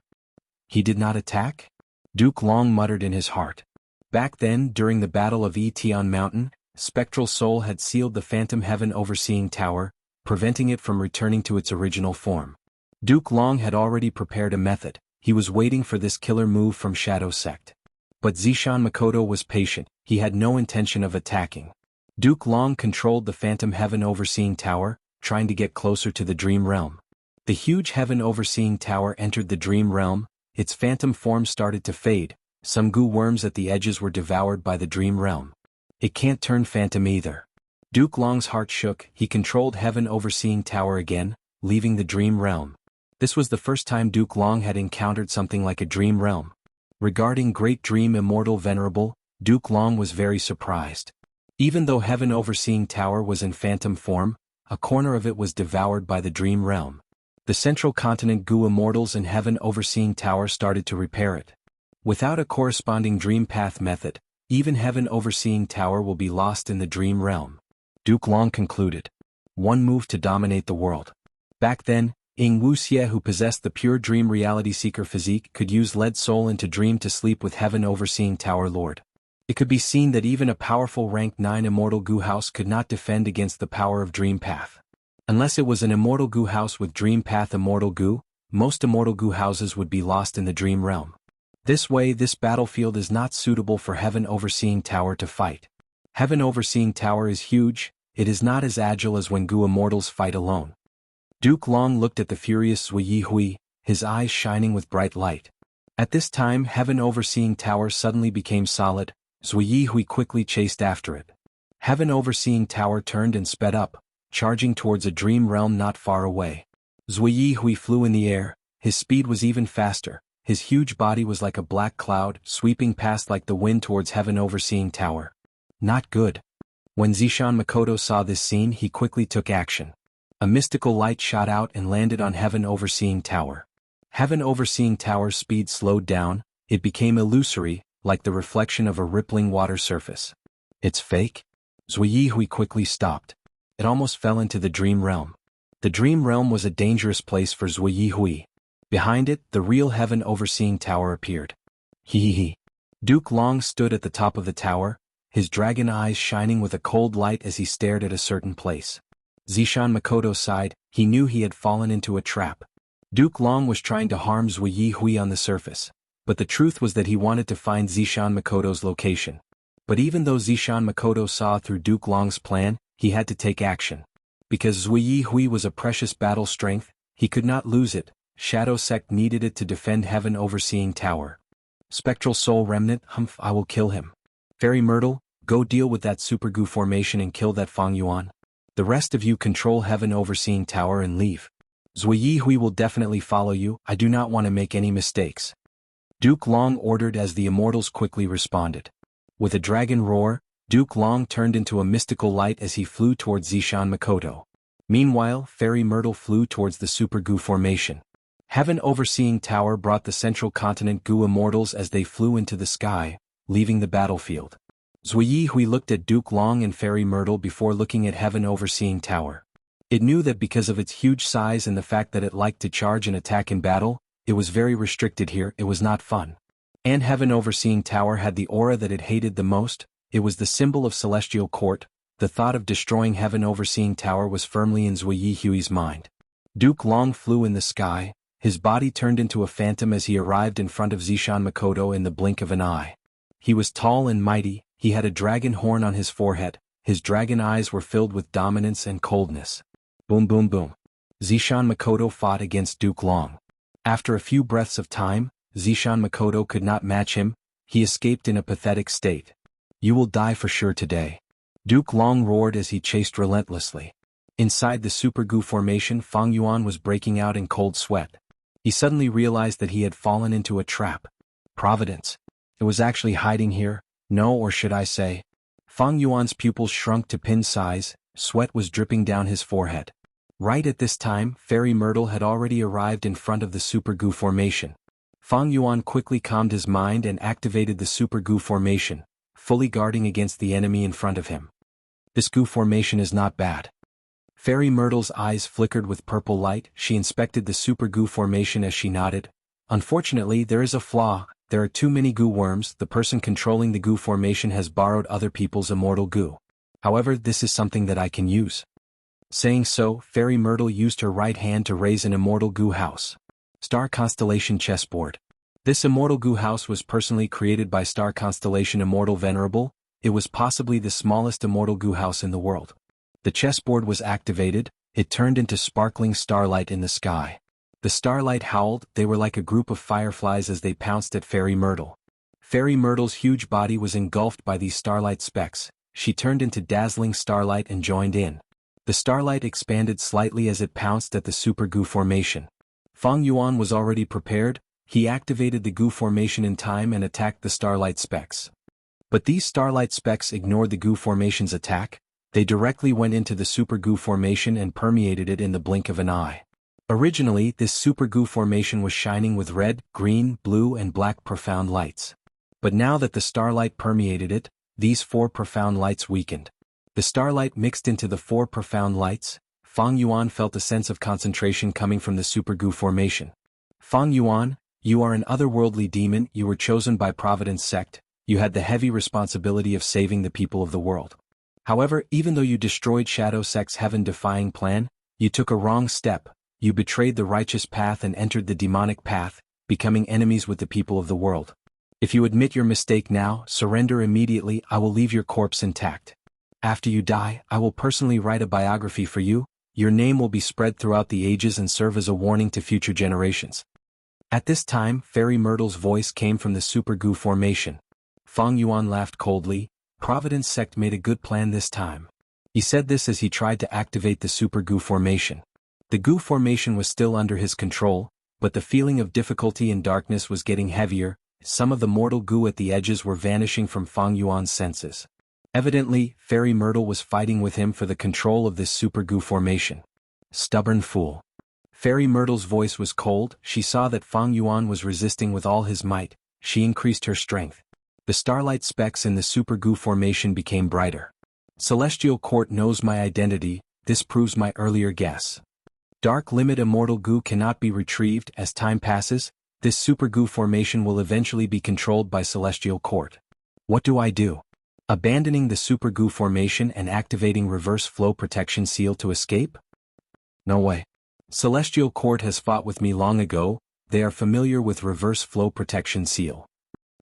He did not attack? Duke Long muttered in his heart. Back then, during the Battle of Etian Mountain, Spectral Soul had sealed the Phantom Heaven Overseeing Tower, preventing it from returning to its original form. Duke Long had already prepared a method. He was waiting for this killer move from Shadow Sect. But Zishan Makoto was patient. He had no intention of attacking. Duke Long controlled the Phantom Heaven Overseeing Tower, trying to get closer to the Dream Realm. The huge Heaven Overseeing Tower entered the Dream Realm. Its phantom form started to fade. Some Gu worms at the edges were devoured by the Dream Realm. It can't turn phantom either. Duke Long's heart shook. He controlled Heaven Overseeing Tower again, leaving the Dream Realm. This was the first time Duke Long had encountered something like a Dream Realm. Regarding Great Dream Immortal Venerable, Duke Long was very surprised. Even though Heaven Overseeing Tower was in phantom form, a corner of it was devoured by the Dream Realm. The central continent Gu immortals and Heaven Overseeing Tower started to repair it. Without a corresponding Dream Path method, even Heaven Overseeing Tower will be lost in the Dream Realm. Duke Long concluded. One move to dominate the world. Back then, Wuxia, who possessed the pure dream reality seeker physique, could use lead soul into dream to sleep with heaven overseeing tower lord. It could be seen that even a powerful rank 9 immortal Gu house could not defend against the power of dream path. Unless it was an immortal Gu house with dream path immortal Gu, most immortal Gu houses would be lost in the dream realm. This way, this battlefield is not suitable for heaven overseeing tower to fight. Heaven overseeing tower is huge, it is not as agile as when Gu immortals fight alone. Duke Long looked at the furious Zui Yihui, his eyes shining with bright light. At this time, heaven overseeing tower suddenly became solid. Zui Yihui quickly chased after it. Heaven overseeing tower turned and sped up, charging towards a dream realm not far away. Zui Yihui flew in the air, his speed was even faster, his huge body was like a black cloud, sweeping past like the wind towards heaven overseeing tower. Not good. When Zishan Makoto saw this scene, he quickly took action. A mystical light shot out and landed on heaven overseeing tower. Heaven overseeing tower's speed slowed down, it became illusory, like the reflection of a rippling water surface. It's fake? Zui Yihui quickly stopped. It almost fell into the dream realm. The dream realm was a dangerous place for Zui Yihui. Behind it, the real heaven overseeing tower appeared. Hee. Duke Long stood at the top of the tower, his dragon eyes shining with a cold light as he stared at a certain place. Zishan Makoto sighed, he knew he had fallen into a trap. Duke Long was trying to harm Zui Yihui on the surface, but the truth was that he wanted to find Zishan Makoto's location. But even though Zishan Makoto saw through Duke Long's plan, he had to take action. Because Zui Yihui was a precious battle strength, he could not lose it. Shadow Sect needed it to defend heaven overseeing tower. Spectral Soul Remnant, I will kill him. Fairy Myrtle, go deal with that Super Gu formation and kill that Fang Yuan. The rest of you control heaven overseeing tower and leave. Zui Yihui will definitely follow you, I do not want to make any mistakes. Duke Long ordered as the immortals quickly responded. With a dragon roar, Duke Long turned into a mystical light as he flew towards Zishan Makoto. Meanwhile, Fairy Myrtle flew towards the Super Gu formation. Heaven overseeing tower brought the central continent Gu immortals as they flew into the sky, leaving the battlefield. Zui Yihui looked at Duke Long and Fairy Myrtle before looking at heaven overseeing tower. It knew that because of its huge size and the fact that it liked to charge and attack in battle, it was very restricted here, it was not fun. And heaven overseeing tower had the aura that it hated the most, it was the symbol of celestial court, the thought of destroying heaven overseeing tower was firmly in Zui Yihui's mind. Duke Long flew in the sky, his body turned into a phantom as he arrived in front of Zishan Makoto in the blink of an eye. He was tall and mighty, he had a dragon horn on his forehead, his dragon eyes were filled with dominance and coldness. Boom boom boom. Zishan Makoto fought against Duke Long. After a few breaths of time, Zishan Makoto could not match him, he escaped in a pathetic state. You will die for sure today. Duke Long roared as he chased relentlessly. Inside the Super Gu formation, Fang Yuan was breaking out in cold sweat. He suddenly realized that he had fallen into a trap. Providence. It was actually hiding here, no, or should I say. Fang Yuan's pupils shrunk to pin size, sweat was dripping down his forehead. Right at this time, Fairy Myrtle had already arrived in front of the Super Gu formation. Fang Yuan quickly calmed his mind and activated the Super Gu formation, fully guarding against the enemy in front of him. This Gu formation is not bad. Fairy Myrtle's eyes flickered with purple light, she inspected the Super Gu formation as she nodded. Unfortunately, there is a flaw, there are too many Gu worms, the person controlling the Gu formation has borrowed other people's immortal Gu. However, this is something that I can use. Saying so, Fairy Myrtle used her right hand to raise an immortal Gu house. Star Constellation Chessboard. This immortal Gu house was personally created by Star Constellation Immortal Venerable, it was possibly the smallest immortal Gu house in the world. The chessboard was activated, it turned into sparkling starlight in the sky. The starlight howled, they were like a group of fireflies as they pounced at Fairy Myrtle. Fairy Myrtle's huge body was engulfed by these starlight specks, she turned into dazzling starlight and joined in. The starlight expanded slightly as it pounced at the Super Gu formation. Fang Yuan was already prepared, he activated the Gu formation in time and attacked the starlight specks. But these starlight specks ignored the Gu formation's attack, they directly went into the Super Gu formation and permeated it in the blink of an eye. Originally, this Super Gu formation was shining with red, green, blue and black profound lights. But now that the starlight permeated it, these 4 profound lights weakened. The starlight mixed into the 4 profound lights, Fang Yuan felt a sense of concentration coming from the Super Gu formation. Fang Yuan, you are an otherworldly demon, you were chosen by Providence sect, you had the heavy responsibility of saving the people of the world. However, even though you destroyed Shadow Sect's heaven-defying plan, you took a wrong step, you betrayed the righteous path and entered the demonic path, becoming enemies with the people of the world. If you admit your mistake now, surrender immediately, I will leave your corpse intact. After you die, I will personally write a biography for you, your name will be spread throughout the ages and serve as a warning to future generations. At this time, Fairy Myrtle's voice came from the Super Gu formation. Fang Yuan laughed coldly. Providence sect made a good plan this time. He said this as he tried to activate the Super Gu formation. The Gu formation was still under his control, but the feeling of difficulty and darkness was getting heavier. Some of the mortal Gu at the edges were vanishing from Fang Yuan's senses. Evidently, Fairy Myrtle was fighting with him for the control of this Super Gu formation. Stubborn fool. Fairy Myrtle's voice was cold. She saw that Fang Yuan was resisting with all his might. She increased her strength. The starlight specks in the Super Gu formation became brighter. Celestial Court knows my identity, this proves my earlier guess. Dark Limit Immortal Gu cannot be retrieved. As time passes, this Super Gu formation will eventually be controlled by Celestial Court. What do I do? Abandoning the Super Gu formation and activating Reverse Flow Protection Seal to escape? No way. Celestial Court has fought with me long ago, they are familiar with Reverse Flow Protection Seal.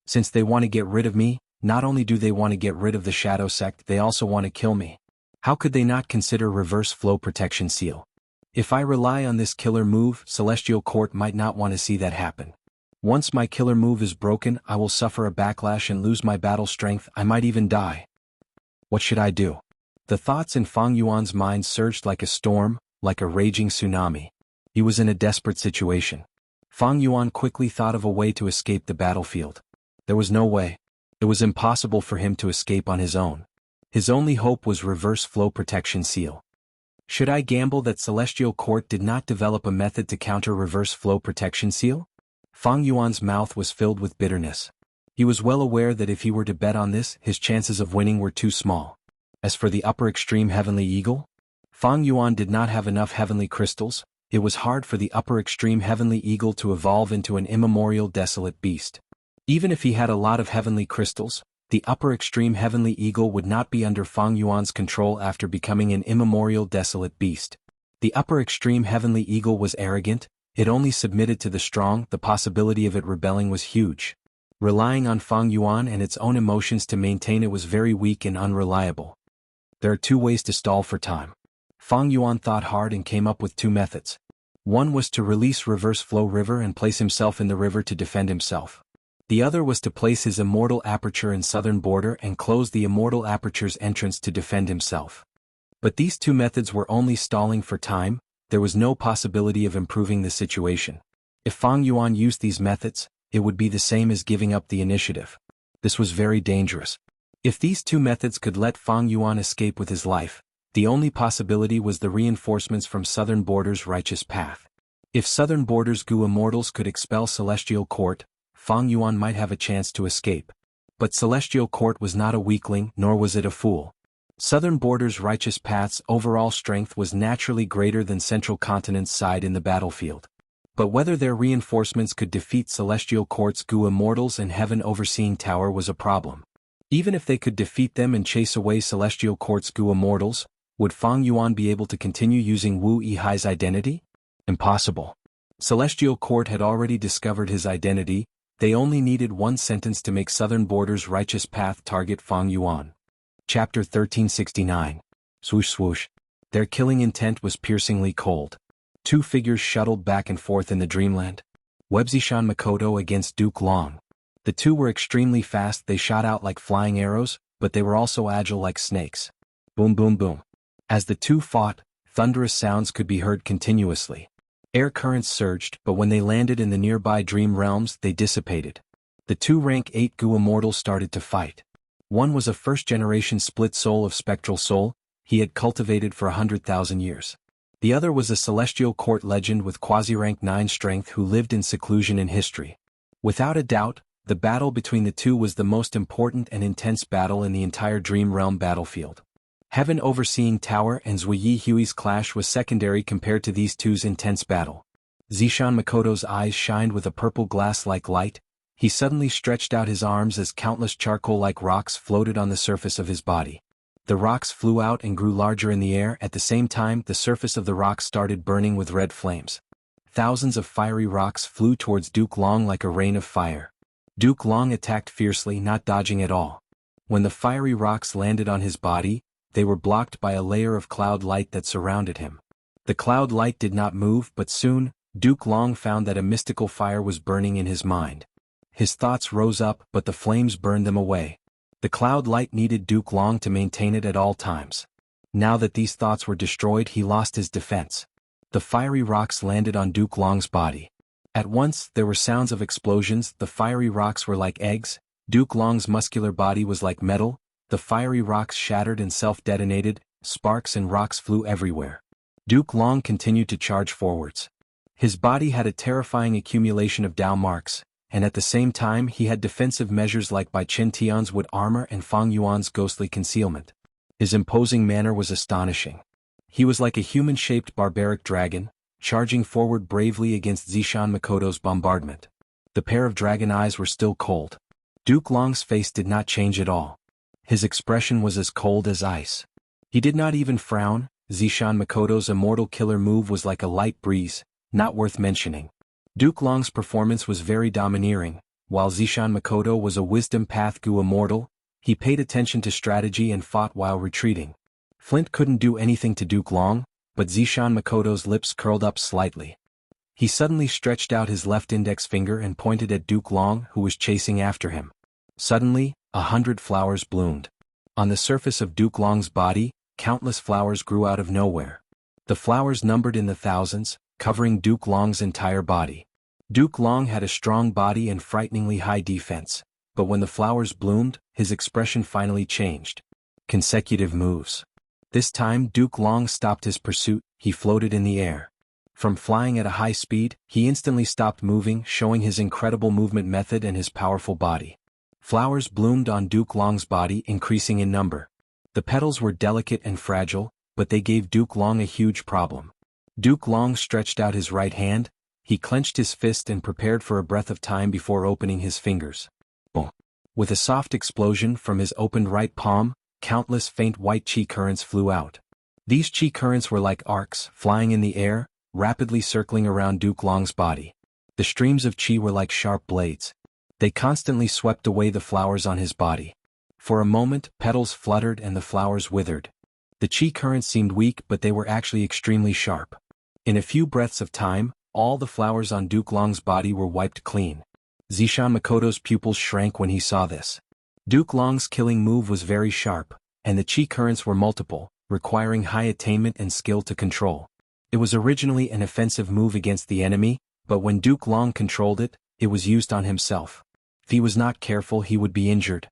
Since they want to get rid of me, not only do they want to get rid of the Shadow Sect, they also want to kill me. How could they not consider Reverse Flow Protection Seal? If I rely on this killer move, Celestial Court might not want to see that happen. Once my killer move is broken, I will suffer a backlash and lose my battle strength, I might even die. What should I do? The thoughts in Fang Yuan's mind surged like a storm, like a raging tsunami. He was in a desperate situation. Fang Yuan quickly thought of a way to escape the battlefield. There was no way. It was impossible for him to escape on his own. His only hope was Reverse Flow Protection Seal. Should I gamble that Celestial Court did not develop a method to counter Reverse Flow Protection Seal? Fang Yuan's mouth was filled with bitterness. He was well aware that if he were to bet on this, his chances of winning were too small. As for the upper extreme Heavenly Eagle, Fang Yuan did not have enough heavenly crystals. It was hard for the upper extreme Heavenly Eagle to evolve into an immemorial desolate beast. Even if he had a lot of heavenly crystals, the upper extreme Heavenly Eagle would not be under Fang Yuan's control after becoming an immemorial desolate beast. The upper extreme Heavenly Eagle was arrogant, it only submitted to the strong, the possibility of it rebelling was huge. Relying on Fang Yuan and its own emotions to maintain it was very weak and unreliable. There are two ways to stall for time. Fang Yuan thought hard and came up with two methods. One was to release Reverse Flow River and place himself in the river to defend himself. The other was to place his Immortal Aperture in southern border and close the Immortal Aperture's entrance to defend himself. But these two methods were only stalling for time, there was no possibility of improving the situation. If Fang Yuan used these methods, it would be the same as giving up the initiative. This was very dangerous. If these two methods could let Fang Yuan escape with his life, the only possibility was the reinforcements from Southern Border's righteous path. If Southern Border's Gu Immortals could expel Celestial Court, Fang Yuan might have a chance to escape. But Celestial Court was not a weakling, nor was it a fool. Southern Border's righteous path's overall strength was naturally greater than Central Continent's side in the battlefield. But whether their reinforcements could defeat Celestial Court's Gu Immortals and Heaven Overseeing Tower was a problem. Even if they could defeat them and chase away Celestial Court's Gu Immortals, would Fang Yuan be able to continue using Wu Yihai's identity? Impossible. Celestial Court had already discovered his identity, they only needed one sentence to make Southern Border's righteous path target Fang Yuan. Chapter 1369. Swoosh swoosh. Their killing intent was piercingly cold. Two figures shuttled back and forth in the dreamland. Webzishan Makoto against Duke Long. The two were extremely fast, they shot out like flying arrows, but they were also agile like snakes. Boom boom boom. As the two fought, thunderous sounds could be heard continuously. Air currents surged, but when they landed in the nearby dream realms, they dissipated. The two rank 8 Gu Immortals started to fight. One was a first-generation split soul of spectral soul, he had cultivated for 100,000 years. The other was a Celestial Court legend with quasi-rank 9 strength who lived in seclusion in history. Without a doubt, the battle between the two was the most important and intense battle in the entire Dream Realm battlefield. Heaven Overseeing Tower and Zhuyi Hui's clash was secondary compared to these two's intense battle. Zishan Makoto's eyes shined with a purple glass-like light. He suddenly stretched out his arms as countless charcoal-like rocks floated on the surface of his body. The rocks flew out and grew larger in the air. At the same time, the surface of the rocks started burning with red flames. Thousands of fiery rocks flew towards Duke Long like a rain of fire. Duke Long attacked fiercely, not dodging at all. When the fiery rocks landed on his body, they were blocked by a layer of cloud light that surrounded him. The cloud light did not move, but soon, Duke Long found that a mystical fire was burning in his mind. His thoughts rose up, but the flames burned them away. The cloud light needed Duke Long to maintain it at all times. Now that these thoughts were destroyed, he lost his defense. The fiery rocks landed on Duke Long's body. At once, there were sounds of explosions. The fiery rocks were like eggs. Duke Long's muscular body was like metal. The fiery rocks shattered and self-detonated. Sparks and rocks flew everywhere. Duke Long continued to charge forwards. His body had a terrifying accumulation of Dao marks, and at the same time he had defensive measures like Bai Chen Tian's wood armor and Fang Yuan's ghostly concealment. His imposing manner was astonishing. He was like a human-shaped barbaric dragon, charging forward bravely against Zishan Makoto's bombardment. The pair of dragon eyes were still cold. Duke Long's face did not change at all. His expression was as cold as ice. He did not even frown. Zishan Makoto's immortal killer move was like a light breeze, not worth mentioning. Duke Long's performance was very domineering. While Zishan Makoto was a wisdom path Gu immortal, he paid attention to strategy and fought while retreating. Flint couldn't do anything to Duke Long, but Zishan Makoto's lips curled up slightly. He suddenly stretched out his left index finger and pointed at Duke Long, who was chasing after him. Suddenly, 100 flowers bloomed. On the surface of Duke Long's body, countless flowers grew out of nowhere. The flowers numbered in the thousands, covering Duke Long's entire body. Duke Long had a strong body and frighteningly high defense, but when the flowers bloomed, his expression finally changed. Consecutive moves. This time Duke Long stopped his pursuit. He floated in the air. From flying at a high speed, he instantly stopped moving, showing his incredible movement method and his powerful body. Flowers bloomed on Duke Long's body, increasing in number. The petals were delicate and fragile, but they gave Duke Long a huge problem. Duke Long stretched out his right hand. He clenched his fist and prepared for a breath of time before opening his fingers. Boom! With a soft explosion from his opened right palm, countless faint white chi currents flew out. These chi currents were like arcs, flying in the air, rapidly circling around Duke Long's body. The streams of chi were like sharp blades. They constantly swept away the flowers on his body. For a moment, petals fluttered and the flowers withered. The chi currents seemed weak, but they were actually extremely sharp. In a few breaths of time, all the flowers on Duke Long's body were wiped clean. Zishan Makoto's pupils shrank when he saw this. Duke Long's killing move was very sharp, and the chi currents were multiple, requiring high attainment and skill to control. It was originally an offensive move against the enemy, but when Duke Long controlled it, it was used on himself. If he was not careful, he would be injured.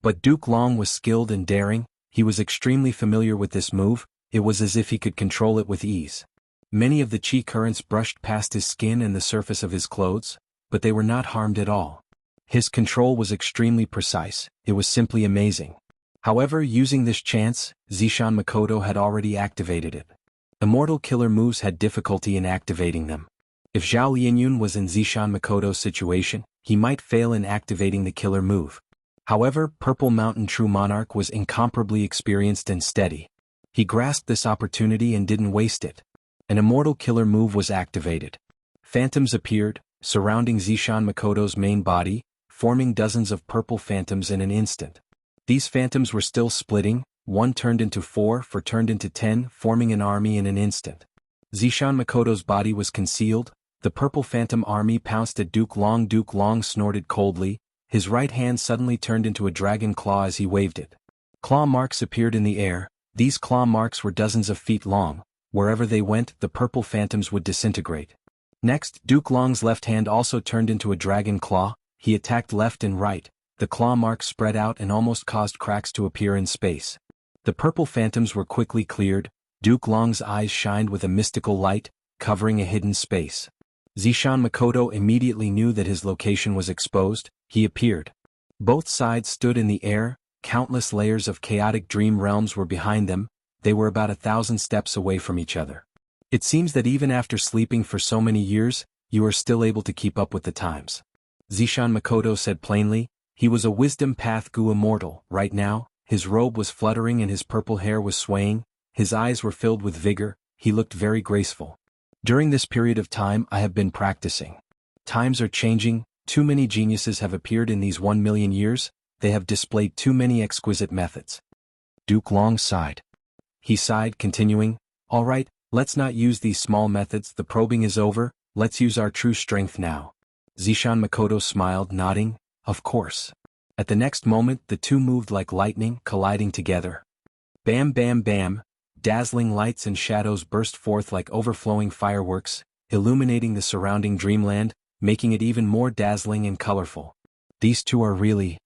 But Duke Long was skilled and daring. He was extremely familiar with this move. It was as if he could control it with ease. Many of the chi currents brushed past his skin and the surface of his clothes, but they were not harmed at all. His control was extremely precise. It was simply amazing. However, using this chance, Zishan Makoto had already activated it. Immortal killer moves had difficulty in activating them. If Zhao Lianyun was in Zishan Makoto's situation, he might fail in activating the killer move. However, Purple Mountain True Monarch was incomparably experienced and steady. He grasped this opportunity and didn't waste it. An immortal killer move was activated. Phantoms appeared, surrounding Zishan Makoto's main body, forming dozens of purple phantoms in an instant. These phantoms were still splitting. One turned into 4, 4 turned into 10, forming an army in an instant. Zishan Makoto's body was concealed. The purple phantom army pounced at Duke Long. Duke Long snorted coldly. His right hand suddenly turned into a dragon claw as he waved it. Claw marks appeared in the air. These claw marks were dozens of feet long. Wherever they went, the purple phantoms would disintegrate. Next, Duke Long's left hand also turned into a dragon claw. He attacked left and right. The claw marks spread out and almost caused cracks to appear in space. The purple phantoms were quickly cleared. Duke Long's eyes shined with a mystical light, covering a hidden space. Zishan Makoto immediately knew that his location was exposed. He appeared. Both sides stood in the air, countless layers of chaotic dream realms were behind them. They were about 1,000 steps away from each other. It seems that even after sleeping for so many years, you are still able to keep up with the times. Zishan Makoto said plainly. He was a wisdom path Gu immortal. Right now, his robe was fluttering and his purple hair was swaying, his eyes were filled with vigor, he looked very graceful. During this period of time I have been practicing. Times are changing, too many geniuses have appeared in these 1 million years, they have displayed too many exquisite methods. Duke Long sighed. He sighed, continuing, all right, let's not use these small methods, the probing is over, let's use our true strength now. Zishan Makoto smiled, nodding, of course. At the next moment the two moved like lightning, colliding together. Bam bam bam, dazzling lights and shadows burst forth like overflowing fireworks, illuminating the surrounding dreamland, making it even more dazzling and colorful. These two are really...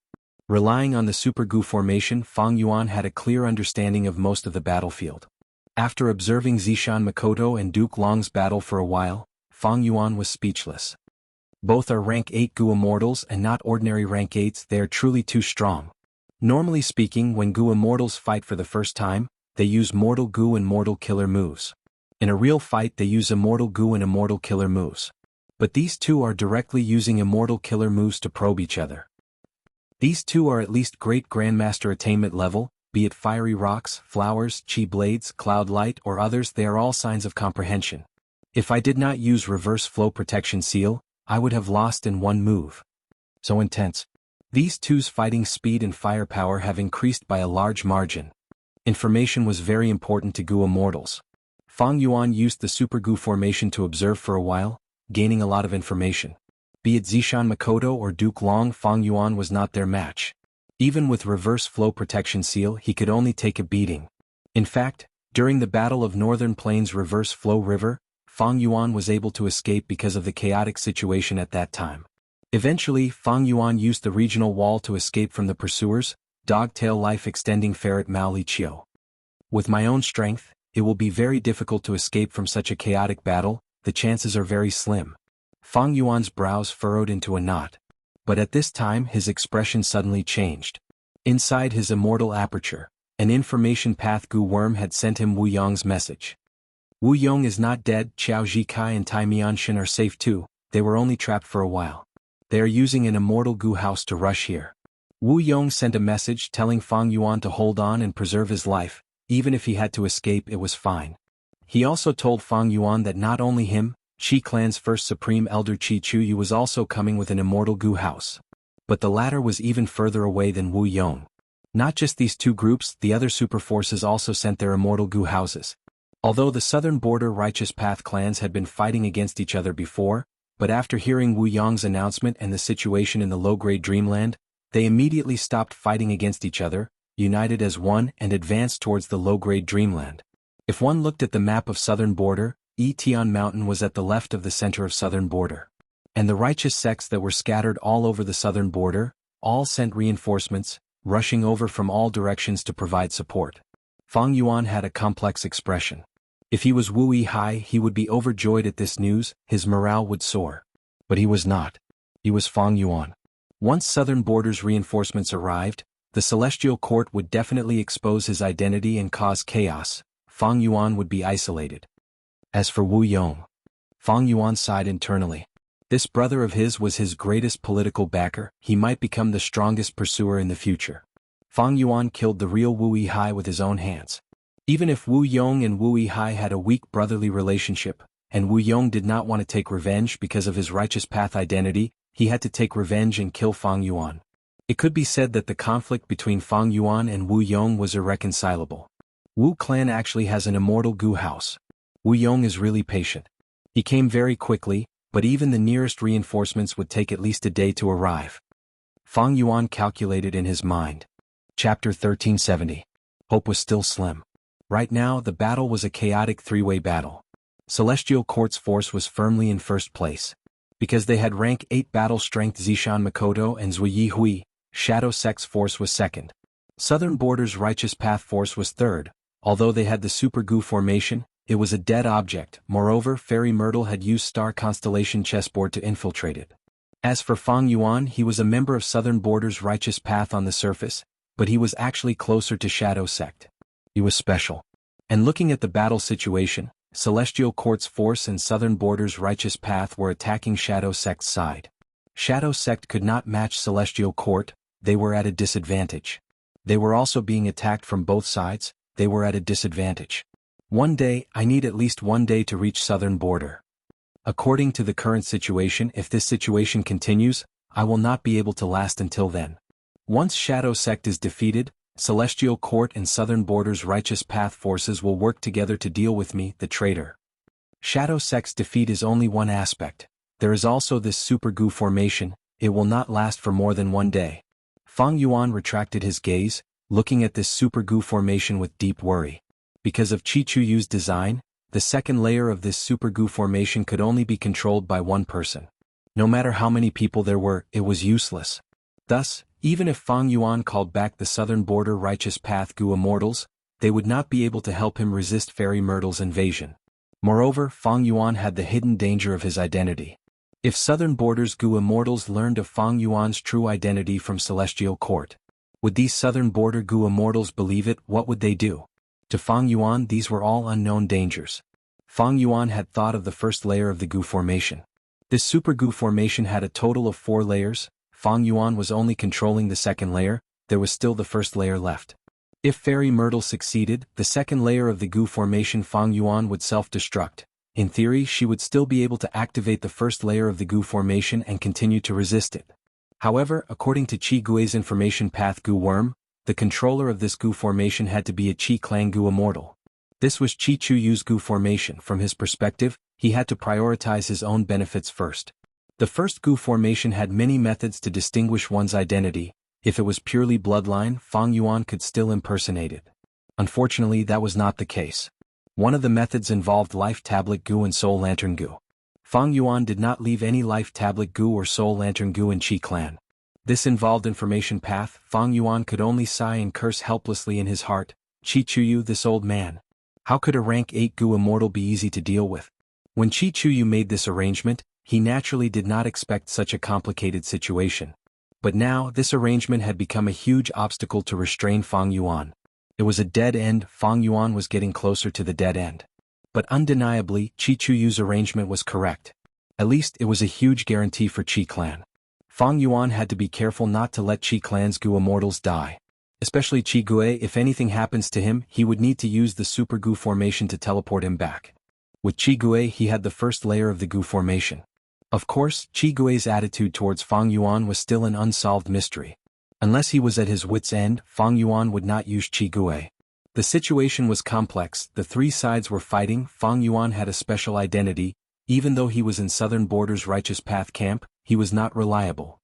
Relying on the Super Gu formation, Fang Yuan had a clear understanding of most of the battlefield. After observing Zishan Makoto and Duke Long's battle for a while, Fang Yuan was speechless. Both are rank 8 Gu immortals and not ordinary rank 8s, they are truly too strong. Normally speaking, when Gu immortals fight for the first time, they use mortal Gu and mortal killer moves. In a real fight they use immortal Gu and immortal killer moves. But these two are directly using immortal killer moves to probe each other. These two are at least great grandmaster attainment level, be it fiery rocks, flowers, chi blades, cloud light or others, they are all signs of comprehension. If I did not use reverse flow protection seal, I would have lost in one move. So intense. These two's fighting speed and firepower have increased by a large margin. Information was very important to Gu immortals. Fang Yuan used the Super Gu formation to observe for a while, gaining a lot of information. Be it Zishan Makoto or Duke Long, Fang Yuan was not their match. Even with reverse flow protection seal he could only take a beating. In fact, during the Battle of Northern Plains Reverse Flow River, Fang Yuan was able to escape because of the chaotic situation at that time. Eventually, Fang Yuan used the regional wall to escape from the pursuers, Dogtail Life Extending Ferret Mao Li Chiu. With my own strength, it will be very difficult to escape from such a chaotic battle, the chances are very slim. Fang Yuan's brows furrowed into a knot. But at this time his expression suddenly changed. Inside his immortal aperture, an information path Gu worm had sent him Wu Yong's message. Wu Yong is not dead, Qiao Zikai and Tai Mianshan are safe too, they were only trapped for a while. They are using an immortal Gu house to rush here. Wu Yong sent a message telling Fang Yuan to hold on and preserve his life, even if he had to escape it was fine. He also told Fang Yuan that not only him, Qi clan's first supreme elder Qi Chuyu was also coming with an immortal Gu house. But the latter was even further away than Wu Yong. Not just these two groups, the other super forces also sent their immortal Gu houses. Although the southern border Righteous Path clans had been fighting against each other before, but after hearing Wu Yong's announcement and the situation in the low-grade dreamland, they immediately stopped fighting against each other, united as one and advanced towards the low-grade dreamland. If one looked at the map of southern border, Tian Mountain was at the left of the center of southern border. And the righteous sects that were scattered all over the southern border, all sent reinforcements, rushing over from all directions to provide support. Fang Yuan had a complex expression. If he was Wu Yihai he would be overjoyed at this news, his morale would soar. But he was not. He was Fang Yuan. Once southern border's reinforcements arrived, the celestial court would definitely expose his identity and cause chaos. Fang Yuan would be isolated. As for Wu Yong, Fang Yuan sighed internally. This brother of his was his greatest political backer, he might become the strongest pursuer in the future. Fang Yuan killed the real Wu Yihai with his own hands. Even if Wu Yong and Wu Yihai had a weak brotherly relationship, and Wu Yong did not want to take revenge because of his righteous path identity, he had to take revenge and kill Fang Yuan. It could be said that the conflict between Fang Yuan and Wu Yong was irreconcilable. Wu clan actually has an immortal Gu house. Wu Yong is really patient. He came very quickly, but even the nearest reinforcements would take at least a day to arrive. Fang Yuan calculated in his mind. Chapter 1370. Hope was still slim. Right now the battle was a chaotic three-way battle. Celestial Court's force was firmly in first place. Because they had rank 8 battle strength Zishan Makoto and Zui Yihui, Shadow Sect's force was second. Southern Border's Righteous Path force was third, although they had the Super Gu formation, it was a dead object. Moreover, Fairy Myrtle had used Star Constellation chessboard to infiltrate it. As for Fang Yuan, he was a member of Southern Border's Righteous Path on the surface, but he was actually closer to Shadow Sect. He was special. And looking at the battle situation, Celestial Court's force and Southern Border's Righteous Path were attacking Shadow Sect's side. Shadow Sect could not match Celestial Court, they were at a disadvantage. They were also being attacked from both sides, they were at a disadvantage. One day, I need at least one day to reach Southern Border. According to the current situation, if this situation continues, I will not be able to last until then. Once Shadow Sect is defeated, Celestial Court and Southern Border's Righteous Path forces will work together to deal with me, the traitor. Shadow Sect's defeat is only one aspect. There is also this Super Gu formation, it will not last for more than one day. Fang Yuan retracted his gaze, looking at this Super Gu formation with deep worry. Because of Chi Chu Yu's design, the second layer of this Super Gu formation could only be controlled by one person. No matter how many people there were, it was useless. Thus, even if Fang Yuan called back the Southern Border Righteous Path Gu Immortals, they would not be able to help him resist Fairy Myrtle's invasion. Moreover, Fang Yuan had the hidden danger of his identity. If Southern Border's Gu Immortals learned of Fang Yuan's true identity from Celestial Court, would these Southern Border Gu Immortals believe it? What would they do? To Fang Yuan, these were all unknown dangers. Fang Yuan had thought of the first layer of the Gu formation. This Super Gu formation had a total of 4 layers. Fang Yuan was only controlling the second layer, there was still the first layer left. If Fairy Myrtle succeeded, the second layer of the Gu formation Fang Yuan would self-destruct. In theory, she would still be able to activate the first layer of the Gu formation and continue to resist it. However, according to Qi Gui's information path Gu Worm, the controller of this Gu formation had to be a Qi Clan Gu Immortal. This was Chi Chu Yu's Gu formation. From his perspective, he had to prioritize his own benefits first. The first Gu formation had many methods to distinguish one's identity. If it was purely bloodline, Fang Yuan could still impersonate it. Unfortunately, that was not the case. One of the methods involved Life Tablet Gu and Soul Lantern Gu. Fang Yuan did not leave any Life Tablet Gu or Soul Lantern Gu in Qi Clan. This involved information path. Fang Yuan could only sigh and curse helplessly in his heart. Chi Chu Yu, this old man. How could a rank 8 Gu Immortal be easy to deal with? When Chi Chu Yu made this arrangement, he naturally did not expect such a complicated situation. But now, this arrangement had become a huge obstacle to restrain Fang Yuan. It was a dead end. Fang Yuan was getting closer to the dead end. But undeniably, Chi Chu Yu's arrangement was correct. At least it was a huge guarantee for Qi Clan. Fang Yuan had to be careful not to let Qi Clan's Gu Immortals die. Especially Qi Gue, if anything happens to him, he would need to use the Super Gu formation to teleport him back. With Qi Gue, he had the first layer of the Gu formation. Of course, Qi Gui's attitude towards Fang Yuan was still an unsolved mystery. Unless he was at his wit's end, Fang Yuan would not use Qi Gue. The situation was complex, the three sides were fighting. Fang Yuan had a special identity. Even though he was in Southern Border's Righteous Path camp, he was not reliable.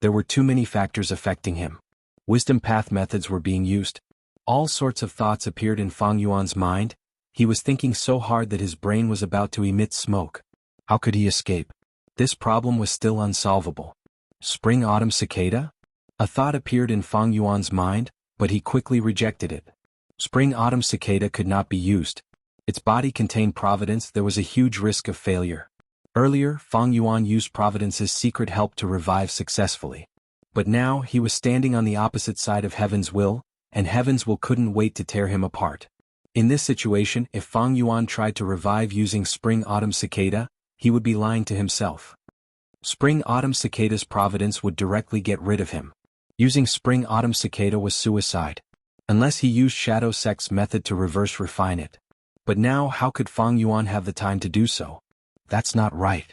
There were too many factors affecting him. Wisdom path methods were being used. All sorts of thoughts appeared in Fang Yuan's mind. He was thinking so hard that his brain was about to emit smoke. How could he escape? This problem was still unsolvable. Spring-autumn cicada? A thought appeared in Fang Yuan's mind, but he quickly rejected it. Spring-autumn cicada could not be used. Its body contained Providence. There was a huge risk of failure. Earlier, Fang Yuan used Providence's secret help to revive successfully. But now, he was standing on the opposite side of Heaven's will, and Heaven's will couldn't wait to tear him apart. In this situation, if Fang Yuan tried to revive using Spring-autumn cicada, he would be lying to himself. Spring-autumn cicada's Providence would directly get rid of him. Using Spring-autumn cicada was suicide. Unless he used Shadow Sect's method to reverse refine it. But now, how could Fang Yuan have the time to do so? That's not right.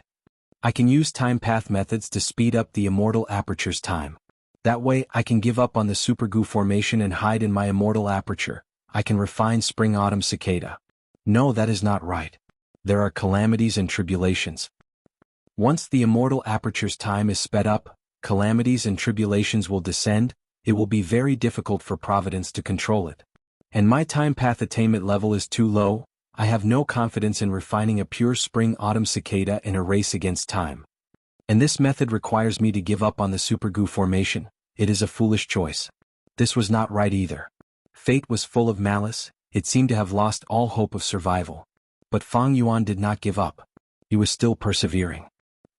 I can use time path methods to speed up the Immortal Aperture's time. That way, I can give up on the Super Gu formation and hide in my Immortal Aperture. I can refine Spring-autumn cicada. No, that is not right. There are calamities and tribulations. Once the Immortal Aperture's time is sped up, calamities and tribulations will descend. It will be very difficult for Providence to control it. And my time path attainment level is too low. I have no confidence in refining a pure Spring-autumn cicada in a race against time. And this method requires me to give up on the Super Gu formation. It is a foolish choice. This was not right either. Fate was full of malice. It seemed to have lost all hope of survival. But Fang Yuan did not give up. He was still persevering.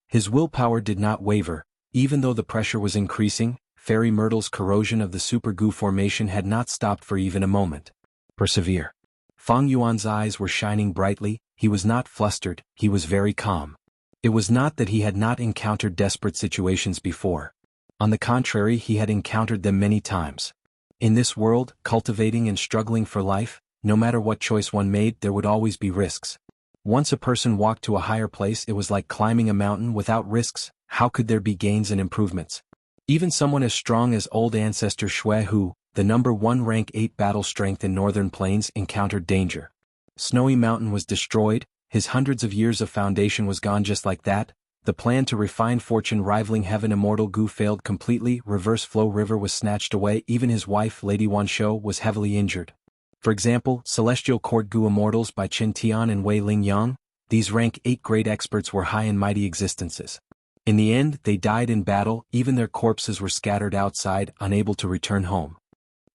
His willpower did not waver. Even though the pressure was increasing, Fairy Myrtle's corrosion of the super goo formation had not stopped for even a moment. Persevere. Fang Yuan's eyes were shining brightly. He was not flustered, he was very calm. It was not that he had not encountered desperate situations before. On the contrary, he had encountered them many times. In this world, cultivating and struggling for life, no matter what choice one made, there would always be risks. Once a person walked to a higher place, it was like climbing a mountain without risks. How could there be gains and improvements? Even someone as strong as old ancestor Shui Hu, the number 1 rank 8 battle strength in northern plains, encountered danger. Snowy Mountain was destroyed, his hundreds of years of foundation was gone just like that. The plan to refine fortune rivaling heaven Immortal Gu failed completely. Reverse Flow River was snatched away. Even his wife Lady Wanshou was heavily injured. For example, Celestial Court Gu Immortals by Qin Tian and Wei Lingyang, these rank 8 great experts were high and mighty existences. In the end, they died in battle. Even their corpses were scattered outside, unable to return home.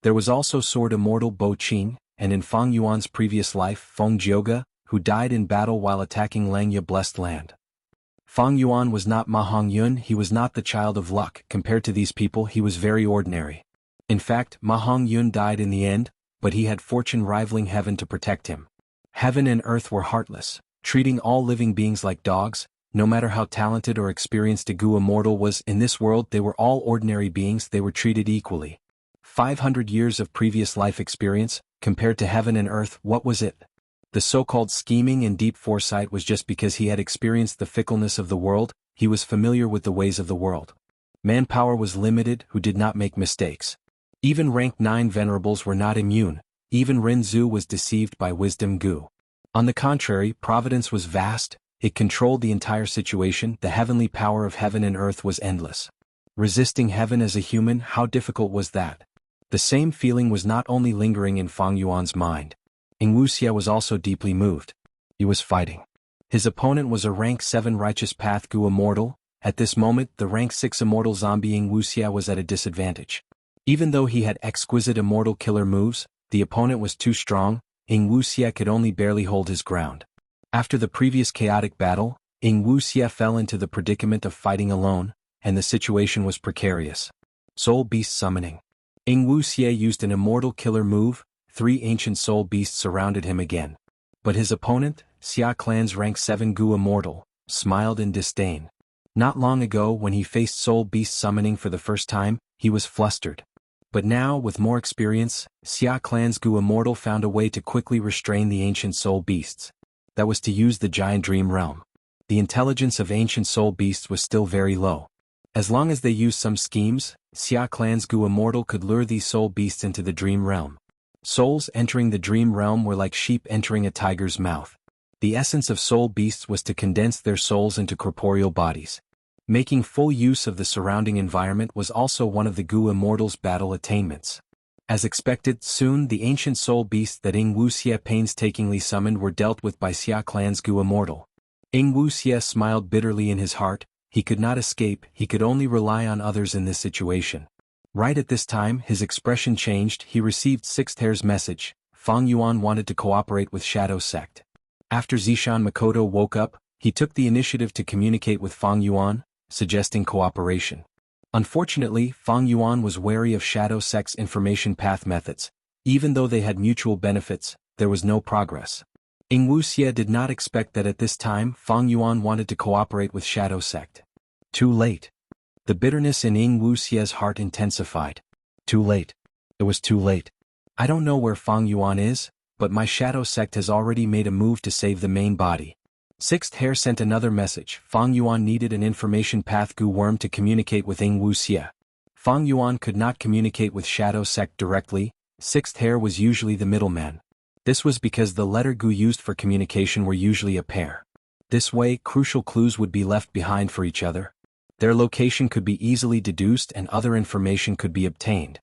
There was also Sword Immortal Bo Qing, and in Fang Yuan's previous life Feng Jioge, who died in battle while attacking Langya Blessed Land. Fang Yuan was not Ma Hongyun, he was not the child of luck. Compared to these people, he was very ordinary. In fact, Ma Hongyun died in the end, but he had fortune rivaling heaven to protect him. Heaven and earth were heartless, treating all living beings like dogs. No matter how talented or experienced a Gu Immortal was in this world, they were all ordinary beings, they were treated equally. 500 years of previous life experience, compared to heaven and earth, what was it? The so-called scheming and deep foresight was just because he had experienced the fickleness of the world, he was familiar with the ways of the world. Manpower was limited, who did not make mistakes. Even rank 9 venerables were not immune, even Ren Zhu was deceived by wisdom Gu. On the contrary, providence was vast, it controlled the entire situation, the heavenly power of heaven and earth was endless. Resisting heaven as a human, how difficult was that? The same feeling was not only lingering in Fang Yuan's mind. Wuxia was also deeply moved. He was fighting. His opponent was a rank 7 Righteous Path Gu Immortal. At this moment, the rank 6 Immortal Zombie Wuxia was at a disadvantage. Even though he had exquisite immortal killer moves, the opponent was too strong. Wuxia could only barely hold his ground. After the previous chaotic battle, Wuxia fell into the predicament of fighting alone, and the situation was precarious. Soul Beast Summoning. Wuxia used an immortal killer move. 3 ancient soul beasts surrounded him again. But his opponent, Xia Clan's rank 7 Gu Immortal, smiled in disdain. Not long ago, when he faced soul beast summoning for the first time, he was flustered. But now, with more experience, Xia Clan's Gu Immortal found a way to quickly restrain the ancient soul beasts. That was to use the giant dream realm. The intelligence of ancient soul beasts was still very low. As long as they used some schemes, Xia Clan's Gu Immortal could lure these soul beasts into the dream realm. Souls entering the dream realm were like sheep entering a tiger's mouth. The essence of soul beasts was to condense their souls into corporeal bodies. Making full use of the surrounding environment was also one of the Gu Immortal's battle attainments. As expected, soon the ancient soul beasts that Wuxia painstakingly summoned were dealt with by Xia Clan's Gu Immortal. Wuxia smiled bitterly in his heart. He could not escape, he could only rely on others in this situation. Right at this time, his expression changed. He received Sixth Hair's message. Fang Yuan wanted to cooperate with Shadow Sect. After Zishan Makoto woke up, he took the initiative to communicate with Fang Yuan, suggesting cooperation. Unfortunately, Fang Yuan was wary of Shadow Sect's information path methods. Even though they had mutual benefits, there was no progress. Wuxia did not expect that at this time Fang Yuan wanted to cooperate with Shadow Sect. Too late. The bitterness in Wuxia's heart intensified. Too late. It was too late. I don't know where Fang Yuan is, but my Shadow Sect has already made a move to save the main body. Sixth Hair sent another message. Fang Yuan needed an information path Gu worm to communicate with Wuxia. Fang Yuan could not communicate with Shadow Sect directly. Sixth Hair was usually the middleman. This was because the letter Gu used for communication were usually a pair. This way, crucial clues would be left behind for each other. Their location could be easily deduced and other information could be obtained.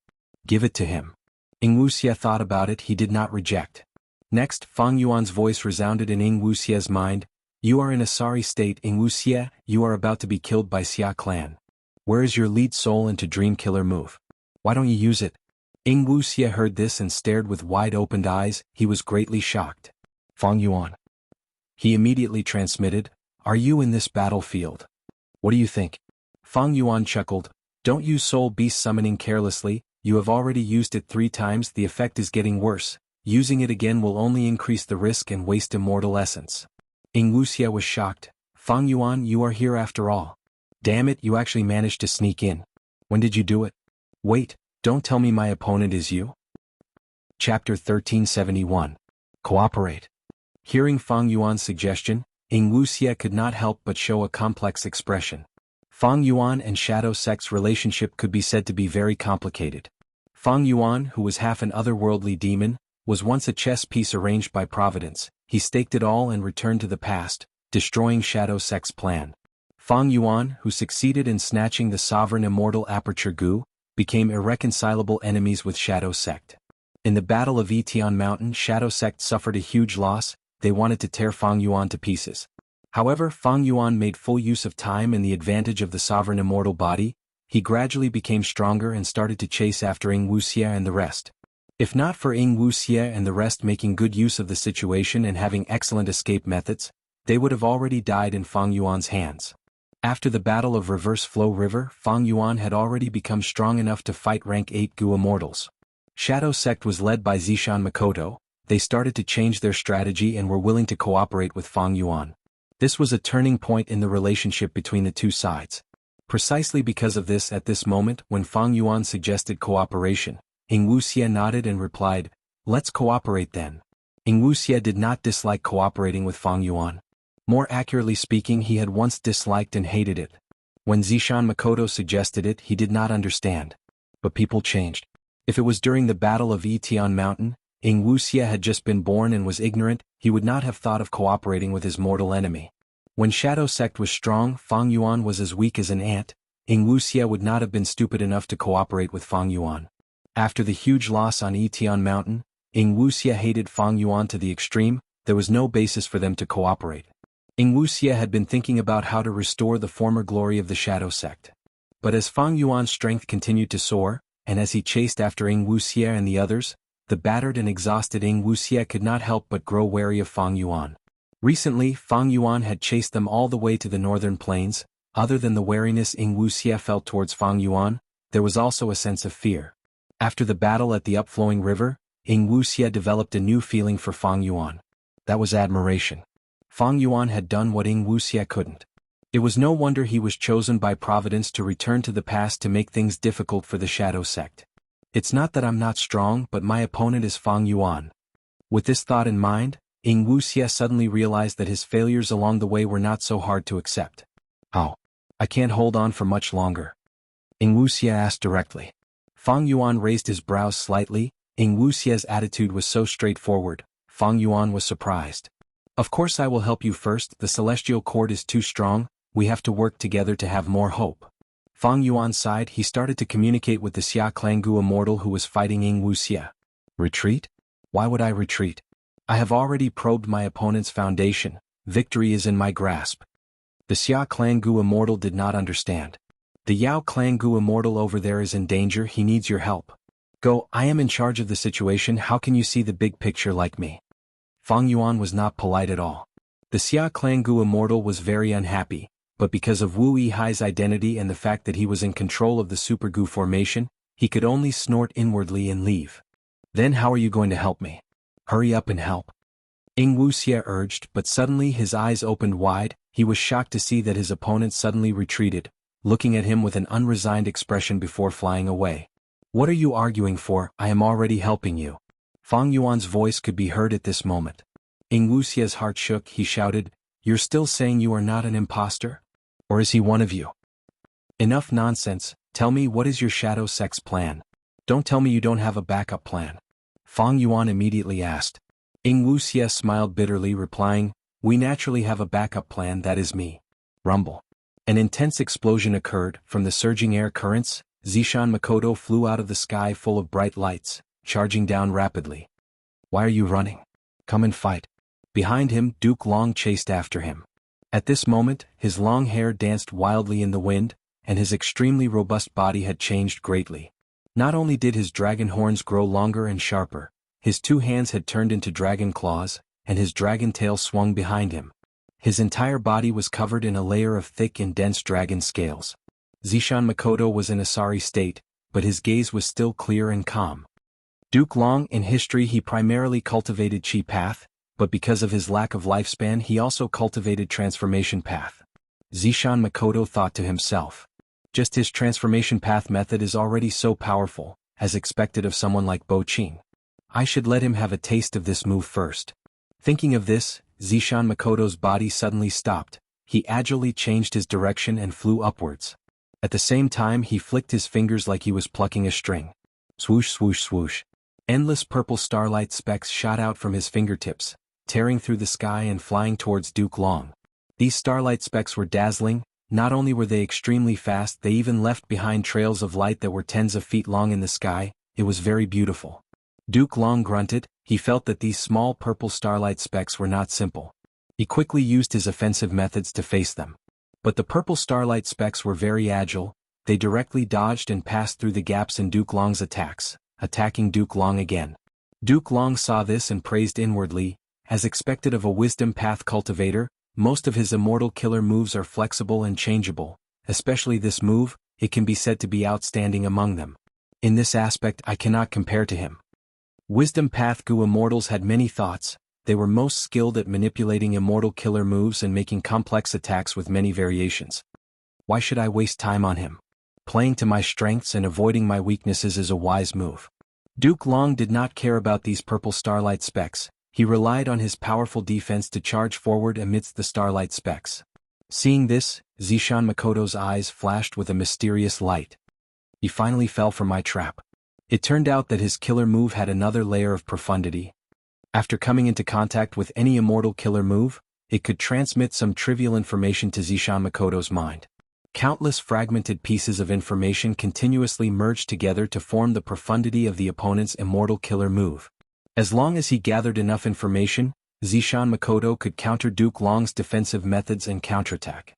Give it to him. Wuxia thought about it, he did not reject. Next, Fang Yuan's voice resounded in Wuxia's mind. You are in a sorry state, Wuxia, you are about to be killed by Xia Clan. Where is your lead soul into Dream Killer move? Why don't you use it? Wuxia heard this and stared with wide-opened eyes, he was greatly shocked. Fang Yuan. He immediately transmitted, are you in this battlefield? What do you think? Fang Yuan chuckled, Don't use soul beast summoning carelessly, you have already used it 3 times, the effect is getting worse. Using it again will only increase the risk and waste immortal essence. Wuxia was shocked. Fang Yuan, you are here after all. Damn it, you actually managed to sneak in. When did you do it? Wait, don't tell me my opponent is you? Chapter 1371. Cooperate. Hearing Fang Yuan's suggestion, Wuxia could not help but show a complex expression. Fang Yuan and Shadow Sect's relationship could be said to be very complicated. Fang Yuan, who was half an otherworldly demon, was once a chess piece arranged by Providence. He staked it all and returned to the past, destroying Shadow Sect's plan. Fang Yuan, who succeeded in snatching the sovereign immortal Aperture Gu, became irreconcilable enemies with Shadow Sect. In the Battle of Etian Mountain, Shadow Sect suffered a huge loss. They wanted to tear Fang Yuan to pieces. However, Fang Yuan made full use of time and the advantage of the sovereign immortal body. He gradually became stronger and started to chase after Wuxia and the rest. If not for Wuxia and the rest making good use of the situation and having excellent escape methods, they would have already died in Fang Yuan's hands. After the Battle of Reverse Flow River, Fang Yuan had already become strong enough to fight rank 8 Gu Immortals. Shadow Sect was led by Zishan Makoto. They started to change their strategy and were willing to cooperate with Fang Yuan. This was a turning point in the relationship between the two sides. Precisely because of this, at this moment when Fang Yuan suggested cooperation, Wuxia nodded and replied, "Let's cooperate then." Wuxia did not dislike cooperating with Fang Yuan. More accurately speaking, he had once disliked and hated it. When Zishan Makoto suggested it, he did not understand. But people changed. If it was during the Battle of Etian Mountain, Wuxia had just been born and was ignorant, he would not have thought of cooperating with his mortal enemy. When Shadow Sect was strong, Fang Yuan was as weak as an ant. Wuxia would not have been stupid enough to cooperate with Fang Yuan. After the huge loss on Etian Mountain, Wuxia hated Fang Yuan to the extreme. There was no basis for them to cooperate. Wuxia had been thinking about how to restore the former glory of the Shadow Sect. But as Fang Yuan's strength continued to soar, and as he chased after Wuxia and the others, the battered and exhausted Wuxia could not help but grow wary of Fang Yuan. Recently, Fang Yuan had chased them all the way to the northern plains. Other than the wariness Wuxia felt towards Fang Yuan, there was also a sense of fear. After the battle at the upflowing river, Wuxia developed a new feeling for Fang Yuan. That was admiration. Fang Yuan had done what Wuxia couldn't. It was no wonder he was chosen by Providence to return to the past to make things difficult for the Shadow Sect. It's not that I'm not strong, but my opponent is Fang Yuan. With this thought in mind, Wuxia suddenly realized that his failures along the way were not so hard to accept. "How? I can't hold on for much longer?" Wuxia asked directly. Fang Yuan raised his brows slightly. Wuxia's attitude was so straightforward. Fang Yuan was surprised. "Of course I will help you first. The celestial cord is too strong. We have to work together to have more hope." Fang Yuan sighed. He started to communicate with the Xia Clangu Immortal who was fighting Wuxia. "Retreat? Why would I retreat? I have already probed my opponent's foundation. Victory is in my grasp." The Xia Clangu Immortal did not understand. "The Yao Clangu Immortal over there is in danger. He needs your help. Go, I am in charge of the situation. How can you see the big picture like me?" Fang Yuan was not polite at all. The Xia Clangu Immortal was very unhappy, but because of Wu Yihai's identity and the fact that he was in control of the Super Gu formation, he could only snort inwardly and leave. "Then how are you going to help me? Hurry up and help." Wuxia urged, but suddenly his eyes opened wide. He was shocked to see that his opponent suddenly retreated, looking at him with an unresigned expression before flying away. "What are you arguing for? I am already helping you." Fang Yuan's voice could be heard at this moment. Wuxia's heart shook. He shouted, "You're still saying you are not an imposter? Or is he one of you?" "Enough nonsense. Tell me, what is your Shadow Sect's plan? Don't tell me you don't have a backup plan." Fang Yuan immediately asked. Wuxia smiled bitterly, replying, "We naturally have a backup plan, that is me." Rumble. An intense explosion occurred. From the surging air currents, Zishan Makoto flew out of the sky full of bright lights, charging down rapidly. "Why are you running? Come and fight." Behind him, Duke Long chased after him. At this moment, his long hair danced wildly in the wind, and his extremely robust body had changed greatly. Not only did his dragon horns grow longer and sharper, his 2 hands had turned into dragon claws, and his dragon tail swung behind him. His entire body was covered in a layer of thick and dense dragon scales. Zishan Makoto was in a sorry state, but his gaze was still clear and calm. Duke Long, in history he primarily cultivated Chi Path, but because of his lack of lifespan he also cultivated Transformation Path. Zishan Makoto thought to himself. Just his Transformation Path method is already so powerful, as expected of someone like Bo Qing. I should let him have a taste of this move first. Thinking of this, Zishan Makoto's body suddenly stopped. He agilely changed his direction and flew upwards. At the same time he flicked his fingers like he was plucking a string. Swoosh swoosh swoosh. Endless purple starlight specks shot out from his fingertips, tearing through the sky and flying towards Duke Long. These starlight specks were dazzling. Not only were they extremely fast, they even left behind trails of light that were tens of feet long in the sky. It was very beautiful. Duke Long grunted. He felt that these small purple starlight specks were not simple. He quickly used his offensive methods to face them. But the purple starlight specks were very agile. They directly dodged and passed through the gaps in Duke Long's attacks, attacking Duke Long again. Duke Long saw this and praised inwardly. As expected of a wisdom path cultivator, most of his immortal killer moves are flexible and changeable. Especially this move, it can be said to be outstanding among them. In this aspect I cannot compare to him. Wisdom Path Gu immortals had many thoughts. They were most skilled at manipulating immortal killer moves and making complex attacks with many variations. Why should I waste time on him? Playing to my strengths and avoiding my weaknesses is a wise move. Duke Long did not care about these purple starlight specks. He relied on his powerful defense to charge forward amidst the starlight specks. Seeing this, Zishan Makoto's eyes flashed with a mysterious light. He finally fell for my trap. It turned out that his killer move had another layer of profundity. After coming into contact with any immortal killer move, it could transmit some trivial information to Zishan Makoto's mind. Countless fragmented pieces of information continuously merged together to form the profundity of the opponent's immortal killer move. As long as he gathered enough information, Zishan Makoto could counter Duke Long's defensive methods and counterattack.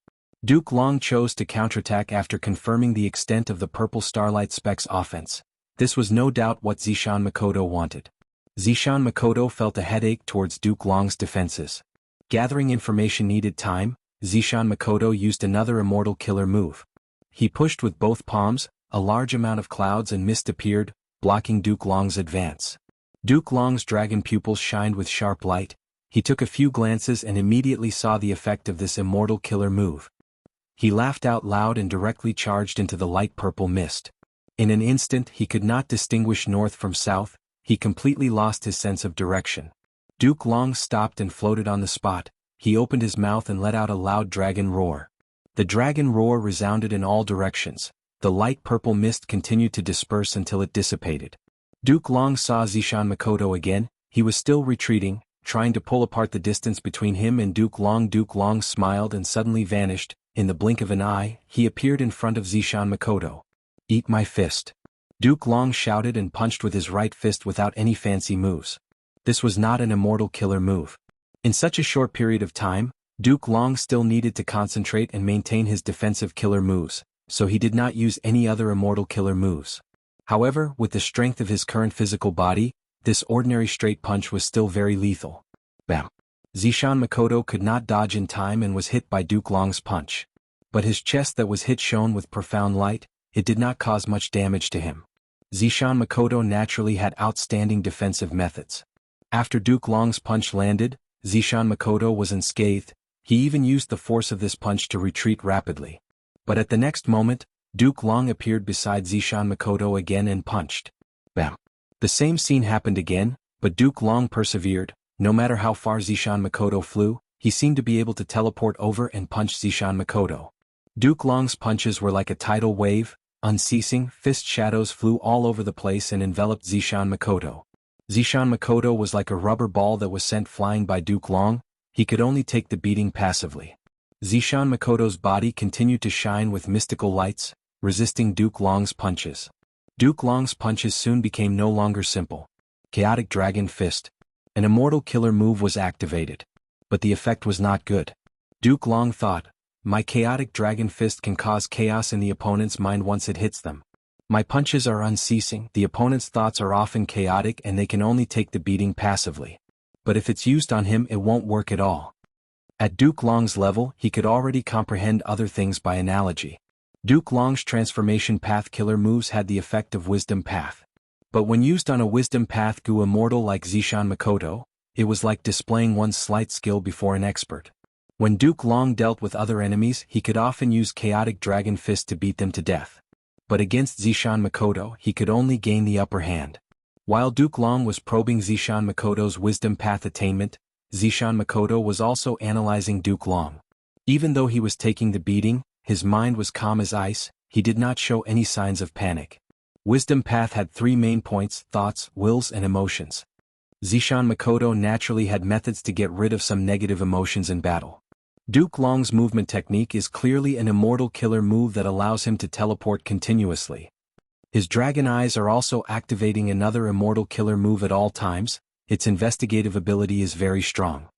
Duke Long chose to counterattack after confirming the extent of the purple starlight specks offense. This was no doubt what Zishan Makoto wanted. Zishan Makoto felt a headache towards Duke Long's defenses. Gathering information needed time. Zishan Makoto used another immortal killer move. He pushed with both palms. A large amount of clouds and mist appeared, blocking Duke Long's advance. Duke Long's dragon pupils shined with sharp light. He took a few glances and immediately saw the effect of this immortal killer move. He laughed out loud and directly charged into the light purple mist. In an instant he could not distinguish north from south. He completely lost his sense of direction. Duke Long stopped and floated on the spot. He opened his mouth and let out a loud dragon roar. The dragon roar resounded in all directions. The light purple mist continued to disperse until it dissipated. Duke Long saw Zishan Makoto again. He was still retreating, trying to pull apart the distance between him and Duke Long. Duke Long smiled and suddenly vanished. In the blink of an eye, he appeared in front of Zishan Makoto. "Eat my fist." Duke Long shouted and punched with his right fist without any fancy moves. This was not an immortal killer move. In such a short period of time, Duke Long still needed to concentrate and maintain his defensive killer moves, so he did not use any other immortal killer moves. However, with the strength of his current physical body, this ordinary straight punch was still very lethal. Bam! Zishan Makoto could not dodge in time and was hit by Duke Long's punch. But his chest that was hit shone with profound light. It did not cause much damage to him. Zishan Makoto naturally had outstanding defensive methods. After Duke Long's punch landed, Zishan Makoto was unscathed. He even used the force of this punch to retreat rapidly. But at the next moment, Duke Long appeared beside Zishan Makoto again and punched. Bam! The same scene happened again, but Duke Long persevered. No matter how far Zishan Makoto flew, he seemed to be able to teleport over and punch Zishan Makoto. Duke Long's punches were like a tidal wave. Unceasing, fist shadows flew all over the place and enveloped Zishan Makoto. Zishan Makoto was like a rubber ball that was sent flying by Duke Long. He could only take the beating passively. Zishan Makoto's body continued to shine with mystical lights, resisting Duke Long's punches. Duke Long's punches soon became no longer simple. Chaotic Dragon Fist. An immortal killer move was activated. But the effect was not good. Duke Long thought, "My chaotic dragon fist can cause chaos in the opponent's mind once it hits them. My punches are unceasing. The opponent's thoughts are often chaotic and they can only take the beating passively. But if it's used on him it won't work at all." At Duke Long's level he could already comprehend other things by analogy. Duke Long's transformation path killer moves had the effect of wisdom path. But when used on a wisdom path Gu immortal like Zishan Makoto, it was like displaying one's slight skill before an expert. When Duke Long dealt with other enemies he could often use chaotic dragon fist to beat them to death. But against Zishan Makoto he could only gain the upper hand. While Duke Long was probing Zishan Makoto's wisdom path attainment, Zishan Makoto was also analyzing Duke Long. Even though he was taking the beating, his mind was calm as ice, he did not show any signs of panic. Wisdom path had three main points: thoughts, wills and emotions. Zishan Makoto naturally had methods to get rid of some negative emotions in battle. Duke Long's movement technique is clearly an immortal killer move that allows him to teleport continuously. His dragon eyes are also activating another immortal killer move at all times. Its investigative ability is very strong.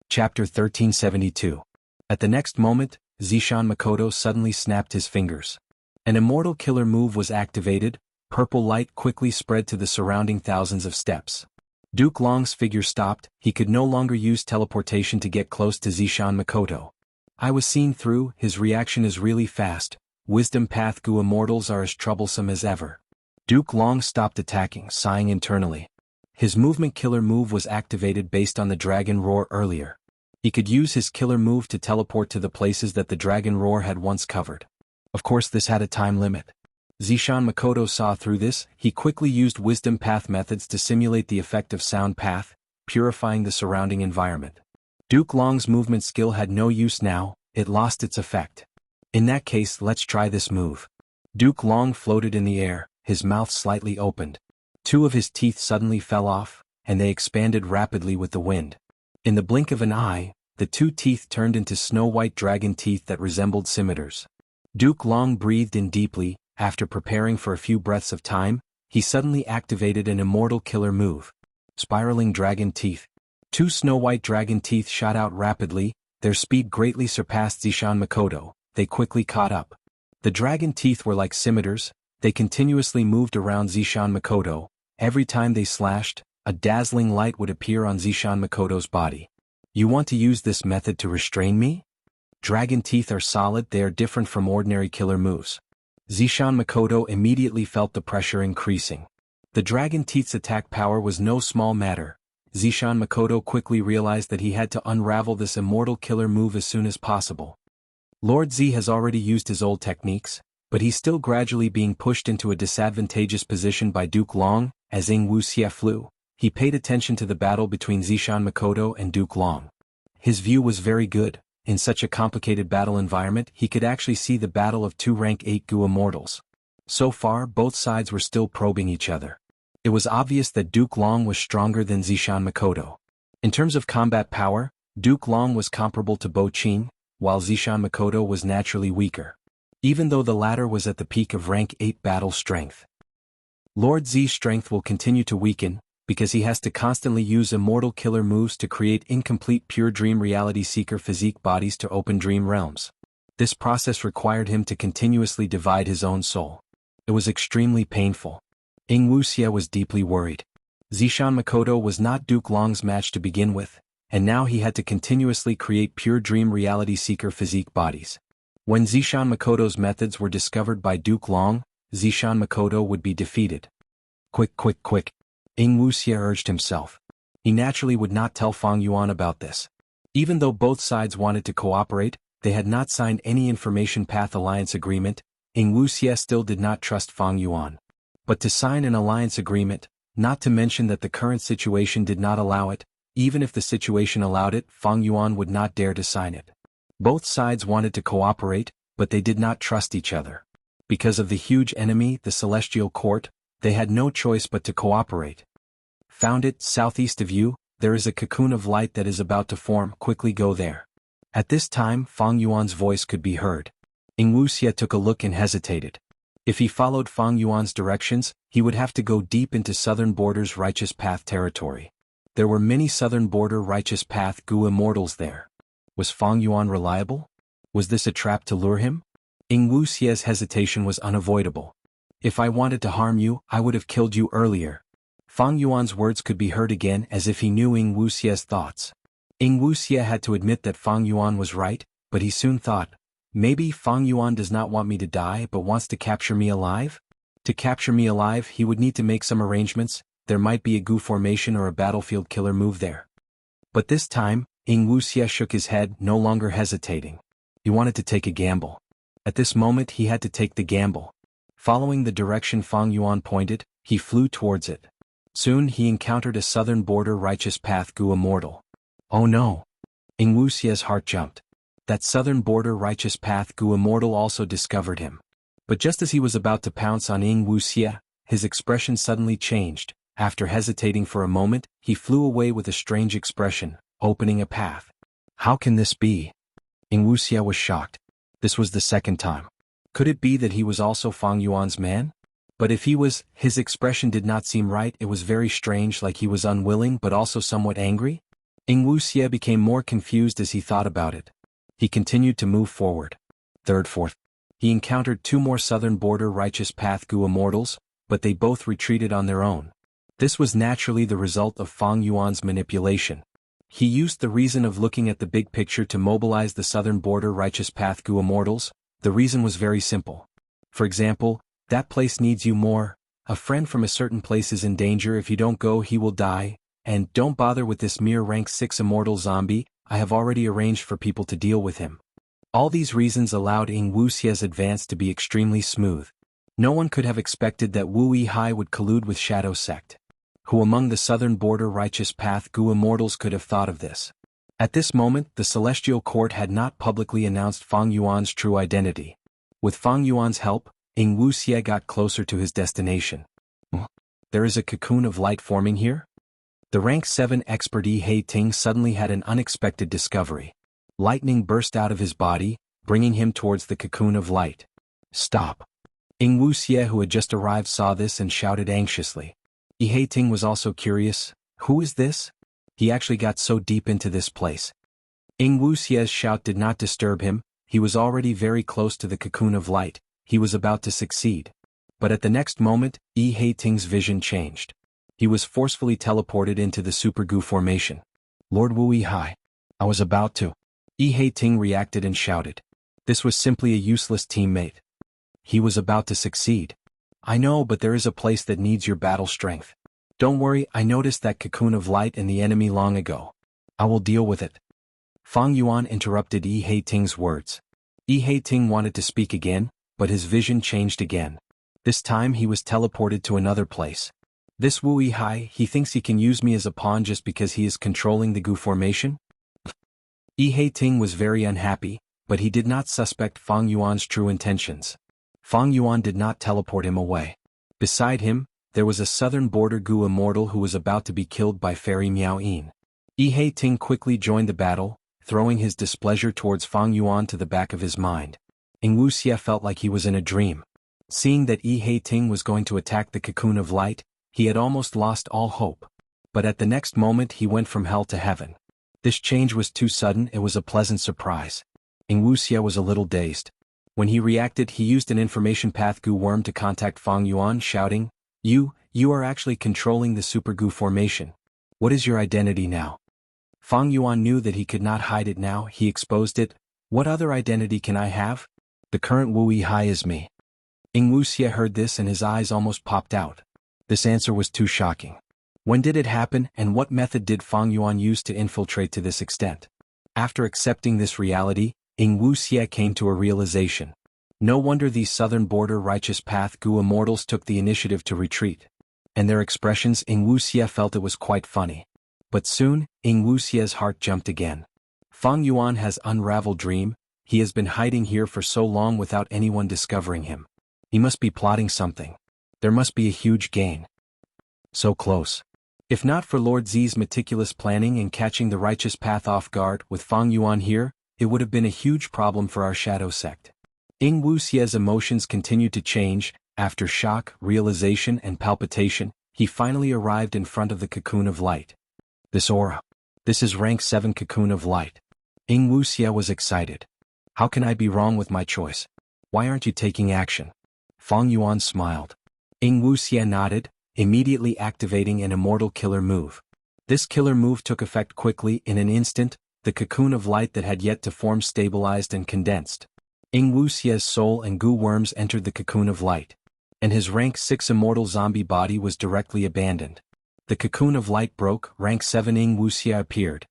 Chapter 1372. At the next moment, Zishan Makoto suddenly snapped his fingers. An immortal killer move was activated. Purple light quickly spread to the surrounding thousands of steps. Duke Long's figure stopped. He could no longer use teleportation to get close to Zishan Makoto. I was seen through. His reaction is really fast. Wisdom path Gu immortals are as troublesome as ever. Duke Long stopped attacking, sighing internally. His movement killer move was activated based on the dragon roar earlier. He could use his killer move to teleport to the places that the dragon roar had once covered. Of course this had a time limit. Zishan Makoto saw through this. He quickly used wisdom path methods to simulate the effect of sound path, purifying the surrounding environment. Duke Long's movement skill had no use now, it lost its effect. In that case let's try this move. Duke Long floated in the air, his mouth slightly opened. Two of his teeth suddenly fell off, and they expanded rapidly with the wind. In the blink of an eye, the two teeth turned into snow-white dragon teeth that resembled scimitars. Duke Long breathed in deeply. After preparing for a few breaths of time, he suddenly activated an immortal killer move. Spiraling dragon teeth. Two snow-white dragon teeth shot out rapidly. Their speed greatly surpassed Zishan Makoto. They quickly caught up. The dragon teeth were like scimitars. They continuously moved around Zishan Makoto. Every time they slashed, a dazzling light would appear on Zishan Makoto's body. You want to use this method to restrain me? Dragon teeth are solid. They are different from ordinary killer moves. Zishan Makoto immediately felt the pressure increasing. The dragon teeth's attack power was no small matter. Zishan Makoto quickly realized that he had to unravel this immortal killer move as soon as possible. Lord Z has already used his old techniques, but he's still gradually being pushed into a disadvantageous position by Duke Long. As Wuxia flew, he paid attention to the battle between Zishan Makoto and Duke Long. His view was very good. In such a complicated battle environment he could actually see the battle of two rank 8 Gu immortals. So far both sides were still probing each other. It was obvious that Duke Long was stronger than Zishan Makoto. In terms of combat power, Duke Long was comparable to Bo Qing, while Zishan Makoto was naturally weaker. Even though the latter was at the peak of rank 8 battle strength. Lord Z's strength will continue to weaken, because he has to constantly use immortal killer moves to create incomplete pure dream reality seeker physique bodies to open dream realms. This process required him to continuously divide his own soul. It was extremely painful. Wuxia was deeply worried. Zishan Makoto was not Duke Long's match to begin with, and now he had to continuously create pure dream reality seeker physique bodies. When Zishan Makoto's methods were discovered by Duke Long, Zishan Makoto would be defeated. Quick, quick, quick. Wuxia urged himself. He naturally would not tell Fang Yuan about this. Even though both sides wanted to cooperate, they had not signed any information path alliance agreement. Wuxia still did not trust Fang Yuan. But to sign an alliance agreement, not to mention that the current situation did not allow it, even if the situation allowed it, Fang Yuan would not dare to sign it. Both sides wanted to cooperate, but they did not trust each other. Because of the huge enemy, the Celestial Court, they had no choice but to cooperate. Found it, southeast of you, there is a cocoon of light that is about to form, quickly go there. At this time Fang Yuan's voice could be heard. Wuxia took a look and hesitated. If he followed Fang Yuan's directions, he would have to go deep into Southern Border's Righteous Path territory. There were many Southern Border Righteous Path Gu immortals there. Was Fang Yuan reliable? Was this a trap to lure him? Wuxia's hesitation was unavoidable. If I wanted to harm you, I would have killed you earlier. Fang Yuan's words could be heard again as if he knew Wuxia's thoughts. Wuxia had to admit that Fang Yuan was right, but he soon thought, Maybe Fang Yuan does not want me to die but wants to capture me alive? To capture me alive, he would need to make some arrangements. There might be a Gu formation or a battlefield killer move there. But this time, Wuxia shook his head, no longer hesitating. He wanted to take a gamble. At this moment he had to take the gamble. Following the direction Fang Yuan pointed, he flew towards it. Soon he encountered a southern border righteous path Gu Immortal. Oh no! Wuxia's heart jumped. That southern border righteous path Gu Immortal also discovered him. But just as he was about to pounce on Wuxia, his expression suddenly changed. After hesitating for a moment, he flew away with a strange expression, opening a path. How can this be? Wuxia was shocked. This was the second time. Could it be that he was also Fang Yuan's man? But if he was, his expression did not seem right. It was very strange, like he was unwilling but also somewhat angry. Wuxia became more confused as he thought about it. He continued to move forward. Fourth. He encountered two more southern border righteous path Gu Immortals, but they both retreated on their own. This was naturally the result of Fang Yuan's manipulation. He used the reason of looking at the big picture to mobilize the southern border righteous path Gu Immortals. The reason was very simple. For example, that place needs you more. A friend from a certain place is in danger. If you don't go, he will die. And don't bother with this mere rank 6 immortal zombie. I have already arranged for people to deal with him. All these reasons allowed Wuxia's advance to be extremely smooth. No one could have expected that Wu Yihai would collude with Shadow Sect. Who among the southern border righteous path Gu Immortals could have thought of this? At this moment, the Celestial Court had not publicly announced Fang Yuan's true identity. With Fang Yuan's help, Wuxia got closer to his destination. There is a cocoon of light forming here? The rank 7 expert He Ting suddenly had an unexpected discovery. Lightning burst out of his body, bringing him towards the cocoon of light. Stop! Wuxia, who had just arrived, saw this and shouted anxiously. He Ting was also curious. Who is this? He actually got so deep into this place. Wuxia's shout did not disturb him. He was already very close to the cocoon of light. He was about to succeed. But at the next moment, He Ting's vision changed. He was forcefully teleported into the Super Gu formation. Lord Wu Yihai. I was about to. He Ting reacted and shouted. This was simply a useless teammate. He was about to succeed. I know, but there is a place that needs your battle strength. Don't worry, I noticed that cocoon of light in the enemy long ago. I will deal with it. Fang Yuan interrupted He Ting's words. He Ting wanted to speak again, but his vision changed again. This time he was teleported to another place. This Wu Yihai, he thinks he can use me as a pawn just because he is controlling the Gu formation? He Ting was very unhappy, but he did not suspect Fang Yuan's true intentions. Fang Yuan did not teleport him away. Beside him, there was a southern border Gu Immortal who was about to be killed by Fairy Miao Yin. He Ting quickly joined the battle, throwing his displeasure towards Fang Yuan to the back of his mind. Wuxia felt like he was in a dream. Seeing that He Ting was going to attack the cocoon of light, he had almost lost all hope. But at the next moment he went from hell to heaven. This change was too sudden. It was a pleasant surprise. Wuxia was a little dazed. When he reacted, he used an information path Gu worm to contact Fang Yuan, shouting, You are actually controlling the Super Gu formation. What is your identity now? Fang Yuan knew that he could not hide it now. He exposed it. What other identity can I have? The current Wu Yihai is me. Wuxia heard this and his eyes almost popped out. This answer was too shocking. When did it happen, and what method did Fang Yuan use to infiltrate to this extent? After accepting this reality, Wuxia came to a realization. No wonder these southern border righteous path Gu Immortals took the initiative to retreat. And their expressions, Wuxia felt it was quite funny. But soon, Wuxia's heart jumped again. Fang Yuan has unraveled dream. He has been hiding here for so long without anyone discovering him. He must be plotting something. There must be a huge gain. So close. If not for Lord Z's meticulous planning and catching the righteous path off guard with Fang Yuan here, it would have been a huge problem for our shadow sect. Wuxia's emotions continued to change. After shock, realization, and palpitation, he finally arrived in front of the cocoon of light. This aura. This is rank 7 cocoon of light. Wuxia was excited. How can I be wrong with my choice? Why aren't you taking action? Fang Yuan smiled. Wuxia nodded, immediately activating an immortal killer move. This killer move took effect quickly. In an instant, the cocoon of light that had yet to form stabilized and condensed. Wuxia's soul and goo worms entered the cocoon of light. And his rank 6 immortal zombie body was directly abandoned. The cocoon of light broke, rank 7 Wuxia appeared.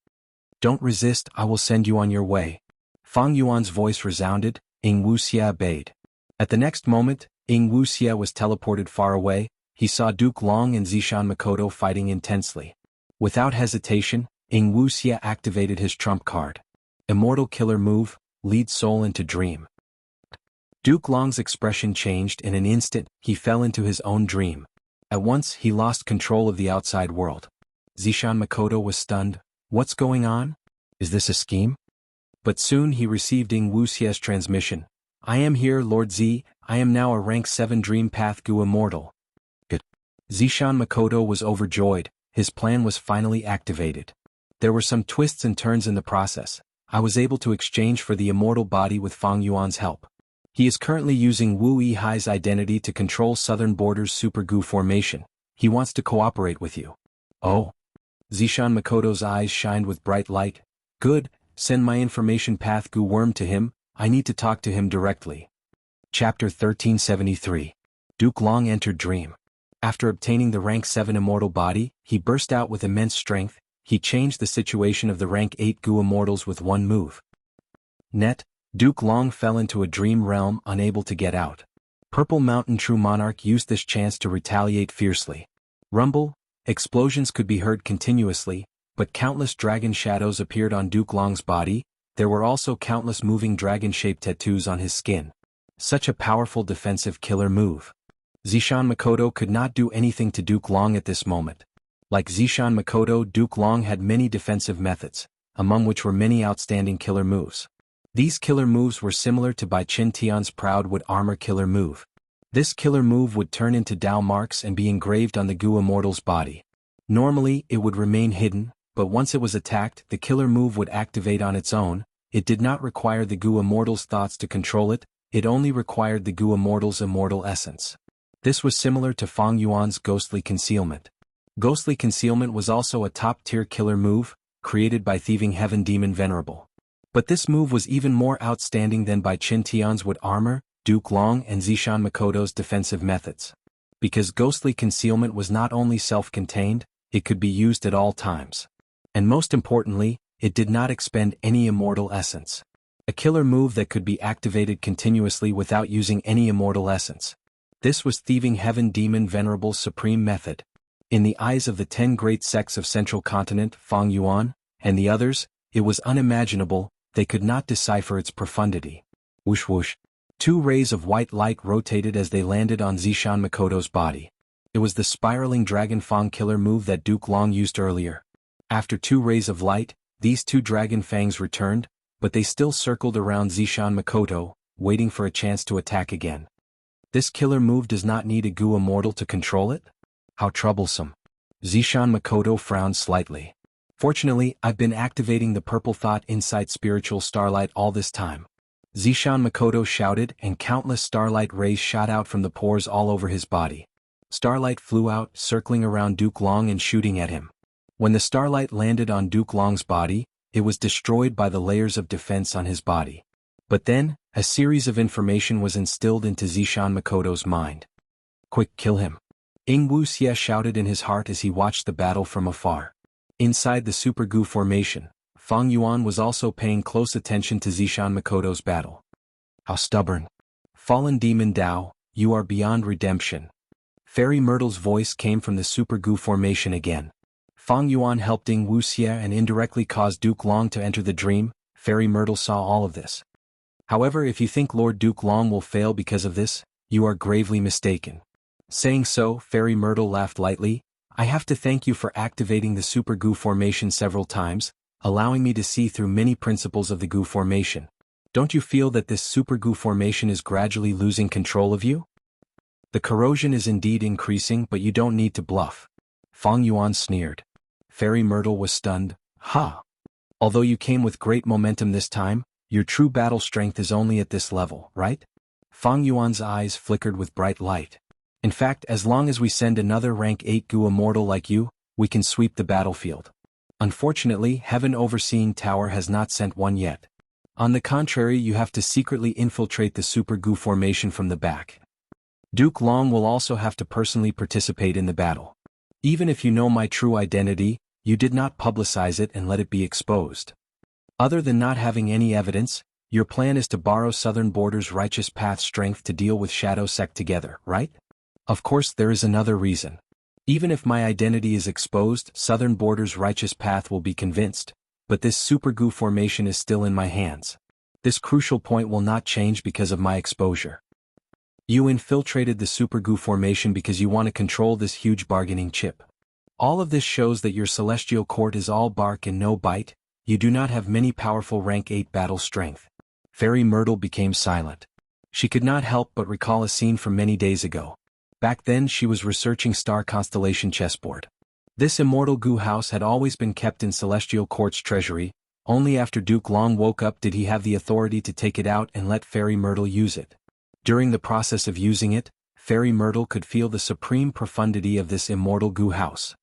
Don't resist, I will send you on your way. Fang Yuan's voice resounded, Wuxia obeyed. At the next moment, Wuxia was teleported far away. He saw Duke Long and Zishan Makoto fighting intensely. Without hesitation, Wuxia activated his trump card. Immortal killer move, lead soul into dream. Duke Long's expression changed in an instant, he fell into his own dream. At once he lost control of the outside world. Zishan Makoto was stunned. What's going on? Is this a scheme? But soon he received Wuxia's transmission. I am here, Lord Z, I am now a rank 7 Dream Path Gu Immortal. Good. Zishan Makoto was overjoyed, his plan was finally activated. There were some twists and turns in the process. I was able to exchange for the immortal body with Fang Yuan's help. He is currently using Wu Yihai's identity to control Southern Border's Super Gu formation. He wants to cooperate with you. Oh. Zishan Makoto's eyes shined with bright light. Good, send my information path Gu worm to him, I need to talk to him directly. Chapter 1373. Duke Long entered dream. After obtaining the rank 7 immortal body, he burst out with immense strength. He changed the situation of the rank 8 Gu immortals with one move. Duke Long fell into a dream realm, unable to get out. Purple Mountain True Monarch used this chance to retaliate fiercely. Rumble, explosions could be heard continuously, but countless dragon shadows appeared on Duke Long's body. There were also countless moving dragon-shaped tattoos on his skin. Such a powerful defensive killer move. Zishan Makoto could not do anything to Duke Long at this moment. Like Zishan Makoto, Duke Long had many defensive methods, among which were many outstanding killer moves. These killer moves were similar to Bai Qin Tian's Proud Wood Armor killer move. This killer move would turn into Dao marks and be engraved on the Gu Immortal's body. Normally, it would remain hidden, but once it was attacked, the killer move would activate on its own. It did not require the Gu Immortal's thoughts to control it, it only required the Gu Immortal's immortal essence. This was similar to Fang Yuan's Ghostly Concealment. Ghostly Concealment was also a top-tier killer move, created by Thieving Heaven Demon Venerable. But this move was even more outstanding than Bai Qin Tian's Wood Armor, Duke Long and Zishan Makoto's defensive methods. Because Ghostly Concealment was not only self-contained, it could be used at all times. And most importantly, it did not expend any immortal essence. A killer move that could be activated continuously without using any immortal essence. This was Thieving Heaven Demon Venerable's supreme method. In the eyes of the 10 great sects of Central Continent, Fang Yuan, and the others, it was unimaginable, they could not decipher its profundity. Whoosh whoosh. 2 rays of white light rotated as they landed on Zishan Makoto's body. It was the spiraling Dragon Fang killer move that Duke Long used earlier. After 2 rays of light, these 2 dragon fangs returned, but they still circled around Zishan Makoto, waiting for a chance to attack again. This killer move does not need a Gu Immortal to control it? How troublesome. Zishan Makoto frowned slightly. Fortunately, I've been activating the Purple Thought Insight Spiritual Starlight all this time. Zishan Makoto shouted, and countless starlight rays shot out from the pores all over his body. Starlight flew out, circling around Duke Long and shooting at him. When the starlight landed on Duke Long's body, it was destroyed by the layers of defense on his body. But then, a series of information was instilled into Zishan Makoto's mind. Quick, kill him. Wuxia shouted in his heart as he watched the battle from afar. Inside the Super Gu formation, Fang Yuan was also paying close attention to Zishan Makoto's battle. How stubborn. Fallen Demon Dao, you are beyond redemption. Fairy Myrtle's voice came from the Super Gu formation again. Fang Yuan helped Wuxia and indirectly caused Duke Long to enter the dream. Fairy Myrtle saw all of this. However, if you think Lord Duke Long will fail because of this, you are gravely mistaken. Saying so, Fairy Myrtle laughed lightly. I have to thank you for activating the Super Gu formation several times, allowing me to see through many principles of the Gu formation. Don't you feel that this Super Gu formation is gradually losing control of you? The corrosion is indeed increasing, but you don't need to bluff. Fang Yuan sneered. Fairy Myrtle was stunned. Ha! Although you came with great momentum this time, your true battle strength is only at this level, right? Fang Yuan's eyes flickered with bright light. In fact, as long as we send another rank 8 Gu Immortal like you, we can sweep the battlefield. Unfortunately, Heaven Overseeing Tower has not sent one yet. On the contrary, you have to secretly infiltrate the Super Gu formation from the back. Duke Long will also have to personally participate in the battle. Even if you know my true identity, you did not publicize it and let it be exposed. Other than not having any evidence, your plan is to borrow Southern Border's Righteous Path strength to deal with Shadow Sect together, right? Of course there is another reason. Even if my identity is exposed, Southern Border's Righteous Path will be convinced, but this Super Gu formation is still in my hands. This crucial point will not change because of my exposure. You infiltrated the Super Gu formation because you want to control this huge bargaining chip. All of this shows that your celestial court is all bark and no bite. You do not have many powerful rank 8 battle strength. Fairy Myrtle became silent. She could not help but recall a scene from many days ago. Back then she was researching Star Constellation chessboard. This Immortal Gu house had always been kept in Celestial Court's treasury. Only after Duke Long woke up did he have the authority to take it out and let Fairy Myrtle use it. During the process of using it, Fairy Myrtle could feel the supreme profundity of this Immortal Gu house.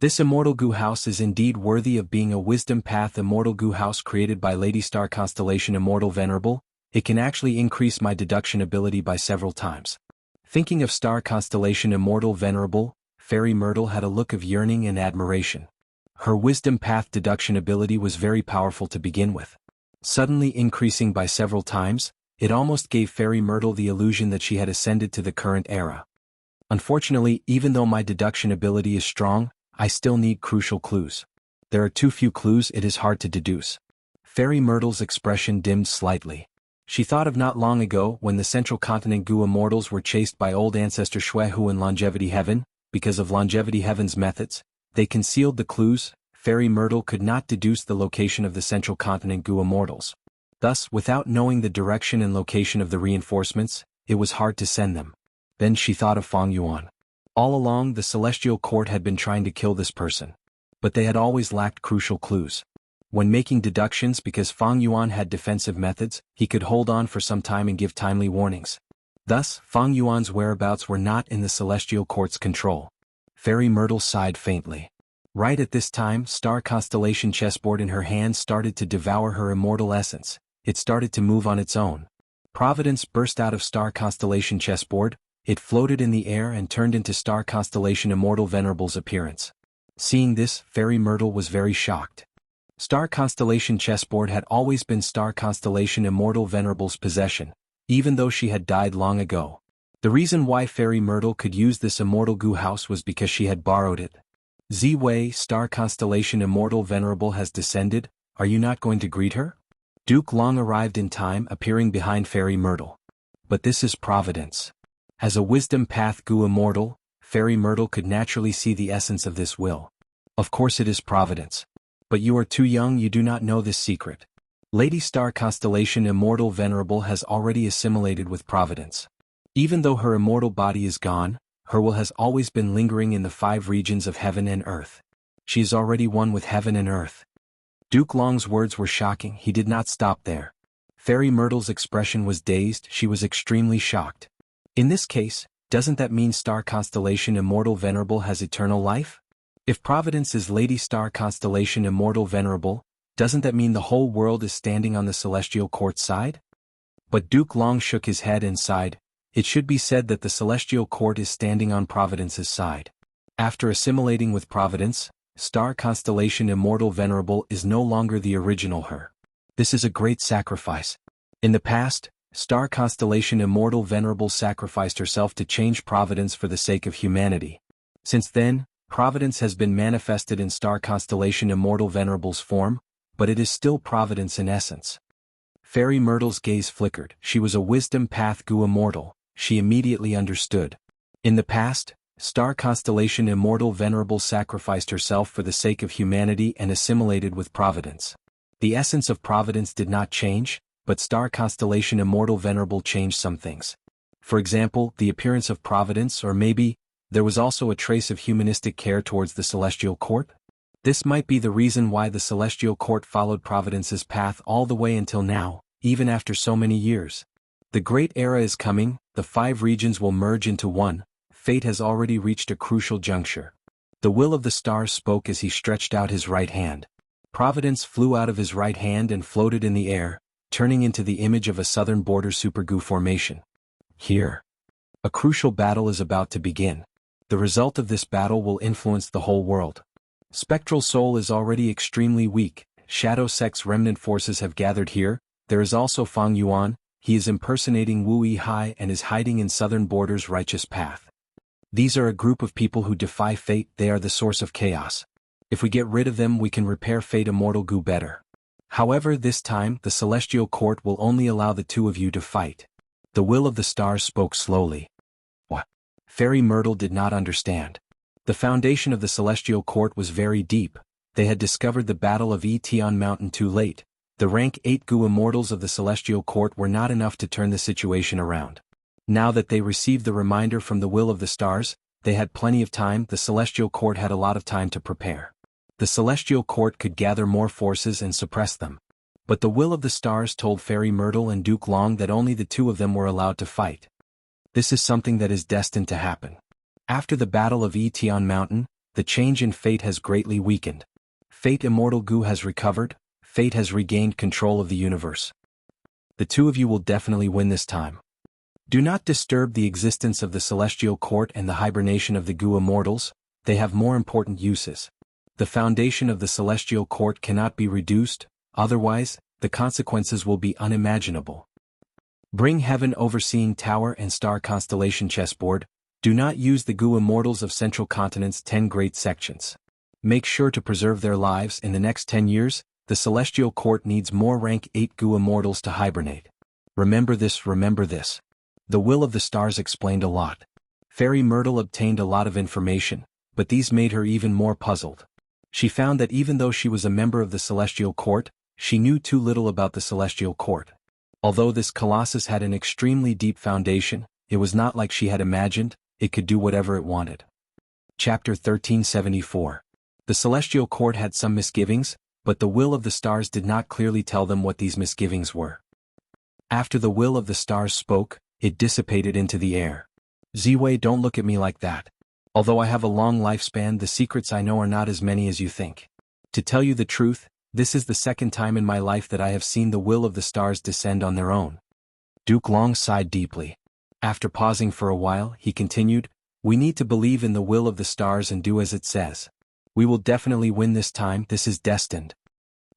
This Immortal Gu house is indeed worthy of being a wisdom path Immortal Gu house created by Lady Star Constellation Immortal Venerable. It can actually increase my deduction ability by several times. Thinking of Star Constellation Immortal Venerable, Fairy Myrtle had a look of yearning and admiration. Her wisdom path deduction ability was very powerful to begin with. Suddenly increasing by several times, it almost gave Fairy Myrtle the illusion that she had ascended to the current era. Unfortunately, even though my deduction ability is strong, I still need crucial clues. There are too few clues, it is hard to deduce. Fairy Myrtle's expression dimmed slightly. She thought of not long ago when the Central Continent Gu Immortals were chased by old ancestor Xuehu in Longevity Heaven. Because of Longevity Heaven's methods, they concealed the clues. Fairy Myrtle could not deduce the location of the Central Continent Gu Immortals. Thus, without knowing the direction and location of the reinforcements, it was hard to send them. Then she thought of Fang Yuan. All along, the Celestial Court had been trying to kill this person. But they had always lacked crucial clues. When making deductions, because Fang Yuan had defensive methods, he could hold on for some time and give timely warnings. Thus, Fang Yuan's whereabouts were not in the Celestial Court's control. Fairy Myrtle sighed faintly. Right at this time, Star Constellation chessboard in her hand started to devour her immortal essence. It started to move on its own. Providence burst out of Star Constellation chessboard. It floated in the air and turned into Star Constellation Immortal Venerable's appearance. Seeing this, Fairy Myrtle was very shocked. Star Constellation chessboard had always been Star Constellation Immortal Venerable's possession, even though she had died long ago. The reason why Fairy Myrtle could use this Immortal Gu house was because she had borrowed it. Z-Wei, Star Constellation Immortal Venerable has descended. Are you not going to greet her? Duke Long arrived in time, appearing behind Fairy Myrtle. But this is Providence. As a Wisdom Path Gu Immortal, Fairy Myrtle could naturally see the essence of this will. Of course it is Providence. But you are too young, you do not know this secret. Lady Star Constellation Immortal Venerable has already assimilated with Providence. Even though her immortal body is gone, her will has always been lingering in the 5 regions of heaven and earth. She is already one with heaven and earth. Duke Long's words were shocking. He did not stop there. Fairy Myrtle's expression was dazed. She was extremely shocked. In this case, doesn't that mean Star Constellation Immortal Venerable has eternal life? If Providence is Lady Star Constellation Immortal Venerable, doesn't that mean the whole world is standing on the Celestial Court's side? But Duke Long shook his head and sighed. It should be said that the Celestial Court is standing on Providence's side. After assimilating with Providence, Star Constellation Immortal Venerable is no longer the original her. This is a great sacrifice. In the past, Star Constellation Immortal Venerable sacrificed herself to change Providence for the sake of humanity. Since then, Providence has been manifested in Star Constellation Immortal Venerable's form, but it is still Providence in essence. Fairy Myrtle's gaze flickered. She was a Wisdom Path Gu Immortal. She immediately understood. In the past, Star Constellation Immortal Venerable sacrificed herself for the sake of humanity and assimilated with Providence. The essence of Providence did not change, but Star Constellation Immortal Venerable changed some things. For example, the appearance of Providence, or maybe, there was also a trace of humanistic care towards the Celestial Court? This might be the reason why the Celestial Court followed Providence's path all the way until now, even after so many years. The great era is coming, the 5 regions will merge into one. Fate has already reached a crucial juncture. The will of the stars spoke as he stretched out his right hand. Providence flew out of his right hand and floated in the air. turning into the image of a southern border supergoo formation. Here, a crucial battle is about to begin. The result of this battle will influence the whole world. Spectral Soul is already extremely weak. Shadow Sect's remnant forces have gathered here. There is also Fang Yuan. He is impersonating Wu Yihai and is hiding in southern border's righteous path. These are a group of people who defy fate. They are the source of chaos. If we get rid of them, we can repair fate Immortal Goo better. However, this time, the Celestial Court will only allow the two of you to fight. The Will of the Stars spoke slowly. What? Fairy Myrtle did not understand. The foundation of the Celestial Court was very deep. They had discovered the Battle of Tian Mountain too late. The rank 8 Goo Immortals of the Celestial Court were not enough to turn the situation around. Now that they received the reminder from the Will of the Stars, they had plenty of time. The Celestial Court had a lot of time to prepare. The Celestial Court could gather more forces and suppress them. But the Will of the Stars told Fairy Myrtle and Duke Long that only the two of them were allowed to fight. This is something that is destined to happen. After the Battle of Tian Mountain, the change in fate has greatly weakened. Fate Immortal Goo has recovered. Fate has regained control of the universe. The two of you will definitely win this time. Do not disturb the existence of the Celestial Court and the hibernation of the Goo Immortals. They have more important uses. The foundation of the Celestial Court cannot be reduced, otherwise, the consequences will be unimaginable. Bring Heaven Overseeing Tower and Star Constellation Chessboard. Do not use the Goo Immortals of Central Continent's 10 great sections. Make sure to preserve their lives. In the next 10 years, the Celestial Court needs more rank 8 Goo Immortals to hibernate. Remember this, remember this. The Will of the Stars explained a lot. Fairy Myrtle obtained a lot of information, but these made her even more puzzled. She found that even though she was a member of the Celestial Court, she knew too little about the Celestial Court. Although this colossus had an extremely deep foundation, it was not like she had imagined. It could do whatever it wanted. Chapter 1374. The Celestial Court had some misgivings, but the Will of the Stars did not clearly tell them what these misgivings were. After the Will of the Stars spoke, it dissipated into the air. Ziwei, don't look at me like that. Although I have a long lifespan, the secrets I know are not as many as you think. To tell you the truth, this is the second time in my life that I have seen the Will of the Stars descend on their own. Duke Long sighed deeply. After pausing for a while, he continued, we need to believe in the Will of the Stars and do as it says. We will definitely win this time. This is destined.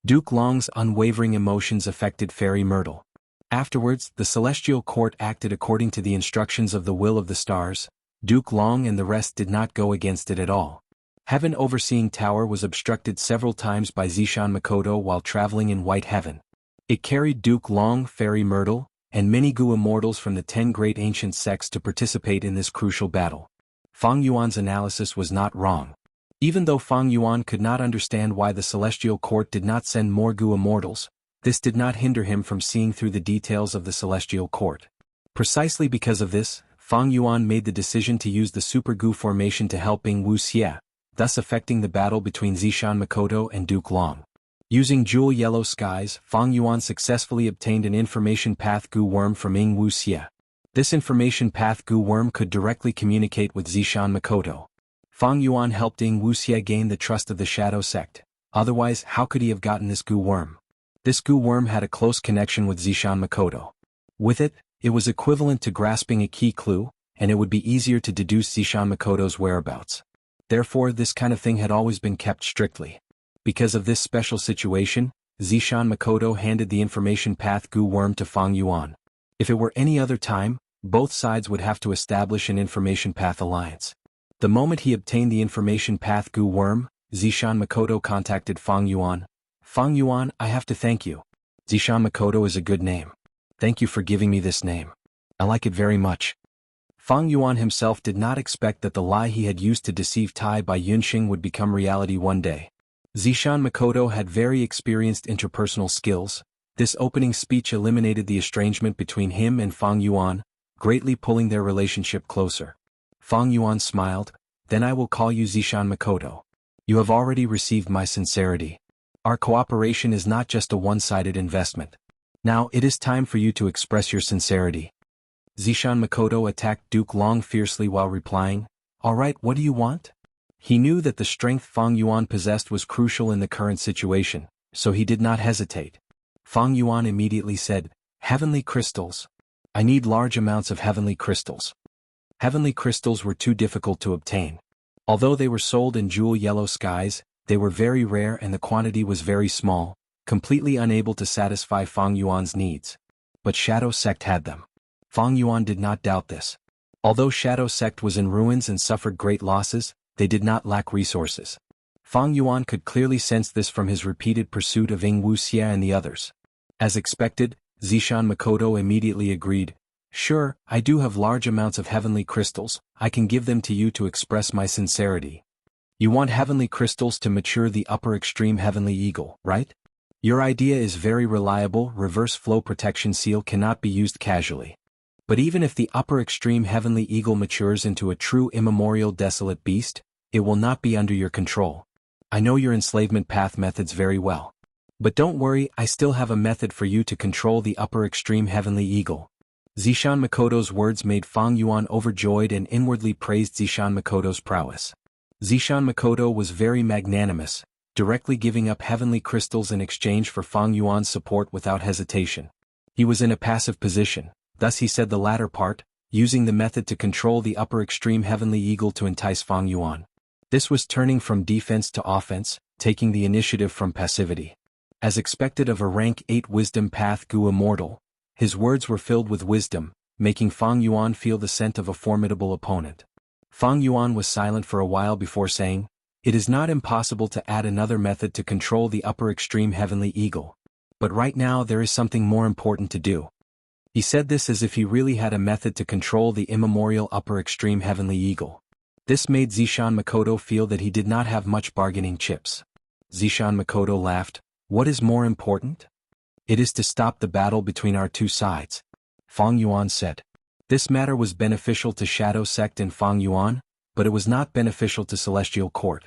Duke Long's unwavering emotions affected Fairy Myrtle. Afterwards, the Celestial Court acted according to the instructions of the Will of the Stars. Duke Long and the rest did not go against it at all. Heaven Overseeing Tower was obstructed several times by Zishan Makoto while traveling in White Heaven. It carried Duke Long, Fairy Myrtle, and many Goo Immortals from the 10 great ancient sects to participate in this crucial battle. Fang Yuan's analysis was not wrong. Even though Fang Yuan could not understand why the Celestial Court did not send more Goo Immortals, this did not hinder him from seeing through the details of the Celestial Court. Precisely because of this, Fang Yuan made the decision to use the Super Goo formation to help Wuxia, thus affecting the battle between Zishan Makoto and Duke Long. Using Jewel Yellow Skies, Fang Yuan successfully obtained an information path Goo Worm from Wuxia. This information path Goo Worm could directly communicate with Zishan Makoto. Fang Yuan helped Wuxia gain the trust of the Shadow Sect. Otherwise, how could he have gotten this Goo Worm? This Goo Worm had a close connection with Zishan Makoto. With it, it was equivalent to grasping a key clue, and it would be easier to deduce Zishan Makoto's whereabouts. Therefore, this kind of thing had always been kept strictly. Because of this special situation, Zishan Makoto handed the information path Goo Worm to Fang Yuan. If it were any other time, both sides would have to establish an information path alliance. The moment he obtained the information path Goo Worm, Zishan Makoto contacted Fang Yuan. Fang Yuan, I have to thank you. Zishan Makoto is a good name. Thank you for giving me this name. I like it very much. Fang Yuan himself did not expect that the lie he had used to deceive Tai by Yunxing would become reality one day. Zishan Makoto had very experienced interpersonal skills. This opening speech eliminated the estrangement between him and Fang Yuan, greatly pulling their relationship closer. Fang Yuan smiled, then I will call you Zishan Makoto. You have already received my sincerity. Our cooperation is not just a one-sided investment. Now it is time for you to express your sincerity. Zishan Makoto attacked Duke Long fiercely while replying, all right, what do you want? He knew that the strength Fang Yuan possessed was crucial in the current situation, so he did not hesitate. Fang Yuan immediately said, "Heavenly crystals. I need large amounts of heavenly crystals." Heavenly crystals were too difficult to obtain. Although they were sold in jewel yellow skies, they were very rare and the quantity was very small, completely unable to satisfy Fang Yuan's needs. But Shadow Sect had them. Fang Yuan did not doubt this. Although Shadow Sect was in ruins and suffered great losses, they did not lack resources. Fang Yuan could clearly sense this from his repeated pursuit of Wuxia and the others. As expected, Zishan Makoto immediately agreed, "Sure, I do have large amounts of heavenly crystals, I can give them to you to express my sincerity." You want heavenly crystals to mature the upper extreme heavenly eagle, right? Your idea is very reliable. Reverse flow protection seal cannot be used casually. But even if the upper extreme heavenly eagle matures into a true immemorial desolate beast, it will not be under your control. I know your enslavement path methods very well. But don't worry, I still have a method for you to control the upper extreme heavenly eagle. Zishan Makoto's words made Fang Yuan overjoyed and inwardly praised Zishan Makoto's prowess. Zishan Makoto was very magnanimous, directly giving up heavenly crystals in exchange for Fang Yuan's support without hesitation. He was in a passive position, thus he said the latter part, using the method to control the upper extreme heavenly eagle to entice Fang Yuan. This was turning from defense to offense, taking the initiative from passivity. As expected of a rank 8 wisdom path Gu Immortal, his words were filled with wisdom, making Fang Yuan feel the scent of a formidable opponent. Fang Yuan was silent for a while before saying, "It is not impossible to add another method to control the upper extreme heavenly eagle. But right now there is something more important to do." He said this as if he really had a method to control the immemorial upper extreme heavenly eagle. This made Zishan Makoto feel that he did not have much bargaining chips. Zishan Makoto laughed, "What is more important? It is to stop the battle between our two sides," Fang Yuan said. This matter was beneficial to Shadow Sect and Fang Yuan, but it was not beneficial to Celestial Court.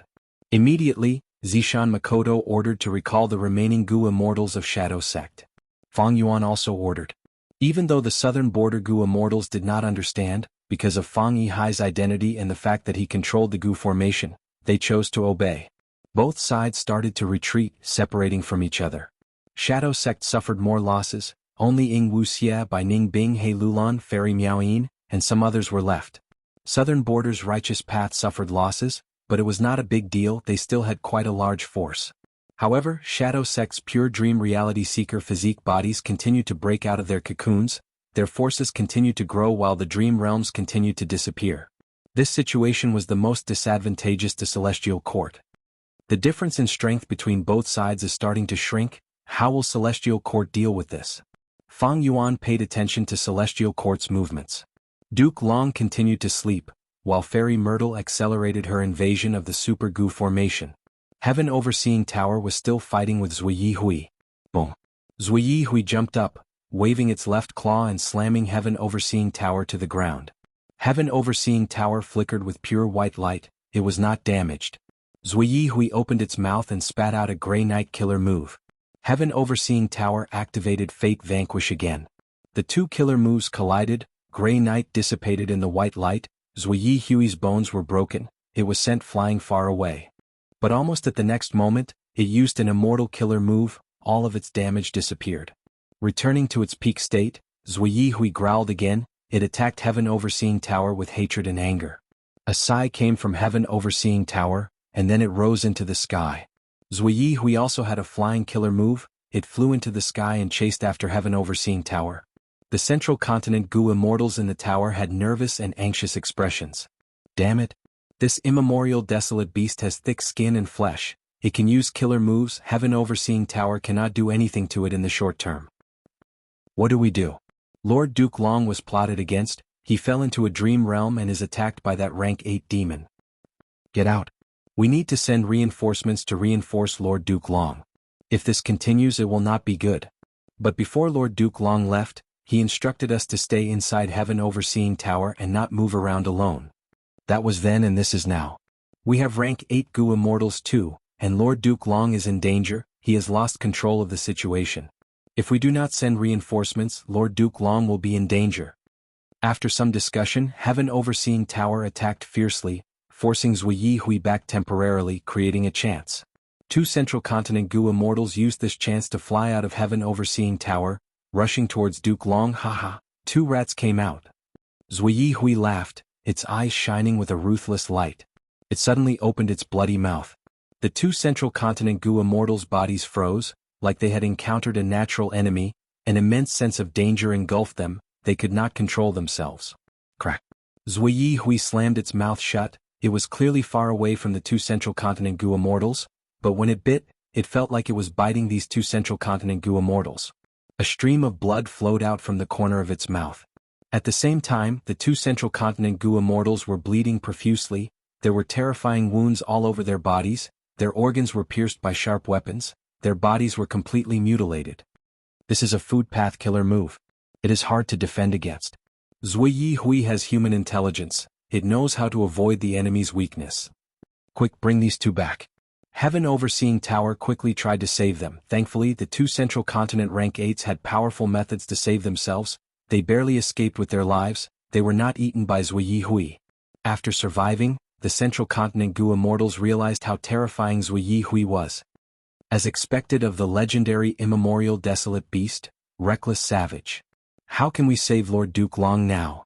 Immediately, Zishan Makoto ordered to recall the remaining Gu Immortals of Shadow Sect. Fang Yuan also ordered. Even though the southern border Gu Immortals did not understand, because of Fang Yihai's identity and the fact that he controlled the Gu formation, they chose to obey. Both sides started to retreat, separating from each other. Shadow Sect suffered more losses, only Wuxia by Ning Bing He Lulan Fairy Miaoyin, and some others were left. Southern Border's Righteous Path suffered losses, but it was not a big deal, they still had quite a large force. However, Shadow Sect's pure dream reality seeker physique bodies continued to break out of their cocoons, their forces continued to grow while the dream realms continued to disappear. This situation was the most disadvantageous to Celestial Court. The difference in strength between both sides is starting to shrink. How will Celestial Court deal with this? Fang Yuan paid attention to Celestial Court's movements. Duke Long continued to sleep, while Fairy Myrtle accelerated her invasion of the Super Gu formation. Heaven Overseeing Tower was still fighting with Zui Hui. Boom. Zui Hui jumped up, waving its left claw and slamming Heaven Overseeing Tower to the ground. Heaven Overseeing Tower flickered with pure white light, it was not damaged. Zui Hui opened its mouth and spat out a Grey Knight killer move. Heaven Overseeing Tower activated Fate Vanquish again. The two killer moves collided, Grey Knight dissipated in the white light, Zui Hui's bones were broken, it was sent flying far away. But almost at the next moment, it used an Immortal killer move, all of its damage disappeared. Returning to its peak state, Zui Hui growled again, it attacked Heaven Overseeing Tower with hatred and anger. A sigh came from Heaven Overseeing Tower, and then it rose into the sky. Zui Hui also had a flying killer move, it flew into the sky and chased after Heaven Overseeing Tower. The Central Continent Gu Immortals in the tower had nervous and anxious expressions. Damn it. This immemorial desolate beast has thick skin and flesh, it can use killer moves, Heaven Overseeing Tower cannot do anything to it in the short term. What do we do? Lord Duke Long was plotted against, he fell into a dream realm and is attacked by that rank 8 demon. Get out. We need to send reinforcements to reinforce Lord Duke Long. If this continues it will not be good. But before Lord Duke Long left, he instructed us to stay inside Heaven Overseeing Tower and not move around alone. That was then and this is now. We have rank 8 Gu Immortals too, and Lord Duke Long is in danger, he has lost control of the situation. If we do not send reinforcements, Lord Duke Long will be in danger. After some discussion, Heaven Overseeing Tower attacked fiercely, forcing Zui Hui back temporarily, creating a chance. Two Central Continent Gu immortals used this chance to fly out of Heaven Overseeing Tower, rushing towards Duke Long. Haha, two rats came out. Zui Hui laughed, its eyes shining with a ruthless light. It suddenly opened its bloody mouth. The two Central Continent Gu immortals' bodies froze, like they had encountered a natural enemy. An immense sense of danger engulfed them, they could not control themselves. Crack. Zui Hui slammed its mouth shut. It was clearly far away from the two Central Continent Gu immortals, but when it bit, it felt like it was biting these two Central Continent Gu immortals. A stream of blood flowed out from the corner of its mouth. At the same time, the two Central Continent Gu immortals were bleeding profusely. There were terrifying wounds all over their bodies, their organs were pierced by sharp weapons, their bodies were completely mutilated. This is a food path killer move. It is hard to defend against. Zui Hui has human intelligence, it knows how to avoid the enemy's weakness. Quick, bring these two back. Heaven Overseeing Tower quickly tried to save them. Thankfully, the two Central Continent Rank 8s had powerful methods to save themselves. They barely escaped with their lives. They were not eaten by Zui Hui. After surviving, the Central Continent Gu immortals realized how terrifying Zui Hui was. As expected of the legendary immemorial desolate beast, reckless savage. How can we save Lord Duke Long now?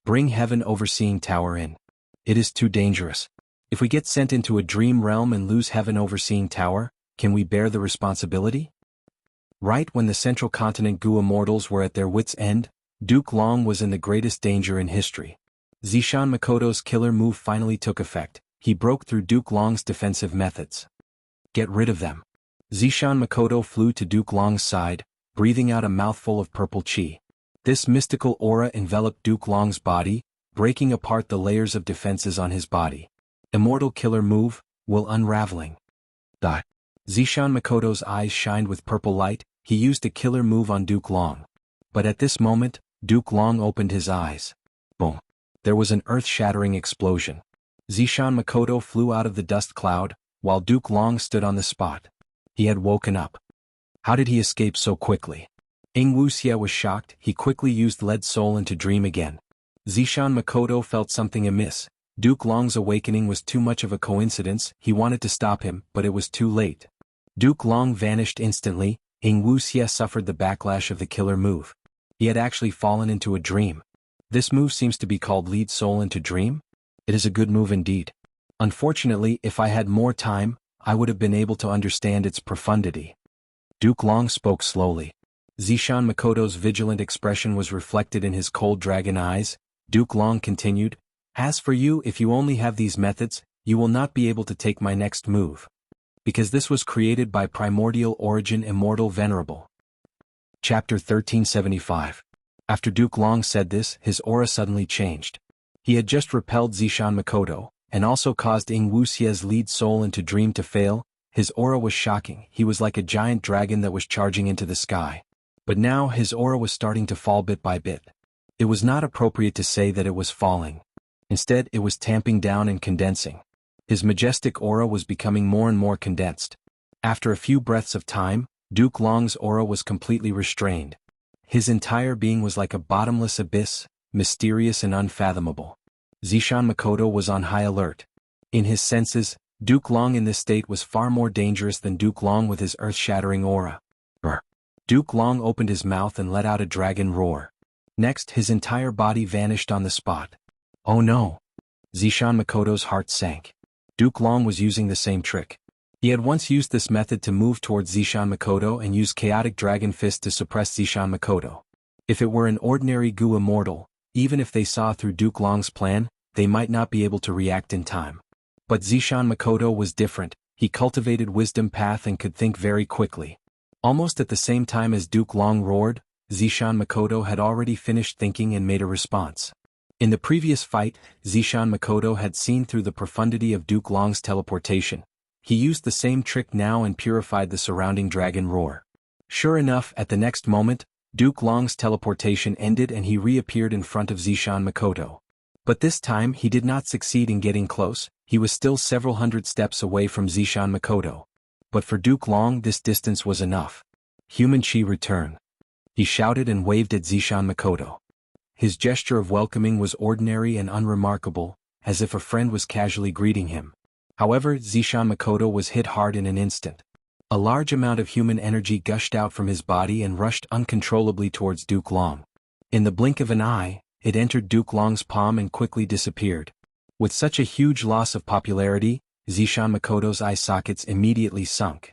Bring Heaven Overseeing Tower in. It is too dangerous. If we get sent into a dream realm and lose Heaven Overseeing Tower, can we bear the responsibility? Right when the Central Continent Gu immortals were at their wits' end, Duke Long was in the greatest danger in history. Zishan Makoto's killer move finally took effect. He broke through Duke Long's defensive methods. Get rid of them. Zishan Makoto flew to Duke Long's side, breathing out a mouthful of purple chi. This mystical aura enveloped Duke Long's body, breaking apart the layers of defenses on his body. Immortal killer move, will unraveling. Zishan Makoto's eyes shined with purple light. He used a killer move on Duke Long. But at this moment, Duke Long opened his eyes. Boom. There was an earth-shattering explosion. Zishan Makoto flew out of the dust cloud, while Duke Long stood on the spot. He had woken up. How did he escape so quickly? Wuxia was shocked. He quickly used Lead Soul into dream again. Zishan Makoto felt something amiss. Duke Long's awakening was too much of a coincidence. He wanted to stop him, but it was too late. Duke Long vanished instantly. Wuxia suffered the backlash of the killer move. He had actually fallen into a dream. This move seems to be called Lead Soul into Dream. It is a good move indeed. Unfortunately, if I had more time, I would have been able to understand its profundity. Duke Long spoke slowly. Zishan Makoto's vigilant expression was reflected in his cold dragon eyes. Duke Long continued, "As for you, if you only have these methods, you will not be able to take my next move. Because this was created by primordial origin Immortal Venerable." Chapter 1375. After Duke Long said this, his aura suddenly changed. He had just repelled Zishan Makoto, and also caused Wuxia's Lead Soul into Dream to fail. His aura was shocking. He was like a giant dragon that was charging into the sky. But now his aura was starting to fall bit by bit. It was not appropriate to say that it was falling. Instead, it was tamping down and condensing. His majestic aura was becoming more and more condensed. After a few breaths of time, Duke Long's aura was completely restrained. His entire being was like a bottomless abyss, mysterious and unfathomable. Zishan Makoto was on high alert. In his senses, Duke Long in this state was far more dangerous than Duke Long with his earth-shattering aura. Brr. Duke Long opened his mouth and let out a dragon roar. Next, his entire body vanished on the spot. Oh no! Zishan Makoto's heart sank. Duke Long was using the same trick. He had once used this method to move towards Zishan Makoto and use Chaotic Dragon Fist to suppress Zishan Makoto. If it were an ordinary Gu immortal, even if they saw through Duke Long's plan, they might not be able to react in time. But Zishan Makoto was different. He cultivated wisdom path and could think very quickly. Almost at the same time as Duke Long roared, Zishan Makoto had already finished thinking and made a response. In the previous fight, Zishan Makoto had seen through the profundity of Duke Long's teleportation. He used the same trick now and purified the surrounding dragon roar. Sure enough, at the next moment, Duke Long's teleportation ended and he reappeared in front of Zishan Makoto. But this time he did not succeed in getting close. He was still several hundred steps away from Zishan Makoto. But for Duke Long this distance was enough. Human Chi return. He shouted and waved at Zishan Makoto. His gesture of welcoming was ordinary and unremarkable, as if a friend was casually greeting him. However, Zishan Makoto was hit hard in an instant. A large amount of human energy gushed out from his body and rushed uncontrollably towards Duke Long. In the blink of an eye, it entered Duke Long's palm and quickly disappeared. With such a huge loss of popularity, Zishan Makoto's eye sockets immediately sunk.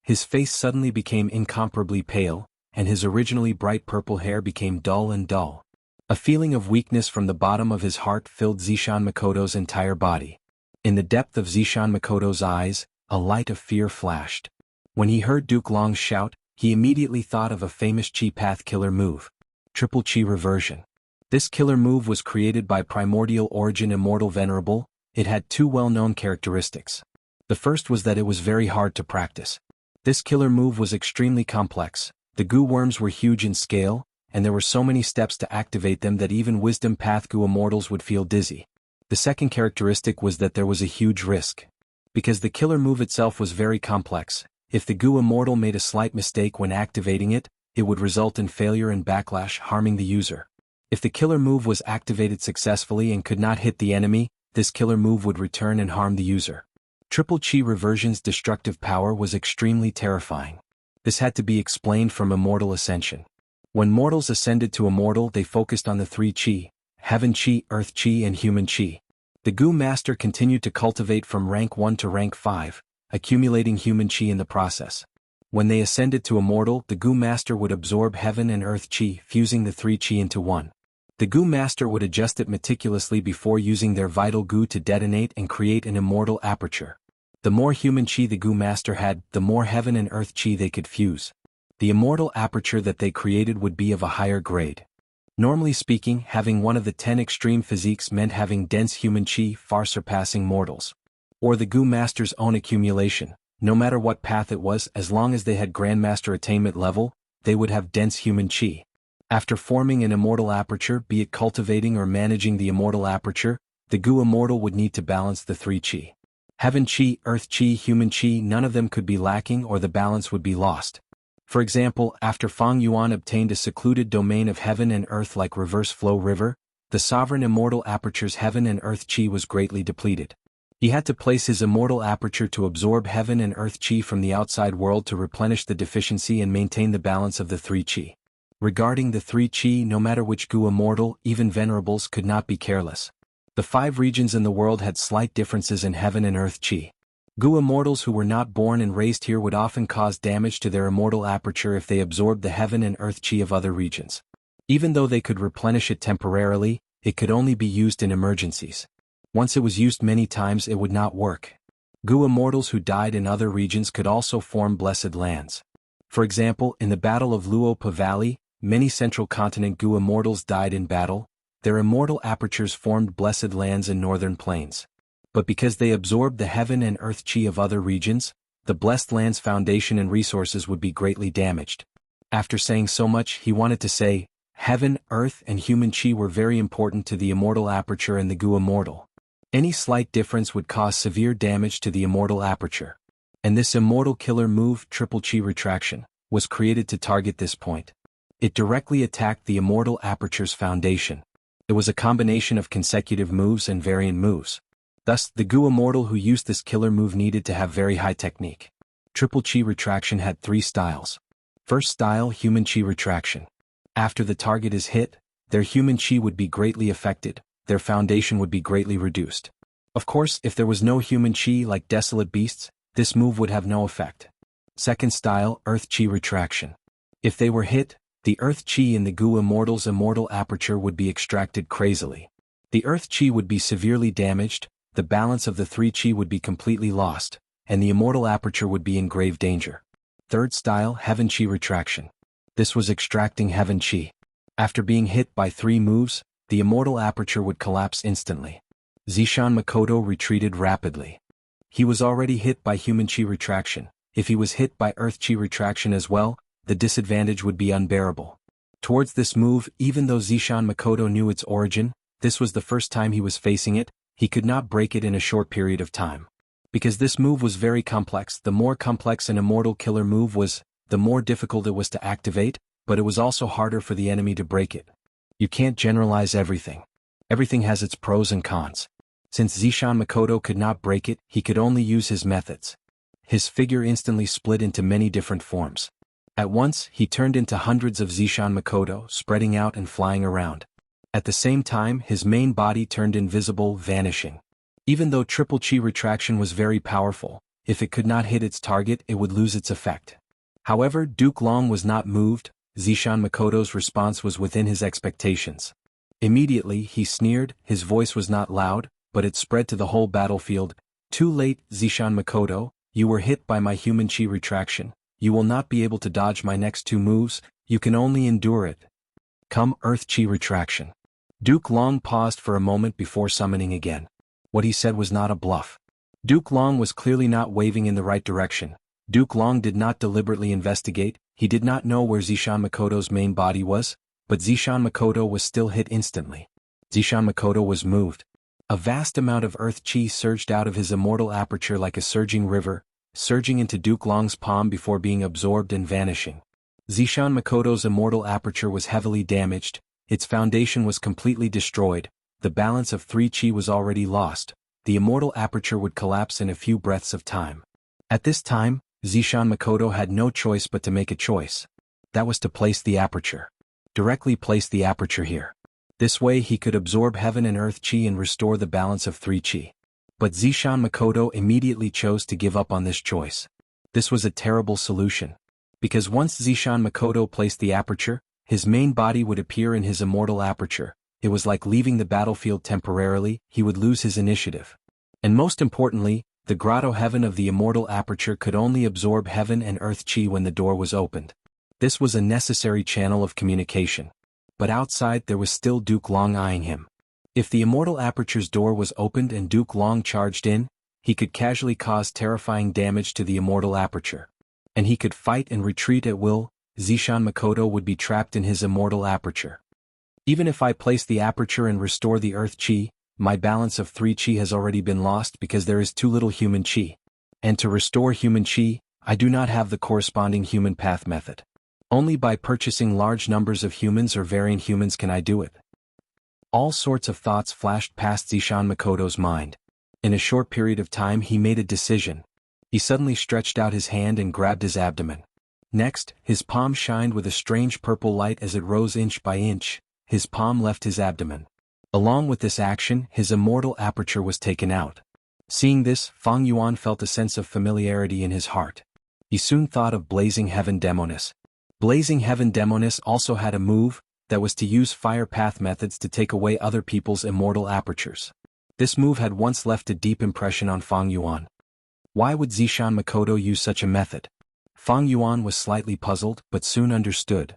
His face suddenly became incomparably pale, and his originally bright purple hair became dull and dull. A feeling of weakness from the bottom of his heart filled Zishan Makoto's entire body. In the depth of Zishan Makoto's eyes, a light of fear flashed. When he heard Duke Long's shout, he immediately thought of a famous Chi Path killer move. Triple Chi Reversion. This killer move was created by primordial origin Immortal Venerable. It had two well-known characteristics. The first was that it was very hard to practice. This killer move was extremely complex. The goo worms were huge in scale, and there were so many steps to activate them that even Wisdom Path goo immortals would feel dizzy. The second characteristic was that there was a huge risk. Because the killer move itself was very complex, if the goo immortal made a slight mistake when activating it, it would result in failure and backlash, harming the user. If the killer move was activated successfully and could not hit the enemy, this killer move would return and harm the user. Triple Chi Reversion's destructive power was extremely terrifying. This had to be explained from Immortal Ascension. When mortals ascended to Immortal, they focused on the three Chi: Heaven Chi, Earth Chi, and Human Chi. The Goo Master continued to cultivate from rank 1 to rank 5, accumulating human chi in the process. When they ascended to Immortal, the Goo Master would absorb Heaven and Earth Chi, fusing the three Chi into one. The Goo Master would adjust it meticulously before using their vital goo to detonate and create an immortal aperture. The more human chi the Goo Master had, the more Heaven and Earth Chi they could fuse. The immortal aperture that they created would be of a higher grade. Normally speaking, having one of the 10 extreme physiques meant having dense human chi far surpassing mortals. Or the Goo Master's own accumulation. No matter what path it was, as long as they had Grandmaster attainment level, they would have dense human chi. After forming an immortal aperture, be it cultivating or managing the immortal aperture, the Goo Immortal would need to balance the three chi. Heaven Chi, Earth Chi, Human Chi, none of them could be lacking or the balance would be lost. For example, after Feng Yuan obtained a secluded domain of heaven and earth like reverse flow river, the sovereign immortal aperture's heaven and earth chi was greatly depleted. He had to place his immortal aperture to absorb heaven and earth chi from the outside world to replenish the deficiency and maintain the balance of the three chi. Regarding the three chi, no matter which Goo Immortal, even venerables, could not be careless. The 5 regions in the world had slight differences in heaven and earth chi. Goo Immortals who were not born and raised here would often cause damage to their immortal aperture if they absorbed the heaven and earth chi of other regions. Even though they could replenish it temporarily, it could only be used in emergencies. Once it was used many times, it would not work. Goo Immortals who died in other regions could also form blessed lands. For example, in the Battle of Luopa Valley, many Central Continent Goo Immortals died in battle. Their immortal apertures formed blessed lands in northern plains. But because they absorbed the heaven and earth chi of other regions, the blessed land's foundation and resources would be greatly damaged. After saying so much, he wanted to say, heaven, earth, and human chi were very important to the immortal aperture and the Goo Immortal. Any slight difference would cause severe damage to the immortal aperture. And this immortal killer move, Triple Chi Retraction, was created to target this point. It directly attacked the immortal aperture's foundation. It was a combination of consecutive moves and variant moves. Thus, the Goo Immortal who used this killer move needed to have very high technique. Triple Chi Retraction had 3 styles. First style, Human Chi Retraction. After the target is hit, their human chi would be greatly affected, their foundation would be greatly reduced. Of course, if there was no human chi like desolate beasts, this move would have no effect. Second style, Earth Chi Retraction. If they were hit, the Earth Chi in the Goo Immortal's immortal aperture would be extracted crazily. The Earth Chi would be severely damaged, the balance of the three chi would be completely lost, and the immortal aperture would be in grave danger. Third style, Heaven Chi Retraction. This was extracting Heaven Chi. After being hit by 3 moves, the immortal aperture would collapse instantly. Zishan Makoto retreated rapidly. He was already hit by Human Chi Retraction. If he was hit by Earth Chi Retraction as well, the disadvantage would be unbearable. Towards this move, even though Zishan Makoto knew its origin, this was the first time he was facing it, he could not break it in a short period of time. Because this move was very complex, the more complex an immortal killer move was, the more difficult it was to activate, but it was also harder for the enemy to break it. You can't generalize everything. Everything has its pros and cons. Since Zishan Makoto could not break it, he could only use his methods. His figure instantly split into many different forms. At once, he turned into hundreds of Zishan Makoto, spreading out and flying around. At the same time, his main body turned invisible, vanishing. Even though triple chi retraction was very powerful, if it could not hit its target, it would lose its effect. However, Duke Long was not moved. Zishan Makoto's response was within his expectations. Immediately, he sneered. His voice was not loud, but it spread to the whole battlefield. Too late, Zishan Makoto, you were hit by my human chi retraction. You will not be able to dodge my next two moves, you can only endure it. Come, Earth Chi retraction. Duke Long paused for a moment before summoning again. What he said was not a bluff. Duke Long was clearly not waving in the right direction. Duke Long did not deliberately investigate, he did not know where Zishan Makoto's main body was, but Zishan Makoto was still hit instantly. Zishan Makoto was moved. A vast amount of earth chi surged out of his immortal aperture like a surging river, surging into Duke Long's palm before being absorbed and vanishing. Zishan Makoto's immortal aperture was heavily damaged, its foundation was completely destroyed, the balance of 3 chi was already lost, the immortal aperture would collapse in a few breaths of time. At this time, Zishan Makoto had no choice but to make a choice. That was to place the aperture. Directly place the aperture here. This way he could absorb heaven and earth chi and restore the balance of 3 chi. But Zishan Makoto immediately chose to give up on this choice. This was a terrible solution. Because once Zishan Makoto placed the aperture, his main body would appear in his immortal aperture. It was like leaving the battlefield temporarily, he would lose his initiative. And most importantly, the grotto heaven of the immortal aperture could only absorb heaven and earth chi when the door was opened. This was a necessary channel of communication. But outside there was still Duke Long eyeing him. If the immortal aperture's door was opened and Duke Long charged in, he could casually cause terrifying damage to the immortal aperture. And he could fight and retreat at will. Zishan Makoto would be trapped in his immortal aperture. Even if I place the aperture and restore the earth chi, my balance of 3 chi has already been lost because there is too little human chi. And to restore human chi, I do not have the corresponding human path method. Only by purchasing large numbers of humans or variant humans can I do it. All sorts of thoughts flashed past Zishan Makoto's mind. In a short period of time he made a decision. He suddenly stretched out his hand and grabbed his abdomen. Next, his palm shined with a strange purple light as it rose inch by inch. His palm left his abdomen. Along with this action, his immortal aperture was taken out. Seeing this, Fang Yuan felt a sense of familiarity in his heart. He soon thought of Blazing Heaven Demoness. Blazing Heaven Demoness also had a move, that was to use fire path methods to take away other people's immortal apertures. This move had once left a deep impression on Fang Yuan. Why would Zishan Makoto use such a method? Fang Yuan was slightly puzzled, but soon understood.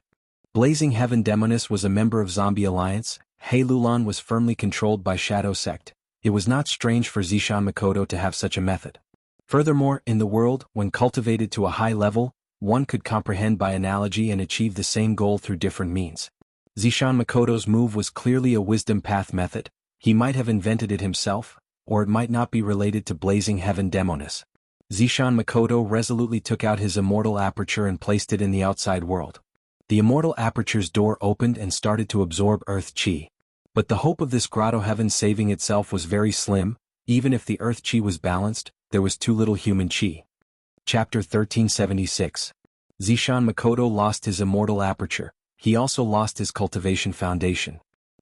Blazing Heaven Demoness was a member of Zombie Alliance. He Lulan was firmly controlled by Shadow Sect. It was not strange for Zishan Makoto to have such a method. Furthermore, in the world, when cultivated to a high level, one could comprehend by analogy and achieve the same goal through different means. Zishan Makoto's move was clearly a wisdom path method. He might have invented it himself, or it might not be related to Blazing Heaven Demoness. Zishan Makoto resolutely took out his immortal aperture and placed it in the outside world. The immortal aperture's door opened and started to absorb earth chi. But the hope of this grotto heaven saving itself was very slim. Even if the earth chi was balanced, there was too little human chi. Chapter 1376. Zishan Makoto lost his immortal aperture. He also lost his cultivation foundation.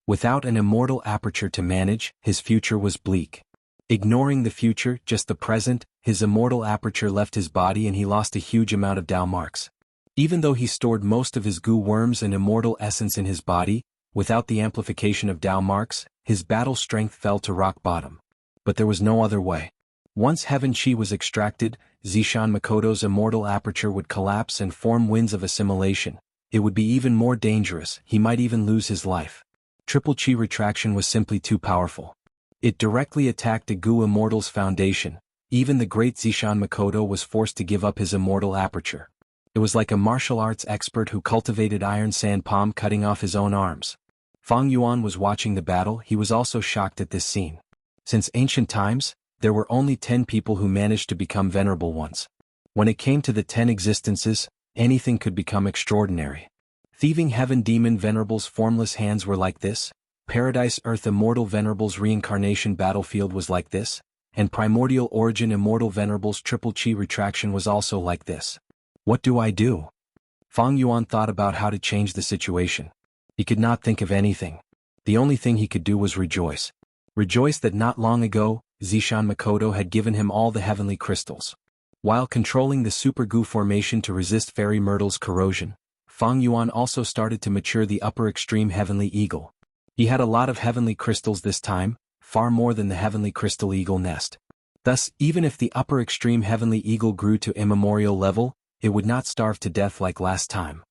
Without an immortal aperture to manage, his future was bleak. Ignoring the future, just the present, his immortal aperture left his body and he lost a huge amount of Dao marks. Even though he stored most of his goo worms and immortal essence in his body, without the amplification of Dao marks, his battle strength fell to rock bottom. But there was no other way. Once heaven chi was extracted, Zishan Makoto's immortal aperture would collapse and form winds of assimilation. It would be even more dangerous, he might even lose his life. Triple chi retraction was simply too powerful. It directly attacked a goo immortal's foundation. Even the great Zishan Makoto was forced to give up his immortal aperture. It was like a martial arts expert who cultivated iron sand palm cutting off his own arms. Fang Yuan was watching the battle. He was also shocked at this scene. Since ancient times, there were only 10 people who managed to become venerable ones. When it came to the 10 existences, anything could become extraordinary. Thieving heaven demon venerable's formless hands were like this. Paradise Earth Immortal Venerable's reincarnation battlefield was like this, and Primordial Origin Immortal Venerable's triple chi retraction was also like this. What do I do? Fang Yuan thought about how to change the situation. He could not think of anything. The only thing he could do was rejoice. Rejoice that not long ago, Zishan Makoto had given him all the heavenly crystals. While controlling the Super Gu formation to resist Fairy Myrtle's corrosion, Fang Yuan also started to mature the upper extreme Heavenly Eagle. He had a lot of heavenly crystals this time, far more than the Heavenly Crystal Eagle nest. Thus, even if the upper extreme Heavenly Eagle grew to immemorial level, it would not starve to death like last time.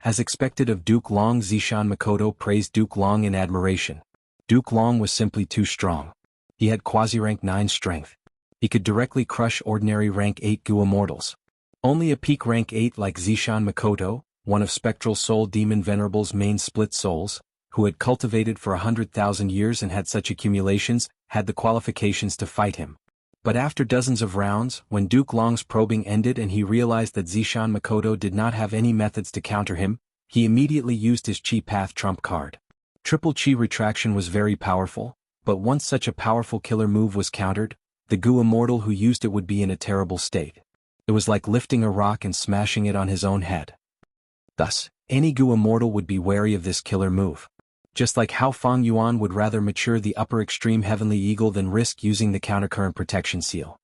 As expected of Duke Long, Zishan Makoto praised Duke Long in admiration. Duke Long was simply too strong. He had quasi-rank 9 strength. He could directly crush ordinary rank 8 Gu Immortals. Only a peak rank 8 like Zishan Makoto, one of Spectral Soul Demon Venerable's main split souls, who had cultivated for 100,000 years and had such accumulations, had the qualifications to fight him. But after dozens of rounds, when Duke Long's probing ended and he realized that Zishan Makoto did not have any methods to counter him, he immediately used his Chi Path trump card. Triple Chi retraction was very powerful, but once such a powerful killer move was countered, the Gu Immortal who used it would be in a terrible state. It was like lifting a rock and smashing it on his own head. Thus, any Gu Immortal would be wary of this killer move. Just like how Fang Yuan would rather mature the upper extreme Heavenly Eagle than risk using the countercurrent protection seal.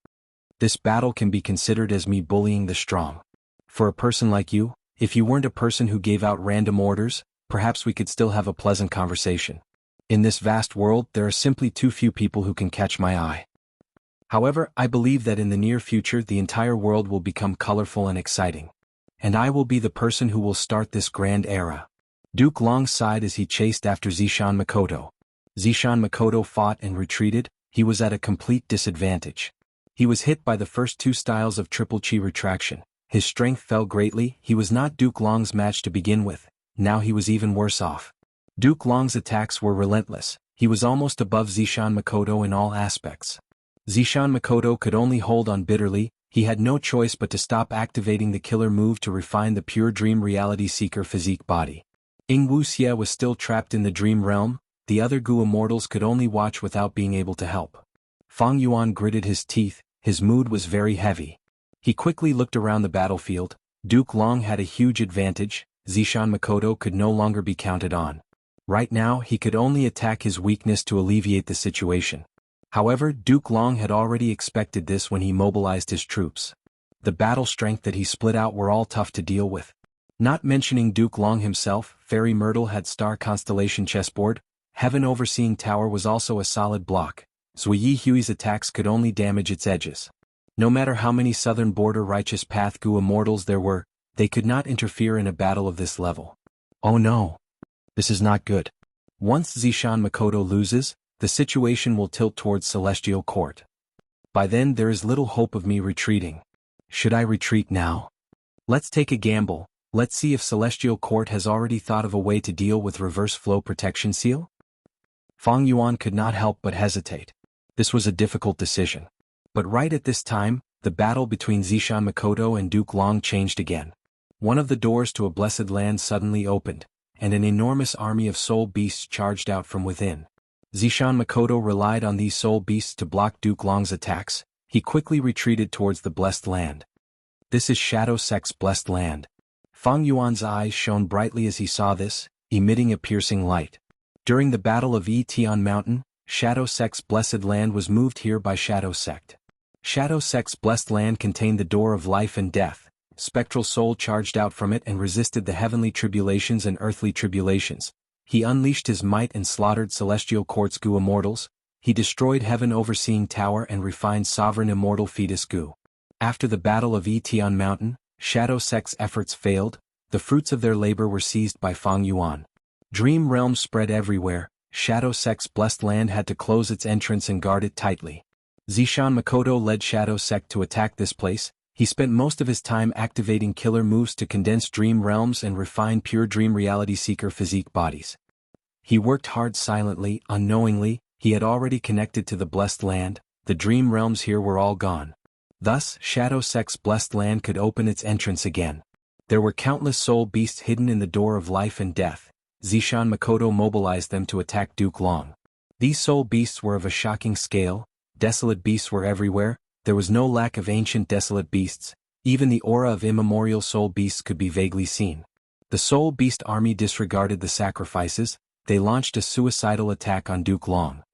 This battle can be considered as me bullying the strong. For a person like you, if you weren't a person who gave out random orders, perhaps we could still have a pleasant conversation. In this vast world, there are simply too few people who can catch my eye. However, I believe that in the near future the entire world will become colorful and exciting. And I will be the person who will start this grand era. Duke Long sighed as he chased after Zishan Makoto. Zishan Makoto fought and retreated. He was at a complete disadvantage. He was hit by the first 2 styles of triple chi retraction. His strength fell greatly. He was not Duke Long's match to begin with. Now he was even worse off. Duke Long's attacks were relentless. He was almost above Zishan Makoto in all aspects. Zishan Makoto could only hold on bitterly. He had no choice but to stop activating the killer move to refine the pure dream reality seeker physique body. Wuxia was still trapped in the dream realm. The other Gu Immortals could only watch without being able to help. Fang Yuan gritted his teeth. His mood was very heavy. He quickly looked around the battlefield. Duke Long had a huge advantage. Zishan Makoto could no longer be counted on. Right now he could only attack his weakness to alleviate the situation. However, Duke Long had already expected this when he mobilized his troops. The battle strength that he split out were all tough to deal with. Not mentioning Duke Long himself, Fairy Myrtle had Star Constellation chessboard. Heaven Overseeing Tower was also a solid block. Zui Hui's attacks could only damage its edges. No matter how many Southern Border Righteous Path Gu Immortals there were, they could not interfere in a battle of this level. Oh no! This is not good. Once Zishan Makoto loses, the situation will tilt towards Celestial Court. By then there is little hope of me retreating. Should I retreat now? Let's take a gamble. Let's see if Celestial Court has already thought of a way to deal with reverse flow protection seal? Fang Yuan could not help but hesitate. This was a difficult decision. But right at this time, the battle between Zishan Makoto and Duke Long changed again. One of the doors to a blessed land suddenly opened, and an enormous army of soul beasts charged out from within. Zishan Makoto relied on these soul beasts to block Duke Long's attacks. He quickly retreated towards the blessed land. This is Shadow Sect's blessed land. Fang Yuan's eyes shone brightly as he saw this, emitting a piercing light. During the Battle of Tian Mountain, Shadow Sect's blessed land was moved here by Shadow Sect. Shadow Sect's blessed land contained the door of life and death. Spectral soul charged out from it and resisted the heavenly tribulations and earthly tribulations. He unleashed his might and slaughtered Celestial Court's Gu Immortals. He destroyed Heaven Overseeing Tower and refined Sovereign Immortal Fetus Gu. After the Battle of Tian Mountain, Shadow Sect's efforts failed. The fruits of their labor were seized by Fang Yuan. Dream realms spread everywhere. Shadow Sect's blessed land had to close its entrance and guard it tightly. Zishan Makoto led Shadow Sect to attack this place. He spent most of his time activating killer moves to condense dream realms and refine pure dream reality seeker physique bodies. He worked hard silently, unknowingly. He had already connected to the blessed land. The dream realms here were all gone. Thus, Shadow Sect's blessed land could open its entrance again. There were countless soul beasts hidden in the door of life and death. Zishan Makoto mobilized them to attack Duke Long. These soul beasts were of a shocking scale, desolate beasts were everywhere, there was no lack of ancient desolate beasts, even the aura of immemorial soul beasts could be vaguely seen. The soul beast army disregarded the sacrifices, they launched a suicidal attack on Duke Long.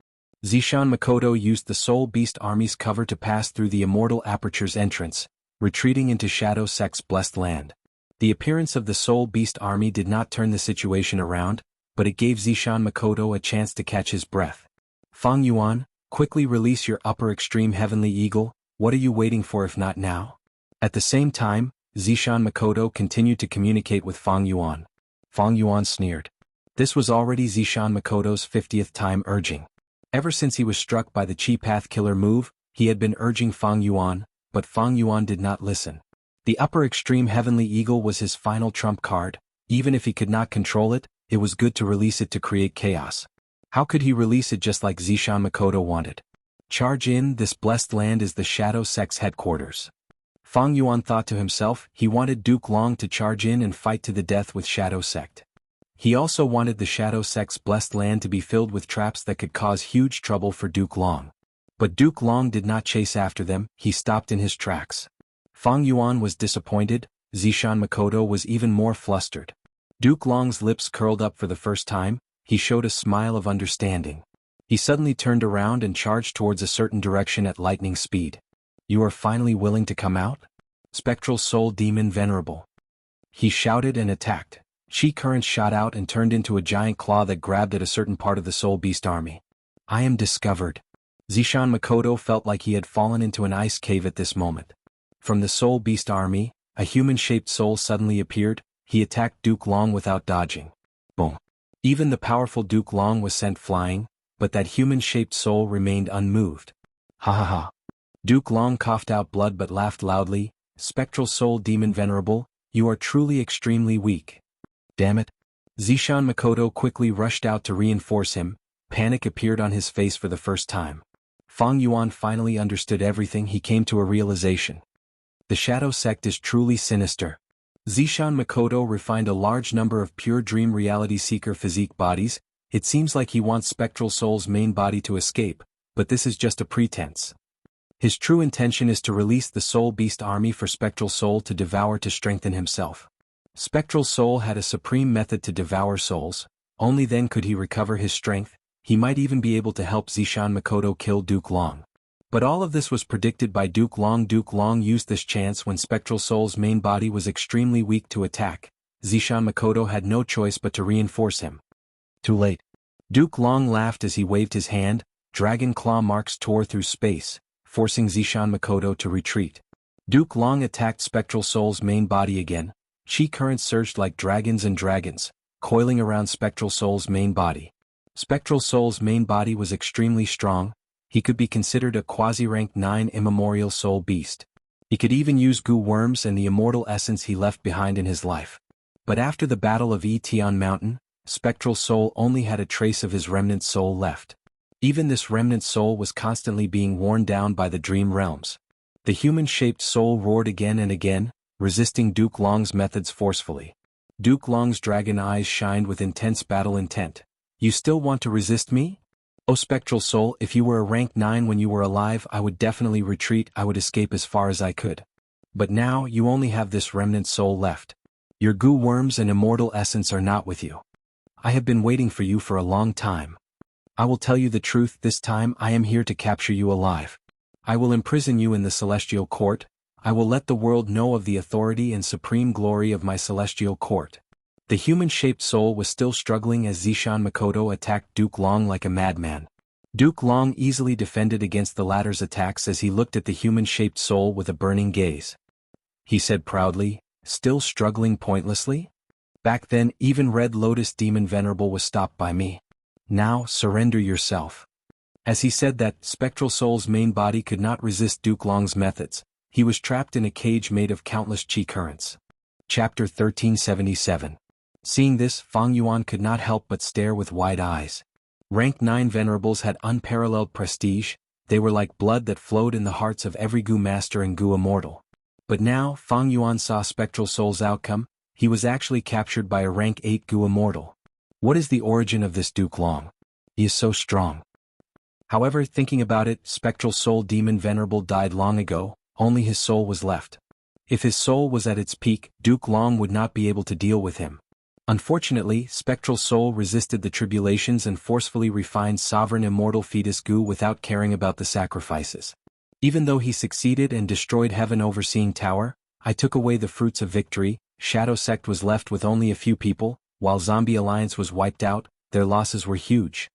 Zishan Makoto used the soul beast army's cover to pass through the Immortal Aperture's entrance, retreating into Shadow Sect's blessed land. The appearance of the soul beast army did not turn the situation around, but it gave Zishan Makoto a chance to catch his breath. Fang Yuan, quickly release your upper extreme heavenly eagle, what are you waiting for if not now? At the same time, Zishan Makoto continued to communicate with Fang Yuan. Fang Yuan sneered. This was already Zishan Makoto's 50th time urging. Ever since he was struck by the Chi Path Killer move, he had been urging Fang Yuan, but Fang Yuan did not listen. The upper extreme heavenly eagle was his final trump card, even if he could not control it, it was good to release it to create chaos. How could he release it just like Zishan Makoto wanted? Charge in, this blessed land is the Shadow Sect's headquarters. Fang Yuan thought to himself, he wanted Duke Long to charge in and fight to the death with Shadow Sect. He also wanted the Shadow Sect's blessed land to be filled with traps that could cause huge trouble for Duke Long. But Duke Long did not chase after them, he stopped in his tracks. Fang Yuan was disappointed, Zishan Makoto was even more flustered. Duke Long's lips curled up for the first time, he showed a smile of understanding. He suddenly turned around and charged towards a certain direction at lightning speed. You are finally willing to come out? Spectral Soul Demon Venerable. He shouted and attacked. Chi currents shot out and turned into a giant claw that grabbed at a certain part of the Soul Beast army. I am discovered. Zishan Makoto felt like he had fallen into an ice cave at this moment. From the Soul Beast army, a human-shaped soul suddenly appeared, he attacked Duke Long without dodging. Boom. Even the powerful Duke Long was sent flying, but that human-shaped soul remained unmoved. Ha ha ha. Duke Long coughed out blood but laughed loudly, Spectral Soul Demon Venerable, you are truly extremely weak. Damn it. Zishan Makoto quickly rushed out to reinforce him, panic appeared on his face for the first time. Fang Yuan finally understood everything, he came to a realization. The Shadow Sect is truly sinister. Zishan Makoto refined a large number of pure dream reality seeker physique bodies, it seems like he wants Spectral Soul's main body to escape, but this is just a pretense. His true intention is to release the Soul Beast army for Spectral Soul to devour to strengthen himself. Spectral Soul had a supreme method to devour souls, only then could he recover his strength, he might even be able to help Zishan Makoto kill Duke Long. But all of this was predicted by Duke Long. Duke Long used this chance when Spectral Soul's main body was extremely weak to attack. Zishan Makoto had no choice but to reinforce him. Too late. Duke Long laughed as he waved his hand, dragon claw marks tore through space, forcing Zishan Makoto to retreat. Duke Long attacked Spectral Soul's main body again, chi currents surged like dragons, coiling around Spectral Soul's main body. Spectral Soul's main body was extremely strong, he could be considered a quasi-rank 9 immemorial soul beast. He could even use goo worms and the immortal essence he left behind in his life. But after the Battle of Tian Mountain, Spectral Soul only had a trace of his remnant soul left. Even this remnant soul was constantly being worn down by the dream realms. The human-shaped soul roared again and again, resisting Duke Long's methods forcefully. Duke Long's dragon eyes shined with intense battle intent. You still want to resist me? Oh Spectral Soul, if you were a rank 9 when you were alive, I would definitely retreat, I would escape as far as I could. But now, you only have this remnant soul left. Your goo worms and immortal essence are not with you. I have been waiting for you for a long time. I will tell you the truth, this time I am here to capture you alive. I will imprison you in the celestial court, I will let the world know of the authority and supreme glory of my celestial court. The human-shaped soul was still struggling as Zishan Makoto attacked Duke Long like a madman. Duke Long easily defended against the latter's attacks as he looked at the human-shaped soul with a burning gaze. He said proudly, still struggling pointlessly? Back then, even Red Lotus Demon Venerable was stopped by me. Now, surrender yourself. As he said that, Spectral Soul's main body could not resist Duke Long's methods. He was trapped in a cage made of countless chi currents. Chapter 1377. Seeing this, Fang Yuan could not help but stare with wide eyes. Rank 9 venerables had unparalleled prestige, they were like blood that flowed in the hearts of every goo master and goo immortal. But now, Fang Yuan saw Spectral Soul's outcome, he was actually captured by a rank 8 goo immortal. What is the origin of this Duke Long? He is so strong. However, thinking about it, Spectral Soul Demon Venerable died long ago, only his soul was left. If his soul was at its peak, Duke Long would not be able to deal with him. Unfortunately, Spectral Soul resisted the tribulations and forcefully refined Sovereign Immortal Fetus Gu without caring about the sacrifices. Even though he succeeded and destroyed Heaven Overseeing Tower, I took away the fruits of victory. Shadow Sect was left with only a few people, while Zombie Alliance was wiped out. Their losses were huge.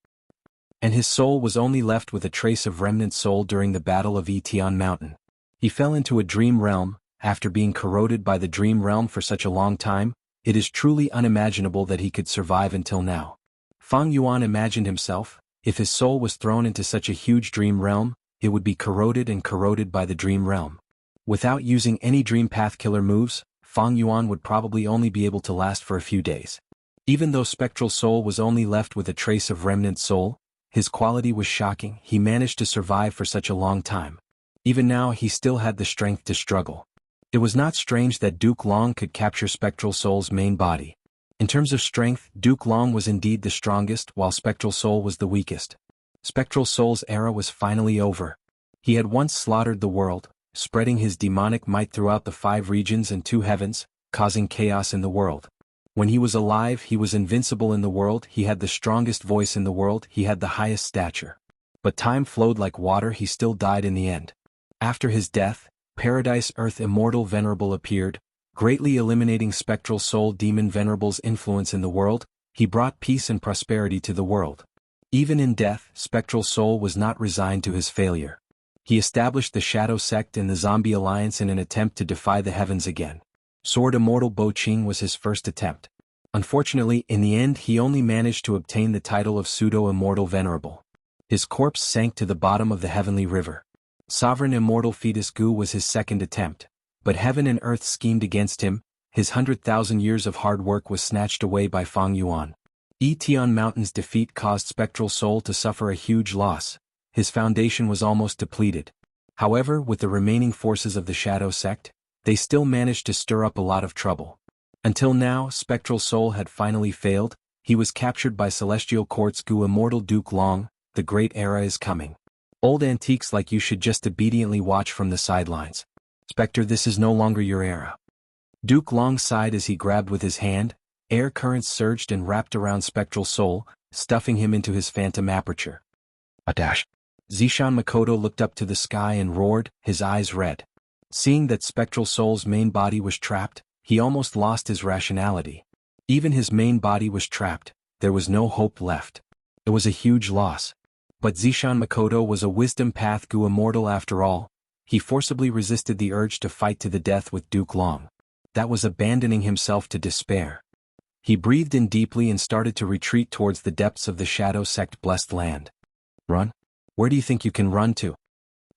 And his soul was only left with a trace of remnant soul during the Battle of Etion Mountain. He fell into a dream realm. After being corroded by the dream realm for such a long time, it is truly unimaginable that he could survive until now. Fang Yuan imagined himself, if his soul was thrown into such a huge dream realm, it would be corroded and corroded by the dream realm. Without using any dream path killer moves, Fang Yuan would probably only be able to last for a few days. Even though Spectral Soul was only left with a trace of remnant soul, his quality was shocking. He managed to survive for such a long time. Even now he still had the strength to struggle. It was not strange that Duke Long could capture Spectral Soul's main body. In terms of strength, Duke Long was indeed the strongest while Spectral Soul was the weakest. Spectral Soul's era was finally over. He had once slaughtered the world, spreading his demonic might throughout the 5 regions and 2 heavens, causing chaos in the world. When he was alive, he was invincible in the world, he had the strongest voice in the world, he had the highest stature. But time flowed like water, he still died in the end. After his death, Paradise Earth Immortal Venerable appeared, greatly eliminating Spectral Soul Demon Venerable's influence in the world. He brought peace and prosperity to the world. Even in death, Spectral Soul was not resigned to his failure. He established the Shadow Sect and the Zombie Alliance in an attempt to defy the heavens again. Sword Immortal Bo Qing was his first attempt. Unfortunately, in the end he only managed to obtain the title of Pseudo-Immortal Venerable. His corpse sank to the bottom of the heavenly river. Sovereign Immortal Fetus Gu was his second attempt, but heaven and earth schemed against him. His 100,000 years of hard work was snatched away by Fang Yuan. Etion Mountain's defeat caused Spectral Soul to suffer a huge loss. His foundation was almost depleted. However, with the remaining forces of the Shadow Sect, they still managed to stir up a lot of trouble. Until now, Spectral Soul had finally failed. He was captured by Celestial Court's Gu Immortal Duke Long. The great era is coming. Old antiques like you should just obediently watch from the sidelines. Spectre, this is no longer your era. Duke Long sighed as he grabbed with his hand. Air currents surged and wrapped around Spectral Soul, stuffing him into his phantom aperture. A dash. Zishan Makoto looked up to the sky and roared, his eyes red. Seeing that Spectral Soul's main body was trapped, he almost lost his rationality. Even his main body was trapped, there was no hope left. It was a huge loss. But Zishan Makoto was a wisdom path Gu Immortal after all. He forcibly resisted the urge to fight to the death with Duke Long. That was abandoning himself to despair. He breathed in deeply and started to retreat towards the depths of the Shadow Sect blessed land. Run? Where do you think you can run to?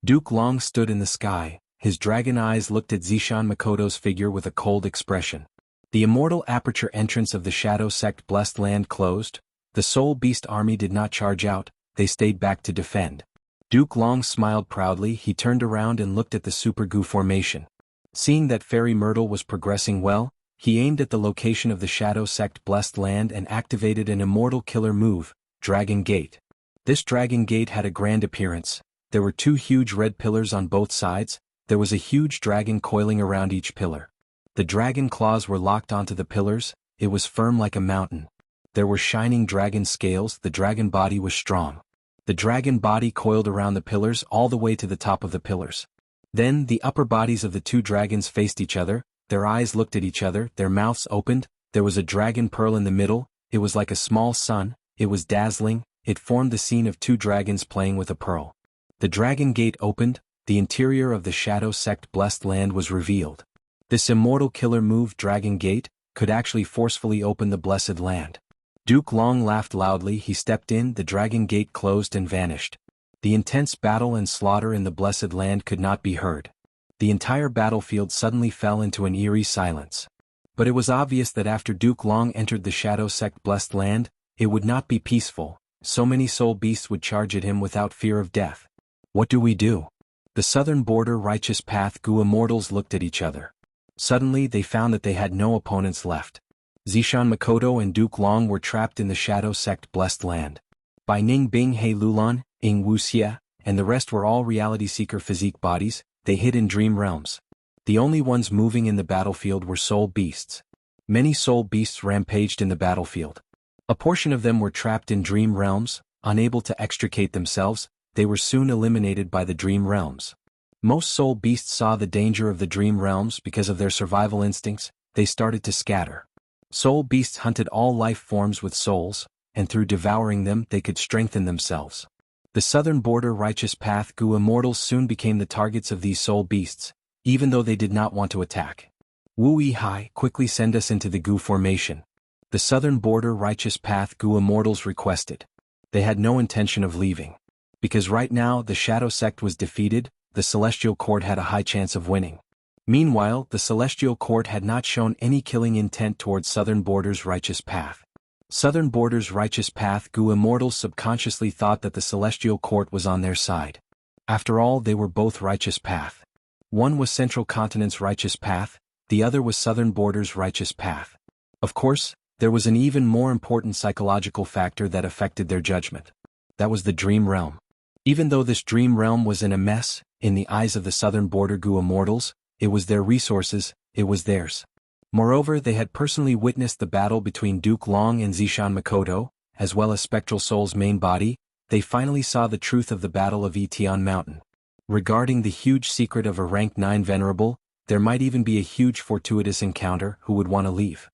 Duke Long stood in the sky. His dragon eyes looked at Zishan Makoto's figure with a cold expression. The immortal aperture entrance of the Shadow Sect blessed land closed. The Soul Beast army did not charge out, they stayed back to defend. Duke Long smiled proudly. He turned around and looked at the Super Gu formation. Seeing that Fairy Myrtle was progressing well, he aimed at the location of the Shadow Sect blessed land and activated an immortal killer move, Dragon Gate. This Dragon Gate had a grand appearance. There were 2 huge red pillars on both sides. There was a huge dragon coiling around each pillar. The dragon claws were locked onto the pillars. It was firm like a mountain. There were shining dragon scales. The dragon body was strong. The dragon body coiled around the pillars all the way to the top of the pillars. Then the upper bodies of the 2 dragons faced each other. Their eyes looked at each other. Their mouths opened. There was a dragon pearl in the middle. It was like a small sun. It was dazzling. It formed the scene of 2 dragons playing with a pearl. The dragon gate opened. The interior of the Shadow Sect blessed land was revealed. This immortal killer move, Dragon Gate, could actually forcefully open the blessed land. Duke Long laughed loudly. He stepped in. The Dragon Gate closed and vanished. The intense battle and slaughter in the blessed land could not be heard. The entire battlefield suddenly fell into an eerie silence. But it was obvious that after Duke Long entered the Shadow Sect blessed land, it would not be peaceful. So many soul beasts would charge at him without fear of death. What do we do? The southern border righteous path Gu Immortals looked at each other. Suddenly they found that they had no opponents left. Zishan Makoto and Duke Long were trapped in the Shadow Sect Blessed Land. Bai Ning Bing He Lulan, Ing Wuxia, and the rest were all reality-seeker physique bodies. They hid in dream realms. The only ones moving in the battlefield were soul beasts. Many soul beasts rampaged in the battlefield. A portion of them were trapped in dream realms, unable to extricate themselves. They were soon eliminated by the dream realms. Most soul beasts saw the danger of the dream realms because of their survival instincts. They started to scatter. Soul beasts hunted all life forms with souls, and through devouring them they could strengthen themselves. The southern border righteous path Gu immortals soon became the targets of these soul beasts, even though they did not want to attack. Wu Yihai, quickly send us into the Gu formation. The southern border righteous path Gu immortals requested. They had no intention of leaving. Because right now the Shadow Sect was defeated, the Celestial Court had a high chance of winning. Meanwhile, the Celestial Court had not shown any killing intent towards southern border's righteous path. Southern border's righteous path Gu immortals subconsciously thought that the Celestial Court was on their side. After all, they were both righteous path. One was Central Continent's righteous path, the other was southern border's righteous path. Of course, there was an even more important psychological factor that affected their judgment. That was the dream realm. Even though this dream realm was in a mess, in the eyes of the southern border Gu immortals, it was their resources, it was theirs. Moreover, they had personally witnessed the battle between Duke Long and Zishan Makoto, as well as Spectral Soul's main body. They finally saw the truth of the Battle of Etian Mountain. Regarding the huge secret of a rank 9 venerable, there might even be a huge fortuitous encounter. Who would want to leave?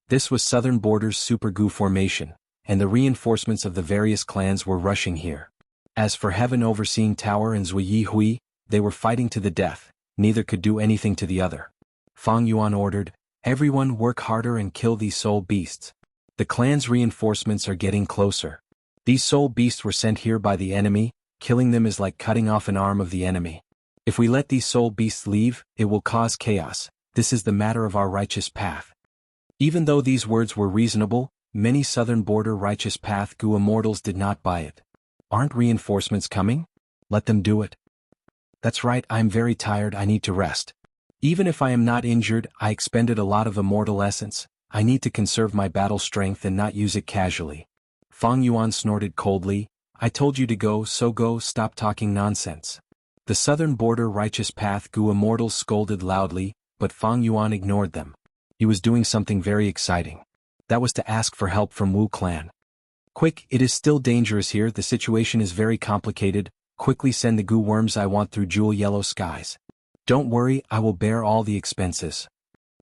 This was southern border's Super Gu formation, and the reinforcements of the various clans were rushing here. As for Heaven Overseeing Tower and Zui Yi Hui, they were fighting to the death. Neither could do anything to the other. Fang Yuan ordered, "Everyone work harder and kill these soul beasts. The clan's reinforcements are getting closer. These soul beasts were sent here by the enemy. Killing them is like cutting off an arm of the enemy. If we let these soul beasts leave, it will cause chaos. This is the matter of our righteous path." Even though these words were reasonable, many southern border righteous path Gu immortals did not buy it. Aren't reinforcements coming? Let them do it. That's right, I'm very tired, I need to rest. Even if I am not injured, I expended a lot of immortal essence. I need to conserve my battle strength and not use it casually. Fang Yuan snorted coldly, "I told you to go, so go, stop talking nonsense." The southern border righteous path Gu immortals scolded loudly, but Fang Yuan ignored them. He was doing something very exciting. That was to ask for help from Wu clan. "Quick, it is still dangerous here, the situation is very complicated. Quickly send the Gu worms I want through jewel yellow skies. Don't worry, I will bear all the expenses.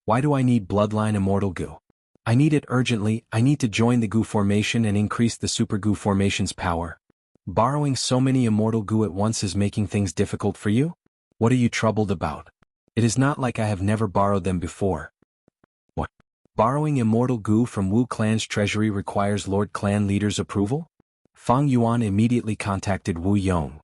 Why do I need bloodline immortal Gu? I need it urgently. I need to join the Gu formation and increase the Super Gu formation's power. Borrowing so many immortal Gu at once is making things difficult for you? What are you troubled about? It is not like I have never borrowed them before." "What? Borrowing immortal Gu from Wu clan's treasury requires Lord clan leader's approval?" Fang Yuan immediately contacted Wu Yong.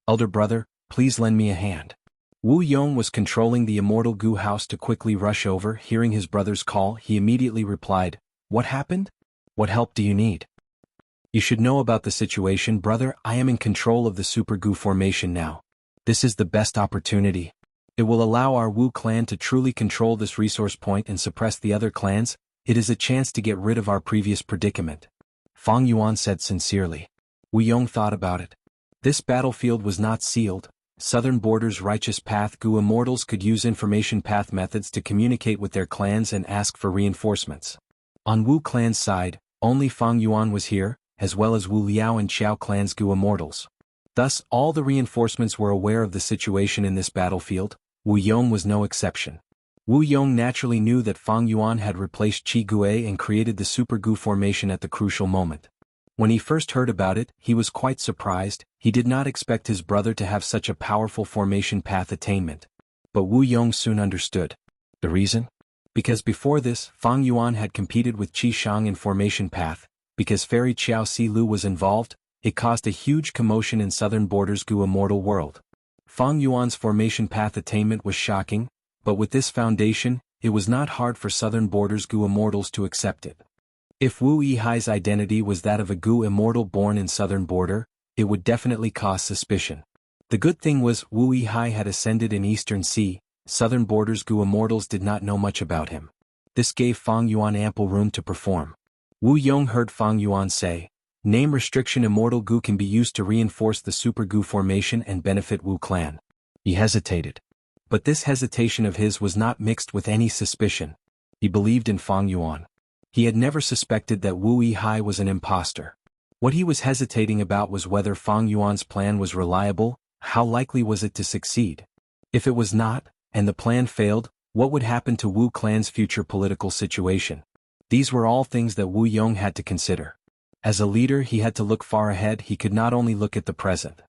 "Elder brother, please lend me a hand." Wu Yong was controlling the immortal Gu house to quickly rush over. Hearing his brother's call, he immediately replied, "What happened? What help do you need?" "You should know about the situation, brother. I am in control of the Super Gu formation now. This is the best opportunity. It will allow our Wu clan to truly control this resource point and suppress the other clans. It is a chance to get rid of our previous predicament." Fang Yuan said sincerely. Wu Yong thought about it. This battlefield was not sealed. Southern border's righteous path Gu immortals could use information path methods to communicate with their clans and ask for reinforcements. On Wu clan's side, only Fang Yuan was here, as well as Wu Liao and Qiao clan's Gu immortals. Thus, all the reinforcements were aware of the situation in this battlefield. Wu Yong was no exception. Wu Yong naturally knew that Fang Yuan had replaced Qi Gue and created the Super Gu formation at the crucial moment. When he first heard about it, he was quite surprised. He did not expect his brother to have such a powerful formation path attainment. But Wu Yong soon understood. The reason? Because before this, Fang Yuan had competed with Qi Shang in formation path. Because Fairy Qiao Si Lu was involved, it caused a huge commotion in southern border's Gu immortal world. Fang Yuan's formation path attainment was shocking, but with this foundation, it was not hard for southern border's Gu immortals to accept it. If Wu Yihai's identity was that of a Gu immortal born in southern border, it would definitely cause suspicion. The good thing was Wu Yihai had ascended in Eastern Sea. Southern border's Gu immortals did not know much about him. This gave Fang Yuan ample room to perform. Wu Yong heard Fang Yuan say, "Name restriction Immortal Gu can be used to reinforce the Super Gu formation and benefit Wu clan." He hesitated. But this hesitation of his was not mixed with any suspicion. He believed in Fang Yuan. He had never suspected that Wu Yihai was an impostor. What he was hesitating about was whether Fang Yuan's plan was reliable, how likely was it to succeed. If it was not, and the plan failed, what would happen to Wu clan's future political situation? These were all things that Wu Yong had to consider. As a leader he had to look far ahead, he could not only look at the present.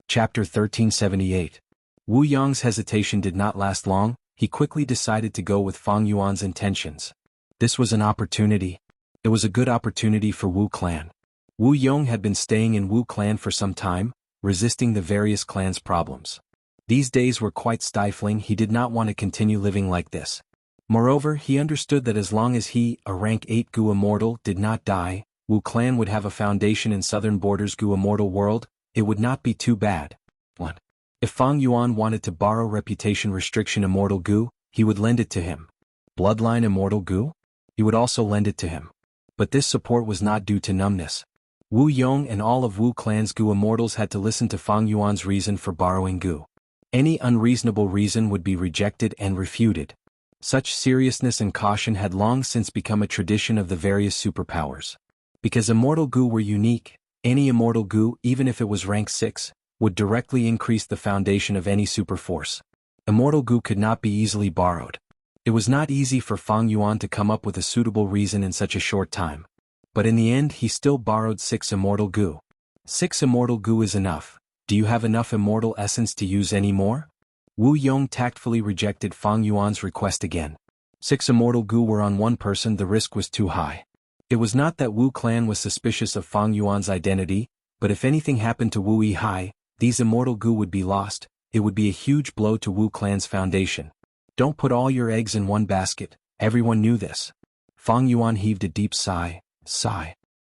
Chapter 1378. Wu Yong's hesitation did not last long, he quickly decided to go with Fang Yuan's intentions. This was an opportunity. It was a good opportunity for Wu clan. Wu Yong had been staying in Wu clan for some time, resisting the various clans' problems. These days were quite stifling, he did not want to continue living like this. Moreover, he understood that as long as he, a rank 8 Gu Immortal, did not die, Wu clan would have a foundation in southern borders Gu Immortal world, it would not be too bad. 1. If Fang Yuan wanted to borrow reputation restriction Immortal Gu, he would lend it to him. Bloodline Immortal Gu? He would also lend it to him. But this support was not due to numbness. Wu Yong and all of Wu clan's Gu Immortals had to listen to Fang Yuan's reason for borrowing Gu. Any unreasonable reason would be rejected and refuted. Such seriousness and caution had long since become a tradition of the various superpowers. Because Immortal Gu were unique, any Immortal Gu, even if it was rank 6, would directly increase the foundation of any superforce. Immortal Gu could not be easily borrowed. It was not easy for Fang Yuan to come up with a suitable reason in such a short time. But in the end he still borrowed 6 Immortal Gu. 6 Immortal Gu is enough. Do you have enough Immortal Essence to use any more? Wu Yong tactfully rejected Fang Yuan's request again. 6 Immortal Gu were on one person, the risk was too high. It was not that Wu clan was suspicious of Fang Yuan's identity, but if anything happened to Wu Yihai, these Immortal Gu would be lost, it would be a huge blow to Wu clan's foundation. Don't put all your eggs in one basket, everyone knew this. Fang Yuan heaved a deep sigh.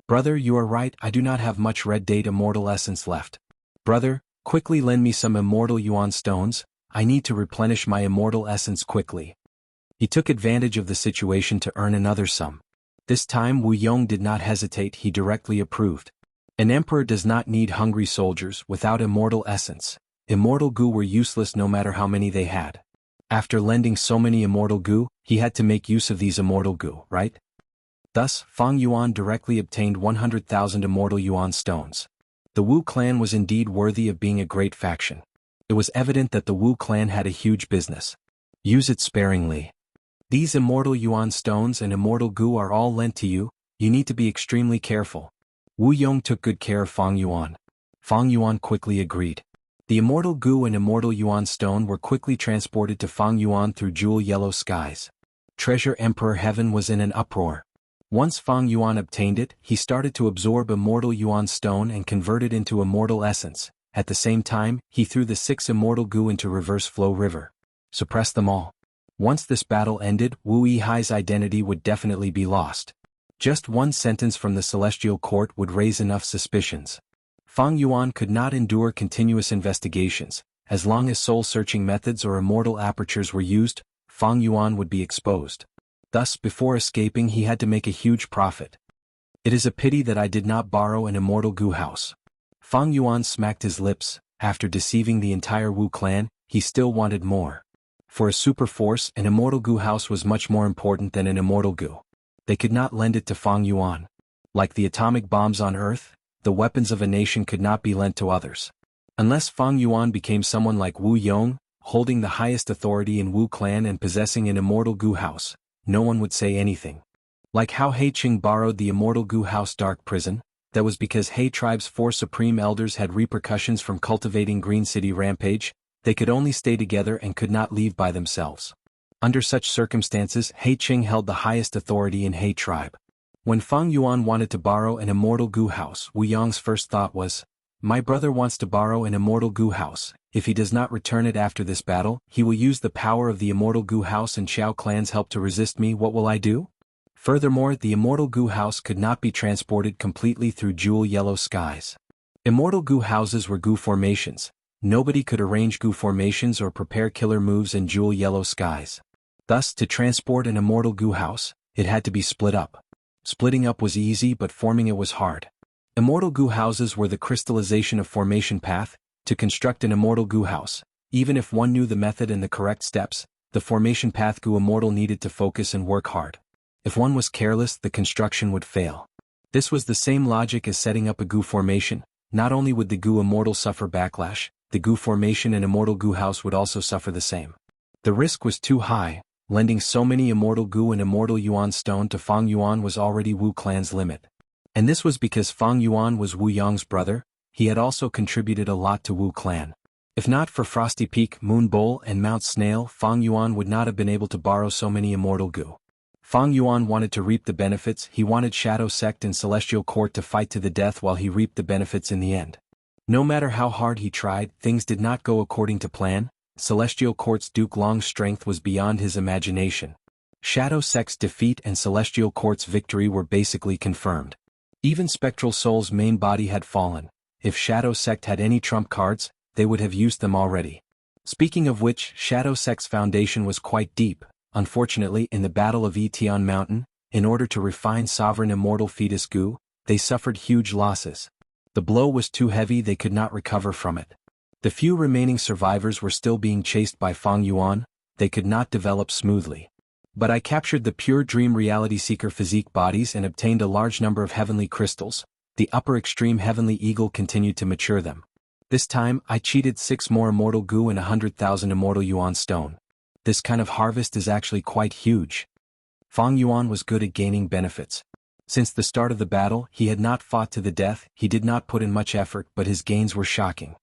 Brother, you are right, I do not have much red date Immortal Essence left. Brother, quickly lend me some Immortal Yuan stones, I need to replenish my Immortal Essence quickly. He took advantage of the situation to earn another sum. This time Wu Yong did not hesitate, he directly approved. An emperor does not need hungry soldiers without Immortal Essence. Immortal Gu were useless no matter how many they had. After lending so many Immortal Gu, he had to make use of these Immortal Gu, right? Thus, Fang Yuan directly obtained 100,000 Immortal Yuan stones. The Wu clan was indeed worthy of being a great faction. It was evident that the Wu clan had a huge business. Use it sparingly. These Immortal Yuan stones and Immortal Gu are all lent to you, you need to be extremely careful. Wu Yong took good care of Fang Yuan. Fang Yuan quickly agreed. The Immortal Gu and Immortal Yuan stone were quickly transported to Fang Yuan through jewel yellow skies. Treasure Emperor Heaven was in an uproar. Once Fang Yuan obtained it, he started to absorb Immortal Yuan stone and convert it into Immortal Essence. At the same time, he threw the 6 Immortal Gu into Reverse Flow River. Suppress them all. Once this battle ended, Wu Yihai's identity would definitely be lost. Just one sentence from the Celestial Court would raise enough suspicions. Fang Yuan could not endure continuous investigations. As long as soul-searching methods or immortal apertures were used, Fang Yuan would be exposed. Thus, before escaping he had to make a huge profit. It is a pity that I did not borrow an Immortal Gu house. Fang Yuan smacked his lips. After deceiving the entire Wu clan, he still wanted more. For a super force, an Immortal Gu house was much more important than an Immortal Gu. They could not lend it to Fang Yuan. Like the atomic bombs on Earth, the weapons of a nation could not be lent to others. Unless Fang Yuan became someone like Wu Yong, holding the highest authority in Wu clan and possessing an Immortal Gu house, no one would say anything. Like how He Qing borrowed the Immortal Gu house Dark Prison, that was because He tribe's 4 supreme elders had repercussions from cultivating Green City Rampage, they could only stay together and could not leave by themselves. Under such circumstances, He Qing held the highest authority in He tribe. When Fang Yuan wanted to borrow an Immortal Gu house, Wu Yong's first thought was, my brother wants to borrow an Immortal Gu house. If he does not return it after this battle, he will use the power of the Immortal Gu house and Xiao clan's help to resist me. What will I do? Furthermore, the Immortal Gu house could not be transported completely through jewel yellow skies. Immortal Gu houses were Gu formations. Nobody could arrange Gu formations or prepare killer moves in jewel yellow skies. Thus, to transport an immortal goo house, it had to be split up. Splitting up was easy, but forming it was hard. Immortal goo houses were the crystallization of formation path. To construct an immortal goo house, even if one knew the method and the correct steps, the formation path goo immortal needed to focus and work hard. If one was careless, the construction would fail. This was the same logic as setting up a goo formation. Not only would the goo immortal suffer backlash, the goo formation and immortal goo house would also suffer the same. The risk was too high. Lending so many immortal goo and immortal yuan stone to Fang Yuan was already Wu clan's limit. And this was because Fang Yuan was Wu Yang's brother. He had also contributed a lot to Wu clan. If not for Frosty Peak, Moon Bowl, and Mount Snail, Fang Yuan would not have been able to borrow so many immortal goo. Fang Yuan wanted to reap the benefits. He wanted Shadow Sect and Celestial Court to fight to the death while he reaped the benefits in the end. No matter how hard he tried, things did not go according to plan. Celestial Court's Duke Long's strength was beyond his imagination. Shadow Sect's defeat and Celestial Court's victory were basically confirmed. Even Spectral Soul's main body had fallen. If Shadow Sect had any trump cards, they would have used them already. Speaking of which, Shadow Sect's foundation was quite deep. Unfortunately, in the Battle of Etian Mountain, in order to refine Sovereign Immortal Fetus Goo, they suffered huge losses. The blow was too heavy, they could not recover from it. The few remaining survivors were still being chased by Fang Yuan. They could not develop smoothly. But I captured the pure dream reality seeker physique bodies and obtained a large number of heavenly crystals. The upper extreme heavenly eagle continued to mature them. This time, I cheated 6 more immortal goo and 100,000 immortal yuan stone. This kind of harvest is actually quite huge. Fang Yuan was good at gaining benefits. Since the start of the battle, he had not fought to the death. He did not put in much effort, but his gains were shocking.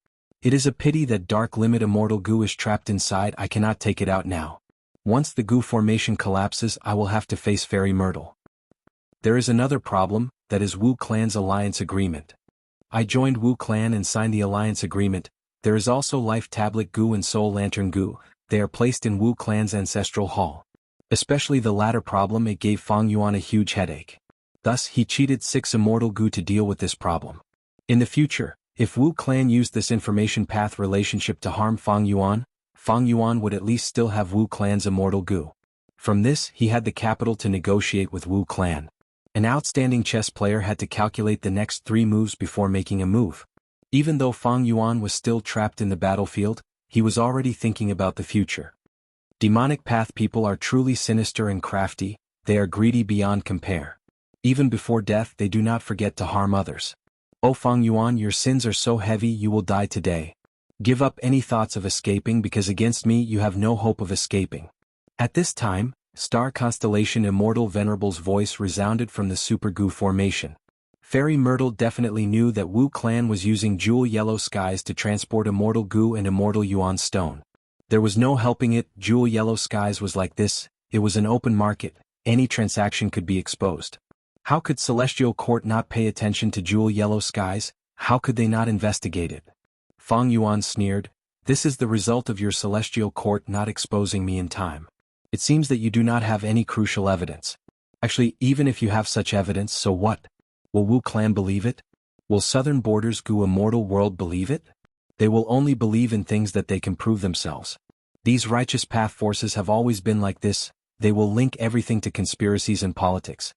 It is a pity that Dark Limit immortal goo is trapped inside. I cannot take it out now. Once the goo formation collapses, I will have to face Fairy Myrtle. There is another problem, that is Wu clan's alliance agreement. I joined Wu clan and signed the alliance agreement. There is also Life Tablet goo and Soul Lantern goo. They are placed in Wu clan's ancestral hall. Especially the latter problem, it gave Fang Yuan a huge headache. Thus, he cheated 6 immortal goo to deal with this problem. In the future, if Wu clan used this information path relationship to harm Fang Yuan would at least still have Wu clan's immortal goo. From this, he had the capital to negotiate with Wu clan. An outstanding chess player had to calculate the next 3 moves before making a move. Even though Fang Yuan was still trapped in the battlefield, he was already thinking about the future. Demonic path people are truly sinister and crafty. They are greedy beyond compare. Even before death, they do not forget to harm others. O Fang Yuan, your sins are so heavy you will die today. Give up any thoughts of escaping, because against me you have no hope of escaping. At this time, Star Constellation Immortal Venerable's voice resounded from the Super Goo formation. Fairy Myrtle definitely knew that Wu clan was using Jewel Yellow Skies to transport Immortal Goo and Immortal Yuan Stone. There was no helping it. Jewel Yellow Skies was like this. It was an open market. Any transaction could be exposed. How could Celestial Court not pay attention to Jewel Yellow Skies? How could they not investigate it? Fang Yuan sneered. This is the result of your Celestial Court not exposing me in time. It seems that you do not have any crucial evidence. Actually, even if you have such evidence, so what? Will Wu clan believe it? Will Southern Borders Goo Immortal World believe it? They will only believe in things that they can prove themselves. These righteous path forces have always been like this. They will link everything to conspiracies and politics.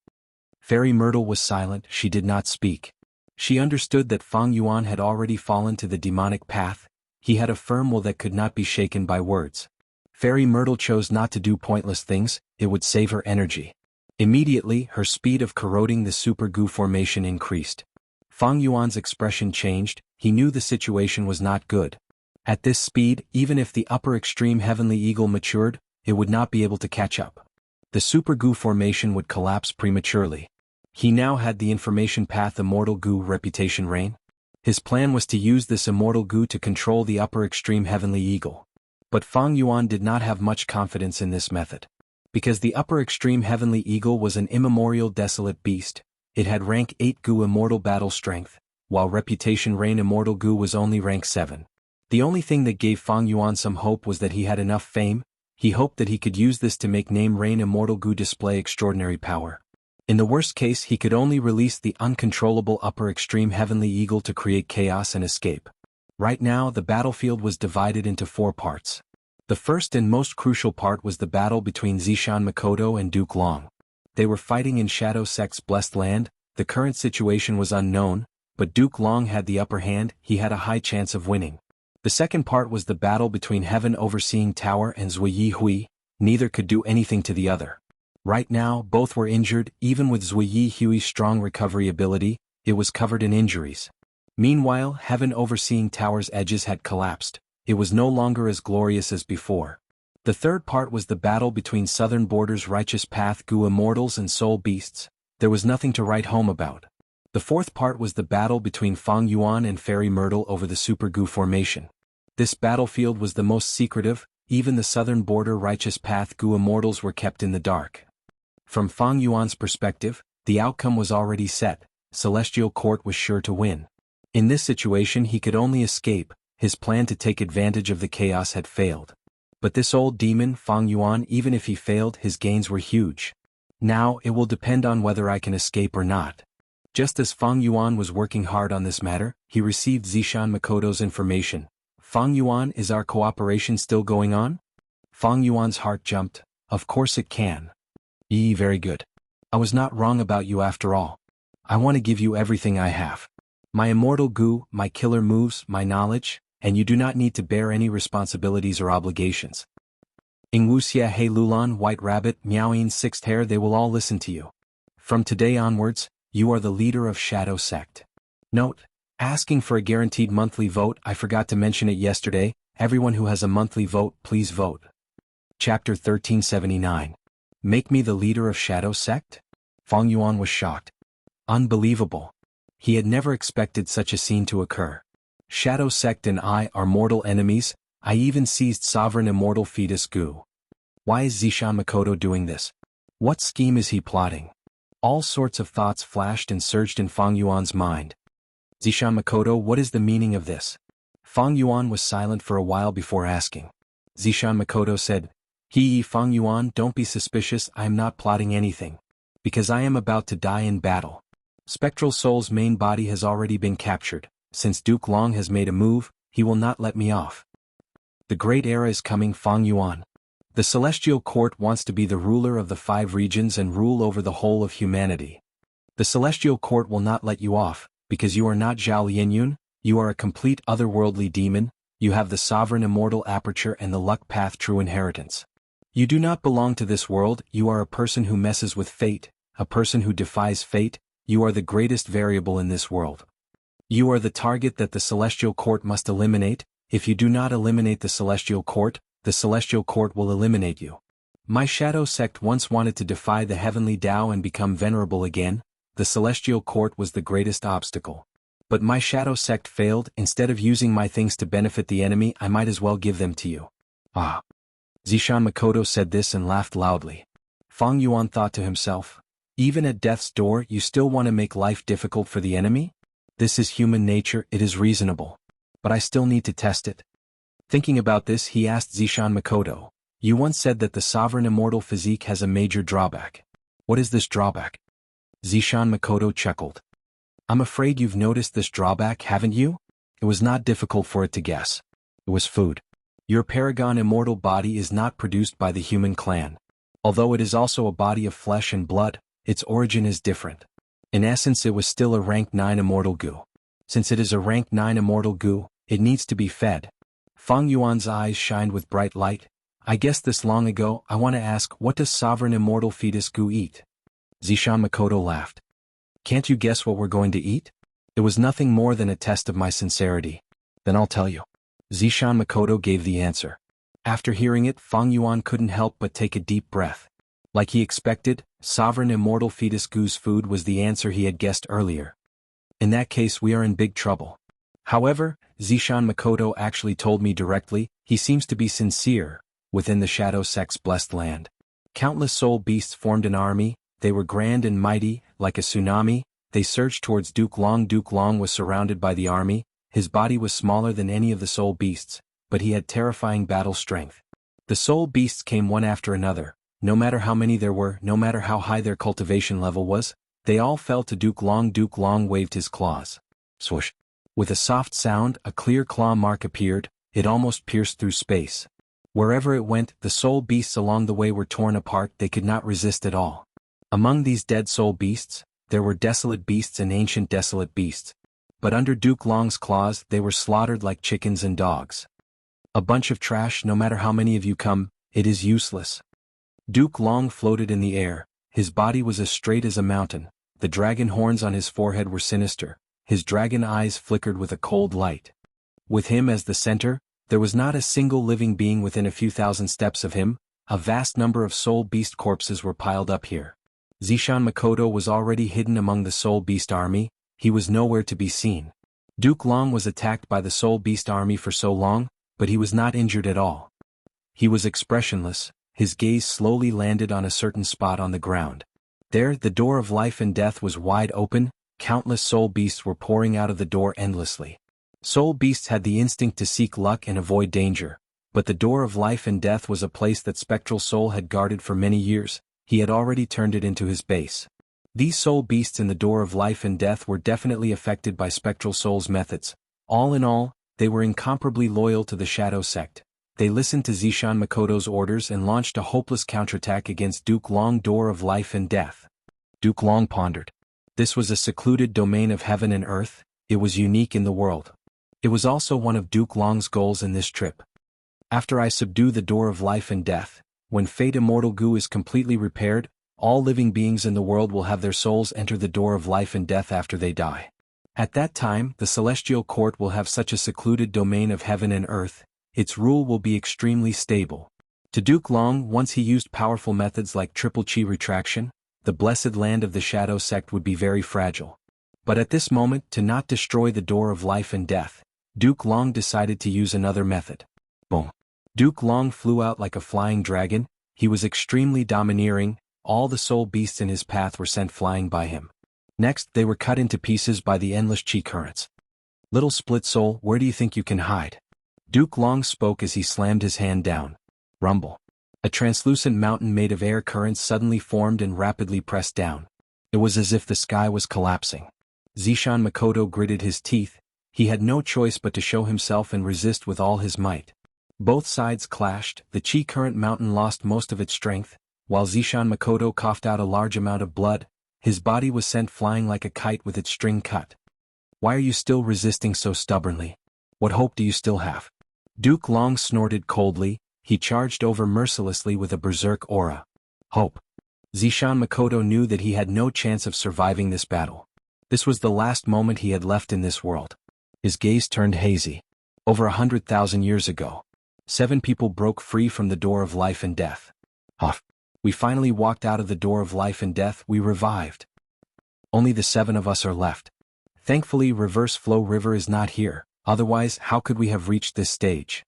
Fairy Myrtle was silent. She did not speak. She understood that Fang Yuan had already fallen to the demonic path. He had a firm will that could not be shaken by words. Fairy Myrtle chose not to do pointless things. It would save her energy. Immediately, her speed of corroding the Super Goo formation increased. Fang Yuan's expression changed. He knew the situation was not good. At this speed, even if the upper extreme Heavenly Eagle matured, it would not be able to catch up. The Super Goo formation would collapse prematurely. He now had the information path Immortal Goo reputation reign. His plan was to use this Immortal Goo to control the upper extreme Heavenly Eagle. But Fang Yuan did not have much confidence in this method. Because the upper extreme Heavenly Eagle was an immemorial desolate beast, it had rank 8 Goo Immortal Battle Strength, while Reputation Reign Immortal Goo was only rank 7. The only thing that gave Fang Yuan some hope was that he had enough fame. He hoped that he could use this to make name Reign Immortal Goo display extraordinary power. In the worst case, he could only release the uncontrollable upper extreme Heavenly Eagle to create chaos and escape. Right now, the battlefield was divided into 4 parts. The first and most crucial part was the battle between Zishan Makoto and Duke Long. They were fighting in Shadow Sect's blessed land. The current situation was unknown, but Duke Long had the upper hand. He had a high chance of winning. The second part was the battle between Heaven Overseeing Tower and Zui Yi Hui. Neither could do anything to the other. Right now, both were injured. Even with Zui Yi Hui's strong recovery ability, it was covered in injuries. Meanwhile, Heaven Overseeing Tower's edges had collapsed. It was no longer as glorious as before. The third part was the battle between Southern Border's Righteous Path Gu Immortals and Soul Beasts. There was nothing to write home about. The fourth part was the battle between Fang Yuan and Fairy Myrtle over the Super Gu formation. This battlefield was the most secretive. Even the Southern Border Righteous Path Gu Immortals were kept in the dark. From Fang Yuan's perspective, the outcome was already set. Celestial Court was sure to win. In this situation he could only escape. His plan to take advantage of the chaos had failed. But this old demon, Fang Yuan, even if he failed, his gains were huge. Now, it will depend on whether I can escape or not. Just as Fang Yuan was working hard on this matter, he received Zishan Makoto's information. Fang Yuan, is our cooperation still going on? Fang Yuan's heart jumped. Of course it can. Very good. I was not wrong about you after all. I want to give you everything I have. My immortal Gu, my killer moves, my knowledge, and you do not need to bear any responsibilities or obligations. Wuxia, He Lulan, White Rabbit, Miaoyin, Sixth Hair, they will all listen to you. From today onwards, you are the leader of Shadow Sect. Note: asking for a guaranteed monthly vote. I forgot to mention it yesterday. Everyone who has a monthly vote, please vote. Chapter 1379. Make me the leader of Shadow Sect? Fang Yuan was shocked. Unbelievable. He had never expected such a scene to occur. Shadow Sect and I are mortal enemies. I even seized Sovereign Immortal Fetus Gu. Why is Zishan Makoto doing this? What scheme is he plotting? All sorts of thoughts flashed and surged in Fang Yuan's mind. Zishan Makoto, what is the meaning of this? Fang Yuan was silent for a while before asking. Zishan Makoto said, Fang Yuan, don't be suspicious. I am not plotting anything. Because I am about to die in battle. Spectral Soul's main body has already been captured. Since Duke Long has made a move, he will not let me off. The great era is coming, Fang Yuan. The Celestial Court wants to be the ruler of the 5 regions and rule over the whole of humanity. The Celestial Court will not let you off, because you are not Zhao Lianyun, you are a complete otherworldly demon, you have the Sovereign Immortal Aperture and the Luck Path True Inheritance. You do not belong to this world. You are a person who messes with fate, a person who defies fate. You are the greatest variable in this world. You are the target that the Celestial Court must eliminate. If you do not eliminate the Celestial Court will eliminate you. My Shadow Sect once wanted to defy the Heavenly Tao and become venerable again. The Celestial Court was the greatest obstacle. But my Shadow Sect failed. Instead of using my things to benefit the enemy, I might as well give them to you. Ah. Zishan Makoto said this and laughed loudly. Fang Yuan thought to himself, even at death's door you still want to make life difficult for the enemy? This is human nature, it is reasonable. But I still need to test it. Thinking about this, he asked Zishan Makoto, you once said that the Sovereign Immortal Physique has a major drawback. What is this drawback? Zishan Makoto chuckled. I'm afraid you've noticed this drawback, haven't you? It was not difficult for it to guess. It was food. Your Paragon Immortal body is not produced by the human clan. Although it is also a body of flesh and blood, its origin is different. In essence, it was still a rank 9 Immortal Gu. Since it is a rank 9 Immortal Gu, it needs to be fed. Fang Yuan's eyes shined with bright light. I guessed this long ago. I want to ask, what does Sovereign Immortal Fetus Gu eat? Zishan Makoto laughed. Can't you guess what we're going to eat? It was nothing more than a test of my sincerity. Then I'll tell you. Zishan Makoto gave the answer. After hearing it, Fang Yuan couldn't help but take a deep breath. Like he expected, Sovereign Immortal Fetus Gu's food was the answer he had guessed earlier. In that case, we are in big trouble. However, Zishan Makoto actually told me directly, he seems to be sincere. Within the Shadow Sect's blessed land, countless soul beasts formed an army. They were grand and mighty, like a tsunami. They surged towards Duke Long. Duke Long was surrounded by the army. His body was smaller than any of the soul beasts, but he had terrifying battle strength. The soul beasts came one after another. No matter how many there were, no matter how high their cultivation level was, they all fell to Duke Long. Duke Long waved his claws. Swoosh. With a soft sound, a clear claw mark appeared. It almost pierced through space. Wherever it went, the soul beasts along the way were torn apart. They could not resist at all. Among these dead soul beasts, there were desolate beasts and ancient desolate beasts. But under Duke Long's claws, they were slaughtered like chickens and dogs. A bunch of trash. No matter how many of you come, it is useless. Duke Long floated in the air. His body was as straight as a mountain. The dragon horns on his forehead were sinister. His dragon eyes flickered with a cold light. With him as the center, there was not a single living being within a few thousand steps of him. A vast number of soul beast corpses were piled up here. Zishan Makoto was already hidden among the soul beast army. He was nowhere to be seen. Duke Long was attacked by the soul beast army for so long, but he was not injured at all. He was expressionless. His gaze slowly landed on a certain spot on the ground. There, the door of life and death was wide open. Countless soul beasts were pouring out of the door endlessly. Soul beasts had the instinct to seek luck and avoid danger, but the door of life and death was a place that Spectral Soul had guarded for many years. He had already turned it into his base. These soul beasts in the door of life and death were definitely affected by Spectral Soul's methods. All in all, they were incomparably loyal to the Shadow Sect. They listened to Zishan Makoto's orders and launched a hopeless counterattack against Duke Long door of life and death. Duke Long pondered. This was a secluded domain of heaven and earth. It was unique in the world. It was also one of Duke Long's goals in this trip. After I subdue the door of life and death, when Fate Immortal Gu is completely repaired, all living beings in the world will have their souls enter the door of life and death after they die. At that time, the Celestial Court will have such a secluded domain of heaven and earth. Its rule will be extremely stable. To Duke Long, once he used powerful methods like triple chi retraction, the blessed land of the Shadow Sect would be very fragile. But at this moment, to not destroy the door of life and death, Duke Long decided to use another method. Boom. Duke Long flew out like a flying dragon. He was extremely domineering. All the soul beasts in his path were sent flying by him. Next, they were cut into pieces by the endless chi currents. Little split soul, where do you think you can hide? Duke Long spoke as he slammed his hand down. Rumble. A translucent mountain made of air currents suddenly formed and rapidly pressed down. It was as if the sky was collapsing. Zishan Makoto gritted his teeth. He had no choice but to show himself and resist with all his might. Both sides clashed. The chi current mountain lost most of its strength, while Zishan Makoto coughed out a large amount of blood. His body was sent flying like a kite with its string cut. Why are you still resisting so stubbornly? What hope do you still have? Duke Long snorted coldly. He charged over mercilessly with a berserk aura. Hope. Zishan Makoto knew that he had no chance of surviving this battle. This was the last moment he had left in this world. His gaze turned hazy. Over 100,000 years ago, 7 people broke free from the door of life and death. Huff. We finally walked out of the door of life and death. We revived. Only the 7 of us are left. Thankfully, Reverse Flow River is not here. Otherwise, how could we have reached this stage?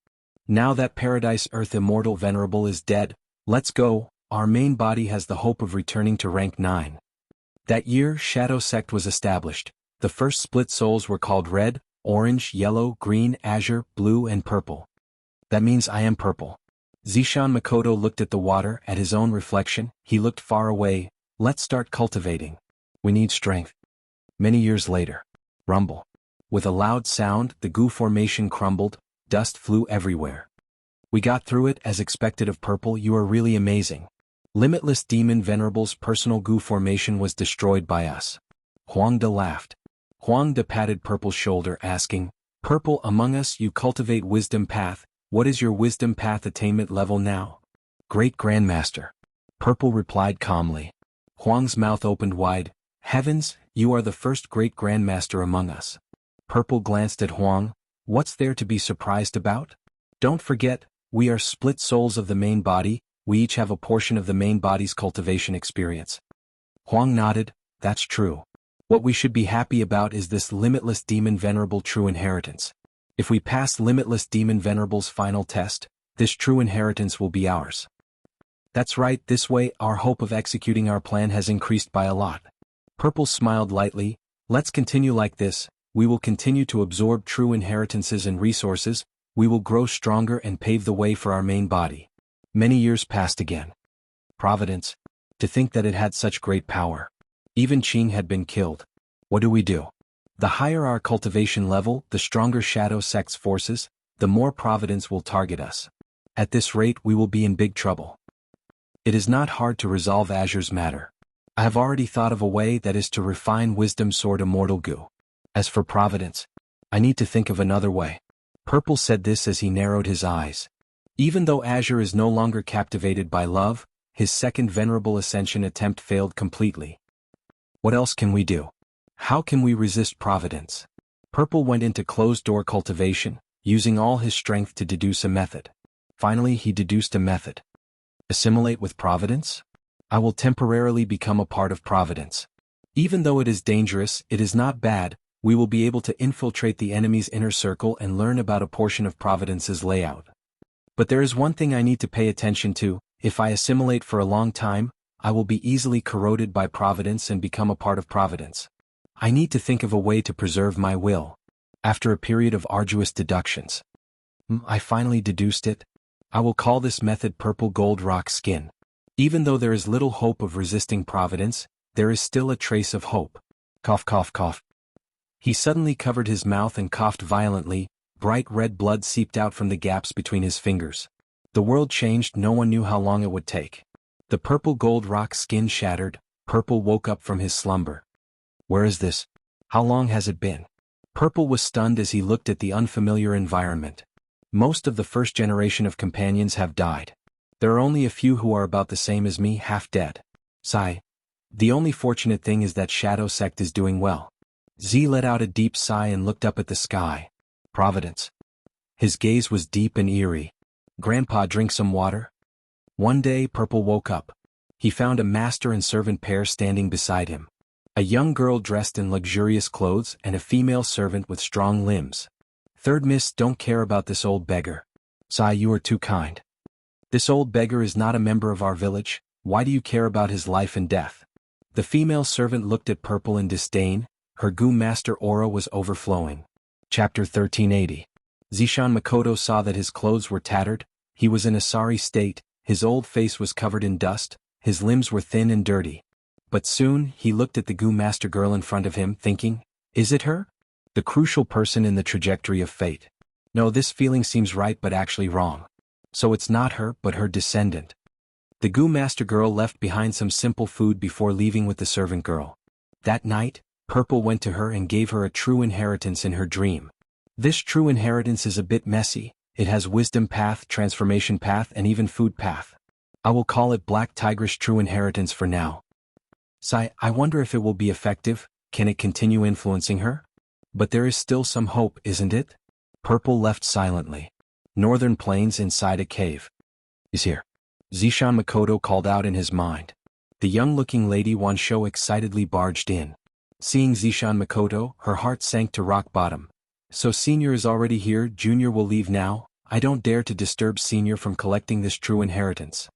Now that Paradise Earth Immortal Venerable is dead, let's go. Our main body has the hope of returning to rank 9. That year, Shadow Sect was established. The first split souls were called Red, Orange, Yellow, Green, Azure, Blue and Purple. That means I am purple. Zishan Makoto looked at the water, at his own reflection. He looked far away. Let's start cultivating. We need strength. Many years later. Rumble. With a loud sound, the Gu formation crumbled. Dust flew everywhere. We got through it as expected of Purple. You are really amazing. Limitless Demon Venerable's personal Gu formation was destroyed by us. Huangda laughed. Huangda patted Purple's shoulder asking, Purple, among us you cultivate wisdom path. What is your wisdom path attainment level now? Great Grandmaster. Purple replied calmly. Huang's mouth opened wide. Heavens, you are the first Great Grandmaster among us. Purple glanced at Huang. What's there to be surprised about? Don't forget, we are split souls of the main body. We each have a portion of the main body's cultivation experience. Huang nodded. That's true. What we should be happy about is this Limitless Demon Venerable true inheritance. If we pass Limitless Demon Venerable's final test, this true inheritance will be ours. That's right, this way our hope of executing our plan has increased by a lot. Purple smiled lightly. Let's continue like this. We will continue to absorb true inheritances and resources. We will grow stronger and pave the way for our main body. Many years passed again. Providence. To think that it had such great power. Even Qing had been killed. What do we do? The higher our cultivation level, the stronger Shadow Sect's forces, the more Providence will target us. At this rate we will be in big trouble. It is not hard to resolve Azure's matter. I have already thought of a way, that is to refine Wisdom Sword Immortal Gu. As for Providence, I need to think of another way. Purple said this as he narrowed his eyes. Even though Azure is no longer captivated by love, his second venerable ascension attempt failed completely. What else can we do? How can we resist Providence? Purple went into closed-door cultivation, using all his strength to deduce a method. Finally he deduced a method. Assimilate with Providence? I will temporarily become a part of Providence. Even though it is dangerous, it is not bad. We will be able to infiltrate the enemy's inner circle and learn about a portion of Providence's layout. But there is one thing I need to pay attention to. If I assimilate for a long time, I will be easily corroded by Providence and become a part of Providence. I need to think of a way to preserve my will. After a period of arduous deductions, I finally deduced it. I will call this method Purple Gold Rock Skin. Even though there is little hope of resisting Providence, there is still a trace of hope. Cough, cough, cough. He suddenly covered his mouth and coughed violently. Bright red blood seeped out from the gaps between his fingers. The world changed. No one knew how long it would take. The purple gold rock skin shattered. Purple woke up from his slumber. Where is this? How long has it been? Purple was stunned as he looked at the unfamiliar environment. Most of the first generation of companions have died. There are only a few who are about the same as me, half dead. Sigh. The only fortunate thing is that Shadow Sect is doing well. Z let out a deep sigh and looked up at the sky. Providence. His gaze was deep and eerie. Grandpa, drink some water? One day Purple woke up. He found a master and servant pair standing beside him. A young girl dressed in luxurious clothes and a female servant with strong limbs. Third Miss, don't care about this old beggar. Sigh, you are too kind. This old beggar is not a member of our village. Why do you care about his life and death? The female servant looked at Purple in disdain. Her Gu Master aura was overflowing. Chapter 1380. Zishan Makoto saw that his clothes were tattered. He was in a sorry state. His old face was covered in dust. His limbs were thin and dirty. But soon, he looked at the Gu Master girl in front of him, thinking, is it her? The crucial person in the trajectory of fate. No, this feeling seems right but actually wrong. So it's not her, but her descendant. The Gu Master girl left behind some simple food before leaving with the servant girl. That night, Purple went to her and gave her a true inheritance in her dream. This true inheritance is a bit messy. It has wisdom path, transformation path, and even food path. I will call it Black Tigress True Inheritance for now. Sigh, I wonder if it will be effective. Can it continue influencing her? But there is still some hope, isn't it? Purple left silently. Northern Plains inside a cave. Is here. Zishan Makoto called out in his mind. The young-looking lady Wansho excitedly barged in. Seeing Zishan Makoto, her heart sank to rock bottom. So Senior is already here, Junior will leave now? I don't dare to disturb Senior from collecting this true inheritance.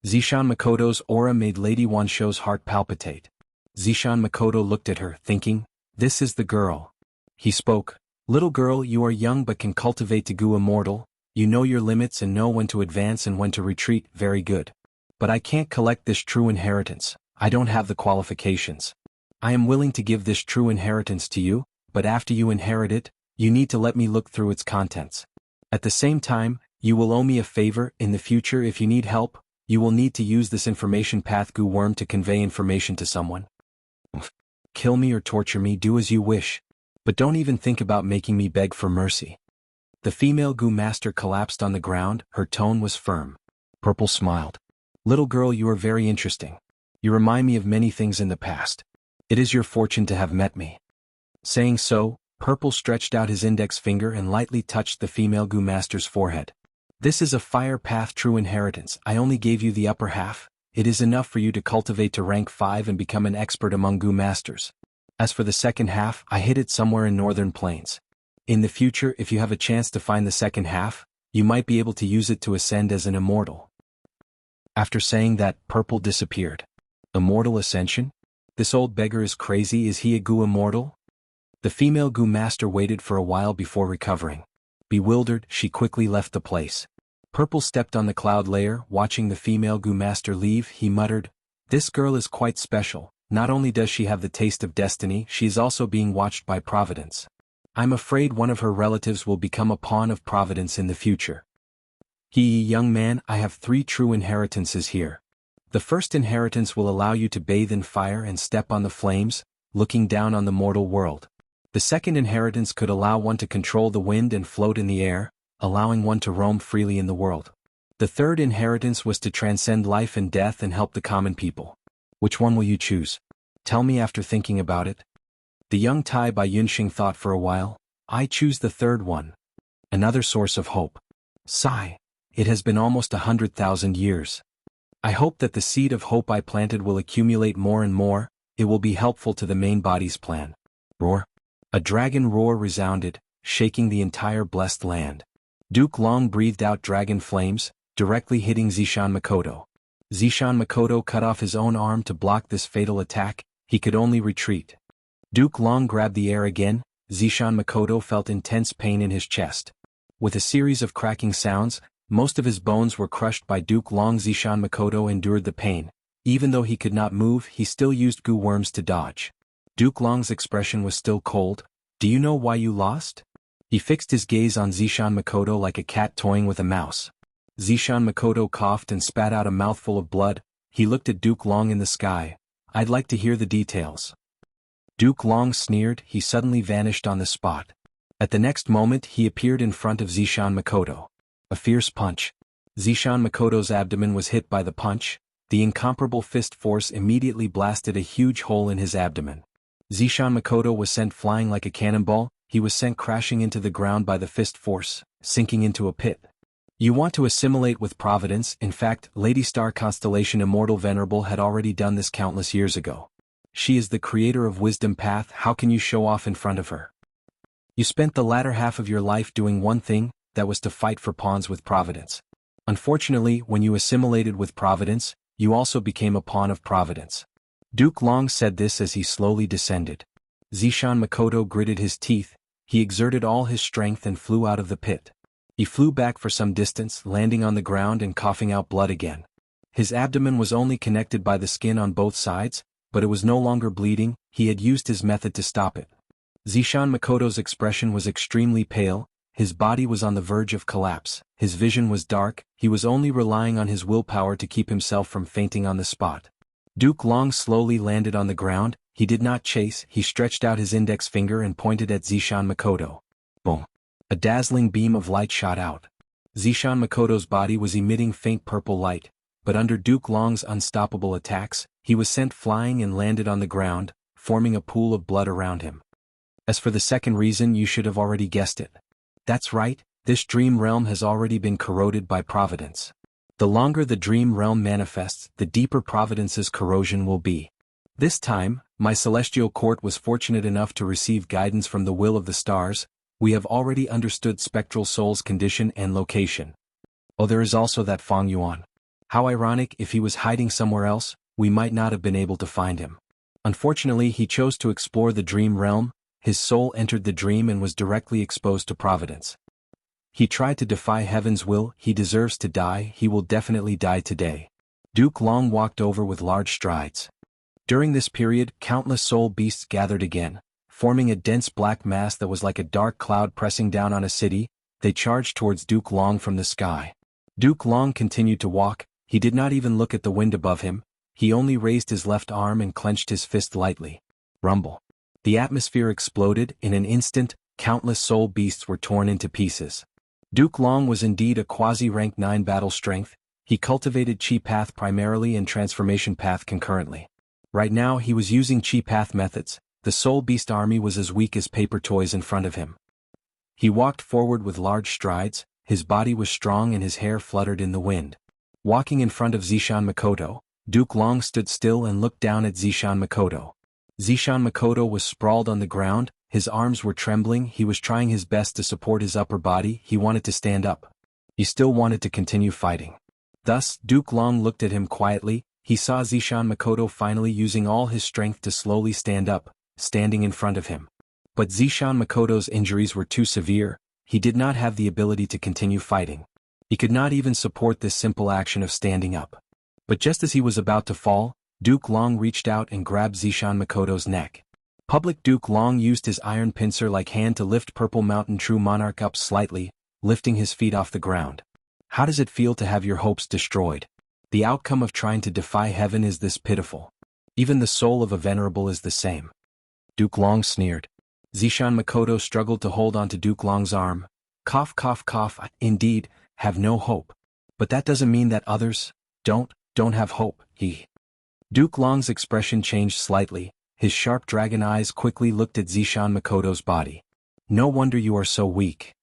Zishan Makoto's aura made Lady Wansho's heart palpitate. Zishan Makoto looked at her, thinking, this is the girl. He spoke, little girl, you are young but can cultivate to Gu Immortal. You know your limits and know when to advance and when to retreat, very good. But I can't collect this true inheritance. I don't have the qualifications. I am willing to give this true inheritance to you, but after you inherit it, you need to let me look through its contents. At the same time, you will owe me a favor. In the future, if you need help, you will need to use this information path Gu Worm to convey information to someone. Kill me or torture me, do as you wish. But don't even think about making me beg for mercy. The female Gu Master collapsed on the ground, her tone was firm. Purple smiled. Little girl, you are very interesting. You remind me of many things in the past. It is your fortune to have met me. Saying so, Purple stretched out his index finger and lightly touched the female Gu Master's forehead. This is a fire path true inheritance. I only gave you the upper half. It is enough for you to cultivate to rank 5 and become an expert among Gu Masters. As for the second half, I hid it somewhere in Northern Plains. In the future, if you have a chance to find the second half, you might be able to use it to ascend as an immortal. After saying that, Purple disappeared. Immortal ascension? This old beggar is crazy. Is he a Gu Immortal? The female Gu Master waited for a while before recovering. Bewildered, she quickly left the place. Purple stepped on the cloud layer, watching the female Gu Master leave. He muttered, this girl is quite special. Not only does she have the taste of destiny, she is also being watched by Providence. I'm afraid one of her relatives will become a pawn of Providence in the future. Young man, I have 3 true inheritances here. The first inheritance will allow you to bathe in fire and step on the flames, looking down on the mortal world. The second inheritance could allow one to control the wind and float in the air, allowing one to roam freely in the world. The third inheritance was to transcend life and death and help the common people. Which one will you choose? Tell me after thinking about it. The young Tai by Yunxing thought for a while. I choose the third one. Another source of hope. Sigh. It has been almost 100,000 years. I hope that the seed of hope I planted will accumulate more and more. It will be helpful to the main body's plan. Roar. A dragon roar resounded, shaking the entire blessed land. Duke Long breathed out dragon flames, directly hitting Zishan Makoto. Zishan Makoto cut off his own arm to block this fatal attack. He could only retreat. Duke Long grabbed the air again. Zishan Makoto felt intense pain in his chest. With a series of cracking sounds, most of his bones were crushed by Duke Long. Zishan Makoto endured the pain. Even though he could not move, he still used goo worms to dodge. Duke Long's expression was still cold. Do you know why you lost? He fixed his gaze on Zishan Makoto like a cat toying with a mouse. Zishan Makoto coughed and spat out a mouthful of blood. He looked at Duke Long in the sky. I'd like to hear the details. Duke Long sneered. He suddenly vanished on the spot. At the next moment he appeared in front of Zishan Makoto. A fierce punch. Zishan Makoto's abdomen was hit by the punch. The incomparable fist force immediately blasted a huge hole in his abdomen. Zishan Makoto was sent flying like a cannonball. He was sent crashing into the ground by the fist force, sinking into a pit. You want to assimilate with Providence. In fact, Lady Star Constellation Immortal Venerable had already done this countless years ago. She is the creator of Wisdom Path. How can you show off in front of her? You spent the latter half of your life doing one thing, that was to fight for pawns with Providence. Unfortunately, when you assimilated with Providence, you also became a pawn of Providence. Duke Long said this as he slowly descended. Zishan Makoto gritted his teeth. He exerted all his strength and flew out of the pit. He flew back for some distance, landing on the ground and coughing out blood again. His abdomen was only connected by the skin on both sides, but it was no longer bleeding. He had used his method to stop it. Zishan Makoto's expression was extremely pale. His body was on the verge of collapse. His vision was dark. He was only relying on his willpower to keep himself from fainting on the spot. Duke Long slowly landed on the ground. He did not chase. He stretched out his index finger and pointed at Zishan Makoto. Boom. A dazzling beam of light shot out. Zishan Makoto's body was emitting faint purple light, but under Duke Long's unstoppable attacks, he was sent flying and landed on the ground, forming a pool of blood around him. As for the second reason, you should have already guessed it. That's right, this dream realm has already been corroded by Providence. The longer the dream realm manifests, the deeper Providence's corrosion will be. This time, my celestial court was fortunate enough to receive guidance from the will of the stars. We have already understood Spectral Soul's condition and location. Oh, there is also that Feng Yuan. How ironic, if he was hiding somewhere else, we might not have been able to find him. Unfortunately, he chose to explore the dream realm. His soul entered the dream and was directly exposed to Providence. He tried to defy heaven's will. He deserves to die. He will definitely die today. Duke Long walked over with large strides. During this period, countless soul beasts gathered again, forming a dense black mass that was like a dark cloud pressing down on a city. They charged towards Duke Long from the sky. Duke Long continued to walk. He did not even look at the wind above him. He only raised his left arm and clenched his fist lightly. Rumble. The atmosphere exploded. In an instant, countless soul beasts were torn into pieces. Duke Long was indeed a quasi-rank 9 battle strength. He cultivated Chi Path primarily and Transformation Path concurrently. Right now he was using Chi Path methods. The soul beast army was as weak as paper toys in front of him. He walked forward with large strides. His body was strong and his hair fluttered in the wind. Walking in front of Zishan Makoto, Duke Long stood still and looked down at Zishan Makoto. Zishan Makoto was sprawled on the ground. His arms were trembling. He was trying his best to support his upper body. He wanted to stand up. He still wanted to continue fighting. Thus, Duke Long looked at him quietly. He saw Zishan Makoto finally using all his strength to slowly stand up, standing in front of him. But Zishan Makoto's injuries were too severe. He did not have the ability to continue fighting. He could not even support this simple action of standing up. But just as he was about to fall, Duke Long reached out and grabbed Zishan Makoto's neck. Public Duke Long used his iron pincer-like hand to lift Purple Mountain True Monarch up slightly, lifting his feet off the ground. How does it feel to have your hopes destroyed? The outcome of trying to defy heaven is this pitiful. Even the soul of a venerable is the same. Duke Long sneered. Zishan Makoto struggled to hold onto Duke Long's arm. Cough, cough, cough. Indeed, have no hope. But that doesn't mean that others don't have hope. Duke Long's expression changed slightly. His sharp dragon eyes quickly looked at Zishan Makoto's body. No wonder you are so weak.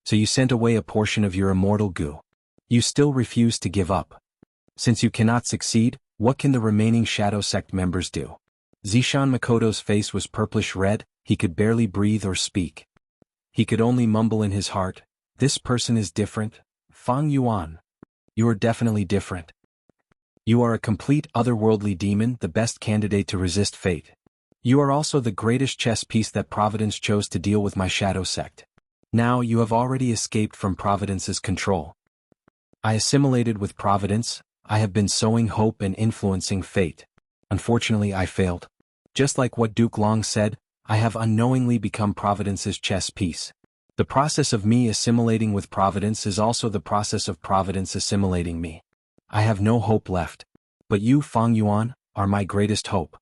So you sent away a portion of your immortal goo. You still refuse to give up. Since you cannot succeed, what can the remaining Shadow Sect members do? Zishan Makoto's face was purplish red, he could barely breathe or speak. He could only mumble in his heart, "This person is different. Fang Yuan. You are definitely different. You are a complete otherworldly demon, the best candidate to resist fate. You are also the greatest chess piece that Providence chose to deal with my Shadow Sect. Now you have already escaped from Providence's control. I assimilated with Providence, I have been sowing hope and influencing fate. Unfortunately I failed. Just like what Duke Long said, I have unknowingly become Providence's chess piece. The process of me assimilating with Providence is also the process of Providence assimilating me. I have no hope left. But you, Fang Yuan, are my greatest hope.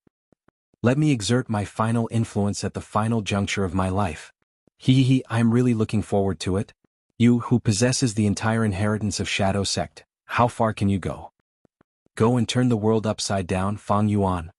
Let me exert my final influence at the final juncture of my life. I'm really looking forward to it. You, who possesses the entire inheritance of Shadow Sect, how far can you go? Go and turn the world upside down, Fang Yuan.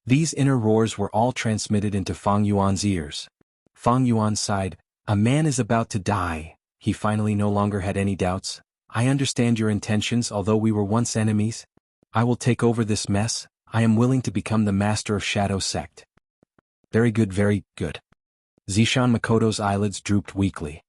These inner roars were all transmitted into Fang Yuan's ears. Fang Yuan sighed. A man is about to die. He finally no longer had any doubts. I understand your intentions, although we were once enemies. I will take over this mess. I am willing to become the master of Shadow Sect. Very good, very good. Zishan Makoto's eyelids drooped weakly.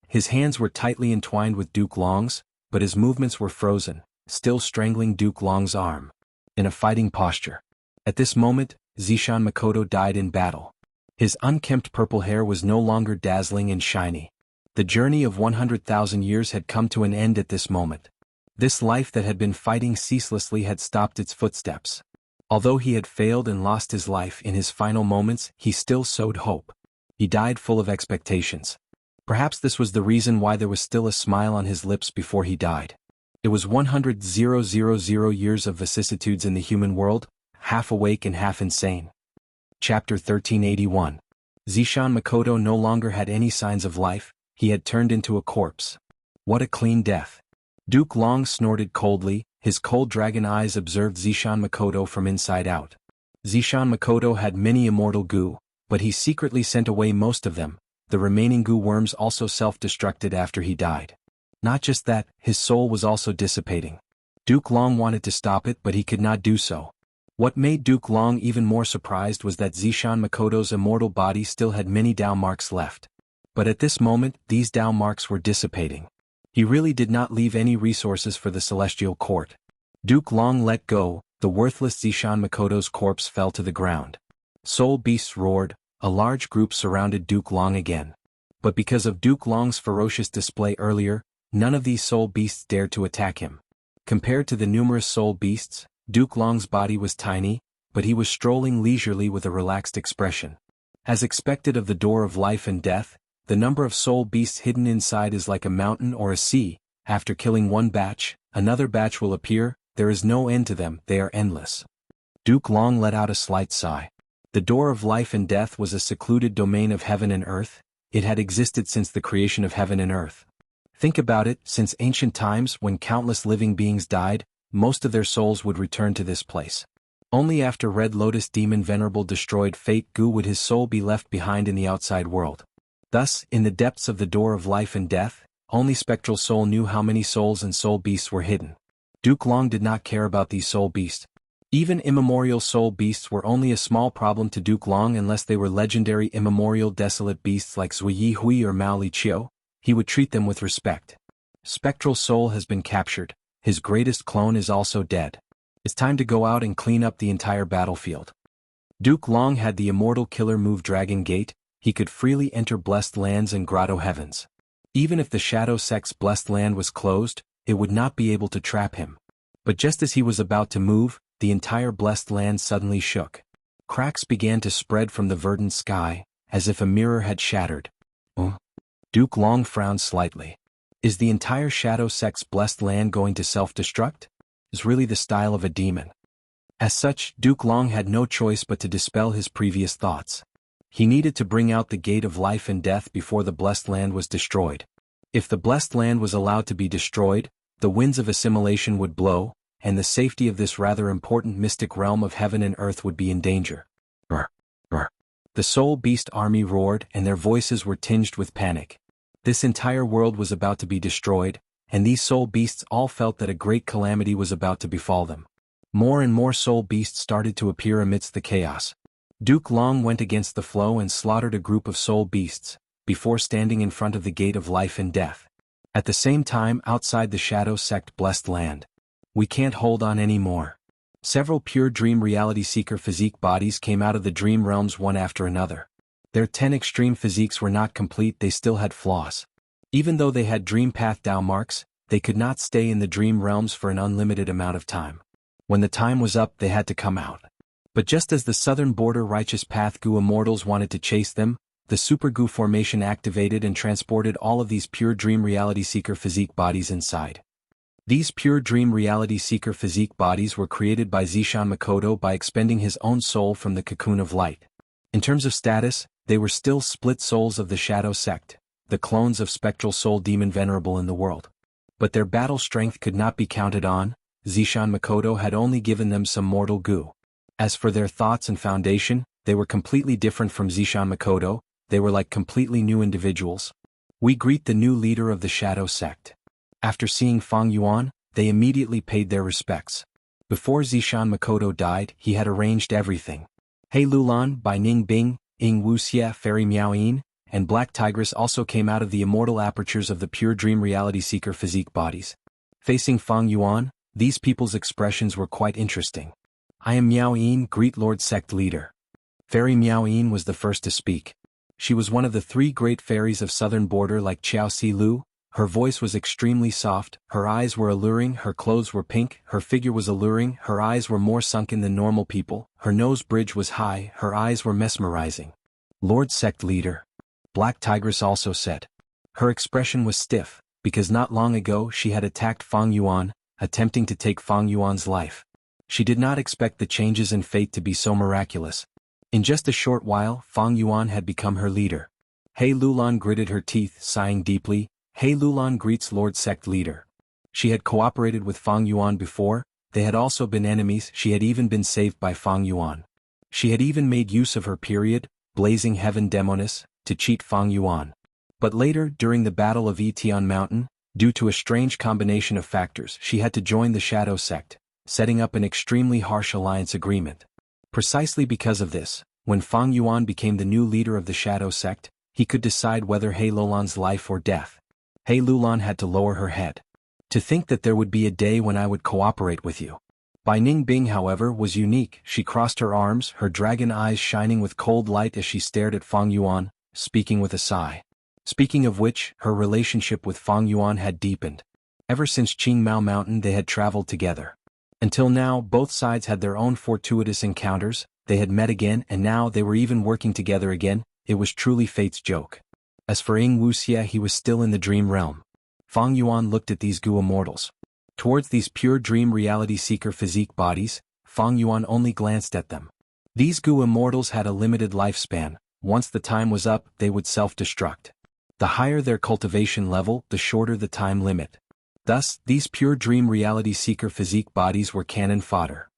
His hands were tightly entwined with Duke Long's, but his movements were frozen, still strangling Duke Long's arm. In a fighting posture. At this moment, Zishan Makoto died in battle. His unkempt purple hair was no longer dazzling and shiny. The journey of 100,000 years had come to an end at this moment. This life that had been fighting ceaselessly had stopped its footsteps. Although he had failed and lost his life in his final moments, he still sowed hope. He died full of expectations. Perhaps this was the reason why there was still a smile on his lips before he died. It was 100,000 years of vicissitudes in the human world, half awake and half insane. Chapter 1381. Zishan Makoto no longer had any signs of life, he had turned into a corpse. What a clean death. Duke Long snorted coldly, his cold dragon eyes observed Zishan Makoto from inside out. Zishan Makoto had many immortal goo, but he secretly sent away most of them. The remaining goo worms also self-destructed after he died. Not just that, his soul was also dissipating. Duke Long wanted to stop it, but he could not do so. What made Duke Long even more surprised was that Zishan Makoto's immortal body still had many Dao marks left. But at this moment, these Dao marks were dissipating. He really did not leave any resources for the Celestial Court. Duke Long let go, the worthless Zishan Makoto's corpse fell to the ground. Soul beasts roared, a large group surrounded Duke Long again. But because of Duke Long's ferocious display earlier, none of these soul beasts dared to attack him. Compared to the numerous soul beasts, Duke Long's body was tiny, but he was strolling leisurely with a relaxed expression. As expected of the door of life and death, the number of soul beasts hidden inside is like a mountain or a sea. After killing one batch, another batch will appear. There is no end to them, they are endless. Duke Long let out a slight sigh. The door of life and death was a secluded domain of heaven and earth. It had existed since the creation of heaven and earth. Think about it, since ancient times when countless living beings died, most of their souls would return to this place. Only after Red Lotus Demon Venerable destroyed Fate Goo would his soul be left behind in the outside world. Thus, in the depths of the door of life and death, only Spectral Soul knew how many souls and soul beasts were hidden. Duke Long did not care about these soul beasts. Even immemorial soul beasts were only a small problem to Duke Long unless they were legendary immemorial desolate beasts like Zuyi Hui or Mao Li Chiu. He would treat them with respect. Spectral Soul has been captured. His greatest clone is also dead. It's time to go out and clean up the entire battlefield. Duke Long had the immortal killer move Dragon Gate. He could freely enter blessed lands and grotto heavens. Even if the Shadow Sect's blessed land was closed, it would not be able to trap him. But just as he was about to move, the entire blessed land suddenly shook. Cracks began to spread from the verdant sky, as if a mirror had shattered. Duke Long frowned slightly. Is the entire Shadow Sect's blessed land going to self-destruct? Is really the style of a demon. As such, Duke Long had no choice but to dispel his previous thoughts. He needed to bring out the gate of life and death before the blessed land was destroyed. If the blessed land was allowed to be destroyed, the winds of assimilation would blow, and the safety of this rather important mystic realm of heaven and earth would be in danger. Brr, brr. The Soul Beast army roared, and their voices were tinged with panic. This entire world was about to be destroyed, and these soul beasts all felt that a great calamity was about to befall them. More and more soul beasts started to appear amidst the chaos. Duke Long went against the flow and slaughtered a group of soul beasts, before standing in front of the gate of life and death. At the same time, outside the Shadow Sect blessed land. We can't hold on anymore. Several pure dream reality seeker physique bodies came out of the dream realms one after another. Their 10 extreme physiques were not complete, they still had flaws. Even though they had dream path Dao marks, they could not stay in the dream realms for an unlimited amount of time. When the time was up, they had to come out. But just as the southern border righteous path Gu immortals wanted to chase them, the Super Gu formation activated and transported all of these pure dream reality seeker physique bodies inside. These pure dream reality seeker physique bodies were created by Zishan Makoto by expending his own soul from the cocoon of light. In terms of status, they were still split souls of the Shadow Sect, the clones of spectral soul demon venerable in the world. But their battle strength could not be counted on. Zishan Makoto had only given them some mortal goo. As for their thoughts and foundation, they were completely different from Zishan Makoto, they were like completely new individuals. We greet the new leader of the Shadow Sect. After seeing Fang Yuan, they immediately paid their respects. Before Zishan Makoto died, he had arranged everything. He Lulan, Bai Ning Bing, Ying Wuxia, Fairy Miao Yin, and Black Tigress also came out of the immortal apertures of the pure dream reality seeker physique bodies. Facing Fang Yuan, these people's expressions were quite interesting. I am Miao Yin, great Lord Sect leader. Fairy Miao Yin was the first to speak. She was one of the 3 great fairies of southern border like Qiao Si Lu. Her voice was extremely soft, her eyes were alluring, her clothes were pink, her figure was alluring, her eyes were more sunken than normal people, her nose bridge was high, her eyes were mesmerizing. Lord Sect leader. Black Tigress also said. Her expression was stiff, because not long ago she had attacked Fang Yuan, attempting to take Fang Yuan's life. She did not expect the changes in fate to be so miraculous. In just a short while, Fang Yuan had become her leader. He Lulan gritted her teeth, sighing deeply. He Lulan greets Lord Sect leader. She had cooperated with Fang Yuan before, they had also been enemies, she had even been saved by Fang Yuan. She had even made use of her period, blazing heaven demoness, to cheat Fang Yuan. But later, during the Battle of Yitian Mountain, due to a strange combination of factors, she had to join the Shadow Sect, setting up an extremely harsh alliance agreement. Precisely because of this, when Fang Yuan became the new leader of the Shadow Sect, he could decide whether He Lulan's life or death. He Lulan had to lower her head. To think that there would be a day when I would cooperate with you. Bai Ning Bing, however, was unique. She crossed her arms, her dragon eyes shining with cold light as she stared at Fang Yuan, speaking with a sigh. Speaking of which, her relationship with Fang Yuan had deepened. Ever since Qingmao Mountain they had traveled together. Until now, both sides had their own fortuitous encounters, they had met again and now they were even working together again. It was truly fate's joke. As for Ying Wuxia, he was still in the dream realm. Fang Yuan looked at these Gu immortals. Towards these pure dream reality seeker physique bodies, Fang Yuan only glanced at them. These Gu immortals had a limited lifespan. Once the time was up, they would self-destruct. The higher their cultivation level, the shorter the time limit. Thus, these pure dream reality seeker physique bodies were cannon fodder.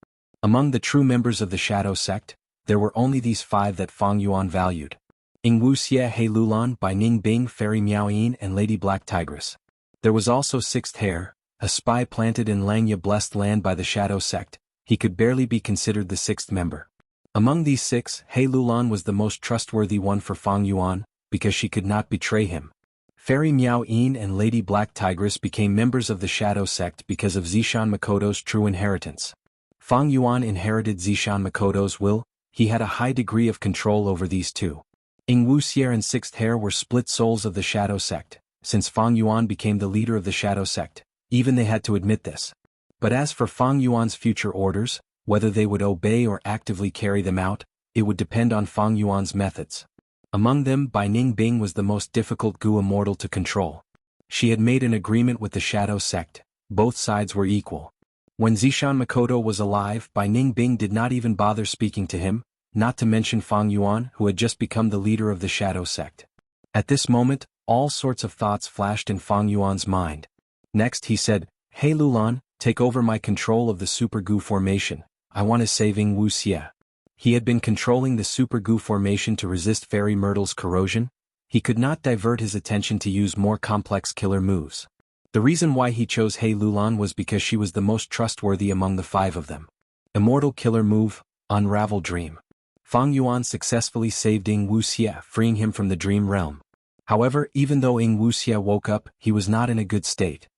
Among the true members of the Shadow Sect, there were only these 5 that Fang Yuan valued. Ying Wuxia, He Lulan, Bai Ning Bing, Fairy Miao Yin, and Lady Black Tigress. There was also Sixth Hair, a spy planted in Langya blessed land by the Shadow Sect. He could barely be considered the 6th member. Among these 6, He Lulan was the most trustworthy one for Fang Yuan, because she could not betray him. Fairy Miao Yin and Lady Black Tigress became members of the Shadow Sect because of Zishan Makoto's true inheritance. Fang Yuan inherited Zishan Makoto's will, he had a high degree of control over these 2. Ying Wuxia and Sixth Hair were split souls of the Shadow Sect. Since Fang Yuan became the leader of the Shadow Sect, even they had to admit this. But as for Fang Yuan's future orders, whether they would obey or actively carry them out, it would depend on Fang Yuan's methods. Among them, Bai Ning Bing was the most difficult Gu immortal to control. She had made an agreement with the Shadow Sect. Both sides were equal. When Zishan Makoto was alive, Bai Ningbing did not even bother speaking to him, not to mention Fang Yuan, who had just become the leader of the Shadow Sect. At this moment, all sorts of thoughts flashed in Fang Yuan's mind. Next he said, "Hey Lulan, take over my control of the Super Gu formation. I want to save Wuxia." He had been controlling the Super Gu formation to resist Fairy Myrtle's corrosion. He could not divert his attention to use more complex killer moves. The reason why he chose Hei Lulan was because she was the most trustworthy among the 5 of them. Immortal killer move, Unravel Dream. Fang Yuan successfully saved Wuxia, freeing him from the dream realm. However, even though Wuxia woke up, he was not in a good state.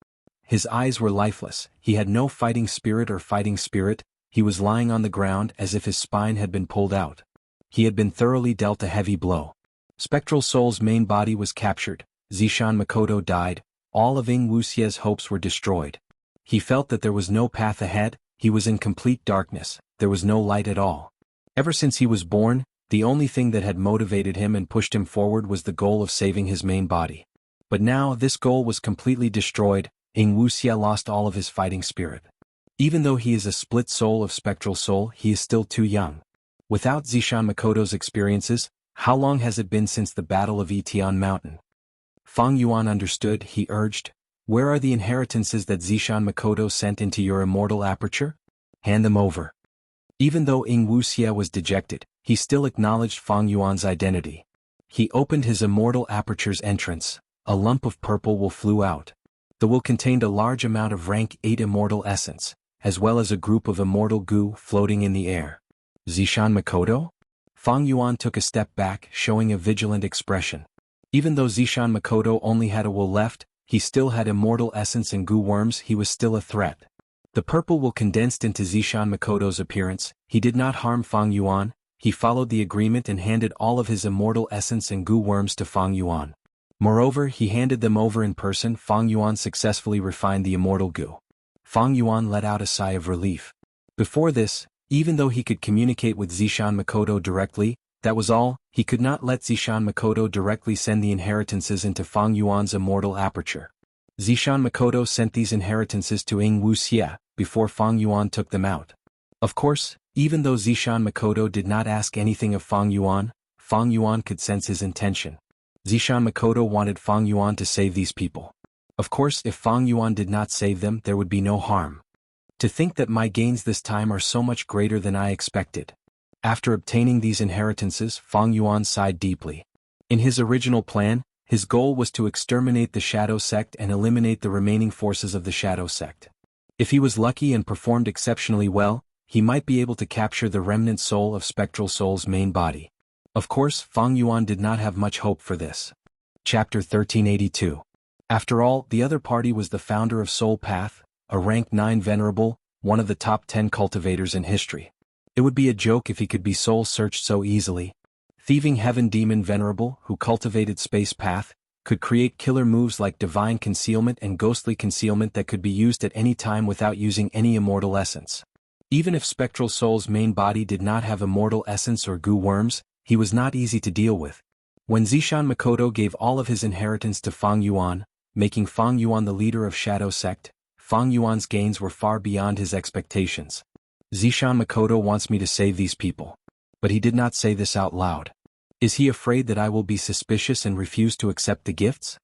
His eyes were lifeless, he had no fighting spirit, he was lying on the ground as if his spine had been pulled out. He had been thoroughly dealt a heavy blow. Spectral Soul's main body was captured, Zishan Makoto died, all of Wuxia's hopes were destroyed. He felt that there was no path ahead, he was in complete darkness, there was no light at all. Ever since he was born, the only thing that had motivated him and pushed him forward was the goal of saving his main body. But now this goal was completely destroyed, Wuxia lost all of his fighting spirit. Even though he is a split soul of Spectral Soul, he is still too young. Without Zishan Makoto's experiences, how long has it been since the Battle of Etian Mountain? Fang Yuan understood, he urged, "Where are the inheritances that Zishan Makoto sent into your immortal aperture? Hand them over." Even though Wuxia was dejected, he still acknowledged Fang Yuan's identity. He opened his immortal aperture's entrance, a lump of purple wool flew out. The wool contained a large amount of rank 8 immortal essence, as well as a group of immortal goo floating in the air. Zishan Makoto? Fang Yuan took a step back, showing a vigilant expression. Even though Zishan Makoto only had a wool left, he still had immortal essence and goo worms, he was still a threat. The purple wool condensed into Zishan Makoto's appearance, he did not harm Fang Yuan, he followed the agreement and handed all of his immortal essence and goo worms to Fang Yuan. Moreover, he handed them over in person. Fang Yuan successfully refined the immortal goo. Fang Yuan let out a sigh of relief. Before this, even though he could communicate with Zishan Makoto directly, that was all, he could not let Zishan Makoto directly send the inheritances into Fang Yuan's immortal aperture. Zishan Makoto sent these inheritances to Wuxia, before Fang Yuan took them out. Of course, even though Zishan Makoto did not ask anything of Fang Yuan could sense his intention. Zishan Makoto wanted Fang Yuan to save these people. Of course, if Fang Yuan did not save them, there would be no harm. To think that my gains this time are so much greater than I expected. After obtaining these inheritances, Fang Yuan sighed deeply. In his original plan, his goal was to exterminate the Shadow Sect and eliminate the remaining forces of the Shadow Sect. If he was lucky and performed exceptionally well, he might be able to capture the remnant soul of Spectral Soul's main body. Of course, Fang Yuan did not have much hope for this. Chapter 1382. After all, the other party was the founder of Soul Path, a rank 9 venerable, one of the top 10 cultivators in history. It would be a joke if he could be soul-searched so easily. Thieving Heaven Demon Venerable, who cultivated Space Path, could create killer moves like Divine Concealment and Ghostly Concealment that could be used at any time without using any immortal essence. Even if Spectral Soul's main body did not have immortal essence or goo worms, he was not easy to deal with. When Zishan Makoto gave all of his inheritance to Fang Yuan, making Fang Yuan the leader of Shadow Sect, Fang Yuan's gains were far beyond his expectations. Zishan Makoto wants me to save these people. But he did not say this out loud. Is he afraid that I will be suspicious and refuse to accept the gifts?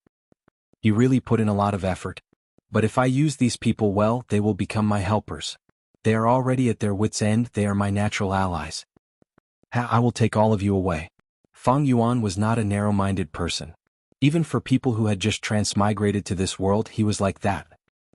He really put in a lot of effort. But if I use these people well, they will become my helpers. They are already at their wits' end, they are my natural allies. I will take all of you away. Fang Yuan was not a narrow-minded person. Even for people who had just transmigrated to this world, he was like that.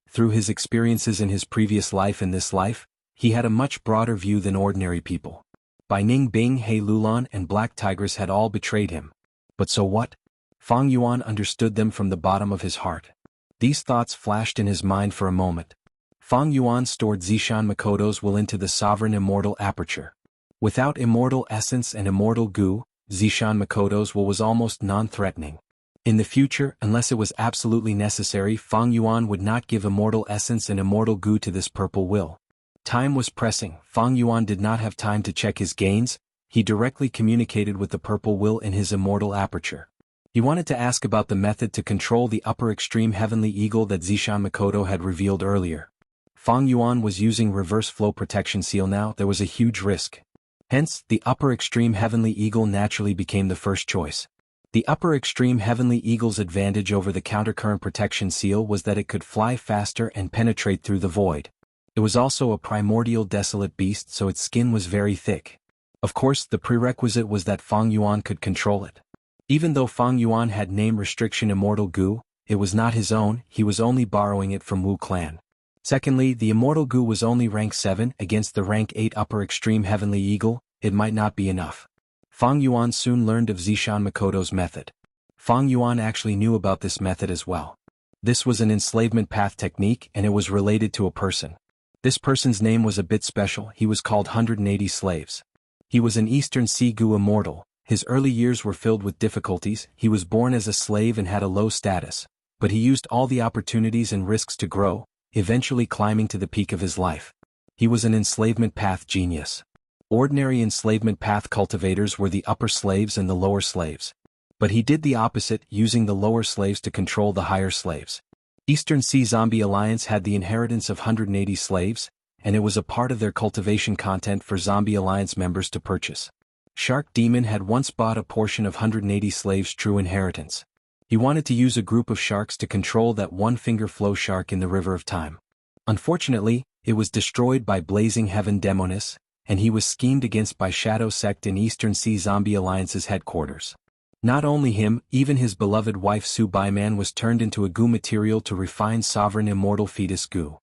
Through his experiences in his previous life and this life, he had a much broader view than ordinary people. Bai Ningbing, Hei Lulan and Black Tigress had all betrayed him. But so what? Fang Yuan understood them from the bottom of his heart. These thoughts flashed in his mind for a moment. Fang Yuan stored Zishan Makoto's will into the sovereign immortal aperture. Without immortal essence and immortal goo, Zishan Makoto's will was almost non-threatening. In the future, unless it was absolutely necessary, Fang Yuan would not give immortal essence and immortal goo to this purple will. Time was pressing. Fang Yuan did not have time to check his gains, he directly communicated with the purple will in his immortal aperture. He wanted to ask about the method to control the upper extreme heavenly eagle that Zishan Makoto had revealed earlier. Fang Yuan was using reverse flow protection seal now. There was a huge risk. Hence, the upper extreme heavenly eagle naturally became the first choice. The upper extreme heavenly eagle's advantage over the countercurrent protection seal was that it could fly faster and penetrate through the void. It was also a primordial desolate beast, so its skin was very thick. Of course, the prerequisite was that Fang Yuan could control it. Even though Fang Yuan had name restriction Immortal Gu, it was not his own, he was only borrowing it from Wu clan. Secondly, the Immortal Gu was only rank 7 against the rank 8 upper extreme heavenly eagle, it might not be enough. Fang Yuan soon learned of Zishan Makoto's method. Fang Yuan actually knew about this method as well. This was an enslavement path technique and it was related to a person. This person's name was a bit special, he was called 180 slaves. He was an Eastern Sea Gu immortal. His early years were filled with difficulties, he was born as a slave and had a low status, but he used all the opportunities and risks to grow, eventually climbing to the peak of his life. He was an enslavement path genius. Ordinary enslavement path cultivators were the upper slaves and the lower slaves. But he did the opposite, using the lower slaves to control the higher slaves. Eastern Sea Zombie Alliance had the inheritance of 180 slaves, and it was a part of their cultivation content for Zombie Alliance members to purchase. Shark Demon had once bought a portion of 180 slaves' true inheritance. He wanted to use a group of sharks to control that one-finger flow shark in the River of Time. Unfortunately, it was destroyed by Blazing Heaven Demonis, and he was schemed against by Shadow Sect in Eastern Sea Zombie Alliance's headquarters. Not only him, even his beloved wife Su Baiman was turned into a Gu material to refine sovereign immortal fetus Gu.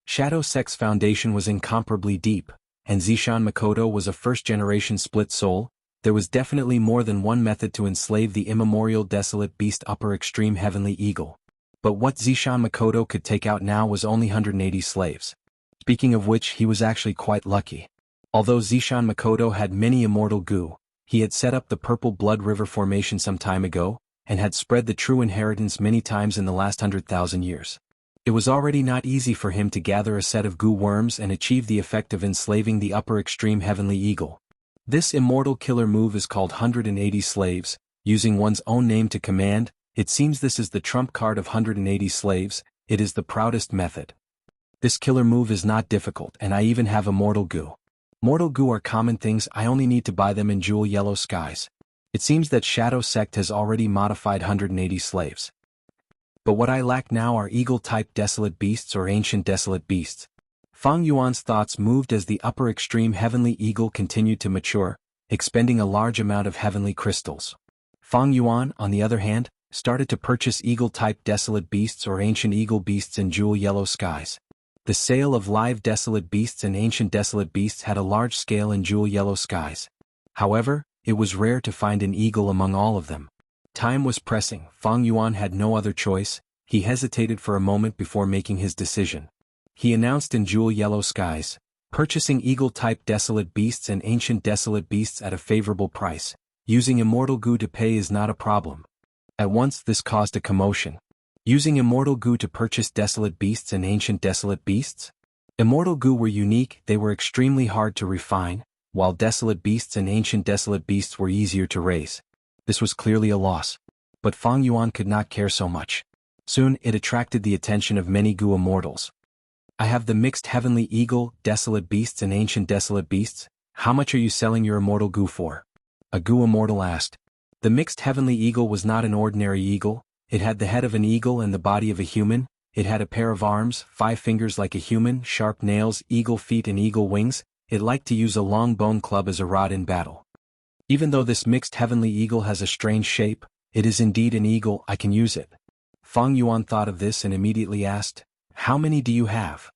Shadow Sect's foundation was incomparably deep, and Zishan Makoto was a first-generation split soul. There was definitely more than one method to enslave the immemorial desolate beast upper extreme heavenly eagle. But what Zishan Makoto could take out now was only 180 slaves. Speaking of which, he was actually quite lucky. Although Zishan Makoto had many immortal Gu, he had set up the Purple Blood River formation some time ago, and had spread the true inheritance many times in the last 100,000 years. It was already not easy for him to gather a set of Gu worms and achieve the effect of enslaving the upper extreme heavenly eagle. This immortal killer move is called 180 slaves, using one's own name to command. It seems this is the trump card of 180 slaves, it is the proudest method. This killer move is not difficult, and I even have immortal Gu. Mortal Gu are common things, I only need to buy them in Jewel Yellow Skies. It seems that Shadow Sect has already modified 180 slaves. But what I lack now are eagle-type desolate beasts or ancient desolate beasts. Fang Yuan's thoughts moved as the upper extreme heavenly eagle continued to mature, expending a large amount of heavenly crystals. Fang Yuan, on the other hand, started to purchase eagle-type desolate beasts or ancient eagle beasts in Jewel Yellow Skies. The sale of live desolate beasts and ancient desolate beasts had a large scale in Jewel Yellow Skies. However, it was rare to find an eagle among all of them. Time was pressing, Fang Yuan had no other choice, he hesitated for a moment before making his decision. He announced in Jewel Yellow Skies, purchasing eagle-type desolate beasts and ancient desolate beasts at a favorable price. Using immortal Gu to pay is not a problem. At once this caused a commotion. Using immortal Gu to purchase desolate beasts and ancient desolate beasts? Immortal Gu were unique, they were extremely hard to refine, while desolate beasts and ancient desolate beasts were easier to raise. This was clearly a loss. But Fang Yuan could not care so much. Soon it attracted the attention of many Gu immortals. I have the mixed heavenly eagle, desolate beasts and ancient desolate beasts. How much are you selling your immortal Gu for? A Gu immortal asked. The mixed heavenly eagle was not an ordinary eagle, it had the head of an eagle and the body of a human, it had a pair of arms, 5 fingers like a human, sharp nails, eagle feet and eagle wings, it liked to use a long bone club as a rod in battle. Even though this mixed heavenly eagle has a strange shape, it is indeed an eagle, I can use it. Fang Yuan thought of this and immediately asked, how many do you have?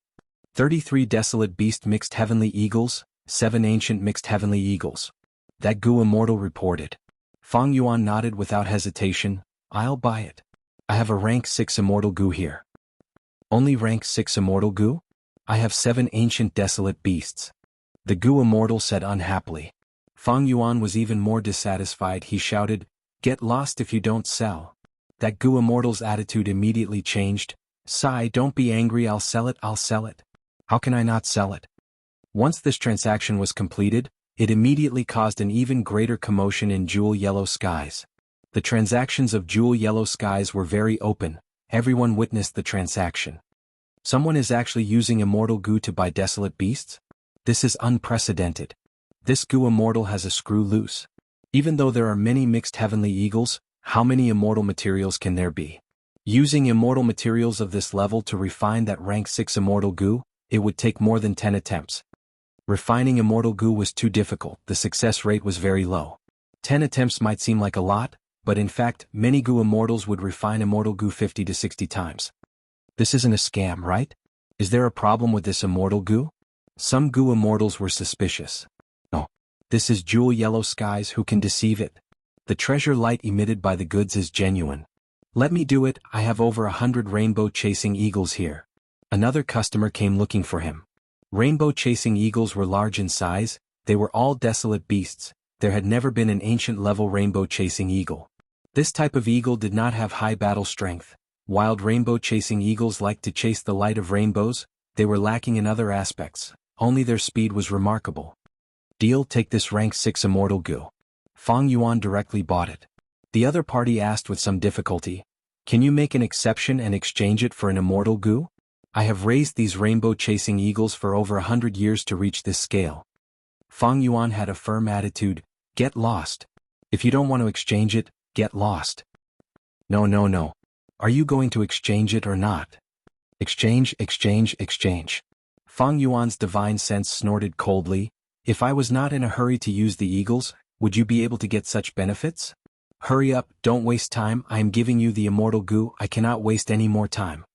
33 desolate beast mixed heavenly eagles, 7 ancient mixed heavenly eagles. That Gu immortal reported. Fang Yuan nodded without hesitation, I'll buy it. I have a rank 6 immortal Gu here. Only rank 6 immortal Gu? I have 7 ancient desolate beasts. The Gu immortal said unhappily. Fang Yuan was even more dissatisfied, he shouted, get lost if you don't sell. That Gu immortal's attitude immediately changed, Sai, don't be angry, I'll sell it. How can I not sell it? Once this transaction was completed, it immediately caused an even greater commotion in Jewel Yellow Skies. The transactions of Jewel Yellow Skies were very open, everyone witnessed the transaction. Someone is actually using immortal goo to buy desolate beasts? This is unprecedented. This goo immortal has a screw loose. Even though there are many mixed heavenly eagles, how many immortal materials can there be? Using immortal materials of this level to refine that rank 6 immortal goo, it would take more than 10 attempts. Refining immortal goo was too difficult, the success rate was very low. 10 attempts might seem like a lot, but in fact, many goo immortals would refine immortal goo 50 to 60 times. This isn't a scam, right? Is there a problem with this immortal goo? Some goo immortals were suspicious. No. This is Jewel Yellow Skies, who can deceive it? The treasure light emitted by the goods is genuine. Let me do it, I have over 100 rainbow-chasing eagles here. Another customer came looking for him. Rainbow-chasing eagles were large in size, they were all desolate beasts, there had never been an ancient-level rainbow-chasing eagle. This type of eagle did not have high battle strength. Wild rainbow-chasing eagles liked to chase the light of rainbows, they were lacking in other aspects, only their speed was remarkable. Deal, take this rank 6 immortal goo. Fang Yuan directly bought it. The other party asked with some difficulty, can you make an exception and exchange it for an immortal goo? I have raised these rainbow-chasing eagles for over 100 years to reach this scale. Fang Yuan had a firm attitude, get lost. If you don't want to exchange it, get lost. No. Are you going to exchange it or not? Exchange. Fang Yuan's divine sense snorted coldly, if I was not in a hurry to use the eagles, would you be able to get such benefits? Hurry up, don't waste time, I am giving you the immortal goo, I cannot waste any more time.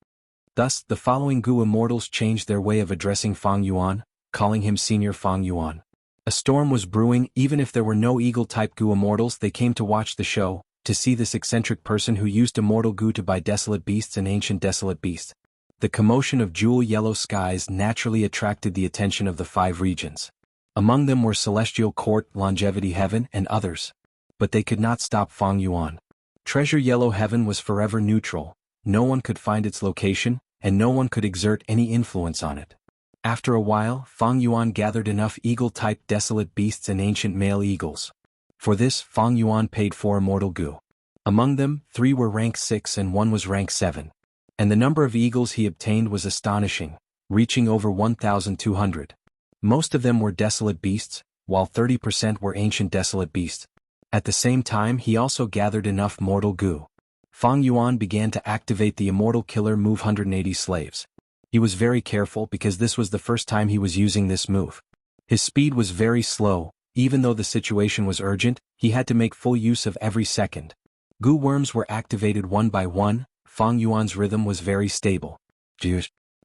Thus, the following goo immortals changed their way of addressing Fang Yuan, calling him Senior Fang Yuan. A storm was brewing, even if there were no eagle-type goo immortals they came to watch the show, to see this eccentric person who used immortal goo to buy desolate beasts and ancient desolate beasts. The commotion of Jewel Yellow Skies naturally attracted the attention of the 5 regions. Among them were Celestial Court, Longevity Heaven, and others. But they could not stop Fang Yuan. Treasure Yellow Heaven was forever neutral, no one could find its location, and no one could exert any influence on it. After a while, Fang Yuan gathered enough eagle-type desolate beasts and ancient male eagles. For this, Fang Yuan paid 4 immortal goo. Among them, 3 were rank 6 and 1 was rank 7. And the number of eagles he obtained was astonishing, reaching over 1,200. Most of them were desolate beasts, while 30% were ancient desolate beasts. At the same time, he also gathered enough mortal goo. Fang Yuan began to activate the immortal killer move 180 slaves. He was very careful because this was the first time he was using this move. His speed was very slow, even though the situation was urgent, he had to make full use of every second. Goo worms were activated one by one, Fang Yuan's rhythm was very stable.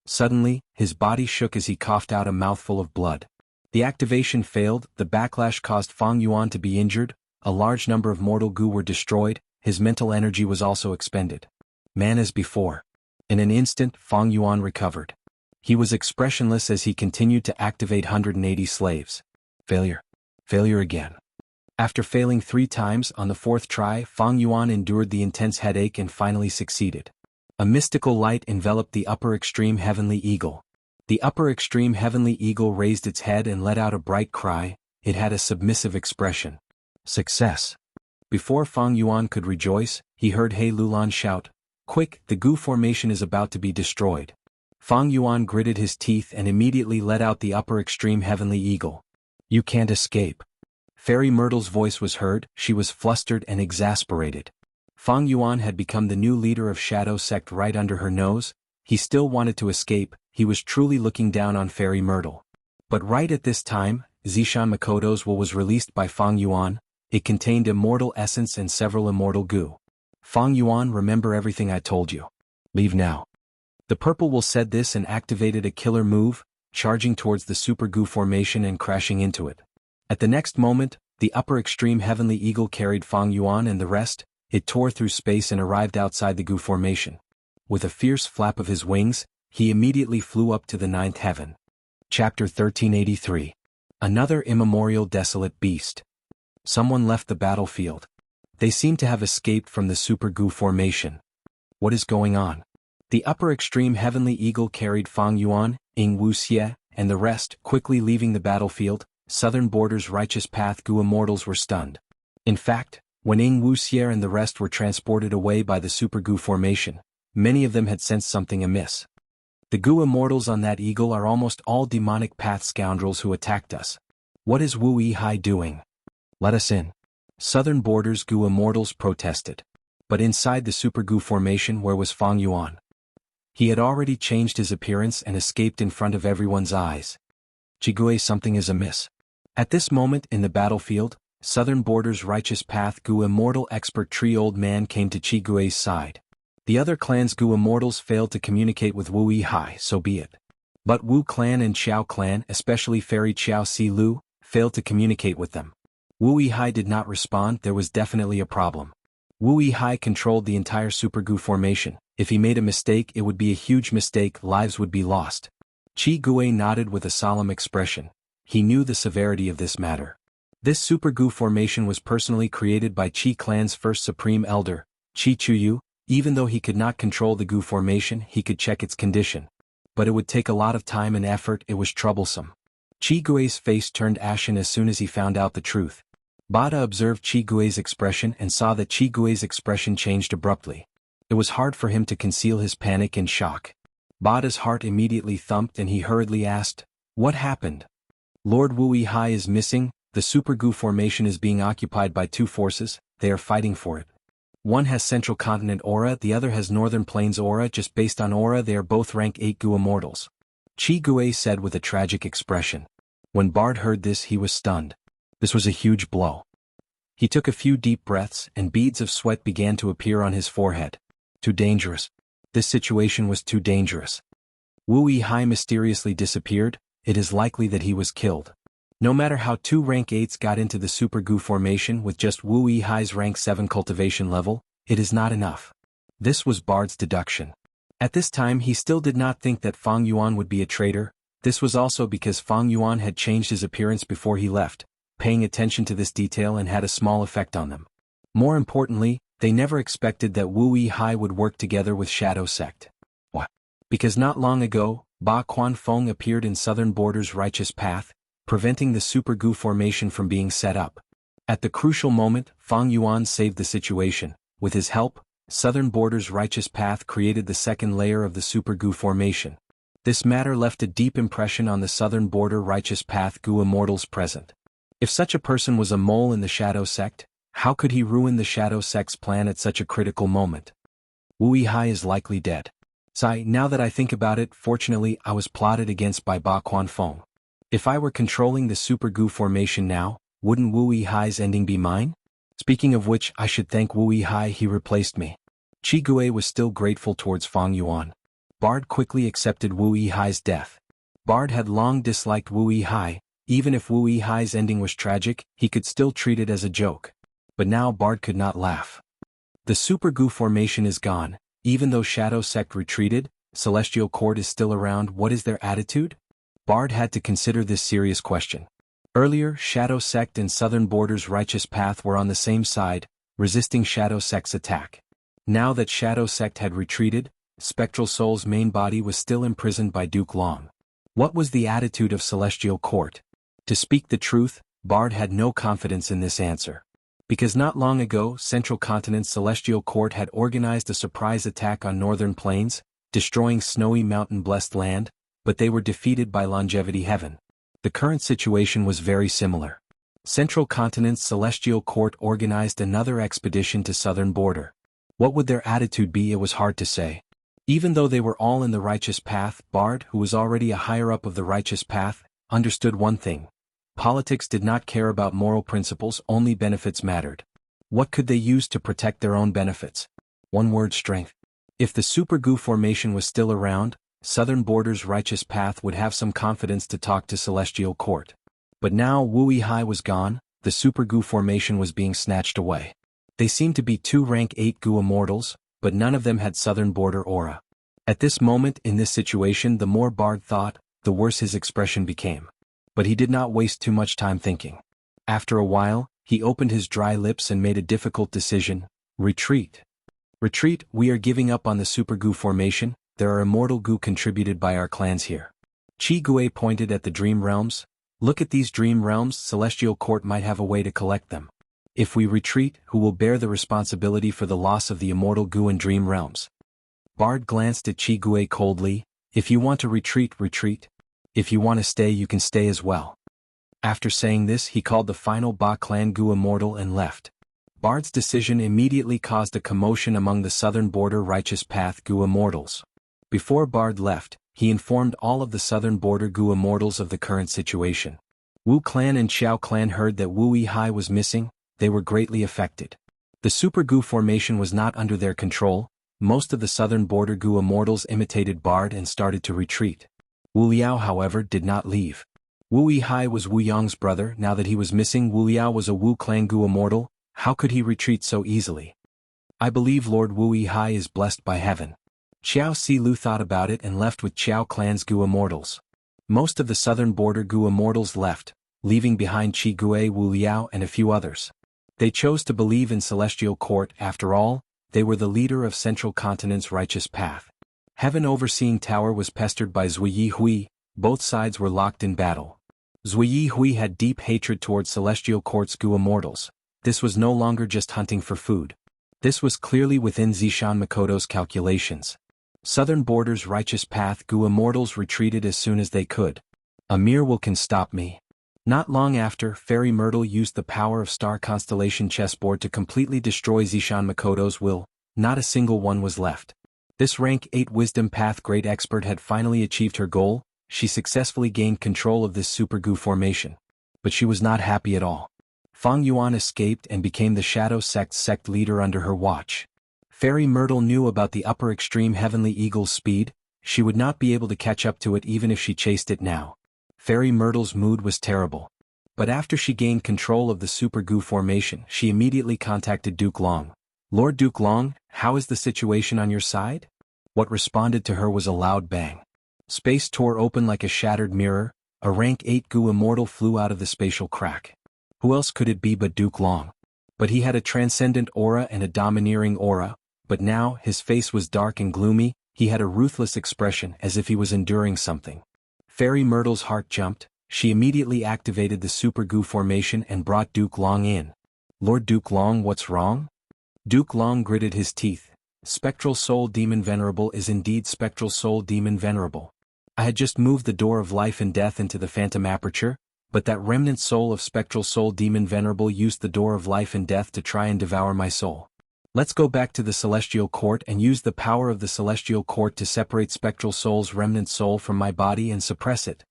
Suddenly, his body shook as he coughed out a mouthful of blood. The activation failed, the backlash caused Fang Yuan to be injured, a large number of mortal goo were destroyed, his mental energy was also expended. Man as before. In an instant, Fang Yuan recovered. He was expressionless as he continued to activate 180 slaves. Failure again. After failing 3 times, on the 4th try, Fang Yuan endured the intense headache and finally succeeded. A mystical light enveloped the upper extreme heavenly eagle. The upper extreme heavenly eagle raised its head and let out a bright cry, it had a submissive expression. Success. Before Fang Yuan could rejoice, he heard He Lulan shout, quick, the goo formation is about to be destroyed. Fang Yuan gritted his teeth and immediately let out the upper extreme heavenly eagle. You can't escape. Fairy Myrtle's voice was heard, she was flustered and exasperated. Fang Yuan had become the new leader of Shadow Sect right under her nose, he still wanted to escape, he was truly looking down on Fairy Myrtle. But right at this time, Zishan Makoto's will was released by Fang Yuan, it contained immortal essence and several immortal goo. Fang Yuan, remember everything I told you. Leave now. The purple will said this and activated a killer move, charging towards the super goo formation and crashing into it. At the next moment, the upper extreme heavenly eagle carried Fang Yuan and the rest, it tore through space and arrived outside the goo formation. With a fierce flap of his wings, he immediately flew up to the 9th heaven. Chapter 1383. Another immemorial desolate beast. Someone left the battlefield. They seem to have escaped from the super goo formation. What is going on? The upper extreme heavenly eagle carried Fang Yuan, Wuxia, and the rest, quickly leaving the battlefield. Southern Border's righteous path goo immortals were stunned. In fact, When Wuxia and the rest were transported away by the Super Gu formation, many of them had sensed something amiss. The Gu immortals on that eagle are almost all demonic path scoundrels who attacked us. What is Wu Yihai doing? Let us in. Southern Borders Gu immortals protested. But inside the Super Gu formation, where was Fang Yuan? He had already changed his appearance and escaped in front of everyone's eyes. Chigui, something is amiss. At this moment in the battlefield, Southern Borders Righteous Path Gu Immortal Expert Tree Old Man came to Chigui's side. The other clan's Gu Immortals failed to communicate with Wu Yihai, so be it. But Wu Clan and Xiao Clan, especially Fairy Xiao Si Lu, failed to communicate with them. Wu Yihai did not respond. There was definitely a problem. Wu Yihai controlled the entire Super Gu formation. If he made a mistake, it would be a huge mistake, lives would be lost. Chigui nodded with a solemn expression. He knew the severity of this matter. This Super Gu formation was personally created by Qi Clan's first Supreme Elder, Qi Chuyu. Even though he could not control the Gu formation, he could check its condition. But it would take a lot of time and effort. It was troublesome. Chigui's face turned ashen as soon as he found out the truth. Bada observed Chigui's expression and saw that Chigui's expression changed abruptly. It was hard for him to conceal his panic and shock. Bada's heart immediately thumped and he hurriedly asked, "What happened?" "Lord Wu Yihai is missing. The Super Gu formation is being occupied by two forces. They are fighting for it. One has Central Continent aura, the other has Northern Plains aura. Just based on aura, they are both rank 8 Gu immortals," Chigui said with a tragic expression. When Bard heard this, he was stunned. This was a huge blow. He took a few deep breaths and beads of sweat began to appear on his forehead. Too dangerous. This situation was too dangerous. Wu Yihai mysteriously disappeared. It is likely that he was killed. No matter how two rank 8s got into the Super Gu formation with just Wu Yihai's rank 7 cultivation level, it is not enough. This was Bard's deduction. At this time he still did not think that Fang Yuan would be a traitor. This was also because Fang Yuan had changed his appearance before he left. Paying attention to this detail and had a small effect on them. More importantly, they never expected that Wu Yihai would work together with Shadow Sect. What? Because not long ago, Ba Quan Feng appeared in Southern Borders Righteous Path, preventing the Super Gu formation from being set up. At the crucial moment, Fang Yuan saved the situation. With his help, Southern Borders Righteous Path created the second layer of the Super Gu formation. This matter left a deep impression on the Southern Border Righteous Path Gu immortals present. If such a person was a mole in the Shadow Sect, how could he ruin the Shadow Sect's plan at such a critical moment? Wu Yihai is likely dead. Now that I think about it, fortunately I was plotted against by Ba Quan Feng. If I were controlling the Super Gu formation now, wouldn't Wu Yihai's ending be mine? Speaking of which, I should thank Wu Yihai, he replaced me. Chigui was still grateful towards Fang Yuan. Bard quickly accepted Wu Yihai's death. Bard had long disliked Wu Yihai. Even if Wu Yihai's ending was tragic, he could still treat it as a joke. But now Bard could not laugh. The Super Gu formation is gone. Even though Shadow Sect retreated, Celestial Court is still around. What is their attitude? Bard had to consider this serious question. Earlier, Shadow Sect and Southern Borders Righteous Path were on the same side, resisting Shadow Sect's attack. Now that Shadow Sect had retreated, Spectral Soul's main body was still imprisoned by Duke Long. What was the attitude of Celestial Court? To speak the truth, Bard had no confidence in this answer. Because not long ago, Central Continent's Celestial Court had organized a surprise attack on Northern Plains, destroying snowy mountain-blessed land, but they were defeated by Longevity Heaven. The current situation was very similar. Central Continent's Celestial Court organized another expedition to Southern Border. What would their attitude be? It was hard to say. Even though they were all in the Righteous Path, Bard, who was already a higher-up of the Righteous Path, understood one thing. Politics did not care about moral principles, only benefits mattered. What could they use to protect their own benefits? One word: strength. If the Super Gu formation was still around, Southern Borders Righteous Path would have some confidence to talk to Celestial Court. But now Wu Yihai was gone, the Super Gu formation was being snatched away. They seemed to be two rank 8 Gu immortals, but none of them had Southern Border aura. At this moment in this situation, the more Bard thought, the worse his expression became. But he did not waste too much time thinking. After a while, he opened his dry lips and made a difficult decision: retreat. Retreat, we are giving up on the Super Gu formation. There are immortal Gu contributed by our clans here. Chigui pointed at the Dream Realms. Look at these Dream Realms, Celestial Court might have a way to collect them. If we retreat, who will bear the responsibility for the loss of the immortal Gu and Dream realms? Bard glanced at Qi Gui coldly. If you want to retreat, retreat. If you want to stay, you can stay as well. After saying this, he called the final Ba clan Gu immortal and left. Bard's decision immediately caused a commotion among the southern border Righteous Path Gu immortals. Before Bard left, he informed all of the southern border Gu immortals of the current situation. Wu clan and Xiao clan heard that Wu Yihai was missing. They were greatly affected. The Super Gu formation was not under their control. Most of the southern border Gu immortals imitated Bard and started to retreat. Wu Liao, however, did not leave. Wu Yihai was Wu Yang's brother. Now that he was missing, Wu Liao was a Wu clan Gu immortal. How could he retreat so easily? I believe Lord Wu Yihai is blessed by heaven. Xiao Silu thought about it and left with Qiao clan's Gu immortals. Most of the southern border Gu immortals left, leaving behind Qi Gui, Wu Liao and a few others. They chose to believe in Celestial Court. After all, they were the leader of Central Continent's Righteous Path. Heaven Overseeing Tower was pestered by Zui Yihui. Both sides were locked in battle. Zui Yihui had deep hatred towards Celestial Court's Gu immortals. This was no longer just hunting for food. This was clearly within Zishan Makoto's calculations. Southern Border's Righteous Path Gu immortals retreated as soon as they could. A mere will can stop me. Not long after, Fairy Myrtle used the power of Star Constellation chessboard to completely destroy Zishan Makoto's will. Not a single one was left. This rank 8 Wisdom Path Great Expert had finally achieved her goal. She successfully gained control of this Super Gu formation. But she was not happy at all. Fang Yuan escaped and became the Shadow Sect's sect leader under her watch. Fairy Myrtle knew about the upper extreme Heavenly Eagle's speed. She would not be able to catch up to it even if she chased it now. Fairy Myrtle's mood was terrible. But after she gained control of the Super Gu formation, she immediately contacted Duke Long. Lord Duke Long, how is the situation on your side? What responded to her was a loud bang. Space tore open like a shattered mirror. A rank 8 Gu immortal flew out of the spatial crack. Who else could it be but Duke Long? But he had a transcendent aura and a domineering aura, but now his face was dark and gloomy. He had a ruthless expression as if he was enduring something. Fairy Myrtle's heart jumped. She immediately activated the Super Gu formation and brought Duke Long in. Lord Duke Long, what's wrong? Duke Long gritted his teeth. Spectral Soul Demon Venerable is indeed Spectral Soul Demon Venerable. I had just moved the door of life and death into the Phantom Aperture, but that remnant soul of Spectral Soul Demon Venerable used the door of life and death to try and devour my soul. Let's go back to the Celestial Court and use the power of the Celestial Court to separate Spectral Soul's remnant soul from my body and suppress it.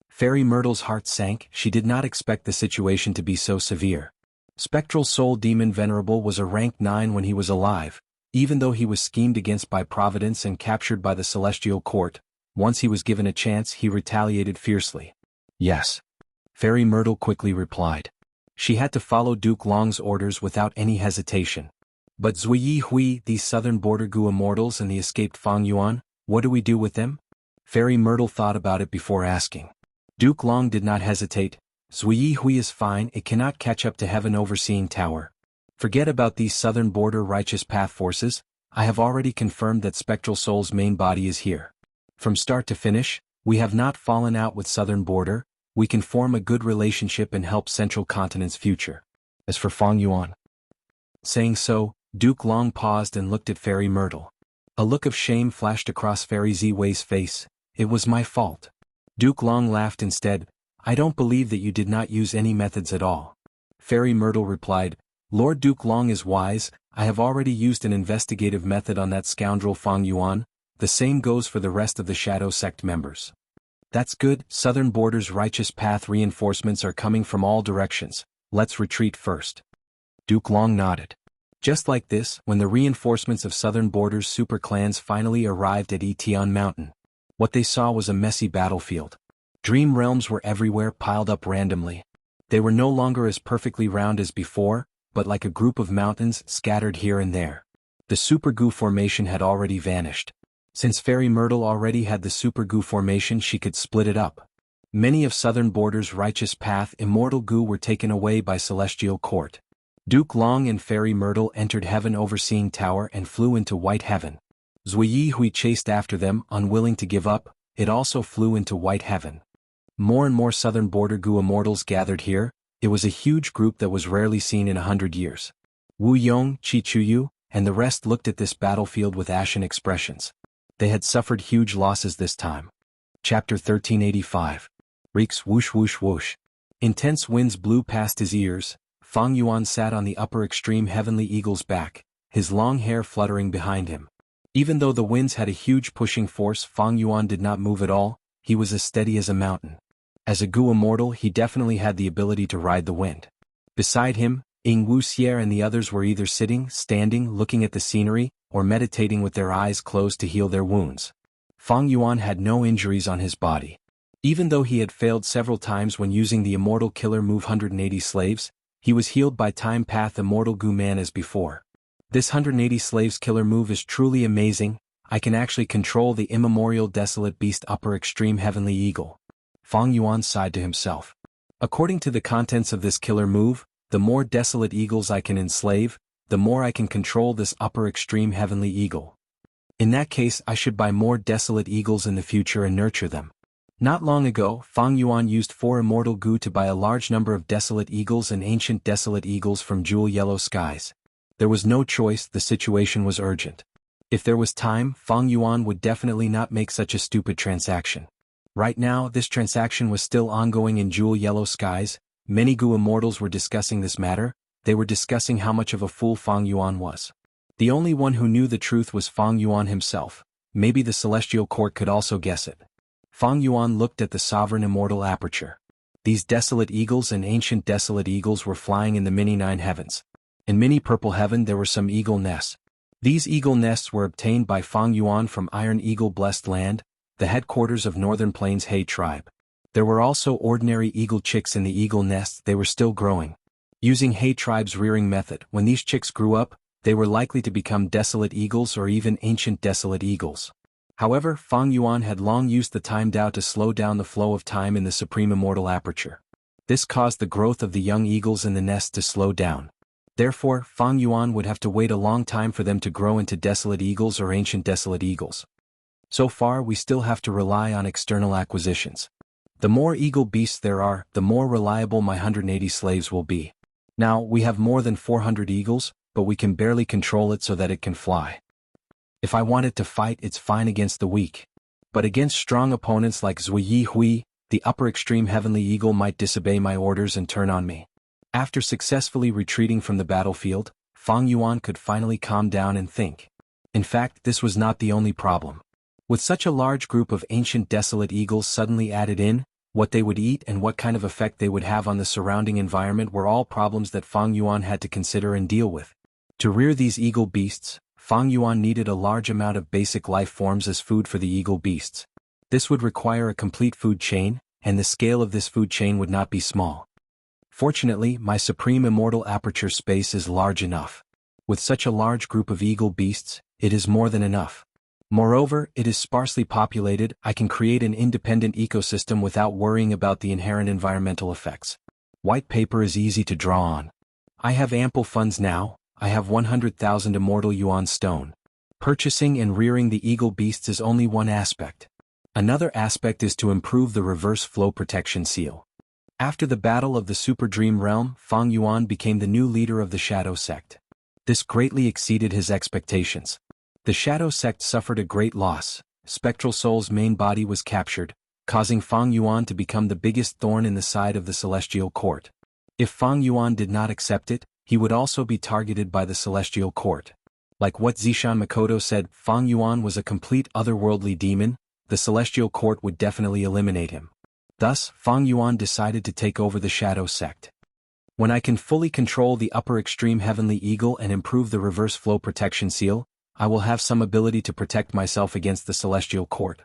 Fairy Myrtle's heart sank. She did not expect the situation to be so severe. Spectral Soul Demon Venerable was a rank 9 when he was alive, even though he was schemed against by Providence and captured by the Celestial Court. Once he was given a chance, he retaliated fiercely. Yes. Fairy Myrtle quickly replied. She had to follow Duke Long's orders without any hesitation. But Zui Yihui, these southern border Gu immortals and the escaped Fang Yuan, what do we do with them? Fairy Myrtle thought about it before asking. Duke Long did not hesitate. Zui Yihui is fine, it cannot catch up to Heaven Overseeing Tower. Forget about these southern border Righteous Path forces. I have already confirmed that Spectral Soul's main body is here. From start to finish, we have not fallen out with southern border. We can form a good relationship and help Central Continent's future. As for Fang Yuan. Saying so, Duke Long paused and looked at Fairy Myrtle. A look of shame flashed across Fairy Ziwei's face. It was my fault. Duke Long laughed instead. I don't believe that you did not use any methods at all. Fairy Myrtle replied, Lord Duke Long is wise. I have already used an investigative method on that scoundrel Fang Yuan. The same goes for the rest of the Shadow Sect members. That's good. Southern Border's Righteous Path reinforcements are coming from all directions. Let's retreat first. Duke Long nodded. Just like this, when the reinforcements of Southern Border's super clans finally arrived at Etian Mountain, what they saw was a messy battlefield. Dream realms were everywhere, piled up randomly. They were no longer as perfectly round as before, but like a group of mountains scattered here and there. The Super Gu formation had already vanished. Since Fairy Myrtle already had the Super Gu formation, she could split it up. Many of Southern Border's Righteous Path Immortal Gu were taken away by Celestial Court. Duke Long and Fairy Myrtle entered Heaven Overseeing Tower and flew into White Heaven. Zui Yihui chased after them, unwilling to give up. It also flew into White Heaven. More and more Southern Border Gu immortals gathered here. It was a huge group that was rarely seen in 100 years. Wu Yong, Qi Chuyu, and the rest looked at this battlefield with ashen expressions. They had suffered huge losses this time. Chapter 1385. Reeks whoosh whoosh whoosh. Intense winds blew past his ears. Fang Yuan sat on the upper extreme heavenly eagle's back, his long hair fluttering behind him. Even though the winds had a huge pushing force, Fang Yuan did not move at all. He was as steady as a mountain. As a Gu Immortal, he definitely had the ability to ride the wind. Beside him, Wuxia and the others were either sitting, standing, looking at the scenery, or meditating with their eyes closed to heal their wounds. Fang Yuan had no injuries on his body. Even though he had failed several times when using the Immortal Killer move 180 slaves, he was healed by Time Path Immortal Gu Man as before. This 180 slaves killer move is truly amazing. I can actually control the immemorial desolate beast upper extreme heavenly eagle. Fang Yuan sighed to himself. According to the contents of this killer move, the more desolate eagles I can enslave, the more I can control this upper extreme heavenly eagle. In that case, I should buy more desolate eagles in the future and nurture them. Not long ago, Fang Yuan used 4 immortal Gu to buy a large number of desolate eagles and ancient desolate eagles from jewel yellow skies. There was no choice, the situation was urgent. If there was time, Fang Yuan would definitely not make such a stupid transaction. Right now, this transaction was still ongoing in jewel yellow skies. Many Gu immortals were discussing this matter. They were discussing how much of a fool Fang Yuan was. The only one who knew the truth was Fang Yuan himself. Maybe the celestial court could also guess it. Fang Yuan looked at the sovereign immortal aperture. These desolate eagles and ancient desolate eagles were flying in the mini 9 heavens. In mini purple heaven there were some eagle nests. These eagle nests were obtained by Fang Yuan from Iron Eagle Blessed Land, the headquarters of Northern Plains He tribe. There were also ordinary eagle chicks in the eagle nests. They were still growing. Using He tribe's rearing method, when these chicks grew up, they were likely to become desolate eagles or even ancient desolate eagles. However, Fang Yuan had long used the time Dao to slow down the flow of time in the supreme immortal aperture. This caused the growth of the young eagles in the nest to slow down. Therefore, Fang Yuan would have to wait a long time for them to grow into desolate eagles or ancient desolate eagles. So far, we still have to rely on external acquisitions. The more eagle beasts there are, the more reliable my 180 slaves will be. Now, we have more than 400 eagles, but we can barely control it so that it can fly. If I want it to fight, it's fine against the weak. But against strong opponents like Zui Hui, the upper extreme heavenly eagle might disobey my orders and turn on me. After successfully retreating from the battlefield, Fang Yuan could finally calm down and think. In fact, this was not the only problem. With such a large group of ancient desolate eagles suddenly added in, what they would eat and what kind of effect they would have on the surrounding environment were all problems that Fang Yuan had to consider and deal with. To rear these eagle beasts, Fang Yuan needed a large amount of basic life forms as food for the eagle beasts. This would require a complete food chain, and the scale of this food chain would not be small. Fortunately, my supreme immortal aperture space is large enough. With such a large group of eagle beasts, it is more than enough. Moreover, it is sparsely populated. I can create an independent ecosystem without worrying about the inherent environmental effects. White paper is easy to draw on. I have ample funds now. I have 100,000 immortal yuan stone. Purchasing and rearing the eagle beasts is only one aspect. Another aspect is to improve the reverse flow protection seal. After the battle of the Super Dream Realm, Fang Yuan became the new leader of the Shadow Sect. This greatly exceeded his expectations. The Shadow Sect suffered a great loss. Spectral Soul's main body was captured, causing Fang Yuan to become the biggest thorn in the side of the Celestial Court. If Fang Yuan did not accept it, he would also be targeted by the Celestial Court. Like what Zishan Makoto said, Fang Yuan was a complete otherworldly demon. The Celestial Court would definitely eliminate him. Thus, Fang Yuan decided to take over the Shadow Sect. When I can fully control the upper extreme heavenly eagle and improve the reverse flow protection seal, I will have some ability to protect myself against the Celestial Court.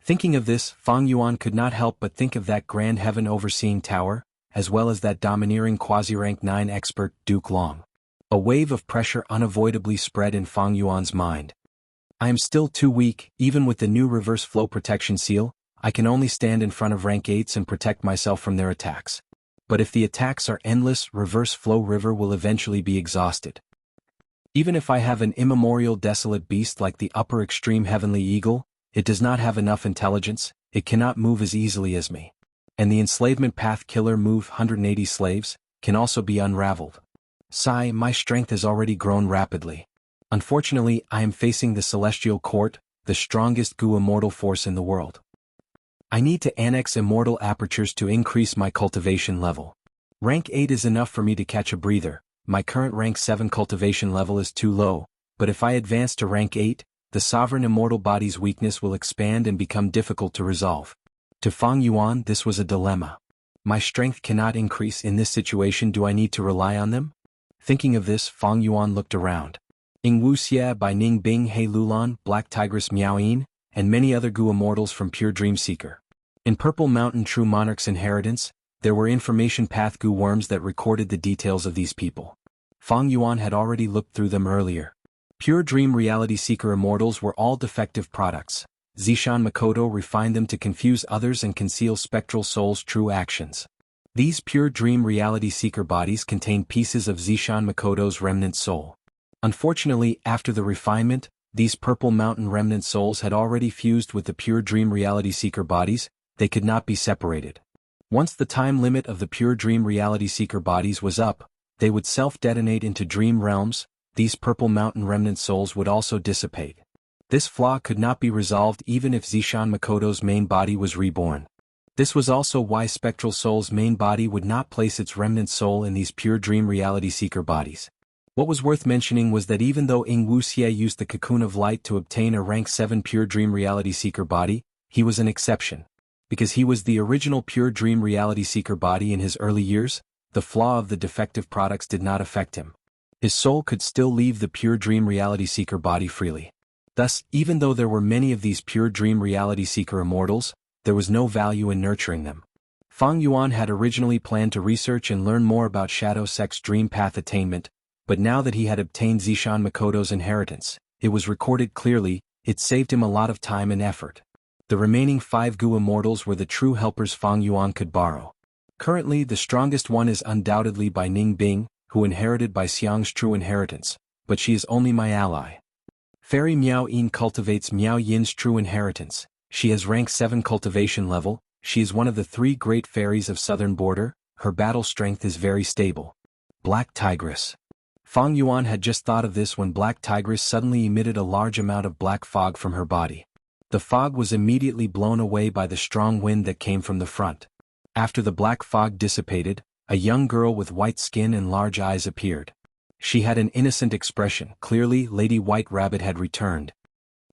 Thinking of this, Fang Yuan could not help but think of that grand heaven overseeing tower, as well as that domineering quasi-rank 9 expert, Duke Long. A wave of pressure unavoidably spread in Fang Yuan's mind. I am still too weak. Even with the new reverse flow protection seal, I can only stand in front of rank 8s and protect myself from their attacks. But if the attacks are endless, reverse flow river will eventually be exhausted. Even if I have an immemorial desolate beast like the upper extreme heavenly eagle, it does not have enough intelligence. It cannot move as easily as me. And the enslavement path killer move 180 slaves, can also be unraveled. Sigh, my strength has already grown rapidly. Unfortunately, I am facing the Celestial Court, the strongest Immortal force in the world. I need to annex Immortal apertures to increase my cultivation level. Rank 8 is enough for me to catch a breather. My current rank 7 cultivation level is too low, but if I advance to rank 8, the sovereign immortal body's weakness will expand and become difficult to resolve. To Fang Yuan, this was a dilemma. My strength cannot increase in this situation. Do I need to rely on them? Thinking of this, Fang Yuan looked around. Wuxia by Ning Bing, He Lulan, Black Tigress Miao Yin, and many other Immortals from Pure Dream Seeker. In Purple Mountain True Monarch's Inheritance, there were information path worms that recorded the details of these people. Fang Yuan had already looked through them earlier. Pure Dream Reality Seeker Immortals were all defective products. Zishan Makoto refined them to confuse others and conceal Spectral Soul's true actions. These Pure Dream Reality Seeker bodies contain pieces of Zishan Makoto's remnant soul. Unfortunately, after the refinement, these Purple Mountain remnant souls had already fused with the Pure Dream Reality Seeker bodies. They could not be separated. Once the time limit of the Pure Dream Reality Seeker bodies was up, they would self-detonate into dream realms. These Purple Mountain remnant souls would also dissipate. This flaw could not be resolved even if Zishan Makoto's main body was reborn. This was also why Spectral Soul's main body would not place its remnant soul in these Pure Dream Reality Seeker bodies. What was worth mentioning was that even though Wuxia used the Cocoon of Light to obtain a rank 7 Pure Dream Reality Seeker body, he was an exception. Because he was the original Pure Dream Reality Seeker body in his early years, the flaw of the defective products did not affect him. His soul could still leave the Pure Dream Reality Seeker body freely. Thus, even though there were many of these Pure Dream Reality Seeker Immortals, there was no value in nurturing them. Fang Yuan had originally planned to research and learn more about Shadow Sect's dream path attainment, but now that he had obtained Zishan Makoto's inheritance, it was recorded clearly, it saved him a lot of time and effort. The remaining 5 Immortals were the true helpers Fang Yuan could borrow. Currently, the strongest one is undoubtedly by Ning Bing, who inherited by Xiang's true inheritance, but she is only my ally. Fairy Miao Yin cultivates Miao Yin's true inheritance. She has rank 7 cultivation level. She is one of the 3 great fairies of southern border. Her battle strength is very stable. Black Tigress. Fang Yuan had just thought of this when Black Tigress suddenly emitted a large amount of black fog from her body. The fog was immediately blown away by the strong wind that came from the front. After the black fog dissipated, a young girl with white skin and large eyes appeared. She had an innocent expression. Clearly, Lady White Rabbit had returned.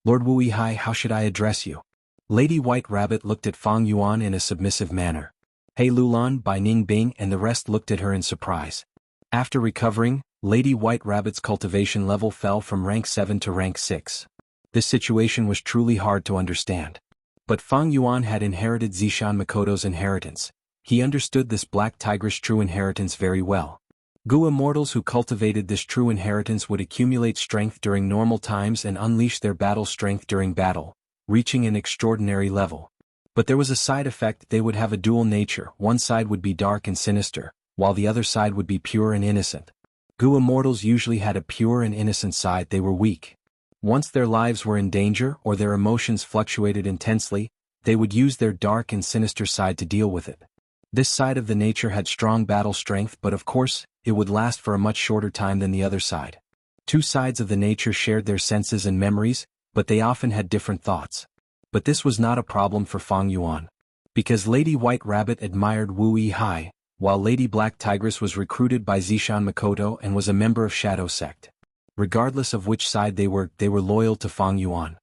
Lord Wuihai, how should I address you? Lady White Rabbit looked at Fang Yuan in a submissive manner. He Lulan, Bai Ning Bing and the rest looked at her in surprise. After recovering, Lady White Rabbit's cultivation level fell from rank 7 to rank 6. This situation was truly hard to understand. But Fang Yuan had inherited Zishan Makoto's inheritance. He understood this Black Tigress' true inheritance very well. Immortals who cultivated this true inheritance would accumulate strength during normal times and unleash their battle strength during battle, reaching an extraordinary level. But there was a side effect. They would have a dual nature. One side would be dark and sinister, while the other side would be pure and innocent. Immortals usually had a pure and innocent side. They were weak. Once their lives were in danger or their emotions fluctuated intensely, they would use their dark and sinister side to deal with it. This side of the nature had strong battle strength, but of course, it would last for a much shorter time than the other side. 2 sides of the nature shared their senses and memories, but they often had different thoughts. But this was not a problem for Fang Yuan. Because Lady White Rabbit admired Wu Yihai, while Lady Black Tigress was recruited by Zishan Makoto and was a member of Shadow Sect. Regardless of which side they were loyal to Fang Yuan.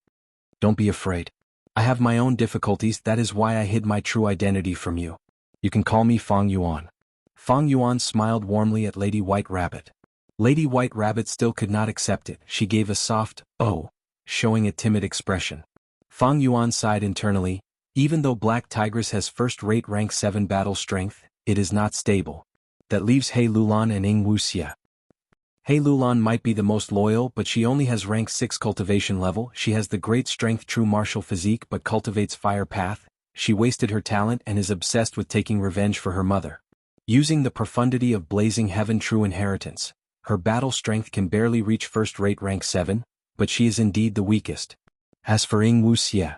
Don't be afraid. I have my own difficulties. That is why I hid my true identity from you. You can call me Fang Yuan. Fang Yuan smiled warmly at Lady White Rabbit. Lady White Rabbit still could not accept it. She gave a soft, "Oh," showing a timid expression. Fang Yuan sighed internally. Even though Black Tigress has first-rate rank 7 battle strength, it is not stable. That leaves He Lulan and Wuxia. He Lulan might be the most loyal, but she only has rank 6 cultivation level. She has the great strength true martial physique but cultivates fire path. She wasted her talent and is obsessed with taking revenge for her mother. Using the profundity of blazing heaven true inheritance, her battle strength can barely reach first-rate rank 7, but she is indeed the weakest. As for Wuxia,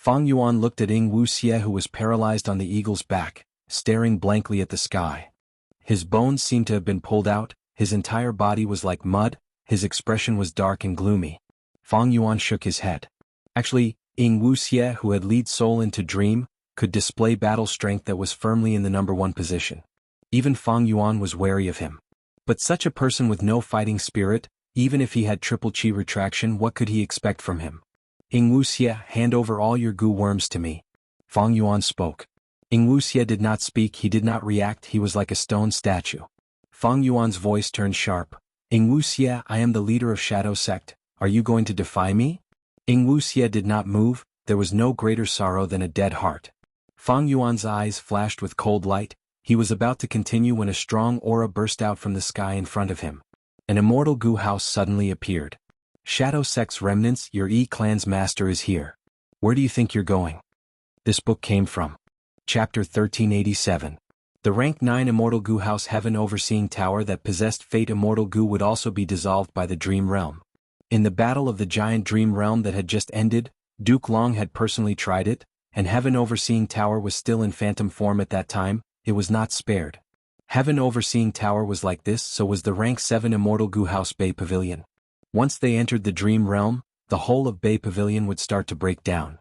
Fang Yuan looked at Wuxia, who was paralyzed on the eagle's back, staring blankly at the sky. His bones seemed to have been pulled out, his entire body was like mud, his expression was dark and gloomy. Fang Yuan shook his head. Actually, Wuxia, who had lead soul into dream, could display battle strength that was firmly in the number 1 position. Even Fang Yuan was wary of him. But such a person with no fighting spirit, even if he had triple chi retraction, what could he expect from him? Wuxia, hand over all your goo worms to me. Fang Yuan spoke. Wuxia did not speak, he did not react, he was like a stone statue. Fang Yuan's voice turned sharp. Wuxia, I am the leader of Shadow Sect, are you going to defy me? Wuxia did not move, there was no greater sorrow than a dead heart. Fang Yuan's eyes flashed with cold light, he was about to continue when a strong aura burst out from the sky in front of him. An immortal goo house suddenly appeared. Shadow Sect's remnants, your clan's master is here. Where do you think you're going? This book came from Chapter 1387. The rank 9 immortal goo house heaven overseeing tower that possessed fate immortal goo would also be dissolved by the dream realm. In the battle of the giant dream realm that had just ended, Duke Long had personally tried it, and heaven overseeing tower was still in phantom form at that time, it was not spared. Heaven overseeing tower was like this, so was the rank 7 immortal goo house Bay Pavilion. Once they entered the dream realm, the whole of Bay Pavilion would start to break down.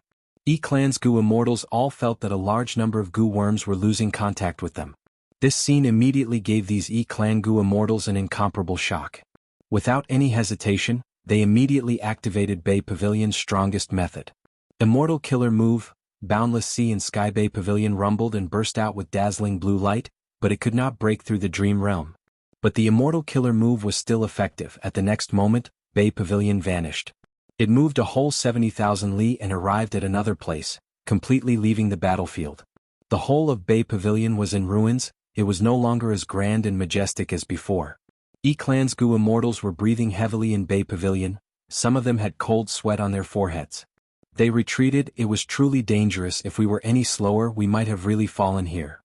Clan's goo immortals all felt that a large number of goo worms were losing contact with them. This scene immediately gave these clan goo immortals an incomparable shock. Without any hesitation, they immediately activated Bay Pavilion's strongest method. Immortal Killer Move, Boundless Sea and Sky. Bay Pavilion rumbled and burst out with dazzling blue light, but it could not break through the dream realm. But the Immortal Killer Move was still effective. At the next moment, Bay Pavilion vanished. It moved a whole 70,000 li and arrived at another place, completely leaving the battlefield. The whole of Bay Pavilion was in ruins, it was no longer as grand and majestic as before. Clan's goo immortals were breathing heavily in Bay Pavilion, some of them had cold sweat on their foreheads. They retreated, it was truly dangerous, if we were any slower we might have really fallen here.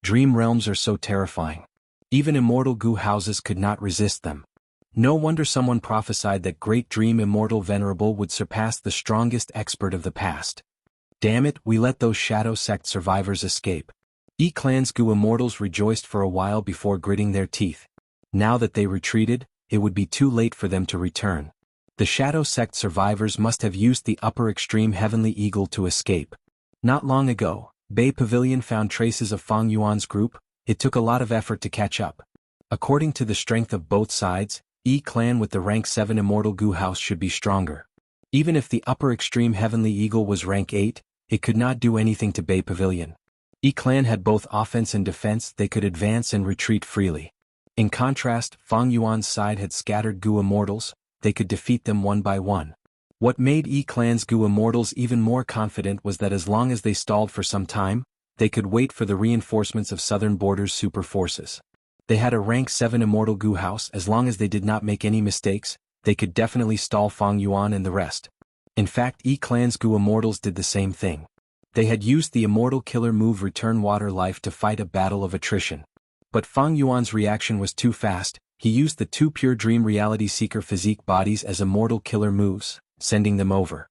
Dream realms are so terrifying. Even immortal goo houses could not resist them. No wonder someone prophesied that Great Dream Immortal Venerable would surpass the strongest expert of the past. Damn it, we let those Shadow Sect survivors escape. Clan's goo immortals rejoiced for a while before gritting their teeth. Now that they retreated, it would be too late for them to return. The Shadow Sect survivors must have used the upper extreme Heavenly Eagle to escape. Not long ago, Bay Pavilion found traces of Fang Yuan's group, it took a lot of effort to catch up. According to the strength of both sides, clan with the rank 7 immortal goo house should be stronger. Even if the upper extreme Heavenly Eagle was rank 8, it could not do anything to Bay Pavilion. Clan had both offense and defense, they could advance and retreat freely. In contrast, Fang Yuan's side had scattered goo immortals, they could defeat them one by one. What made clan's goo immortals even more confident was that as long as they stalled for some time, they could wait for the reinforcements of Southern Border's super forces. They had a rank 7 immortal goo house, as long as they did not make any mistakes, they could definitely stall Fang Yuan and the rest. In fact, clan's goo immortals did the same thing. They had used the Immortal Killer Move Return Water Life to fight a battle of attrition. But Fang Yuan's reaction was too fast, he used the 2 pure Dream Reality Seeker physique bodies as Immortal Killer moves, sending them over.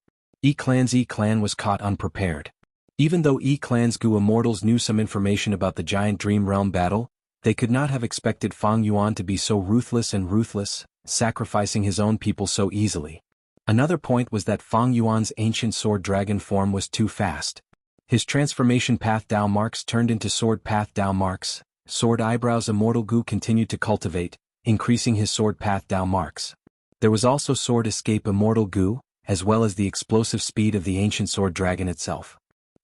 Clan was caught unprepared. Even though clan's goo immortals knew some information about the giant Dream Realm battle, they could not have expected Fang Yuan to be so ruthless, sacrificing his own people so easily. Another point was that Fang Yuan's ancient sword dragon form was too fast. His transformation path Dao marks turned into sword path Dao marks, sword eyebrows immortal goo continued to cultivate, increasing his sword path Dao marks. There was also sword escape immortal goo, as well as the explosive speed of the ancient sword dragon itself.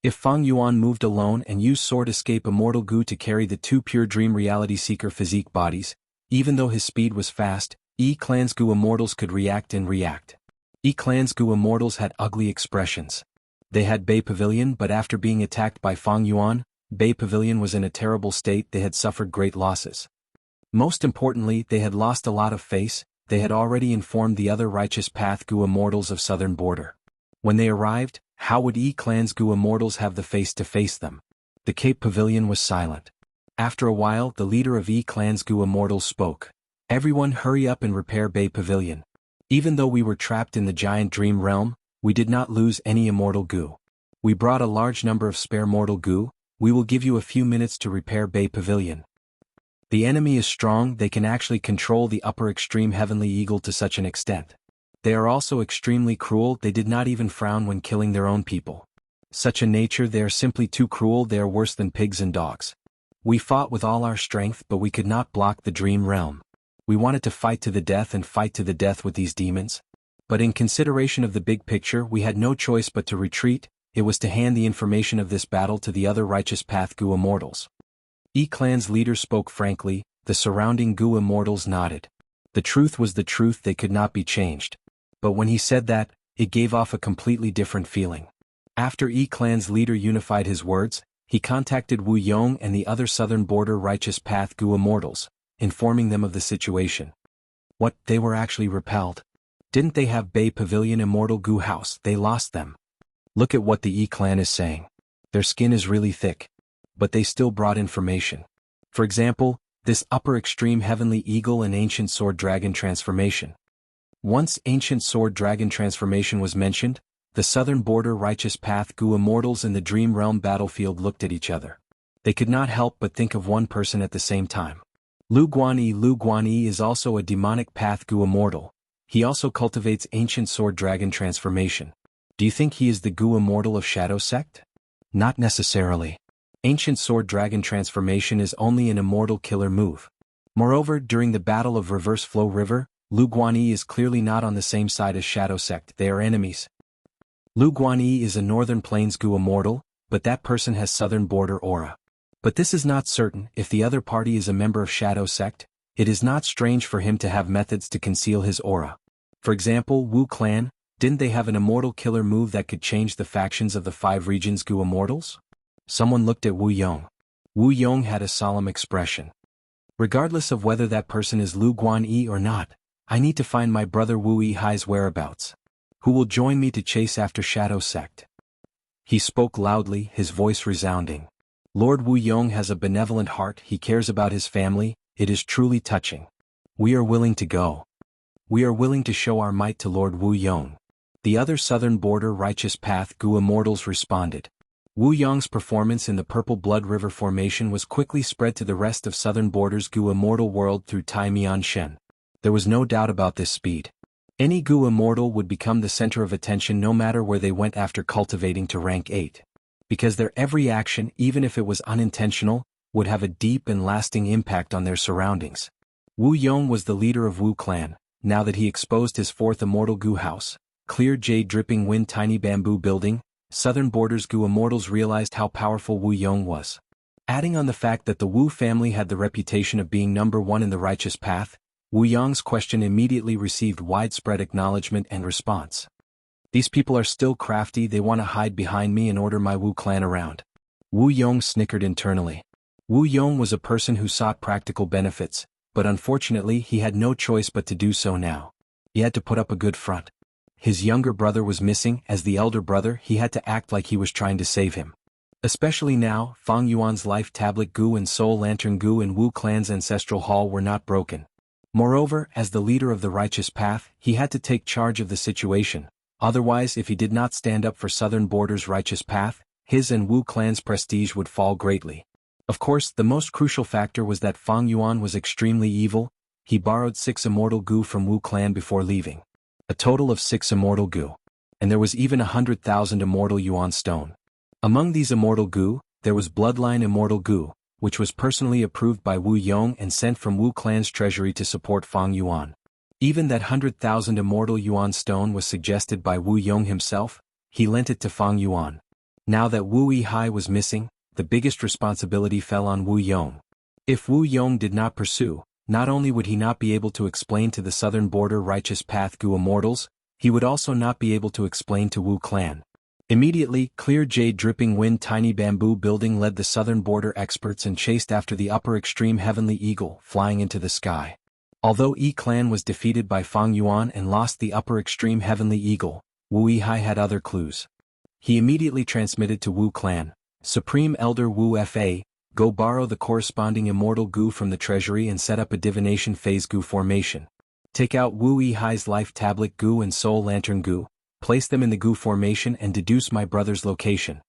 If Fang Yuan moved alone and used sword escape immortal goo to carry the 2 pure Dream Reality Seeker physique bodies, even though his speed was fast, clan's goo immortals could react. Clan's goo immortals had ugly expressions. They had Bay Pavilion, but after being attacked by Fang Yuan, Bay Pavilion was in a terrible state, they had suffered great losses. Most importantly, they had lost a lot of face, they had already informed the other Righteous Path goo immortals of Southern Border. When they arrived, how would clan's goo immortals have the face to face them? The Cape Pavilion was silent. After a while, the leader of clan's goo immortals spoke. Everyone hurry up and repair Bay Pavilion. Even though we were trapped in the giant dream realm, we did not lose any immortal goo. We brought a large number of spare mortal goo. We will give you a few minutes to repair Bay Pavilion. The enemy is strong, they can actually control the upper extreme Heavenly Eagle to such an extent. They are also extremely cruel, they did not even frown when killing their own people. Such a nature, they are simply too cruel, they are worse than pigs and dogs. We fought with all our strength, but we could not block the dream realm. We wanted to fight to the death and fight to the death with these demons. But in consideration of the big picture, we had no choice but to retreat. It was to hand the information of this battle to the other Righteous Path Gu Immortals. E-Clan's leader spoke frankly, the surrounding Gu Immortals nodded. The truth was the truth, they could not be changed. But when he said that, it gave off a completely different feeling. After E-Clan's leader unified his words, he contacted Wu Yong and the other southern border Righteous Path Gu Immortals, informing them of the situation. What, they were actually repelled? Didn't they have Bay Pavilion Immortal Gu House? They lost them. Look at what the E-Clan is saying. Their skin is really thick. But they still brought information. For example, this upper extreme Heavenly Eagle and Ancient Sword Dragon transformation. Once Ancient Sword Dragon transformation was mentioned, the southern border Righteous Path Gu Immortals in the Dream Realm battlefield looked at each other. They could not help but think of one person at the same time. Lu Guanyi is also a demonic Path Gu Immortal. He also cultivates Ancient Sword Dragon transformation. Do you think he is the Gu Immortal of Shadow Sect? Not necessarily. Ancient Sword Dragon transformation is only an immortal killer move. Moreover, during the Battle of Reverse Flow River, Lu Guanyi is clearly not on the same side as Shadow Sect, they are enemies. Lu Guanyi is a Northern Plains Gu Immortal, but that person has Southern Border aura. But this is not certain. If the other party is a member of Shadow Sect, it is not strange for him to have methods to conceal his aura. For example, Wu Clan, didn't they have an immortal killer move that could change the factions of the 5 regions Gu Immortals? Someone looked at Wu Yong. Wu Yong had a solemn expression. Regardless of whether that person is Lu Guanyi or not, I need to find my brother Wu Yihai's whereabouts. Who will join me to chase after Shadow Sect? He spoke loudly, his voice resounding. Lord Wu Yong has a benevolent heart, he cares about his family, it is truly touching. We are willing to go. We are willing to show our might to Lord Wu Yong. The other southern border Righteous Path Gu Immortals responded. Wu Yong's performance in the Purple Blood River formation was quickly spread to the rest of southern borders Gu Immortal world through Tai Mian Shen. There was no doubt about this speed. Any Gu Immortal would become the center of attention no matter where they went after cultivating to rank 8. Because their every action, even if it was unintentional, would have a deep and lasting impact on their surroundings. Wu Yong was the leader of Wu Clan. Now that he exposed his 4th Immortal Gu House, Clear Jade Dripping Wind Tiny Bamboo Building, Southern Borders Gu Immortals realized how powerful Wu Yong was. Adding on the fact that the Wu family had the reputation of being number 1 in the Righteous Path, Wu Yong's question immediately received widespread acknowledgement and response. These people are still crafty, they want to hide behind me and order my Wu Clan around. Wu Yong snickered internally. Wu Yong was a person who sought practical benefits, but unfortunately he had no choice but to do so now. He had to put up a good front. His younger brother was missing, as the elder brother he had to act like he was trying to save him. Especially now, Fang Yuan's Life Tablet Gu and Soul Lantern Gu in Wu Clan's Ancestral Hall were not broken. Moreover, as the leader of the Righteous Path, he had to take charge of the situation. Otherwise, if he did not stand up for Southern Borders Righteous Path, his and Wu Clan's prestige would fall greatly. Of course, the most crucial factor was that Fang Yuan was extremely evil. He borrowed 6 Immortal Gu from Wu Clan before leaving. A total of 6 Immortal Gu. And there was even 100,000 Immortal Yuan Stone. Among these Immortal Gu, there was Bloodline Immortal Gu, which was personally approved by Wu Yong and sent from Wu Clan's treasury to support Fang Yuan. Even that 100,000 Immortal Yuan Stone was suggested by Wu Yong himself, he lent it to Fang Yuan. Now that Wu Yihai was missing, the biggest responsibility fell on Wu Yong. If Wu Yong did not pursue, not only would he not be able to explain to the southern border Righteous Path Gu Immortals, he would also not be able to explain to Wu Clan. Immediately, Clear Jade Dripping Wind Tiny Bamboo Building led the southern border experts and chased after the upper extreme Heavenly Eagle flying into the sky. Although E-Clan was defeated by Fang Yuan and lost the upper extreme Heavenly Eagle, Wu Yihai had other clues. He immediately transmitted to Wu Clan, Supreme Elder Wu Fa, go borrow the corresponding Immortal Gu from the treasury and set up a Divination Phase Gu formation. Take out Wu Yihai's Life Tablet Gu and Soul Lantern Gu, place them in the Gu formation and deduce my brother's location.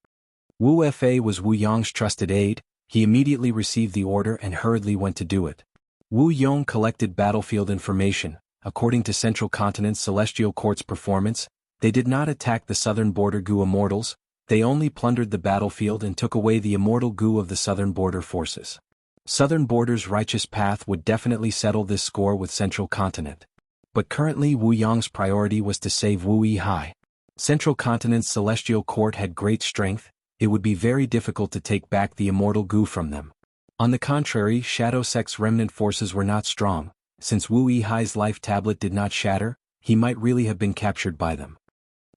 Wu Fa was Wu Yong's trusted aide. He immediately received the order and hurriedly went to do it. Wu Yong collected battlefield information. According to Central Continent's Celestial Court's performance, they did not attack the southern border Gu Immortals, they only plundered the battlefield and took away the immortal Gu of the southern border forces. Southern border's righteous path would definitely settle this score with Central Continent. But currently Wu Yong's priority was to save Wu Yihai. Central Continent's Celestial Court had great strength, it would be very difficult to take back the immortal Gu from them. On the contrary, Shadow Sect's remnant forces were not strong. Since Wu Yihai's life tablet did not shatter, he might really have been captured by them.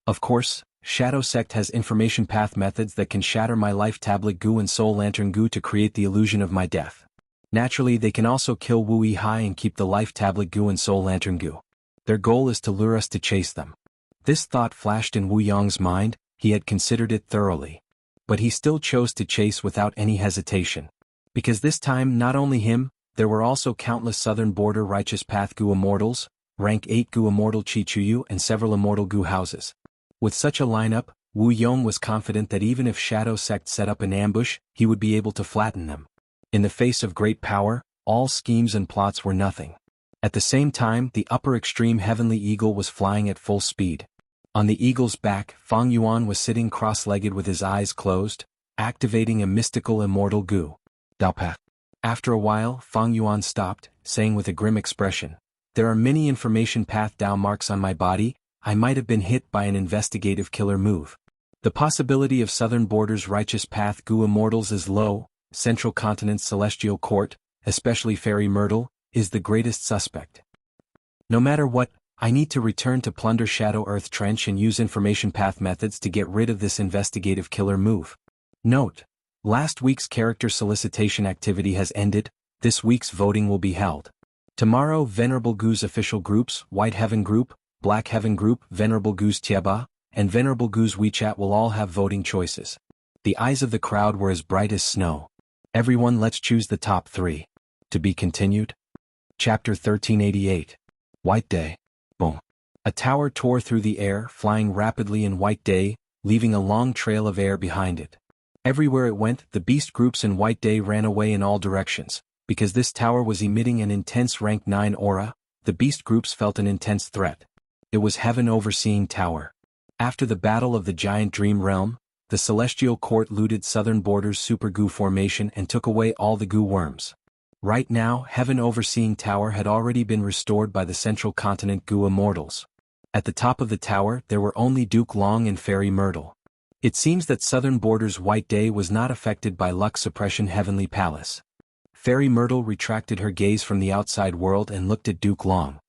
Of course, Shadow Sect has information path methods that can shatter my life tablet Gu and Soul Lantern Gu to create the illusion of my death. Naturally, they can also kill Wu Yihai and keep the life tablet Gu and Soul Lantern Gu. Their goal is to lure us to chase them. This thought flashed in Wu Yong's mind, he had considered it thoroughly. But he still chose to chase without any hesitation. Because this time not only him, there were also countless southern border righteous path Gu Immortals, rank 8 Gu Immortal Chichuyu and several immortal Gu houses. With such a lineup, Wu Yong was confident that even if Shadow Sect set up an ambush, he would be able to flatten them. In the face of great power, all schemes and plots were nothing. At the same time, the upper extreme heavenly eagle was flying at full speed. On the eagle's back, Fang Yuan was sitting cross-legged with his eyes closed, activating a mystical immortal Gu. Daopak. After a while, Fang Yuan stopped, saying with a grim expression, "There are many information path Dao marks on my body, I might have been hit by an investigative killer move. The possibility of southern border's righteous path Gu Immortals is low, Central Continent's Celestial Court, especially Fairy Myrtle, is the greatest suspect. No matter what, I need to return to plunder Shadow Earth Trench and use information path methods to get rid of this investigative killer move." Note: last week's character solicitation activity has ended, this week's voting will be held. Tomorrow Venerable Gu's official groups, White Heaven Group, Black Heaven Group, Venerable Gu's Tieba, and Venerable Gu's WeChat will all have voting choices. The eyes of the crowd were as bright as snow. Everyone, let's choose the top 3. To be continued? Chapter 1388. White Day. Boom. A tower tore through the air, flying rapidly in White Day, leaving a long trail of air behind it. Everywhere it went, the beast groups in White Day ran away in all directions. Because this tower was emitting an intense rank 9 aura, the beast groups felt an intense threat. It was Heaven Overseeing Tower. After the Battle of the Giant Dream Realm, the Celestial Court looted Southern Border's Super Gu formation and took away all the Gu worms. Right now, Heaven Overseeing Tower had already been restored by the Central Continent Gu Immortals. At the top of the tower there were only Duke Long and Fairy Myrtle. It seems that Southern Border's White Day was not affected by Luck Suppression Heavenly Palace. Fairy Myrtle retracted her gaze from the outside world and looked at Duke Long.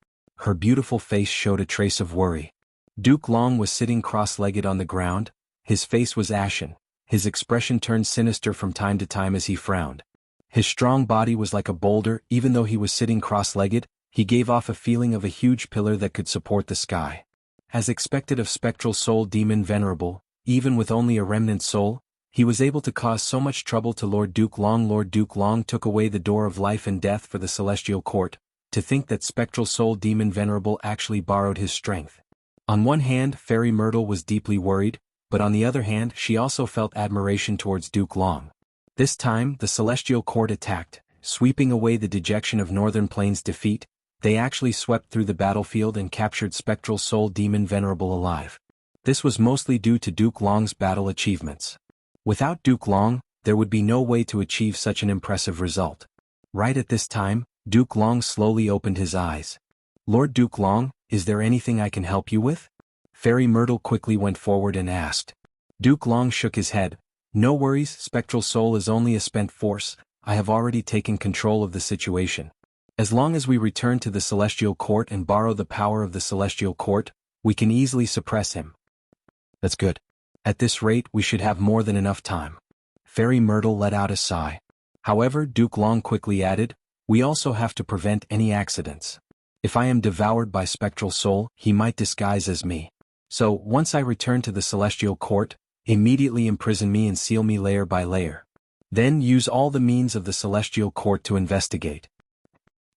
Her beautiful face showed a trace of worry. Duke Long was sitting cross-legged on the ground, his face was ashen, his expression turned sinister from time to time as he frowned. His strong body was like a boulder, even though he was sitting cross-legged, he gave off a feeling of a huge pillar that could support the sky. As expected of Spectral Soul Demon Venerable, even with only a remnant soul, he was able to cause so much trouble to Lord Duke Long. Lord Duke Long took away the door of life and death for the Celestial Court. To think that Spectral Soul Demon Venerable actually borrowed his strength. On one hand, Fairy Myrtle was deeply worried, but on the other hand she also felt admiration towards Duke Long. This time, the Celestial Court attacked, sweeping away the dejection of Northern Plains' defeat. They actually swept through the battlefield and captured Spectral Soul Demon Venerable alive. This was mostly due to Duke Long's battle achievements. Without Duke Long, there would be no way to achieve such an impressive result. Right at this time, Duke Long slowly opened his eyes. "Lord Duke Long, is there anything I can help you with?" Fairy Myrtle quickly went forward and asked. Duke Long shook his head. "No worries, Spectral Soul is only a spent force, I have already taken control of the situation. As long as we return to the Celestial Court and borrow the power of the Celestial Court, we can easily suppress him." "That's good. At this rate we should have more than enough time." Fairy Myrtle let out a sigh. However, Duke Long quickly added, "We also have to prevent any accidents. If I am devoured by Spectral Soul, he might disguise as me. So, once I return to the Celestial Court, immediately imprison me and seal me layer by layer. Then use all the means of the Celestial Court to investigate.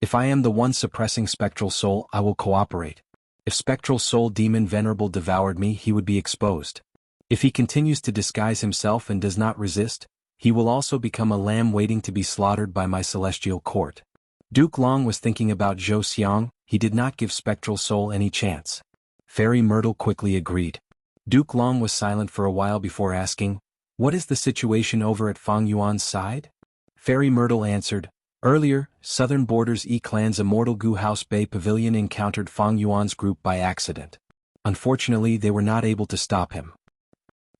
If I am the one suppressing Spectral Soul, I will cooperate. If spectral soul demon venerable devoured me, he would be exposed. If he continues to disguise himself and does not resist, he will also become a lamb waiting to be slaughtered by my celestial court. Duke Long was thinking about Zhou Xiang. He did not give spectral soul any chance. Fairy Myrtle quickly agreed. Duke Long was silent for a while before asking, "What is the situation over at Fang Yuan's side?" Fairy Myrtle answered, "Earlier, Southern Borders E-Clan's Immortal Gu House Bay Pavilion encountered Fang Yuan's group by accident. Unfortunately, they were not able to stop him.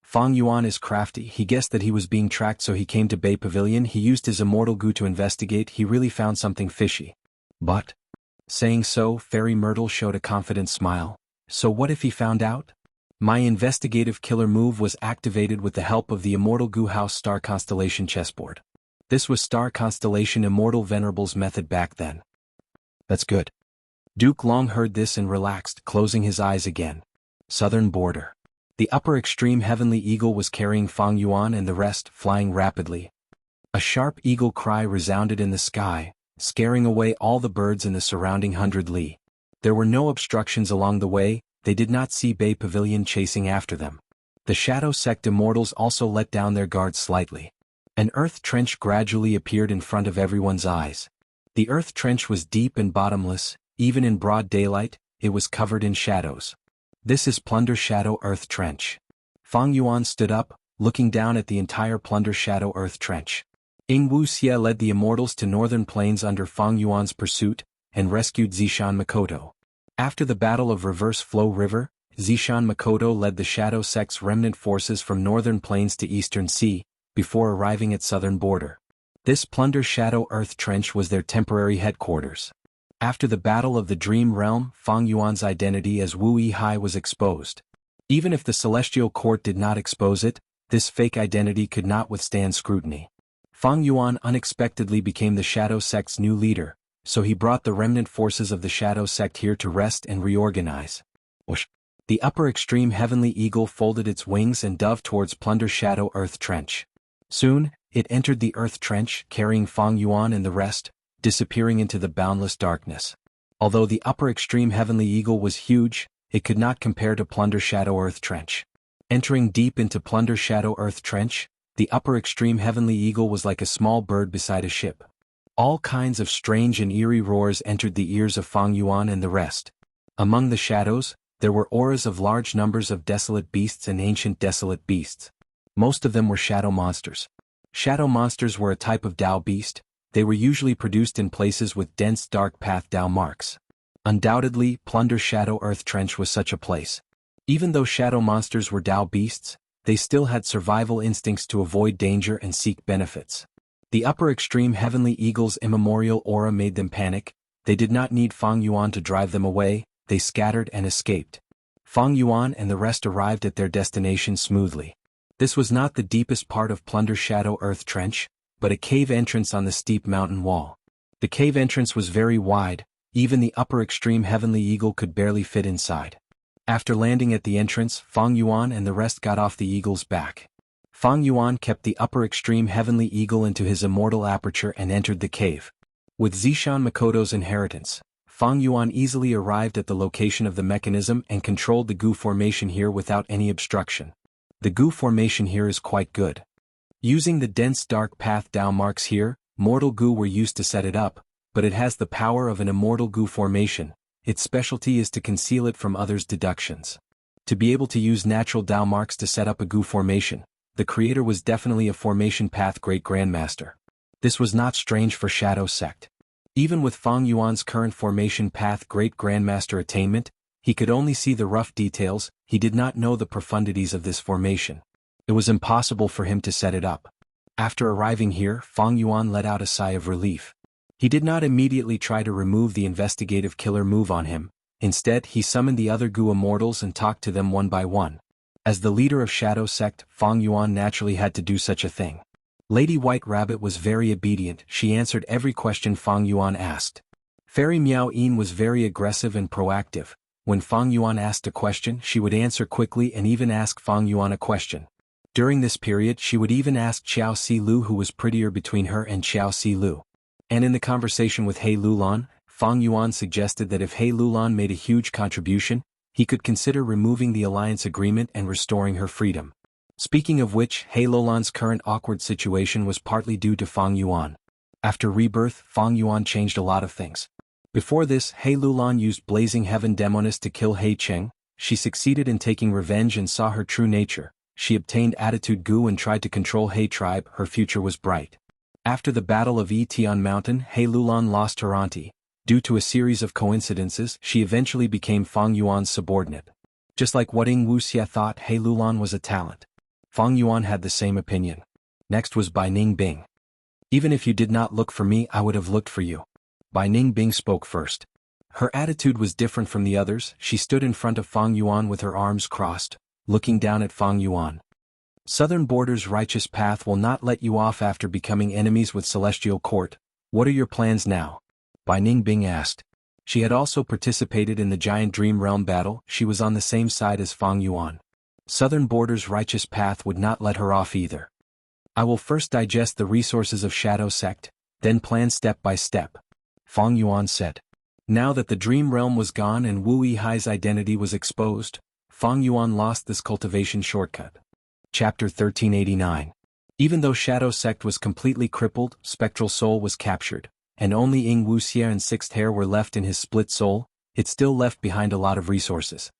Fang Yuan is crafty. He guessed that he was being tracked, so he came to Bay Pavilion. He used his Immortal Gu to investigate. He really found something fishy. But..." Saying so, Fairy Myrtle showed a confident smile. "So what if he found out? My investigative killer move was activated with the help of the Immortal Gu House Star Constellation chessboard. This was Star Constellation Immortal Venerable's method back then." "That's good." Duke Long heard this and relaxed, closing his eyes again. Southern Border. The upper extreme heavenly eagle was carrying Fang Yuan and the rest, flying rapidly. A sharp eagle cry resounded in the sky, scaring away all the birds in the surrounding 100 li. There were no obstructions along the way. They did not see Bay Pavilion chasing after them. The Shadow Sect Immortals also let down their guard slightly. An earth trench gradually appeared in front of everyone's eyes. The earth trench was deep and bottomless. Even in broad daylight, it was covered in shadows. "This is Plunder Shadow Earth Trench." Fang Yuan stood up, looking down at the entire Plunder Shadow Earth Trench. Wuxia led the Immortals to northern plains under Fang Yuan's pursuit, and rescued Zishan Makoto. After the Battle of Reverse Flow River, Zishan Makoto led the Shadow Sect's remnant forces from northern plains to eastern sea, before arriving at southern border. This Plunder Shadow Earth Trench was their temporary headquarters. After the Battle of the Dream Realm, Fang Yuan's identity as Wu Yihai was exposed. Even if the Celestial Court did not expose it, this fake identity could not withstand scrutiny. Fang Yuan unexpectedly became the Shadow Sect's new leader, so he brought the remnant forces of the Shadow Sect here to rest and reorganize. Whoosh! The upper extreme heavenly eagle folded its wings and dove towards Plunder Shadow Earth Trench. Soon, it entered the Earth Trench, carrying Fang Yuan and the rest, disappearing into the boundless darkness. Although the upper extreme heavenly eagle was huge, it could not compare to Plunder Shadow Earth Trench. Entering deep into Plunder Shadow Earth Trench, the upper extreme heavenly eagle was like a small bird beside a ship. All kinds of strange and eerie roars entered the ears of Fang Yuan and the rest. Among the shadows, there were auras of large numbers of desolate beasts and ancient desolate beasts. Most of them were shadow monsters. Shadow monsters were a type of Dao beast. They were usually produced in places with dense dark path Dao marks. Undoubtedly, Plunder Shadow Earth Trench was such a place. Even though shadow monsters were Dao beasts, they still had survival instincts to avoid danger and seek benefits. The upper extreme heavenly eagle's immemorial aura made them panic. They did not need Fang Yuan to drive them away. They scattered and escaped. Fang Yuan and the rest arrived at their destination smoothly. This was not the deepest part of Plunder Shadow Earth Trench, but a cave entrance on the steep mountain wall. The cave entrance was very wide. Even the upper extreme heavenly eagle could barely fit inside. After landing at the entrance, Fang Yuan and the rest got off the eagle's back. Fang Yuan kept the upper extreme heavenly eagle into his immortal aperture and entered the cave. With Zishan Makoto's inheritance, Fang Yuan easily arrived at the location of the mechanism and controlled the Gu formation here without any obstruction. The Gu formation here is quite good. Using the dense dark path Dao marks here, mortal Gu were used to set it up, but it has the power of an immortal Gu formation. Its specialty is to conceal it from others' deductions. To be able to use natural Dao marks to set up a Gu formation, the creator was definitely a formation path great grandmaster. This was not strange for Shadow Sect. Even with Fang Yuan's current formation path great grandmaster attainment, he could only see the rough details. He did not know the profundities of this formation. It was impossible for him to set it up. After arriving here, Fang Yuan let out a sigh of relief. He did not immediately try to remove the investigative killer move on him. Instead, he summoned the other Gu Immortals and talked to them one by one. As the leader of Shadow Sect, Fang Yuan naturally had to do such a thing. Lady White Rabbit was very obedient. She answered every question Fang Yuan asked. Fairy Miao Yin was very aggressive and proactive. When Fang Yuan asked a question, she would answer quickly and even ask Fang Yuan a question. During this period, she would even ask Xiao Si Lu who was prettier between her and Xiao Si Lu. And in the conversation with He Lulan, Fang Yuan suggested that if He Lulan made a huge contribution, he could consider removing the alliance agreement and restoring her freedom. Speaking of which, He Lulan's current awkward situation was partly due to Fang Yuan. After rebirth, Fang Yuan changed a lot of things. Before this, He Lulan used Blazing Heaven Demoness to kill He Cheng. She succeeded in taking revenge and saw her true nature. She obtained Attitude Gu and tried to control He tribe. Her future was bright. After the Battle of Tian Mountain, He Lulan lost her auntie. Due to a series of coincidences, she eventually became Fang Yuan's subordinate. Just like what Wuxia thought He Lulan was a talent. Fang Yuan had the same opinion. Next was Bai Ningbing. Even if you did not look for me, I would have looked for you. Bai Ningbing spoke first. Her attitude was different from the others. She stood in front of Fang Yuan with her arms crossed, looking down at Fang Yuan. Southern Border's righteous path will not let you off after becoming enemies with Celestial Court. What are your plans now? Bai Ningbing asked. She had also participated in the Giant Dream Realm battle. She was on the same side as Fang Yuan. Southern Border's righteous path would not let her off either. I will first digest the resources of Shadow Sect, then plan step by step, Fang Yuan said. Now that the Dream Realm was gone and Wu Yihai's identity was exposed, Fang Yuan lost this cultivation shortcut. Chapter 1389. Even though Shadow Sect was completely crippled, Spectral Soul was captured, and only Wuxia and Sixth Hair were left in his split soul, it still left behind a lot of resources.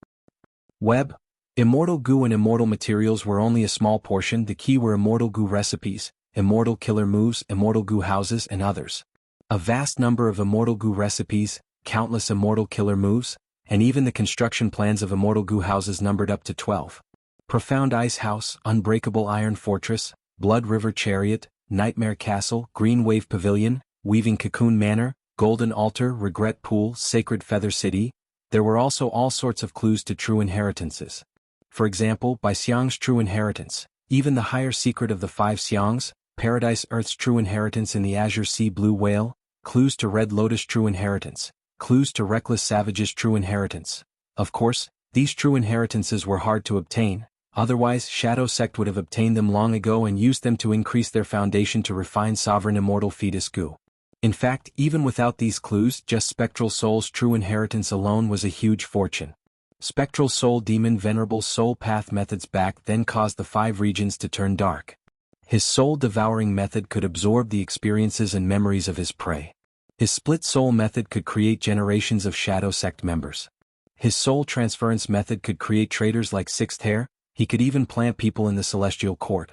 Web, Immortal Goo and Immortal materials were only a small portion. The key were Immortal Goo recipes, Immortal killer moves, Immortal Goo houses and others. A vast number of Immortal Goo recipes, countless Immortal killer moves, and even the construction plans of Immortal Goo houses numbered up to 12. Profound Ice House, Unbreakable Iron Fortress, Blood River Chariot, Nightmare Castle, Green Wave Pavilion, Weaving Cocoon Manor, Golden Altar, Regret Pool, Sacred Feather City. There were also all sorts of clues to true inheritances. For example, by Xiang's true inheritance, even the higher secret of the 5 Xiangs, Paradise Earth's true inheritance in the Azure Sea Blue Whale, clues to Red Lotus true inheritance, clues to Reckless Savage's true inheritance. Of course, these true inheritances were hard to obtain, otherwise Shadow Sect would have obtained them long ago and used them to increase their foundation to refine Sovereign Immortal Fetus Goo. In fact, even without these clues, just Spectral Soul's true inheritance alone was a huge fortune. Spectral Soul Demon Venerable Soul Path methods back then caused the 5 regions to turn dark. His soul-devouring method could absorb the experiences and memories of his prey. His split soul method could create generations of Shadow Sect members. His soul transference method could create traitors like Sixth Hair. He could even plant people in the Celestial Court.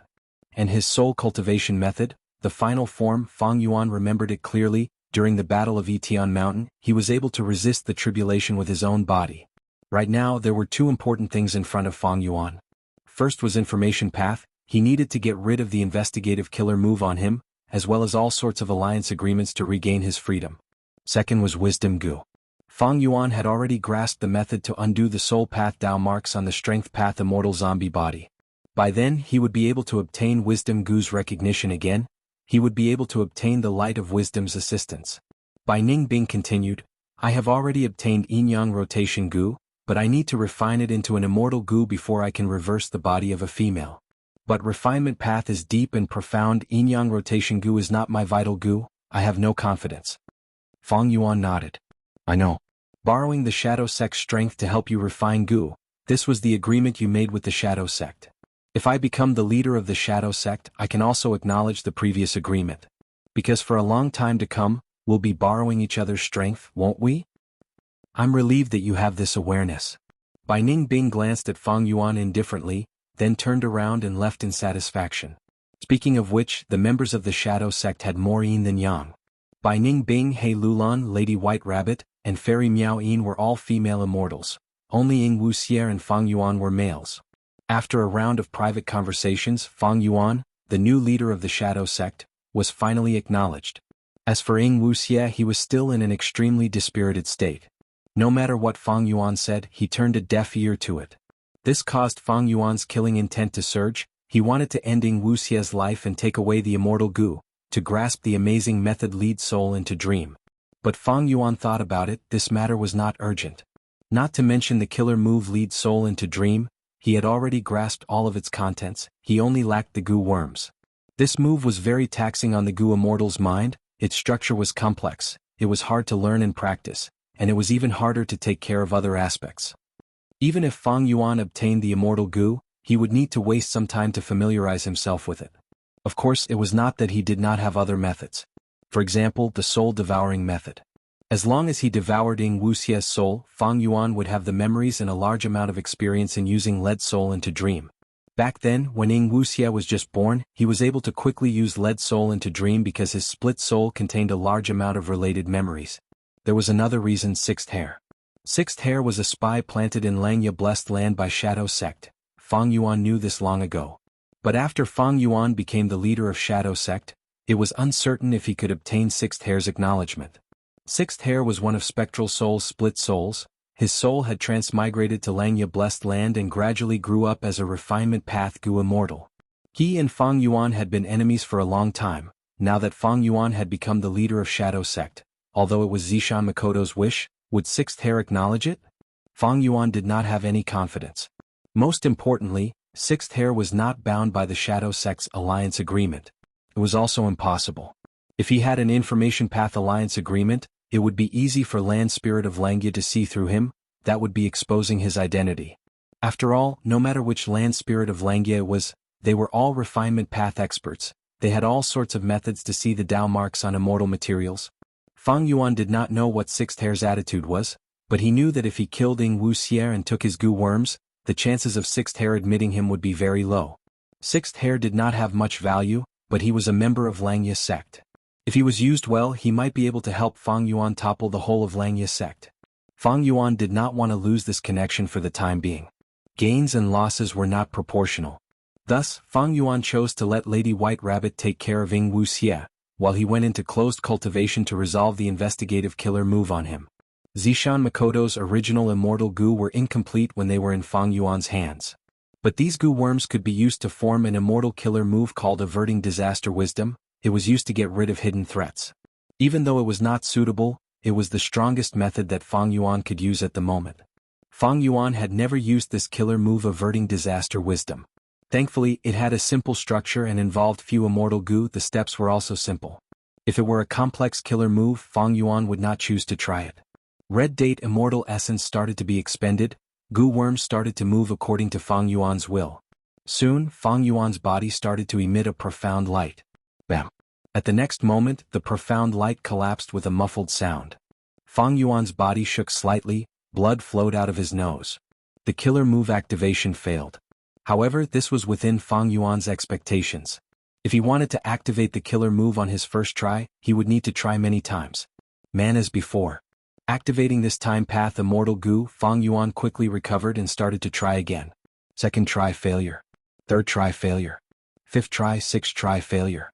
And his soul cultivation method, the final form, Fang Yuan remembered it clearly. During the Battle of Tian Mountain, he was able to resist the tribulation with his own body. Right now, there were 2 important things in front of Fang Yuan. First was information path. He needed to get rid of the investigative killer move on him, as well as all sorts of alliance agreements to regain his freedom. Second was wisdom Goo. Fang Yuan had already grasped the method to undo the soul path Dao marks on the strength path immortal zombie body. By then, he would be able to obtain wisdom Goo's recognition again. He would be able to obtain the light of wisdom's assistance. Bai Ningbing continued, I have already obtained Yin-Yang rotation Goo, but I need to refine it into an immortal Goo before I can reverse the body of a female. But refinement path is deep and profound. Yin-Yang rotation Goo is not my vital Goo. I have no confidence. Fang Yuan nodded. I know. Borrowing the Shadow Sect's strength to help you refine Goo, this was the agreement you made with the Shadow Sect. If I become the leader of the Shadow Sect, I can also acknowledge the previous agreement. Because for a long time to come, we'll be borrowing each other's strength, won't we? I'm relieved that you have this awareness. Bai Ningbing glanced at Fang Yuan indifferently, then turned around and left in satisfaction. Speaking of which, the members of the Shadow Sect had more yin than yang. Bai Ningbing, He Lulan, Lady White Rabbit, and Fairy Miao Yin were all female immortals. Only Wuxia and Fang Yuan were males. After a round of private conversations, Fang Yuan, the new leader of the Shadow Sect, was finally acknowledged. As for Wuxia, he was still in an extremely dispirited state. No matter what Fang Yuan said, he turned a deaf ear to it. This caused Fang Yuan's killing intent to surge. He wanted to end Wuxia's life and take away the immortal Goo, to grasp the amazing method lead soul into dream. But Fang Yuan thought about it, this matter was not urgent. Not to mention the killer move lead soul into dream, he had already grasped all of its contents, he only lacked the Goo worms. This move was very taxing on the Goo immortal's mind, its structure was complex, it was hard to learn and practice, and it was even harder to take care of other aspects. Even if Fang Yuan obtained the immortal goo, he would need to waste some time to familiarize himself with it. Of course, it was not that he did not have other methods. For example, the soul-devouring method. As long as he devoured Wuxia's soul, Fang Yuan would have the memories and a large amount of experience in using lead soul into dream. Back then, when Wuxia was just born, he was able to quickly use lead soul into dream because his split soul contained a large amount of related memories. There was another reason: Sixth Hair. Sixth Hair was a spy planted in Xianxia blessed land by Shadow Sect. Fang Yuan knew this long ago. But after Fang Yuan became the leader of Shadow Sect, it was uncertain if he could obtain Sixth Hair's acknowledgement. Sixth Hair was one of Spectral Soul's split souls. His soul had transmigrated to Xianxia blessed land and gradually grew up as a refinement path Gu Immortal. He and Fang Yuan had been enemies for a long time. Now that Fang Yuan had become the leader of Shadow Sect, although it was Zishan Makoto's wish, would Sixth Hair acknowledge it? Fang Yuan did not have any confidence. Most importantly, Sixth Hair was not bound by the Shadow Sect's alliance agreement. It was also impossible. If he had an information path alliance agreement, it would be easy for Land Spirit of Xianxia to see through him. That would be exposing his identity. After all, no matter which Land Spirit of Xianxia it was, they were all refinement path experts. They had all sorts of methods to see the Tao marks on immortal materials. Fang Yuan did not know what Sixth Hair's attitude was, but he knew that if he killed Wuxia and took his goo worms, the chances of Sixth Hair admitting him would be very low. Sixth Hair did not have much value, but he was a member of Xianxia sect. If he was used well, he might be able to help Fang Yuan topple the whole of Xianxia sect. Fang Yuan did not want to lose this connection for the time being. Gains and losses were not proportional. Thus, Fang Yuan chose to let Lady White Rabbit take care of Wuxia, while he went into closed cultivation to resolve the investigative killer move on him. Zishan Makoto's original immortal goo were incomplete when they were in Fang Yuan's hands. But these goo worms could be used to form an immortal killer move called Averting Disaster Wisdom. It was used to get rid of hidden threats. Even though it was not suitable, it was the strongest method that Fang Yuan could use at the moment. Fang Yuan had never used this killer move Averting Disaster Wisdom. Thankfully, it had a simple structure and involved few immortal goo. The steps were also simple. If it were a complex killer move, Fang Yuan would not choose to try it. Red Date Immortal Essence started to be expended. Goo worms started to move according to Fang Yuan's will. Soon, Fang Yuan's body started to emit a profound light. Bam! At the next moment, the profound light collapsed with a muffled sound. Fang Yuan's body shook slightly, blood flowed out of his nose. The killer move activation failed. However, this was within Fang Yuan's expectations. If he wanted to activate the killer move on his first try, he would need to try many times. Man as before. Activating this time path immortal goo, Fang Yuan quickly recovered and started to try again. Second try failure. Third try failure. Fifth try, sixth try failure.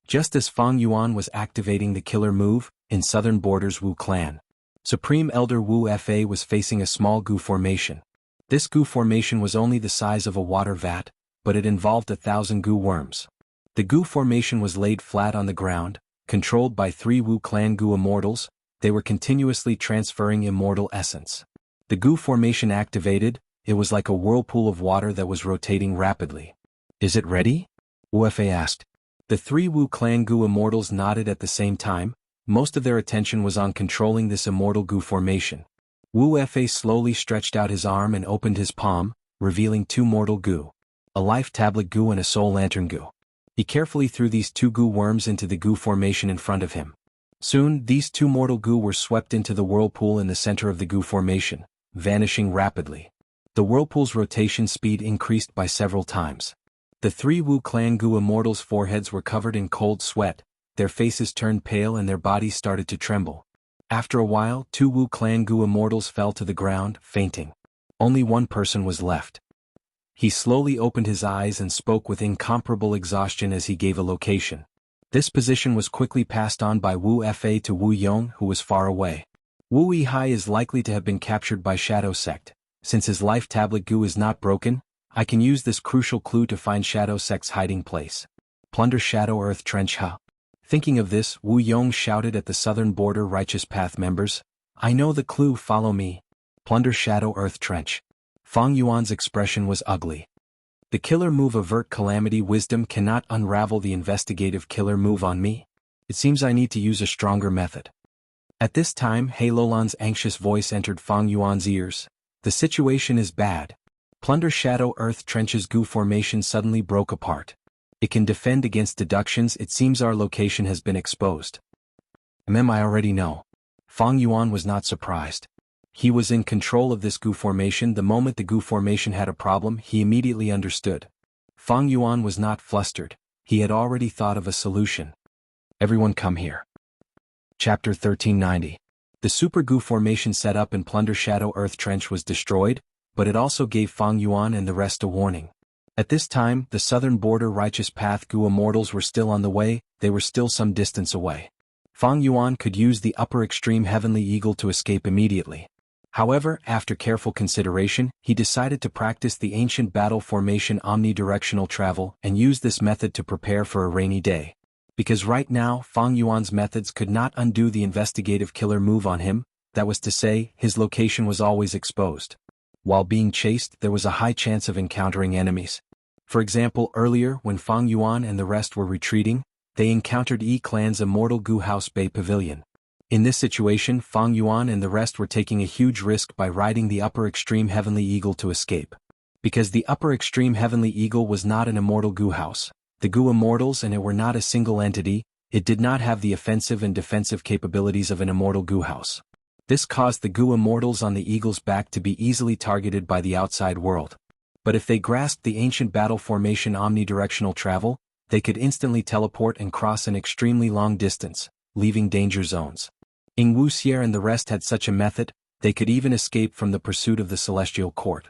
Just as Fang Yuan was activating the killer move, in southern borders Wu clan, Supreme Elder Wu Fa was facing a small goo formation. This goo formation was only the size of a water vat, but it involved 1,000 goo worms. The goo formation was laid flat on the ground, controlled by 3 Wu clan goo immortals. They were continuously transferring immortal essence. The goo formation activated, it was like a whirlpool of water that was rotating rapidly. Is it ready? Wu Fa asked. The 3 Wu clan goo immortals nodded at the same time. Most of their attention was on controlling this immortal goo formation. Wu Fa slowly stretched out his arm and opened his palm, revealing 2 mortal goo. A life tablet goo and a soul lantern goo. He carefully threw these 2 goo worms into the goo formation in front of him. Soon, these 2 mortal goo were swept into the whirlpool in the center of the goo formation, vanishing rapidly. The whirlpool's rotation speed increased by several times. The 3 Wu clan goo immortals' foreheads were covered in cold sweat, their faces turned pale and their bodies started to tremble. After a while, 2 Wu clan goo immortals fell to the ground, fainting. Only one person was left. He slowly opened his eyes and spoke with incomparable exhaustion as he gave a location. This position was quickly passed on by Wu Fa to Wu Yong, who was far away. Wu Yihai is likely to have been captured by Shadow Sect. Since his life tablet goo is not broken, I can use this crucial clue to find Shadow Sect's hiding place. Plunder Shadow Earth Trench Ha. Thinking of this, Wu Yong shouted at the southern border Righteous Path members, I know the clue, follow me. Plunder Shadow Earth Trench. Fang Yuan's expression was ugly. The killer move Avert Calamity Wisdom cannot unravel the investigative killer move on me. It seems I need to use a stronger method. At this time Heilolan's anxious voice entered Fang Yuan's ears. The situation is bad. Plunder Shadow Earth Trench's Gu formation suddenly broke apart. It can defend against deductions. It seems our location has been exposed. I already know. Fang Yuan was not surprised. He was in control of this Gu formation. The moment the Gu formation had a problem, he immediately understood. Fang Yuan was not flustered. He had already thought of a solution. Everyone come here. Chapter 1390. The Super Gu formation set up in Plunder Shadow Earth Trench was destroyed, but it also gave Fang Yuan and the rest a warning. At this time, the southern border Righteous Path Gu Immortals were still on the way. They were still some distance away. Fang Yuan could use the upper extreme Heavenly Eagle to escape immediately. However, after careful consideration, he decided to practice the ancient battle formation omnidirectional travel and use this method to prepare for a rainy day. Because right now, Fang Yuan's methods could not undo the investigative killer move on him, that was to say, his location was always exposed. While being chased, there was a high chance of encountering enemies. For example, earlier, when Fang Yuan and the rest were retreating, they encountered Clan's Immortal Gu House Bay Pavilion. In this situation, Fang Yuan and the rest were taking a huge risk by riding the upper extreme Heavenly Eagle to escape. Because the upper extreme Heavenly Eagle was not an Immortal Gu House, the Gu Immortals and it were not a single entity, it did not have the offensive and defensive capabilities of an Immortal Gu House. This caused the Gu Immortals on the Eagle's back to be easily targeted by the outside world. But if they grasped the ancient battle formation omnidirectional travel, they could instantly teleport and cross an extremely long distance, leaving danger zones. Wuxia and the rest had such a method, they could even escape from the pursuit of the Celestial Court.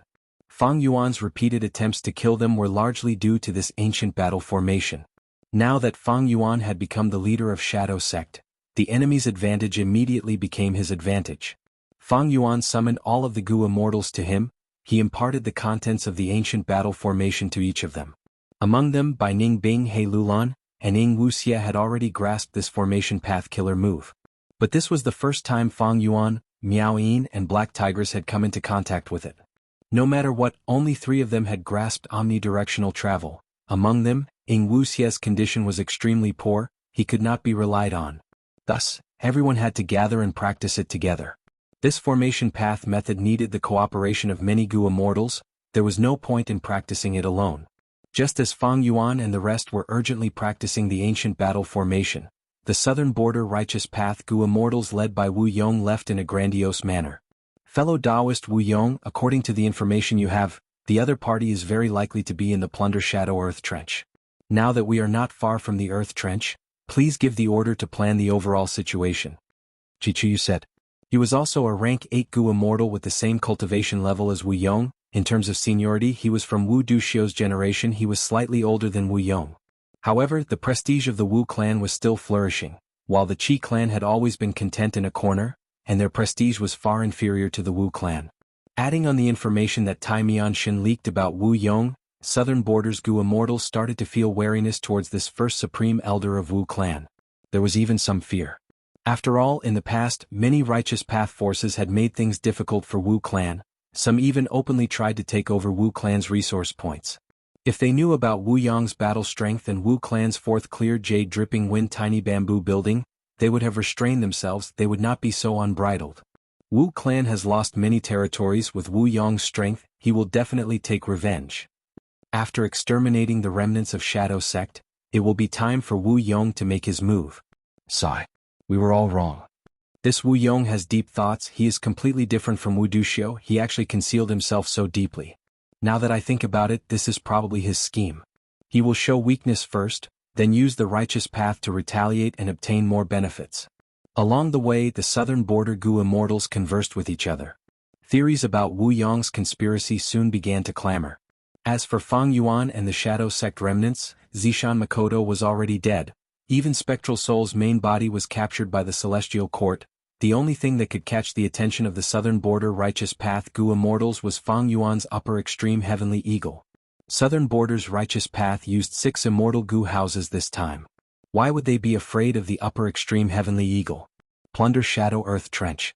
Fang Yuan's repeated attempts to kill them were largely due to this ancient battle formation. Now that Fang Yuan had become the leader of Shadow Sect, the enemy's advantage immediately became his advantage. Fang Yuan summoned all of the Gu Immortals to him. He imparted the contents of the ancient battle formation to each of them. Among them, Bai Ningbing, He Lulan, and Wuxia had already grasped this formation path killer move. But this was the first time Fang Yuan, Miao Yin, and Black Tigress had come into contact with it. No matter what, only 3 of them had grasped omnidirectional travel. Among them, Wuxia's condition was extremely poor, he could not be relied on. Thus, everyone had to gather and practice it together. This formation path method needed the cooperation of many Gu Immortals. There was no point in practicing it alone. Just as Fang Yuan and the rest were urgently practicing the ancient battle formation, the southern border Righteous Path Gu Immortals led by Wu Yong left in a grandiose manner. Fellow Taoist Wu Yong, according to the information you have, the other party is very likely to be in the Plunder Shadow Earth Trench. Now that we are not far from the Earth Trench, please give the order to plan the overall situation. Chichuyu said. He was also a rank 8 Gu Immortal with the same cultivation level as Wu Yong. In terms of seniority, he was from Wu Duxiu's generation. He was slightly older than Wu Yong. However, the prestige of the Wu clan was still flourishing, while the Qi clan had always been content in a corner, and their prestige was far inferior to the Wu clan. Adding on the information that Tai Mianshin leaked about Wu Yong, southern borders Gu Immortals started to feel wariness towards this first supreme elder of Wu clan. There was even some fear. After all, in the past, many Righteous Path forces had made things difficult for Wu clan. Some even openly tried to take over Wu clan's resource points. If they knew about Wu Yong's battle strength and Wu clan's 4th clear jade dripping wind tiny bamboo building, they would have restrained themselves. They would not be so unbridled. Wu clan has lost many territories. With Wu Yong's strength, he will definitely take revenge. After exterminating the remnants of Shadow Sect, it will be time for Wu Yong to make his move. Sigh. We were all wrong. This Wu Yong has deep thoughts. He is completely different from Wu Duxiu. He actually concealed himself so deeply. Now that I think about it, this is probably his scheme. He will show weakness first, then use the Righteous Path to retaliate and obtain more benefits. Along the way, the southern border Gu Immortals conversed with each other. Theories about Wu Yong's conspiracy soon began to clamor. As for Fang Yuan and the Shadow Sect remnants, Zishan Makoto was already dead. Even Spectral Soul's main body was captured by the Celestial Court. The only thing that could catch the attention of the southern border Righteous Path Gu Immortals was Fang Yuan's upper extreme Heavenly Eagle. Southern border's Righteous Path used 6 Immortal Gu houses this time. Why would they be afraid of the upper extreme Heavenly Eagle? Plunder Shadow Earth Trench.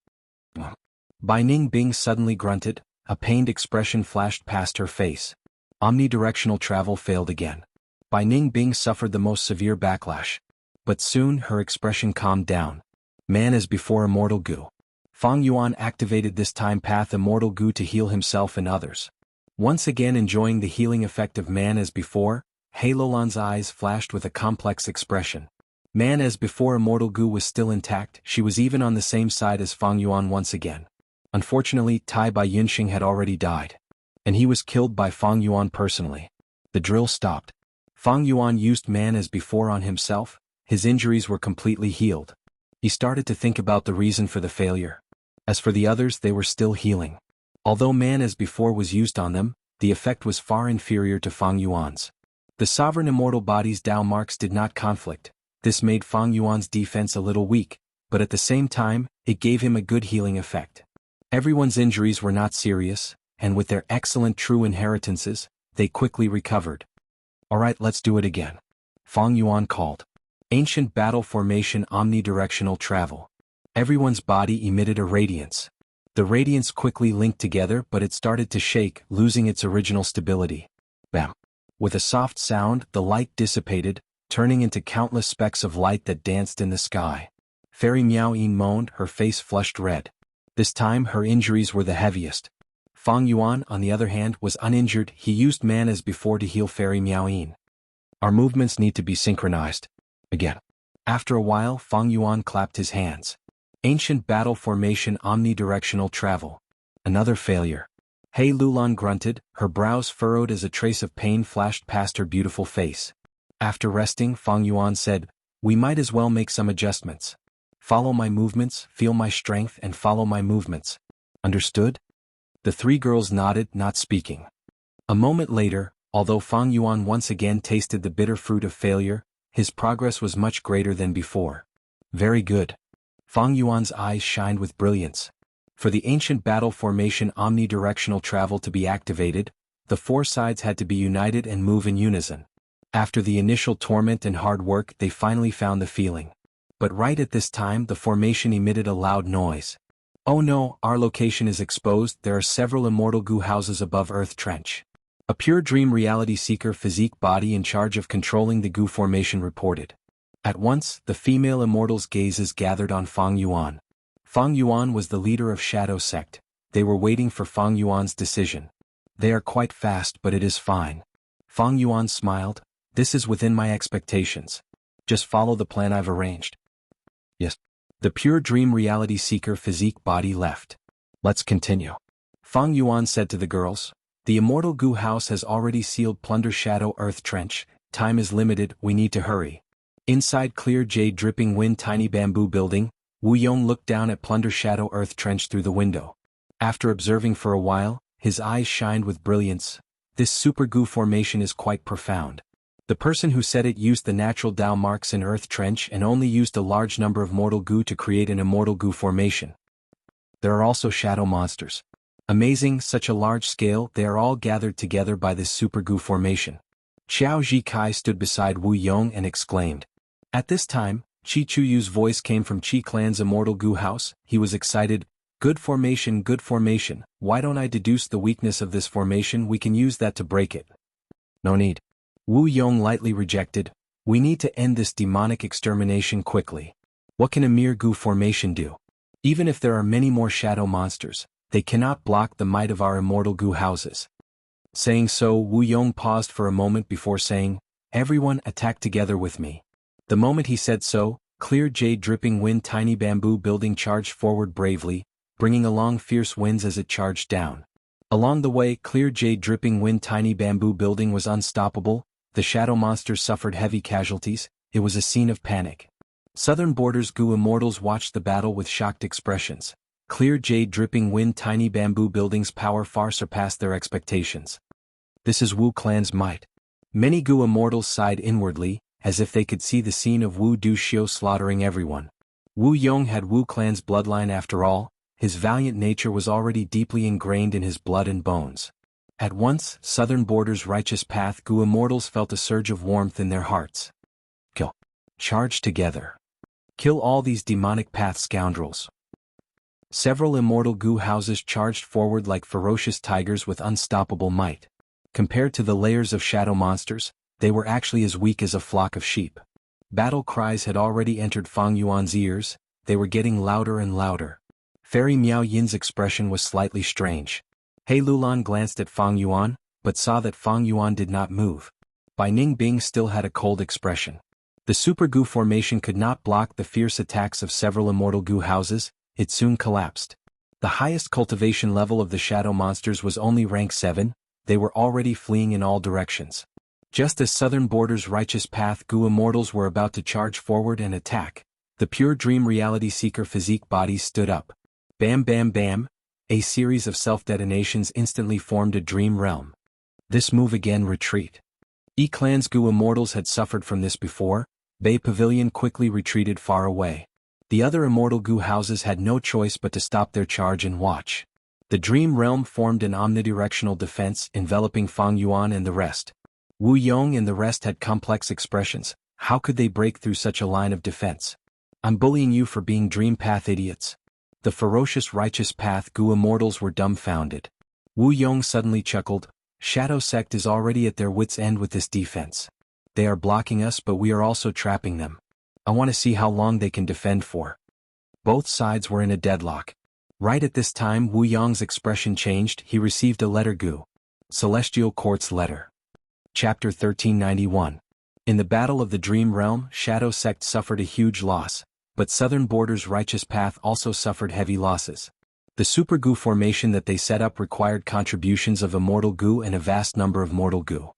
Bai Ningbing suddenly grunted, a pained expression flashed past her face. Omnidirectional travel failed again. Bai Ningbing suffered the most severe backlash. But soon her expression calmed down. Man as before Immortal Gu. Fang Yuan activated this time path Immortal Gu to heal himself and others. Once again enjoying the healing effect of Man as before, Halolan's eyes flashed with a complex expression. Man as before Immortal Gu was still intact, she was even on the same side as Fang Yuan once again. Unfortunately, Tai Bai Yunxing had already died. And he was killed by Fang Yuan personally. The drill stopped. Fang Yuan used Man as before on himself, his injuries were completely healed. He started to think about the reason for the failure. As for the others, they were still healing. Although Man as before was used on them, the effect was far inferior to Fang Yuan's. The sovereign immortal body's Dao marks did not conflict. This made Fang Yuan's defense a little weak, but at the same time, it gave him a good healing effect. Everyone's injuries were not serious, and with their excellent true inheritances, they quickly recovered. Alright, let's do it again. Fang Yuan called. Ancient battle formation omnidirectional travel. Everyone's body emitted a radiance. The radiance quickly linked together, but it started to shake, losing its original stability. Bam. With a soft sound, the light dissipated, turning into countless specks of light that danced in the sky. Fairy Miao Yin moaned, her face flushed red. This time her injuries were the heaviest. Fang Yuan, on the other hand, was uninjured. He used Man as before to heal Fairy Miao Yin. Our movements need to be synchronized. Again. After a while, Fang Yuan clapped his hands. Ancient battle formation omnidirectional travel. Another failure. Hei Lulan grunted, her brows furrowed as a trace of pain flashed past her beautiful face. After resting, Fang Yuan said, "We might as well make some adjustments. Follow my movements, feel my strength, and follow my movements. Understood?" The three girls nodded, not speaking. A moment later, although Fang Yuan once again tasted the bitter fruit of failure, his progress was much greater than before. Very good. Fang Yuan's eyes shined with brilliance. For the ancient battle formation omnidirectional travel to be activated, the four sides had to be united and move in unison. After the initial torment and hard work, they finally found the feeling. But right at this time, the formation emitted a loud noise. "Oh no, our location is exposed. There are several Immortal Gu houses above Earth Trench." A pure dream reality seeker physique body in charge of controlling the Gu formation reported. At once, the female immortals' gazes gathered on Fang Yuan. Fang Yuan was the leader of Shadow Sect. They were waiting for Fang Yuan's decision. "They are quite fast, but it is fine." Fang Yuan smiled. "This is within my expectations. Just follow the plan I've arranged." "Yes." The pure dream reality seeker physique body left. "Let's continue." Fang Yuan said to the girls. "The Immortal Gu house has already sealed Plunder Shadow Earth Trench. Time is limited, we need to hurry." Inside clear jade dripping wind tiny bamboo building, Wu Yong looked down at Plunder Shadow Earth Trench through the window. After observing for a while, his eyes shined with brilliance. This super Gu formation is quite profound. The person who said it used the natural Dao marks in Earth Trench and only used a large number of mortal Gu to create an Immortal Gu formation. There are also shadow monsters. Amazing, such a large scale, they are all gathered together by this super Gu formation. Xiao Zhikai stood beside Wu Yong and exclaimed. At this time, Qi Chuyu's voice came from Qi Clan's Immortal Gu house. He was excited. Good formation, good formation. Why don't I deduce the weakness of this formation? We can use that to break it. No need. Wu Yong lightly rejected. We need to end this demonic extermination quickly. What can a mere Gu formation do? Even if there are many more shadow monsters, they cannot block the might of our Immortal Gu houses. Saying so, Wu Yong paused for a moment before saying, "Everyone attack together with me." The moment he said so, clear jade dripping wind tiny bamboo building charged forward bravely, bringing along fierce winds as it charged down. Along the way, clear jade dripping wind tiny bamboo building was unstoppable. The shadow monsters suffered heavy casualties. It was a scene of panic. Southern Borders Gu immortals watched the battle with shocked expressions. Clear jade dripping wind tiny bamboo buildings' power far surpassed their expectations. This is Wu Clan's might. Many Gu immortals sighed inwardly, as if they could see the scene of Wu Duxiu slaughtering everyone. Wu Yong had Wu Clan's bloodline after all. His valiant nature was already deeply ingrained in his blood and bones. At once, Southern Border's righteous path Gu immortals felt a surge of warmth in their hearts. Kill. Charge together. Kill all these demonic path scoundrels. Several Immortal Gu houses charged forward like ferocious tigers with unstoppable might. Compared to the layers of shadow monsters, they were actually as weak as a flock of sheep. Battle cries had already entered Fang Yuan's ears. they were getting louder and louder. Fairy Miao Yin's expression was slightly strange. He Lulan glanced at Fang Yuan, but saw that Fang Yuan did not move. Bai Ningbing still had a cold expression. The Super Gu formation could not block the fierce attacks of several immortal Gu houses, it soon collapsed. The highest cultivation level of the shadow monsters was only rank 7, they were already fleeing in all directions. Just as Southern Border's Righteous Path Gu immortals were about to charge forward and attack, the pure dream reality seeker physique bodies stood up. Bam bam bam, a series of self-detonations instantly formed a dream realm. This move again retreat. E-Clan's Gu immortals had suffered from this before, Bay Pavilion quickly retreated far away. The other immortal Gu houses had no choice but to stop their charge and watch. The dream realm formed an omnidirectional defense enveloping Fang Yuan and the rest. Wu Yong and the rest had complex expressions. How could they break through such a line of defense? I'm bullying you for being dream path idiots. The ferocious Righteous Path Gu immortals were dumbfounded. Wu Yong suddenly chuckled. Shadow Sect is already at their wits' end with this defense. They are blocking us, but we are also trapping them. I want to see how long they can defend for. Both sides were in a deadlock. Right at this time Wu Yong's expression changed. He received a letter Gu. Celestial Court's letter. Chapter 1391. In the Battle of the Dream Realm, Shadow Sect suffered a huge loss, but Southern Border's Righteous Path also suffered heavy losses. The Super Gu formation that they set up required contributions of Immortal Gu and a vast number of Mortal Gu.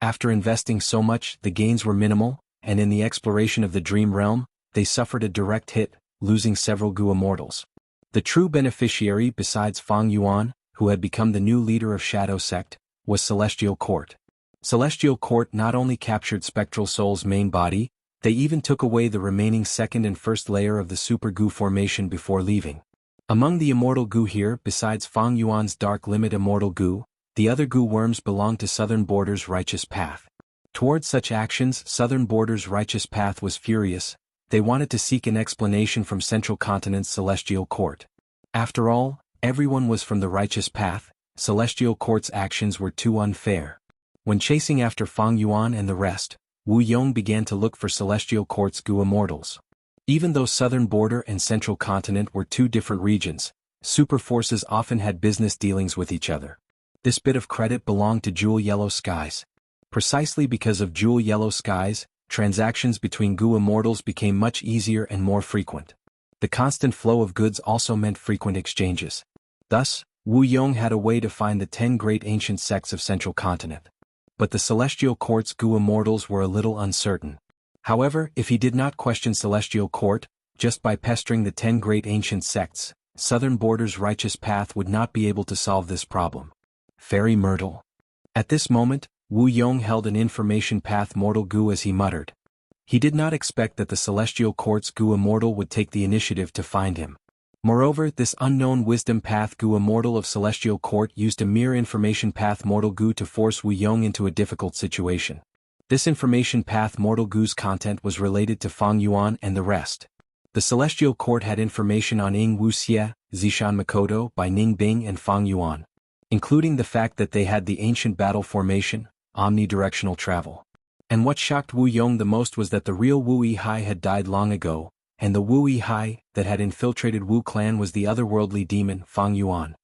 After investing so much, the gains were minimal, and in the exploration of the Dream Realm, they suffered a direct hit, losing several Gu immortals. The true beneficiary besides Fang Yuan, who had become the new leader of Shadow Sect, was Celestial Court. Celestial Court not only captured Spectral Soul's main body, they even took away the remaining second and first layer of the Super Gu formation before leaving. Among the Immortal Gu here, besides Fang Yuan's Dark Limit Immortal Gu, the other Gu worms belonged to Southern Border's Righteous Path. Towards such actions, Southern Border's Righteous Path was furious. They wanted to seek an explanation from Central Continent's Celestial Court. After all, everyone was from the Righteous Path. Celestial Court's actions were too unfair. When chasing after Fang Yuan and the rest, Wu Yong began to look for Celestial Court's Gu immortals. Even though Southern Border and Central Continent were two different regions, super forces often had business dealings with each other. This bit of credit belonged to Jewel Yellow Skies. Precisely because of Jewel Yellow Skies, transactions between Gu immortals became much easier and more frequent. The constant flow of goods also meant frequent exchanges. Thus, Wu Yong had a way to find the 10 great ancient sects of Central Continent. But the Celestial Court's Gu immortals were a little uncertain. However, if he did not question Celestial Court, just by pestering the 10 great ancient sects, Southern Border's Righteous Path would not be able to solve this problem. Fairy Myrtle. At this moment, Wu Yong held an information path Mortal Gu as he muttered. He did not expect that the Celestial Court's Gu immortal would take the initiative to find him. Moreover, this unknown wisdom path Gu immortal of Celestial Court used a mere information path Mortal Gu to force Wu Yong into a difficult situation. This information path Mortal Gu's content was related to Fang Yuan and the rest. The Celestial Court had information on Wuxia, Zishan Makoto, Bai Ningbing and Fang Yuan, including the fact that they had the ancient battle formation, omnidirectional travel. And what shocked Wu Yong the most was that the real Wu Yihai had died long ago, and the Wu Yihai that had infiltrated Wu clan was the otherworldly demon Fang Yuan.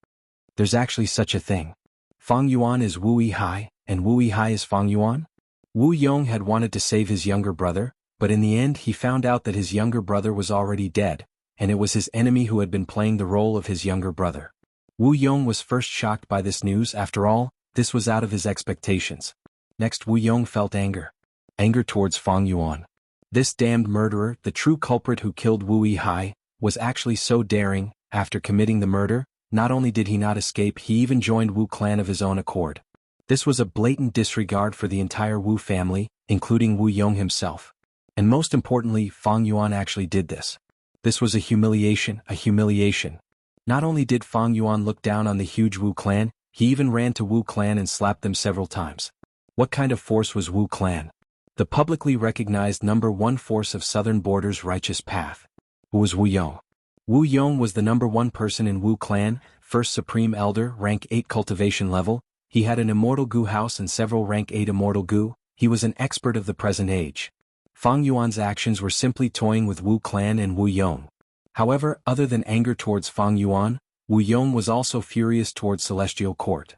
There's actually such a thing. Fang Yuan is Wu Yihai, and Wu Yihai is Fang Yuan? Wu Yong had wanted to save his younger brother, but in the end he found out that his younger brother was already dead, and it was his enemy who had been playing the role of his younger brother. Wu Yong was first shocked by this news. After all, this was out of his expectations. Next, Wu Yong felt anger. Anger towards Fang Yuan. This damned murderer, the true culprit who killed Wu Yihai, was actually so daring. After committing the murder, not only did he not escape, he even joined Wu clan of his own accord. This was a blatant disregard for the entire Wu family, including Wu Yong himself. And most importantly, Fang Yuan actually did this. This was a humiliation, a humiliation. Not only did Fang Yuan look down on the huge Wu clan, he even ran to Wu clan and slapped them several times. What kind of force was Wu clan? The publicly recognized number 1 force of Southern Border's Righteous Path. Who was Wu Yong? Wu Yong was the number 1 person in Wu clan, first Supreme Elder, rank 8 cultivation level. He had an Immortal Gu house and several rank 8 Immortal Gu. He was an expert of the present age. Fang Yuan's actions were simply toying with Wu clan and Wu Yong. However, other than anger towards Fang Yuan, Wu Yong was also furious towards Celestial Court.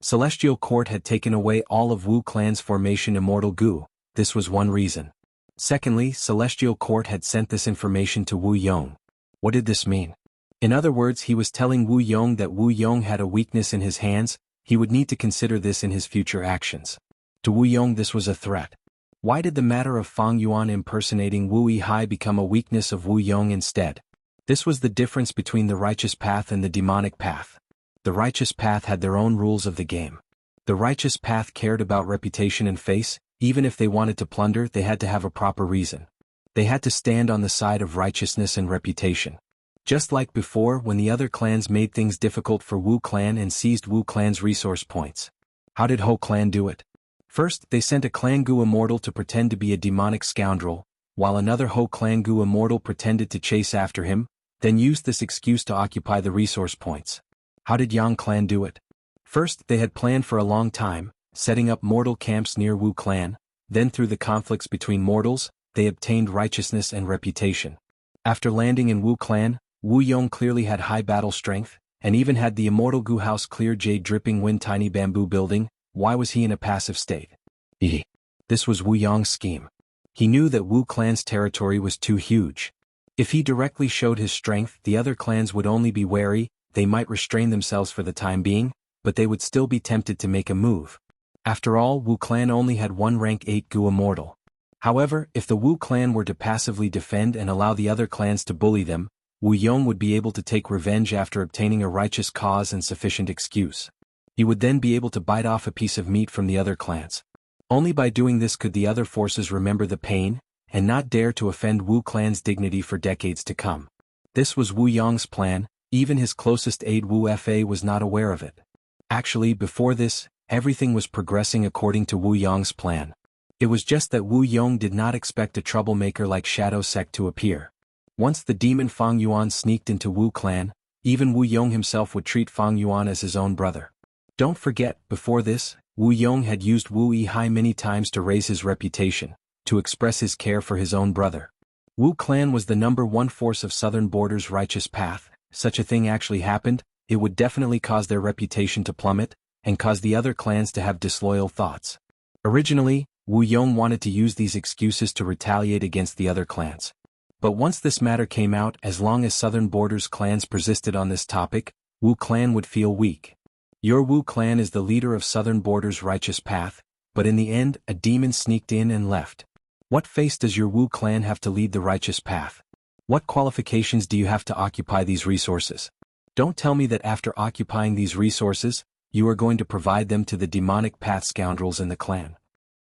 Celestial Court had taken away all of Wu clan's formation Immortal Gu. This was one reason. Secondly, Celestial Court had sent this information to Wu Yong. What did this mean? In other words, he was telling Wu Yong that Wu Yong had a weakness in his hands. He would need to consider this in his future actions. To Wu Yong this was a threat. Why did the matter of Fang Yuan impersonating Wu Yihai become a weakness of Wu Yong instead? This was the difference between the righteous path and the demonic path. The righteous path had their own rules of the game. The righteous path cared about reputation and face. Even if they wanted to plunder, they had to have a proper reason. They had to stand on the side of righteousness and reputation. Just like before when the other clans made things difficult for Wu clan and seized Wu clan's resource points. How did Ho clan do it? First, they sent a clan Gu Immortal to pretend to be a demonic scoundrel, while another Ho clan Gu Immortal pretended to chase after him, then used this excuse to occupy the resource points. How did Yang clan do it? First, they had planned for a long time, setting up mortal camps near Wu clan, then through the conflicts between mortals, they obtained righteousness and reputation. After landing in Wu clan, Wu Yong clearly had high battle strength, and even had the Immortal Gu house clear jade dripping wind tiny bamboo building. Why was he in a passive state? This was Wu Yong's scheme. He knew that Wu clan's territory was too huge. If he directly showed his strength, the other clans would only be wary. They might restrain themselves for the time being, but they would still be tempted to make a move. After all, Wu clan only had one rank 8 Gu Immortal. However, if the Wu clan were to passively defend and allow the other clans to bully them, Wu Yong would be able to take revenge after obtaining a righteous cause and sufficient excuse. He would then be able to bite off a piece of meat from the other clans. Only by doing this could the other forces remember the pain, and not dare to offend Wu clan's dignity for decades to come. This was Wu Yong's plan. Even his closest aide Wu Fa was not aware of it. Actually, before this, everything was progressing according to Wu Yong's plan. It was just that Wu Yong did not expect a troublemaker like Shadow Sect to appear. Once the demon Fang Yuan sneaked into Wu clan, even Wu Yong himself would treat Fang Yuan as his own brother. Don't forget, before this, Wu Yong had used Wu Yihai many times to raise his reputation, to express his care for his own brother. Wu clan was the #1 force of Southern Border's righteous path. Such a thing actually happened, it would definitely cause their reputation to plummet, and cause the other clans to have disloyal thoughts. Originally, Wu Yong wanted to use these excuses to retaliate against the other clans. But once this matter came out, as long as Southern Border's clans persisted on this topic, Wu clan would feel weak. Your Wu clan is the leader of Southern Border's righteous path, but in the end, a demon sneaked in and left. What face does your Wu clan have to lead the righteous path? What qualifications do you have to occupy these resources? Don't tell me that after occupying these resources, you are going to provide them to the demonic path scoundrels in the clan.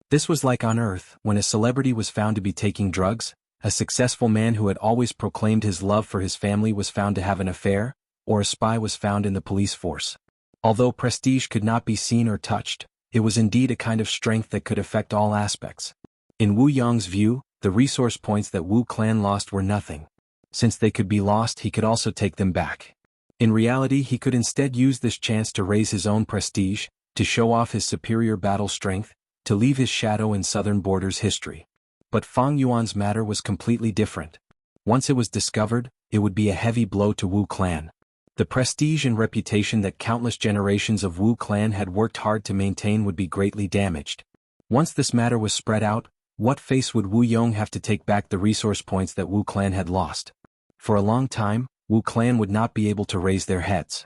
This was like on Earth, when a celebrity was found to be taking drugs, a successful man who had always proclaimed his love for his family was found to have an affair, or a spy was found in the police force. Although prestige could not be seen or touched, it was indeed a kind of strength that could affect all aspects. In Wu Yong's view, the resource points that Wu clan lost were nothing. Since they could be lost, he could also take them back. In reality, he could instead use this chance to raise his own prestige, to show off his superior battle strength, to leave his shadow in Southern Border's history. But Fang Yuan's matter was completely different. Once it was discovered, it would be a heavy blow to Wu clan. The prestige and reputation that countless generations of Wu clan had worked hard to maintain would be greatly damaged. Once this matter was spread out, what face would Wu Yong have to take back the resource points that Wu clan had lost? For a long time, Wu clan would not be able to raise their heads.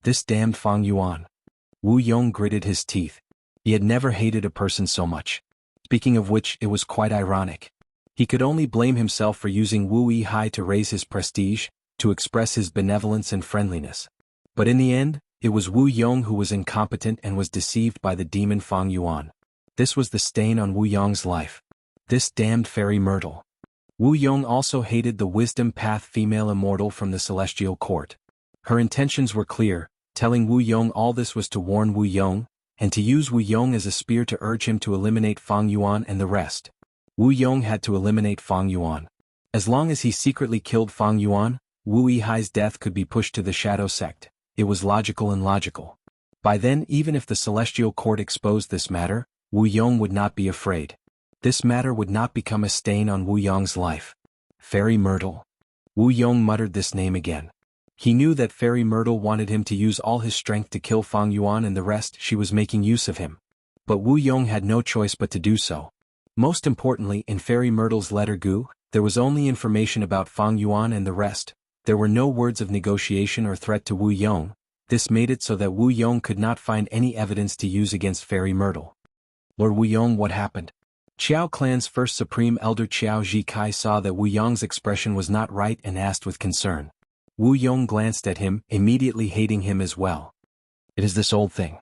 This damned Fang Yuan. Wu Yong gritted his teeth. He had never hated a person so much. Speaking of which, it was quite ironic. He could only blame himself for using Wu Yihai to raise his prestige, to express his benevolence and friendliness. But in the end, it was Wu Yong who was incompetent and was deceived by the demon Fang Yuan. This was the stain on Wu Yong's life. This damned fairy Myrtle. Wu Yong also hated the Wisdom Path female immortal from the Celestial Court. Her intentions were clear, telling Wu Yong all this was to warn Wu Yong, and to use Wu Yong as a spear to urge him to eliminate Fang Yuan and the rest. Wu Yong had to eliminate Fang Yuan. As long as he secretly killed Fang Yuan, Wu Yihai's death could be pushed to the Shadow Sect. It was logical and logical. By then, even if the Celestial Court exposed this matter, Wu Yong would not be afraid. This matter would not become a stain on Wu Yong's life. Fairy Myrtle. Wu Yong muttered this name again. He knew that Fairy Myrtle wanted him to use all his strength to kill Fang Yuan, and the rest she was making use of him. But Wu Yong had no choice but to do so. Most importantly, in Fairy Myrtle's letter Gu, there was only information about Fang Yuan and the rest. There were no words of negotiation or threat to Wu Yong. This made it so that Wu Yong could not find any evidence to use against Fairy Myrtle. Lord Wu Yong, what happened? Qiao Clan's first supreme elder Qiao Zhikai saw that Wu Yong's expression was not right and asked with concern. Wu Yong glanced at him, immediately hating him as well. It is this old thing.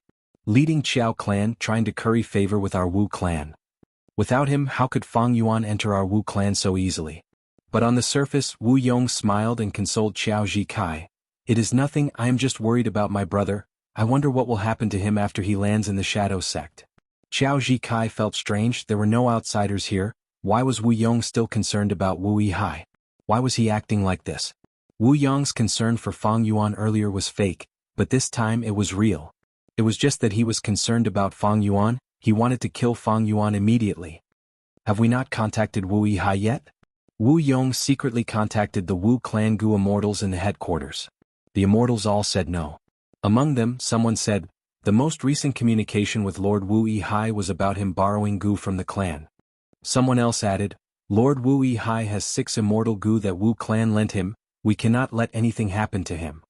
Leading Qiao Clan, trying to curry favor with our Wu clan. Without him, how could Fang Yuan enter our Wu clan so easily? But on the surface, Wu Yong smiled and consoled Qiao Zhikai. It is nothing, I am just worried about my brother. I wonder what will happen to him after he lands in the Shadow Sect. Qiao Zhikai felt strange. There were no outsiders here. Why was Wu Yong still concerned about Wu Yihai? Why was he acting like this? Wu Yong's concern for Fang Yuan earlier was fake, but this time it was real. It was just that he was concerned about Fang Yuan. He wanted to kill Fang Yuan immediately. Have we not contacted Wu Yihai yet? Wu Yong secretly contacted the Wu clan Gu Immortals in the headquarters. The Immortals all said no. Among them, someone said, the most recent communication with Lord Wu Yihai was about him borrowing Gu from the clan. Someone else added, Lord Wu Yihai has 6 immortal Gu that Wu clan lent him. We cannot let anything happen to him.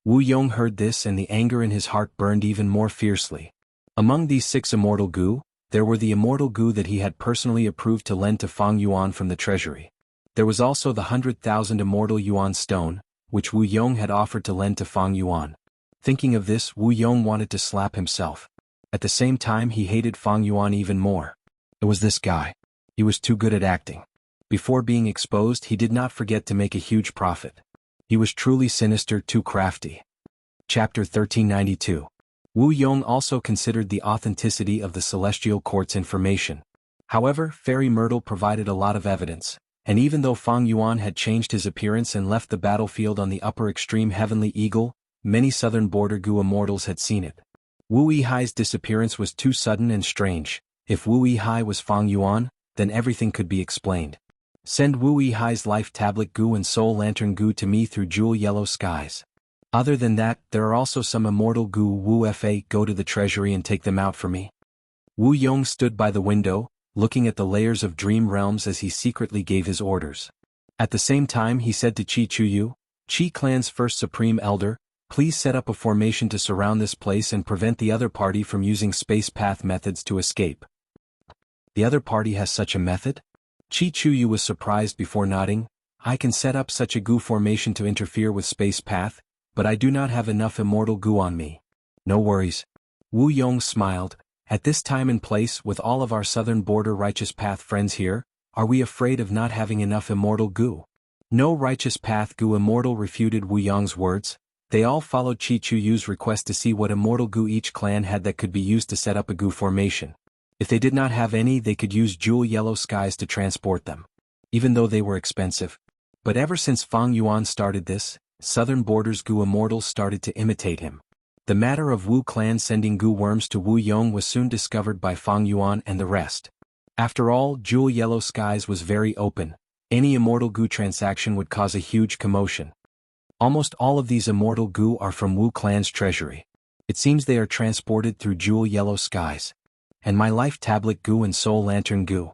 Wu Yong heard this, and the anger in his heart burned even more fiercely. Among these 6 immortal Gu, there were the immortal Gu that he had personally approved to lend to Fang Yuan from the treasury. There was also the 100,000 immortal Yuan stone, which Wu Yong had offered to lend to Fang Yuan. Thinking of this, Wu Yong wanted to slap himself. At the same time, he hated Fang Yuan even more. It was this guy. He was too good at acting. Before being exposed, he did not forget to make a huge profit. He was truly sinister, too crafty. Chapter 1392. Wu Yong also considered the authenticity of the Celestial Court's information. However, Fairy Myrtle provided a lot of evidence, and even though Fang Yuan had changed his appearance and left the battlefield on the upper extreme Heavenly Eagle, many southern border Gu Immortals had seen it. Wu Yihai's disappearance was too sudden and strange. If Wu Yihai was Fang Yuan, then everything could be explained. Send Wu Yihai's life tablet Gu and soul lantern Gu to me through jewel yellow skies. Other than that, there are also some immortal Gu Wu Fa. Go to the treasury and take them out for me. Wu Yong stood by the window, looking at the layers of dream realms as he secretly gave his orders. At the same time, he said to Qi Chuyu, Qi clan's first supreme elder, please set up a formation to surround this place and prevent the other party from using space path methods to escape. The other party has such a method? Qi Chuyu was surprised before nodding. I can set up such a Gu formation to interfere with space path, but I do not have enough immortal Gu on me. No worries. Wu Yong smiled. At this time and place, with all of our southern border righteous path friends here, are we afraid of not having enough immortal Gu? No righteous path Gu Immortal refuted Wu Yong's words. They all followed Qi Chuyu's request to see what immortal Gu each clan had that could be used to set up a Gu formation. If they did not have any, they could use jewel yellow skies to transport them, even though they were expensive. But ever since Fang Yuan started this, southern borders Gu Immortals started to imitate him. The matter of Wu clan sending Gu worms to Wu Yong was soon discovered by Fang Yuan and the rest. After all, jewel yellow skies was very open. Any immortal Gu transaction would cause a huge commotion. Almost all of these immortal Gu are from Wu clan's treasury. It seems they are transported through jewel yellow skies. And my life tablet Gu and soul lantern Gu.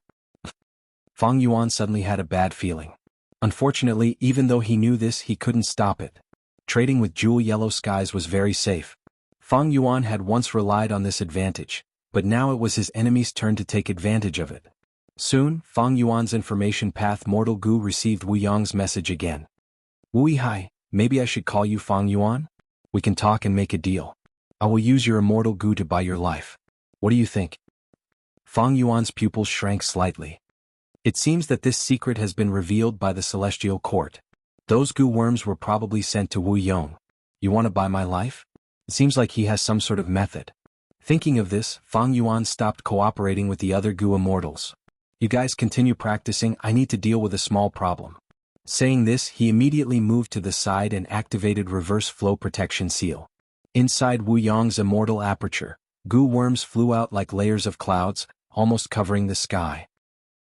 Fang Yuan suddenly had a bad feeling. Unfortunately, even though he knew this, he couldn't stop it. Trading with jewel yellow skies was very safe. Fang Yuan had once relied on this advantage, but now it was his enemy's turn to take advantage of it. Soon, Fang Yuan's information path Mortal Gu received Wu Yong's message again. Wu Yihai, maybe I should call you Fang Yuan? We can talk and make a deal. I will use your immortal Gu to buy your life. What do you think? Fang Yuan's pupils shrank slightly. It seems that this secret has been revealed by the Celestial Court. Those Gu worms were probably sent to Wu Yong. You want to buy my life? It seems like he has some sort of method. Thinking of this, Fang Yuan stopped cooperating with the other Gu Immortals. You guys continue practicing, I need to deal with a small problem. Saying this, he immediately moved to the side and activated Reverse Flow Protection Seal. Inside Wu Yong's immortal aperture, Gu worms flew out like layers of clouds, almost covering the sky.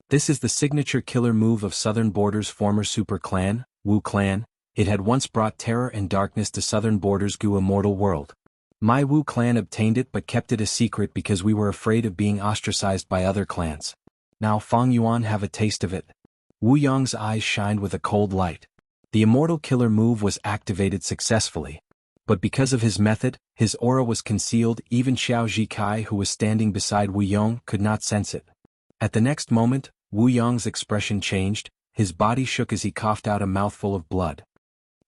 This is the signature killer move of Southern Border's former super clan, Wu clan, it had once brought terror and darkness to southern borders Gu immortal world. My Wu clan obtained it but kept it a secret because we were afraid of being ostracized by other clans. Now Fang Yuan have a taste of it. Wu Yong's eyes shined with a cold light. The immortal killer move was activated successfully. But because of his method, his aura was concealed. Even Xiao Zhikai, who was standing beside Wu Yong, could not sense it. At the next moment, Wu Yong's expression changed, his body shook as he coughed out a mouthful of blood.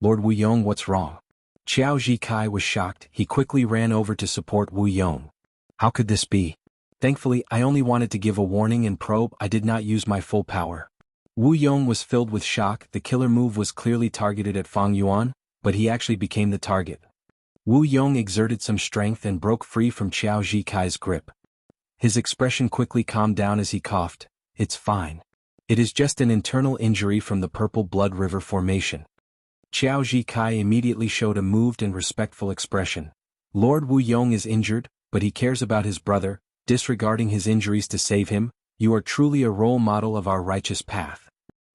Lord Wu Yong, what's wrong? Xiao Zhikai was shocked. He quickly ran over to support Wu Yong. How could this be? Thankfully, I only wanted to give a warning and probe. I did not use my full power. Wu Yong was filled with shock. The killer move was clearly targeted at Fang Yuan, but he actually became the target. Wu Yong exerted some strength and broke free from Xiao Zhikai's grip. His expression quickly calmed down as he coughed. It's fine. It is just an internal injury from the Purple Blood River formation. Xiao Zhikai immediately showed a moved and respectful expression. Lord Wu Yong is injured, but he cares about his brother, disregarding his injuries to save him. You are truly a role model of our righteous path.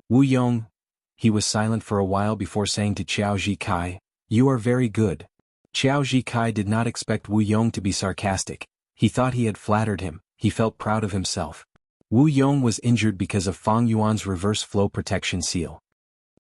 Wu Yong. He was silent for a while before saying to Xiao Zhikai, you are very good. Xiao Zhikai did not expect Wu Yong to be sarcastic. He thought he had flattered him. He felt proud of himself. Wu Yong was injured because of Fang Yuan's reverse flow protection seal.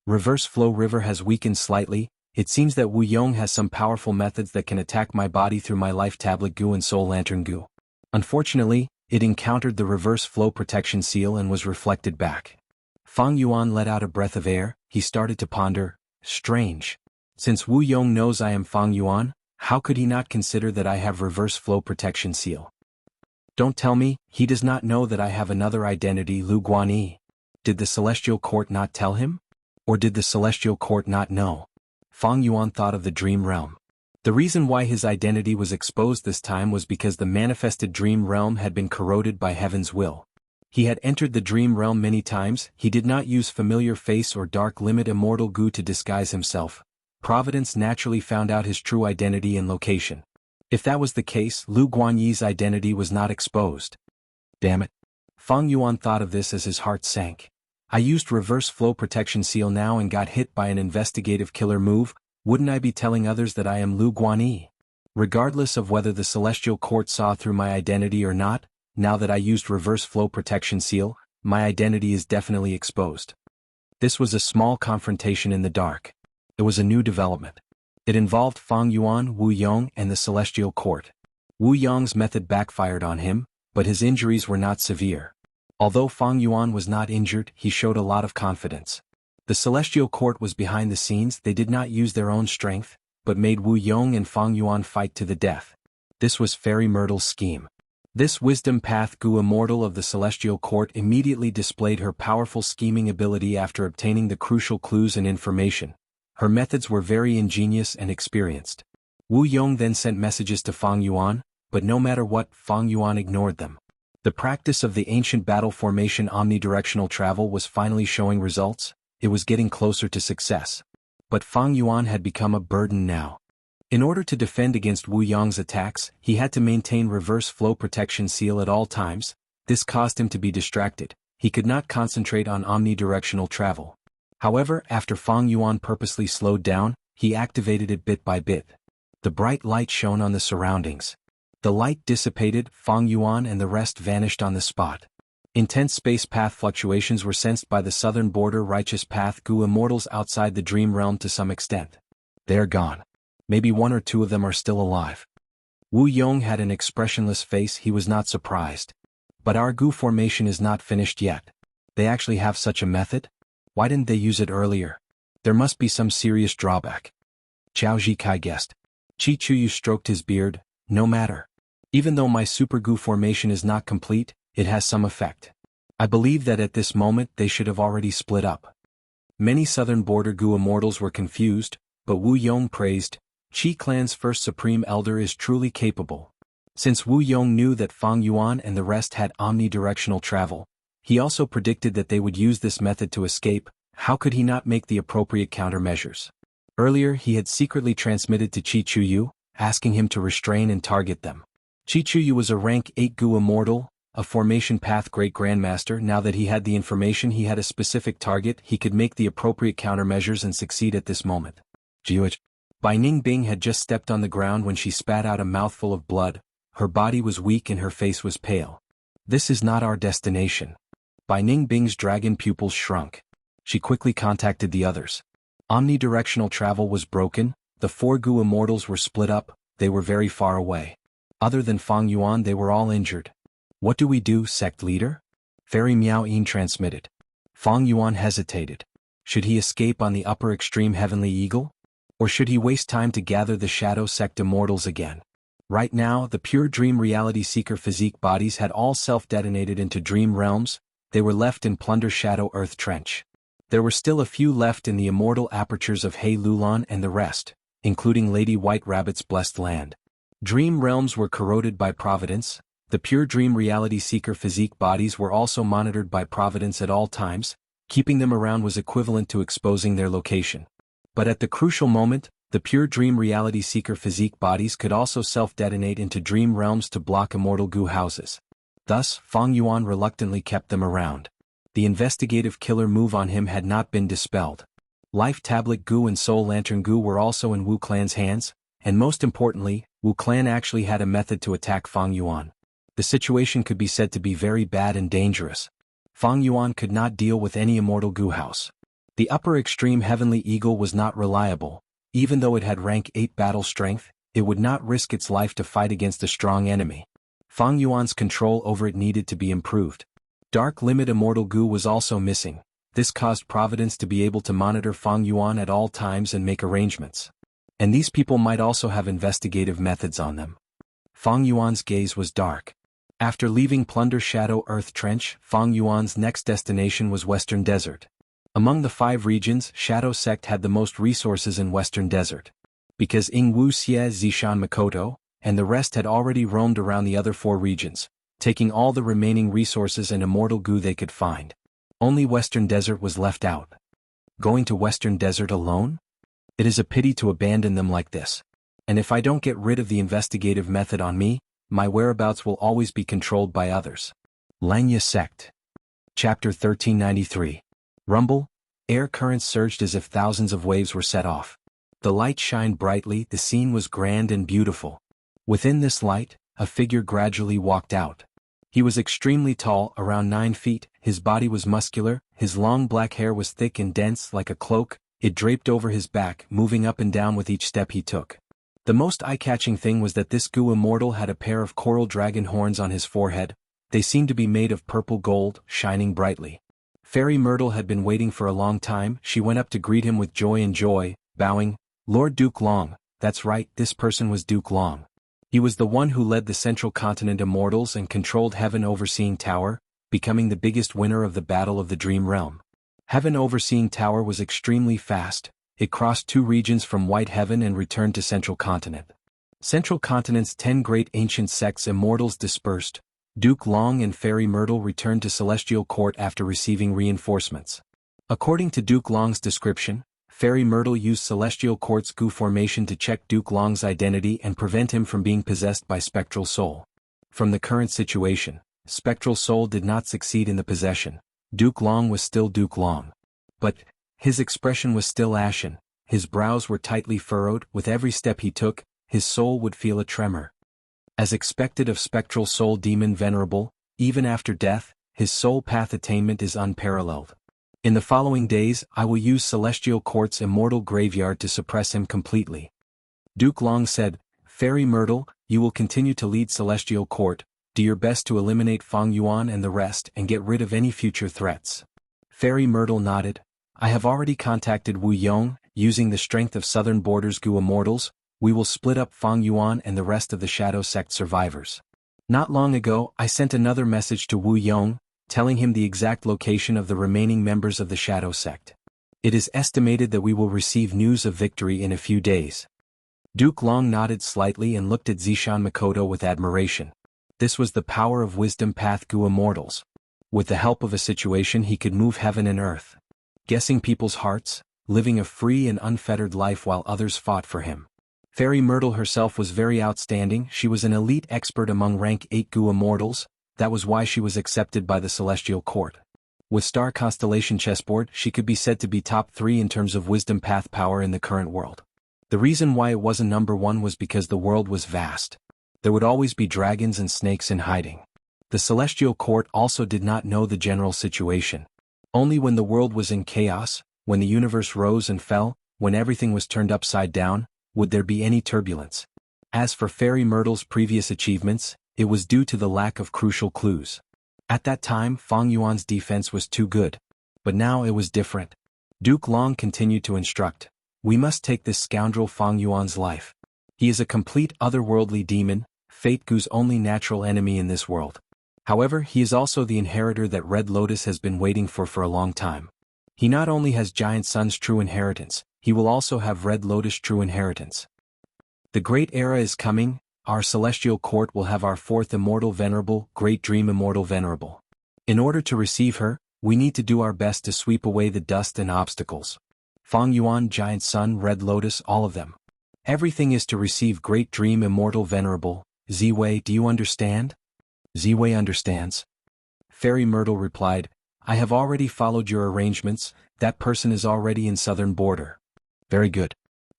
Reverse flow river has weakened slightly. It seems that Wu Yong has some powerful methods that can attack my body through my life tablet Gu and soul lantern Gu. Unfortunately, it encountered the reverse flow protection seal and was reflected back. Fang Yuan let out a breath of air. He started to ponder. Strange. Since Wu Yong knows I am Fang Yuan, how could he not consider that I have reverse flow protection seal? Don't tell me, he does not know that I have another identity Lu Guanyi. Did the Celestial Court not tell him? Or did the Celestial Court not know? Fang Yuan thought of the dream realm. The reason why his identity was exposed this time was because the manifested dream realm had been corroded by heaven's will. He had entered the dream realm many times. He did not use familiar face or dark limit immortal Gu to disguise himself. Providence naturally found out his true identity and location. If that was the case, Lu Guanyi's identity was not exposed. Damn it. Fang Yuan thought of this as his heart sank. I used reverse flow protection seal now and got hit by an investigative killer move. Wouldn't I be telling others that I am Lu Guanyi? Regardless of whether the Celestial Court saw through my identity or not, now that I used reverse flow protection seal, my identity is definitely exposed. This was a small confrontation in the dark. It was a new development. It involved Fang Yuan, Wu Yong, and the Celestial Court. Wu Yong's method backfired on him, but his injuries were not severe. Although Fang Yuan was not injured, he showed a lot of confidence. The Celestial Court was behind the scenes. They did not use their own strength, but made Wu Yong and Fang Yuan fight to the death. This was Fairy Myrtle's scheme. This wisdom path Gu Immortal of the Celestial Court immediately displayed her powerful scheming ability after obtaining the crucial clues and information. Her methods were very ingenious and experienced. Wu Yong then sent messages to Fang Yuan, but no matter what, Fang Yuan ignored them. The practice of the ancient battle formation omnidirectional travel was finally showing results. It was getting closer to success. But Fang Yuan had become a burden now. In order to defend against Wu Yong's attacks, he had to maintain reverse flow protection seal at all times. This caused him to be distracted. He could not concentrate on omnidirectional travel. However, after Fang Yuan purposely slowed down, he activated it bit by bit. The bright light shone on the surroundings. The light dissipated, Fang Yuan and the rest vanished on the spot. Intense space path fluctuations were sensed by the southern border righteous path Gu immortals outside the dream realm to some extent. They're gone. Maybe one or two of them are still alive. Wu Yong had an expressionless face. He was not surprised. But our Gu formation is not finished yet. They actually have such a method? Why didn't they use it earlier? There must be some serious drawback. Xiao Zhikai guessed. Chi Chuyu stroked his beard. No matter. Even though my Super Gu formation is not complete, it has some effect. I believe that at this moment they should have already split up. Many southern border Gu immortals were confused, but Wu Yong praised, Qi clan's first supreme elder is truly capable. Since Wu Yong knew that Fang Yuan and the rest had omnidirectional travel, he also predicted that they would use this method to escape. How could he not make the appropriate countermeasures? Earlier he had secretly transmitted to Chi Chuyu, asking him to restrain and target them. Chi Chuyu was a rank 8 Gu immortal, a formation path great grandmaster. Now that he had the information, he had a specific target, he could make the appropriate countermeasures and succeed at this moment. Jiuj. Bai Ningbing had just stepped on the ground when she spat out a mouthful of blood. Her body was weak and her face was pale. This is not our destination. Bai Ningbing's dragon pupils shrunk. She quickly contacted the others. Omnidirectional travel was broken, the 4 Gu immortals were split up, they were very far away. Other than Fang Yuan, they were all injured. What do we do, sect leader? Fairy Miao Yin transmitted. Fang Yuan hesitated. Should he escape on the upper extreme Heavenly Eagle? Or should he waste time to gather the Shadow Sect immortals again? Right now, the pure dream reality seeker physique bodies had all self-detonated into dream realms, they were left in Plunder Shadow Earth Trench. There were still a few left in the immortal apertures of Hei Lulan and the rest, including Lady White Rabbit's blessed land. Dream realms were corroded by Providence, the pure dream reality seeker physique bodies were also monitored by Providence at all times, keeping them around was equivalent to exposing their location. But at the crucial moment, the pure dream reality seeker physique bodies could also self-detonate into dream realms to block immortal Gu houses. Thus, Fang Yuan reluctantly kept them around. The investigative killer move on him had not been dispelled. Life Tablet Gu and Soul Lantern Gu were also in Wu Clan's hands, and most importantly, Wu Clan actually had a method to attack Fang Yuan. The situation could be said to be very bad and dangerous. Fang Yuan could not deal with any immortal Gu house. The upper extreme Heavenly Eagle was not reliable. Even though it had rank 8 battle strength, it would not risk its life to fight against a strong enemy. Fang Yuan's control over it needed to be improved. Dark Limit Immortal Gu was also missing. This caused Providence to be able to monitor Fang Yuan at all times and make arrangements. And these people might also have investigative methods on them. Fang Yuan's gaze was dark. After leaving Plunder Shadow Earth Trench, Fang Yuan's next destination was Western Desert. Among the 5 regions, Shadow Sect had the most resources in Western Desert. Because Wuxia, Zishan Makoto, and the rest had already roamed around the other 4 regions, taking all the remaining resources and immortal Gu they could find. Only Western Desert was left out. Going to Western Desert alone? It is a pity to abandon them like this. And if I don't get rid of the investigative method on me, my whereabouts will always be controlled by others. Lanya Sect. Chapter 1393. Rumble, air currents surged as if thousands of waves were set off. The light shined brightly, the scene was grand and beautiful. Within this light, a figure gradually walked out. He was extremely tall, around 9 feet, his body was muscular, his long black hair was thick and dense like a cloak, it draped over his back, moving up and down with each step he took. The most eye-catching thing was that this Gu immortal had a pair of coral dragon horns on his forehead, they seemed to be made of purple gold, shining brightly. Fairy Myrtle had been waiting for a long time, she went up to greet him with joy, bowing, Lord Duke Long, that's right, this person was Duke Long. He was the one who led the Central Continent Immortals and controlled Heaven Overseeing Tower, becoming the biggest winner of the Battle of the Dream Realm. Heaven Overseeing Tower was extremely fast, it crossed 2 regions from White Heaven and returned to Central Continent. Central Continent's 10 great ancient sects immortals dispersed. Duke Long and Fairy Myrtle returned to Celestial Court after receiving reinforcements. According to Duke Long's description, Fairy Myrtle used Celestial Court's Gu formation to check Duke Long's identity and prevent him from being possessed by Spectral Soul. From the current situation, Spectral Soul did not succeed in the possession. Duke Long was still Duke Long. But his expression was still ashen, his brows were tightly furrowed, with every step he took, his soul would feel a tremor. As expected of Spectral Soul Demon Venerable, even after death, his soul path attainment is unparalleled. In the following days, I will use Celestial Court's immortal graveyard to suppress him completely. Duke Long said, Fairy Myrtle, you will continue to lead Celestial Court, do your best to eliminate Fang Yuan and the rest and get rid of any future threats. Fairy Myrtle nodded, I have already contacted Wu Yong, using the strength of Southern Borders Gu Immortals, we will split up Fang Yuan and the rest of the Shadow Sect survivors. Not long ago, I sent another message to Wu Yong, telling him the exact location of the remaining members of the Shadow Sect. It is estimated that we will receive news of victory in a few days. Duke Long nodded slightly and looked at Zishan Makoto with admiration. This was the power of Wisdom Path Gu Immortals. With the help of a situation he could move heaven and earth. Guessing people's hearts, living a free and unfettered life while others fought for him. Fairy Myrtle herself was very outstanding, she was an elite expert among rank 8 Gu Immortals, that was why she was accepted by the Celestial Court. With Star Constellation Chessboard, she could be said to be top 3 in terms of wisdom path power in the current world. The reason why it wasn't number 1 was because the world was vast. There would always be dragons and snakes in hiding. The Celestial Court also did not know the general situation. Only when the world was in chaos, when the universe rose and fell, when everything was turned upside down, would there be any turbulence. As for Fairy Myrtle's previous achievements, it was due to the lack of crucial clues. At that time, Fang Yuan's defense was too good. But now it was different. Duke Long continued to instruct. We must take this scoundrel Fang Yuan's life. He is a complete otherworldly demon, Fate Gu's only natural enemy in this world. However, he is also the inheritor that Red Lotus has been waiting for a long time. He not only has Giant Sun's true inheritance, he will also have Red Lotus' true inheritance. The great era is coming. Our Celestial Court will have our 4th Immortal Venerable, Great Dream Immortal Venerable. In order to receive her, we need to do our best to sweep away the dust and obstacles. Fang Yuan, Giant Sun, Red Lotus, all of them. Everything is to receive Great Dream Immortal Venerable. Ziwei, do you understand? Ziwei understands. Fairy Myrtle replied, I have already followed your arrangements, that person is already in southern border. Very good.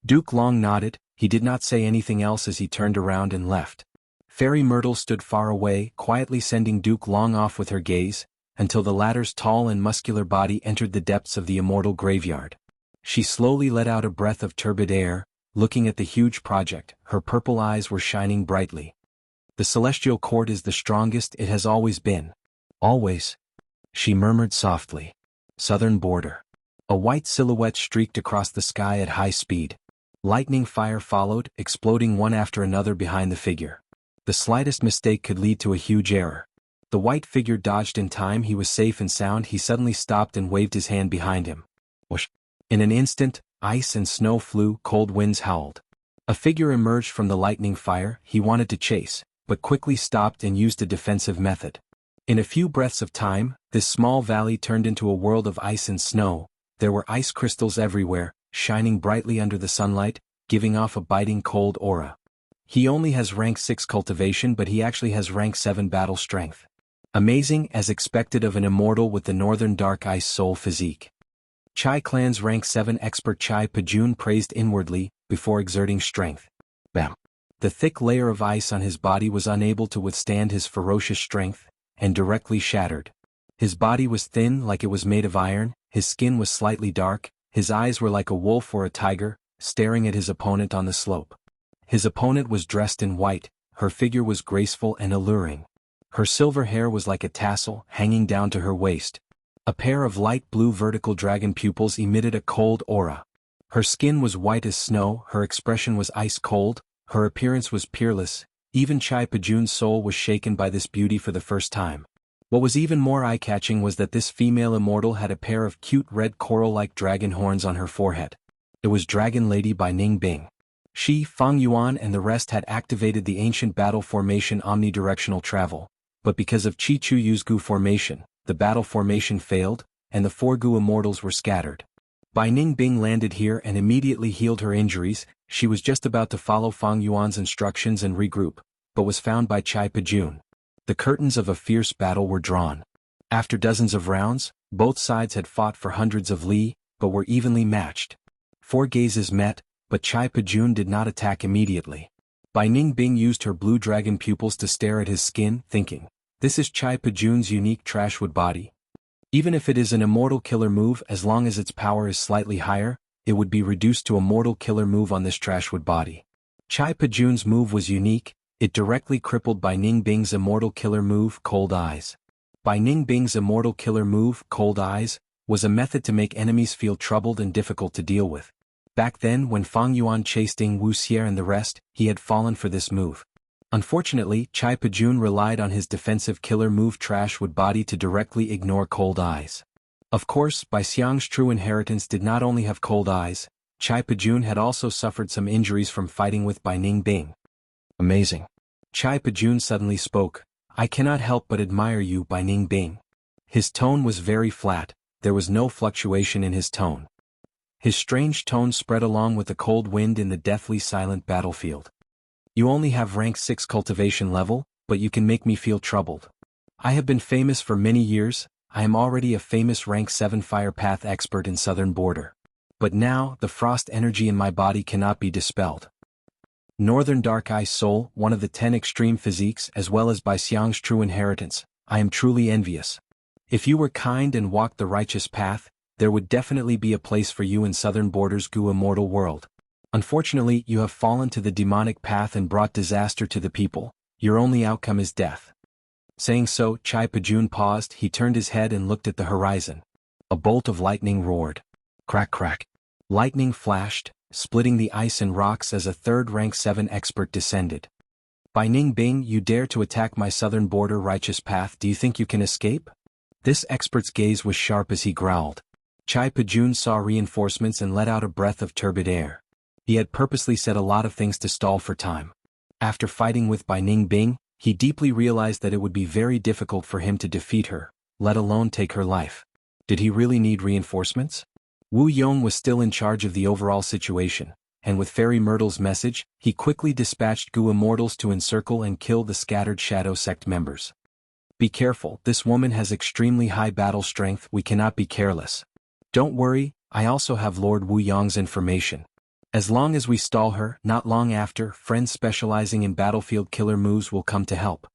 Duke Long nodded, he did not say anything else as he turned around and left. Fairy Myrtle stood far away, quietly sending Duke Long off with her gaze, until the latter's tall and muscular body entered the depths of the immortal graveyard. She slowly let out a breath of turbid air, looking at the huge project, her purple eyes were shining brightly. The Celestial Court is the strongest it has always been. Always. She murmured softly. Southern border. A white silhouette streaked across the sky at high speed. Lightning fire followed, exploding one after another behind the figure. The slightest mistake could lead to a huge error. The white figure dodged in time, he was safe and sound. He suddenly stopped and waved his hand behind him. Whoosh. In an instant, ice and snow flew, cold winds howled. A figure emerged from the lightning fire. He wanted to chase, but quickly stopped and used a defensive method. In a few breaths of time, this small valley turned into a world of ice and snow. There were ice crystals everywhere, shining brightly under the sunlight, giving off a biting cold aura. He only has rank 6 cultivation, but he actually has rank 7 battle strength. Amazing, as expected of an immortal with the northern dark ice soul physique. Chai Clan's rank 7 expert Chai Pajun praised inwardly, before exerting strength. Bam! The thick layer of ice on his body was unable to withstand his ferocious strength, and directly shattered. His body was thin like it was made of iron, his skin was slightly dark, his eyes were like a wolf or a tiger, staring at his opponent on the slope. His opponent was dressed in white, her figure was graceful and alluring. Her silver hair was like a tassel, hanging down to her waist. A pair of light blue vertical dragon pupils emitted a cold aura. Her skin was white as snow, her expression was ice cold, her appearance was peerless. Even Chai Pajun's soul was shaken by this beauty for the first time. What was even more eye-catching was that this female immortal had a pair of cute red coral-like dragon horns on her forehead. It was Dragon Lady by Ning Bing. She, Fang Yuan and the rest had activated the ancient battle formation omnidirectional travel, but because of Chi Chu Yu's Gu formation, the battle formation failed, and the 4 Gu immortals were scattered. Bai Ning Bing landed here and immediately healed her injuries. She was just about to follow Fang Yuan's instructions and regroup, but was found by Chai Pajun. The curtains of a fierce battle were drawn. After dozens of rounds, both sides had fought for hundreds of li, but were evenly matched. 4 gazes met, but Chai Pajun did not attack immediately. Bai Ning Bing used her blue dragon pupils to stare at his skin, thinking, this is Chai Pajun's unique trashwood body. Even if it is an immortal killer move, as long as its power is slightly higher, it would be reduced to a mortal killer move on this trashwood body. Chai Pajun's move was unique, it directly crippled Bai Ning Bing's immortal killer move, Cold Eyes. Bai Ning Bing's immortal killer move, Cold Eyes, was a method to make enemies feel troubled and difficult to deal with. Back then, when Fang Yuan chased Wuxia and the rest, he had fallen for this move. Unfortunately, Chai Pajun relied on his defensive killer move Trashwood Body to directly ignore Cold Eyes. Of course, Bai Xiang's true inheritance did not only have Cold Eyes, Chai Pajun had also suffered some injuries from fighting with Bai Ning Bing. Amazing. Chai Pajun suddenly spoke, I cannot help but admire you, Bai Ning Bing. His tone was very flat, there was no fluctuation in his tone. His strange tone spread along with the cold wind in the deathly silent battlefield. You only have rank 6 cultivation level, but you can make me feel troubled. I have been famous for many years. I am already a famous rank 7 fire path expert in southern border. But now, the frost energy in my body cannot be dispelled. Northern Dark Eye Soul, one of the 10 extreme physiques as well as by Xiang's true inheritance, I am truly envious. If you were kind and walked the righteous path, there would definitely be a place for you in southern border's Gu immortal world. Unfortunately, you have fallen to the demonic path and brought disaster to the people. Your only outcome is death. Saying so, Chai Pajun paused. He turned his head and looked at the horizon. A bolt of lightning roared. Crack crack. Lightning flashed, splitting the ice and rocks as a third rank 7 expert descended. By Ning Bing, you dare to attack my southern border righteous path. Do you think you can escape? This expert's gaze was sharp as he growled. Chai Pajun saw reinforcements and let out a breath of turbid air. He had purposely said a lot of things to stall for time. After fighting with Bai Ning Bing, he deeply realized that it would be very difficult for him to defeat her, let alone take her life. Did he really need reinforcements? Wu Yong was still in charge of the overall situation, and with Fairy Myrtle's message, he quickly dispatched Gu Immortals to encircle and kill the scattered Shadow Sect members. Be careful, this woman has extremely high battle strength. We cannot be careless. Don't worry, I also have Lord Wu Yong's information. As long as we stall her, not long after, friends specializing in battlefield killer moves will come to help.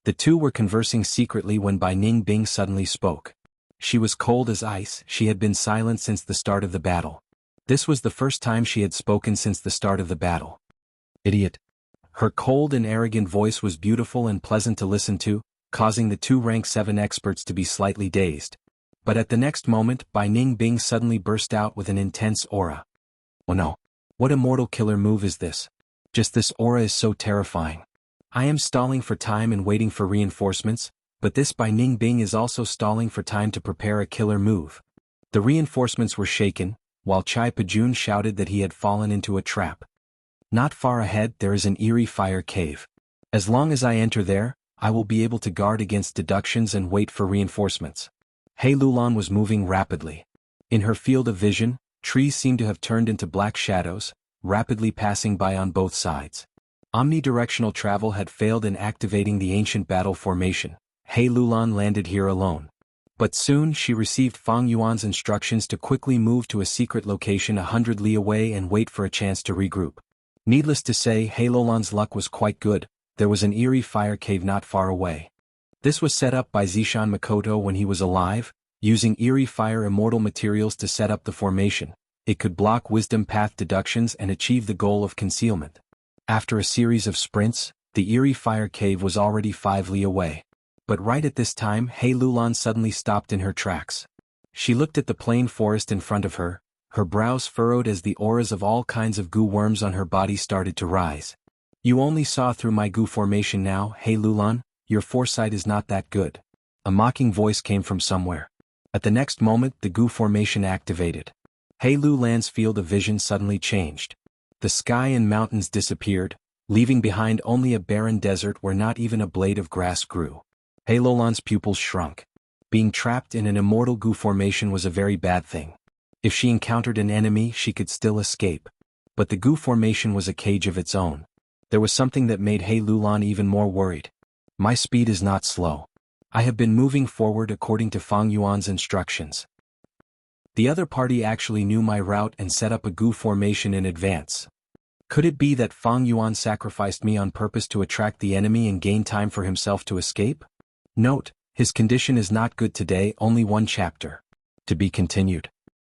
The two were conversing secretly when Bai Ning Bing suddenly spoke. She was cold as ice. She had been silent since the start of the battle. This was the first time she had spoken since the start of the battle. Idiot. Her cold and arrogant voice was beautiful and pleasant to listen to, causing the two rank 7 experts to be slightly dazed. But at the next moment, Bai Ning Bing suddenly burst out with an intense aura. Oh no. What immortal killer move is this? Just this aura is so terrifying. I am stalling for time and waiting for reinforcements, but this Bai Ning Bing is also stalling for time to prepare a killer move. The reinforcements were shaken, while Chai Pajun shouted that he had fallen into a trap. Not far ahead there is an eerie fire cave. As long as I enter there, I will be able to guard against deductions and wait for reinforcements. Hei Lulan was moving rapidly. In her field of vision, trees seemed to have turned into black shadows, rapidly passing by on both sides. Omnidirectional travel had failed in activating the ancient battle formation. Hei Lulan landed here alone. But soon she received Fang Yuan's instructions to quickly move to a secret location 100 li away and wait for a chance to regroup. Needless to say, Hei Lulan's luck was quite good. There was an eerie fire cave not far away. This was set up by Zishan Makoto when he was alive, using eerie fire immortal materials to set up the formation. It could block wisdom path deductions and achieve the goal of concealment. After a series of sprints, the eerie fire cave was already 5 li away. But right at this time, Hei Lulan suddenly stopped in her tracks. She looked at the plain forest in front of her, her brows furrowed as the auras of all kinds of goo worms on her body started to rise. You only saw through my goo formation now, Hei Lulan? Your foresight is not that good. A mocking voice came from somewhere. At the next moment, the goo formation activated. Hei Lulan's field of vision suddenly changed. The sky and mountains disappeared, leaving behind only a barren desert where not even a blade of grass grew. Hei Lulan's pupils shrunk. Being trapped in an immortal goo formation was a very bad thing. If she encountered an enemy, she could still escape. But the goo formation was a cage of its own. There was something that made Hei Lulan even more worried. My speed is not slow. I have been moving forward according to Fang Yuan's instructions. The other party actually knew my route and set up a goo formation in advance. Could it be that Fang Yuan sacrificed me on purpose to attract the enemy and gain time for himself to escape? Note, his condition is not good today, only one chapter. To be continued.